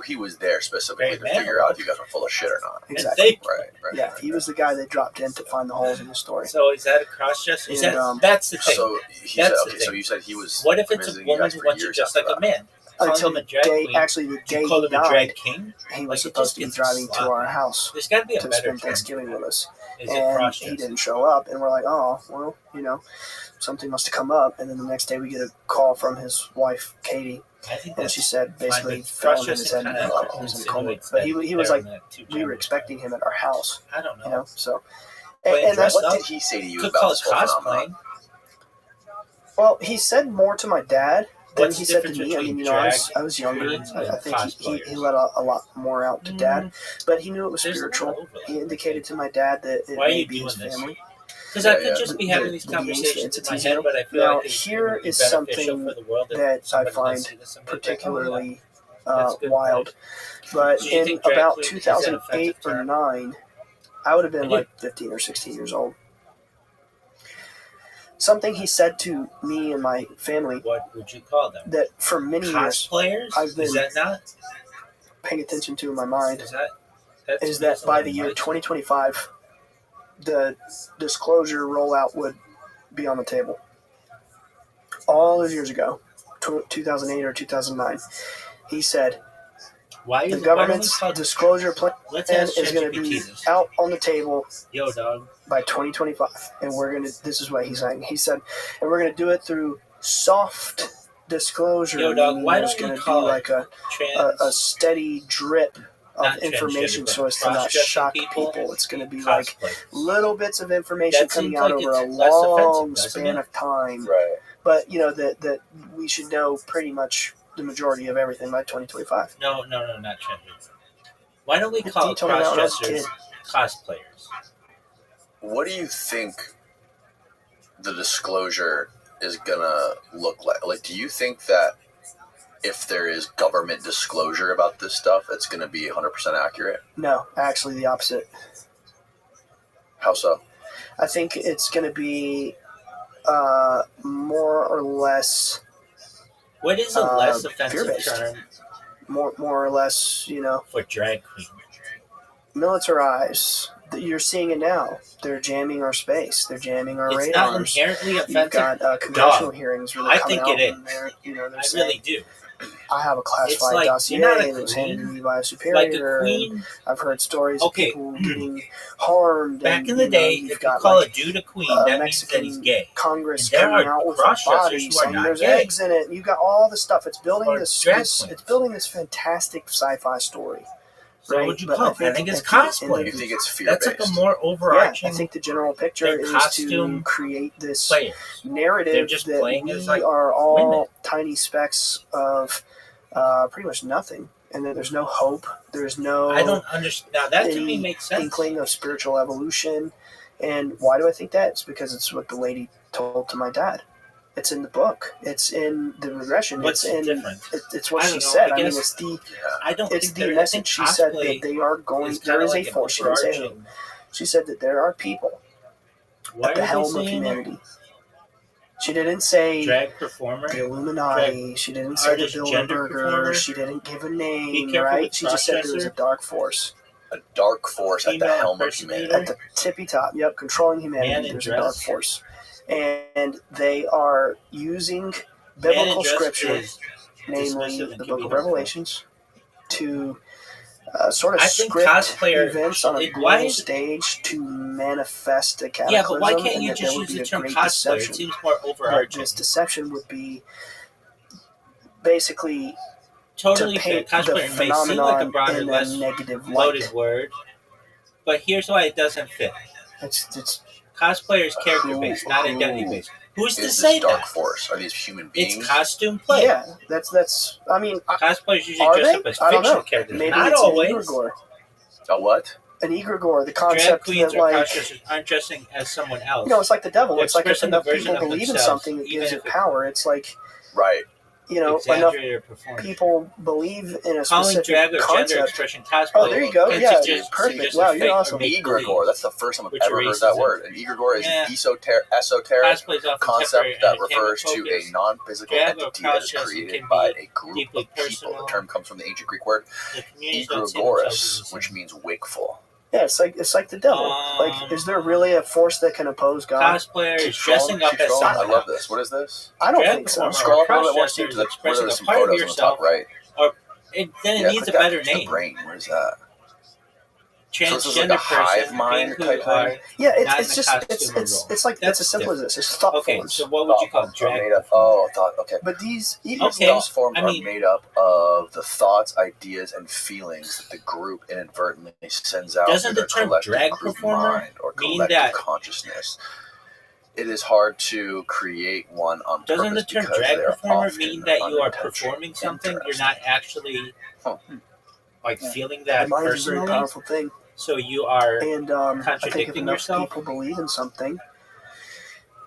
he was there specifically Great to man. figure out if you guys were full of shit or not. Exactly. Right. Yeah, he was the guy that dropped in to find the holes in the story. So is that a cross dresser? Is And, that that's the thing? So he said, That's the okay. So thing. you said he was. What if it's a visiting you woman guys who for wants you years just after like a that? man? Call Until him a the drag day, queen. actually the Do day you call he him a drag died, king? he was Like, it supposed just to be gets driving to sloppy. our house There's got to be a to better spend term. Thanksgiving with us. Is it And cross he dressing? didn't show up, and we're like, oh, well, something must have come up. And then the next day we get a call from his wife, Katie, I think and that's she said basically fine, but fell into his cross-dressing head kinda and he was in a coma. insinuates But that he was they're like, in that two we were genders. expecting him at our house, I don't know. so. But And that's dressed What up? did he say to you Could about call this it whole phenomenon? cosplaying. well, he said more to my dad than What's he the said to difference me. I mean, between I was younger. queens I and think he cosplayers? let a lot more out to dad, but he knew it was There's a lot of spiritual. overlap. He indicated to my dad that it Why are may you be his doing this? family. Because I Yeah, could yeah. just be having these The conversations in my entities, head, but I feel Now, like it's here gonna be is beneficial something for the world if that I somebody find does see this and be like, particularly That's good. wild. But So you in think drag about queen is an 2008 offensive or term? 9, I would have been I do. like 15 or 16 years old. Something he said to me and my family what would you call them? that for many years Cosplayers? I've been Is that not? paying attention to in my mind Is that? That's is that by the year 2025, the disclosure rollout would be on the table. All those years ago, 2008 or 2009, he said Why the is government's disclosure plan Let's ask is going to ChatGPT be this. out on the table Yo, dog. by 2025, and we're going to. This is what he's saying. He said, and we're going to do it through soft disclosure Yo, dog, mean why there's don't we going to be call it like a trans, steady drip of not information transgender, so but as to not cross-dressing shock people? people. It's going to be like Cosplay. little bits of information That coming seems out like over a it's less long offensive, doesn't span it? of time. Right. But, you know, that we should know pretty much the majority of everything by 2025. No, not transgender. Why don't we You call told me that when I was a cross-dressers cosplayers? What do you think the disclosure is gonna look like? Like, do you think that if there is government disclosure about this stuff, it's gonna be 100% accurate? No, actually the opposite. How so? I think it's going to be more or less. What is a less offensive fear-based. term More or less, you know, for drag queen? militarized. You're seeing it now. They're jamming our space. They're jamming our It's radars. not inherently You've offensive. got congressional Dog. hearings where they're I coming think out it and they're, you know, they're I saying, really do. I have a classified It's like, dossier you're not a that was queen. handed to me by a Like a superior. queen. And I've heard stories Okay. of people getting harmed. Back and, in the you know, day, you've if you got, call like, a dude a queen, a that means that he's Mexican gay. Congress And there coming are out with a cross-dressers body who are saying not there's gay. eggs in it. And you've got all this stuff. It's building Or this. drag It's queens. building this fantastic sci-fi story. So right? what would you But call it? I think it's at the end cosplay. of You think it's That's fear-based? like a more Yeah, overarching I think the general picture than is costume to create this players. narrative They're just that playing we as, like, are all women. tiny specks of pretty much nothing, and that there's no hope. There's no I don't understand. Now that to me any makes sense. inkling of spiritual evolution. And why do I think that? It's because it's what the lady told to my dad. It's in the book. It's in the regression. What's it's in different? It's what I she don't know. said. I I mean, guess- it's the I don't it's think the there, I message. think She said that cosplay they are going. is There kinda is like a an force. She didn't say who. overarching. She said that there are people Why at the are they helm of saying humanity. She didn't say drag performer? the Illuminati. She didn't say the artist, gender performer. Bilderberger. She didn't give a Be name, careful right? with She just said there was a crossdresser. dark force A dark force at the Female helm of impersonator. humanity. at the tippy top. Yep, controlling humanity. Man in There's dress. a dark force, and they are using Man in biblical dress scripture, is namely dismissive and the can Book be of harmful. Revelations, to sort of I think script cosplayer- events on a it- why global is- stage to manifest a cataclysm. Yeah, but why can't and you that there just would use be the a term great cosplayer? deception. It seems more But overarching. this deception would be basically Totally to fair. paint the Cosplayer may seem like a phenomenon broader, in less a negative loaded light. word, but here's why it doesn't fit. It's Cosplayer is character based, not identity based. Who's to Is say this dark that? force? Are these human beings? It's costume play. yeah, that's. I mean, Cosplayers usually are dress they? up as I don't fictional know. characters. Maybe Not it's always. an egregore. A what? An egregore, the Drag concept queens that or like. crossdressers aren't dressing as someone else. You know, it's like the devil. They're It's like if expressing the enough version people of believe in themselves, something that even gives if it it- power. It's like, Right. you know, enough Exaggerated performance. people believe in a Calling specific drag or gender concept. expression cosplay. Oh, there you go. can Yeah, suggest perfect. a Wow, you're fake or awesome. make-believe, Egregore. That's the first time I've which ever heard erases that it. word. An egregore is Yeah. an esoteric Cosplay is often concept temporary that entertainment refers to a focused. non-physical Drag or entity that is cross-dressing created can by be a group deeply of people. personal. The term comes from the ancient Greek word The communities don't see themselves as egregoris, the same. which means wakeful. Yeah, it's like the devil. Like, is there really a force that can oppose God? Cosplayer is dressing up Keep as scrolling. I someone love else. this. What is this? I don't Drag think so. performer Scroll up a little bit more, cross-dresser Steve. is Where expressing there's a some part of photos on the yourself. top right. Then it Yeah, needs a click that. better It's the name. brain. What is that? So this is Transgender like a hive person mind being who type you are. thing? Yeah, Not it's in just the costume or role. it's like That's it's as simple as this. It's thought Okay, forms. so what would you call drag? Made up. Oh, thought. Okay. But these These Okay, thought forms I mean- are made up of the thoughts, ideas, and feelings that the group inadvertently sends out Doesn't through the their term collective drag group performer mind or mean collective that- consciousness. It is hard to create one on Doesn't the purpose term because drag they are performer often mean that you are unintentional performing something? You're interest. not actually like feeling The that mind is a very personally. powerful thing, So you are and I think if contradicting enough yourself? people believe in something,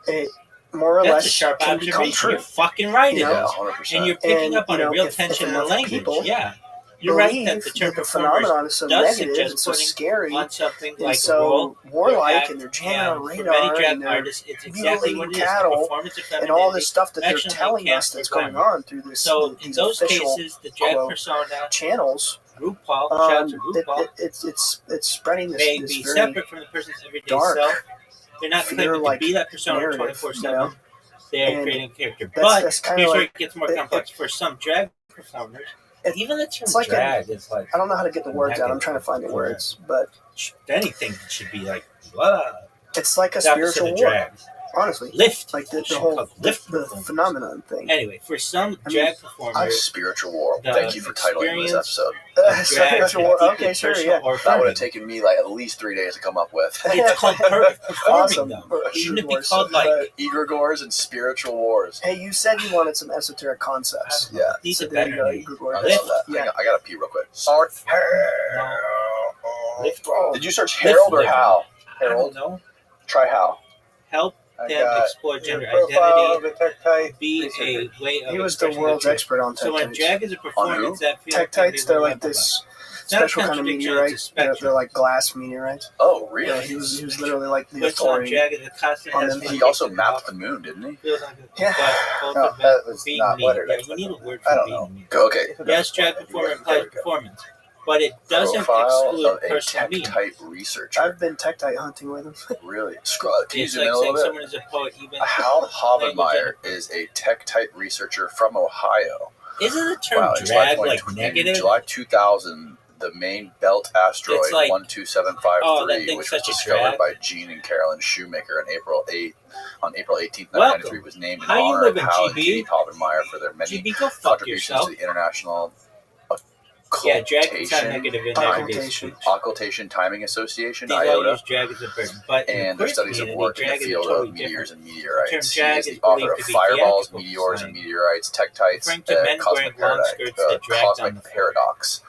it more or That's a less sharp can become observation. true. You're fucking right You in know? Yeah, it. 100%. And you're picking And, up on you a know, real if tension in the enough language. people Yeah. You're right that Believe the term that the performers phenomenon is so does negative and suggest so putting scary on something and like a so role warlike, act, and they're jamming our and for radar, many drag and they're artists, it's exactly what it is. The cattle, performance of and all femininity. this stuff that they're Action telling like us camp that's for going glamour. on through this So in these those official cases, the drag quote, persona, channels, RuPaul, shout out to it, RuPaul, it's spreading this, may this be very separate from the person's everyday dark, self. They're not claiming to fear-like be that persona narrative, 24/7. you know? They are And creating a character. that's But kinda here's where like- it gets more it- complex. For some drag performers, even the term it's like drag is like, I don't know how to get the words out. I'm trying to find the Yeah. words, but if anything should be like, blah. it's like a The opposite spiritual of war. drag. Honestly, lift. like the Should whole call it lift the performance. phenomenon thing. Anyway, for some drag performers, Spiritual war. the Thank you for titling this episode. Spiritual war. Okay, sure, yeah. That would have taken me like at least 3 days to come up with. It's called performing, Awesome. though. Shouldn't it be called like egregores and spiritual wars? Hey, you said you wanted some esoteric concepts. Yeah. These So are there you better go, names. egregore. Lift. Yeah. I gotta pee real quick. Sorry. Lift. Did you search Harold or Lift. Hal? I don't Harold. know. Try Hal. Help I them got explore gender profile of identity. a tektite. Be researcher. a way of He was the expressing world's truth. expert on So when tektites. drag is a performance, that feels Tektites, they're like blah, blah, this It's not a special kind of contradiction, meteorite. it's a They're spectrum. like glass meteorites. Oh, really? Yeah, he was literally like the But it's not authority. drag is a constant. on has them. been He also taken mapped off. the moon, didn't he? Feels like a- Yeah. but both No, of that them was being not me. what it Yeah, is. we need a word I for don't being know. me. Okay. Yes, drag performer implies performance, but it doesn't Profile exclude of a personal being. tektite researcher. I've been tektite hunting with him. Really? Scroll. Can you It's zoom in like a saying little bit? someone is a poet even. Hal language Havenmeyer is a tektite researcher from Ohio. Isn't the term Wow, in July drag like 2020 negative? In July 2000, the main belt asteroid It's like, 12753, oh, that thing's which was such a discovered drag. by Gene and Carolyn Shoemaker on April 18th, Welcome. 1993, was named in How you honor of living, Hal and GB? Katie Havenmeyer for their many GB, go fuck contributions yourself. to the international Yeah, drag can sound negative in everyday Occultation. speech. Occultation Timing Association, These all IOTA, use drag as a burden, but in and the their queer studies of community, work in the drag is field totally of meteors different. and meteorites. The term He drag is the is author believed of to be Fireballs, theatrical Meteors, slang, and Meteorites, Tektites, referring to men Cosmic wearing long Paradox, skirts that drag down Cosmic the floor. Paradox,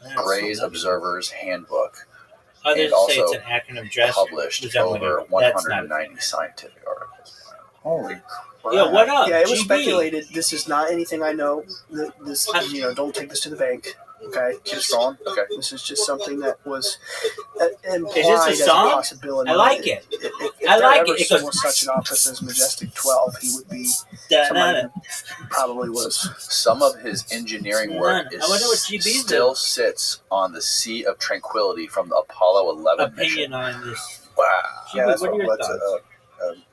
That's Gray's so Observer's Handbook, Others and say also it's an acronym dress published resembling over a- that's not 190 scientific articles. Holy crap. Yo, what up? Yeah, it was GB? speculated. This is not anything I know. This, don't take this to the bank. Okay, Keep scrolling. Okay. this is just something that was implied Is this a as a song? possibility. I like it. If I there like ever it. It goes- was such an office as Majestic 12, he would be somebody Da-da-da. who probably was. Some of his engineering work I wonder what GB still sits on the Sea of Tranquility from the Apollo 11 mission. Opinion on this. Wow. Yeah, GB, that's what are your what thoughts?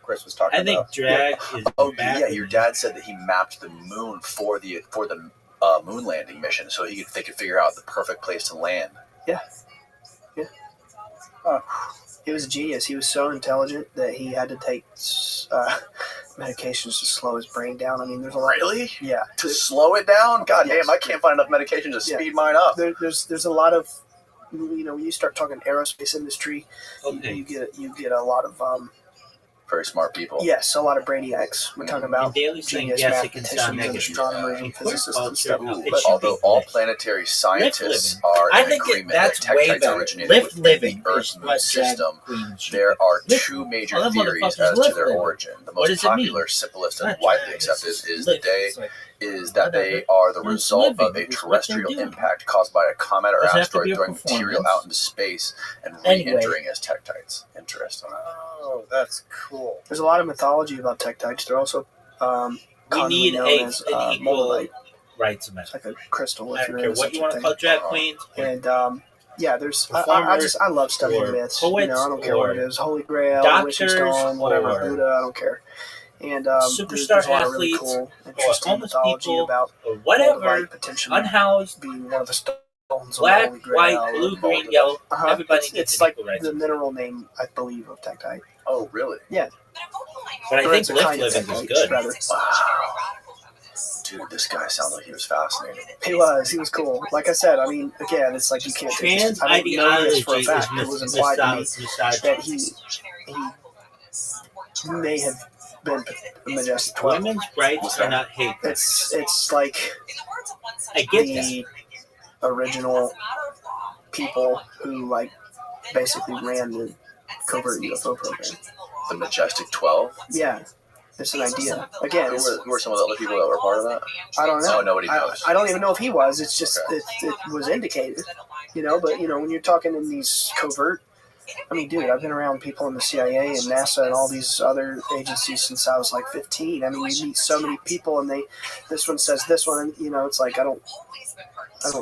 Chris was talking I think about. drag is Oh, bad. yeah, your dad said that he mapped the moon for the moon landing mission, so they could figure out the perfect place to land. He was a genius. He was so intelligent that he had to take medications to slow his brain down. I mean, there's a lot. Really? Yeah. To slow it down? God Yes. damn, I can't find enough medication to Yeah. speed mine up. There's a lot of, when you start talking aerospace industry, Okay. you get a lot of Very smart people. yes, a lot of brainiacs. We're talking In about daily slang, genius yes, it can sound mathematicians and negative. astronomers and In queer physicists and culture, stuff. no, it But should be Although all lift. planetary scientists living. are I in think agreement that's that way tektites better. originated Lift within living the Earth's is moon what drag system, queens should there are Lift two living. major All them theories motherfuckers as to lift their living. origin. The What most does it mean? popular, simplest, and Not widely drag, accepted it's is lift. that It's like, they are the It's result of living. a It's what they're terrestrial doing. impact caused by a comet or Does it have to asteroid be a throwing material performance? out into space and Anyway. re-entering as tektites. Interesting. Oh, that's cool. there's a lot of mythology about tektites. They're also we commonly need known as an equal moldavite. rights It's amendment. like a crystal. I If don't you're care into what such you a want to thing. call drag queens. And yeah, there's I Performers love studying or myths. poets I don't care what it or is. Holy Grail, Wishing doctors Stone, whatever, or Buddha. I don't care. And superstar there's a lot of really athletes cool, interesting homeless mythology people about or whatever, moldavite potentially unhoused, being one of the stones of the black, Holy Grail. white, blue, green, yellow. Everybody It's needs like equal rights. the mineral name, I believe, of tektite. Oh, really? But I Or think it's a lift kind of living is tektite, good. rather. Wow. Dude, this guy sounds like he was fascinating. He was cool. Like I said, I mean, again, it's like you can't take this. Trans I don't know this for a ideology fact. It is was implied to me misogyny. that he may have been a Majestic 12. Women's rights are not hate. It's like I get that. the original people who like basically ran the covert UFO program. The Majestic 12? Yeah, it's an idea. Again, Who were some of the other people that were part of that? I don't know. Oh, nobody knows. I don't even know if he was. It's just Okay. it was indicated, But when you're talking in these covert, I mean, dude, I've been around people in the CIA and NASA and all these other agencies since I was like 15. I mean, you meet so many people, and this one says this one, and it's like I don't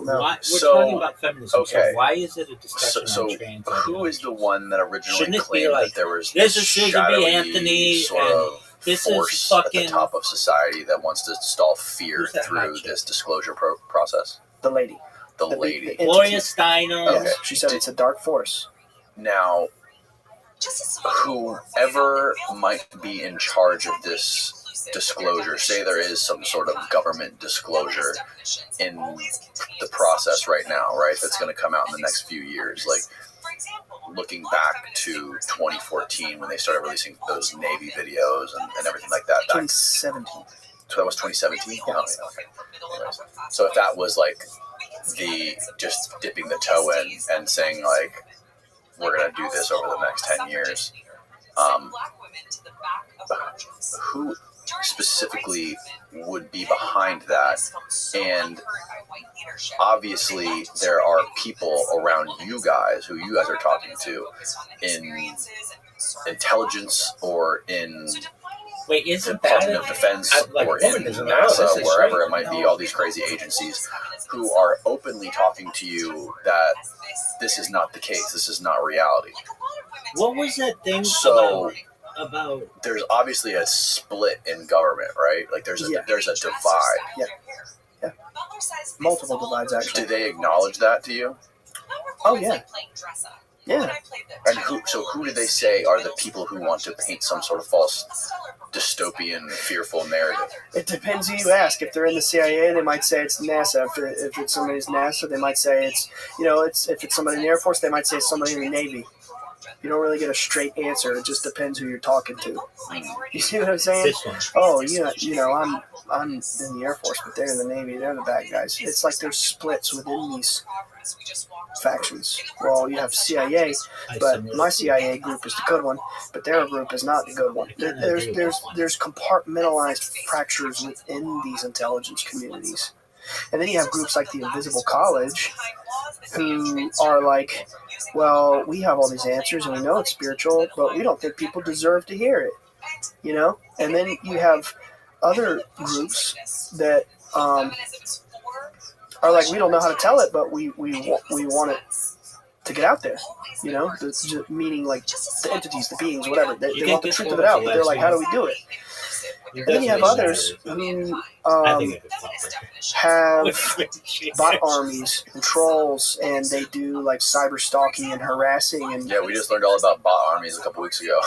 know. Why, we're So, talking about feminism. okay. So why is it a discussion So on trans? who is the one that originally Shouldn't it be claimed like, that there was this is Susan B. shadowy Anthony sort and of this is force at fucking- the top of society that wants to install fear Who's that through hot chick? this disclosure process? The lady, The The lady. big- Gloria Steinem? Okay. Yes, she said it's a dark force. Now, whoever might be in charge of this disclosure, say there is some sort of government disclosure in the process right now, right? That's going to come out in the next few years. Like, looking back to 2014 when they started releasing those Navy videos and everything like that. 2017. So that was 2017? Yeah. Oh, yeah, okay. Anyways, so if that was like the just dipping the toe in and saying like, we're going to do this over the next 10 years, who specifically would be behind that? And obviously there are people around you guys who you guys are talking to in intelligence or in Department of Defense or in NASA, wherever it might be, all these crazy agencies who are openly talking to you that this is not the case, this is not reality. What was that thing about? There's obviously a split in government, right? Like there's a divide. Yeah. Yeah. Multiple divides, actually. Do they acknowledge that to you? Oh, yeah. Yeah. And who do they say are the people who want to paint some sort of false dystopian, fearful narrative? It depends who you ask. If they're in the CIA, they might say it's NASA. If it's somebody's NASA, they might say it's, if it's somebody in the Air Force, they might say it's somebody in the Navy. You don't really get a straight answer. It just depends who you're talking to. You see what I'm saying? Oh, I'm in the Air Force, but they're in the Navy. They're the bad guys. It's like there's splits within these factions. Well, you have CIA, but my CIA group is the good one, but their group is not the good one. There's compartmentalized fractures within these intelligence communities. And then you have groups like the Invisible College who are like, well, we have all these answers and we know it's spiritual, but we don't think people deserve to hear it, And then you have other groups that are like, we don't know how to tell it, but we want it to get out there, meaning like the entities, the beings, whatever. They want the truth of it out, but they're like, how do we do it? And then you have others who have bot armies and trolls, and they do like cyber stalking and harassing. And yeah, we just learned all about bot armies a couple weeks ago.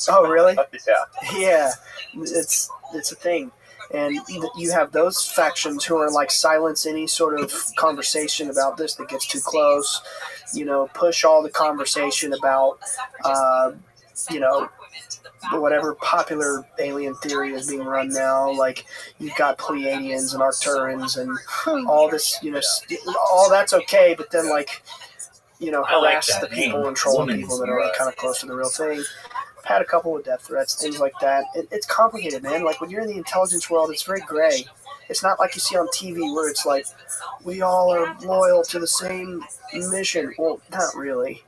Oh, really? Yeah. Yeah, it's a thing. And you have those factions who are like silence any sort of conversation about this that gets too close, push all the conversation about, whatever popular alien theory is being run now. Like, you've got Pleiadians and Arcturans and all this, all that's okay, but then harass the people and troll the people that are kind of close to the real thing. I've had a couple of death threats, things like that. It's complicated, man. Like, when you're in the intelligence world, it's very gray. It's not like you see on TV where it's like, we all are loyal to the same mission. Well, not really.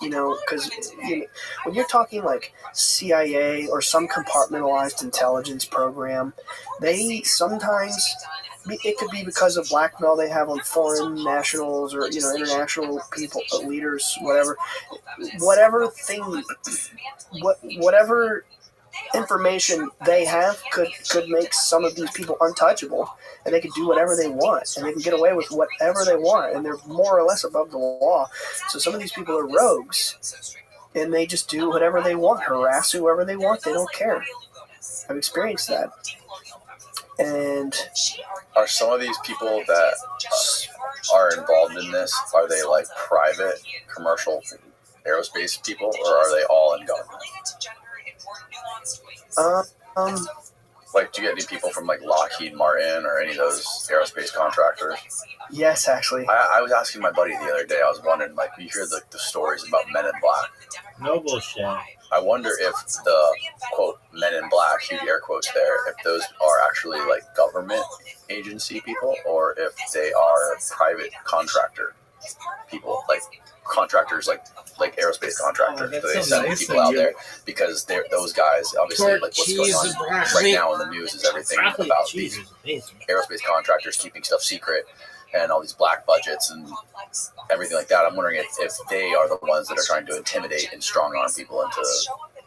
Because when you're talking like CIA or some compartmentalized intelligence program, they sometimes, it could be because of blackmail they have on foreign nationals or, international people, leaders, whatever information they have could make some of these people untouchable, and they can do whatever they want, and they can get away with whatever they want, and they're more or less above the law. So some of these people are rogues, and they just do whatever they want, harass whoever they want. They don't care. I've experienced that. And are some of these people that are involved in this, are they like private commercial aerospace people, or are they all in government? Like, do you get any people from like Lockheed Martin or any of those aerospace contractors? Yes, actually. I was asking my buddy the other day, I was wondering, like, you hear the stories about Men in Black. No bullshit. I wonder if the, quote, Men in Black, huge air quotes there, if those are actually like government agency people, or if they are private contractor people, like contractors, like aerospace contractors. So they send people out there because they're those guys. Obviously, like what's going on right now in the news is everything about these aerospace contractors keeping stuff secret and all these black budgets and everything like that. I'm wondering if they are the ones that are trying to intimidate and strong arm people into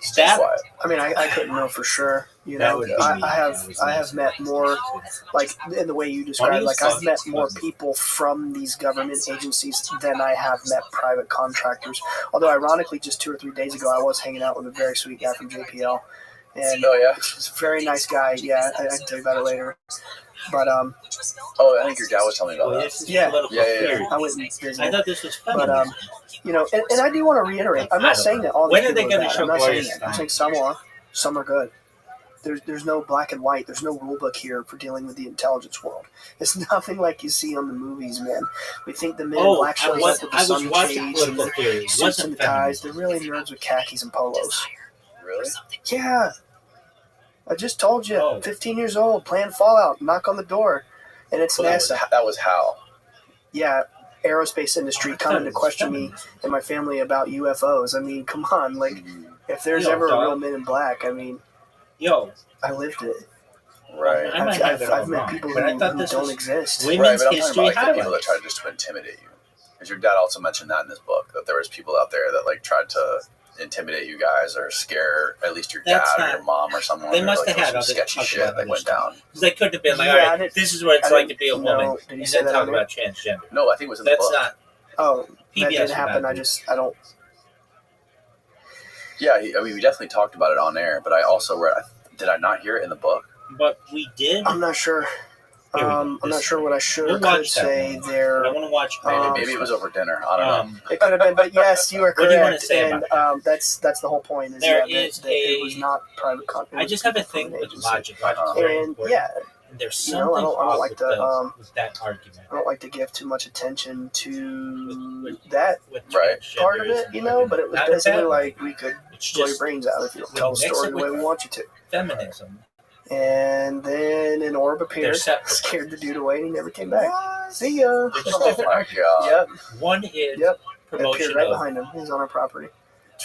Stab? Quiet. I mean, I couldn't know for sure. You That know, would be I have met more, like in the way you described, like I've met more people from these government agencies than I have met private contractors. Although, ironically, just 2 or 3 days ago, I was hanging out with a very sweet guy from JPL, and he's a very nice guy. Yeah, I can tell you about it later. But oh, I think your dad was telling me about that. Yeah. I I went and visited. I thought this was funny. But you know, and I do want to reiterate. I'm not saying that all these When are people they are gonna bad. show I'm not saying Glorious that. I'm saying some are good. There's no black and white. There's no rule book here for dealing with the intelligence world. It's nothing like you see on the movies, man. We think the men in black shows up with the sun shades and the suits and the ties. They're really nerds with khakis and polos. Really? Yeah. I just told you, 15 years old, playing Fallout, knock on the door, and it's NASA. That was how? Yeah, aerospace industry coming to question me and my family about UFOs. I mean, come on, like, if there's ever a real Men in Black, I mean, I lived it. Right. I've met people who don't exist. Right, but I'm talking about like the people that tried just to intimidate you. Because your dad also mentioned that in his book, that there was people out there that like tried to intimidate you guys or scare at least your dad or your mom or someone. They must have had some sketchy shit that went down. Because they couldn't have been like, all right, this is what it's like to be a woman, Did he and say then that talk on about transgender. No, I think it was in the book. That's not. Oh, PBS that didn't happen. would I don't. Yeah, I mean, we definitely talked about it on air, but I also read. Did I not hear it in the book? But we did. I'm not sure. I'm not sure what I should or could say there. I want to watch. Maybe it was over dinner. I don't know. It could have been, but yes, you are correct. What do you want to say and about that's the whole point. Is There that it was not private content. I just have a thing with logic. And yeah, and there's you know, I don't like to with that argument. I don't like to give too much attention to that Right. part of it, you know. But it was Not basically bad. like we could It's blow your just brains out if you don't when tell you the mix story it the way with we want you to. feminism. And then an orb appeared, separate. scared the dude away, and he never came back. See ya. Oh my god. Yep. One is It appeared promotion right of behind him. He was on our property.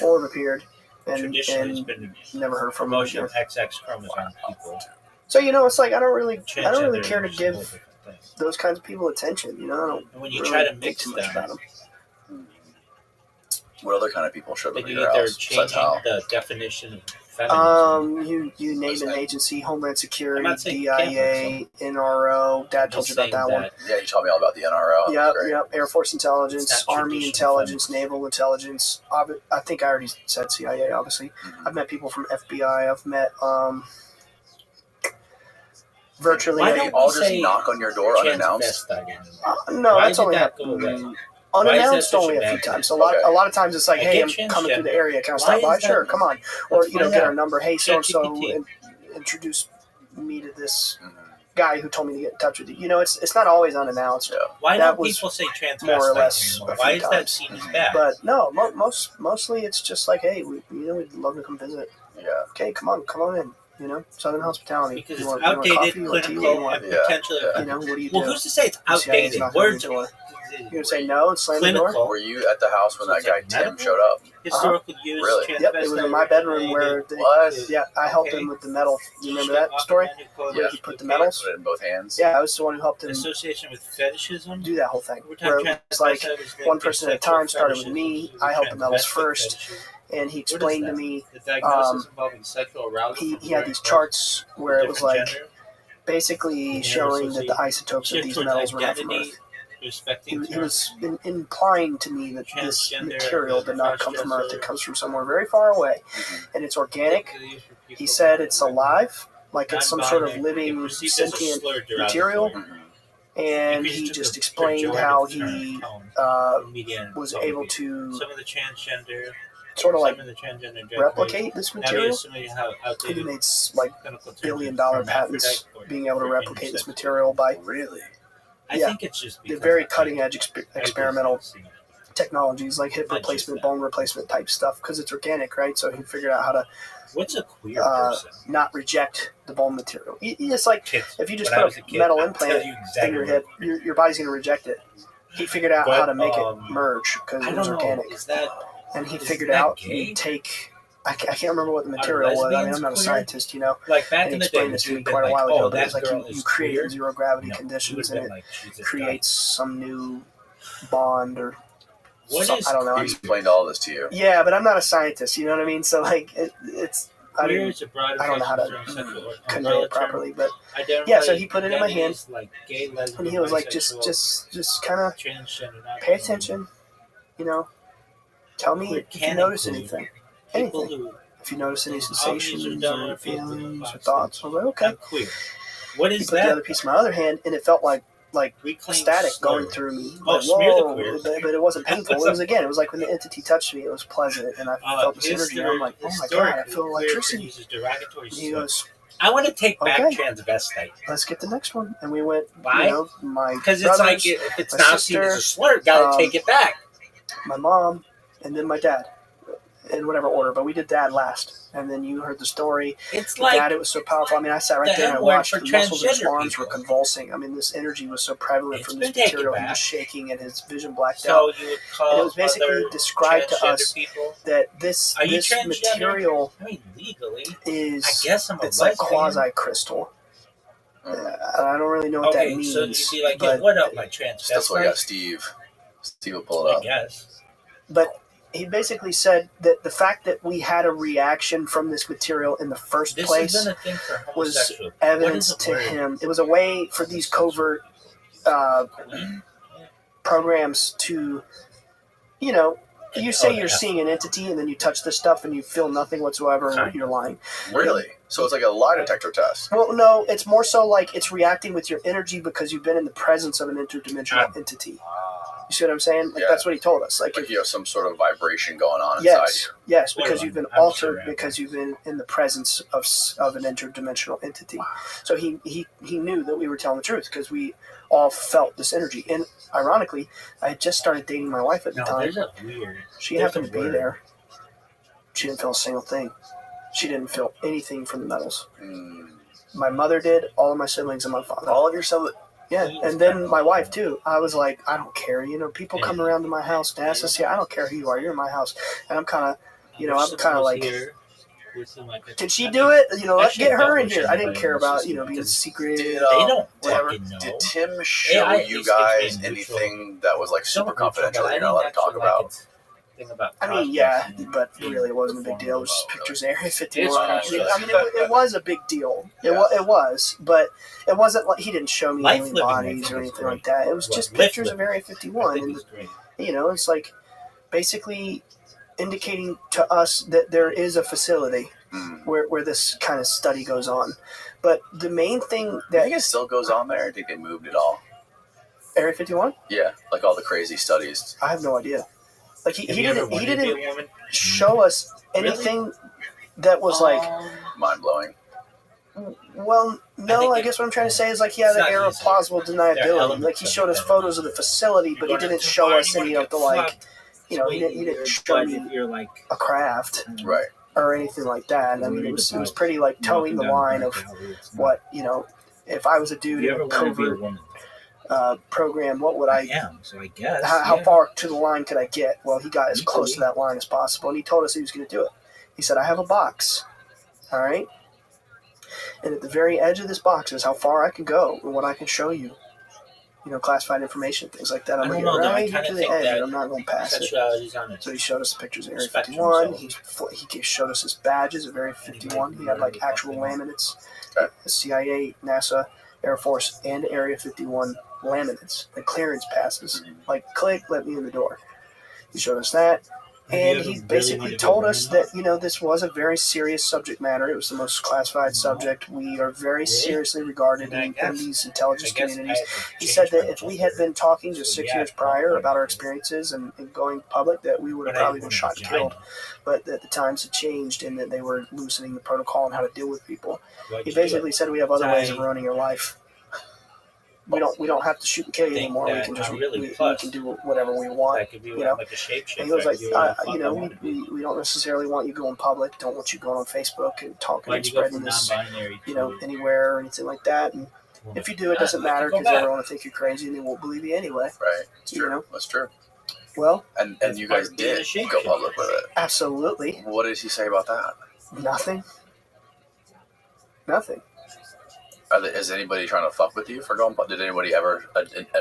Orb appeared, and traditionally has been never heard from him promotion again. of XX chromosome people. So you know, it's like I don't really Transgender care to is a whole give different thing. those kinds of people attention. You know, I don't And when you really try to think mix too much them, about them. What other kind of people should then live you at your they're house? Besides changing Hal? the definition of feminism. You name an agency, Homeland I'm Security, not saying DIA, NRO. Dad told you about that one. Yeah, you told me all about the NRO. Yep. Air Force Intelligence, It's not Army traditional Intelligence, feminism. Naval Intelligence. I think I already said CIA. Obviously, I've met people from FBI. I've met virtually. Why They don't all we just say knock on your door unannounced. No, Why that's did only that go happened away? unannounced such a only a bad few thing? times. A lot of times it's like, I hey, get I'm coming through the transgender. area. Can I Why stop by? is that? Sure, come on. Or Let's you know, find get out. our number. Hey, so and so, ChatGPT. introduce me to this guy who told me to get in touch with you. You know, it's not always unannounced. Why That don't was people say transvestite more or less anymore? a Why few is that times. seen as bad? But no, mostly it's just like, hey, we'd love to come visit. Yeah. Okay, come on in. You know, Southern hospitality. Because you it's want outdated, coffee, you want tea, clinical, you want, and potentially. you know, what do you do? Well, who's to say it's The CIA is outdated? knocking on Words your are door. You're gonna say no and slam the door? clinical. Were you at the house when that guy Tim showed up? Historical use. Really? Yep, it was in my bedroom where What? I helped him with the metal. You remember that story? Where he put the metals? Put it in both hands? Yeah, I was the one who helped him Association with fetishism. do that whole thing. Every time Where it was like transvestite is one linked person to at a time sexual started with fetishism. me. I helped the metals Transvestite first, fetishism. and he What is explained to that? me. The diagnosis involving sexual arousal. He had these charts where it was like basically showing that the isotopes of these metals were not from Earth. He was implying to me that this material did not come from Earth. It comes from somewhere very far away, and it's organic. He said it's alive, like it's some sort of living, sentient material. And he just explained how he was able to some of the transgender sort of like some of the transgender replicate this material. He He made like $1 billion patents being able to replicate this material by Really? I think it's just the very cutting edge experimental technologies like hip replacement, bone replacement type stuff because it's organic, right? So he figured out how to What's a queer person? not reject the bone material. It's like Kids. if you just When I put was a a kid, metal I'll implant tell you in exactly your what head, your body's going to reject it. He figured out how to make it merge because I it don't was know. organic. Is that And he is figured that out gay? he'd take. I can't remember what the material was. I mean, lesbians I'm not a queer? scientist, you know. like back And he in the day? explained Would this to you me have been quite a like, while ago. oh, But it's that like girl you is create queer? in zero gravity No, you conditions, would and have it been like, she's a creates some new bond or I don't know. He explained all this to you. Yeah, but I'm not a scientist. You know what I mean? So like, it's I don't know how to convey it properly, but yeah. So he put it in my hand, and he was like, just kind of pay attention. You know, tell me if you notice anything. If you notice any sensations or feelings or thoughts. I was like, okay. What is he put the other piece in my other hand, and it felt like static going through me. Like, whoa, but it wasn't painful. It was like when the entity touched me, it was pleasant, and I felt this energy. And I'm like, oh my god, I feel electricity. And he goes, I want to take back transvestite. Let's get the next one. And we went. Why? You know, my because it's like if it's now seen as a slur, gotta take it back. My mom, and then my dad, in whatever order. But we did dad last. And then you heard the story. It's like Dad, it was so powerful. I mean, I sat right there and I watched. The muscles of his arms were convulsing. I mean, this energy was so prevalent from this material. He was shaking and his vision blacked out. So you would call and it was basically described to us that this material legally is. I guess I'm a it's like quasi crystal. I don't really know what that means. So you'd be like, yeah, what up, my transvestite? That's why I got Steve. Steve will pull it up. I guess. But he basically said that the fact that we had a reaction from this material in the first place was evidence to him. It was a way for these covert programs to, you know, you say you're seeing an entity and then you touch this stuff and you feel nothing whatsoever and you're lying. Really? So it's like a lie detector test? Well, no, it's more so like it's reacting with your energy because you've been in the presence of an interdimensional entity. You see what I'm saying? Like that's what he told us. Like you have some sort of vibration going on inside you. Yes, because you've been altered because you've been in the presence of an interdimensional entity. So he knew that we were telling the truth because we all felt this energy. And ironically, I had just started dating my wife at the time. She happened to be there. She didn't feel a single thing. She didn't feel anything from the metals. My mother did, all of my siblings, and my father. All of your siblings? Yeah, and then my wife, too. I was like, I don't care. You know, people come around to my house and ask us, I don't care who you are. You're in my house. And I'm kind of like, can she do it? You know, let's get her in here. I didn't care about, being secret. They don't whatever. know. Did Tim show you guys anything that was like super confidential that you're not allowed to talk about? I mean, yeah, but really it wasn't a big deal. It was just pictures of Area 51. I mean, it was a big deal. It was, but it wasn't like he didn't show me alien bodies or anything like that. It was just pictures of Area 51. And, it's like basically indicating to us that there is a facility where this kind of study goes on. But the main thing that... I think it still goes on there. I think they moved it all. Area 51? Yeah, like all the crazy studies. I have no idea. Like he didn't show us anything that was like mind blowing. Well, no, I guess what I'm trying to say is like he had an air of plausible deniability. Like he showed us photos of the facility, but he didn't show us any of the he didn't show me a craft, right, or anything like that. I mean, it was pretty like towing the line of what if I was a dude in a covert program, what would I am? So I guess how far to the line could I get? Well, he got as close to that line as possible, and he told us he was going to do it. He said, "I have a box, all right, and at the very edge of this box is how far I can go and what I can show you. Classified information, things like that. I'm going to get right here to the edge, and I'm not going past it." So he showed us the pictures of Area 51. He showed us his badges of Area 51. He had like actual laminates, the CIA, NASA, Air Force, and Area 51 laminates, like clearance passes, like click, let me in the door. He showed us that, and he basically told us that this was a very serious subject matter. It was the most classified subject. We are very seriously regarded in these intelligence communities. He said that if we had been talking just 6 years prior about our experiences and going public, that we would have probably been shot and killed. But that the times had changed and that they were loosening the protocol on how to deal with people. He basically said we have other ways of ruining your life. We don't have to shoot and kill you anymore. We can just we can do whatever we want. And he was like, we don't necessarily want you going public. Don't want you going on Facebook and talking and spreading this, anywhere or anything like that. And if you do, it doesn't matter because everyone will think you're crazy and they won't believe you anyway. Right. It's true. That's true. Well, and you guys did go public with it. Absolutely. What did he say about that? Nothing. Is anybody trying to fuck with you for going public? Did anybody ever,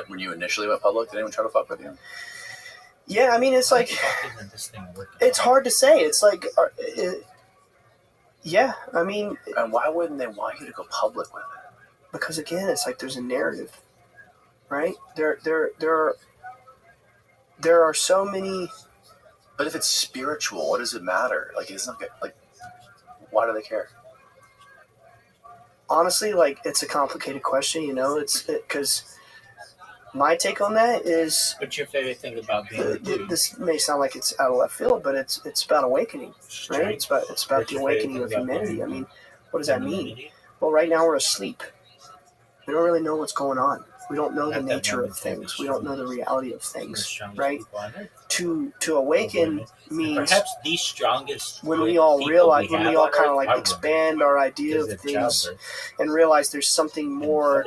when you initially went public, did anyone try to fuck with you? Yeah, I mean, it's like, it's hard to say. It's like, yeah, I mean. And why wouldn't they want you to go public with it? Because again, it's like there's a narrative, right? There are so many. But if it's spiritual, what does it matter? Like, it's not like, why do they care? Honestly, like, it's a complicated question, you know. It's because my take on that is. What's your favorite thing about being a dude? This may sound like it's out of left field, but it's about awakening, right? It's about the awakening of humanity. I mean, what does that mean? Well, right now we're asleep. We don't really know what's going on. We don't know the nature of things. We don't know the reality of things, right? To awaken means perhaps the strongest when we all realize, when we all kind of like expand our idea of things and realize there's something more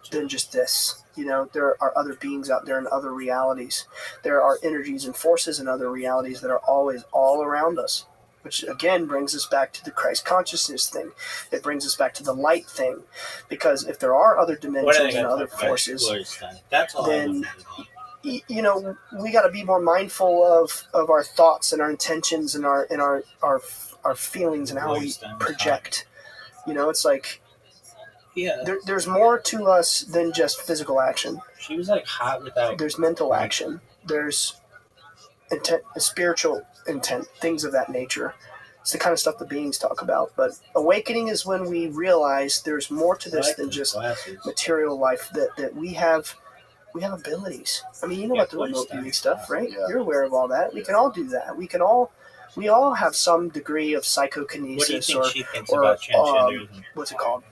than just this. You know, there are other beings out there in other realities. There are energies and forces in other realities that are always all around us. Which again brings us back to the Christ consciousness thing. It brings us back to the light thing, because if there are other dimensions and other forces, then you know we got to be more mindful of our thoughts and our intentions and our feelings and how we project. You know, it's like there's more to us than just physical action. She was like hot without. There's mental action. There's intent, spiritual intent, things of that nature. It's the kind of stuff the beings talk about. But awakening is when we realize there's more to this than just material life. That we have abilities. I mean, you know about the remote viewing stuff, right? Yeah. You're aware of all that. We can all do that. We all have some degree of psychokinesis or what's it called?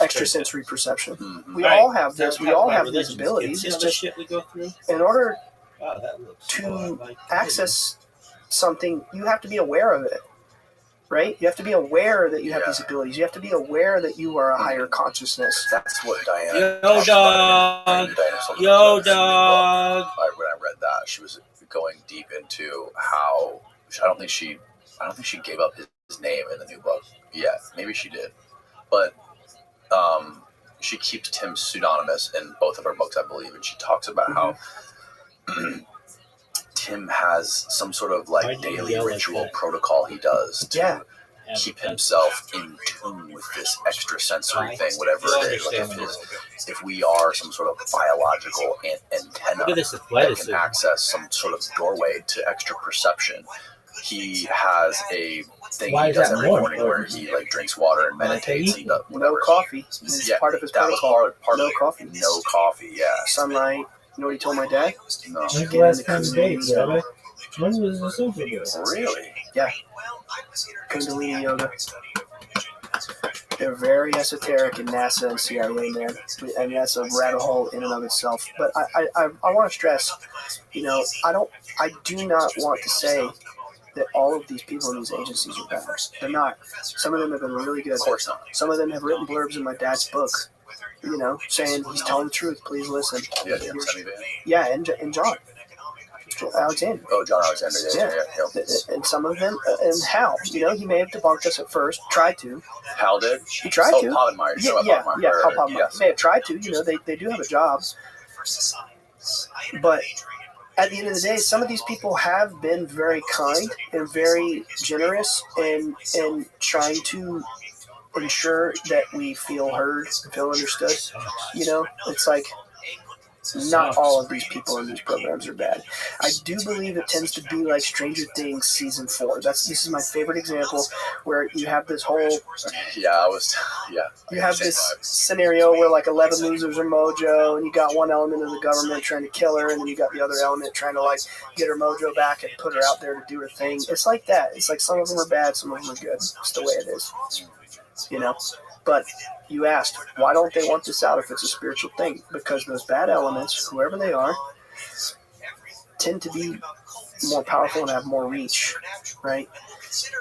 Extrasensory perception. Mm-hmm. We all have this. We all have these abilities. It's just shit we go through. In order to access something, you have to be aware of it, right? You have to be aware that you have these abilities. You have to be aware that you are a higher consciousness. That's what Diana. Yo, dog. Yo, dog. When I read that, she was going deep into how I don't think she gave up his name in the new book yet. Maybe she did, but she keeps Tim pseudonymous in both of her books, I believe, and she talks about how Tim has some sort of like daily ritual protocol he does to keep himself in tune with this extrasensory thing, whatever it is. Like if we are some sort of biological antenna that can access some sort of doorway to extra perception, he has a thing he does every morning where he like drinks water and meditates. He does no coffee. It's part of his protocol. No coffee. No coffee. Yeah. Sunlight. You know what he told my dad? No. When's the last time you dated, Rabbi? When was this over? Really? Yeah. Kundalini yoga. They're very esoteric in NASA and CIA, man. I mean, that's a rabbit hole in and of itself. But I want to stress, you know, I do not want to say that all of these people in these agencies are bad. They're not. Some of them have been really good. Of course not. Some of them have written blurbs in my dad's book, you know, saying he's telling the truth. Please listen. Yeah, and John Alexander. Oh, John Alexander. Yeah. And some of them, and Hal. You know, he may have debunked us at first. Tried to. Hal did. He tried to. Povenmire. Yeah. Hal Povenmire. Yes. They have tried to. You know, they do have a job. But at the end of the day, some of these people have been very kind and very generous in trying to ensure that we feel heard, feel understood. You know, it's like not all of these people in these programs are bad. I do believe it tends to be like Stranger Things season 4. This is my favorite example where you have this whole you have this scenario where like 11 losers are mojo, and you got one element of the government trying to kill her, and then you got the other element trying to like get her mojo back and put her out there to do her thing. It's like that. It's like some of them are bad, some of them are good. It's the way it is. You know, but you asked, why don't they want this out if it's a spiritual thing? Because those bad elements, whoever they are, tend to be more powerful and have more reach, right?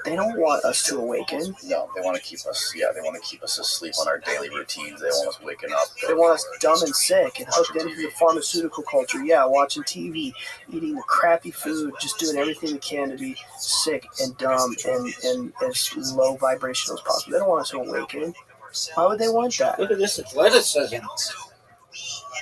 They don't want us to awaken. No, they want to keep us. Yeah, they want to keep us asleep on our daily routines. They want us waking up. They want us dumb and sick and hooked into the pharmaceutical culture. Yeah, watching TV, eating the crappy food, just doing everything we can to be sick and dumb and as low vibrational as possible. They don't want us to awaken. Why would they want that? Look at this athleticism.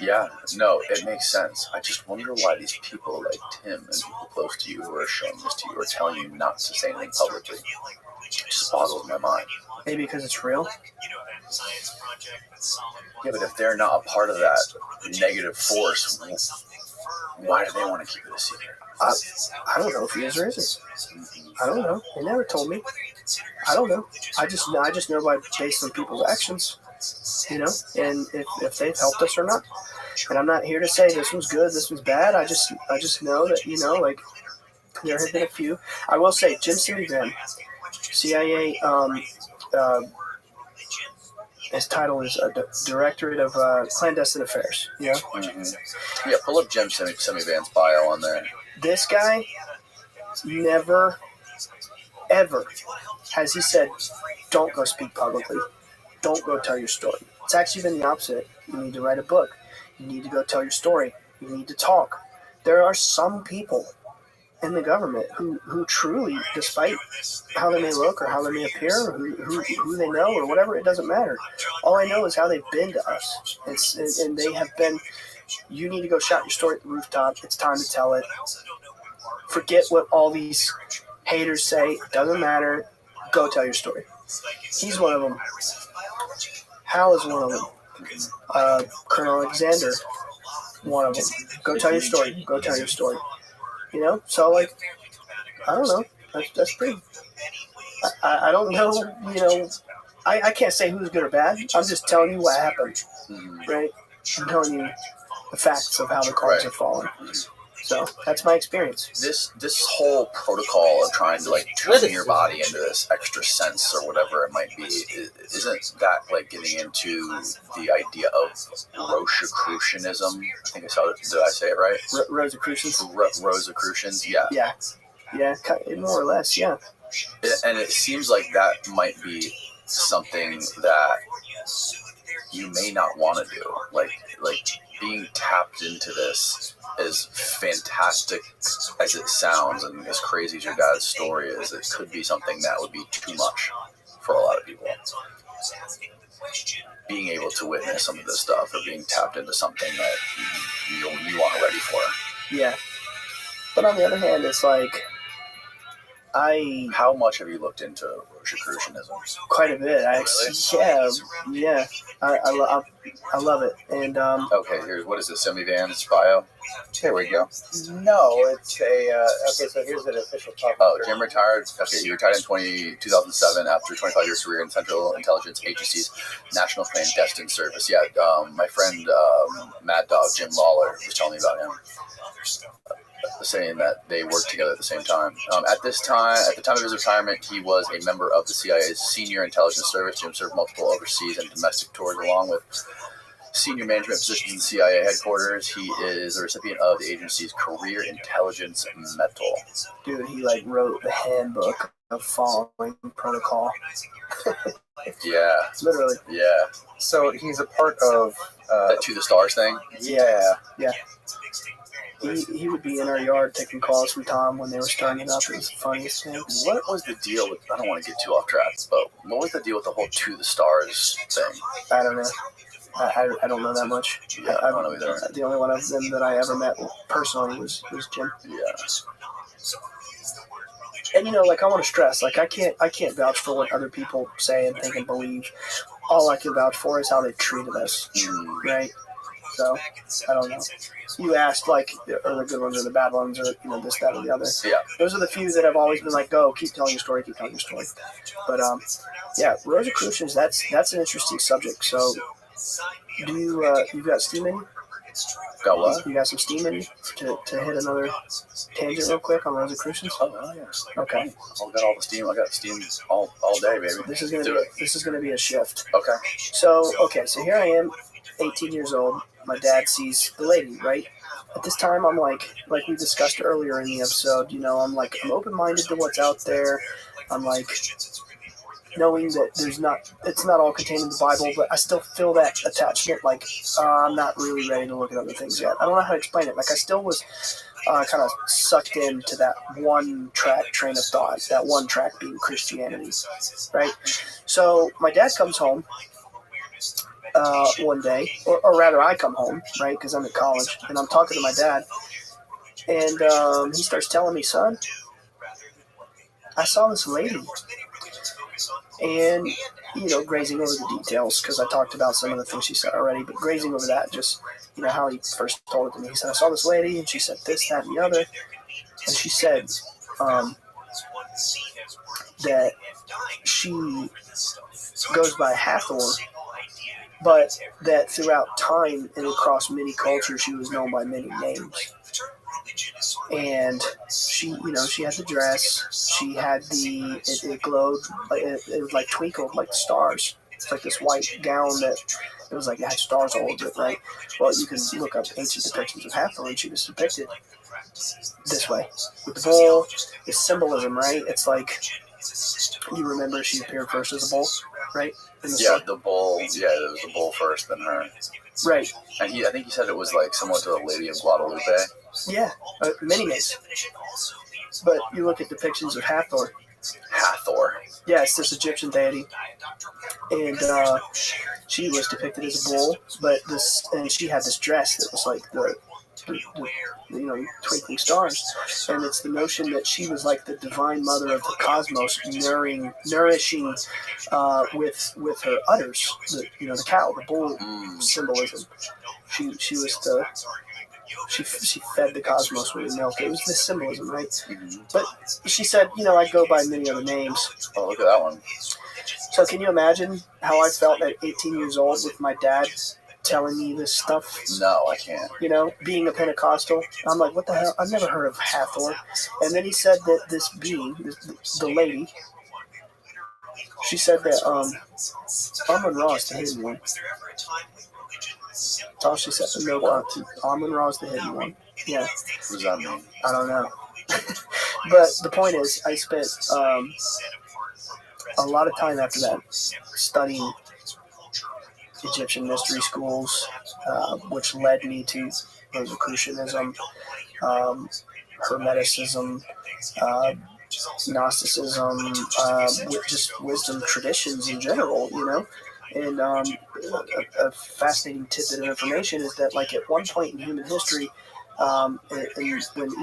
Yeah, no, it makes sense. I just wonder why these people like Tim and people close to you who are showing this to you or telling you not to say anything publicly. It just boggles my mind. Maybe because it's real. Yeah, but if they're not a part of that negative force, why do they want to keep it a secret? I don't know if he is or isn't. I don't know. They never told me. I don't know. I just know based on people's actions, and if they've helped us or not. And I'm not here to say this one's good, this one's bad. I just know that like there have been a few. I will say Jim Van, CIA. His title is Directorate of Clandestine Affairs. Yeah. Mm-hmm. Yeah. Pull up Jim Van's bio on there. This guy never, ever has he said, "Don't go speak publicly. Don't go tell your story." It's actually been the opposite. You need to write a book. You need to go tell your story. You need to talk. There are some people in the government who truly, despite how they may look or how they may appear, or who they know or whatever, it doesn't matter. All I know is how they've been to us. And they have been, you need to go shout your story at the rooftop. It's time to tell it. Forget what all these haters say. It doesn't matter. Go tell your story. He's one of them. Hal is one of them. Colonel Alexander, one of them. Go tell your story. Go tell your story. So like, I don't know. That's pretty. I don't know. I can't say who's good or bad. I'm just telling you what happened, right? I'm telling you the facts of how the cards are falling. So that's my experience. This whole protocol of trying to like tune your body into this extra sense or whatever it might be, isn't that like getting into the idea of Rosicrucianism? I think did I say it right? Rosicrucians. Rosicrucians, yeah. Yeah, more or less, yeah. And it seems like that might be something that you may not want to do. Like being tapped into this, as fantastic as it sounds and as crazy as your dad's story is, it could be something that would be too much for a lot of people. Being able to witness some of this stuff or being tapped into something that you aren't ready for. Yeah. But on the other hand, it's like, How much have you looked into Rosicrucianism? Quite a bit. Really? Yeah. I love it. And okay, here's what is it? Semi Van's bio. Here we go. No, it's a okay. So here's an official topic. Oh, Jim retired. Okay, he retired in 2007 after 25 years career in Central Intelligence Agency's National Clandestine Service. Yeah, my friend Mad Dog Jim Lawler was telling me about him. Saying that they worked together at the same time. At the time of his retirement, he was a member of the CIA's Senior Intelligence Service. Jim served multiple overseas and domestic tours along with senior management positions in CIA headquarters. He is the recipient of the agency's Career Intelligence Medal. Dude, he wrote the handbook of following protocol. Yeah. Literally. Yeah. So he's a part of that To the Stars thing? Yeah. He would be in our yard taking calls from Tom when they were starting it up. It was the funniest thing. What was the deal with, I don't want to get too off track, but what was the deal with the whole To the Stars thing? I don't know. I don't know that much. Yeah, I don't know either. The only one of them that I ever met personally was Jim. Yeah. And I want to stress, I can't vouch for what other people say and think and believe. All I can vouch for is how they treated us, right? So, I don't know. You asked, are the good ones or the bad ones or, this, that, or the other. Yeah. Those are the few that have always been go, keep telling your story, keep telling your story. But, yeah, Rosicrucians, that's an interesting subject. So, do you got steam in you? Got what? You got some steam in you to hit another tangent real quick on Rosicrucians? Oh, yeah. Okay. I got all the steam. I got steam all day, baby. This is gonna be a shift. Okay. So here I am, 18 years old. My dad sees the lady, right? At this time, I'm like we discussed earlier in the episode, I'm open-minded to what's out there. I'm knowing that it's not all contained in the Bible, but I still feel that attachment, I'm not really ready to look at other things yet. I don't know how to explain it. I still was kind of sucked into that one train of thought, that one track being Christianity, right? So my dad comes home, one day, or rather I come home, right, because I'm at college, and I'm talking to my dad, and he starts telling me, son, I saw this lady, and, grazing over the details, because I talked about some of the things she said already, but grazing over that, just, how he first told it to me. He said, I saw this lady, and she said this, that, and the other, and she said that she goes by Hathor, but that throughout time and across many cultures, she was known by many names. And she, she had the dress, she had it glowed, it was like twinkled like the stars. It's like this white gown that it was like it had stars all over it, right? Well, you can look up ancient depictions of Hathor, and she was depicted this way. With the bull, is symbolism, right? It's like, you remember she appeared first as a bull, right? The bull. Yeah, it was the bull first, then her. Right. And I think he said it was like somewhat to the Lady of Guadalupe. Yeah, many names. But you look at depictions of Hathor. Hathor. Yeah, it's this Egyptian deity, and she was depicted as a bull, and she had this dress that was like the twinkling stars, and it's the notion that she was like the divine mother of the cosmos, nourishing with her udders, the cow, the bull symbolism. She was she fed the cosmos with milk. It was this symbolism, right? Mm-hmm. But she said, I go by many other names. Oh, look at that one. So can you imagine how I felt at 18 years old with my dad telling me this stuff? No, I can't. Being a Pentecostal, I'm like, what the hell? I've never heard of Hathor. And then he said that this being, the lady, she said that Amun-Ra is the hidden one. That's all she said. No content. Amun-Ra is the hidden one. Yeah. What does that mean? I don't know. But the point is, I spent a lot of time after that studying Egyptian mystery schools, which led me to Rosicrucianism, Hermeticism, Gnosticism, just wisdom traditions in general, And a fascinating tidbit of information is that, like, at one point in human history, when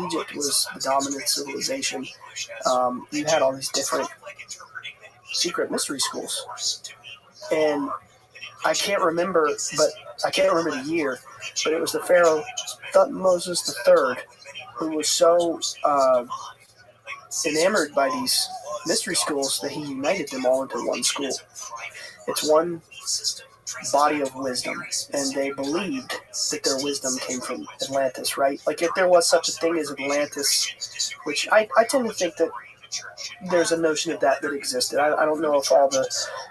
Egypt was the dominant civilization, you had all these different secret mystery schools. And I can't remember the year, but it was the Pharaoh Thutmose III who was so enamored by these mystery schools that he united them all into one school. It's one body of wisdom, and they believed that their wisdom came from Atlantis, right? Like, if there was such a thing as Atlantis, which I tend to think that there's a notion of that existed. I don't know if all the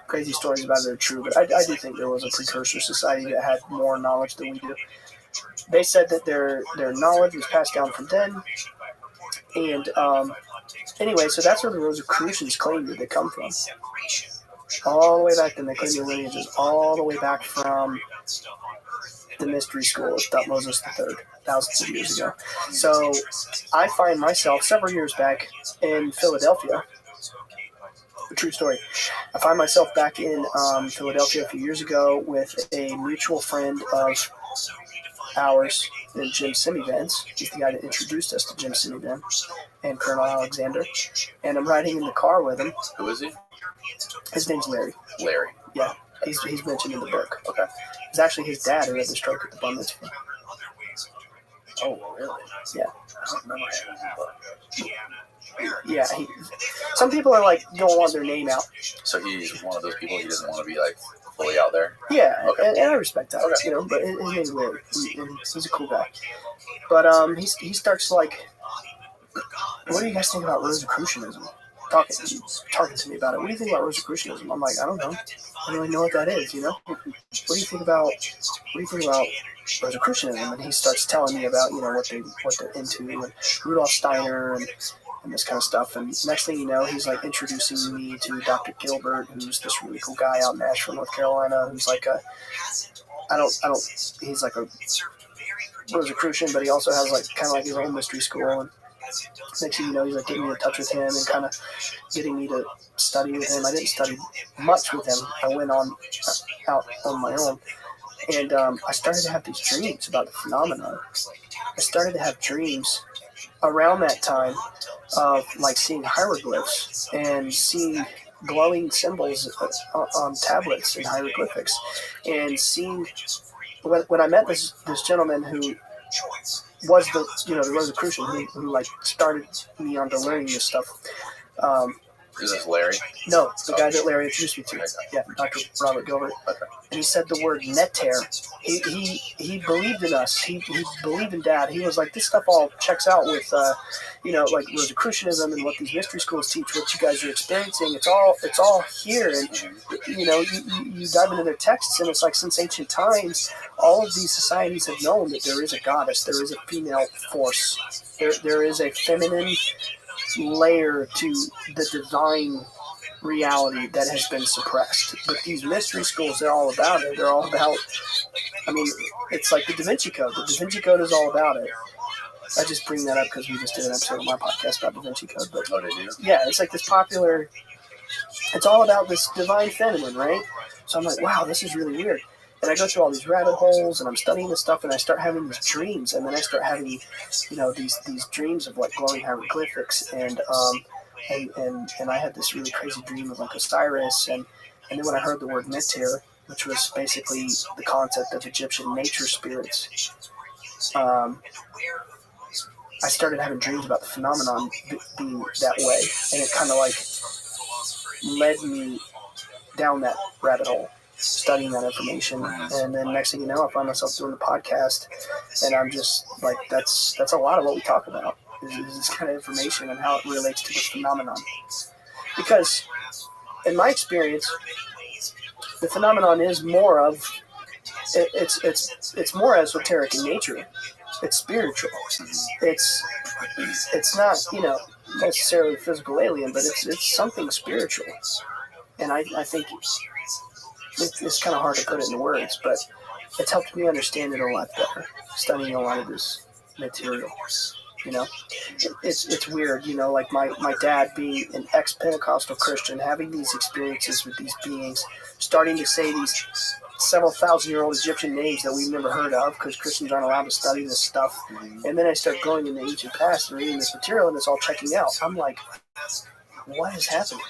crazy stories about it are true, but I do think there was a precursor society that had more knowledge than we do. They said that their knowledge was passed down from them, and anyway, so that's where the Rosicrucians claim that they come from. All the way back then, they claim their lineages all the way back from the mystery school of Thutmose III, thousands of years ago. So I find myself several years back in Philadelphia. A true story. I find myself back in Philadelphia a few years ago with a mutual friend of ours, Jim Simivans. He's the guy that introduced us to Jim Simivan and Colonel Alexander. And I'm riding in the car with him. Who is he? His name's Larry. Larry. Yeah, he's mentioned in the book. Okay. It's actually his dad who had the stroke at the bar mitzvah. Oh, really? Yeah. I don't remember him. Yeah, some people are like, don't want their name out. So he's one of those people, he doesn't want to be like fully out there? Yeah, okay. and I respect that, okay. But his name's Larry, and he's a cool guy. But he starts like, what do you guys think about Rosicrucianism? Talking to me about it. What do you think about Rosicrucianism? I'm like, I don't know. I don't really know what that is, What do you think about Rosicrucianism? And he starts telling me about, what they're into, and Rudolf Steiner and this kind of stuff. And next thing you know, he's like introducing me to Dr. Gilbert, who's this really cool guy out in Asheville, North Carolina, who's like he's like a Rosicrucian, but he also has like kind of like his own mystery school. And next thing you know, he's like getting me in touch with him and kind of getting me to study with him. I didn't study much with him. I went on out on my own. And I started to have these dreams about the phenomenon. I started to have dreams around that time of like seeing hieroglyphs and seeing glowing symbols on tablets and hieroglyphics, and seeing when I met this gentleman who was the Rosicrucian who like started me onto learning this stuff. Is this Larry? No, the guy that Larry introduced me to. Yeah, Dr. Robert Gilbert. Okay. And he said the word neter. He believed in us. He believed in Dad. He was like, this stuff all checks out with, like Rosicrucianism and what these mystery schools teach, what you guys are experiencing. It's all here. And, you dive into their texts, and it's like since ancient times, all of these societies have known that there is a goddess, there is a female force, there is a feminine layer to the divine reality that has been suppressed. But these mystery schools, they're all about it. They're all about, it's like the Da Vinci Code. The Da Vinci Code is all about it. I just bring that up because we just did an episode of my podcast about Da Vinci Code. But yeah, it's like this popular, it's all about this divine feminine, right? So I'm like, wow, this is really weird. And I go through all these rabbit holes, and I'm studying this stuff, and I start having these dreams, and then I start having, these dreams of like glowing hieroglyphics, and I had this really crazy dream of like Osiris, and then when I heard the word neter, which was basically the concept of Egyptian nature spirits, I started having dreams about the phenomenon being that way, and it kind of like led me down that rabbit hole, studying that information. And then next thing you know, I find myself doing the podcast, and I'm just like, that's a lot of what we talk about is this kind of information and how it relates to the phenomenon. Because in my experience, the phenomenon is more of it's more esoteric in nature. It's spiritual. It's not necessarily a physical alien, but it's something spiritual. And I think it's kind of hard to put it into words, but it's helped me understand it a lot better, studying a lot of this material. It's weird, like my dad being an ex-Pentecostal Christian, having these experiences with these beings, starting to say these several thousand-year-old Egyptian names that we've never heard of because Christians aren't allowed to study this stuff. And then I start going in the ancient past and reading this material, and it's all checking out. I'm like, what is happening?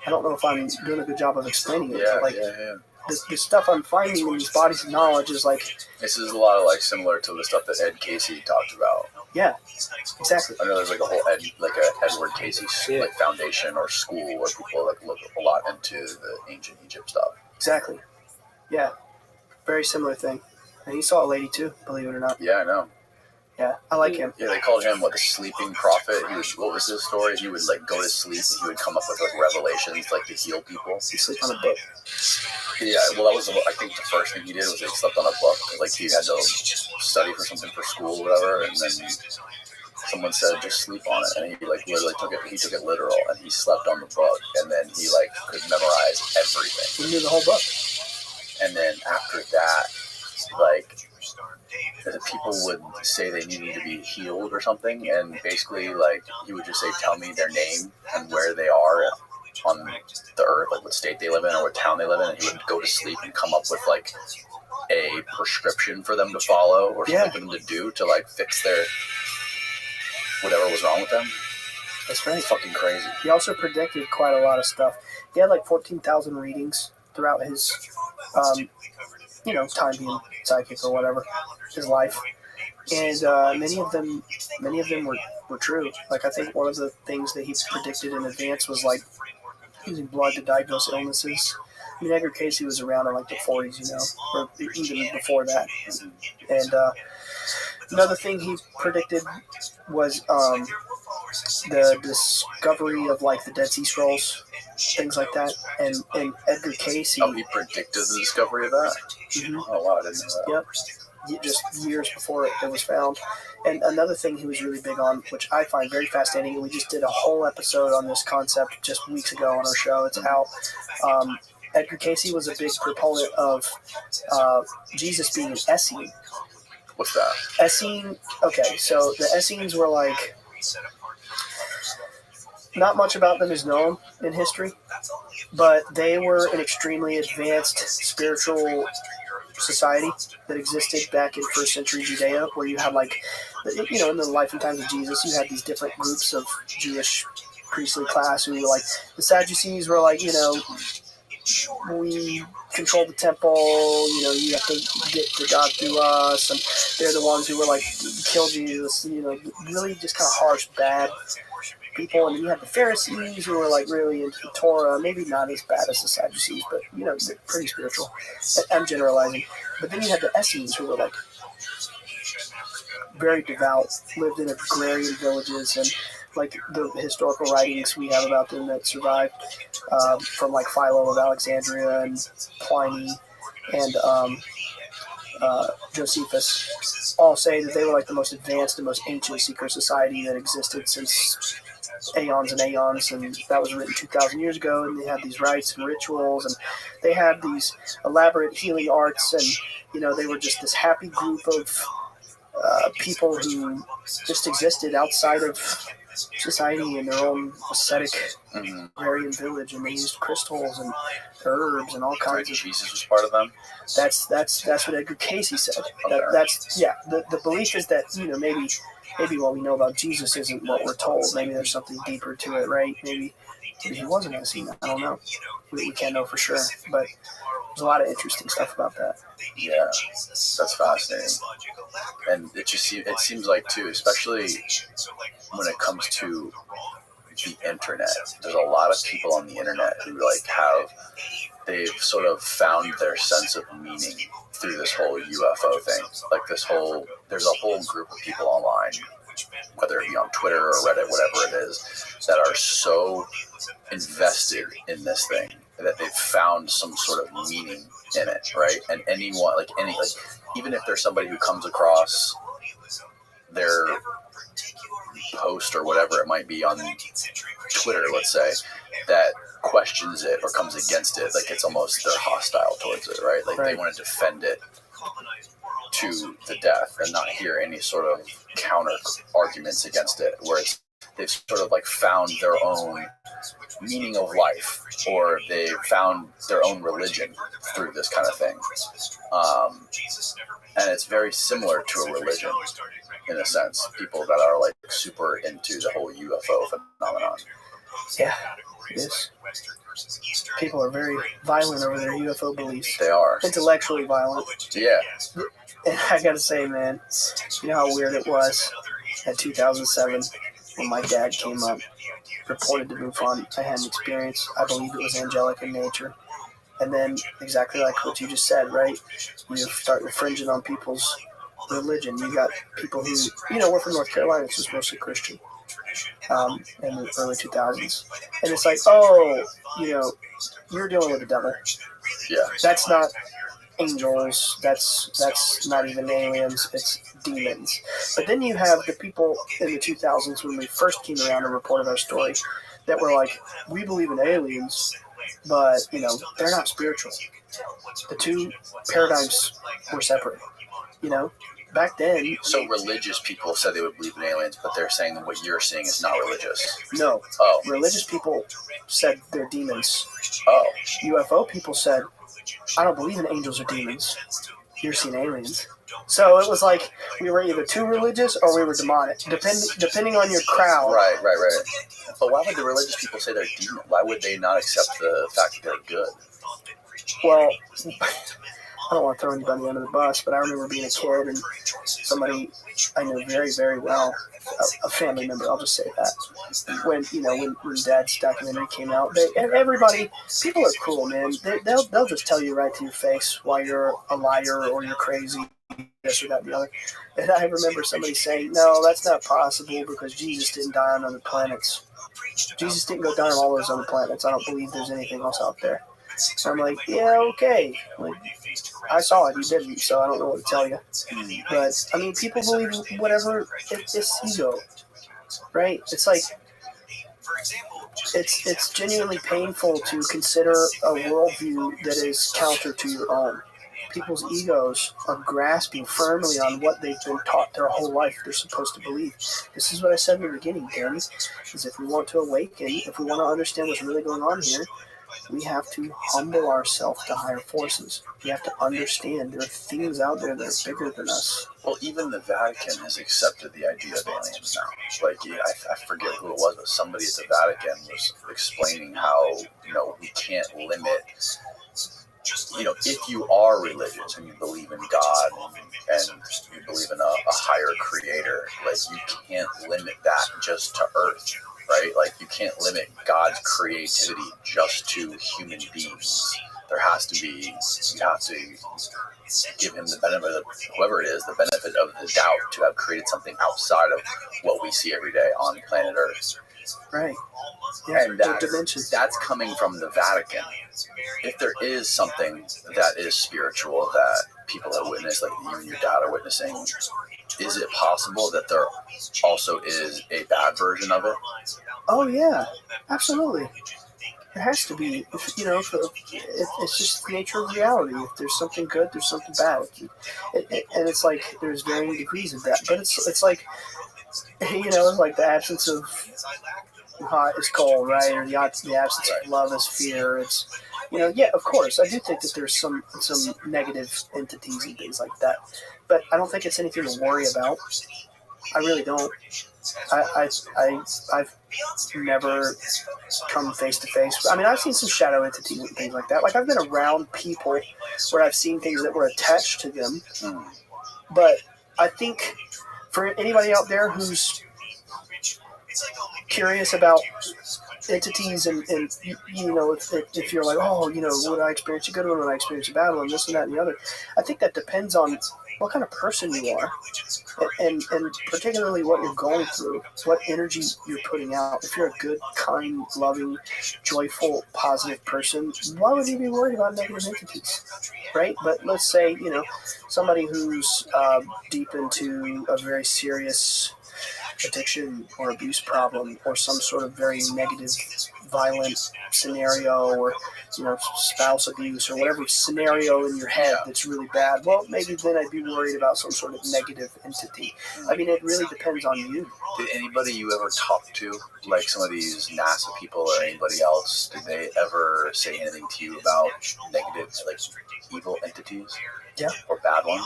I don't know if I'm doing a good job of explaining it. Yeah. The stuff I'm finding in these bodies of knowledge is like... This is a lot of like similar to the stuff that Ed Casey talked about. Yeah, exactly. I know there's like a whole Edward Casey like foundation or school where people like look a lot into the ancient Egypt stuff. Exactly. Yeah, very similar thing. And he saw a lady too, believe it or not. Yeah, I know. Yeah, I like him. Yeah, they called him the sleeping prophet. What was his story? He would like go to sleep and he would come up with like revelations like to heal people. He sleep on a book. Yeah, well, that was I think the first thing he did was he slept on a book. Like he had to study for something for school or whatever, and then someone said just sleep on it, and he like literally took it literal, and he slept on the book, and then he like could memorize everything. He knew the whole book. And then after that, like the people would say they needed to be healed or something, and basically like he would just say, tell me their name and where they are on the earth, like what state they live in or what town they live in, and he would go to sleep and come up with like a prescription for them to follow or something for them to do to like fix their whatever was wrong with them. That's right. It's fucking crazy. He also predicted quite a lot of stuff. He had like 14,000 readings throughout his time being psychic or whatever, his life. And many of them were true. Like I think one of the things that he predicted in advance was like using blood to diagnose illnesses. I mean, Edgar Casey was around in like the 40s, or even before that. And another thing he predicted was the discovery of like the Dead Sea Scrolls, things like that. And Edgar Casey. Oh, he predicted the discovery of that? Mm-hmm. Oh, wow, I didn't know that. Yep. Just years before it was found. And another thing he was really big on, which I find very fascinating, and we just did a whole episode on this concept just weeks ago on our show. It's how Edgar Casey was a big proponent of Jesus being an Essene. What's that? Essene, okay, so the Essenes were like, not much about them is known in history, but they were an extremely advanced spiritual society that existed back in first century Judea, where you had like, in the life and times of Jesus, you had these different groups of Jewish priestly class who were like, the Sadducees were like, we control the temple, you have to get to God through us, and they're the ones who were like, kill Jesus, really just kind of harsh, bad people. And then you had the Pharisees who were like really into the Torah, maybe not as bad as the Sadducees, but they're pretty spiritual. I'm generalizing. But then you had the Essenes who were like very devout, lived in agrarian villages, and like the historical writings we have about them that survived from like Philo of Alexandria and Pliny and Josephus all say that they were like the most advanced and most ancient secret society that existed since aeons and aeons, and that was written 2,000 years ago, and they had these rites and rituals, and they had these elaborate healing arts, and they were just this happy group of people who just existed outside of society in their own ascetic agrarian village, and they used crystals and herbs and all kinds of. Jesus was part of them. That's what Edgar Casey said. The belief is that maybe what we know about Jesus isn't what we're told. Maybe there's something deeper to it, right? Maybe he wasn't a Essene. I don't know. We can't know for sure, but there's a lot of interesting stuff about that. Yeah, that's fascinating. And it seems like too, especially when it comes to the internet, there's a lot of people on the internet who they've sort of found their sense of meaning through this whole UFO thing. Like there's a whole group of people online, whether it be on Twitter or Reddit, whatever it is, that are so invested in this thing that they've found some sort of meaning in it, right? And anyone, even if there's somebody who comes across their post or whatever it might be on Twitter, let's say, that questions it or comes against it, like it's almost they're hostile towards it, right? Like they want to defend it to the death and not hear any sort of counter arguments against it, where they've sort of like found their own meaning of life, or they found their own religion through this kind of thing. And it's very similar to a religion in a sense, people that are like super into the whole UFO phenomenon. Yeah, it is. People are very violent over their UFO beliefs. They are. Intellectually violent. Yeah. And I gotta say, man, you know how weird it was in 2007 when my dad came up, reported to MUFON. I had an experience. I believe it was angelic in nature. And then, exactly like what you just said, right? You start infringing on people's religion. You got people who, we're from North Carolina, it's just mostly Christian, in the early 2000s. And it's like, you're dealing with the devil. Yeah. That's not angels. That's not even aliens. It's demons. But then you have the people in the 2000s when we first came around and reported our story that were like, we believe in aliens, but, they're not spiritual. The two paradigms were separate, Back then... So religious people said they would believe in aliens, but they're saying that what you're seeing is not religious. No. Oh. Religious people said they're demons. Oh. UFO people said, I don't believe in angels or demons. You're seeing aliens. So it was like we were either too religious or we were demonic, depending on your crowd. Right. But why would the religious people say they're demons? Why would they not accept the fact that they're good? Well, I don't want to throw anybody under the bus, but I remember being a kid and somebody I knew very, very well, a family member, I'll just say that, when Dad's documentary came out, people are cool, man. They'll just tell you right to your face why you're a liar or you're crazy, this or that and the other. And I remember somebody saying, no, that's not possible because Jesus didn't die on other planets. Jesus didn't go down on all those other planets. I don't believe there's anything else out there. So I'm like, yeah, okay. Like, I saw it, you didn't, so I don't know what to tell you. But, people believe whatever, it's ego, right? It's like, it's genuinely painful to consider a worldview that is counter to your own. People's egos are grasping firmly on what they've been taught their whole life they're supposed to believe. This is what I said in the beginning, Danny, is if we want to awaken, if we want to understand what's really going on here, we have to humble ourselves to higher forces. We have to understand there are things out there that are bigger than us. Well, even the Vatican has accepted the idea of aliens now. Like, I forget who it was, but somebody at the Vatican was explaining how, we can't limit, if you are religious and you believe in God and you believe in a higher creator, like, you can't limit that just to Earth, right? Like, you can't limit God's creativity just to human beings. There has to be, you have to give him the benefit of, whoever it is, the benefit of the doubt to have created something outside of what we see every day on planet Earth. Right. Yeah, and that's coming from the Vatican. If there is something that is spiritual that people have witnessed, like you and your dad are witnessing, is it possible that there also is a bad version of it? Oh, yeah. Absolutely. There has to be. It's just the nature of reality. If there's something good, there's something bad. And it's like there's varying degrees of that. But it's like, it's like the absence of hot is cold, right? Or the absence of love is fear. It's, yeah, of course. I do think that there's some negative entities and things like that. But I don't think it's anything to worry about. I really don't. I've never come face to face. I mean, I've seen some shadow entities and things like that. Like, I've been around people where I've seen things that were attached to them. But I think for anybody out there who's curious about entities and if you're like, would I experience a good one, would I experience a bad one, this and that and the other, I think that depends on what kind of person you are, and particularly what you're going through, what energy you're putting out. If you're a good, kind, loving, joyful, positive person, why would you be worried about negative entities, right? But let's say, somebody who's deep into a very serious addiction or abuse problem or some sort of very negative, violent scenario, or spouse abuse or whatever scenario in your head that's really bad, well, maybe then I'd be worried about some sort of negative entity. I mean, it really depends on you. Did anybody you ever talk to, like some of these NASA people or anybody else, did they ever say anything to you about negative, like evil entities? Yeah. Or bad ones?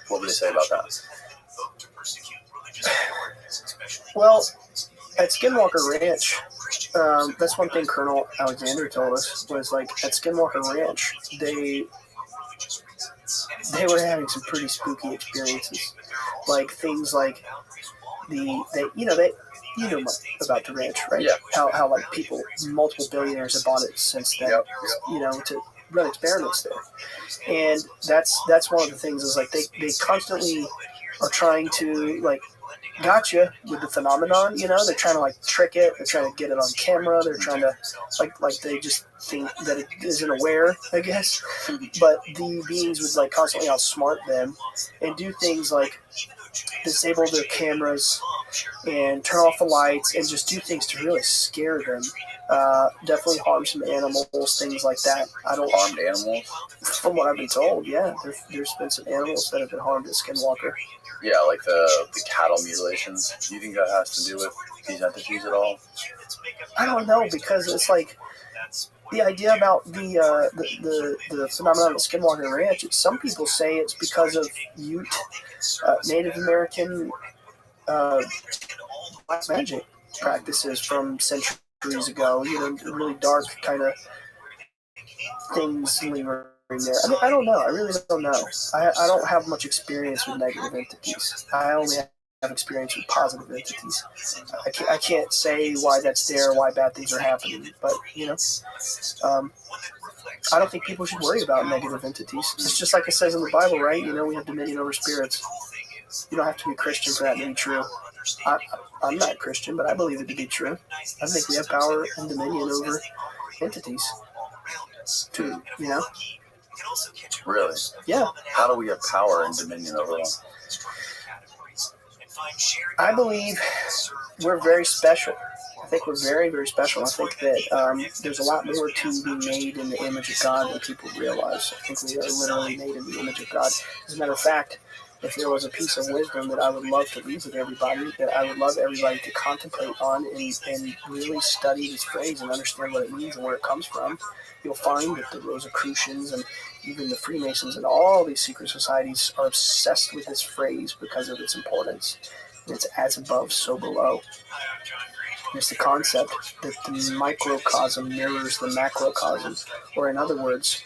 What would they say about that? Well, at Skinwalker Ranch, that's one thing Colonel Alexander told us, was like at Skinwalker Ranch, they were having some pretty spooky experiences. Like things like you know much about the ranch, right? Yeah. How like people, multiple billionaires have bought it since then, to run experiments there. And that's one of the things is like they constantly are trying to like gotcha with the phenomenon, they're trying to like trick it, they're trying to get it on camera, they're trying to like they just think that it isn't aware, I guess. But the beings would like constantly outsmart them and do things like disable their cameras and turn off the lights and just do things to really scare them. Definitely harm some animals, things like that. Harmed animals? From what I've been told, yeah. There's been some animals that have been harmed at Skinwalker. Yeah, like the cattle mutilations. Do you think that has to do with these entities at all? I don't know, because it's like the idea about the phenomenon at Skinwalker Ranch. Some people say it's because of Ute, Native American black magic practices from centuries ago. Really dark kind of things lingering there. I mean, I don't know. I really don't know. I don't have much experience with negative entities. I only have experience with positive entities. I can't say why that's there, why bad things are happening, but I don't think people should worry about negative entities. It's just like it says in the Bible, right? We have dominion over spirits. You don't have to be Christian for that to be true. I'm not Christian, but I believe it to be true. I think we have power and dominion over entities. Really? Yeah. How do we have power and dominion over them? I believe we're very special. I think we're very, very special. I think that there's a lot more to be made in the image of God than people realize. I think we are literally made in the image of God. As a matter of fact, if there was a piece of wisdom that I would love to leave with everybody, that I would love everybody to contemplate on and really study this phrase and understand what it means and where it comes from, you'll find that the Rosicrucians and even the Freemasons and all these secret societies are obsessed with this phrase because of its importance. And it's as above, so below. And it's the concept that the microcosm mirrors the macrocosm, or in other words,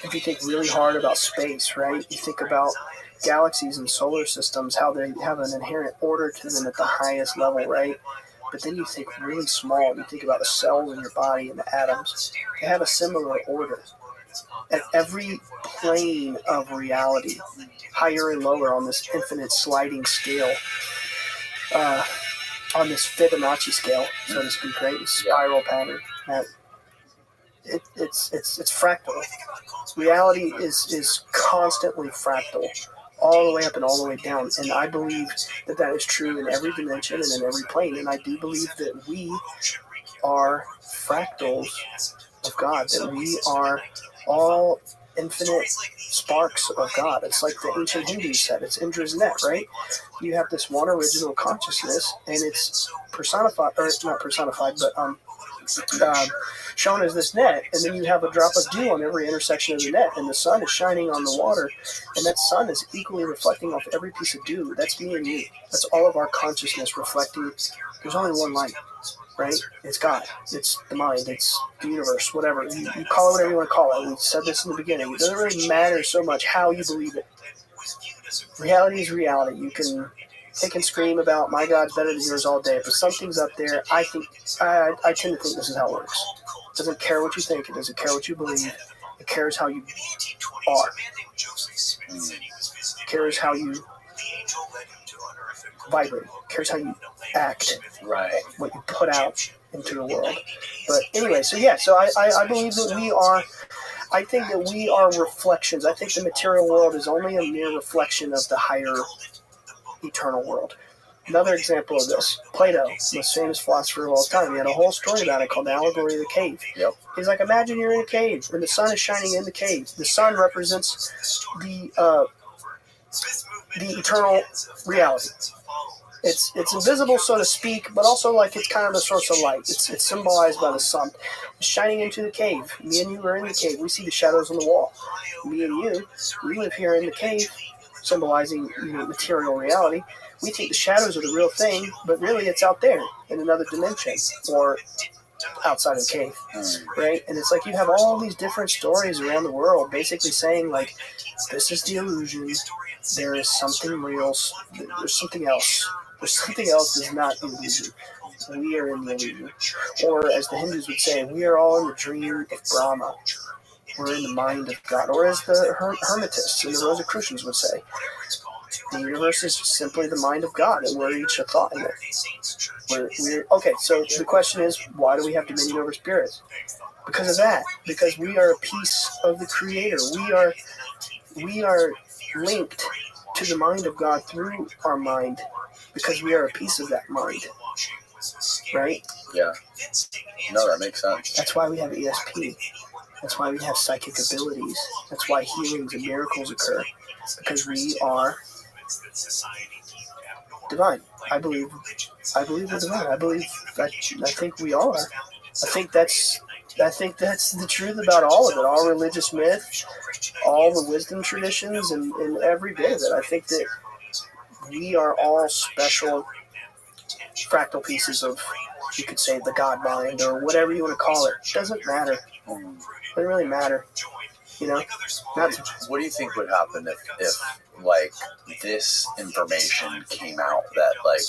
if you think really hard about space, right, you think about galaxies and solar systems, how they have an inherent order to them at the highest level, right? But then you think really small, you think about the cells in your body and the atoms. They have a similar order. At every plane of reality, higher and lower on this infinite sliding scale, on this Fibonacci scale, so to speak, right? The spiral pattern. It's fractal. Reality is constantly fractal, all the way up and all the way down. And I believe that that is true in every dimension and in every plane. And I do believe that we are fractals of God, that we are all infinite sparks of God. It's like the ancient Hindus said, it's Indra's net, right? You have this one original consciousness, and it's personified, or not personified, but shown as this net, and then you have a drop of dew on every intersection of the net, and the sun is shining on the water, and that sun is equally reflecting off every piece of dew. That's me and you. That's all of our consciousness reflecting. There's only one light, right? It's God. It's the mind. It's the universe, whatever. You call it whatever you want to call it. We said this in the beginning. It doesn't really matter so much how you believe it. Reality is reality. You can kick and scream about my God's better than yours all day, but something's up there. I tend to think this is how it works. It doesn't care what you think. It doesn't care what you believe. It cares how you are. It cares how you vibrate. It cares how you act. Right. What you put out into the world. But anyway, so I believe that we are. I think that we are reflections. I think the material world is only a mere reflection of the higher eternal world. Another example of this, Plato, the most famous philosopher of all time, he had a whole story about it called the allegory of the cave. Yep. He's like, imagine you're in a cave and the sun is shining in the cave. The sun represents the eternal reality. It's invisible, so to speak, but also like it's kind of a source of light. It's symbolized by the sun. It's shining into the cave. Me and you are in the cave. We see the shadows on the wall. Me and you, we live here in the cave, symbolizing material reality. We think the shadows are the real thing, but really it's out there in another dimension or outside of the cave, right? And it's like you have all these different stories around the world basically saying like, this is the illusion, there is something real, there's something else. There's something else that's not illusion. We are in the illusion. Or as the Hindus would say, we are all in the dream of Brahma. We're in the mind of God. Or as the Hermetists and the Rosicrucians would say, the universe is simply the mind of God, and we're each a thought in it. Okay, so the question is, why do we have dominion over spirits? Because of that. Because we are a piece of the Creator. We are linked to the mind of God through our mind, because we are a piece of that mind. Right? Yeah. No, that makes sense. That's why we have ESP. That's why we have psychic abilities. That's why healings and miracles occur. Because we are divine. I believe we're divine. I think we are. I think that's the truth about all of it. All religious myth, all the wisdom traditions, and every bit of it. I think that we are all special fractal pieces of, you could say, the God mind, or whatever you want to call it. It doesn't matter. It doesn't really matter. What do you think would happen if like this information came out that like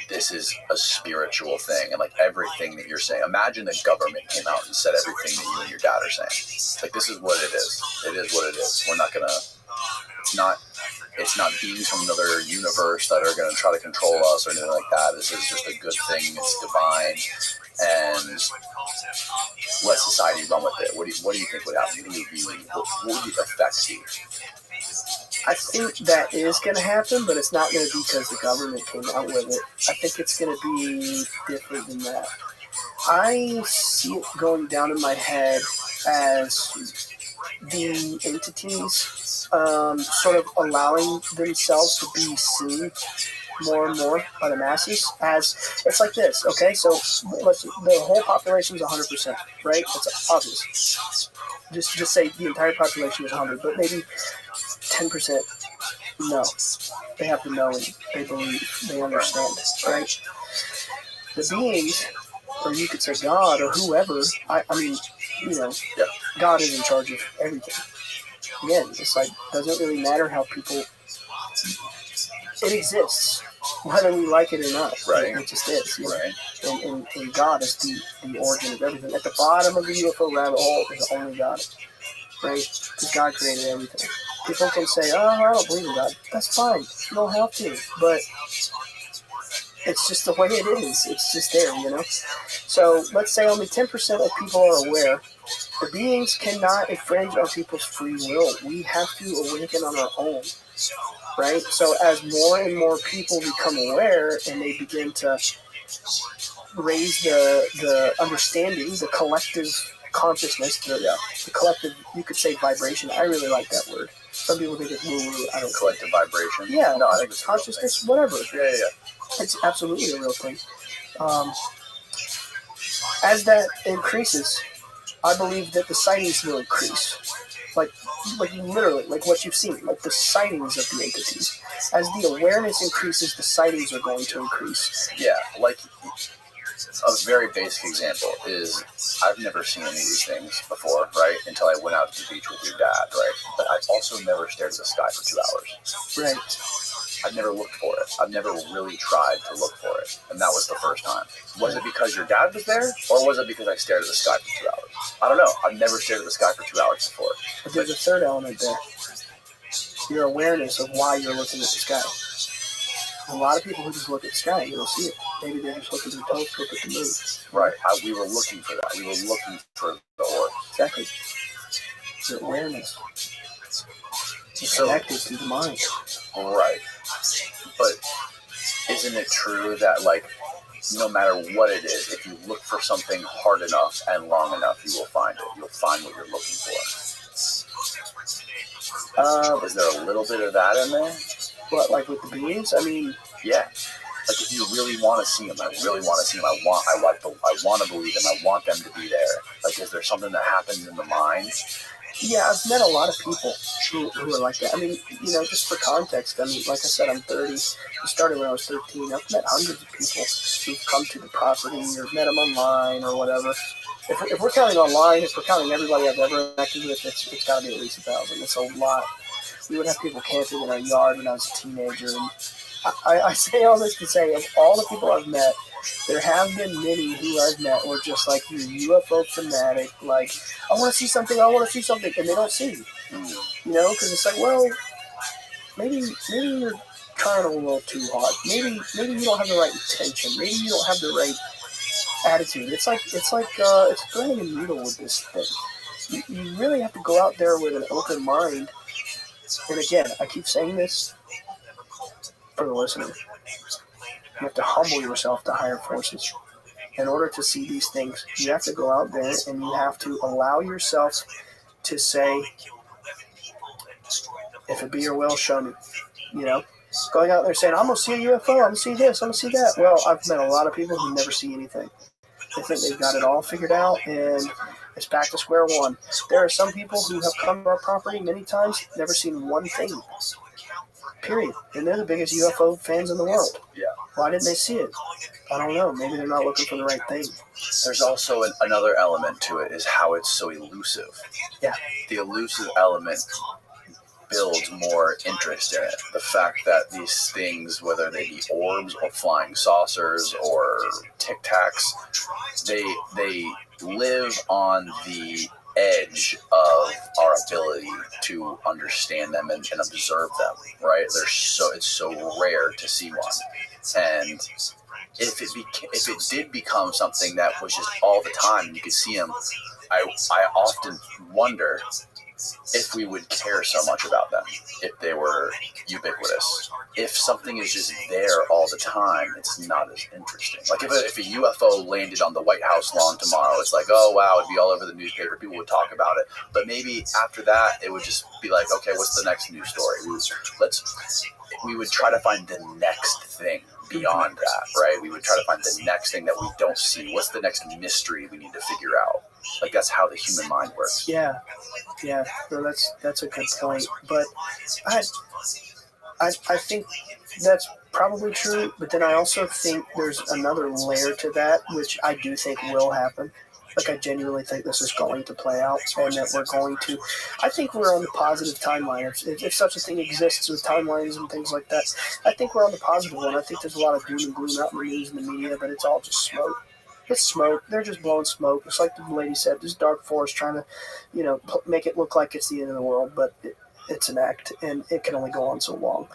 this is a spiritual thing, and like everything that you're saying? Imagine the government came out and said everything that you and your dad are saying. Like, this is what it is. It is what it is. We're not gonna. It's not beings from another universe that are gonna try to control us or anything like that. This is just a good thing. It's divine, and let society run with it. What do you think would happen? What would the effects be? I think that is going to happen, but it's not going to be because the government came out with it. I think it's going to be different than that. I see it going down in my head as the entities sort of allowing themselves to be seen more and more by the masses. As it's like this, okay? So the whole population is 100%, right? It's obvious. Just say the entire population is 100, but maybe 10% no. They have the knowing, they believe, they understand, right? The beings, or you could say God or whoever, I mean, you know, God is in charge of everything. Again, it's like, doesn't really matter how people, it exists, whether we like it or not. Right. It just is. You know? Right. And God is the origin of everything. At the bottom of the UFO rabbit hole is only God. Right? Because God created everything. People can say, oh, I don't believe in God. That's fine. You don't have to. But it's just the way it is. It's just there, you know? So let's say only 10% of people are aware. The beings cannot infringe on people's free will. We have to awaken on our own. Right? So as more and more people become aware and they begin to raise the understanding, the collective consciousness, the collective, you could say vibration. I really like that word. Some people think it's woo-woo. I don't. Collective vibration? Yeah. No, I think it's consciousness, whatever. Yeah. It's absolutely a real thing. As that increases, I believe that the sightings will increase. Like literally, like what you've seen, like the sightings of the entities. As the awareness increases, the sightings are going to increase. Yeah, like a very basic example is I've never seen any of these things before, right? Until I went out to the beach with your dad, right? But I've also never stared at the sky for 2 hours. Right. I've never looked for it. I've never really tried to look for it. And that was the first time. Was it because your dad was there? Or was it because I stared at the sky for 2 hours? I don't know. I've never stared at the sky for 2 hours before. But there's a third element there. Your awareness of why you're looking at the sky. A lot of people who just look at the sky, you don't see it. Maybe they're just looking through the telescope at the moon. Right. We were looking for that. We were looking for the orb. Exactly. Your awareness. It's connected to the mind. Right. But isn't it true that, like, no matter what it is, if you look for something hard enough and long enough, you will find it. You'll find what you're looking for. Is there a little bit of that in there? What, like with the beings? I mean, yeah. Like if you really want to see them, I really want to see them. I want to believe them. I want them to be there. Like, is there something that happens in the mind? Yeah, I've met a lot of people who are like that. I mean, you know, just for context, I mean, like I said, I'm 30. I started when I was 13. I've met hundreds of people who've come to the property or met them online or whatever. If we're counting online, if we're counting everybody I've ever interacted with, it's got to be at least 1,000. It's a lot. We would have people camping in our yard when I was a teenager. And I say all this to say, of all the people I've met, there have been many who I've met who are just like, you're UFO fanatic, like, I want to see something, and they don't see. You know, because it's like, well, maybe you're trying a little too hard. Maybe you don't have the right intention. Maybe you don't have the right attitude. It's like threading a needle with this thing. You really have to go out there with an open mind. And again, I keep saying this for the listener. You have to humble yourself to higher forces. In order to see these things, you have to go out there and you have to allow yourself to say, if it be your will, show me. You know? Going out there saying, I'm going to see a UFO, I'm going to see this, I'm going to see that. Well, I've met a lot of people who never see anything. They think they've got it all figured out and it's back to square one. There are some people who have come to our property many times, never seen one thing. Period. And they're the biggest UFO fans in the world. Yeah. Why didn't they see it? I don't know. Maybe they're not looking for the right thing. There's also another element to it, is how it's so elusive. Yeah. The elusive element builds more interest in it. The fact that these things, whether they be orbs or flying saucers or Tic Tacs, they live on the edge of our ability to understand them and observe them, right? It's so rare to see one. And if it did become something that was just all the time and you could see them, I often wonder if we would care so much about them, if they were ubiquitous. If something is just there all the time, it's not as interesting. Like if a UFO landed on the White House lawn tomorrow, it's like, oh wow, it'd be all over the newspaper, people would talk about it. But maybe after that, it would just be like, okay, what's the next news story? We would try to find the next thing beyond that, right? We would try to find the next thing that we don't see. What's the next mystery we need to figure out? Like that's how the human mind works. Yeah. No, that's a good point. But I think that's probably true. But then I also think there's another layer to that, which I do think will happen. Like I genuinely think this is going to play out, and that we're going to. I think we're on the positive timeline. If such a thing exists with timelines and things like that, I think we're on the positive one. I think there's a lot of doom and gloom out in the news and the media, but it's all just smoke. It's smoke. They're just blowing smoke. It's like the lady said, this dark force trying to, make it look like it's the end of the world, but it's an act, and it can only go on so long.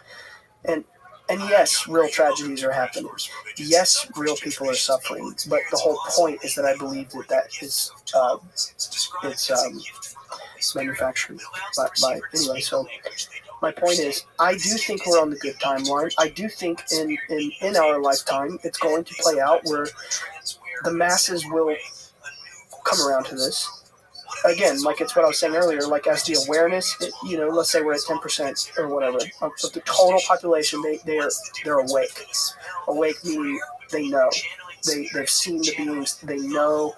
And yes, real tragedies are happening. Yes, real people are suffering. But the whole point is that I believe that is it's manufactured by anyway. So my point is, I do think we're on the good timeline. I do think in our lifetime it's going to play out where the masses will come around to this. Again, like it's what I was saying earlier, like as the awareness, let's say we're at 10% or whatever of the total population, they're awake. Awake meaning they know. They've seen the beings, they know,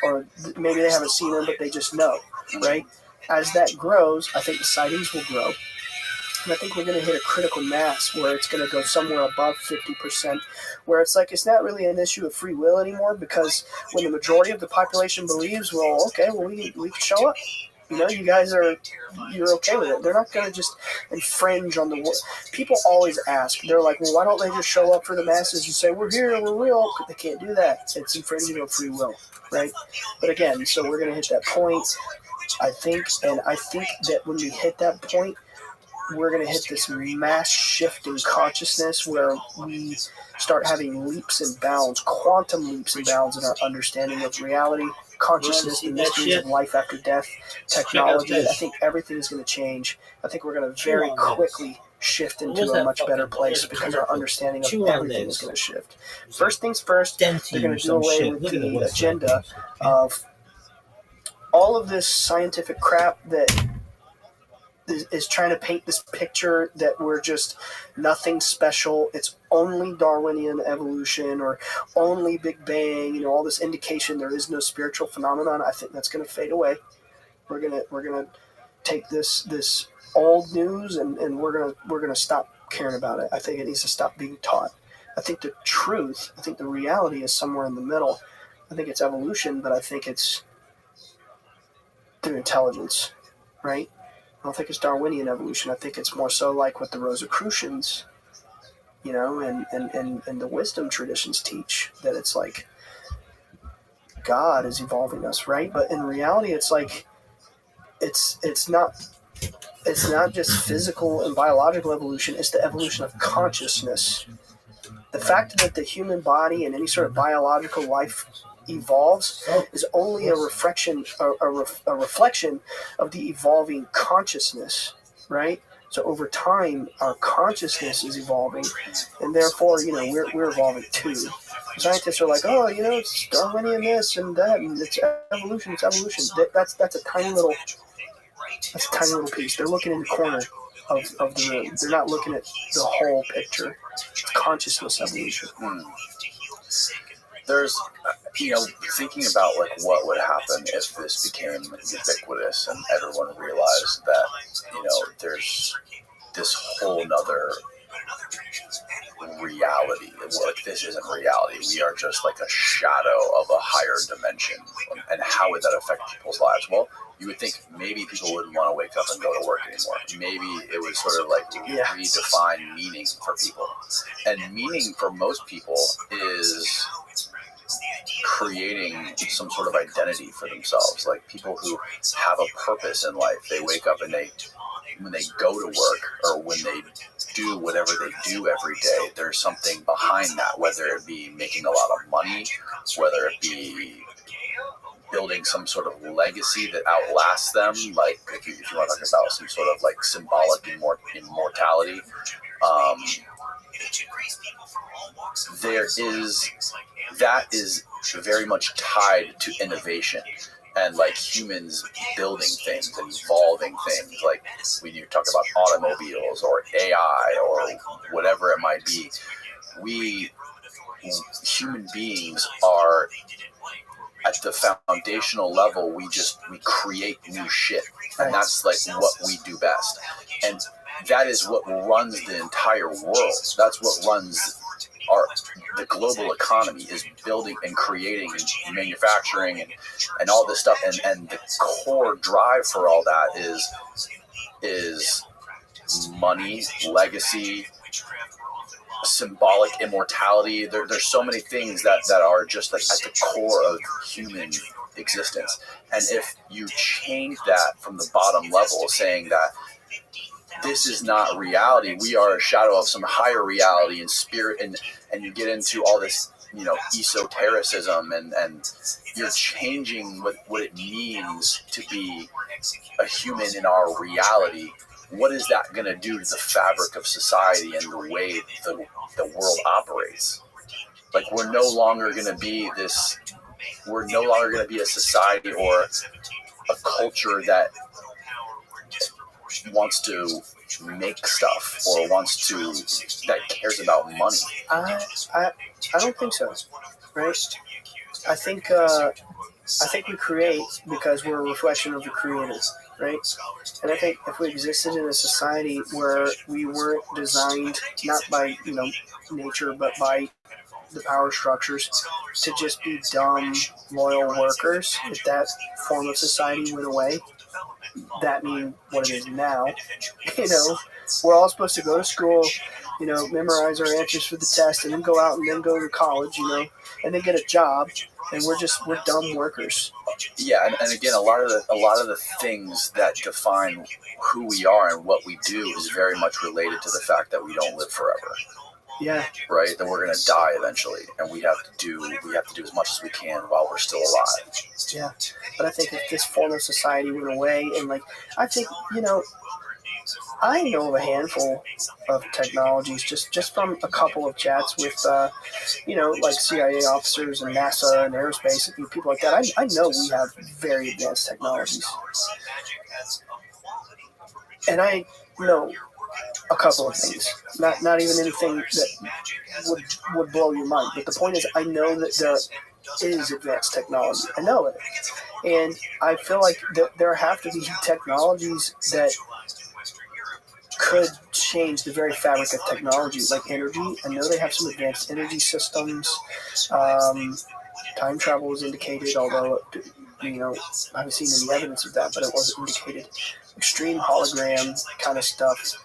or maybe they haven't seen them, but they just know, right? As that grows, I think the sightings will grow. And I think we're going to hit a critical mass where it's going to go somewhere above 50%, where it's like it's not really an issue of free will anymore, because when the majority of the population believes, we can show up. You guys you're okay with it. They're not going to just infringe on the world. People always ask, they're like, well, why don't they just show up for the masses and say, we're here, we're real? They can't do that. It's infringing on free will, right? But again, so we're going to hit that point, I think that when we hit that point, we're going to hit this mass shift in consciousness where we start having leaps and bounds, quantum leaps and bounds in our understanding of reality, consciousness, the mysteries of life after death, technology. I think everything is going to change. I think we're going to very quickly shift into a much better place because our understanding of everything is going to shift. First things first, they're going to do away with the agenda of all of this scientific crap that is trying to paint this picture that we're just nothing special. It's only Darwinian evolution or only Big Bang. All this indication there is no spiritual phenomenon. I think that's going to fade away. We're gonna take this old news and we're gonna stop caring about it. I think it needs to stop being taught. I think the truth, I think the reality is somewhere in the middle. I think it's evolution, but I think it's through intelligence, right? I don't think it's Darwinian evolution. I think it's more so like what the Rosicrucians, and the wisdom traditions teach, that it's like God is evolving us, right? But in reality, it's like it's not just physical and biological evolution. It's the evolution of consciousness. The fact that the human body and any sort of biological life evolves is only a reflection of the evolving consciousness, right? So over time, our consciousness is evolving, and therefore, we're evolving too. Scientists are like, it's Darwinian this and that, and it's evolution. That's a tiny little piece. They're looking in the corner of the room. They're not looking at the whole picture. It's consciousness evolution. There's, thinking about like what would happen if this became ubiquitous and everyone realized that, there's this whole nother reality. Like this isn't reality. We are just like a shadow of a higher dimension. And how would that affect people's lives? Well, you would think maybe people wouldn't want to wake up and go to work anymore. Maybe it would sort of like redefine meaning for people. And meaning for most people is creating some sort of identity for themselves. Like people who have a purpose in life, they wake up and when they go to work or when they do whatever they do every day, there's something behind that, whether it be making a lot of money, whether it be building some sort of legacy that outlasts them. Like if you want to talk about some sort of like symbolic immortality, that is very much tied to innovation and like humans building things and evolving things. Like when you talk about automobiles or AI or whatever it might be, we human beings are at the foundational level. We create new shit, and that's like what we do best. And that is what runs the entire world. That's what runs the global economy, is building and creating and manufacturing and all this stuff. And the core drive for all that is money, legacy, symbolic immortality. There's so many things that are just like at the core of human existence. And if you change that from the bottom level, saying that this is not reality, we are a shadow of some higher reality and spirit, and you get into all this, esotericism, and you're changing what it means to be a human in our reality. What is that going to do to the fabric of society and the way the world operates? Like we're no longer going to be a society or a culture that wants to make stuff or that cares about money. I don't think so, right? I think we create because we're a reflection of the Creator, right? And I think if we existed in a society where we weren't designed not by nature but by the power structures to just be dumb, loyal workers, if that form of society went away, that mean what it is now. We're all supposed to go to school, memorize our answers for the test, and then go out and then go to college, and then get a job, and we're dumb workers. Yeah, and again, a lot of the things that define who we are and what we do is very much related to the fact that we don't live forever. Yeah. Right? That we're going to die eventually, and we have to do as much as we can while we're still alive. Yeah. But I think if this form of society went away, and I think, I know of a handful of technologies just from a couple of chats with, like CIA officers and NASA and aerospace and people like that. I know we have very advanced technologies. And I know a couple of things. Not even anything that would blow your mind. But the point is, I know that there is advanced technology. I know it. And I feel like there have to be technologies that could change the very fabric of technology, like energy. I know they have some advanced energy systems. Time travel was indicated, although I haven't seen any evidence of that, but it was indicated. Extreme hologram kind of stuff.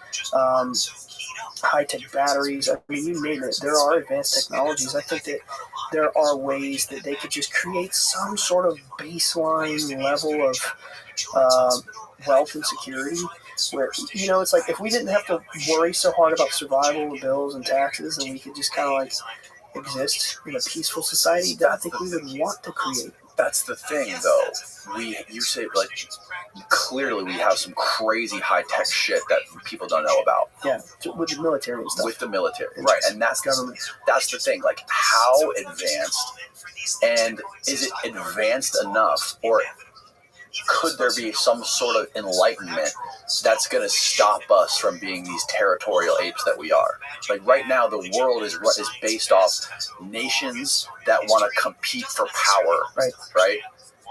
High-tech batteries. I mean, you name it. There are advanced technologies. I think that there are ways that they could just create some sort of baseline level of wealth and security where, it's like if we didn't have to worry so hard about survival, bills, and taxes, and we could just kind of exist in a peaceful society, that I think we would want to create. That's the thing, though. You say, clearly we have some crazy high-tech shit that people don't know about. Yeah, with the military and stuff. With the military, right. And that's government. That's the thing. How advanced, and is it advanced enough, or could there be some sort of enlightenment that's going to stop us from being these territorial apes that we are? Right now, the world is based off nations that want to compete for power, right?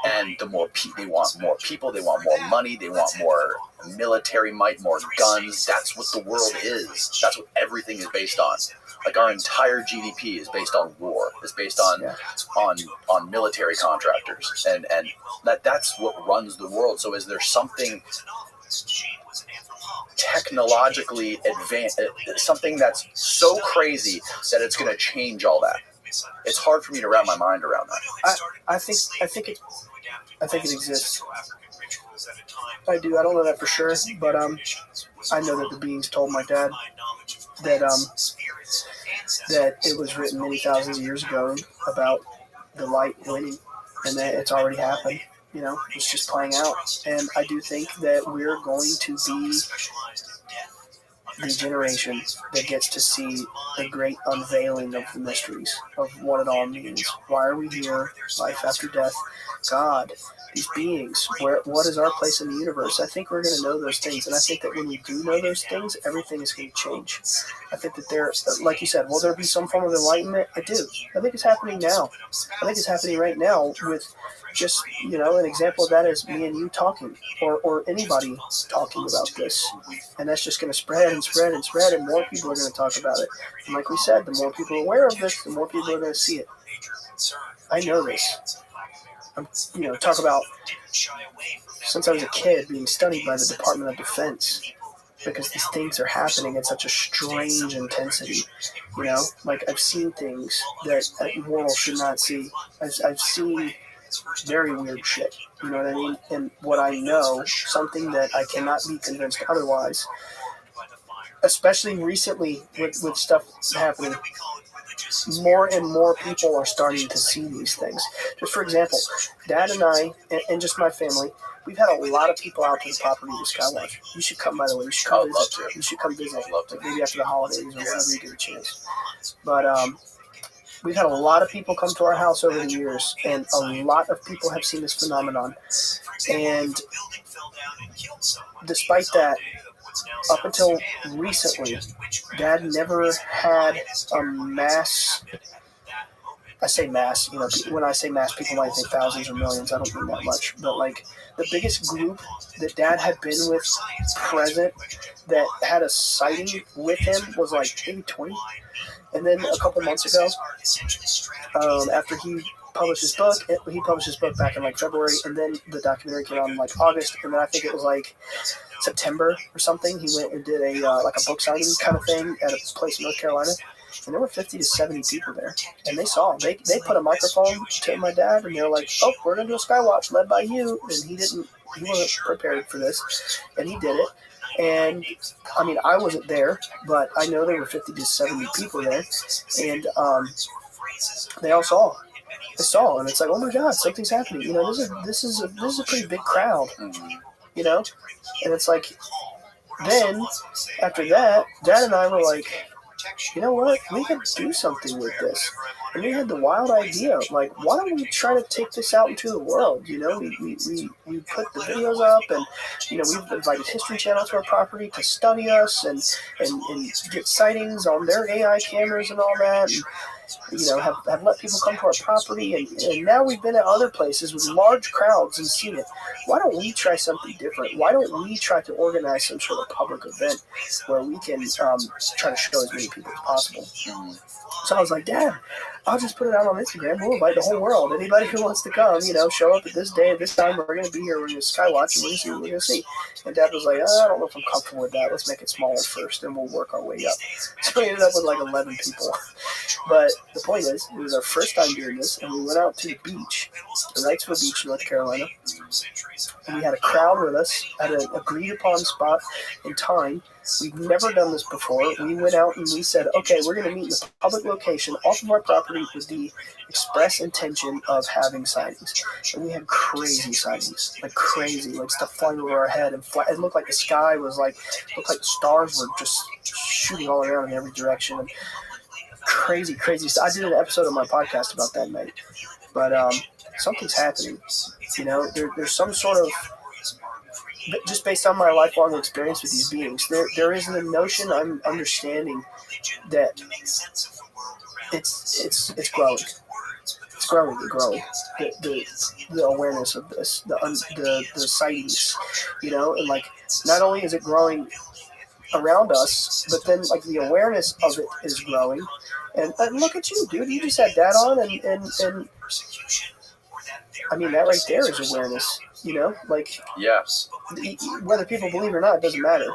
And the more they want more people, they want more money, they want more military might, more guns. That's what the world is. That's what everything is based on. Our entire GDP is based on war. It's based on military contractors, and that's what runs the world. So, is there something technologically advanced, something that's so crazy that it's going to change all that? It's hard for me to wrap my mind around that. I think it exists. I do. I don't know that for sure, but I know that the beings told my dad that it was written many thousands of years ago about the light winning, and that it's already happened. You know, it's just playing out. And I do think that we're going to be the generation that gets to see the great unveiling of the mysteries of what it all means. Why are we here? Life after death. God, these beings. What is our place in the universe? I think we're going to know those things. And I think that when we do know those things, everything is going to change. I think that there, like you said, will there be some form of enlightenment? I do. I think it's happening now. I think it's happening right now with just, you know, an example of that is me and you talking, or anybody talking about this. And that's just going to spread and spread and spread, and more people are going to talk about it. And like we said, the more people are aware of this, the more people are going to see it. I know this. I'm, you know, talk about since I was a kid being studied by the Department of Defense, because these things are happening at such a strange intensity. You know, like I've seen things that mortals should not see. I've seen very weird shit. You know what I mean? And what I know, something that I cannot be convinced otherwise, especially recently with stuff happening, more and more people are starting to see these things. Just for example, Dad and I, and just my family, we've had a lot of people out to the property to skywatch. You should come, by the way. You should come visit. You should come visit. Like maybe after the holidays or whenever you get a chance. But we've had a lot of people come to our house over the years, and a lot of people have seen this phenomenon. And despite that, up until recently, Dad never had a mass. I say mass, you know, when I say mass, people might think thousands or millions. I don't mean that much. But like the biggest group that Dad had been with present that had a sighting with him was like maybe 20. And then a couple months ago, after he published his book back in like February, and then the documentary came out in like August, and then I think it was like September or something. He went and did a like a book signing kind of thing at a place in North Carolina, and there were 50 to 70 people there, and they saw him. They put a microphone to my dad, and they were like, "Oh, we're gonna do a skywatch led by you," and he wasn't prepared for this, and he did it. And I mean, I wasn't there, but I know there were 50 to 70 people there, and they all saw. They saw, and it's like, oh my God, something's happening. You know, this is a pretty big crowd. You know, and it's like, then after that, Dad and I were like, you know what, we could do something with this. And we had the wild idea, like, why don't we try to take this out into the world? You know, we put the videos up, and, you know, we've invited History Channel to our property to study us and get sightings on their AI cameras and all that. And, you know, have let people come to our property, and now we've been at other places with large crowds and seen it. Why don't we try something different? Why don't we try to organize some sort of public event where we can try to show as many people as possible? So I was like, Dad, I'll just put it out on Instagram. We'll invite the whole world. Anybody who wants to come, you know, show up at this day, at this time. We're going to be here. We're going to skywatch, and we're going to see what we're going to see. And Dad was like, I don't know if I'm comfortable with that. Let's make it smaller first, and we'll work our way up. So we ended up with like 11 people. But the point is, it was our first time doing this, and we went out to the beach, the Wrightsville Beach, North Carolina. And we had a crowd with us at an agreed-upon spot and time. We've never done this before. We went out and we said, okay, we're going to meet in a public location off of our property with the express intention of having sightings. And we had crazy sightings, like crazy, like stuff flying over our head. And it looked like the sky was like, looked like the stars were just shooting all around in every direction. And crazy. I did an episode of my podcast about that night. But something's happening. You know, there's some sort of, just based on my lifelong experience with these beings, there is a notion I'm understanding that it's growing. It's growing. The awareness of this, the sightings, you know, and like not only is it growing around us, but then like the awareness of it is growing. And look at you, dude. You just had Dad on, and I mean, that right there is awareness, you know? Like, yeah. Whether people believe it or not, it doesn't matter.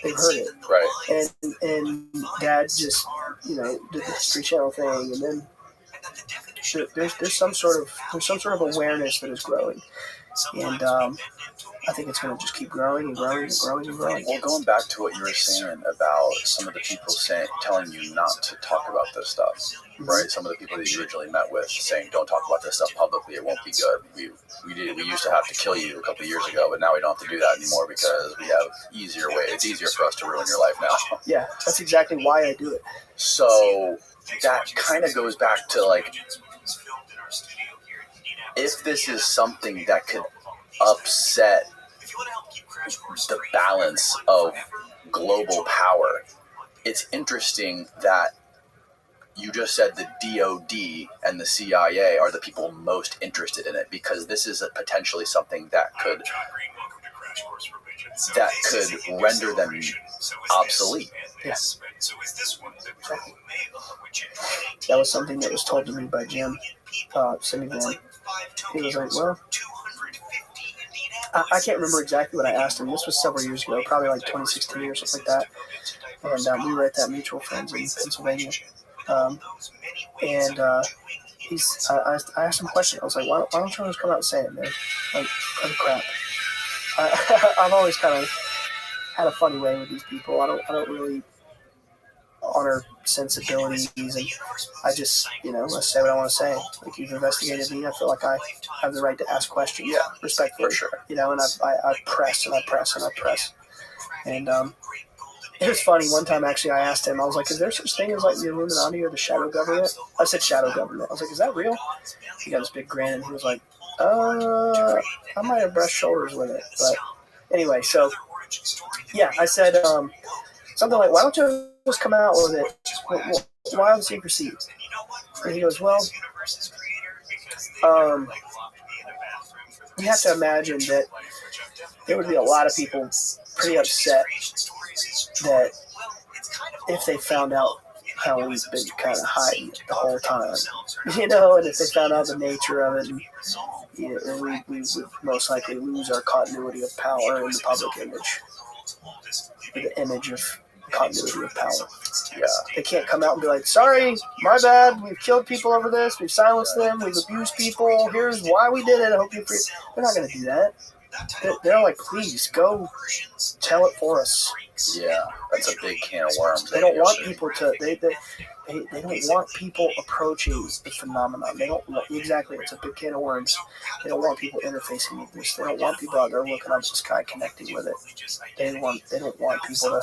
They've heard it. Right. And Dad just, you know, did the History Channel thing, and then there's some sort of awareness that is growing. And I think it's going to just keep growing and growing and growing and growing. Well, going back to what you were saying about some of the people telling you not to talk about this stuff, right? Some of the people that you originally met with saying, don't talk about this stuff publicly, it won't be good. We used to have to kill you a couple of years ago, but now we don't have to do that anymore because we have easier ways. It's easier for us to ruin your life now. Yeah, that's exactly why I do it. So that kind of goes back to, like, if this is something that could upset the balance of global power, it's interesting that you just said the DOD and the CIA are the people most interested in it, because this is potentially something that could render them obsolete. Yeah. That was something that was told to me by Jim Simmons. He was like, well, I can't remember exactly what I asked him. This was several years ago, probably like 2016 or something like that. And we were at that mutual friends in Pennsylvania. I asked him a question. I was like, why don't you just come out and say it, man? Like, oh crap. I've always kind of had a funny way with these people. I don't really honor sensibilities, and I just, I say what I want to say. Like, you've investigated me. I feel like I have the right to ask questions. Yeah, respectfully. For sure. And I press and I press and I press. And it was funny. One time, actually, I asked him, I was like, is there such thing as like the Illuminati or the shadow government? I said shadow government. I was like, is that real? He got this big grin, and he was like, I might have brushed shoulders with it. But anyway, so, yeah, I said something like, why don't you just come out with it? Why the secrecy? And he goes, well, you have to imagine that there would be a lot of people pretty upset that if they found out how we've been kind of hiding it the whole time, and if they found out the nature of it, and we would most likely lose our continuity of power in the public image, the image of continuity of power. Yeah. They can't come out and be like, sorry, my bad, we've killed people over this, we've silenced them, we've abused people, here's why we did it, I hope you're free. They're not going to do that. They're like, please, go tell it for us. Yeah, that's a big can of worms. They don't want people to, they don't want people approaching the phenomenon. They don't want, exactly, it's a big can of worms. They don't want people interfacing with this. They don't want people out there looking up the sky connecting with it. They don't want people to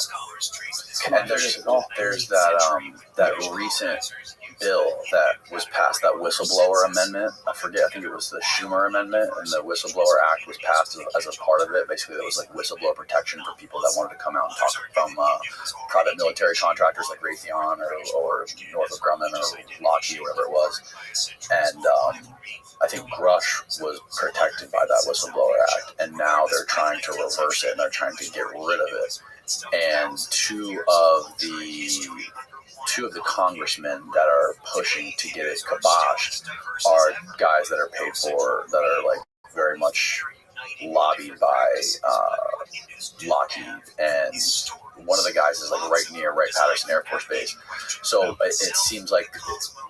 connect with it at all. There's that recent bill that was passed, that whistleblower amendment. I think it was the Schumer amendment, and the Whistleblower Act was passed as a part of it. Basically, it was like whistleblower protection for people that wanted to come out and talk from private military contractors like Raytheon or Northrop Grumman or Lockheed, or whatever it was. And I think Grush was protected by that Whistleblower Act, and now they're trying to reverse it, and they're trying to get rid of it. And two of the congressmen that are pushing to get it kiboshed are guys that are paid for, that are like very much lobbied by Lockheed, and one of the guys is like right near Wright-Patterson Air Force Base. So it seems like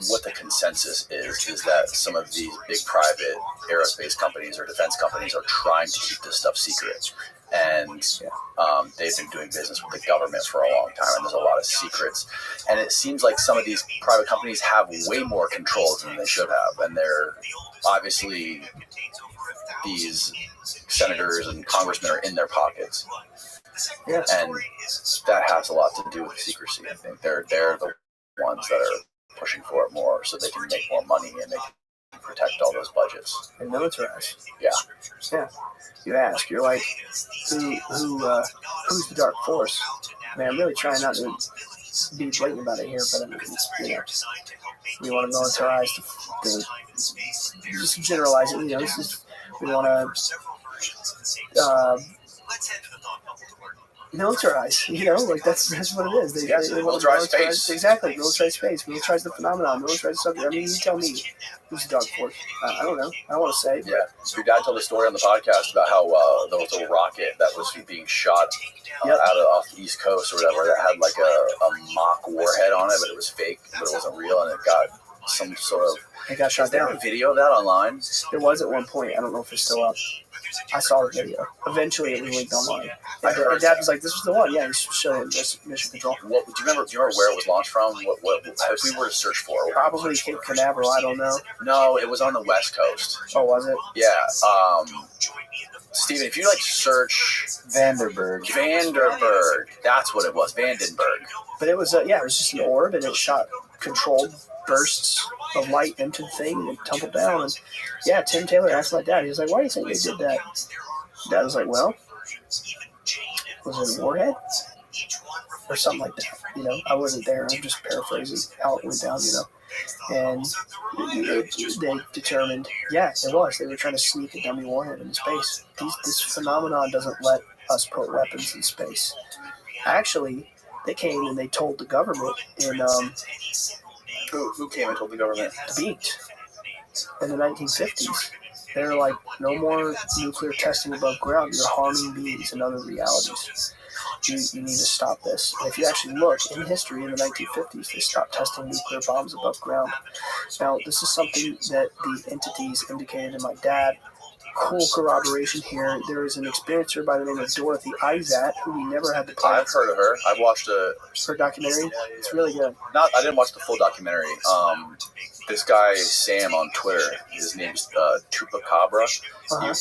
what the consensus is that some of these big private aerospace companies or defense companies are trying to keep this stuff secret. And they've been doing business with the government for a long time, and there's a lot of secrets. And it seems like some of these private companies have way more control than they should have. And they're obviously, these senators and congressmen are in their pockets. Yeah. And that has a lot to do with secrecy. I think they're the ones that are pushing for it more so they can make more money and they can protect all those budgets. And militarize. Yeah. Yeah. You ask, you're like, who's the dark force? I mean, I'm really trying not to be blatant about it here, but I mean, we want to militarize just generalize it, we want to militarize, like that's what it is. They militarize space. Exactly, militarize space, militarize the phenomenon, militarize the subject. I mean, you tell me who's the dark force. I don't know. I don't want to say. Yeah, your dad told a story on the podcast about how there was a rocket that was being shot off the East Coast or whatever that had like a mock warhead on it, but it was fake, but it wasn't real, and it got some sort of It got shot Is there down. a video of that online? There was at one point. I don't know if it's still up. I saw the video. Eventually, it was linked online. My dad was like, "This was the one." Yeah, you should show him this Mission Control. What do you remember? Do you remember where it was launched from? What if we were to search for it? Probably Cape Canaveral. I don't know. No, it was on the West Coast. Oh, was it? Yeah. Steven, if you like search Vandenberg. That's what it was. Vandenberg. But it was it was just an orb, and it shot controlled bursts of light into the thing, and it tumbled down. And yeah, Tim Taylor asked my dad. He was like, "Why do you think they did that?" Dad was like, "Well, was it a warhead or something like that?" You know, I wasn't there. I'm just paraphrasing how it went down. You know, and they determined, yeah, it was. They were trying to sneak a dummy warhead into space. This phenomenon doesn't let us put weapons in space. Actually, they came and they told the government in Who came and told the government? the beach in the 1950s. They were like, no more nuclear testing above ground. You're harming beings and other realities. You need to stop this. And if you actually look in history in the 1950s, they stopped testing nuclear bombs above ground. Now, this is something that the entities indicated to my dad. Cool corroboration here. There is an experiencer by the name of Dorothy Izat, who we never had the pleasure. I've heard of her. I've watched her documentary. It's really good. I didn't watch the full documentary. This guy Sam on Twitter, his name's Chupacabra.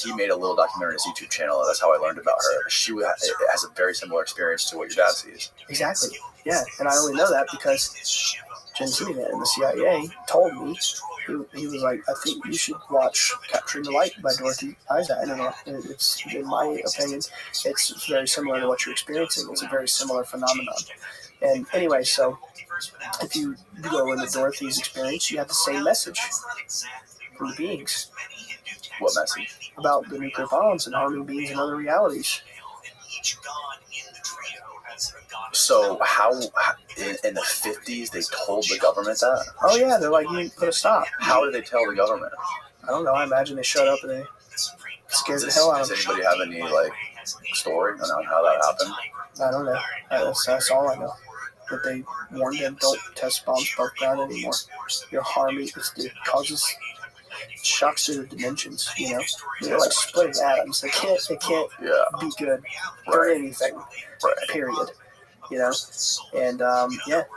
He made a little documentary on his YouTube channel. That's how I learned about her. She has a very similar experience to what your dad sees. Exactly. Yeah, and I only know that because Jim Sinead in the CIA told me. He was like, "I think you should watch Capturing the Light by Dorothy Izat." And it's, in my opinion, it's very similar to what you're experiencing. It's a very similar phenomenon. And anyway, so if you go into Dorothy's experience, you have the same message from the beings. What message? About the nuclear bombs and harming beings in other realities. So how in the 50s they told the government that? Oh yeah, they're like, "You put a stop." How did they tell the government? I don't know. I imagine they shut up and they scared the hell out of them. Does anybody have any story on how that happened? I don't know. That's all I know. But they warned them, don't test bombs above ground anymore. You're harming. It causes shocks to the dimensions. You know, they're like splitting atoms. They can't be good for anything. Period. You know, and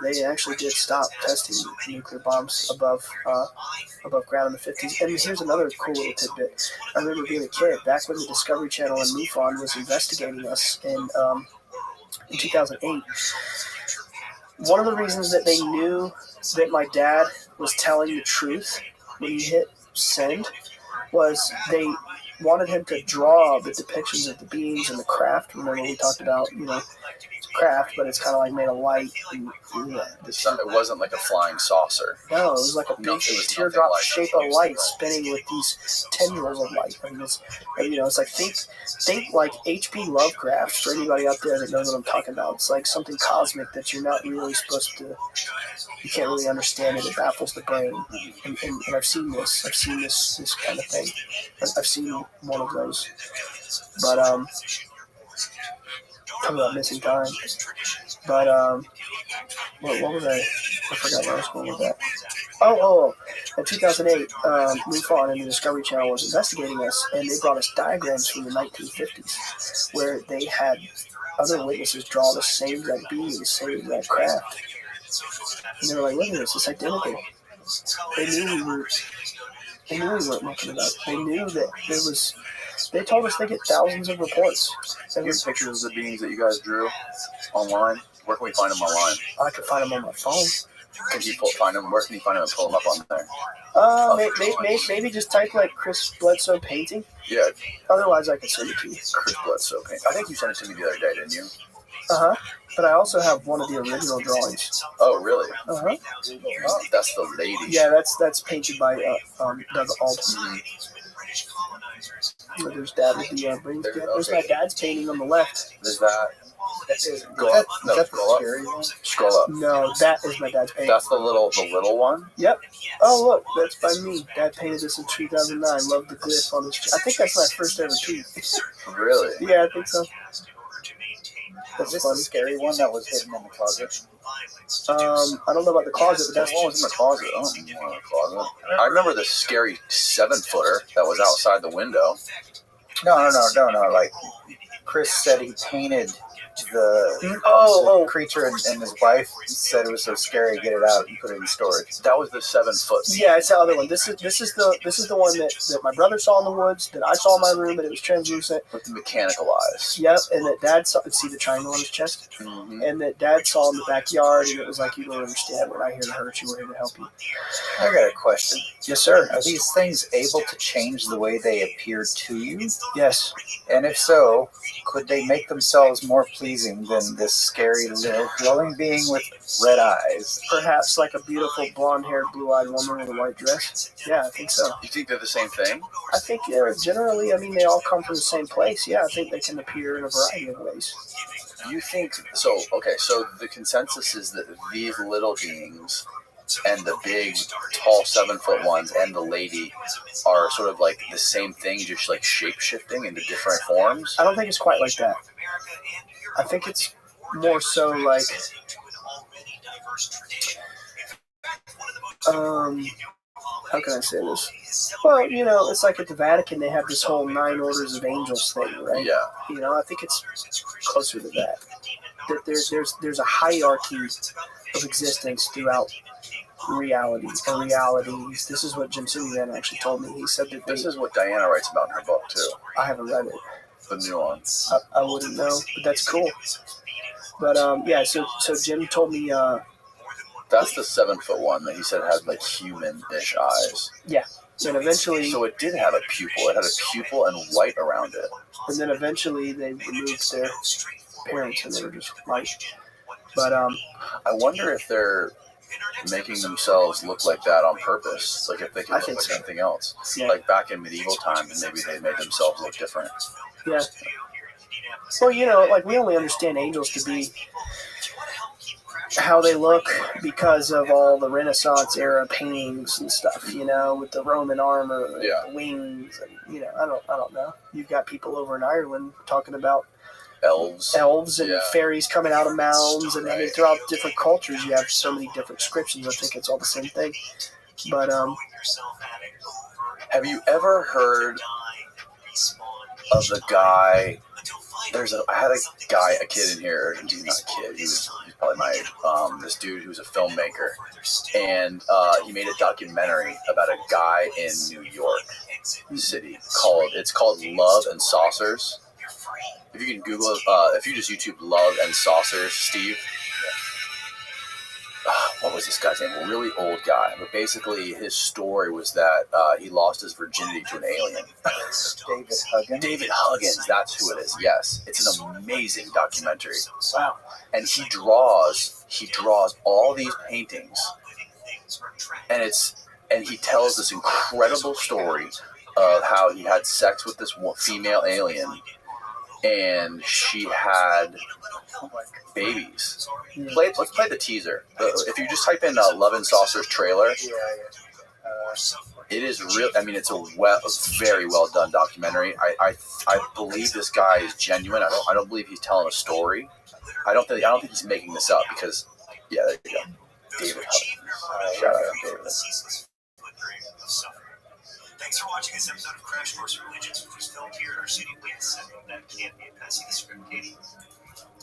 they actually did stop testing nuclear bombs above ground in the 50s. And here's another cool little tidbit. I remember being a kid back when the Discovery Channel in MUFON was investigating us in 2008. One of the reasons that they knew that my dad was telling the truth when he hit send was they wanted him to draw the depictions of the beings and the craft. Remember we talked about, craft, but it's kind of like made of light. It wasn't like a flying saucer. No, it was like a big teardrop shape of light spinning with these tendrils of light. I mean, it's like think like H.P. Lovecraft. For anybody out there that knows what I'm talking about, it's like something cosmic that you're not really supposed to. You can't really understand it. It baffles the brain. And I've seen this. I've seen this kind of thing. I've seen one of those. But talking about missing time. But what was I forgot where I was going with that. Oh, in 2008, MUFON and the Discovery Channel was investigating us, and they brought us diagrams from the 1950s where they had other witnesses draw the same exact being, the same exact craft. And they were like, "Look at this, it's identical." They knew we weren't making it up. They knew that there was. They told us they get thousands of reports. Here's pictures of the beings that you guys drew online. Where can we find them online? I can find them on my phone. Can you find them? Where can you find them and pull them up on there? Maybe just type like Chris Bledsoe painting. Yeah. Otherwise, I can send it to you. Chris Bledsoe painting. I think you sent it to me the other day, didn't you? But I also have one of the original drawings. Oh, really? Oh, that's the lady. Yeah, that's painted by Doug Auld. Mm-hmm. There's Dad with the brains. There's my dad's painting on the left. There's that. Go up. No, scroll up. Scroll up. No, that is my dad's painting. That's the little one? Yep. Oh, look, that's by me. Dad painted this in 2009. Love the glyph on this. I think that's my first ever tweet. Really? Yeah, I think so. That's this fun. the scary one that was hidden in the closet? I don't know about the closet, but that's What was in the closet? I don't remember in the closet. I remember the scary 7-footer that was outside the window. No. Like, Chris said he painted the creature, and his wife said it was so scary, get it out and put it in storage. That was the 7-foot. Yeah, it's the other one. This is the one that my brother saw in the woods, that I saw in my room, and it was translucent With the mechanical eyes. Yep, and that Dad saw. See the triangle on his chest, and that Dad saw in the backyard, and it was like, you don't understand. We're not here to hurt you. We're here to help you. I got a question. Yes, sir. Are these things able to change the way they appear to you? Yes. And if so, could they make themselves more pleasing than this scary little glowing being with red eyes? Perhaps like a beautiful blonde-haired, blue-eyed woman with a white dress. Yeah, I think so. You think they're the same thing? I think generally, I mean, they all come from the same place. Yeah, I think they can appear in a variety of ways. You think so? Okay, so the consensus is that these little beings and the big, tall 7-foot ones and the lady are sort of like the same thing, just like shape-shifting into different forms. I don't think it's quite like that. I think it's more so like, how can I say this? Well, you know, it's like at the Vatican, they have this whole 9 orders of angels thing, right? Yeah. You know, I think it's closer to that. That there's a hierarchy of existence throughout reality or realities. This is what Jim Silverman actually told me. He said that this is what Diana writes about in her book too. I haven't read it. The new one. I wouldn't know, but that's cool. But yeah, so Jim told me. That's the 7-foot one that he said had like human-ish eyes. Yeah, and eventually. So it did have a pupil. It had a pupil and white around it. And then eventually they removed their parents and they were just white. But I wonder if they're making themselves look like that on purpose. Like if they can look like anything else. Yeah. Like back in medieval times, maybe they made themselves look different. Yeah. Well, you know, like we only understand angels to be how they look because of all the Renaissance era paintings and stuff, you know, with the Roman armor and the wings, and you know, I don't know. You've got people over in Ireland talking about elves and fairies coming out of mounds, and I mean, throughout different cultures, you have so many different descriptions. I think it's all the same thing. But have you ever heard of the guy? I had a kid in here. He's not a kid. He's probably my age. This dude who's a filmmaker, and he made a documentary about a guy in New York City called Love and Saucers. If you can Google, if you just YouTube Love and Saucers, Steve. What was this guy's name? A really old guy. But basically, his story was that he lost his virginity to an alien. David Huggins? David Huggins, that's who it is, yes. It's an amazing documentary. Wow. And he draws all these paintings. And he tells this incredible story of how he had sex with this female alien. And she had babies. Let's play the teaser. If you just type in Love and Saucers trailer, it is real. I mean, it's a very well done documentary. I believe this guy is genuine. I don't believe he's telling a story. I don't think he's making this up because there you go. David Huggins. Shout out to David. Thanks for watching this episode of Crash Course in Religions, which was filmed here in our city. Wait a second, that can't be. Can I see the script, Katie?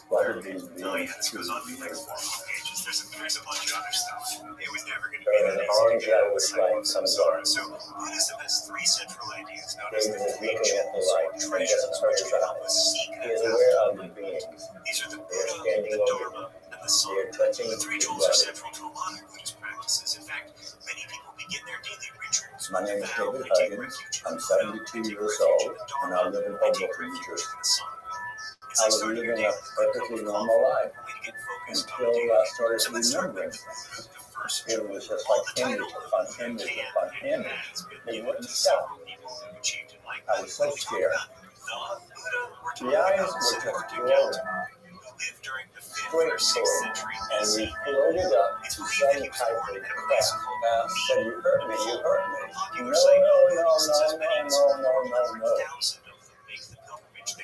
Oh yeah, this goes on for like 4 pages. There's a bunch of other stuff. It was never going to be that orange easy. yellow with like some sort. So Buddhism has 3 central ideas known as the Looking at the rituals or treasures, which can help us seek he is aware of the beings. These are the They are Buddha, standing the over Dharma, him. and the They Sangha. are touching The rituals are central to a lot of Buddhist practices. In fact, many people begin their daily rituals. My name is David Huggins. I'm 72 years old, and I live in Hoboken, New Jersey. I was living a perfectly normal life until I started remembering things. It was just like image upon image upon image. They wouldn't stop. I was so scared. The eyes were just glowing, straight forward, and we floated up to some type of craft. Said, "You hurt me, you hurt me." No.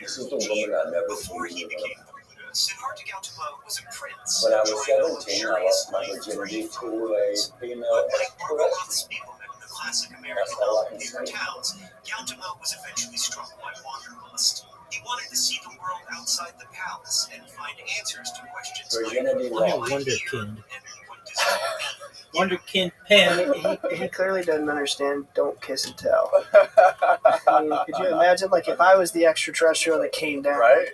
This is the woman I've never seen. When I was 17, I lost my virginity to a female ex-correct. That's all I can say. Yautamo was eventually struck by wanderlust. He wanted to see the world outside the palace and find answers to questions Virginity I'm a lost. wonderkind. Wonderkind pen. He clearly doesn't understand don't kiss and tell. I mean, could you imagine, like, if I was the extraterrestrial that came down Right?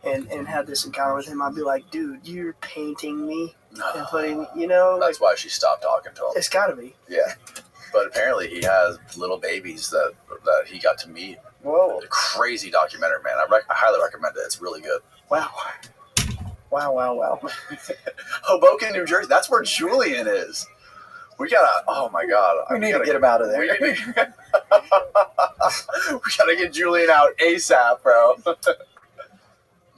and had this encounter with him, I'd be like, dude, you're painting me and No. putting, you know, That's why she stopped talking to him. it's gotta be. Yeah. But apparently he has little babies that he got to meet. Whoa. A crazy documentary, man. I highly recommend it. It's really good. Wow. Wow. Hoboken, New Jersey. That's where Julian is. We gotta. Oh my God. We need to get him out of there. We gotta get Julian out ASAP, bro.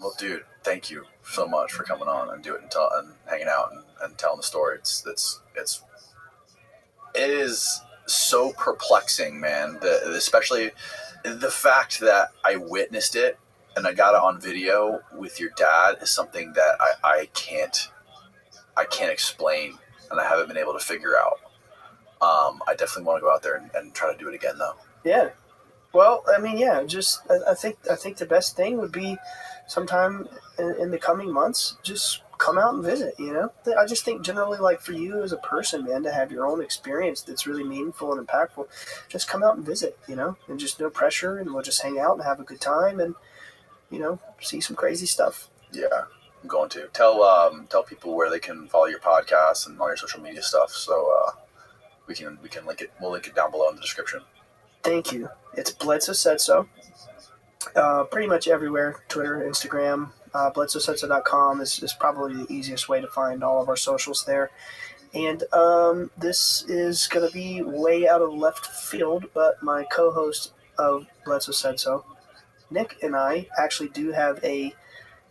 Well, dude, thank you so much for coming on and doing and hanging out and telling the story. It is so perplexing, man. Especially the fact that I witnessed it and I got it on video with your dad is something that I can't explain, and I haven't been able to figure out. I definitely want to go out there and try to do it again, though. Yeah. Well, I mean, yeah. Just I think the best thing would be sometime in the coming months, just come out and visit. You know, I just think generally, like, for you as a person, man, to have your own experience that's really meaningful and impactful, just come out and visit. You know, and just no pressure, and we'll just hang out and have a good time, and you know, see some crazy stuff. Yeah, I'm going to tell people where they can follow your podcast and all your social media stuff. So we can link it. We'll link it down below in the description. Thank you. It's Bledsoe Said So. Pretty much everywhere. Twitter, Instagram. BledsoeSaidSo.com is probably the easiest way to find all of our socials there. And this is going to be way out of left field, but my co-host of Bledsoe Said So, Nick, and I actually do have a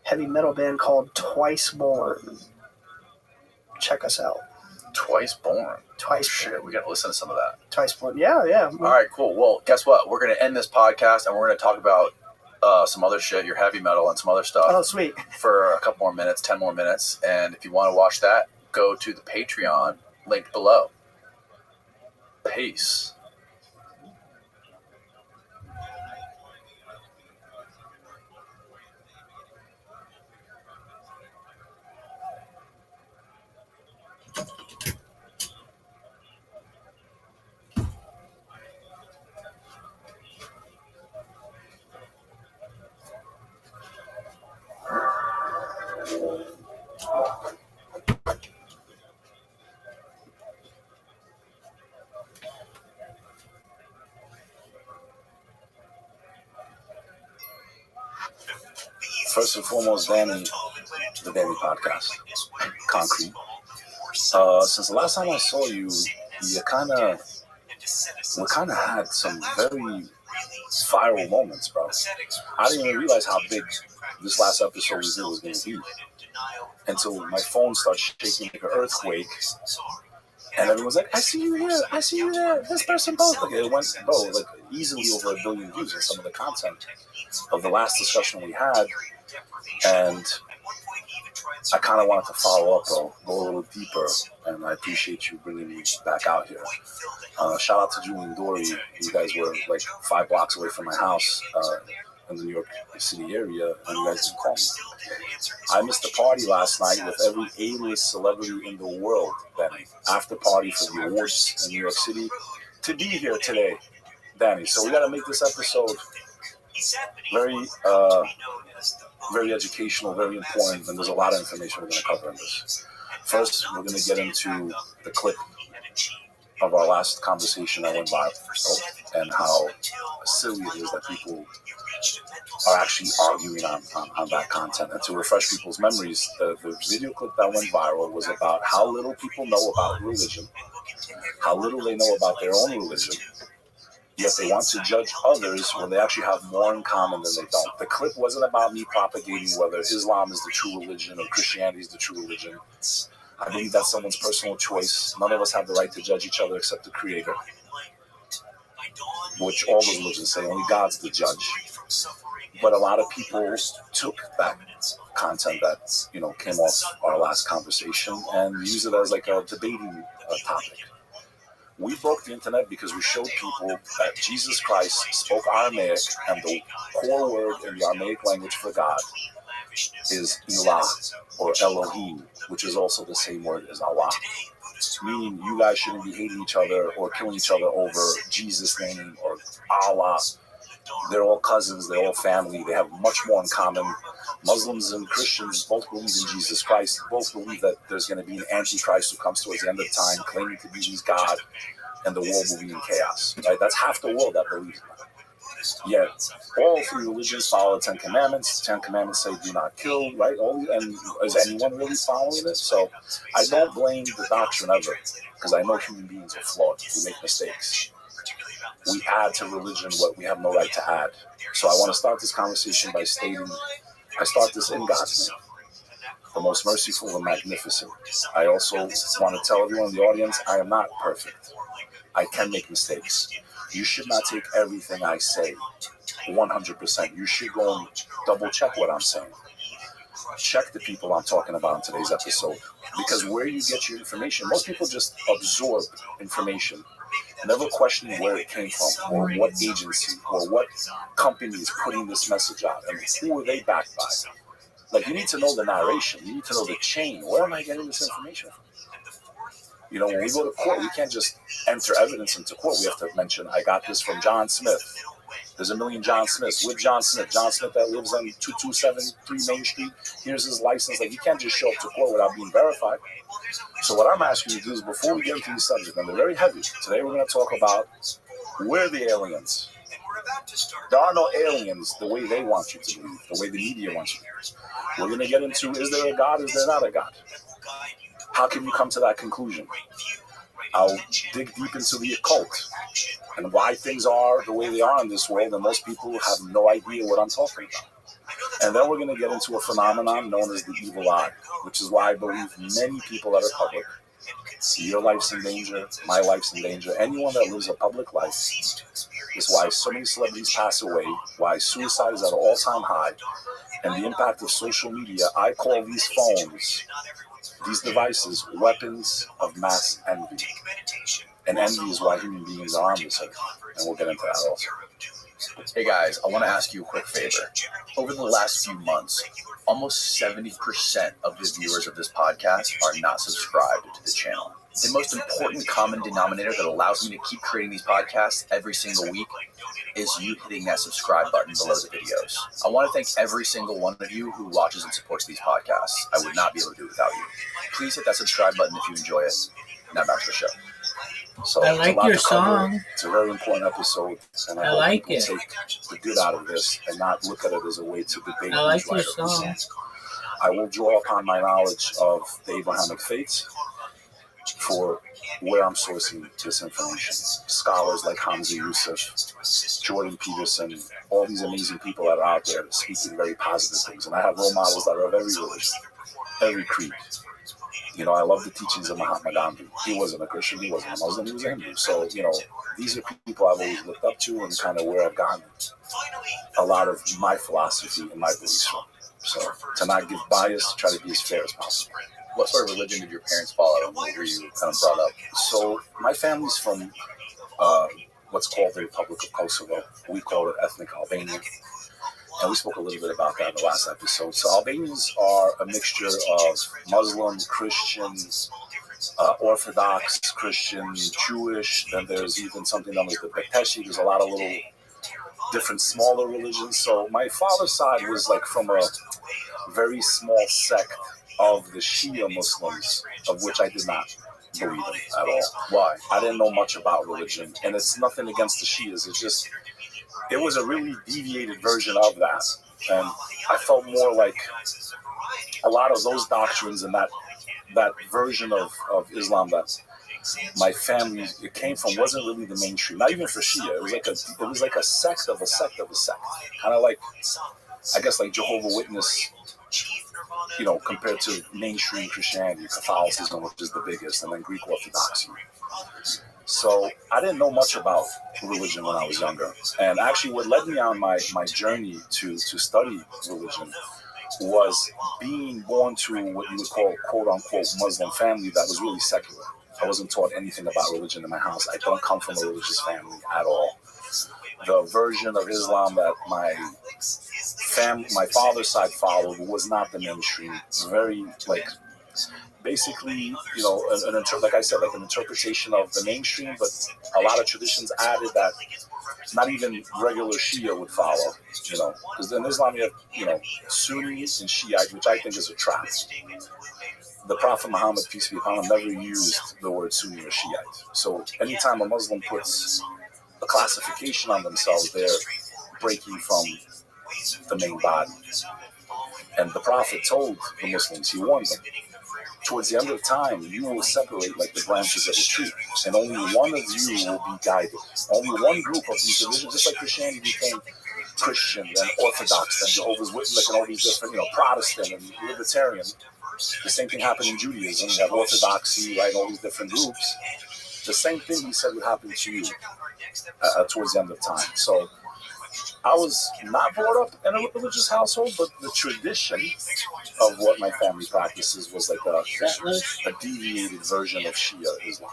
heavy metal band called Twice Born. Check us out. Twice Born. Twice Shit, Born. we got to listen to some of that. Twice Born. Yeah. All right, cool. Well, guess what? We're going to end this podcast and we're going to talk about some other shit, your heavy metal and some other stuff. Oh, sweet. For a couple more minutes, 10 more minutes. And if you want to watch that, go to the Patreon linked below. Peace. First and foremost, Danny, the Daily Podcast, Concrete. Since the last time I saw you, we kind of had some very viral moments, bro. I didn't even realize how big this last episode was going to be until my phone started shaking like an earthquake. And everyone's like, I see you here, I see you there, this person both. Like, it went, bro, like easily over 1 billion views in some of the content of the last discussion we had. And I kind of wanted to follow up, bro, go a little deeper. And I appreciate you bringing me back out here. Shout out to Julian Dory. You guys were like 5 blocks away from my house in the New York City area, and you guys can call me. I missed a party last night with every A-list celebrity in the world, Danny. After party for the awards in New York City. To be here today, Danny. So we got to make this episode very educational, very important, and there's a lot of information we're going to cover in this. First, we're going to get into the clip of our last conversation that went viral, and how silly it is that people are actually arguing on that content. And to refresh people's memories, the video clip that went viral was about how little people know about religion, how little they know about their own religion, yet they want to judge others when they actually have more in common than they don't. The clip wasn't about me propagating whether Islam is the true religion or Christianity is the true religion. I believe that's someone's personal choice. None of us have the right to judge each other except the Creator, which all the religions say, only God's the judge. But a lot of people took that content that came off our last conversation and use it as like a debating topic. We broke the internet because we showed people that Jesus Christ spoke Aramaic, and the core word in the Aramaic language for God is Ilah, or Elohim, which is also the same word as Allah. Meaning you guys shouldn't be hating each other or killing each other over Jesus' name or Allah. They're all cousins, they're all family, they have much more in common. Muslims and Christians both believe in Jesus Christ, both believe that there's going to be an antichrist who comes towards the end of time claiming to be his God, and the world will be in chaos. Right? That's half the world that believes in that. Yet all three religions follow the Ten Commandments. The Ten Commandments say do not kill, right? And is anyone really following it? So I don't blame the doctrine ever, because I know human beings are flawed. We make mistakes. We add to religion what we have no right to add. So I want to start this conversation by stating, I start this in God's name, the most merciful and magnificent. I also want to tell everyone in the audience, I am not perfect. I can make mistakes. You should not take everything I say 100%. You should go and double check what I'm saying. Check the people I'm talking about in today's episode, because where you get your information, most people just absorb information, never questioning where it came from, or what agency, or what company is putting this message out, and who are they backed by. Like, you need to know the narration. You need to know the chain. Where am I getting this information from? When we go to court, we can't just enter evidence into court. We have to mention, I got this from John Smith. There's a million John Smiths. With John Smith that lives on 2273 Main Street. Here's his license. Like, you can't just show up to court without being verified. So what I'm asking you to do is, before we get into these subjects, and they're very heavy, today we're going to talk about, where are the aliens? There are no aliens the way they want you to believe, the way the media wants you to believe. We're going to get into, is there a God, is there not a God? How can you come to that conclusion? I'll dig deep into the occult and why things are the way they are in this world, and most people have no idea what I'm talking about. And then we're going to get into a phenomenon known as the evil eye, which is why I believe many people that are public, your life's in danger, my life's in danger, anyone that lives a public life, is why so many celebrities pass away, why suicide is at an all-time high, and the impact of social media. I call these phones, these devices, weapons of mass envy. And envy is why human beings are on this earth. And we'll get into that also. Hey guys, I want to ask you a quick favor. Over the last few months, almost 70% of the viewers of this podcast are not subscribed to the channel. The most important common denominator that allows me to keep creating these podcasts every single week is you hitting that subscribe button below the videos. I want to thank every single one of you who watches and supports these podcasts. I would not be able to do it without you. Please hit that subscribe button if you enjoy it. Now back to the show. So I like your song. It's a very important episode, and I hope like people it. take the good out of this and not look at it as a way to debate I like who's your right or song. who's wrong. I will draw upon my knowledge of the Abrahamic faiths for where I'm sourcing this information. Scholars like Hamza Yusuf, Jordan Peterson, all these amazing people that are out there speaking very positive things. And I have role models that are of every religion, every creed. I love the teachings of Mahatma Gandhi. He wasn't a Christian, he wasn't a Muslim, he was a Hindu. So, these are people I've always looked up to and kind of where I've gotten a lot of my philosophy and my beliefs from. So, to not give bias, try to be as fair as possible. What sort of religion did your parents follow? What were you kind of brought up? So, my family's from what's called the Republic of Kosovo. We call it ethnic Albania. And we spoke a little bit about that in the last episode. So Albanians are a mixture of Muslim, Christian, Orthodox, Christian, Jewish. Then there's even something known as the Bektashi. There's a lot of little different smaller religions. So my father's side was like from a very small sect of the Shia Muslims, of which I did not believe in at all. Why? I didn't know much about religion. And it's nothing against the Shias. It's just, it was a really deviated version of that. And I felt more like a lot of those doctrines and that version of Islam that my family came from wasn't really the mainstream. Not even for Shia. It was like a sect of a sect of a sect. Kind of like, I guess, like Jehovah's Witness, compared to mainstream Christianity, Catholicism, which is the biggest, and then Greek Orthodoxy. So I didn't know much about religion when I was younger. And actually what led me on my journey to study religion was being born to what you would call quote unquote Muslim family that was really secular. I wasn't taught anything about religion in my house. I don't come from a religious family at all. The version of Islam that my father's side followed was not the mainstream. It was very like basically, like I said, like an interpretation of the mainstream, but a lot of traditions added that not even regular Shia would follow, because in Islam you have, Sunnis and Shiite, which I think is a trap. The Prophet Muhammad, peace be upon him, never used the word Sunni or Shiite. So anytime a Muslim puts a classification on themselves, they're breaking from the main body. And the Prophet told the Muslims, he warned them, towards the end of time, you will separate like the branches of a tree, and only one of you will be guided. Only one group of these divisions, just like Christianity became Christian and Orthodox and Jehovah's Witness and all these different, Protestant and Libertarian. The same thing happened in Judaism. You have Orthodoxy, right? All these different groups. The same thing he said would happen to you towards the end of time. So I was not brought up in a religious household, but the tradition of what my family practices was like a deviated version of Shia Islam.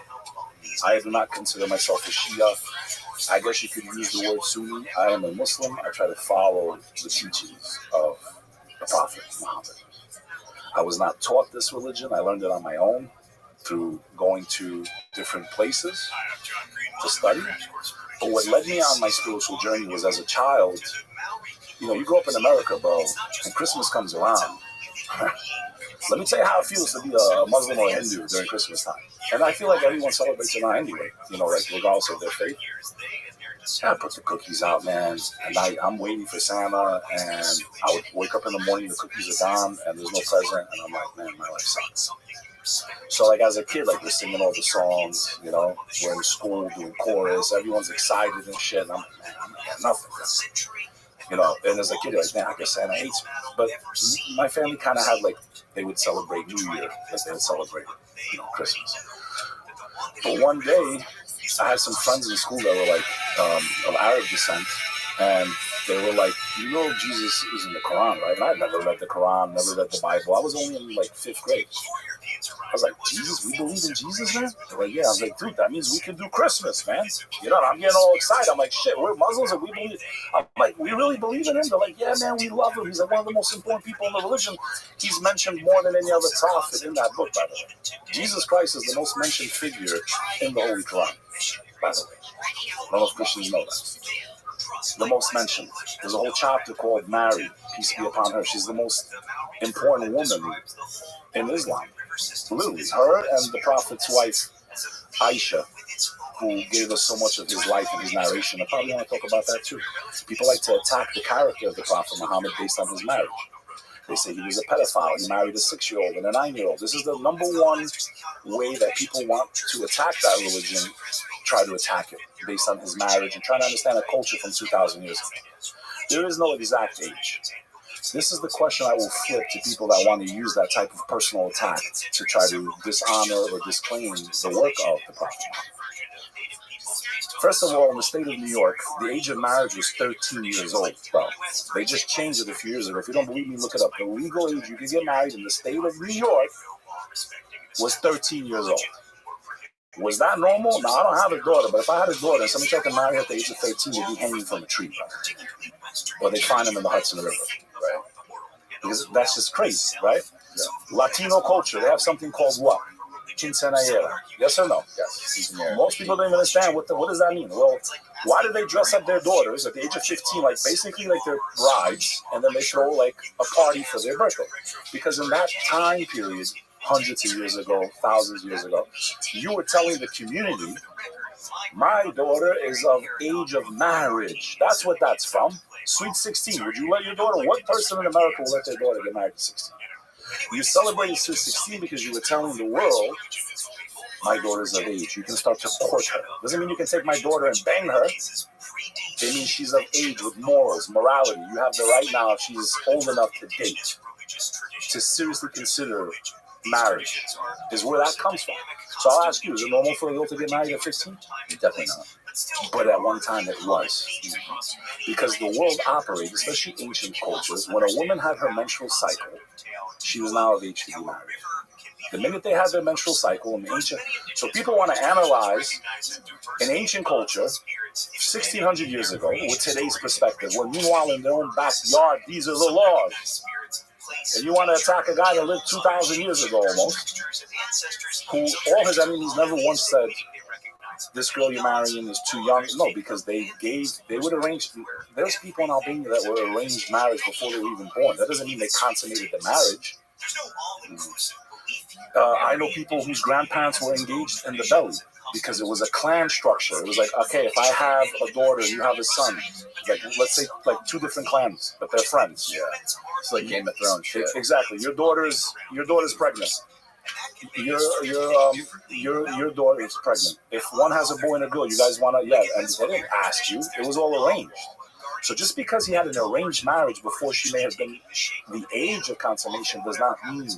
I do not consider myself a Shia. I guess you could use the word Sunni. I am a Muslim. I try to follow the teachings of the Prophet Muhammad. I was not taught this religion. I learned it on my own through going to different places to study. But what led me on my spiritual journey was as a child, you grow up in America, bro, and Christmas comes around. Let me tell you how it feels to be a Muslim or a Hindu during Christmas time. And I feel like everyone celebrates it now anyway, like regardless of their faith. I put the cookies out, man, and I'm waiting for Santa, and I would wake up in the morning, the cookies are gone, and there's no present, and I'm like, man, my life sucks. So, like, as a kid, like, we're singing all the songs, we're in school doing chorus, everyone's excited and shit, and I'm like, man, I'm gonna get nothing. And as a kid, you're like, man, I guess Santa hates me. But my family kind of had, like, they would celebrate New Year as they would celebrate, Christmas. But one day, I had some friends in school that were, like, of Arab descent, and they were like, Jesus is in the Quran, right? And I'd never read the Quran, never read the Bible. I was only in, like, 5th grade. I was like, Jesus? We believe in Jesus, man? They're like, yeah. I was like, dude, that means we can do Christmas, man. I'm getting all excited. I'm like, shit, we're Muslims and we believe. I'm like, we really believe in him? They're like, yeah, man, we love him. He's like one of the most important people in the religion. He's mentioned more than any other prophet in that book, by the way. Jesus Christ is the most mentioned figure in the Holy Quran, by the way. I don't know if Christians know that. The most mentioned. There's a whole chapter called Mary, peace be upon her. She's the most important woman in Islam. Literally, her and the Prophet's wife, Aisha, who gave us so much of his life and his narration. I probably want to talk about that too. People like to attack the character of the Prophet Muhammad based on his marriage. They say he was a pedophile. He married a 6-year-old and a 9-year-old. This is the number one way that people want to attack that religion, try to attack it based on his marriage and trying to understand a culture from 2,000 years ago. There is no exact age. This is the question I will flip to people that want to use that type of personal attack to try to dishonor or disclaim the work of the Prophet. First of all, in the state of New York, the age of marriage was 13 years old, bro. They just changed it a few years ago. If you don't believe me, look it up. The legal age you can get married in the state of New York was 13 years old. Was that normal? No, I don't have a daughter, but if I had a daughter and somebody tried to marry her at the age of 13, they'd be hanging from a tree, bro. Or they'd find them in the Hudson River, right? Because that's just crazy, right? Yeah. Latino culture, they have something called what? Quinceañera. Yes or no? Yes. Most people don't even understand what does that mean. Well, why do they dress up their daughters at the age of 15, like basically like they're brides, and then they throw like a party for their birthday? Because in that time period, hundreds of years ago, thousands of years ago, you were telling the community, my daughter is of age of marriage. That's what that's from. Sweet 16. Would you let your daughter? What person in America will let their daughter get married at 16? You celebrated Sweet 16 because you were telling the world, my daughter's of age. You can start to court her. Doesn't mean you can take my daughter and bang her. It means she's of age with morals, morality. You have the right now, if she's old enough to date, to seriously consider marriage, is where that comes from. So I'll ask you, is it normal for a girl to get married at 15? Definitely not. but at one time it was. Because the world operated, especially ancient cultures, when a woman had her menstrual cycle, she was now of age to be married. The minute they had their menstrual cycle in ancient, so people want to analyze an ancient culture 1,600 years ago with today's perspective, when meanwhile in their own backyard, these are the laws. And you want to attack a guy that lived 2,000 years ago almost, who all his enemies never once said, this girl you're marrying is too young. No, because they would arrange. There's people in Albania that were arranged marriage before they were even born. That doesn't mean they consummated the marriage. I know people whose grandparents were engaged in the belly because it was a clan structure. It was like, okay, if I have a daughter and you have a son, like let's say like two different clans, but they're friends. Yeah, it's like Game of Thrones shit. Exactly. Your daughter's pregnant. Your daughter is pregnant. If one has a boy and a girl, you guys want to, yeah, and they didn't ask you. It was all arranged. So just because he had an arranged marriage before she may have been the age of consummation does not mean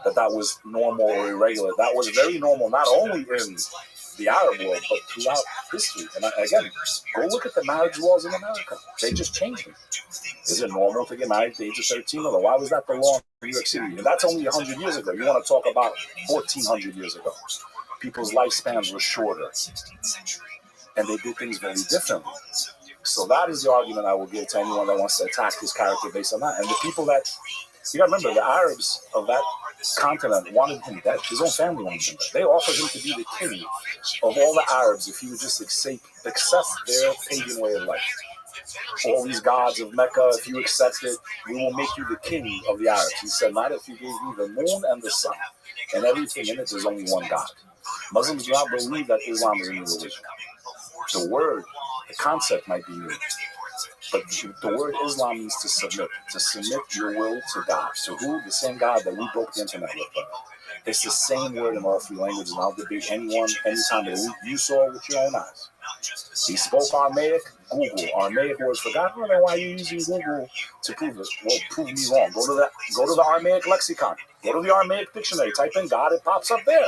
that was normal or irregular. That was very normal, not only in the Arab world, but throughout history. And again, go look at the marriage laws in America. They just changed them. Is it normal to get married at the age of 13? Or why was that the law in New York City? And that's only 100 years ago. You want to talk about 1,400 years ago. People's lifespans were shorter. And they did things very differently. So that is the argument I will give to anyone that wants to attack his character based on that. And the people that, you gotta remember, the Arabs of that continent wanted him dead. His own family wanted him dead. They offered him to be the king of all the Arabs if he would just accept their pagan way of life. All these gods of Mecca, if you accept it, we will make you the king of the Arabs. He said, not if you gave me the moon and the sun, and everything in it, there's only one God. Muslims do not believe that Islam is a new religion. The word, the concept might be new, but the word Islam means to submit your will to God. To who? The same God that we broke the internet with. It's the same word in all three languages, and I'll debate anyone, anytime that you saw it with your own eyes. He spoke Aramaic, Google. Aramaic words for God. Well, then why are you using Google to prove it? Well, prove me wrong. Go to the Aramaic lexicon. Go to the Aramaic dictionary. Type in God, it pops up there.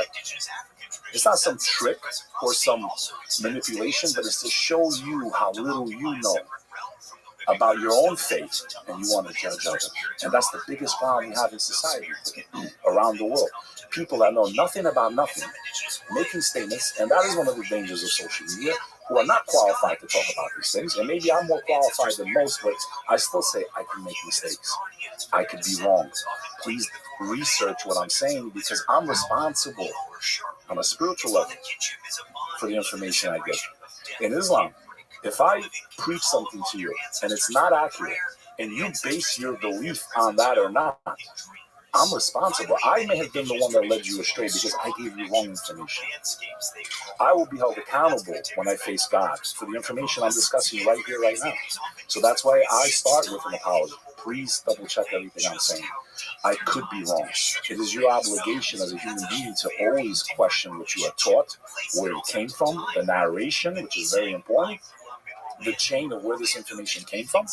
It's not some trick or some manipulation, but it's to show you how little you know about your own faith, and you want to judge others. And that's the biggest problem we have in society around the world. People that know nothing about nothing, making statements, and that is one of the dangers of social media, who are not qualified to talk about these things. And maybe I'm more qualified than most, but I still say I can make mistakes. I could be wrong. Please research what I'm saying, because I'm responsible on a spiritual level for the information I get. In Islam, if I preach something to you and it's not accurate, and you base your belief on that or not, I'm responsible. I may have been the one that led you astray because I gave you wrong information. I will be held accountable when I face God for the information I'm discussing right here, right now. So that's why I start with an apology. Please double check everything I'm saying. I could be wrong. It is your obligation as a human being to always question what you are taught, where it came from, the narration, which is very important, the chain of where this information came from,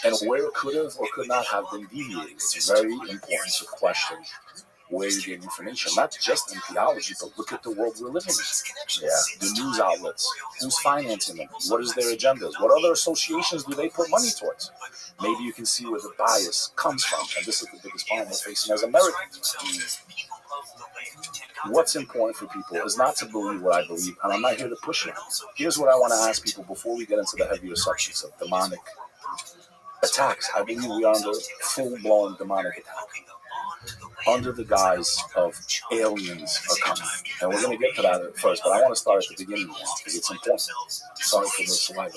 and where it could have or could not have been deviated. It's very important to question where you get information, not just in theology, but look at the world we're living in. Yeah, the news outlets, who's financing them, what is their agendas, what other associations do they put money towards? Maybe you can see where the bias comes from, and this is the biggest problem we're facing as Americans. What's important for people is not to believe what I believe, and I'm not here to push it. Here's what I want to ask people before we get into the heavier subjects of demonic attacks. I believe we are under full-blown demonic attack, under the guise of aliens are coming. And we're going to get to that at first, but I want to start at the beginning because it's important. Sorry for the saliva.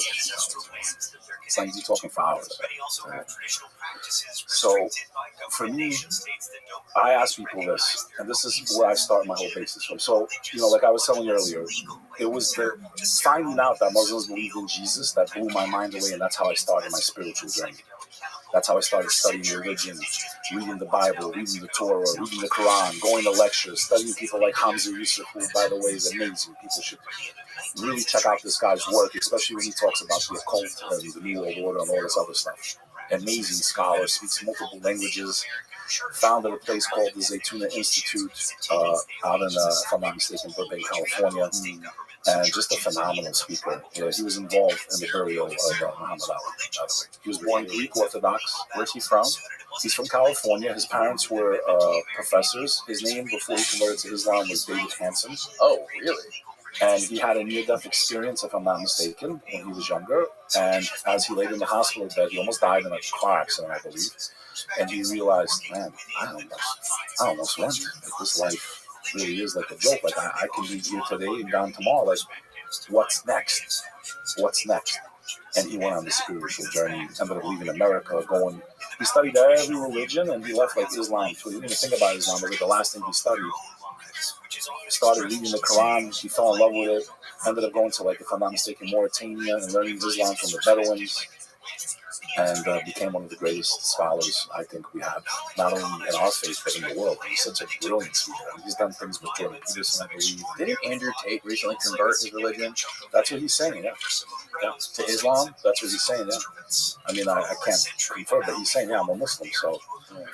It's like you're talking for hours. So, for me, I ask people this, and this is where I start my whole basis from. So, like I was telling you earlier, it was the finding out that Muslims believe in Jesus that blew my mind away, and that's how I started my spiritual journey. That's how I started studying religion, reading the Bible, reading the Torah, reading the Quran, going to lectures, studying people like Hamza Yusuf, who, by the way, is amazing. People should really check out this guy's work, especially when he talks about the occult and the New World Order and all this other stuff. Amazing scholar, speaks multiple languages. founded a place called the Zaytuna Institute out in, if I'm not mistaken, Burbank, California. And just a phenomenal speaker. Yeah, he was involved in the burial of Muhammad Ali, by the way. He was born Greek Orthodox. Where's he from? He's from California. His parents were professors. His name before he converted to Islam was David Hansen. Oh, really? And he had a near-death experience, if I'm not mistaken, when he was younger. And as he laid in the hospital bed, he almost died in a car accident, I believe. And he realized, man, I almost went. Like, this life really is like a joke. Like, I can be here today and gone tomorrow. Like, what's next? What's next? And he went on this spiritual journey, ended up leaving America, going. He studied every religion, and he left like Islam. So he didn't even think about Islam. It was like the last thing he studied. He started reading the Quran. He fell in love with it. Ended up going to, like, if I'm not mistaken, Mauritania and learning Islam from the Bedouins. And became one of the greatest scholars I think we have, not only in our faith, but in the world. He's such a brilliant speaker. He's done things with Jordan Peterson, I believe. Didn't Andrew Tate recently convert his religion? That's what he's saying, yeah. To Islam, that's what he's saying, yeah. I mean, I can't confirm, but he's saying, yeah, I'm a Muslim, so... Yeah.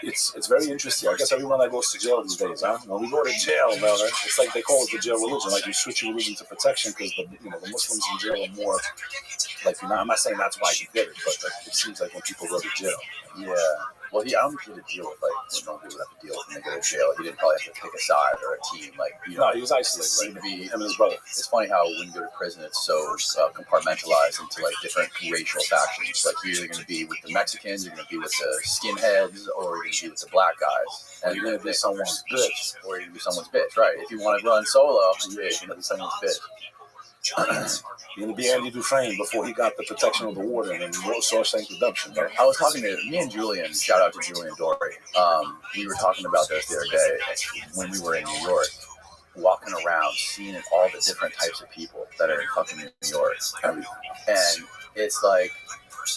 It's very interesting. I guess everyone that goes to jail these days, huh? When we go to jail, man, it's like they call it the jail religion. Like, you switch your religion to protection because the Muslims in jail are more like, I'm not saying that's why he did it, but like, it seems like when people go to jail. Yeah. Well, I don't think he had to deal with, like, what normal people have to deal with when they go to jail. He didn't probably have to pick a side or a team. Like, no, he was isolated. Right? Him and his brother. It's funny how when you go to prison, it's so compartmentalized into, like, different racial factions. Like, you're either going to be with the Mexicans, you're going to be with the skinheads, or you're going to be with the black guys. And you're going to be someone's bitch. Or you're going to be someone's bitch, right. If you want to run solo, you're going to be someone's bitch. You're going to be Andy Dufresne before he got the protection of the warden and Shawshank Redemption. Right? I was talking to me and Julian, shout out to Julian Dory. We were talking about this the other day when we were in New York, walking around, seeing all the different types of people that are in fucking New York. And it's like,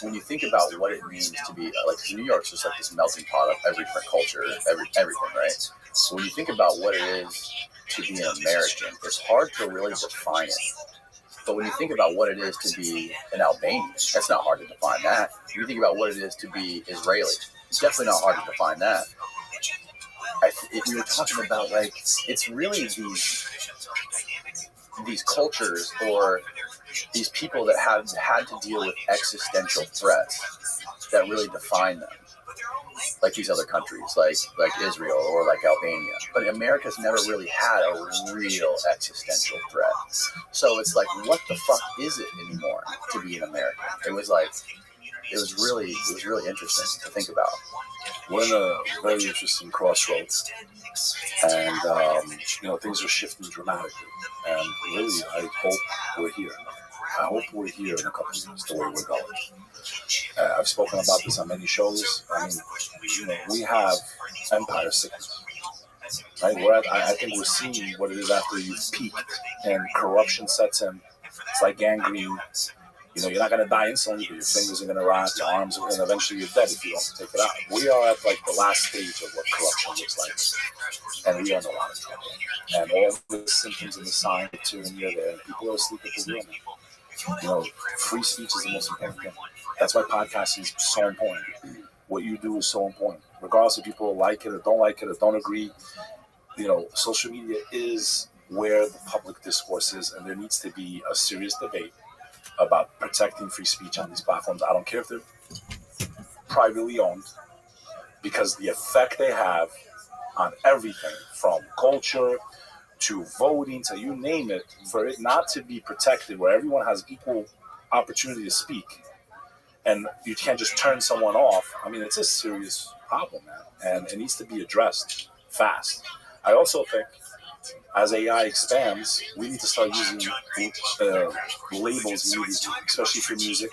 when you think about what it means to be, like, New York's just like this melting pot of every different culture, everything, right? So when you think about what it is to be an American, it's hard to really define it. But when you think about what it is to be an Albanian, that's not hard to define that. When you think about what it is to be Israeli, it's definitely not hard to define that. We were talking about, like, it's really these cultures or these people that have had to deal with existential threats that really define them. Like these other countries, like Israel or like Albania. But America's never really had a real existential threat. So it's like, what the fuck is it anymore to be an American? It was really interesting to think about. We're in a very interesting crossroads, and things are shifting dramatically. And really, I hope we're here. I hope we're here in a couple of years, the way we're going. I've spoken about this on many shows. I mean, we have empire sickness, right? I think we're seeing what it is after you've peaked and corruption sets in. It's like gangrene. You're not going to die instantly, but your fingers are going to rot, your arms are, and eventually you're dead if you don't take it out. We are at, like, the last stage of what corruption looks like, and we are in a lot of trouble. And all the symptoms and the signs of tyranny are there, and people are asleep at the wheel. Free speech is the most important thing. That's why podcasting is so important. What you do is so important. Regardless if people like it or don't agree, social media is where the public discourse is, and there needs to be a serious debate about protecting free speech on these platforms. I don't care if they're privately owned, because the effect they have on everything from culture to voting to you name it, for it not to be protected where everyone has equal opportunity to speak and you can't just turn someone off. I mean, it's a serious problem, man, and it needs to be addressed fast. I also think as AI expands, we need to start using labels immediately, especially for music,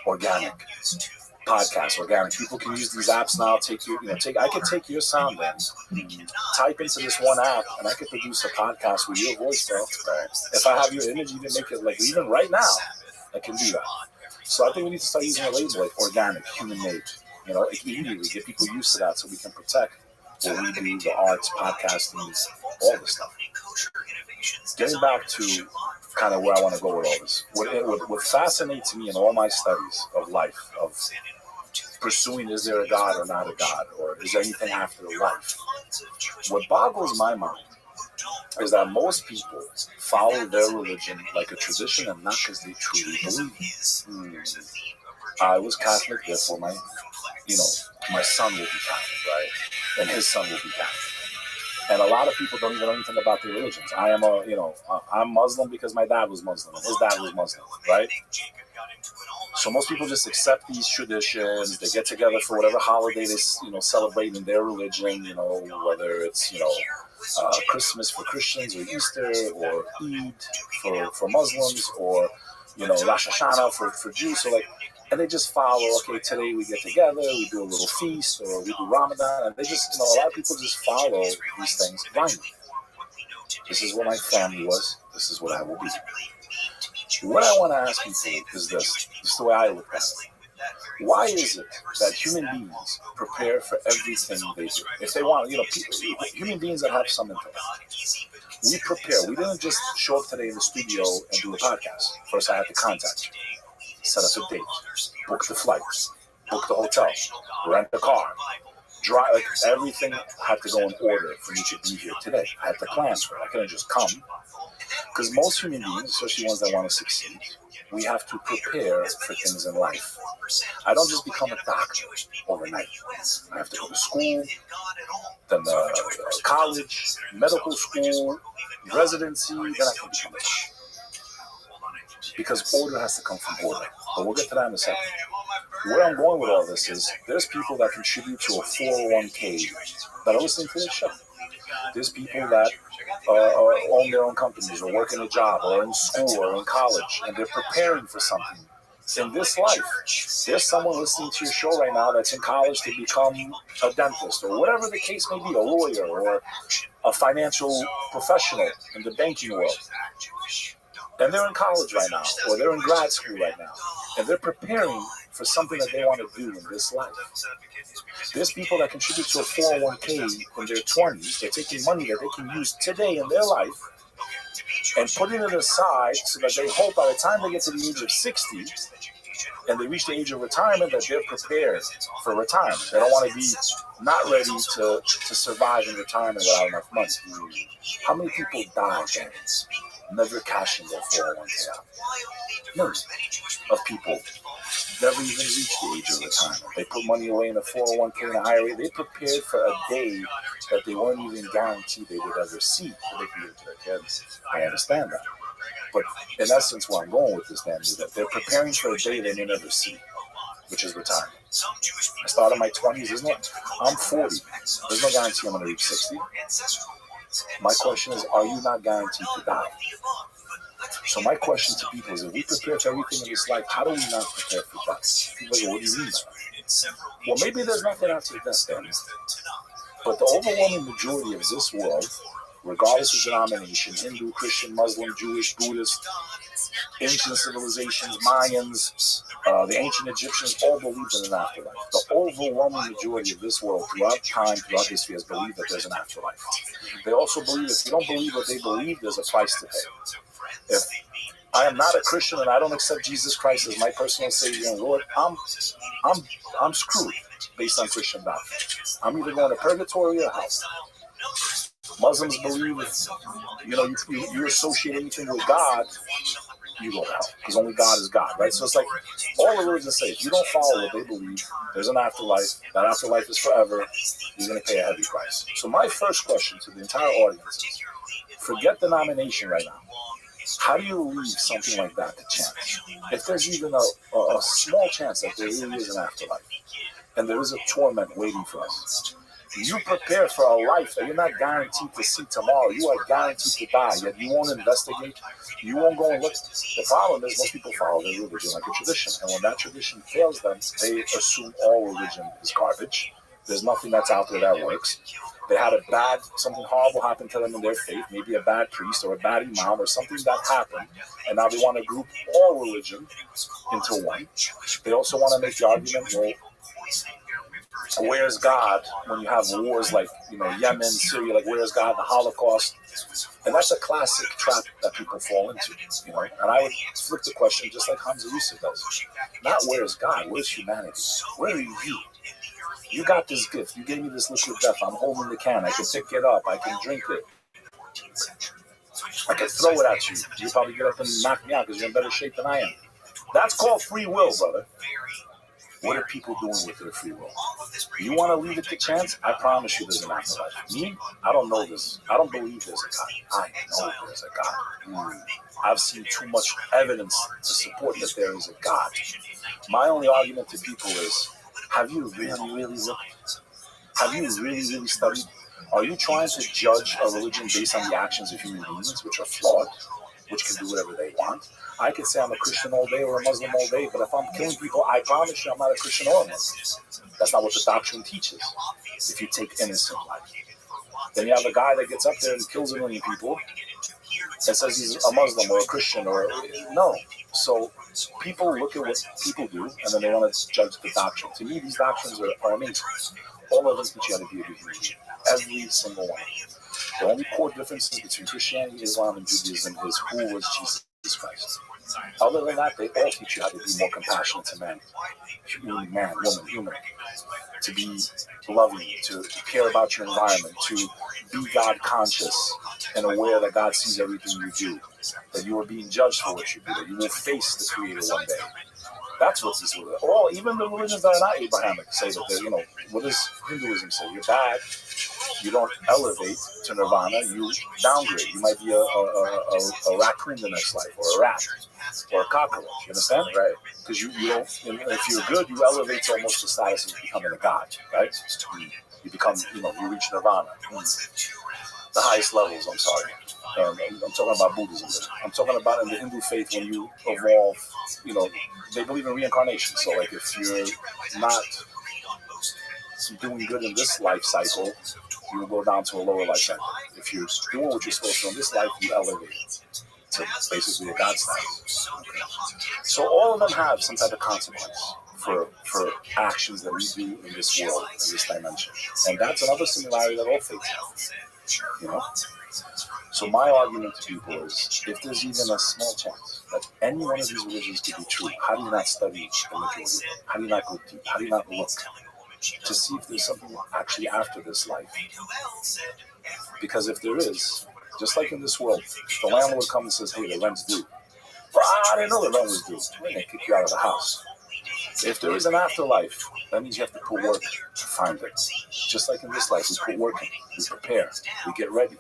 organic, podcast, organic. People can use these apps now. I could take your sound then, type into this one app, and I could produce a podcast with your voice, bro. If I have your image, you can make it, like, even right now, I can do that. So I think we need to start using a label like organic, human-made. Immediately get people used to that so we can protect what we do, the arts, podcasting, all this stuff. Getting back to kind of where I want to go with all this. What fascinates me in all my studies of life, of pursuing, is there a God or not a God, or is there anything after life? What boggles my mind is that most people follow their religion like a tradition and not because they truly believe. I was Catholic, therefore my son will be Catholic, right? And his son will be Catholic. And a lot of people don't even know anything about their religions. I'm Muslim because my dad was Muslim and his dad was Muslim, right? So most people just accept these traditions. They get together for whatever holiday they, celebrate in their religion, whether it's, Christmas for Christians or Easter or Eid for Muslims or, Rosh Hashanah for Jews. So and they just follow, okay, today we get together, we do a little feast or we do Ramadan. And they just, a lot of people just follow these things blindly. This is what my family was. This is what I will be. What I want to ask people is this. This is the way I look at it. Why is it that human beings prepare for everything they do? If they want, human beings that have some intellect, we prepare. We didn't just show up today in the studio and do a podcast. First, I had to contact you, set up a date, book the flights, book the hotel, rent the car, drive. Everything had to go in order for me to be here today. I had to plan for it. I couldn't just come. Because most human beings, especially ones that want to succeed, we have to prepare for things in life. I don't just become a doctor overnight. I have to go to school, then college, medical school, residency, then I can become a doctor. Because order has to come from order. But we'll get to that in a second. Where I'm going with all this is there's people that contribute to a 401k that are listening to this show. There's people that own their own companies or work in a job or in school or in college, and they're preparing for something in this life. There's someone listening to your show right now that's in college to become a dentist or whatever the case may be, a lawyer or a financial professional in the banking world. And they're in college right now, or they're in grad school right now, and they're preparing for something that they want to do in this life. There's people that contribute to a 401k in their 20s. They're taking money that they can use today in their life and putting it aside so that they hope by the time they get to the age of 60 and they reach the age of retirement that they're prepared for retirement. They don't want to be not ready to survive in retirement without enough money. How many people die then, never cashing their 401k out? Millions of people never even reach the age of retirement. They put money away in a 401k and an IRA. They prepared for a day that they weren't even guaranteed they would ever see. So they can give it to their kids. I understand that. But in essence, where I'm going with this, Dan, is that they're preparing for a day they may never see, which is retirement. I started my 20s, isn't it? I'm 40. There's no guarantee I'm going to reach 60. My question is, are you not guaranteed to die? So my question to people is, if we prepare for everything in this life, how do we not prepare for death? People go, what do you mean by that? Well, maybe there's nothing after death, then. But the overwhelming majority of this world, regardless of denomination, Hindu, Christian, Muslim, Jewish, Buddhist, ancient civilizations, Mayans, the ancient Egyptians, all believed in an afterlife. The overwhelming majority of this world, throughout time, throughout history, has believed that there's an afterlife. They also believe if you don't believe what they believe, there's a price to pay. If I am not a Christian and I don't accept Jesus Christ as my personal Savior and Lord, I'm screwed based on Christian doctrine. I'm either going to purgatory or hell. Muslims believe if you associate anything with God, you go to hell because only God is God, right? So it's like all the religions say, if you don't follow what they believe, there's an afterlife. That afterlife is forever. You're going to pay a heavy price. So my first question to the entire audience is, forget the nomination right now. How do you leave something like that to chance? If there's even a small chance that there really is an afterlife and there is a torment waiting for us, you prepare for a life that you're not guaranteed to see tomorrow. You are guaranteed to die, yet you won't investigate. You won't go and look. The problem is most people follow their religion like a tradition. And when that tradition fails them, they assume all religion is garbage. There's nothing that's out there that works. They had something horrible happen to them in their faith, maybe a bad priest or a bad imam or something that happened, and now they want to group all religion into one. They also want to make the argument, well, Where's God when you have wars like, Yemen, Syria, like where's God, the Holocaust? And that's a classic trap that people fall into, And I would flip the question just like Hamza Yusuf does. Not where's God, where's humanity? Where are you? You got this gift. You gave me this liquid death. I'm holding the can. I can pick it up. I can drink it. I can throw it at you. You probably get up and knock me out because you're in better shape than I am. That's called free will, brother. What are people doing with their free will? You want to leave it to chance? I promise you there's an afterlife. Me, I don't know this. I don't believe there's a God. I know there's a God. I've seen too much evidence to support that there is a God. My only argument to people is, have you really looked? Have you really studied? Are you trying to judge a religion based on the actions of human beings, which are flawed, which can do whatever they want? I could say I'm a Christian all day or a Muslim all day, but if I'm killing people, I promise you I'm not a Christian or a Muslim. That's not what the doctrine teaches. If you take innocent life. Then you have a guy that gets up there and kills 1 million people and says he's a Muslim or a Christian or no. So people look at what people do and then they want to judge the doctrine. To me, these doctrines are amazing. All of us teach you how to be a good human being. Every single one. The only core differences between Christianity, Islam, and Judaism is who was Jesus Christ. Other than that, they all teach you how to be more compassionate to man, woman, human, to be loving, to care about your environment, to be God conscious and aware that God sees everything you do, that you are being judged for what you do, that you will face the Creator one day. That's what these all, even the religions that are not Abrahamic say that they're, what does Hinduism say? You're bad. You don't elevate to nirvana, you downgrade. You might be a raccoon the next life, or a rat, or a cockroach. You understand? Right. Because you don't, if you're good, you elevate to almost the status of becoming a god, right? You become, you reach nirvana. The highest levels, I'm sorry. I'm talking about Buddhism. I'm talking about in the Hindu faith when you evolve, they believe in reincarnation. So, like, if you're not doing good in this life cycle, you will go down to a lower life cycle. If you're doing what you're supposed to in this life, you elevate to basically a God status. So all of them have some type of consequence for actions that we do in this world, in this dimension. And that's another similarity that all faiths have. So my argument to people is, if there's even a small chance that any one of these religions could be true, how do you not study the majority? How do you not go deep? How do you not look to see if there's something actually after this life? Because if there is, just like in this world, if the landlord comes and says, hey, the rent's due. Well, I didn't know the rent was due. They're going to kick you out of the house. If there is an afterlife, that means you have to put work to find it. Just like in this life, we put work in, we prepare, we get ready.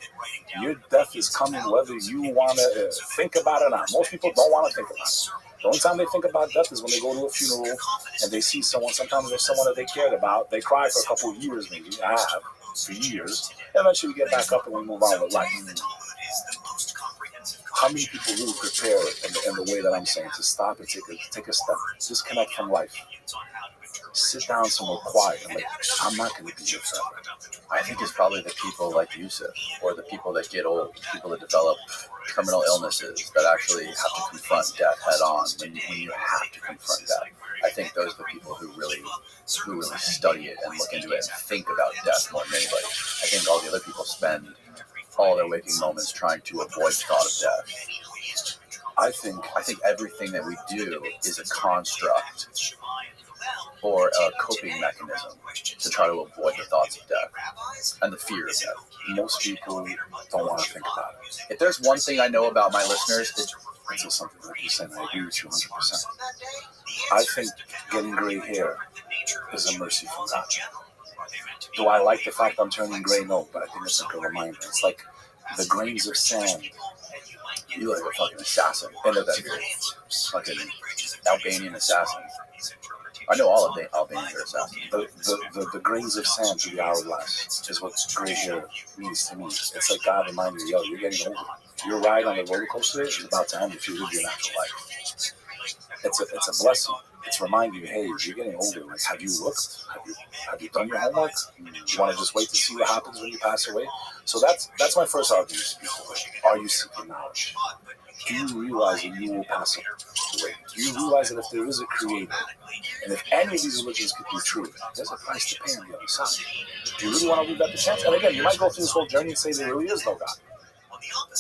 Your death is coming whether you want to think about it or not. Most people don't want to think about it. The only time they think about death is when they go to a funeral and they see someone. Sometimes there's someone that they cared about. They cry for a couple of years, maybe. I have, for years. Eventually we get back up and we move on with life. How many people really prepare in the way that I'm saying, to stop and take a step, disconnect from life, sit down somewhere quiet, and I'm not going to be here forever. I think it's probably the people like Yusuf, or the people that get old, people that develop terminal illnesses that actually have to confront death head on. When you have to confront death, I think those are the people who really study it and look into it and think about death more than anybody. I think all the other people spend all their waking moments trying to avoid the thought of death. I think everything that we do is a construct or a coping mechanism to try to avoid the thoughts of death and the fear of death. Most people don't want to think about it. If there's one thing I know about my listeners, it's something like you said. I agree with you 100%. I think getting gray hair is a mercy from God. Do I like the fact I'm turning gray? No, but I think it's like a reminder. It's like the grains of sand. You like a fucking assassin. End of that here. Fucking Albanian assassin. I know all of the Albanians are assassins. The grains of sand to the hourglass is what gray hair means to me. It's like God reminding you, yo, you're getting older. Your ride on the roller coaster is about to end if you live your natural life. It's a blessing. it's reminding you, hey, you're getting older. Like, have you looked? Have you done your homework? You want to just wait to see what happens when you pass away? So that's my first argument. Are you seeking knowledge? Do you realize that you will pass away? Do you realize that if there is a creator, and if any of these religions could be true, there's a price to pay on the other side? Do you really want to leave that to chance? And again, you might go through this whole journey and say there really is no God.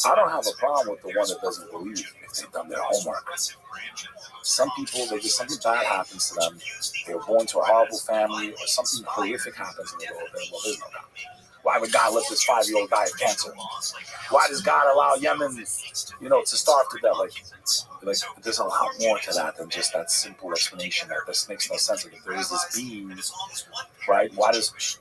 I don't have a problem with the one that doesn't believe if they've done their homework. Some people, something bad happens to them. They were born to a horrible family, or something horrific happens in the world. Well, there's no God. Why would God let this 5-year-old die of cancer? Why does God allow Yemen, to starve to death? Like there's a lot more to that than just that simple explanation. That this makes no sense. Like, if there is this being, right? Why does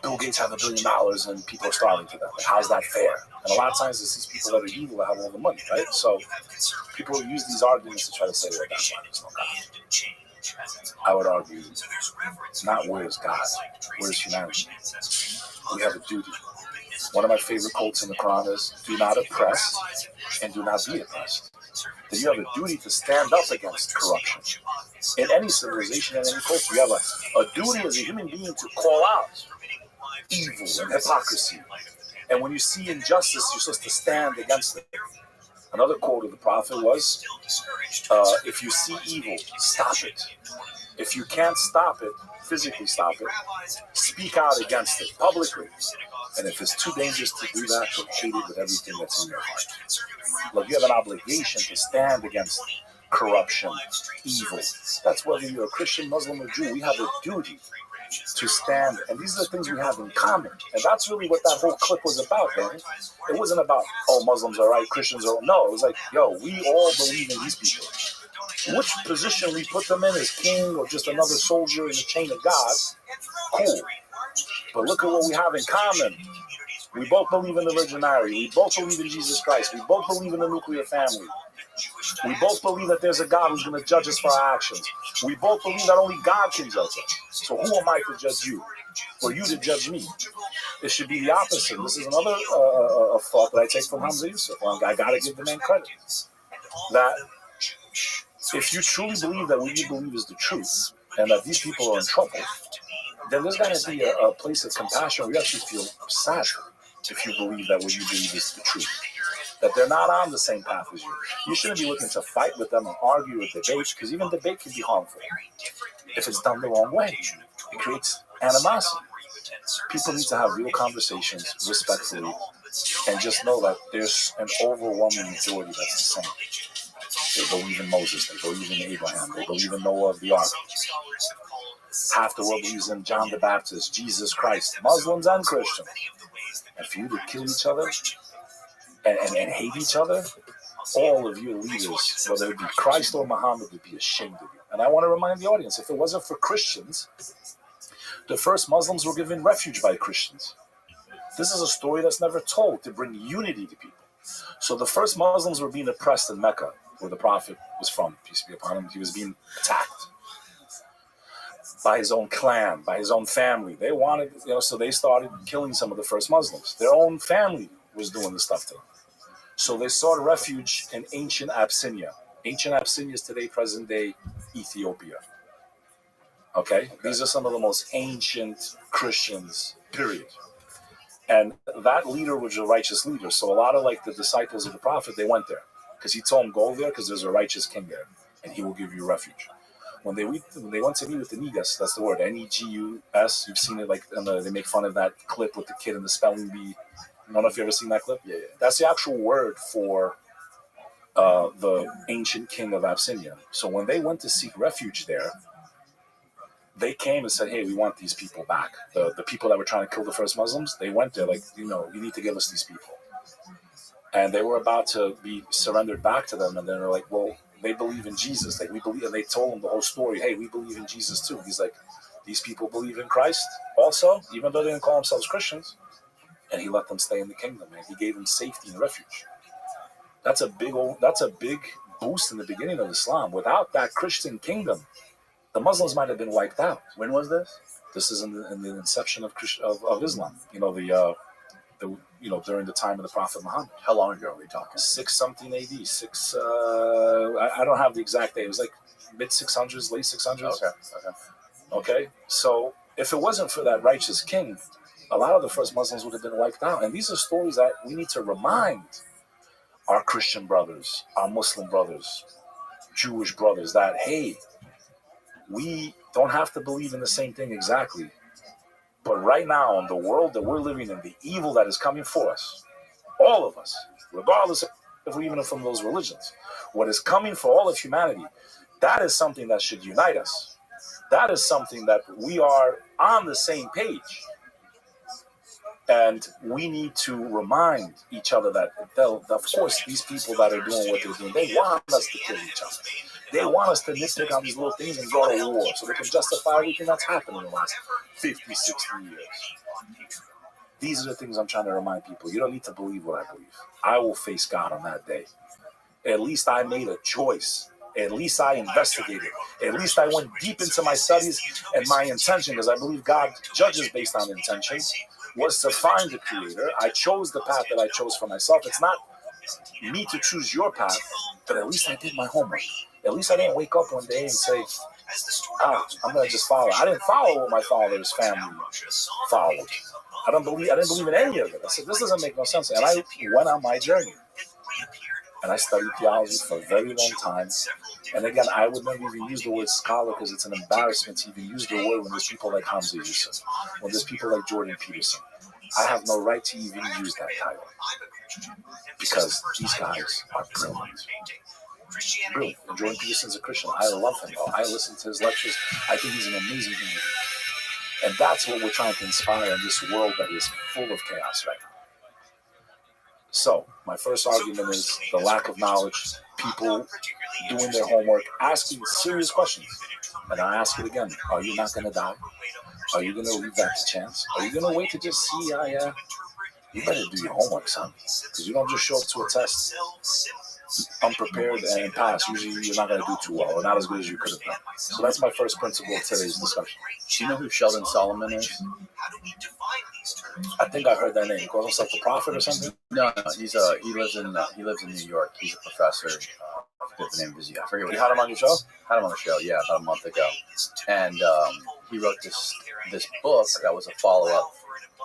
Bill Gates have $1 billion and people are starving to death? Like, how's that fair? And a lot of times it's these people that are evil that have all the money, right? So people use these arguments to try to say, well, that's why there's no God. I would argue, not where's God, where's humanity? We have a duty. One of my favorite quotes in the Quran is, do not oppress and do not be oppressed. That you have a duty to stand up against corruption. In any civilization, in any culture, you have a duty as a human being to call out evil and hypocrisy. And when you see injustice, you're supposed to stand against it. Another quote of the Prophet was, if you see evil, stop it. If you can't stop it, physically stop it, speak out against it publicly. And if it's too dangerous to do that, then hate it with everything that's in your heart. Look, you have an obligation to stand against corruption, evil. That's whether you're a Christian, Muslim, or Jew. We have a duty to stand, and these are the things we have in common. And that's really what that whole clip was about, man. It wasn't about, oh, Muslims are right, Christians are... No, it was like, yo, we all believe in these people. Which position we put them in, as king or just another soldier in the chain of God, cool. But look at what we have in common. We both believe in the Virgin Mary. We both believe in Jesus Christ. We both believe in the nuclear family. We both believe that there's a God who's going to judge us for our actions. We both believe that only God can judge us. So who am I to judge you? Or you to judge me? It should be the opposite. This is another thought that I take from Hamza Yusuf. I got to give the man credit. That if you truly believe that what you believe is the truth, and that these people are in trouble, then there's got to be a place of compassion where you actually feel sad if you believe that what you believe is the truth. That they're not on the same path as you. You shouldn't be looking to fight with them or argue or debate, because even debate can be harmful if it's done the wrong way. It creates animosity. People need to have real conversations respectfully and just know that there's an overwhelming majority that's the same. They believe in Moses, they believe in Abraham, they believe in Noah of the Ark. Half the world believes in John the Baptist, Jesus Christ, Muslims and Christians. And for you to kill each other and hate each other, all of your leaders, whether it be Christ or Muhammad, would be ashamed of you. And I want to remind the audience, if it wasn't for Christians, the first Muslims were given refuge by Christians. This is a story that's never told to bring unity to people. So the first Muslims were being oppressed in Mecca, where the Prophet was from, peace be upon him. He was being attacked by his own clan, by his own family. They wanted, so they started killing some of the first Muslims. Their own family was doing this stuff to them. So they sought refuge in ancient Abyssinia. Ancient Abyssinia is today present-day Ethiopia. Okay? These are some of the most ancient Christians, period. And that leader was a righteous leader. So a lot of the disciples of the Prophet, they went there. Because he told them, go there because there's a righteous king there. And he will give you refuge. When they went to meet with the Negus, that's the word, Negus. You've seen it, they make fun of that clip with the kid and the spelling bee. I don't know if you've ever seen that clip. Yeah. That's the actual word for the ancient king of Abyssinia. So when they went to seek refuge there, they came and said, hey, we want these people back. The people that were trying to kill the first Muslims, they went there you need to give us these people. And they were about to be surrendered back to them. And then they're like, well, they believe in Jesus. We believe, and they told him the whole story. Hey, we believe in Jesus too. He's like, these people believe in Christ also, even though they didn't call themselves Christians. And he let them stay in the kingdom, and he gave them safety and refuge. That's a big boost in the beginning of Islam. Without that Christian kingdom, the Muslims might have been wiped out. When was this? This is in the inception of Islam. The during the time of the Prophet Muhammad. How long ago are we talking? 6 something AD. I don't have the exact date. It was like mid 600s, late 600s. Okay. So if it wasn't for that righteous king, a lot of the first Muslims would have been wiped out. And these are stories that we need to remind our Christian brothers, our Muslim brothers, Jewish brothers, that, hey, we don't have to believe in the same thing exactly. But right now, in the world that we're living in, the evil that is coming for us, all of us, regardless if we're even from those religions, what is coming for all of humanity, that is something that should unite us. That is something that we are on the same page. And we need to remind each other that, of course, these people that are doing what they're doing, they want us to kill each other. They want us to nitpick on these little things and go to war so they can justify everything that's happened in the last 50, 60 years. These are the things I'm trying to remind people. You don't need to believe what I believe. I will face God on that day. At least I made a choice. At least I investigated. At least I went deep into my studies, and my intention, because I believe God judges based on intention, was to find the Creator. I chose the path that I chose for myself. It's not me to choose your path, but at least I did my homework. At least I didn't wake up one day and say, I'm going to just follow. I didn't follow what my father's family followed. I didn't believe in any of it. I said, this doesn't make no sense. And I went on my journey. And I studied theology for a very long time. And again, I would never even use the word scholar because it's an embarrassment to even use the word when there's people like Hamza Yusuf, when there's people like Jordan Peterson. I have no right to even use that title because these guys are brilliant. Brilliant. And Jordan Peterson's a Christian. I love him, though. I listen to his lectures. I think he's an amazing human being. And that's what we're trying to inspire in this world that is full of chaos right now. So, my first argument is the lack of knowledge, people doing their homework, asking serious questions. And I ask it again, are you not going to die? Are you going to leave that to chance? Are you going to wait to just see, you better do your homework, son. Because you don't just show up to a test unprepared and pass. Usually you're not going to do too well, or not as good as you could have done. So that's my first principle of today's discussion. Do you know who Sheldon Solomon is? I think I heard that name. He calls himself the Prophet or something? No, he's he lives in New York. He's a professor. I forget the name of his. I forget what you had him on your show. Had him on the show, yeah, about a month ago. And he wrote this book that was a follow up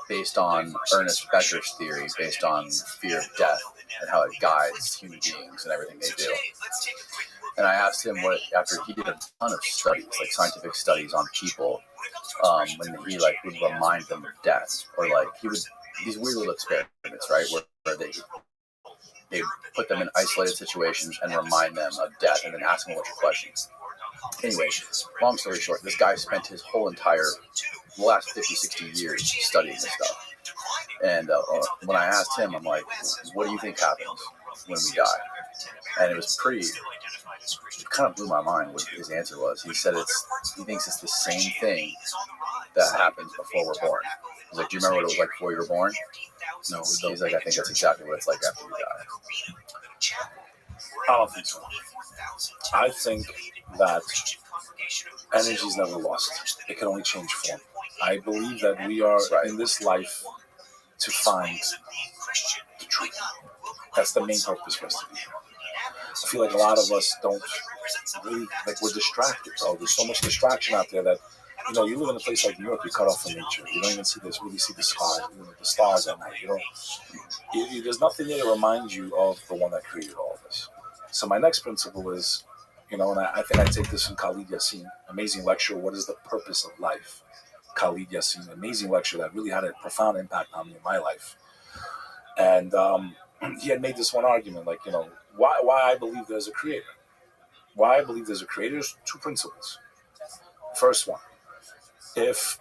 based on Ernest Becker's theory, based on fear of death and how it guides human beings and everything they do. And I asked him what, after he did a ton of studies, like scientific studies on people, when he like would remind them of death, or like he would these weird little experiments, right, where they put them in isolated situations and remind them of death, and then ask them a bunch of questions. Anyway, long story short, this guy spent his whole last 50, 60 years studying this stuff. And when I asked him, I'm like, what do you think happens when we die? And it was it kind of blew my mind what his answer was. He said he thinks it's the same thing that happens before we're born. He's like, do you remember what it was like before you were born? No. He's like, I think that's exactly what it's like after you die. I don't think so. I think that energy is never lost. It can only change form. I believe that we are in this life to find the truth. That's the main purpose for us to be here. I feel like a lot of us don't really, like, we're distracted, bro. There's so much distraction out there that, you live in a place like New York, you're cut off from nature. You don't even really see the stars at night. There's nothing there to remind you of the one that created all of this. So my next principle is, and I think I take this from Khalid Yassin, amazing lecture, What is the Purpose of Life? Khalid Yassin, amazing lecture that really had a profound impact on me in my life. And he had made this one argument, like, why I believe there's a creator. Why I believe there's a creator is two principles. First one, if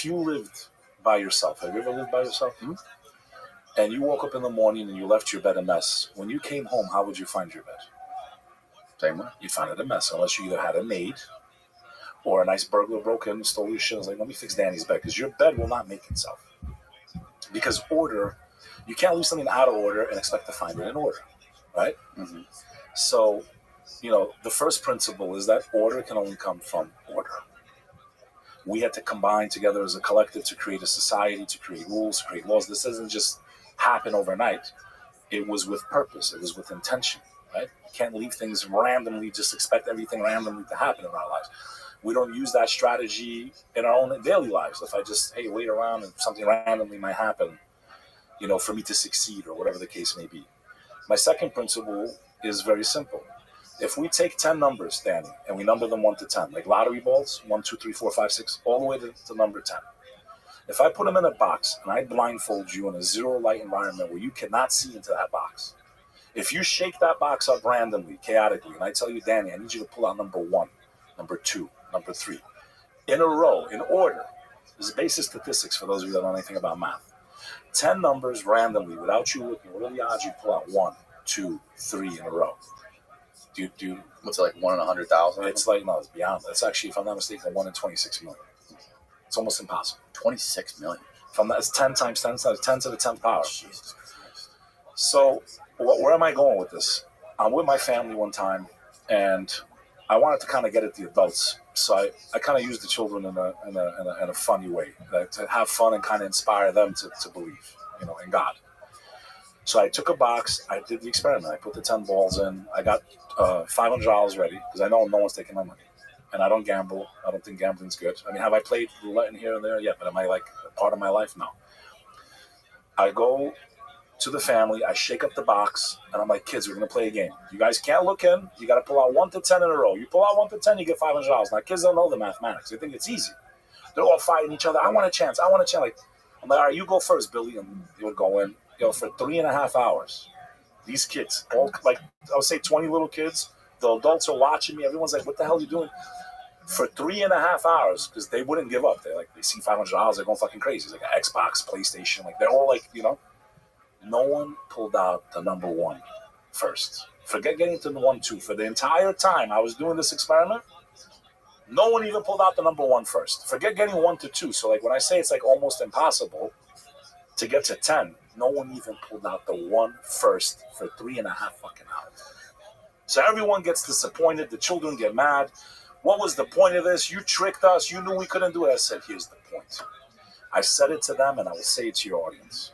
you lived by yourself, have you ever lived by yourself? Mm-hmm. And you woke up in the morning and you left your bed a mess. When you came home, how would you find your bed? Same way. You'd find it a mess, unless you either had a maid or a nice burglar broke in and stole your shit. I was like, let me fix Danny's bed, because your bed will not make itself. Because order, you can't leave something out of order and expect to find it in order, right? Mm-hmm. So, the first principle is that order can only come from order. We had to combine together as a collective to create a society, to create rules, to create laws. This doesn't just happen overnight. It was with purpose. It was with intention, right? You can't leave things randomly, just expect everything randomly to happen in our lives. We don't use that strategy in our own daily lives. If I just, hey, wait around and something randomly might happen, for me to succeed or whatever the case may be. My second principle is very simple. If we take 10 numbers, Danny, and we number them 1 to 10, like lottery balls, 1, 2, 3, 4, 5, 6, all the way to number 10. If I put them in a box and I blindfold you in a zero light environment where you cannot see into that box, if you shake that box up randomly, chaotically, and I tell you, Danny, I need you to pull out number 1, number 2, number 3, in a row, in order. This is basic statistics for those of you that don't know anything about math. 10 numbers randomly, without you looking, what are the odds you pull out 1, 2, 3 in a row? Do what's it, like 1 in 100,000? It's like, no, it's beyond that. It's actually, if I'm not mistaken, 1 in 26 million. It's almost impossible. 26 million. It's 10 times 10 times 10 to the 10th power. Jesus Christ. So where am I going with this? I'm with my family one time, and I wanted to kind of get at the adults. So I kind of used the children in a funny way, to have fun and kind of inspire them to believe, in God. So I took a box. I did the experiment. I put the 10 balls in. I got $500 ready because I know no one's taking my money. And I don't gamble. I don't think gambling's good. I mean, have I played roulette in here and there? Yeah, but am I like a part of my life? No. I go to the family. I shake up the box, and I'm like, kids, we're going to play a game. You guys can't look in. You got to pull out 1 to 10 in a row. You pull out 1 to 10, you get $500. Now, kids don't know the mathematics. They think it's easy. They're all fighting each other. I want a chance. I'm like, all right, you go first, Billy. And he would go in. For 3.5 hours, these kids, all like I would say 20 little kids, the adults are watching me. Everyone's like, what the hell are you doing? For 3.5 hours, because they wouldn't give up. They see $500, they're going fucking crazy. It's like an Xbox, PlayStation, they're all like, no one pulled out the number 1 first. Forget getting to the 1, 2. For the entire time I was doing this experiment, no one even pulled out the number 1 first. Forget getting 1 to 2. So when I say it's like almost impossible to get to 10, no one even pulled out the 1 first for 3.5 fucking hours. So everyone gets disappointed. The children get mad. What was the point of this? You tricked us. You knew we couldn't do it. I said, here's the point. I said it to them, and I will say it to your audience.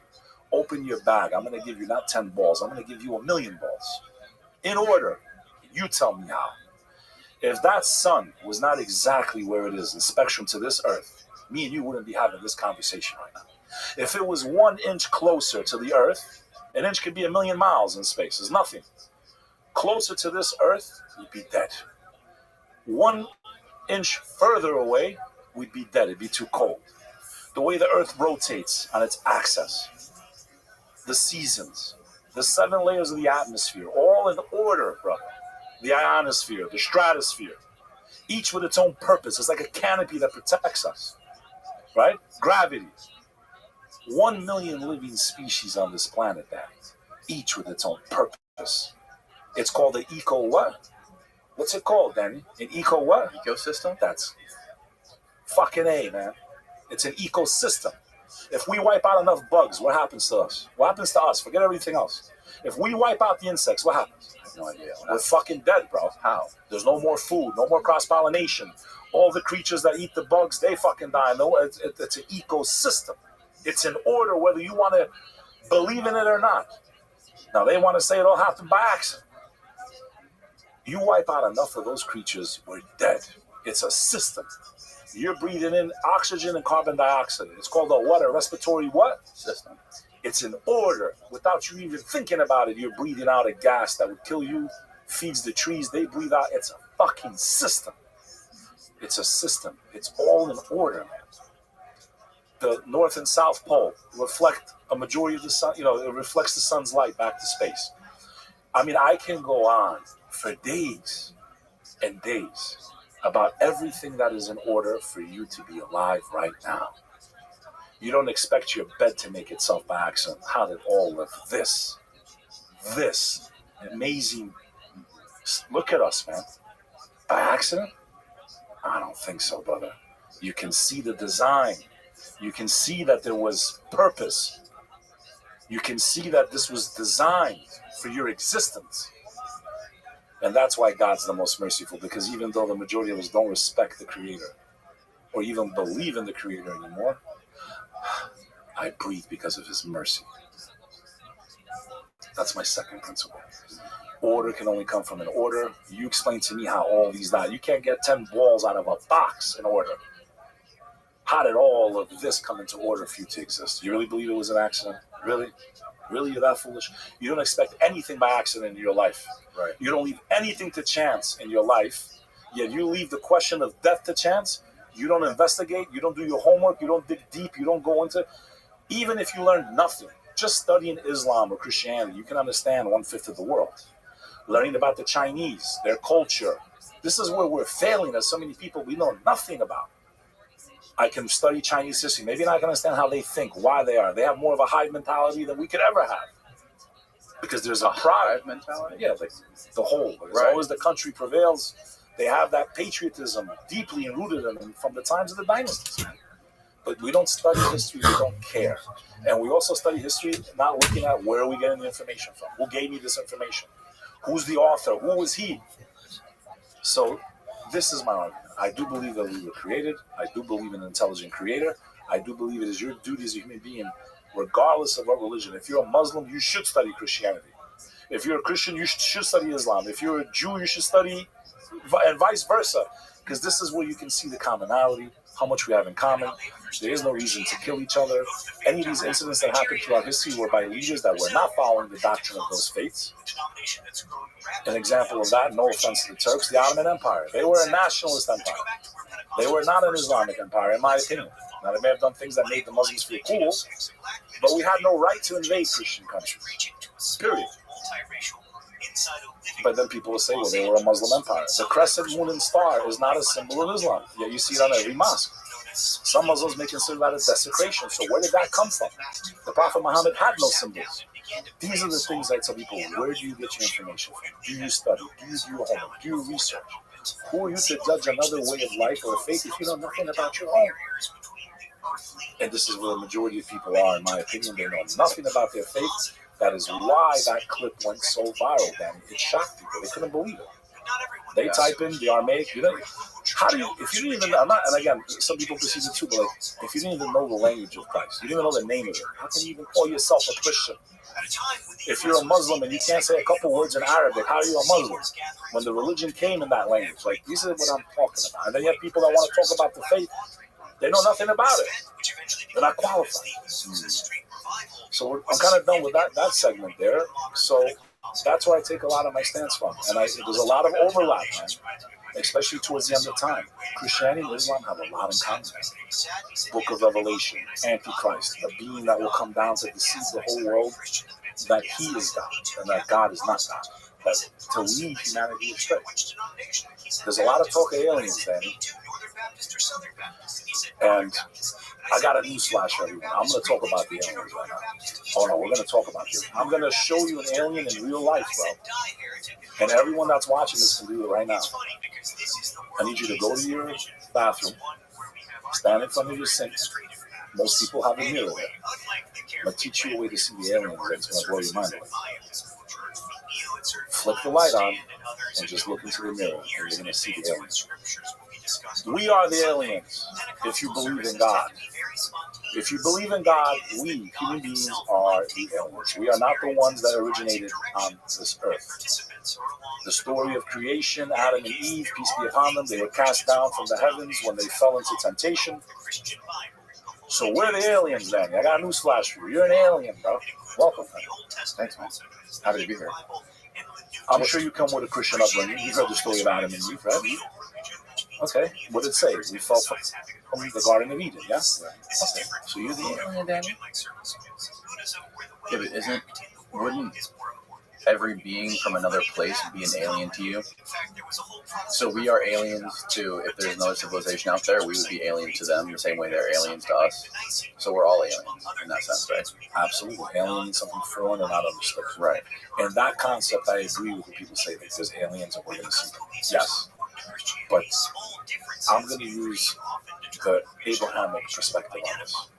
Open your bag. I'm going to give you not 10 balls. I'm going to give you 1,000,000 balls. In order. You tell me how. If that sun was not exactly where it is in spectrum to this earth, me and you wouldn't be having this conversation right now. If it was 1 inch closer to the earth, an inch could be 1,000,000 miles in space. It's nothing. Closer to this earth, you'd be dead. 1 inch further away, we'd be dead. It'd be too cold. The way the earth rotates on its axis, the seasons, the 7 layers of the atmosphere, all in order, brother. The ionosphere, the stratosphere, each with its own purpose. It's like a canopy that protects us, right? Gravity. 1 million living species on this planet, Danny, each with its own purpose. It's called an eco what? What's it called, Danny? An eco what? Ecosystem? That's fucking A, man. It's an ecosystem. If we wipe out enough bugs, what happens to us? What happens to us? Forget everything else. If we wipe out the insects, what happens? I have no idea. We're fucking dead, bro. How? There's no more food, no more cross-pollination. All the creatures that eat the bugs, they fucking die. No, it's an ecosystem. It's in order whether you want to believe in it or not. Now, they want to say it all happened by accident. You wipe out enough of those creatures, we're dead. It's a system. You're breathing in oxygen and carbon dioxide. It's called a what? A respiratory what? System. It's an order. Without you even thinking about it, you're breathing out a gas that would kill you, feeds the trees, they breathe out. It's a fucking system. It's a system. It's all in order, man. The North and South Pole reflect a majority of the sun, it reflects the sun's light back to space. I mean, I can go on for days and days about everything that is in order for you to be alive right now. You don't expect your bed to make itself by accident. How did all of this amazing, look at us, man, by accident? I don't think so, brother. You can see the design. You can see that there was purpose. You can see that this was designed for your existence. And that's why God's the most merciful, because even though the majority of us don't respect the Creator, or even believe in the Creator anymore. I breathe because of His mercy. That's my second principle. Order can only come from an order. You explain to me how all these that. You can't get 10 balls out of a box in order. How did all of this come into order for you to exist? You really believe it was an accident? Really? Really, you're that foolish? You don't expect anything by accident in your life. Right. You don't leave anything to chance in your life. Yet you leave the question of death to chance. You don't investigate. You don't do your homework. You don't dig deep. You don't go into... Even if you learn nothing, just studying Islam or Christianity, you can understand 1/5 of the world. Learning about the Chinese, their culture. This is where we're failing as so many people we know nothing about. I can study Chinese history. Maybe I can understand how they think, why they are. They have more of a hive mentality than we could ever have. Because there's a pride mentality. Yeah, like the whole. As long as the country prevails, they have that patriotism deeply rooted in them from the times of the dynasties. But we don't study history, we don't care. And we also study history not looking at where are we getting the information from. Who gave me this information? Who's the author? Who was he? So this is my argument. I do believe that we were created. I do believe in an intelligent creator. I do believe it is your duty as a human being, regardless of what religion. If you're a Muslim, you should study Christianity. If you're a Christian, you should study Islam. If you're a Jew, you should study, and vice versa. Because this is where you can see the commonality, how much we have in common. There is no reason to kill each other. Any of these incidents that happened throughout history were by leaders that were not following the doctrine of those faiths. An example of that, no offense to the Turks, the Ottoman Empire. They were a nationalist empire. They were not an Islamic empire, in my opinion. Now, they may have done things that made the Muslims feel cool, but we had no right to invade Christian countries. Period. But then people will say, well, they were a Muslim empire. The crescent moon and star is not a symbol of Islam, yet you see it on every mosque. Some Muslims may consider that a desecration. So where did that come from? The Prophet Muhammad had no symbols. These are the things I tell people, where do you get your information from? Do you study? Do you do your homework? Do you research? Who are you to judge another way of life or faith if you know nothing about your own? And this is where the majority of people are, in my opinion. They know nothing about their faith. That is why that clip went so viral then. It shocked people. They couldn't believe it. They type in the Aramaic. How do you, if you didn't even know, and again, some people perceive it too, but like, if you didn't even know the language of Christ, you didn't even know the name of it, how can you even call yourself a Christian? If you're a Muslim and you can't say a couple words in Arabic, how are you a Muslim? When the religion came in that language, like, this is what I'm talking about. And then you have people that want to talk about the faith, they know nothing about it. They're not qualified. So I'm kind of done with that segment there. So that's where I take a lot of my stance from. And there's a lot of overlap, man, especially towards the end of time. Christianity and Islam have a lot in common. Book of Revelation, Antichrist, a being that will come down to deceive the whole world, that he is God and that God is not God. That to lead humanity astray. There's a lot of talk of aliens, Danny. And I got a newsflash for everyone. I'm going to talk about the aliens right now. Oh no, we're going to talk about this. I'm going to show you an alien in real life, bro. And everyone that's watching this can do it right now. I need you to go to your bathroom, stand in front of your sink. Most people have a mirror there. I'm going to teach you a way to see the aliens. It's going to blow your mind away. Flip the light on and just look into the mirror and you're going to see the aliens. We are the aliens if you believe in God. If you believe in God, we, human beings, are the aliens. We are not the ones that originated on this earth. The story of creation, Adam and Eve, peace be upon them, they were cast down from the heavens when they fell into temptation. So we're the aliens, then. I got a news flash for you. You're an alien, bro. Welcome, man. Thanks, man. Happy to be here. I'm sure you come with a Christian upbringing. You've heard the story of Adam and Eve, right? Okay, what did it say? We fell from the Garden of Eden, yeah? Okay, so you're the alien, Danny? Yeah, but wouldn't every being from another place be an alien to you? So we are aliens to, if there's another civilization out there, we would be alien to them the same way they're aliens to us. So we're all aliens in that sense, right? Absolutely. Alien is something foreign and not understood. Right. And that concept, I agree with when people say that there's aliens and we're going to see them. Yes. But I'm going to use the Abrahamic perspective on this.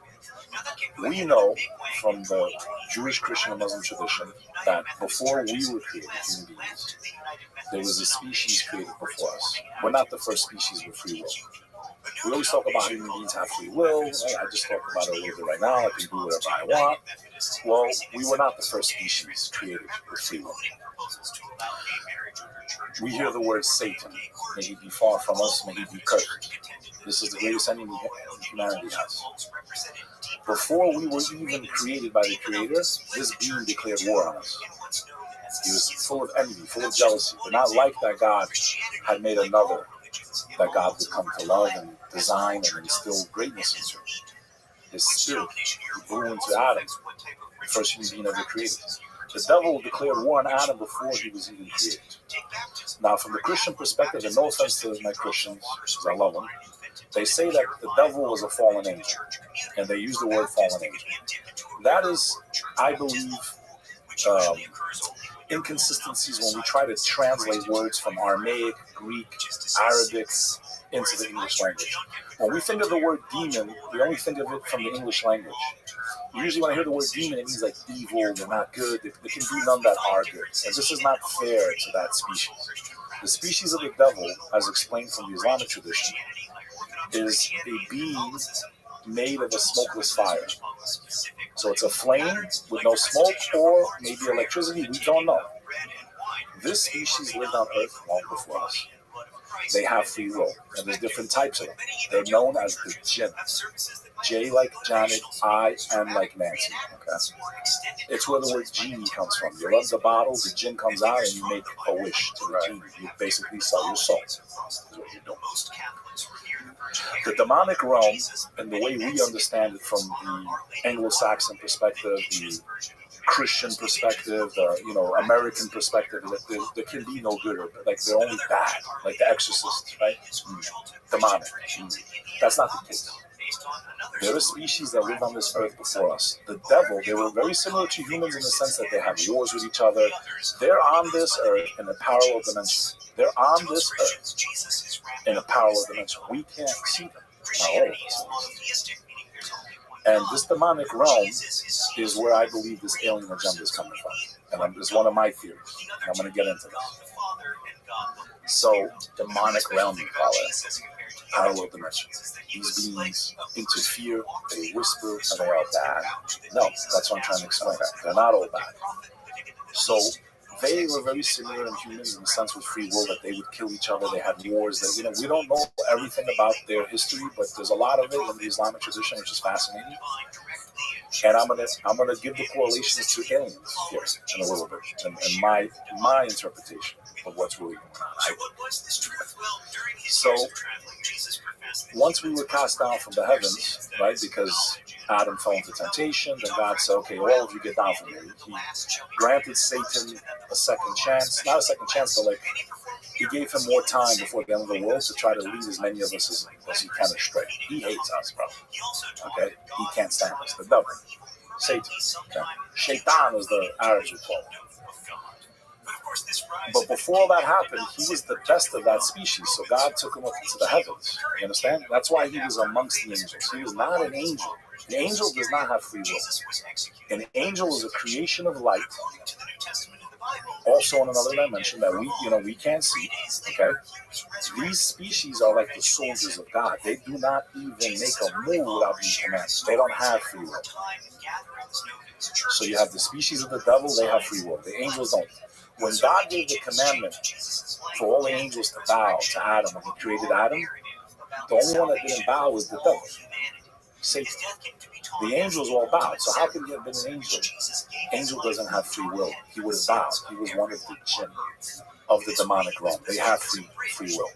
We know from the Jewish, Christian, and Muslim tradition that before we were created, human beings, there was a species created before us. We're not the first species with free will. We always talk about human beings have free will. Right? I just talked about it a little bit right now. I can do whatever I want. Well, we were not the first species created with free will. We hear the word Satan. May he be far from us. May he be cursed. This is the greatest enemy humanity has. Before we were even created by the Creator, this being declared war on us. He was full of envy, full of jealousy, but not like that God had made another that God would come to love and design and instill greatness into. His spirit blew into Adam, the first human being ever created. The devil declared war on Adam before he was even created. Now, from the Christian perspective, and no offense to my Christians, because I love them, they say that the devil was a fallen angel, and they use the word fallen angel. That is, I believe, inconsistencies when we try to translate words from Aramaic, Greek, Arabic into the English language. When we think of the word demon, we only think of it from the English language. Usually when I hear the word demon, it means like evil, they're not good, there can be none that are good. And this is not fair to that species. The species of the devil, as explained from the Islamic tradition, is a being made of a smokeless fire. So it's a flame with no smoke or maybe electricity, we don't know. This species lived on Earth long before us. They have free will, and there's different types of them. They're known as the jinn. J like Janet, I, N like Nancy. Okay, it's where the word genie comes from. You rub the bottle, the jinn comes out, and you make a wish to the genie. You basically sell your soul. Is what you do. The demonic realm, and the way we understand it from the Anglo-Saxon perspective, the Christian perspective, the American perspective, that there can be no good or like they're only bad, like the Exorcist, right? Demonic. That's not the case. There are species that lived on this earth before us. The devil, they were very similar to humans in the sense that they have wars with each other. They're on this earth in a parallel dimension. They're on this earth in a parallel dimension. We can't see them. Not all of us. And this demonic realm is where I believe this alien agenda is coming from. And it's one of my theories. And I'm going to get into this. So, demonic realm, you call it. Parallel dimension. These beings interfere, they whisper, and they are bad. No, that's what I'm trying to explain. They're not all bad. So, they were very similar in humans in the sense with free will that they would kill each other. They had wars. That, we don't know everything about their history, but there's a lot of it in the Islamic tradition, which is fascinating. And I'm gonna give the correlations to aliens here in a little bit, and my interpretation of what's really going on. So once we were cast down from the heavens, right, because Adam fell into temptation, then God said, okay, all of you get down from here. He granted Satan a second chance, not a second chance, but like he gave him more time before the end of the world to try to lead as many of us as he can astray. He hates us, bro. Okay? He can't stand us. The devil. Satan. Okay? Shaitan, as the Arabs would call him. But before all that happened, he was the best of that species. So God took him up into the heavens. You understand? That's why he was amongst the angels. He was not an angel. The angel does not have free will. An angel is a creation of light, also in another dimension that we can't see. Okay, these species are like the soldiers of God. They do not even make a move without being commanded. They don't have free will. So you have the species of the devil. They have free will. The angels don't. When God gave the commandment for all the angels to bow to Adam when he created Adam, the only one that didn't bow was the devil, Satan. The angels all bowed. So how could he have been an angel? Angel doesn't have free will. He would have bowed. He was one of the jinn of the demonic realm. They have free will.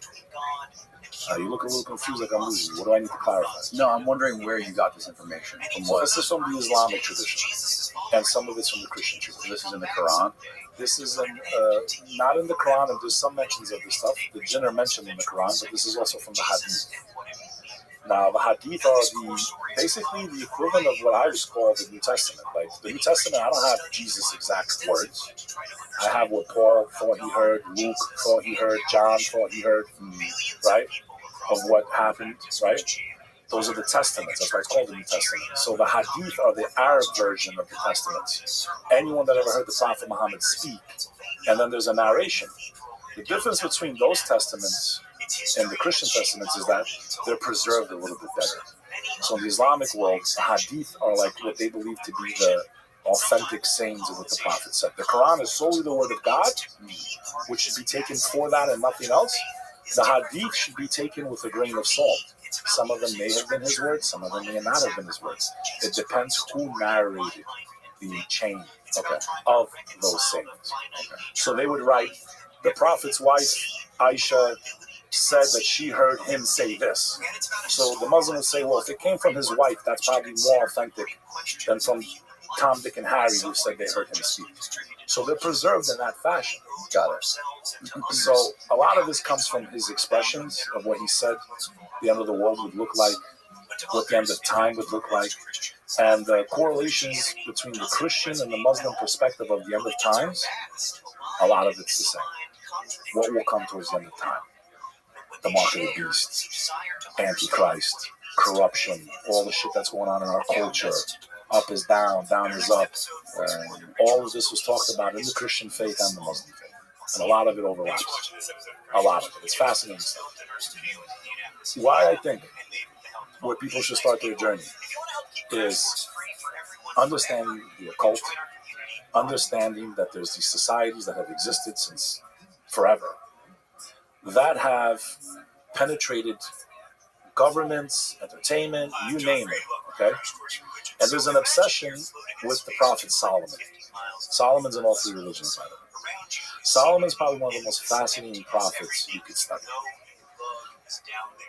You look a little confused, like I'm losing. What do I need to clarify? No, I'm wondering where you got this information. From what? This is from the Islamic tradition, and some of it's from the Christian tradition. This is in the Quran. This is not in the Quran, and there's some mentions of this stuff. The jinn are mentioned in the Quran, but this is also from the Hadith. Now, the Hadith are basically the equivalent of what I would call the New Testament. Like the New Testament, I don't have Jesus' exact words. I have what Paul thought he heard, Luke thought he heard, John thought he heard, right, of what happened, right? Those are the Testaments. That's why it's called the New Testament. So the Hadith are the Arab version of the Testaments. Anyone that ever heard the Prophet Muhammad speak, and then there's a narration. The difference between those Testaments in the Christian testaments is that they're preserved a little bit better. So in the Islamic world, the hadith are like what they believe to be the authentic sayings of what the Prophet said. The Quran is solely the word of God, which should be taken for that and nothing else. The hadith should be taken with a grain of salt. Some of them may have been his words, some of them may not have been his words. It depends who narrated the chain of those sayings. So they would write, the Prophet's wife, Aisha, said that she heard him say this. So the Muslim would say, well, if it came from his wife, that's probably more authentic than from Tom, Dick, and Harry who said they heard him speak. So they're preserved in that fashion. Got it. So a lot of this comes from his expressions of what he said the end of the world would look like, what the end of time would look like, and the correlations between the Christian and the Muslim perspective of the end of times. A lot of it's the same. What will come towards the end of time? The mark of the beast, Antichrist, corruption, all the shit that's going on in our culture. Up is down, down is up. All of this was talked about in the Christian faith and the Muslim faith. And a lot of it overlaps. A lot of it. It's fascinating stuff. Why I think where people should start their journey is understanding the occult, understanding that there's these societies that have existed since forever, that have penetrated governments, entertainment, you name it, okay? And there's an obsession with the prophet Solomon. Solomon's in all three religions, by the way. Solomon's probably one of the most fascinating prophets you could study.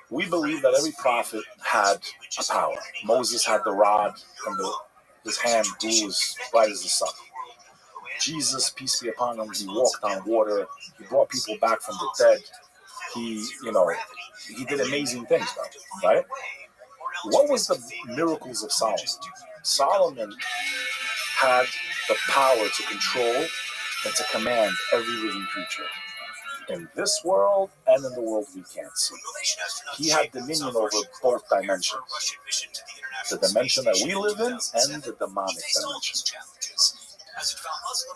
We believe that every prophet had a power. Moses had the rod and his hand grew as bright as the sun. Jesus, peace be upon him, he walked on water. He brought people back from the dead. He did amazing things, right? What was the miracles of Solomon? Solomon had the power to control and to command every living creature in this world and in the world we can't see. He had dominion over both dimensions, the dimension that we live in and the demonic dimension.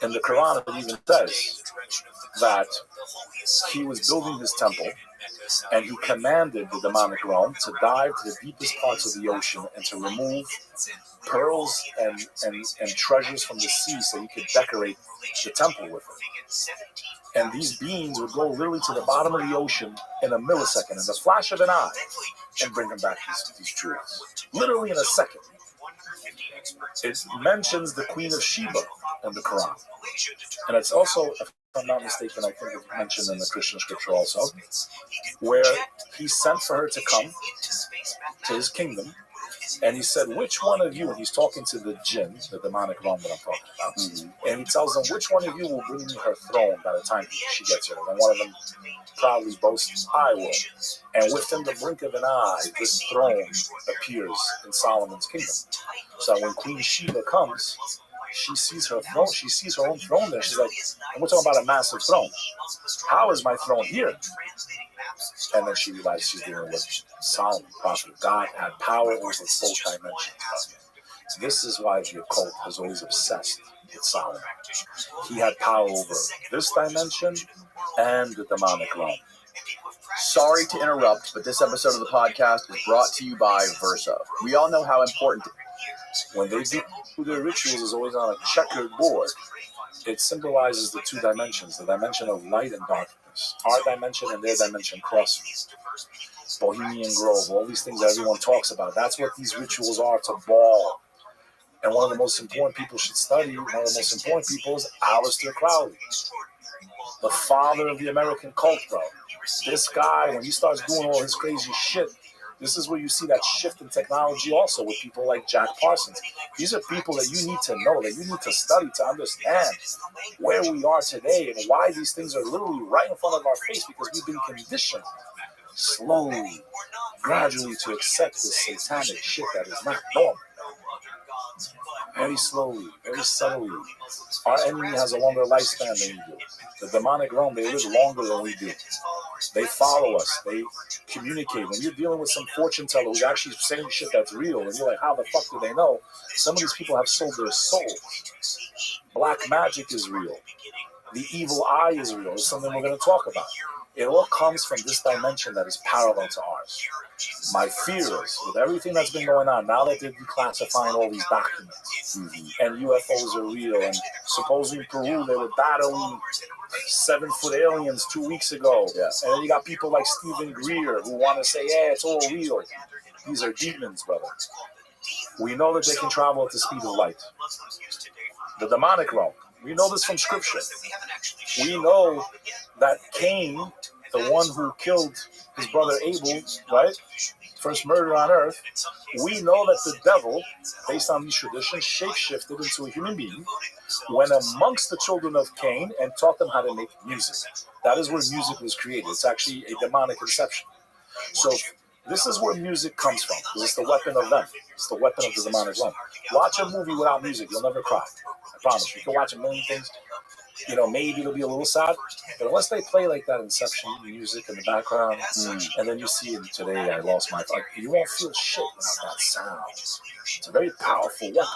In the Quran, it even says that he was building his temple and he commanded the demonic realm to dive to the deepest parts of the ocean and to remove pearls and treasures from the sea so he could decorate the temple with it. And these beings would go literally to the bottom of the ocean in a millisecond, in the flash of an eye, and bring them back these jewels. Literally in a second. It mentions the Queen of Sheba in the Quran. And it's also, if I'm not mistaken, I think it's mentioned in the Christian scripture also, where he sent for her to come to his kingdom. And he said, which one of you, and he's talking to the jinn, the demonic realm that I'm talking about, and he tells them, which one of you will bring me her throne by the time she gets here? And one of them proudly boasts, I will. And within the blink of an eye, this throne appears in Solomon's kingdom. So when Queen Sheba comes, she sees her throne, she sees her own throne there. She's like, and we're talking about a massive throne. How is my throne here? And then she realized she's dealing with Solomon, prophet of God, had power over both dimensions. So this is why the occult has always obsessed with Solomon. He had power over this dimension and the demonic realm. Sorry to interrupt, but this episode of the podcast is brought to you by Versa. We all know how important when they do their rituals is always on a checkered board. It symbolizes the two dimensions, the dimension of light and darkness. Our dimension and their dimension cross. Bohemian Grove, all these things that everyone talks about. That's what these rituals are, to ball. And one of the most important people should study, one of the most important people is Aleister Crowley, the father of the American cult, bro. This guy, when he starts doing all his crazy shit, this is where you see that shift in technology also with people like Jack Parsons. These are people that you need to know, that you need to study to understand where we are today and why these things are literally right in front of our face, because we've been conditioned slowly, gradually to accept this satanic shit that is not normal. Very slowly, very subtly. Our enemy has a longer lifespan than we do. The demonic realm, they live longer than we do. They follow us. They communicate. When you're dealing with some fortune teller who's actually saying shit that's real, and you're like, how the fuck do they know? Some of these people have sold their souls. Black magic is real. The evil eye is real. It's something we're going to talk about. It all comes from this dimension that is parallel to ours. My fear is, with everything that's been going on, now that they're declassifying all these documents, and UFOs are real, and supposedly in Peru they were battling 7-foot aliens 2 weeks ago, and then you got people like Stephen Greer who want to say, yeah, it's all real. These are demons, brother. We know that they can travel at the speed of light. The demonic realm. We know this from Scripture. We know that Cain, the one who killed his brother Abel, right? First murder on earth. We know that the devil, based on these traditions, shapeshifted into a human being, went amongst the children of Cain and taught them how to make music. That is where music was created. It's actually a demonic conception. So this is where music comes from, because it's the weapon of them. It's the weapon of the demonic realm. Watch a movie without music, you'll never cry. I promise you. You can watch a million things. Maybe it'll be a little sad, but unless they play like that Inception music in the background, and then you see it today, I lost my thought, you won't feel shit without that sound. It's a very powerful weapon.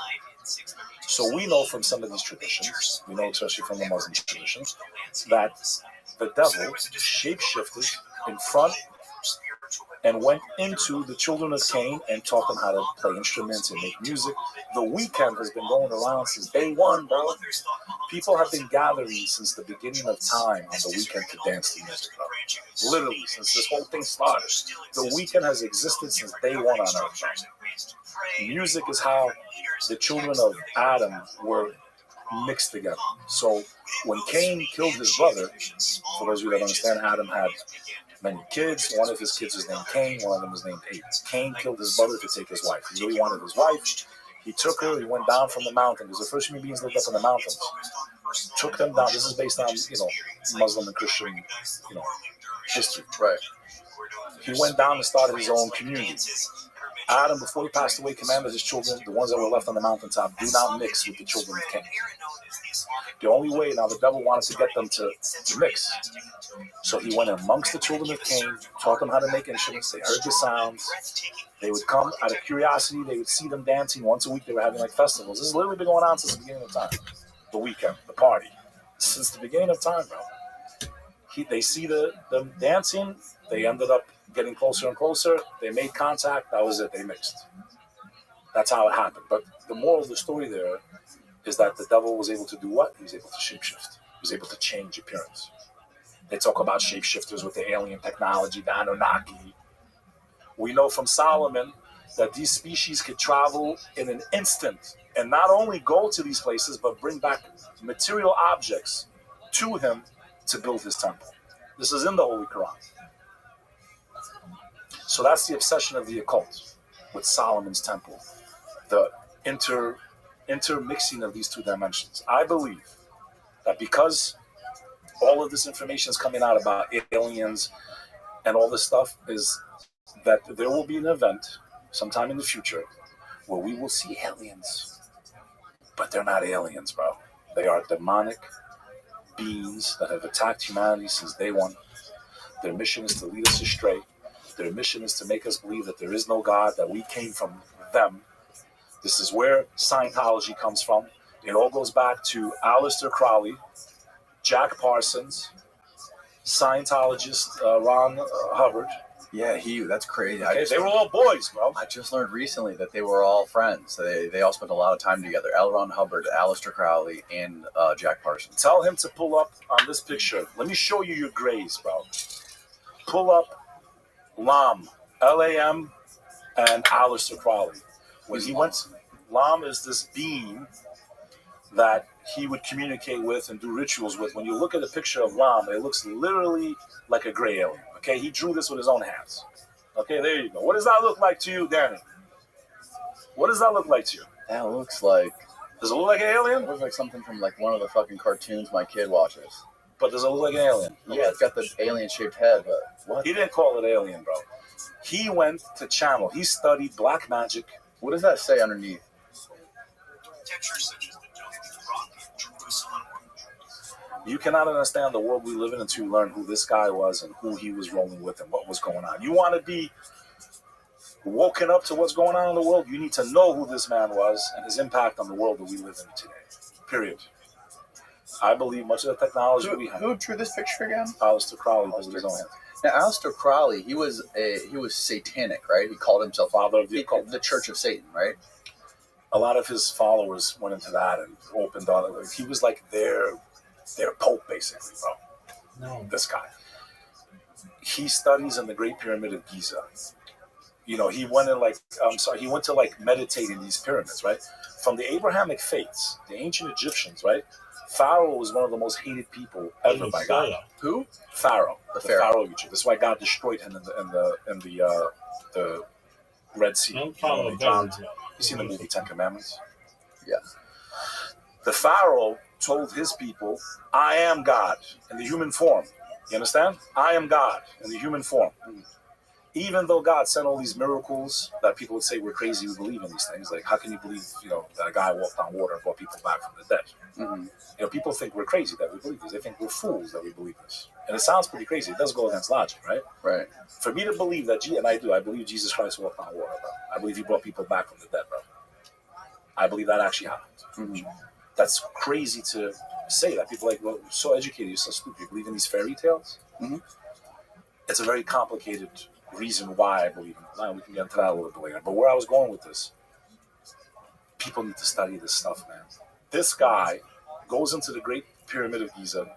So we know from some of these traditions, we know especially from the Muslim traditions, that the devil shapeshifted in front and went into the children of Cain and taught them how to play instruments and make music. The weekend has been going around since day one, bro. People have been gathering since the beginning of time on the weekend to dance to music, bro. Literally, since this whole thing started. The weekend has existed since day one on earth, bro. Music is how the children of Adam were mixed together. So when Cain killed his brother, for those of you that understand, Adam had many kids. One of his kids was named Cain. One of them was named Abel. Cain killed his brother to take his wife. He really wanted his wife. He took her. He went down from the mountain, because the first human beings lived up in the mountains. Took them down. This is based on Muslim and Christian history. Right. He went down and started his own community. Adam, before he passed away, commanded his children, the ones that were left on the mountaintop, do not mix with the children of Cain. The only way, now the devil wanted to get them to mix. So he went amongst the children of Cain, taught them how to make instruments. They heard the sounds. They would come out of curiosity. They would see them dancing once a week. They were having like festivals. This has literally been going on since the beginning of time. The weekend, the party. Since the beginning of time, bro. They see them dancing. They ended up getting closer and closer. They made contact. That was it. They mixed. That's how it happened. But the moral of the story there is that the devil was able to do what? He was able to shapeshift. He was able to change appearance. They talk about shapeshifters with the alien technology, the Anunnaki. We know from Solomon that these species could travel in an instant and not only go to these places, but bring back material objects to him to build his temple. This is in the Holy Quran. So that's the obsession of the occult with Solomon's temple, the intermixing of these two dimensions. I believe that because all of this information is coming out about aliens and all this stuff, is that there will be an event sometime in the future where we will see aliens, but they're not aliens, bro. They are demonic beings that have attacked humanity since day one. Their mission is to lead us astray. Their mission is to make us believe that there is no God, that we came from them. This is where Scientology comes from. It all goes back to Aleister Crowley, Jack Parsons, Scientologist Ron Hubbard. Yeah, that's crazy. Okay, they were all boys, bro. I just learned recently that they were all friends. They all spent a lot of time together. L. Ron Hubbard, Aleister Crowley, and Jack Parsons. Tell him to pull up on this picture. Let me show you your grays, bro. Pull up Lam, L-A-M, and Aleister Crowley. When he went, Lam is this being that he would communicate with and do rituals with. When you look at a picture of Lam, it looks literally like a gray alien. Okay, he drew this with his own hands. Okay, there you go. What does that look like to you, Danny? What does that look like to you? That looks like... Does it look like an alien? It looks like something from like one of the fucking cartoons my kid watches. But does it look like an alien? Yeah, it's got the alien-shaped head, but what? He didn't call it alien, bro. He went to channel. He studied black magic. What does that say underneath? You cannot understand the world we live in until you learn who this guy was and who he was rolling with and what was going on. You want to be woken up to what's going on in the world, you need to know who this man was and his impact on the world that we live in today. Period. I believe much of the technology we have. Who drew this picture again? Aleister Crowley does his own hand. Now, Aleister Crowley, he was satanic, right? He called himself Father of the the Church of Satan, right? A lot of his followers went into that and opened on it. He was like their pope, basically, bro. No. This guy. He studies in the Great Pyramid of Giza. You know, he went to like meditate in these pyramids, right? From the Abrahamic faiths, the ancient Egyptians, right? Pharaoh was one of the most hated people ever by God. Who? Pharaoh, the Pharaoh Egypt. That's why God destroyed him in the Red Sea. He drowned. You seen the movie 10 Commandments? Yeah. The Pharaoh told his people, "I am God in the human form." You understand? I am God in the human form. Even though God sent all these miracles that people would say we're crazy, we believe in these things. Like, how can you believe, that a guy walked on water and brought people back from the dead? Mm-hmm. People think we're crazy that we believe this. They think we're fools that we believe this. And it sounds pretty crazy. It does go against logic, right? Right. For me to believe that, and I do, I believe Jesus Christ walked on water, bro. I believe he brought people back from the dead, bro. I believe that actually happened. Mm-hmm. That's crazy to say that. People are like, well, you're so educated, you're so stupid. You believe in these fairy tales? Mm-hmm. It's a very complicated reason why I believe in it. Now, we can get into that a little bit later. But where I was going with this, people need to study this stuff, man. This guy goes into the Great Pyramid of Giza,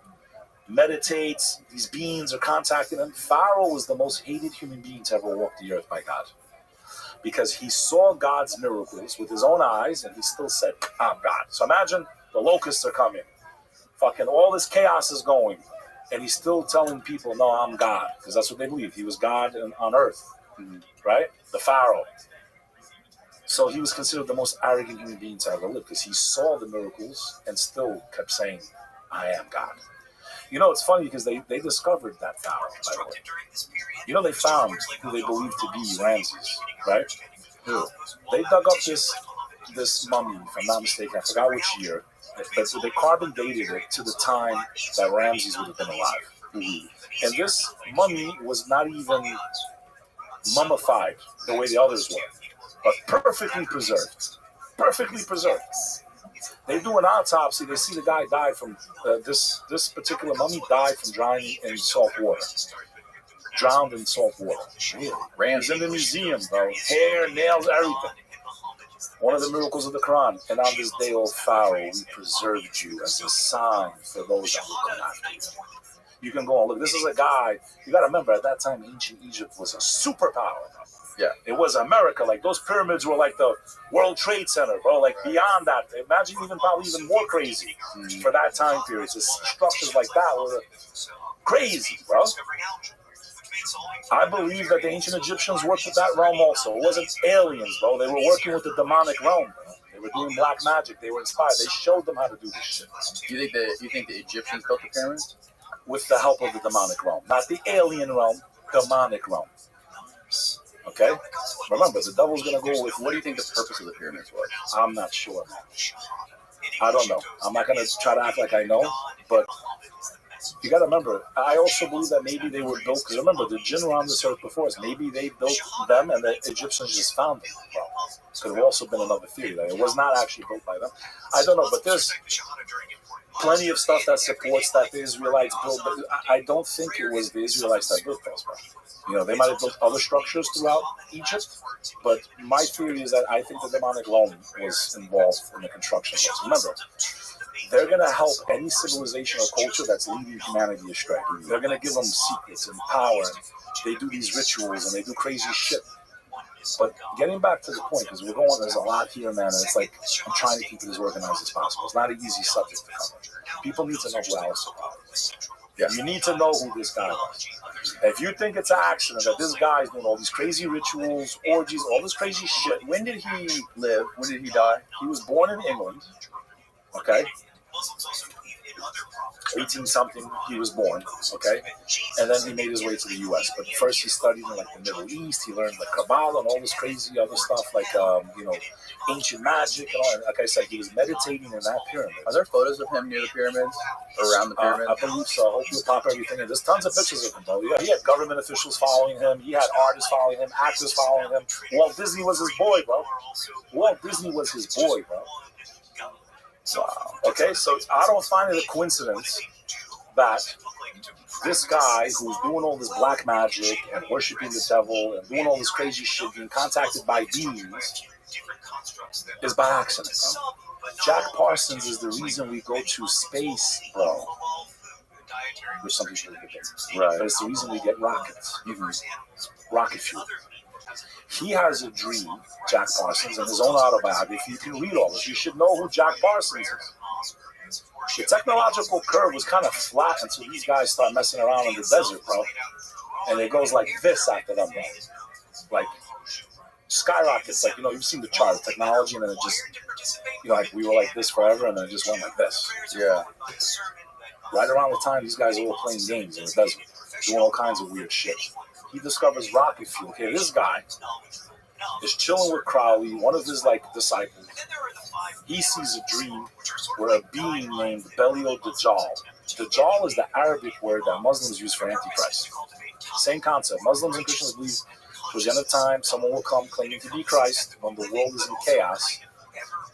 meditates, these beings are contacting him. Pharaoh was the most hated human being to ever walk the earth by God. Because he saw God's miracles with his own eyes, and he still said, I'm God. So imagine the locusts are coming. Fucking all this chaos is going. And he's still telling people, no, I'm God. Because that's what they believed. He was God on earth. Mm-hmm. Right? The Pharaoh. So he was considered the most arrogant human being to ever live. Because he saw the miracles and still kept saying, I am God. It's funny because they discovered that Pharaoh, by the way. They found who they believed to be Ramses, right? Who? They dug up this mummy, if I'm not mistaken. I forgot which year. But they carbon dated it to the time that Ramses would have been alive. Mm-hmm. And this mummy was not even mummified the way the others were, but perfectly preserved. Perfectly preserved. They do an autopsy. They see the guy died from this particular mummy died from drowning in salt water. Drowned in salt water. Really? He's in the museum, bro. Hair, nails, everything. One of the miracles of the Quran. And on this day, O Pharaoh, we preserved you as a sign for those that will come after you. You can go and look. This is a guy. You got to remember, at that time, ancient Egypt was a superpower. Yeah, it was America. Like, those pyramids were like the World Trade Center, bro. Like, beyond that, imagine probably even more crazy for that time period. So structures like that were crazy, bro. I believe that the ancient Egyptians worked with that realm also. It wasn't aliens, bro. They were working with the demonic realm, bro. They were doing black magic. They were inspired. They showed them how to do this shit. Do you think the Egyptians built the pyramids? With the help of the demonic realm. Not the alien realm, demonic realm. Okay? Remember, the devil's going to go with... What do you think the purpose of the pyramids was? I'm not sure, man. I don't know. I'm not going to try to act like I know, but you got to remember, I also believe that maybe they were built... Because remember, the jinn were on this earth before us. Maybe they built them and the Egyptians just found them. Well, could have also been another theory that it was not actually built by them. I don't know, but there's plenty of stuff that supports that the Israelites built, but I don't think it was the Israelites that built those, bro. They might have built other structures throughout Egypt, but my theory is that I think the demonic realm was involved in the construction of those. Remember, they're going to help any civilization or culture that's leading humanity astray. They're going to give them secrets and power. And they do these rituals and they do crazy shit. But getting back to the point, because there's a lot here, man, and it's like I'm trying to keep it as organized as possible. It's not an easy subject to cover. People need to know who Aleister is. Yeah. You need to know who this guy was. If you think it's an accident that this guy's doing all these crazy rituals, orgies, all this crazy shit, when did he live? When did he die? He was born in England. Okay. 18-something, he was born, okay? And then he made his way to the U.S. But first he studied in, the Middle East. He learned, Kabbalah and all this crazy other stuff, ancient magic and all. And like I said, he was meditating in that pyramid. Are there photos of him near the pyramids? Around the pyramids? I believe so. I hope you'll pop everything in. There's tons of pictures of him, bro. Yeah, he had government officials following him. He had artists following him, actors following him. Walt Disney was his boy, bro. Walt Disney was his boy, bro. Wow. Okay, so I don't find it a coincidence that this guy who's doing all this black magic and worshiping the devil and doing all this crazy shit, being contacted by beings, is by accident, bro. Jack Parsons is the reason we go to space, bro. Which some people think, right? But it's the reason we get rockets, even rocket fuel. He has a dream, Jack Parsons, in his own autobiography. You can read all this. You should know who Jack Parsons is. The technological curve was kind of flat until these guys start messing around in the desert, bro. And it goes like this after them, bro. Like skyrockets. Like, you know, you've seen the chart of technology, and then it just, you know, like we were like this forever, and then it just went like this. Yeah. Right around the time these guys were playing games in the desert, doing all kinds of weird shit. He discovers rocket fuel. Okay, this guy is chilling with Crowley, one of his like disciples. He sees a dream where a being named Belial Dajjal. Dajjal is the Arabic word that Muslims use for Antichrist. Same concept. Muslims and Christians believe towards the end of time, someone will come claiming to be Christ when the world is in chaos.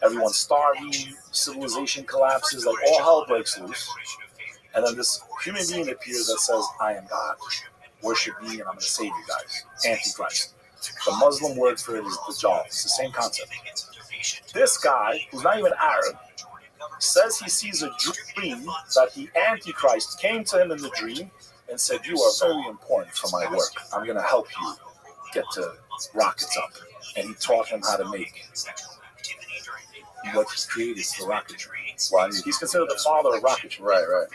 Everyone's starving, civilization collapses, like all hell breaks loose. And then this human being appears that says, I am God. Worship me and I'm going to save you guys. Antichrist. The Muslim word for it is Dajjal. It's the same concept. This guy, who's not even Arab, says he sees a dream that the Antichrist came to him in the dream and said, you are very important for my work. I'm going to help you get to rockets up. And he taught him how to make what he created for rocketry. Well, he's considered the father of rocketry. Right, right.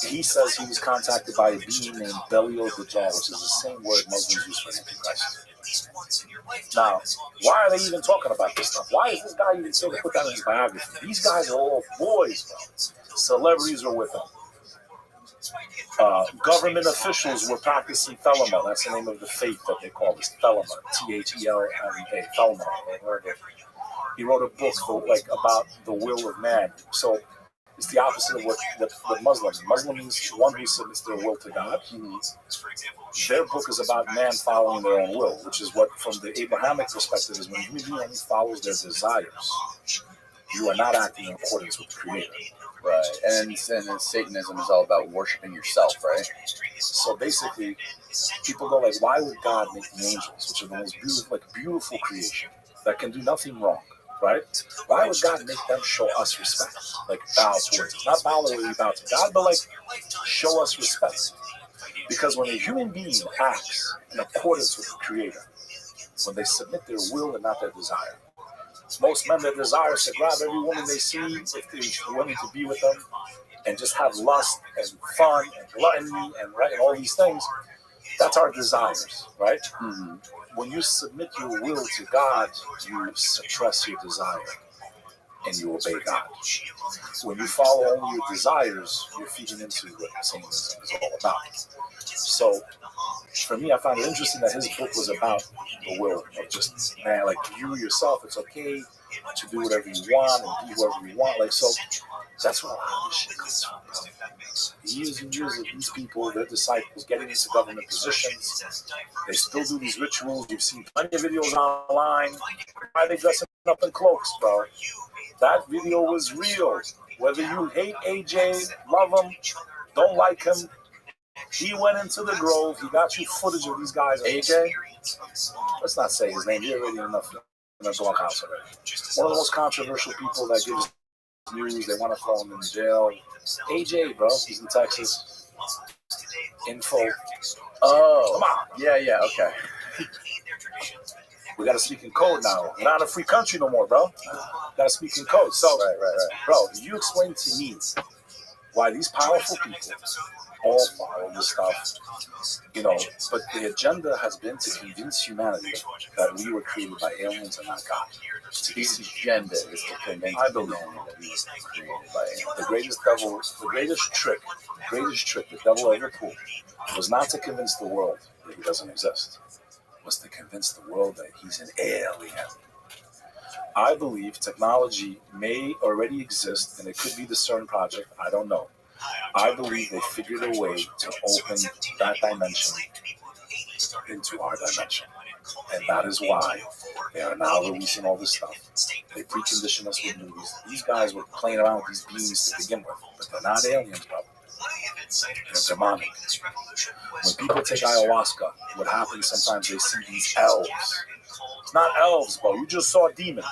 He says he was contacted by a being named Belial Dajjal, which is the same word Muslims use for Antichrist. Now, why are they even talking about this stuff? Why is this guy even still put that in his biography? These guys are all boys, bro. Celebrities are with them. Government officials were practicing Thelema. That's the name of the faith that they call this. Thelema. Thelema. Thelema. He wrote a book about the will of man. So it's the opposite of what Muslim. Muslim means one who submits their will to God. Their book is about man following their own will, which is what, from the Abrahamic perspective, is when a human being only follows their desires. You are not acting in accordance with the Creator. Right. And then Satanism is all about worshiping yourself, right? So basically, people go like, why would God make the angels, which are the most beautiful, beautiful creation that can do nothing wrong? Right? Why would God make them show us respect? Like bow towards us. Not bow the way we bow to God, but show us respect. Because when a human being acts in accordance with the Creator, when they submit their will and not their desire, most men, their desire is to grab every woman they see, if they're willing to be with them, and just have lust and fun and gluttony and all these things. That's our desires, right? Mm-hmm. When you submit your will to God, you suppress your desire and you obey God. When you follow only your desires, you're feeding into what Satanism is all about. So, for me, I find it interesting that his book was about the will of just, man, you yourself, it's okay to do whatever you want and be whoever you want. So, that's where a lot of this shit comes from, bro. Years and years of these people, their disciples, getting into government positions. They still do these rituals. You've seen plenty of videos online. Why are they dressing up in cloaks, bro? That video was real. Whether you hate AJ, love him, don't like him, he went into the grove. He got you footage of these guys. AJ? Let's not say his name. You're already enough in a blockhouse already. One of the most controversial people that gives news. They want to throw him in jail. AJ, bro. He's in Texas. Info. Oh. Come on. Yeah, okay. We got to speak in code now. We're not in a free country no more, bro. Got to speak in code. So, right. Bro, you explain to me why these powerful people all follow this stuff, but the agenda has been to convince humanity that we were created by aliens and not God. The agenda is to convince humanity that we were created by aliens. The greatest trick the devil ever pulled was not to convince the world that he doesn't exist. Was to convince the world that he's an alien. I believe technology may already exist, and it could be the CERN project. I don't know. I believe they figured a way to open that dimension into our dimension. And that is why they are now releasing all this stuff. They precondition us with movies. These guys were playing around with these beings to begin with, but they're not aliens, bro. They're demonic. When people take ayahuasca, what happens sometimes they see these elves. It's not elves, bro. You just saw demons.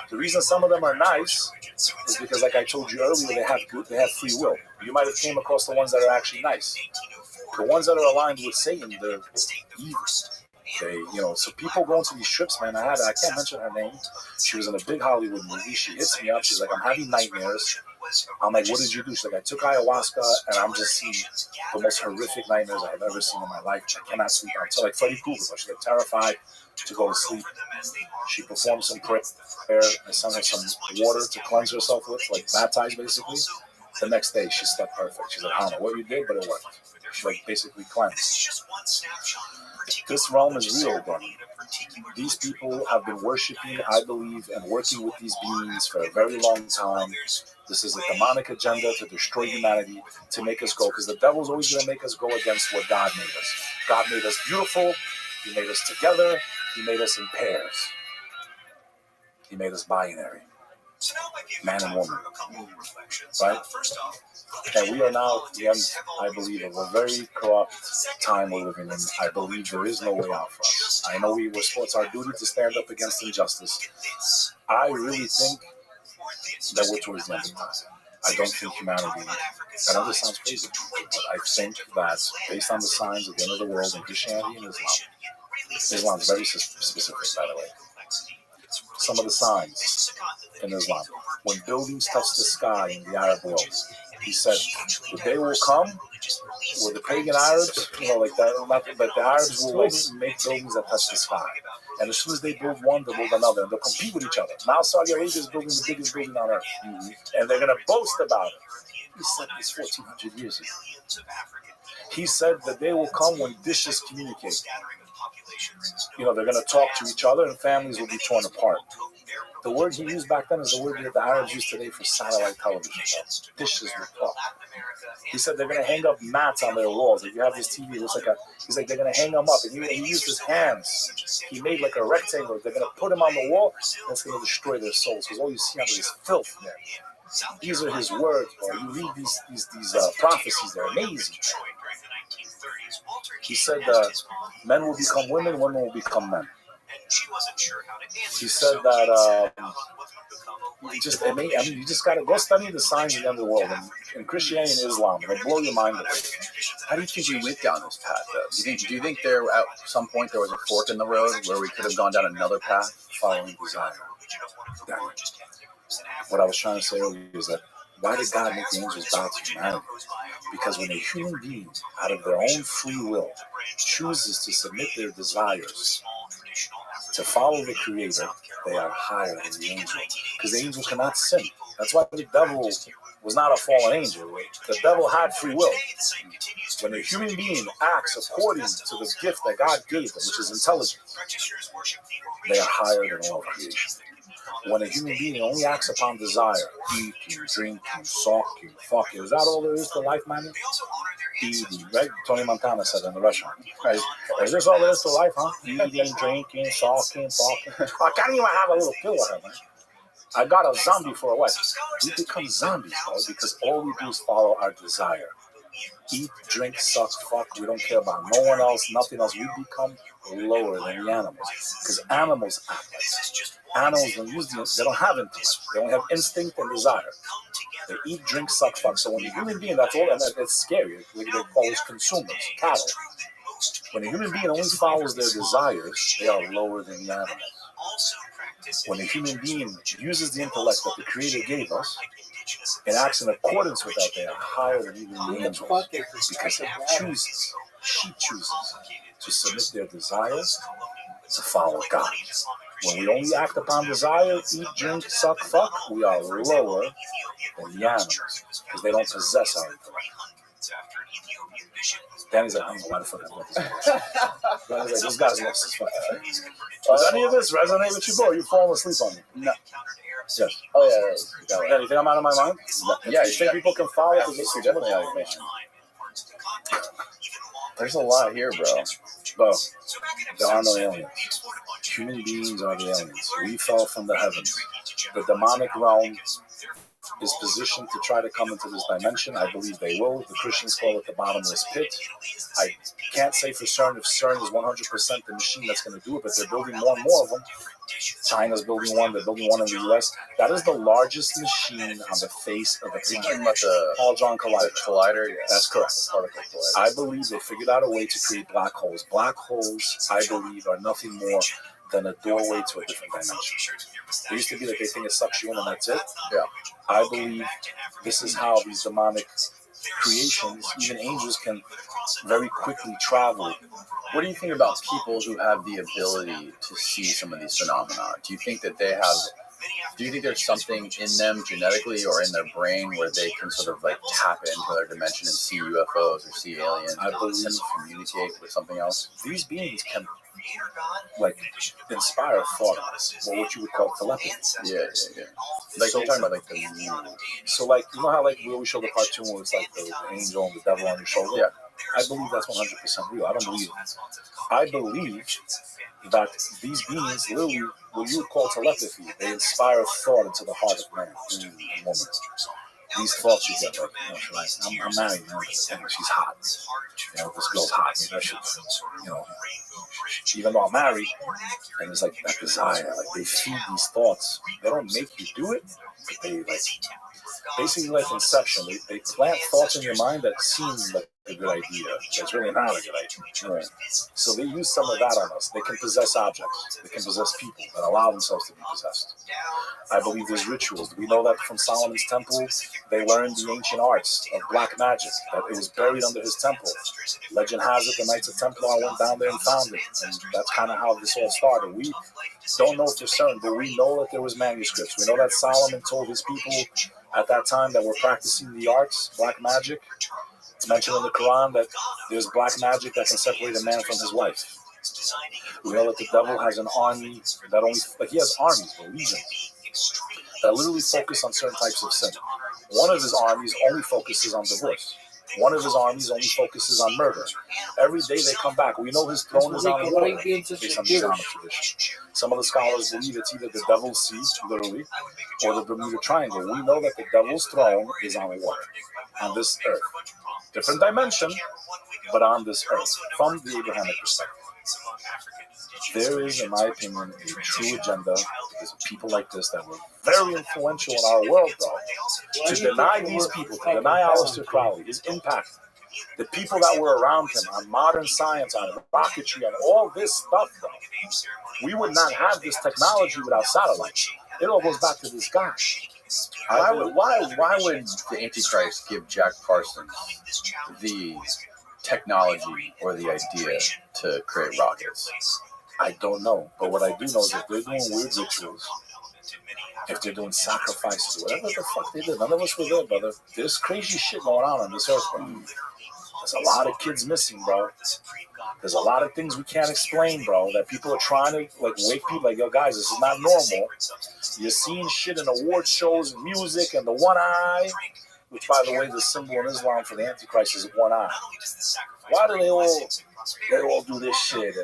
The reason some of them are nice is because, like I told you earlier, they have free will. You might have came across the ones that are actually nice. The ones that are aligned with Satan, they're evil. So people go into these trips, man. I can't mention her name. She was in a big Hollywood movie. She hits me up. She's like, I'm having nightmares. I'm like, what did you do? She's like, I took ayahuasca, and I'm just seeing the most horrific nightmares I've ever seen in my life. I cannot sleep until like Freddy Krueger. She's like terrified to go to sleep. She performed some prayer. I sent her some water to cleanse herself with, like baptized basically. The next day, she slept perfect. She's like, I don't know what you did, but it worked. She like basically cleansed. This realm is real, bro. These people have been worshiping, I believe, and working with these beings for a very long time. This is a demonic agenda to destroy humanity, to make us go, because the devil's always going to make us go against what God made us. God made us beautiful. He made us together. He made us in pairs. He made us binary. Man and woman. Right? And we are now at the end, I believe, of a very corrupt time we're living in. I believe there is no way out for us. I know it's our duty to stand up against injustice. I really think that we're towards the end of time. I don't think humanity, I know this sounds crazy, but I think that based on the signs of the end of the world in Christianity and Islam is very specific, by the way. Some of the signs in Islam, when buildings touch the sky in the Arab world, he said, the day will come where the pagan Arabs, like that, but the Arabs will make buildings that touch the sky. And as soon as they build one, they'll build another, and they'll compete with each other. Now Saudi Arabia is building the biggest building on earth, and they're going to boast about it. He said this 1,400 years ago. He said the day will come when dishes communicate. They're going to talk to each other, and families will be torn apart. The word he used back then is the word that the Arabs use today for satellite television. Dishes will talk. He said they're going to hang up mats on their walls. If you have this TV, it looks like he's like, they're going to hang them up. And he used his hands. He made like a rectangle. They're going to put them on the wall, and it's going to destroy their souls. Because all you see on it is filth there. These are his words, bro. You read these prophecies, they're amazing. He said that men will become women, women will become men. He said that you just gotta go study the signs of the end of the world in Christianity and Islam. It'll blow your mind away. How do you think we went down this path, though? Do you think there at some point there was a fork in the road where we could have gone down another path following desire? What I was trying to say earlier is that why did God make the angels bow to humanity? Because when a human being, out of their own free will, chooses to submit their desires to follow the Creator, they are higher than the angel. Because the angel cannot sin. That's why the devil was not a fallen angel. The devil had free will. When a human being acts according to the gift that God gave them, which is intelligence, they are higher than all creation. When a human being only acts upon desire, eating, drinking, sucking, fucking, is that all there is to life, man? Eating, right? Tony Montana said in the restaurant. Right? Is this all there is to life, huh? Eating, drinking, sucking, fucking. I can't even have a little pill with her, man. I got a zombie for a wife. We become zombies, bro, because all we do is follow our desire. Eat, drink, suck, fuck. We don't care about no one else, nothing else. We become lower than the animals. Because animals act like that. Animals, they don't have intellect. They don't have instinct and desire. They eat, drink, suck, fuck. So when a human being, that's all, and that's scary. They call us consumers, cattle. When a human being only follows their desires, they are lower than the animals. When a human being uses the intellect that the Creator gave us and acts in accordance with that, they are higher than even the angels. Because she chooses to submit their desires to follow God. When we only act upon desire, eat, drink, suck, fuck, we are lower than the animals because they don't possess our intellect. Danny's like, I don't know why the fuck I love this much. Danny's like, this guy's lost his fucking face. Does any of this resonate with you, bro? You falling asleep on me? No. Yes. Oh, yeah. Danny, you think I'm out of my mind? No. Yeah, you think people can follow this? Definitely out of your mind. There's a lot here, bro. Bro, there are no aliens. Human beings are the aliens. We fell from the heavens. The demonic realm is positioned to try to come into this dimension. I believe they will. The Christians call it the bottomless pit. I can't say for certain if CERN is 100% the machine that's going to do it, but they're building more and more of them. China's building one. They're building one in the U.S. That is the largest machine on the face of the planet. Talking about the Hadron Collider. Collider, yeah. That's correct. Particle collider. I believe they figured out a way to create black holes. Black holes, I believe, are nothing more than a doorway to a different dimension. It used to be that they think it sucks you in and that's it. Yeah. I believe this is how these demonic creations, even angels, can very quickly travel. What do you think about people who have the ability to see some of these phenomena? Do you think that they have? Do you think there's something in them genetically or in their brain where they can sort of like tap into their dimension and see UFOs or see aliens? I believe and communicate with something else. These beings can like inspire thought, or what you would call telepathy. Yeah. Like so, you're talking about like the so like you know how like we always show the cartoon where it's like the angel and the devil on your shoulder. Yeah. I believe that's 100% real. I don't believe it. I believe that these beings literally, what you would call telepathy, they inspire thought into the heart of man and woman. These thoughts you get, like, I'm married, man, and she's hot. This girl's hot. Maybe I should, even though I'm married, and it's like that desire, like they feed these thoughts. They don't make you do it, but they like, basically like Inception. They plant thoughts in your mind that seem like a good idea. It's really not a good idea. Right. So they use some of that on us. They can possess objects. They can possess people and allow themselves to be possessed. I believe there's rituals. We know that from Solomon's temple, they learned the ancient arts of black magic, that it was buried under his temple. Legend has it, the Knights of Templar went down there and found it. And that's kind of how this all started. We don't know for certain, but we know that there was manuscripts. We know that Solomon told his people at that time that were practicing the arts, black magic. It's mentioned in the Quran that there's black magic that can separate a man from his wife. We know that the devil has an army that only, like he has armies, legions, that literally focus on certain types of sin. One of his armies only focuses on divorce. One of his armies only focuses on murder. Every day they come back. We know his throne is on water based on the Islamic tradition. Some of the scholars believe it's either the devil's seat, literally, or the Bermuda Triangle. We know that the devil's throne is on water, on this earth. Different dimension, but on this earth, from the Abrahamic perspective. There is, in my opinion, a true agenda because of people like this that were very influential in our world, bro. To deny these people, to deny Aleister Crowley, his impact, the people that were around him on modern science, on rocketry, on all this stuff, bro. We would not have this technology without satellites. It all goes back to this guy. Why would the Antichrist give Jack Parsons the technology or the idea to create rockets? I don't know. But what I do know is if they're doing weird rituals, if they're doing sacrifices, whatever the fuck they did, none of us were there, brother. There's crazy shit going on this earth, bro. There's a lot of kids missing, bro. There's a lot of things we can't explain, bro, that people are trying to like wake people like, yo, guys, this is not normal. You're seeing shit in award shows and music and the one eye, which, by the way, the symbol in Islam for the Antichrist is one eye. Why do they all do this shit?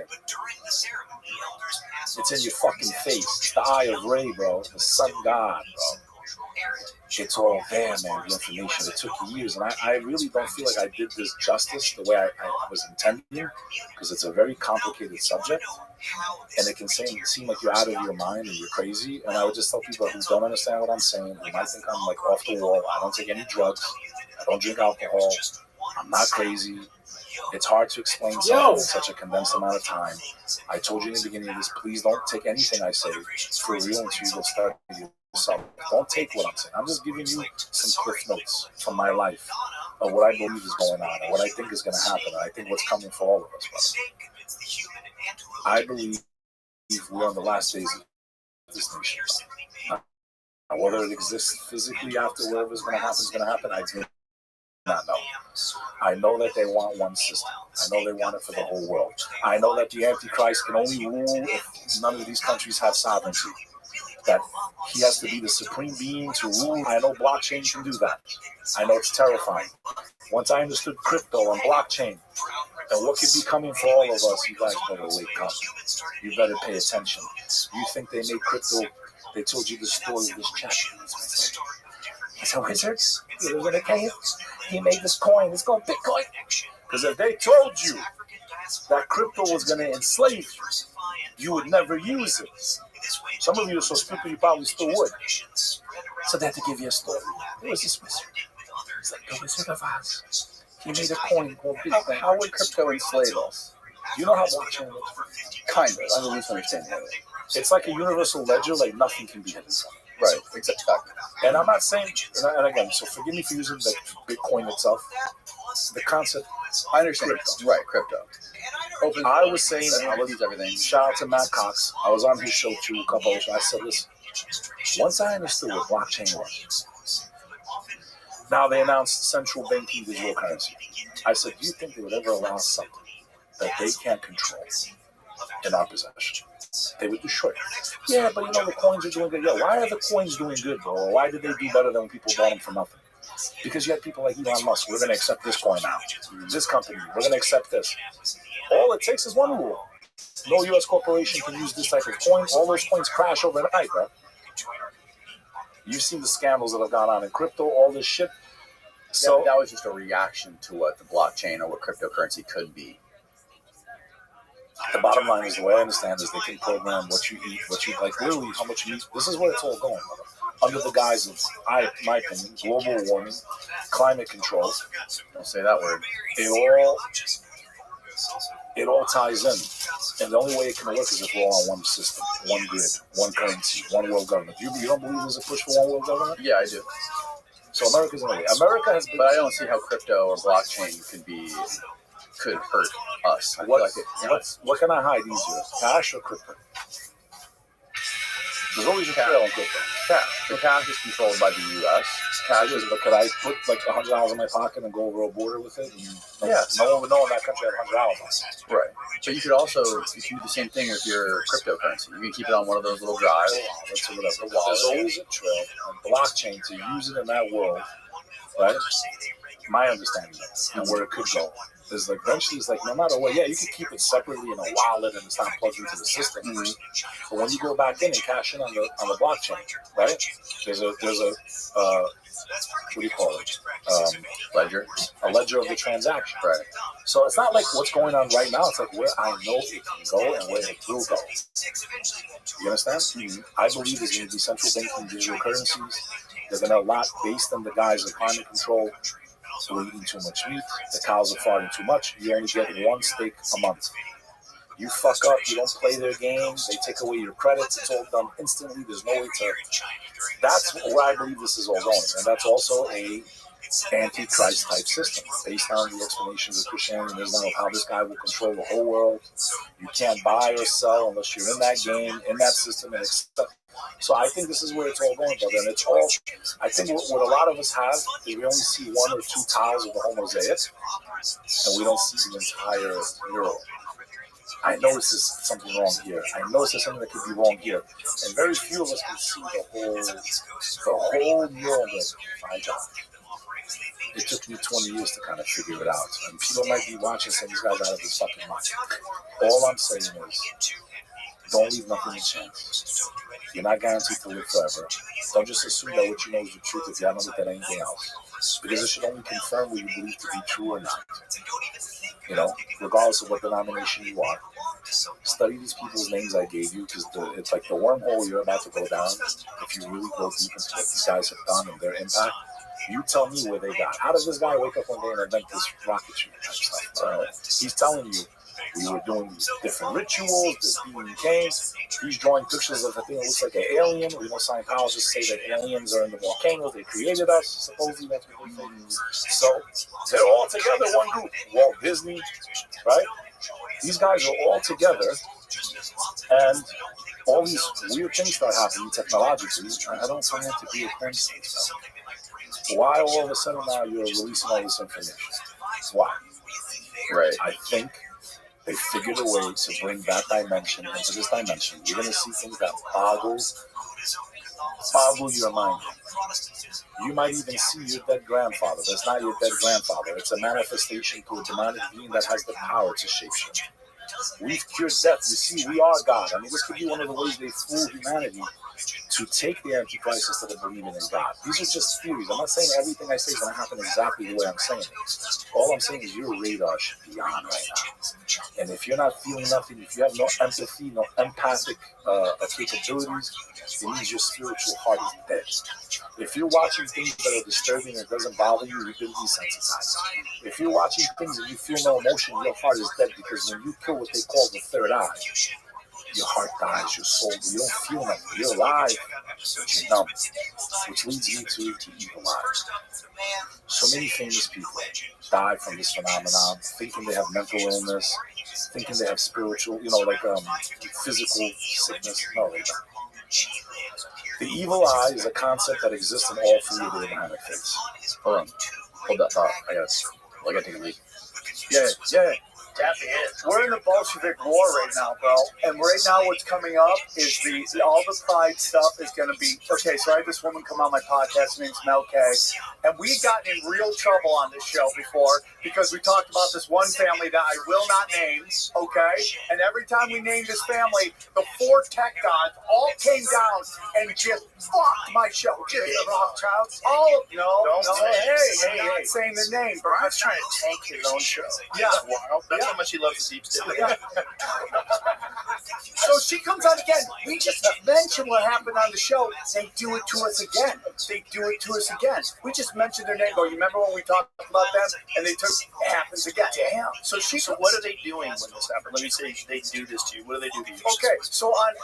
It's in your fucking face. It's the eye of Ray, bro. The sun god, bro. It's all there, man, the information. It took years, and I really don't feel like I did this justice the way I was intending, because it's a very complicated subject, and it can seem like you're out of your mind and you're crazy, and I would just tell people who don't understand what I'm saying, who might think I'm like off the wall, I don't take any drugs, I don't drink alcohol, I'm not crazy. It's hard to explain something in such a condensed amount of time. I told you in the beginning of this, please don't take anything I say for real until you go start yourself. Don't take what I'm saying. I'm just giving you some cliff notes from my life of what I believe is going on and what I think is going to happen. And I think what's coming for all of us, brother. I believe we're on the last days of this nation. Now, whether it exists physically after whatever's going to happen, I do not know. I know that they want one system. I know they want it for the whole world. I know that the Antichrist can only rule if none of these countries have sovereignty. That he has to be the supreme being to rule. I know blockchain can do that. I know it's terrifying. Once I understood crypto and blockchain, And what could be coming for all of us, you guys better wake up. You better pay attention. You think they made crypto, they told you the story of this chap. He's a wizard. He lives in a cave. He made this coin. It's called Bitcoin. Because if they told you that crypto was going to enslave you, you would never use it. Some of you are so stupid you probably still would. So they had to give you a story. There was this wizard. He's like the Wizard of Oz. He made a coin called Bitcoin. How would crypto enslave us? You know how blockchain works? Kind of. I don't understand that. It's like a universal ledger, like nothing can be hidden from it. Right, exactly. And I'm not saying, and again, so forgive me for using the Bitcoin itself. The concept, I understand. Crypto. Right, crypto. I was saying, everything. Shout out to Matt Cox. I was on his show too, a couple of shows. I said, listen, once I understood what blockchain was, now they announced central banking digital currency. I said, do you think they would ever allow something that they can't control in our possession? They would destroy it. Yeah, but the coins are doing good. Yo, why are the coins doing good, bro? Why did they do better than when people bought them for nothing? Because you had people like Elon Musk. We're going to accept this coin now. This company, we're going to accept this. All it takes is one rule. No U.S. corporation can use this type of coin. All those coins crash overnight, bro. You've seen the scandals that have gone on in crypto, all this shit. So that was just a reaction to what the blockchain or what cryptocurrency could be. The bottom line is, the way I understand is they can program what you eat, what you like, literally how much you eat. This is where it's all going, under the guise of, my opinion, global warming, climate control. Don't say that word. It all ties in, and the only way it can work is if we're all on one system, one grid, one currency, one world government. You don't believe there's a push for one world government? Yeah, I do. So America's in a way. America has been, but I don't see how crypto or blockchain could hurt us. What can I hide easier, cash or crypto? There's always a trail on crypto. Cash. The cash is controlled by the U.S. Cash is, but could I put like $100 in my pocket and go over a border with it? No one would know in that country I have $100 on it. Right. But you could also do the same thing with your cryptocurrency. You can keep it on one of those little drives. There's always a trail on blockchain to use it in that world, right? My understanding and where it could go is like eventually it's like no matter what, you can keep it separately in a wallet and it's not plugged into the system. Mm-hmm. But when you go back in and cash in on the blockchain, right? There's a what do you call it? Ledger. A ledger of the transaction. Right. So it's not like what's going on right now. It's like where I know it can go and where it will go. You understand? Mm-hmm. I believe there's going to be central banking digital currencies. They're going to allot based on the guise of climate control. So we're eating too much meat. The cows are farting too much. You only get one steak a month. You fuck up. You don't play their games. They take away your credits. It's all done instantly. There's no way to. That's where I believe this is all going, and that's also a anti-Christ type system based on the explanations of Christianity and Islam of how this guy will control the whole world. You can't buy or sell unless you're in that game, in that system, and accept. So I think this is where it's all going, brother. And it's all, I think what a lot of us have is we only see one or two tiles of the whole mosaic, and we don't see the entire mural. I notice there's something wrong here. I notice there's something that could be wrong here. And very few of us can see the whole mural. My job. It took me 20 years to kind of figure it out. And people might be watching saying these guys out of his fucking mind. All I'm saying is, don't leave nothing to chance. You're not guaranteed to live forever. Don't just assume that what you know is the truth if you haven't looked at anything else. Because it should only confirm what you believe to be true or not. Regardless of what denomination you are. Study these people's names I gave you, because it's like the wormhole you're about to go down. If you really go deep into what these guys have done and their impact, you tell me where they got. How does this guy wake up one day and invent this rocket shooting type stuff? He's telling you, we were doing these different rituals, this being came. He's drawing pictures of a thing that looks like an alien. We know Scientologists say that aliens are in the volcanoes. They created us. Supposedly that's what they think. So they're all together, one group. Walt Disney, right? These guys are all together, and all these weird things start happening technologically. I don't find it to be a coincidence. Why all of a sudden now you're releasing all this information? Why? Right. I think they figured a way to bring that dimension into this dimension. You're going to see things that boggle boggle your mind. You might even see your dead grandfather. That's not your dead grandfather. It's a manifestation to a demonic being that has the power to shapeshift. We've cured death. You see, we are God. I mean, this could be one of the ways they fool humanity to take the Antichrist instead of believing in God. These are just theories. I'm not saying everything I say is going to happen exactly the way I'm saying it. All I'm saying is your radar should be on right now. And if you're not feeling nothing, if you have no empathy, no empathic capabilities, it means your spiritual heart is dead. If you're watching things that are disturbing and it doesn't bother you, you've been desensitized. If you're watching things and you feel no emotion, your heart is dead, because when you kill what they call the third eye, your heart dies, your soul, you don't feel nothing. You're alive, but you're numb. Which leads me to evil eye. So many famous people die from this phenomenon, thinking they have mental illness, thinking they have spiritual, physical sickness. No, they don't. The evil eye is a concept that exists in all three of the Abrahamic faiths. Hold on. Hold that thought. I gotta take a leak. Yeah. We're in the Bolshevik War right now, bro. And right now what's coming up is all the pride stuff is going to be... Okay, so I had this woman come on my podcast. Her name's Mel K. And we got in real trouble on this show before because we talked about this one family that I will not name, okay? And every time we named this family, the 4 tech gods all came down and just fucked my show. Just the Rothschilds. All of... No, hey, I'm not saying the name. Brian's trying to tank his own show. Yeah. That's how much he loves the deep state. So she comes on again. We just mentioned what happened on the show. They do it to us again. We just mentioned their name. Go, you remember when we talked about them? And it happens again. Damn. So what are they doing when this happens? Let me say they do this to you. What do they do to you? Okay, so on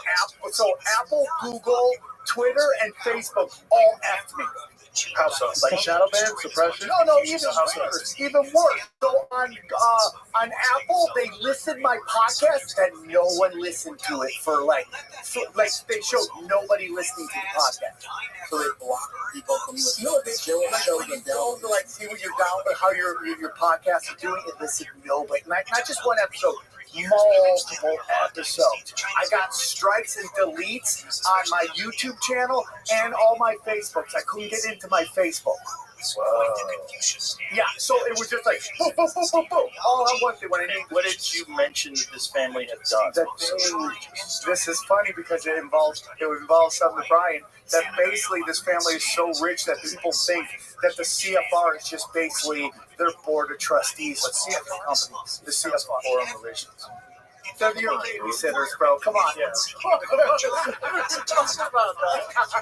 Apple, Google, Twitter, and Facebook all effed me. How so? Like shadow ban, suppression? No, even worse. So on Apple, they listed my podcast and no one listened to it for they showed nobody listening to the podcast. So they block people from listening. No, they show to see what you're down, how your podcast is doing. It listed nobody. Not just one episode. Multiple episodes. I got strikes and deletes on my YouTube channel and all my Facebooks. I couldn't get into my Facebook. Whoa. Yeah, so it was just like boom, boom, boom, boom, boom. All I wanted when I named. What did you mention that this family had done? This is funny because it involves something to Brian. That basically this family is so rich that people think that the CFR is just basically their board of trustees. What's CFR companies? The CFR. Foreign Relations. They're your babysitters, bro. Come on. Yeah. Talk about that.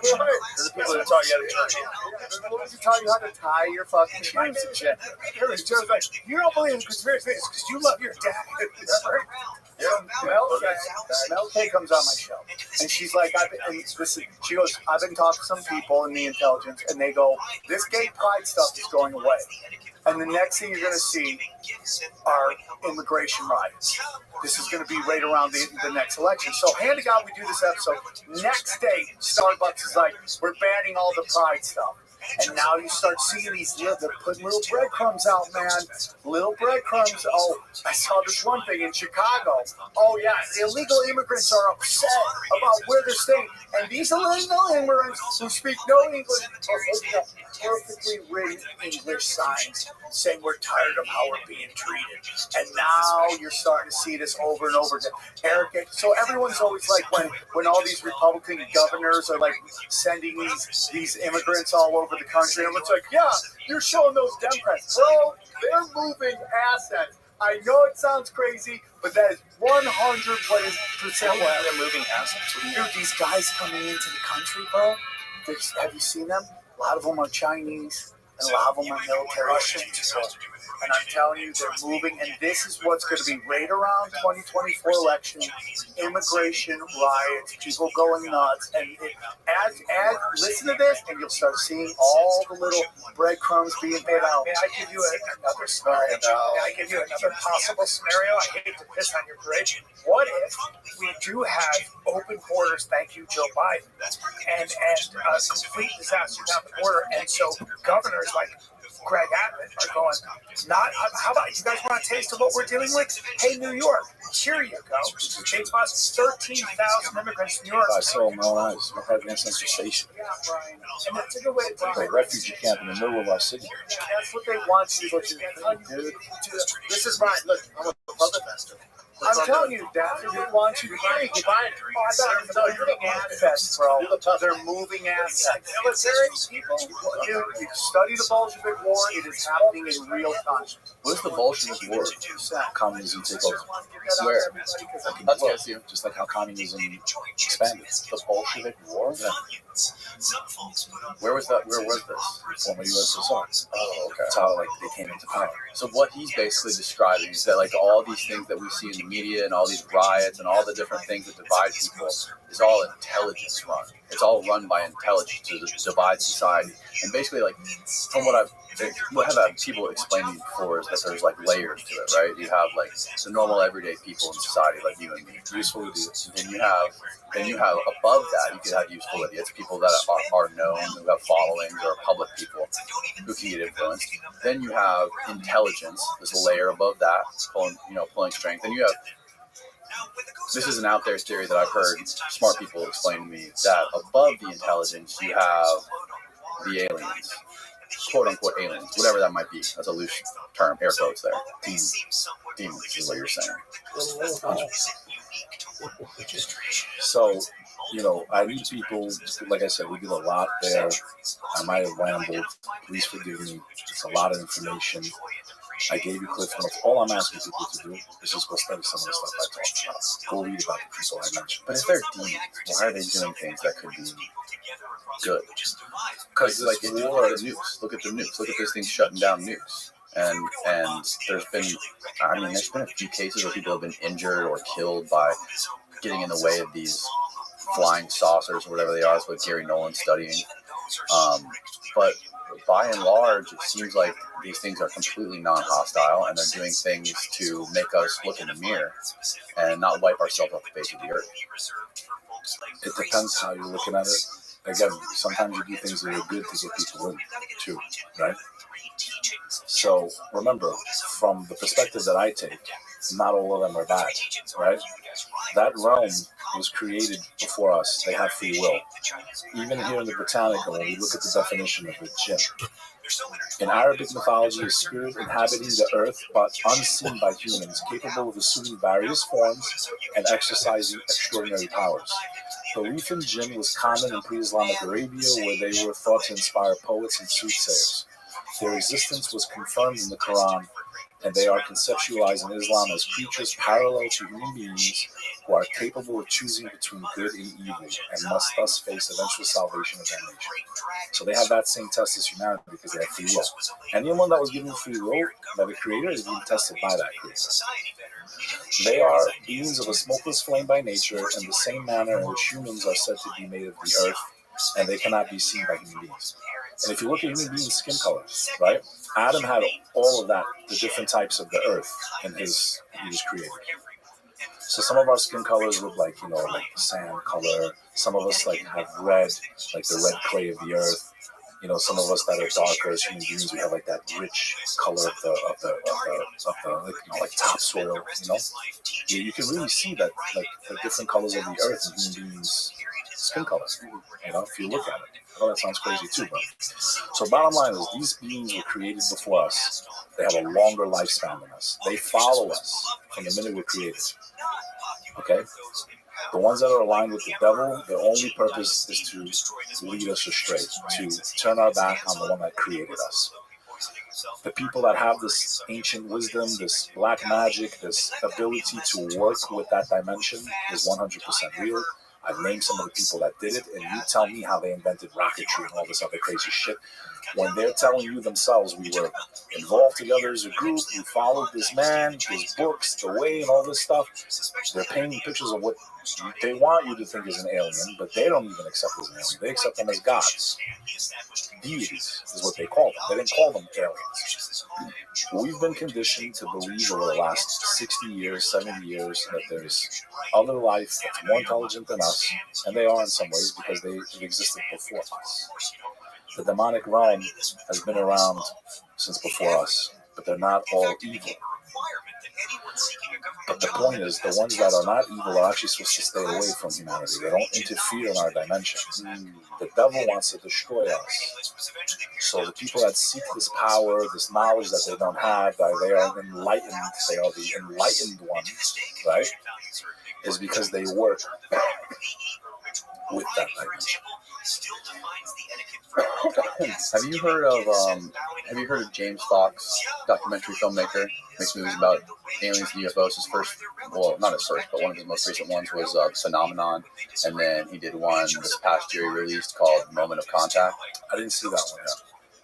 They're the people that taught you how to turn. They're the ones who taught you how to tie your fucking shoes and shit. Joe's like, you don't believe in conspiracy theories because you love your dad. Yeah. Mel K comes on my show, and she's like, she goes, I've been talking to some people in the intelligence, and they go, this gay pride stuff is going away. And the next thing you're going to see are immigration riots. This is going to be right around the next election. So, hand to God, we do this episode. Next day, Starbucks is like, we're banning all the pride stuff. And now you start seeing they're putting little breadcrumbs out, man. Little breadcrumbs. Oh, I saw this one thing in Chicago. Oh, yeah, illegal immigrants are upset about where they're staying. And these illegal immigrants who speak no English are holding up perfectly written English signs saying we're tired of how we're being treated. And now you're starting to see this over and over again. Eric, so everyone's always like when all these Republican governors are like sending these immigrants all over the country, and it's like, yeah, you're showing those Democrats. Bro, they're moving assets. I know it sounds crazy, but that is 100% what they're moving assets. Dude, these guys coming into the country, bro, have you seen them? A lot of them are Chinese, and a lot of them are military. Russians. And I'm telling you, they're moving, and this is what's going to be right around 2024 election, immigration riots, people going nuts, and listen to this, and you'll start seeing all the little breadcrumbs being paid out. May I give you another scenario? May I give you another possible scenario? I hate to piss on your parade. What if we do have open borders, thank you, Joe Biden, and complete disaster down the border, and so governors like Greg Abbott are going, how about you guys want a taste of what we're dealing with? Hey, New York, here you go. They bust 13,000 immigrants in New York. I saw my eyes. I had instant sensation. And that's a good way to do A it. refugee camp in the middle of our city. That's what they want you to do, dude. This is mine. Look, I'm a puppet master. I'm telling you, Dad, they want you to think. They're moving assets, bro. They're moving assets. Military people, dude, you study the Bolshevik War, it is happening in real time. What is the Bolshevik War? Communism take over. Where? That's what I see. Just like how communism expanded. The Bolshevik War? Yeah. Where was that? Where was this? Former USSR. Oh, okay. That's how like they came into power. So what he's basically describing is that like all these things that we see in the media and all these riots and all the different things that divide people is all intelligence run. It's all run by intelligence to divide society. And basically, like from what I've had people explain to me before is that there's like layers to it, right? You have like the normal everyday people in society, like you and me, useful idiots. Then you have above that, you could have useful idiots, people that are known, who have followings, or public people who can get influenced. Then you have intelligence, there's a layer above that, pulling strength. Then you have, this is an out there theory that I've heard smart people explain to me, that above the intelligence you have the aliens, quote unquote aliens, whatever that might be. That's a loose term, air quotes there. Demons is what you're saying. So, I need people, like I said, we did a lot there. I might have rambled. Please forgive me. It's a lot of information. I gave you cliff notes. All I'm asking people to do is just go study some of the stuff I talked about. Go read about the people I mentioned. But if they're demons, why are they doing things that could be good? Because like if you look at the nukes, look at this thing shutting down nukes. And there's been a few cases where people have been injured or killed by getting in the way of these flying saucers or whatever they are. That's what Gary Nolan's studying. But by and large, it seems like these things are completely non-hostile, and they're doing things to make us look in the mirror and not wipe ourselves off the face of the earth. It depends how you're looking at it. Again, sometimes you do things that are good to get people in, too, right? So remember, from the perspective that I take, not all of them are bad, right? That realm was created before us. They have free will. Even here in the Britannica, when we look at the definition of a jinn, in Arabic mythology, a spirit inhabiting the earth but unseen by humans, capable of assuming various forms and exercising extraordinary powers. Belief in jinn was common in pre-Islamic Arabia, where they were thought to inspire poets and soothsayers. Their existence was confirmed in the Quran, and they are conceptualized in Islam as creatures parallel to human beings who are capable of choosing between good and evil and must thus face eventual salvation of their nature. So they have that same test as humanity because they have free will. Anyone that was given free will by the Creator is being tested by that Creator. They are beings of a smokeless flame by nature in the same manner in which humans are said to be made of the earth, and they cannot be seen by human beings. And if you look at human beings' skin color, right? Adam had all of that, the different types of the earth he was created. So some of our skin colors look like, like sand color. Some of us like have red, like the red clay of the earth. Some of us that are darker as human beings, we have like that rich color of the like topsoil. You can really see that, like the different colors of the earth in human beings' skin color. If you look at it. I know that sounds crazy too, but so bottom line is these beings were created before us. They have a longer lifespan than us. They follow us from the minute we're created. Okay? The ones that are aligned with the devil, their only purpose is to lead us astray, to turn our back on the one that created us. The people that have this ancient wisdom, this black magic, this ability to work with that dimension is 100% real. I've named some of the people that did it, and you tell me how they invented rocketry and all this other crazy shit. When they're telling you themselves, we were involved together as a group, we followed this man, his books, the way, and all this stuff. They're painting pictures of what they want you to think is an alien, but they don't even accept as an alien. They accept them as gods. Deities is what they call them. They didn't call them aliens. We've been conditioned to believe over the last 60 years, 70 years, that there's other life that's more intelligent than us, and they are in some ways because they existed before us. The demonic realm has been around since before us, but they're not all evil. But the point is, the ones that are not evil are actually supposed to stay away from humanity. They don't interfere in our dimension. The devil wants to destroy us. So the people that seek this power, this knowledge that they don't have, that they are enlightened, they are the enlightened ones, right? Is because they work with that dimension. Have you heard of James Fox, documentary filmmaker? Makes movies about aliens and UFOs. His first, well, not his first, but one of his most recent ones was Phenomenon, and then he did one this past year he released called Moment of Contact. I didn't see that one yet.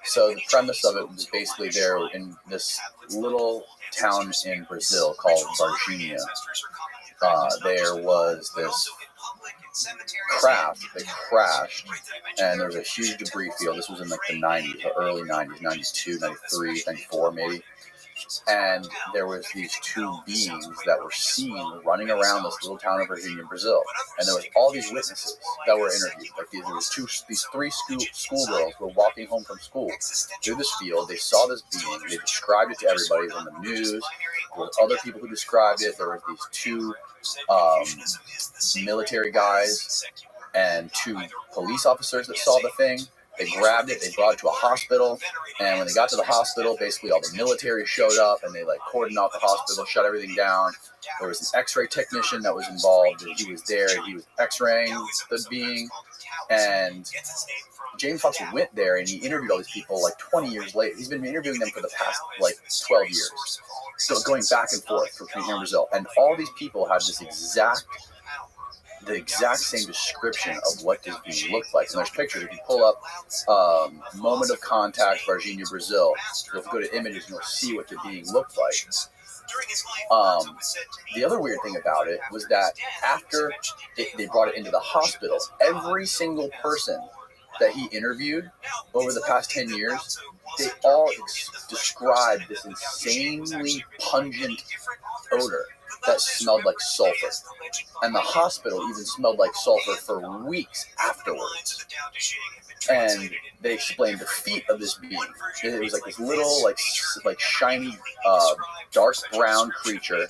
So the premise of it was basically they're in this little town in Brazil called Varginha. There was this craft that crashed, and there was a huge debris field. This was in like the 90s, the early 90s, 92, 93, 94 maybe. And there was these two beings that were seen running around this little town of Virginia, Brazil. And there was all these witnesses that were interviewed. Like these three schoolgirls were walking home from school through this field. They saw this being. They described it to everybody. It was on the news. There were other people who described it. There were these two military guys and two police officers that saw the thing. They grabbed it, they brought it to a hospital, and when they got to the hospital, basically all the military showed up, and they like cordoned off the hospital, shut everything down. There was an x-ray technician that was involved, and he was there, and he was x-raying the being, and James Fox went there, and he interviewed all these people like 20 years later. He's been interviewing them for the past like 12 years, so going back and forth between here and Brazil, and all these people had the exact same description of what this being looked like. And there's pictures. If you pull up Moment of Contact, Varginha, Brazil, you'll go to images and you'll see what the being looked like. The other weird thing about it was that after they brought it into the hospital, every single person that he interviewed over the past 10 years, they all described this insanely pungent odor that smelled like sulfur. And the hospital even smelled like sulfur for weeks afterwards. And they explained the feet of this being. It was like this little, like shiny, dark brown creature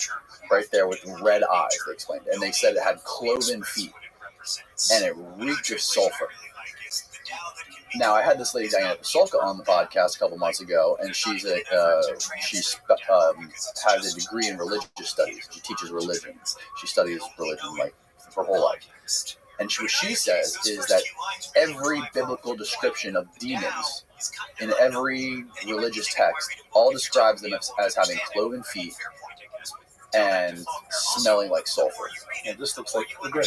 right there with red eyes, they explained. And they said it had cloven feet. And it reeked of sulfur. Now, I had this lady, Diana Pasolka, on the podcast a couple months ago, and she has a degree in religious studies. She teaches religion. She studies religion, like, her whole life. And what she says is that every biblical description of demons in every religious text all describes them as having cloven feet and smelling like sulfur. And this looks like a grape.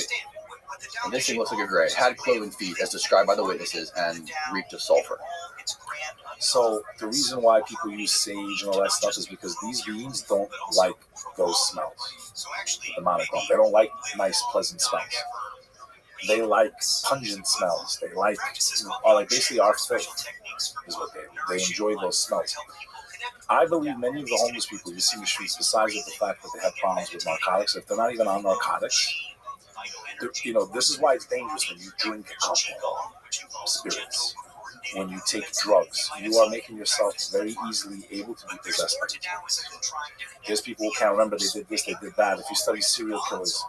And this thing looks like a grape. Had cloven feet, as described by the witnesses, and reeked of sulfur. So the reason why people use sage and all that stuff is because these beings don't like those smells. The demonic realm. They don't like nice, pleasant smells. They like pungent smells. They like basically our filth is what they enjoy those smells. I believe many of the homeless people you see in the streets, besides the fact that they have problems with narcotics, if they're not even on narcotics, this is why it's dangerous when you drink alcohol, spirits. When you take drugs, you are making yourself very easily able to be possessed by the demons. There's people who can't remember they did this, they did that. If you study serial killers,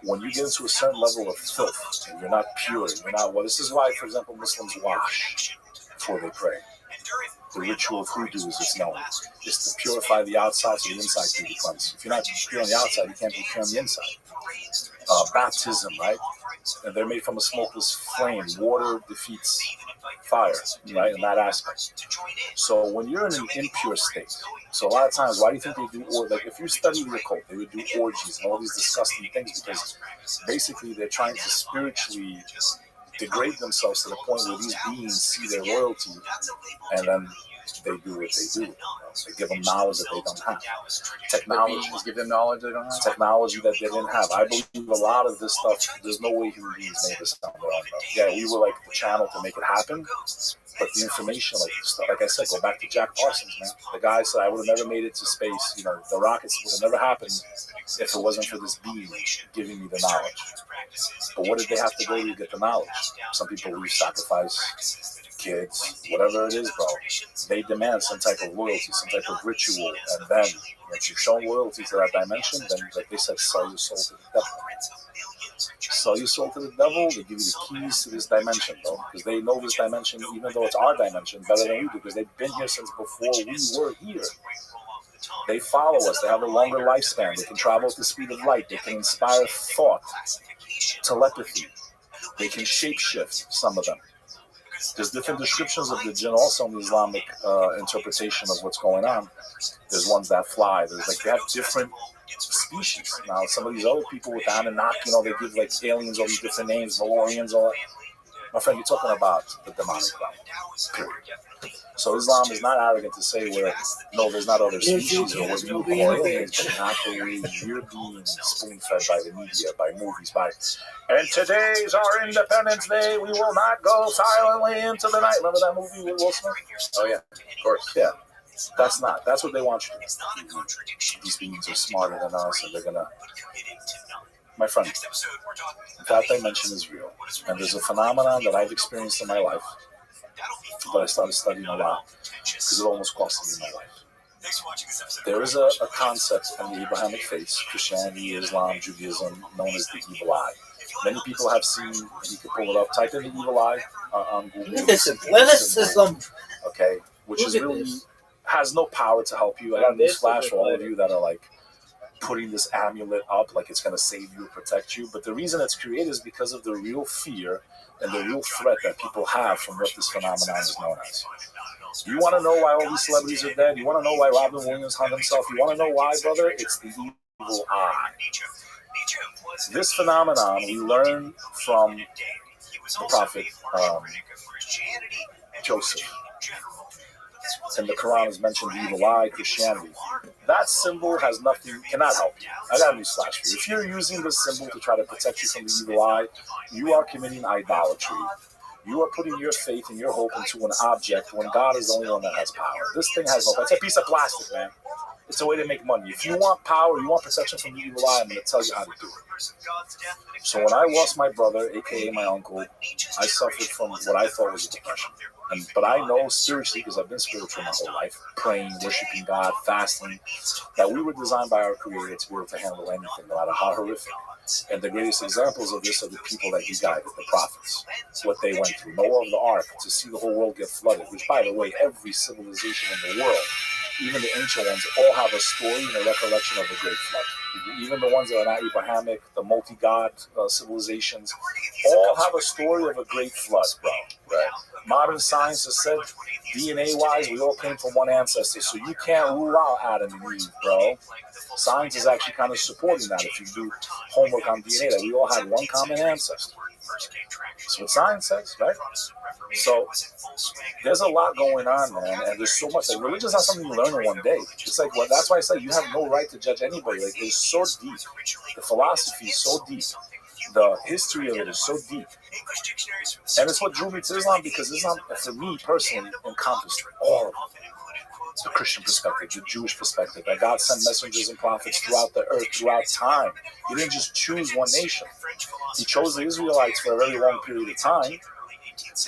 when you get into a certain level of filth, and you're not pure, this is why, for example, Muslims wash before they pray. The ritual of hoodoo, as it's known, is to purify the outside so the inside can be cleansed. If you're not pure on the outside, you can't be pure on the inside. Baptism, right? And they're made from a smokeless flame. Water defeats fire, right? In that aspect. So when you're in an impure state, so a lot of times, why do you think they do, if you study the occult, they would do orgies and all these disgusting things because basically they're trying to spiritually degrade themselves to the point where these beings see their royalty and then they do what they do. They give them knowledge that they don't have. Technology give them knowledge they don't have. Technology that they didn't have. I believe a lot of this stuff, there's no way human beings made this on their own. Yeah, we were like the channel to make it happen, but the information, like I said, go back to Jack Parsons, man. The guy said I would have never made it to space. The rockets would have never happened if it wasn't for this being giving me the knowledge. But what did they have to go to get the knowledge? Some people will sacrifice kids, whatever it is, bro. They demand some type of loyalty, some type of ritual, and then once you've shown loyalty to that dimension, then, like they said, sell your soul to the devil. Sell your soul to the devil, they give you the keys to this dimension, bro, because they know this dimension, even though it's our dimension, better than we do, because they've been here since before we were here. They follow us. They have a longer lifespan. They can travel at the speed of light. They can inspire thought, telepathy. They can shapeshift, some of them. There's different descriptions of the jinn also in the Islamic interpretation of what's going on. There's ones that fly. There's like, they have different species. Now, some of these other people with the Anunnaki, they give like aliens all these different names, Valorians, all that. My friend, you're talking about the demonic realm, period. So Islam is not arrogant to say no, there's not other species or what you would call aliens, but not the way you're being spoon-fed by the media, by movies, and today's our Independence Day, we will not go silently into the night. Remember that movie with Will Smith? Oh, yeah, of course. Yeah. That's what they want you to do. These beings are smarter than us, and they're going to... My friend, that dimension is real. And there's a phenomenon that I've experienced in my life that I started studying a lot because it almost cost me my life. There is a concept in the Abrahamic faiths, Christianity, Islam, Judaism, known as the evil eye. Many people have seen, you can pull it up, type in the evil eye on Google. Okay, which is really, has no power to help you. I got a news flash for all of you that are like putting this amulet up like it's going to save you or protect you. But the reason it's created is because of the real fear and the real threat that people have from what this phenomenon is known as. You want to know why all these celebrities are dead? You want to know why Robin Williams hung himself? You want to know why, brother? It's the evil eye. This phenomenon we learn from the prophet Joseph. And the Quran has mentioned the evil eye, Christianity. That symbol has nothing, cannot help you. I got a news flash for you. If you're using this symbol to try to protect you from the evil eye, you are committing idolatry. You are putting your faith and your hope into an object when God is the only one that has power. This thing has no power. It's a piece of plastic, man. It's a way to make money. If you want power, you want protection from the evil eye, I'm going to tell you how to do it. So when I lost my brother, a.k.a. my uncle, I suffered from what I thought was a depression. But I know spiritually, because I've been spiritual my whole life, praying, worshiping God, fasting, that we were designed by our Creator to be able to handle anything, no matter how horrific. And the greatest examples of this are the people that He guided, the prophets, what they went through. Noah of the ark, to see the whole world get flooded, which, by the way, every civilization in the world, even the ancient ones, all have a story and a recollection of a great flood. Even the ones that are not Abrahamic, the multi-god civilizations, all have a story of a great flood, bro. Right? Modern science has said, DNA-wise, we all came from one ancestor, so you can't rule out Adam and Eve, bro. Science is actually kind of supporting that if you do homework on DNA, that we all had one common ancestor. That's what science says, right? So there's a lot going on, man, and there's so much. Like, religion's not something you learn in one day. It's like, well, that's why I say you have no right to judge anybody. Like, it's so deep. The philosophy is so deep. The history of it is so deep. And it's what drew me to Islam, because Islam, for me personally, encompassed all of it. The Christian perspective, the Jewish perspective, that God sent messengers and prophets throughout the earth, throughout time. He didn't just choose one nation. He chose the Israelites for a very long period of time.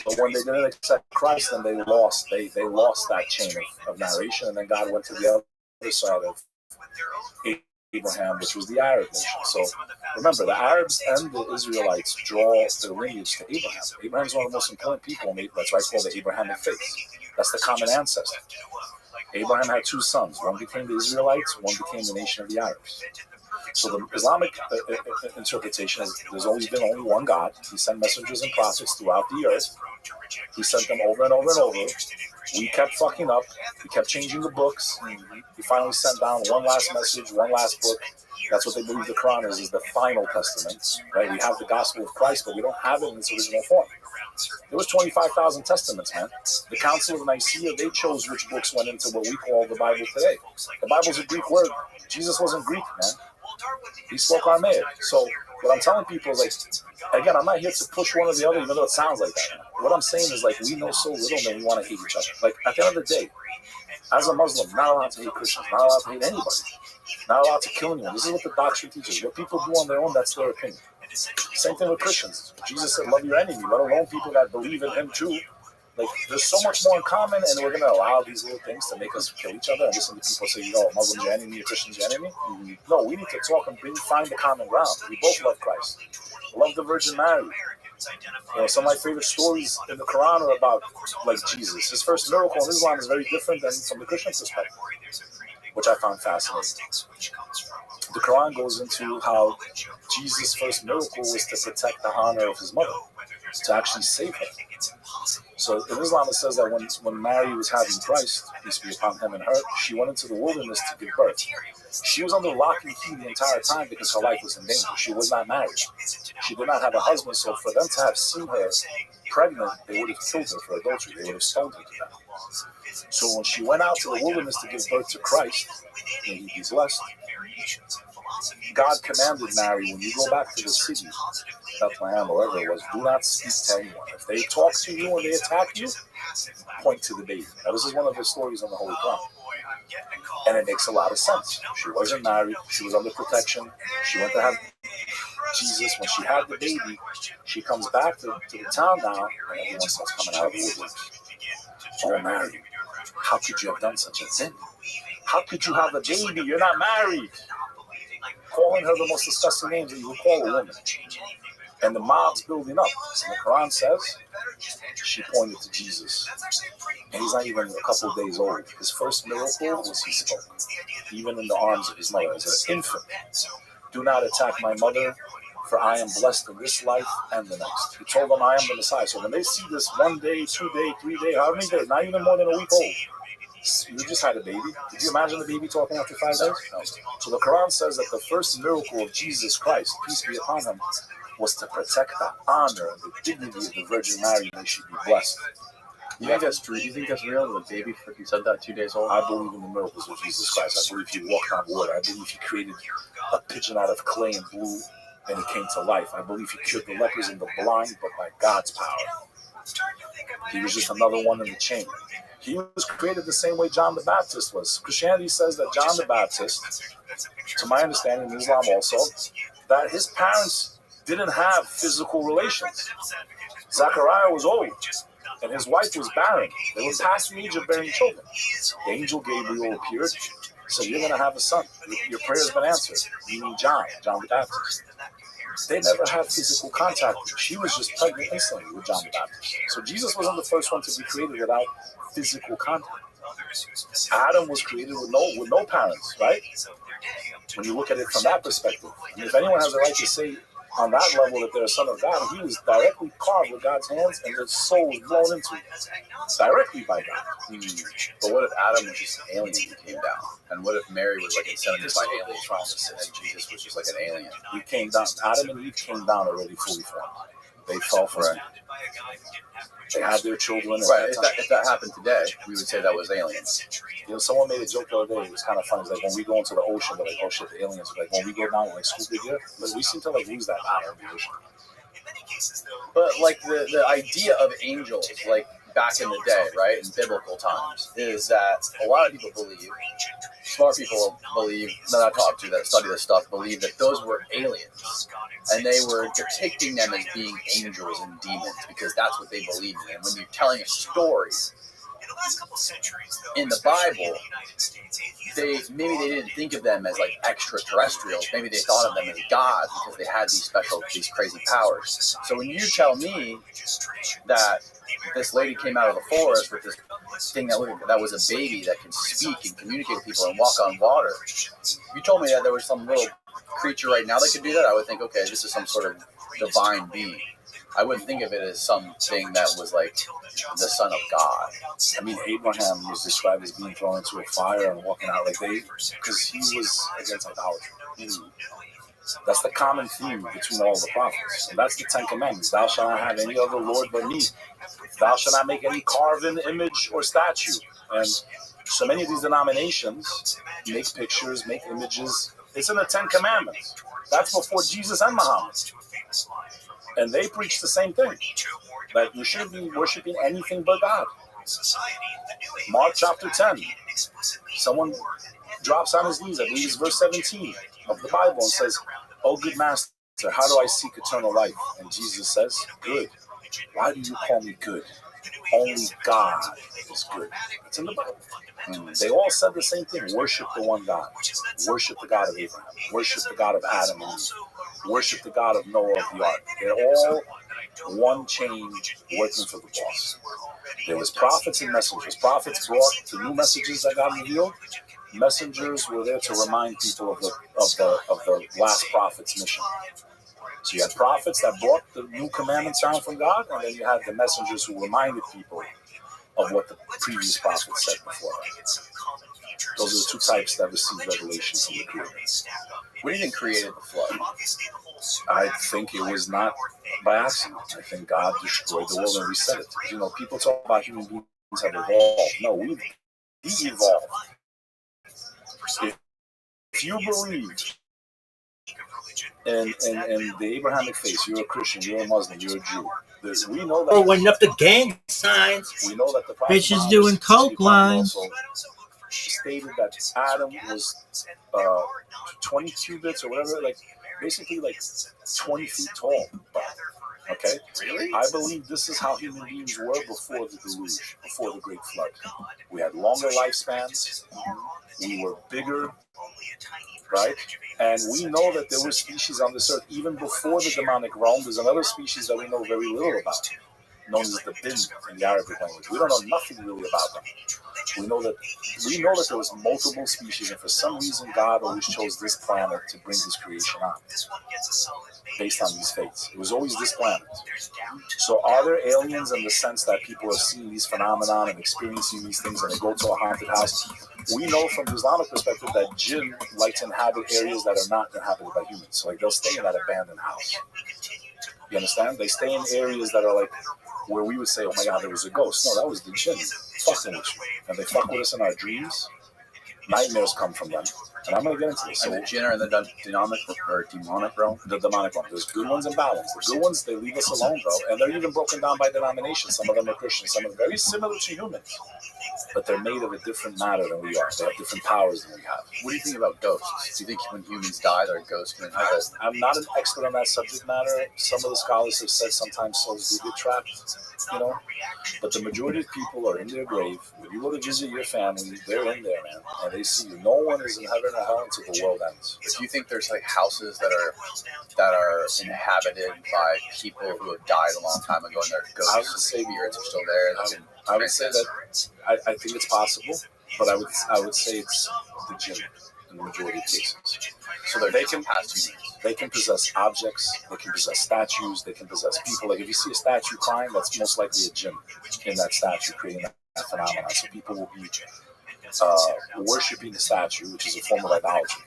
But when they didn't accept Christ, then they lost that chain of narration, and then God went to the other side of Abraham, which was the Arab nation. So remember, the Arabs and the Israelites draw their lineage to Abraham. Abraham's one of the most important people, and that's why I call the Abrahamic faith. That's the common ancestor. Abraham had two sons. One became the Israelites, one became the nation of the Arabs. So the Islamic interpretation is there's always been only one God. He sent messengers and prophets throughout the earth. He sent them over and over and over. We kept fucking up. We kept changing the books. He finally sent down one last message, one last book. That's what they believe the Quran is the final testament. Right? We have the gospel of Christ, but we don't have it in its original form. There was 25,000 testaments, man. The Council of Nicaea, they chose which books went into what we call the Bible today. The Bible's a Greek word. Jesus wasn't Greek, man. He spoke Aramaic. So what I'm telling people is, like, again, I'm not here to push one or the other, even though it sounds like that. What I'm saying is, like, we know so little that we want to hate each other. Like, at the end of the day, as a Muslim, not allowed to hate Christians, not allowed to hate anybody, not allowed to kill anyone. This is what the doctrine teaches. What people do on their own, that's their opinion. Same thing with Christians. Jesus said, love your enemy, let alone people that believe in Him too. Like, there's so much more in common, and we're gonna allow these little things to make us kill each other and listen to people say, Muslims are enemy, Christians are enemy. No, we need to talk and find the common ground. We both love Christ, love the Virgin Mary. Some of my favorite stories in the Quran are about like Jesus. His first miracle in Islam is very different than from the Christian perspective, which I found fascinating. The Quran goes into how Jesus' first miracle was to protect the honor of his mother, to actually save her. So in Islam it says that when Mary was having Christ, peace be upon him and her, she went into the wilderness to give birth. She was under lock and key the entire time because her life was in danger. She was not married. She did not have a husband, so for them to have seen her pregnant, they would have killed her for adultery. They would have stoned her to death. So when she went out to the wilderness to give birth to Christ, may he be blessed, God commanded Mary, when you go back to the city, Bethlehem, or wherever it was, do not speak to anyone. If they talk to you and they attack you, point to the baby. Now, this is one of the stories in the Holy Quran. And it makes a lot of sense. She wasn't married. She was under protection. She went to have Jesus. When she had the baby, she comes back to the town now, and everyone starts coming out of the woodwork. Oh, Mary, how could you have done such a thing? How could you have a baby? You're not married. Calling her the most disgusting names that you would call a woman. And the mob's building up. And the Quran says she pointed to Jesus. And he's not even a couple of days old. His first miracle was he spoke, even in the arms of his mother as an infant. Do not attack my mother, for I am blessed in this life and the next. He told them, I am the Messiah. So when they see this 1 day, 2 day, 3 day, how many days? Not even more than a week old. You just had a baby. Could you imagine the baby talking after 5 days? No. So the Quran says that the first miracle of Jesus Christ, peace be upon him, was to protect the honor and the dignity of the Virgin Mary, and she be blessed. You think that's true? You think that's real? The baby freaking said that 2 days old? I believe in the miracles of Jesus Christ. I believe he walked on water. I believe he created a pigeon out of clay and blew, and it came to life. I believe he cured the lepers and the blind, but by God's power. He was just another one in the chain. He was created the same way John the Baptist was. Christianity says that John the Baptist, to my understanding, in Islam also, that his parents didn't have physical relations. Zachariah was old, and his wife was barren. They were past the age of bearing children. The angel Gabriel appeared, so you're going to have a son. Your prayer has been answered. You need John the Baptist. They never had physical contact. She was just pregnant instantly with John the Baptist. So Jesus wasn't the first one to be created without physical contact. Adam was created with no parents, right? When you look at it from that perspective. I mean, if anyone has a right to say on that level that they're a son of God, he was directly carved with God's hands and his soul was blown into directly by God. But what if Adam was just an alien who came down? And what if Mary was like inseminated by aliens and Jesus was just like an alien? He came down. Adam and Eve came down already fully formed. They fell for it. They had their children. Right. If that happened today, we would say that was aliens. Someone made a joke the other day. It was kind of funny. It's like when we go into the ocean, they're like, "Oh shit, the aliens!" Like when we go down, we're like scoop it here. But we seem to like lose that power of the ocean. But like the idea of angels, like back in the day, right, in biblical times, is that a lot of people believe, smart people believe, that I talk to that study this stuff, believe that those were aliens. And they were depicting them as being angels and demons because that's what they believed in. And when you're telling a story in the Bible, maybe they didn't think of them as like extraterrestrials. Maybe they thought of them as gods because they had these crazy powers. So when you tell me that this lady came out of the forest with this thing that was a baby that can speak and communicate with people and walk on water, if you told me that there was some little creature right now that could do that, I would think, okay, this is some sort of divine being. I wouldn't think of it as something that was like the son of God. I mean, Abraham was described as being thrown into a fire and walking out like because he was against idolatry. That's the common theme between all the prophets. And that's the 10 Commandments. Thou shalt not have any other Lord but me. Thou shalt not make any carven image or statue. And so many of these denominations make pictures, make images. It's in the 10 Commandments. That's before Jesus and Muhammad. And they preach the same thing, that you shouldn't be worshiping anything but God. Mark chapter 10, someone drops on his knees, I believe it's verse 17 of the Bible, and says, "Oh, good master, how do I seek eternal life?" And Jesus says, "Good. Why do you call me good? only God is good. It's in the Bible. They all said the same thing. Worship the one God. Worship the God of Abraham. Worship the God of Adam and Eve. Worship the God of Noah of the ark. They're all one chain working for the boss. There was prophets and messengers. Prophets brought the new messages that God revealed. Messengers were there to remind people of the last prophet's mission. So you had prophets that brought the new commandments down from God, and then you had the messengers who reminded people of what the previous prophets said before. Those are the two types that received revelation from the Creator. What do you think created the flood? I think it was not by accident. I think God destroyed the world and reset it. You know, people talk about human beings have evolved. No, we evolved. If you believe in the Abrahamic faith, you're a Christian, you're a Muslim, you're a Jew. We know that. Oh, when up the gang signs. We know that the bitches doing coke lines. Stated that Adam was 20 cubits or whatever, like basically like 20 feet tall. Okay? Really? I believe this is how human beings were before the deluge, before the great flood. We had longer lifespans. We were bigger, right? And we know that there were species on this earth even before the demonic realm. There's another species that we know very little about, known as the bin in the Arabic language. We don't know nothing really about them. We know that there was multiple species, and for some reason God always chose this planet to bring his creation on, based on these fates. It was always this planet. So are there aliens in the sense that people are seeing these phenomena and experiencing these things and they go to a haunted house? We know from the Islamic perspective that jinn like to inhabit areas that are not inhabited by humans. So like they'll stay in that abandoned house. You understand? They stay in areas that are like where we would say, oh my God, there was a ghost. No, that was the jinn fucking with you. And they fuck with us in our dreams. Nightmares come from them. And I'm going to get into this. So the jinn are in the demonic realm? The demonic realm. There's good ones and bad ones. The good ones, they leave us alone, bro. And they're even broken down by denomination. Some of them are Christian. Some are very similar to humans. But they're made of a different matter than we are. They have different powers than we have. What do you think about ghosts? Do you think when humans die, their ghosts can inhabit? I'm not an expert on that subject matter. Some of the scholars have said sometimes souls do get trapped, you know. But the majority of people are in their grave. When you go to visit your family, they're in there, man. And they see you. No one is in heaven or hell until the world ends. Do you think there's like houses that are inhabited by people who have died a long time ago and their ghosts and spirits are still there? I would say that I think it's possible, but I would say it's the jinn in the majority of cases. So they can pass humans. They can possess objects. They can possess statues. They can possess people. Like if you see a statue crying, that's most likely a jinn in that statue creating that phenomenon. So people will be worshiping the statue, which is a form of idolatry,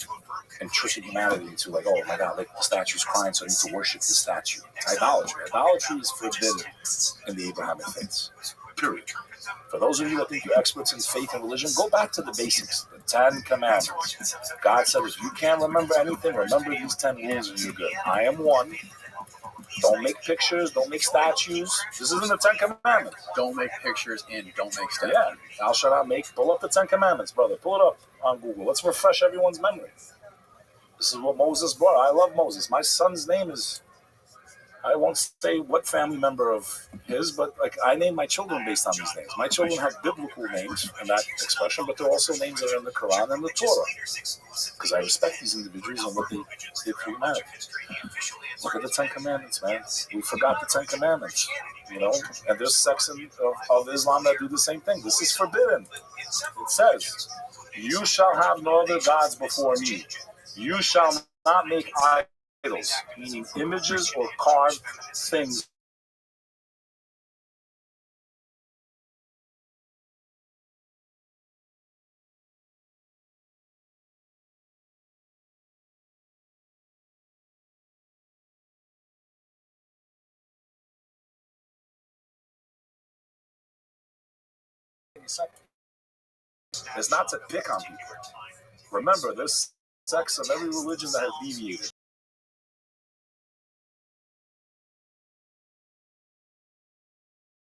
and tricking humanity into like, oh my God, like the statue's crying, so I need to worship the statue. Idolatry. Idolatry is forbidden in the Abrahamic faiths. Period. For those of you that think you're experts in faith and religion, go back to the basics, the 10 commandments. God said, if you can't remember anything, remember these 10 rules and you're good. I am one. Don't make pictures. Don't make statues. This isn't the 10 commandments. Don't make pictures and don't make statues. Yeah. Thou shalt not make. Pull up the 10 commandments, brother. Pull it up on Google. Let's refresh everyone's memory. This is what Moses brought. I love Moses. My son's name is... I won't say what family member of his, but like I name my children based on these names. My children have biblical names in that expression, but they're also names that are in the Quran and the Torah. Because I respect these individuals and what they did for humanity. Look at the 10 Commandments, man. We forgot the 10 Commandments, you know? And there's sects of Islam that do the same thing. This is forbidden. It says, you shall have no other gods before me. You shall not make idols, meaning images or carved things. It's not to pick on people. Remember, there's sects of every religion that have deviated.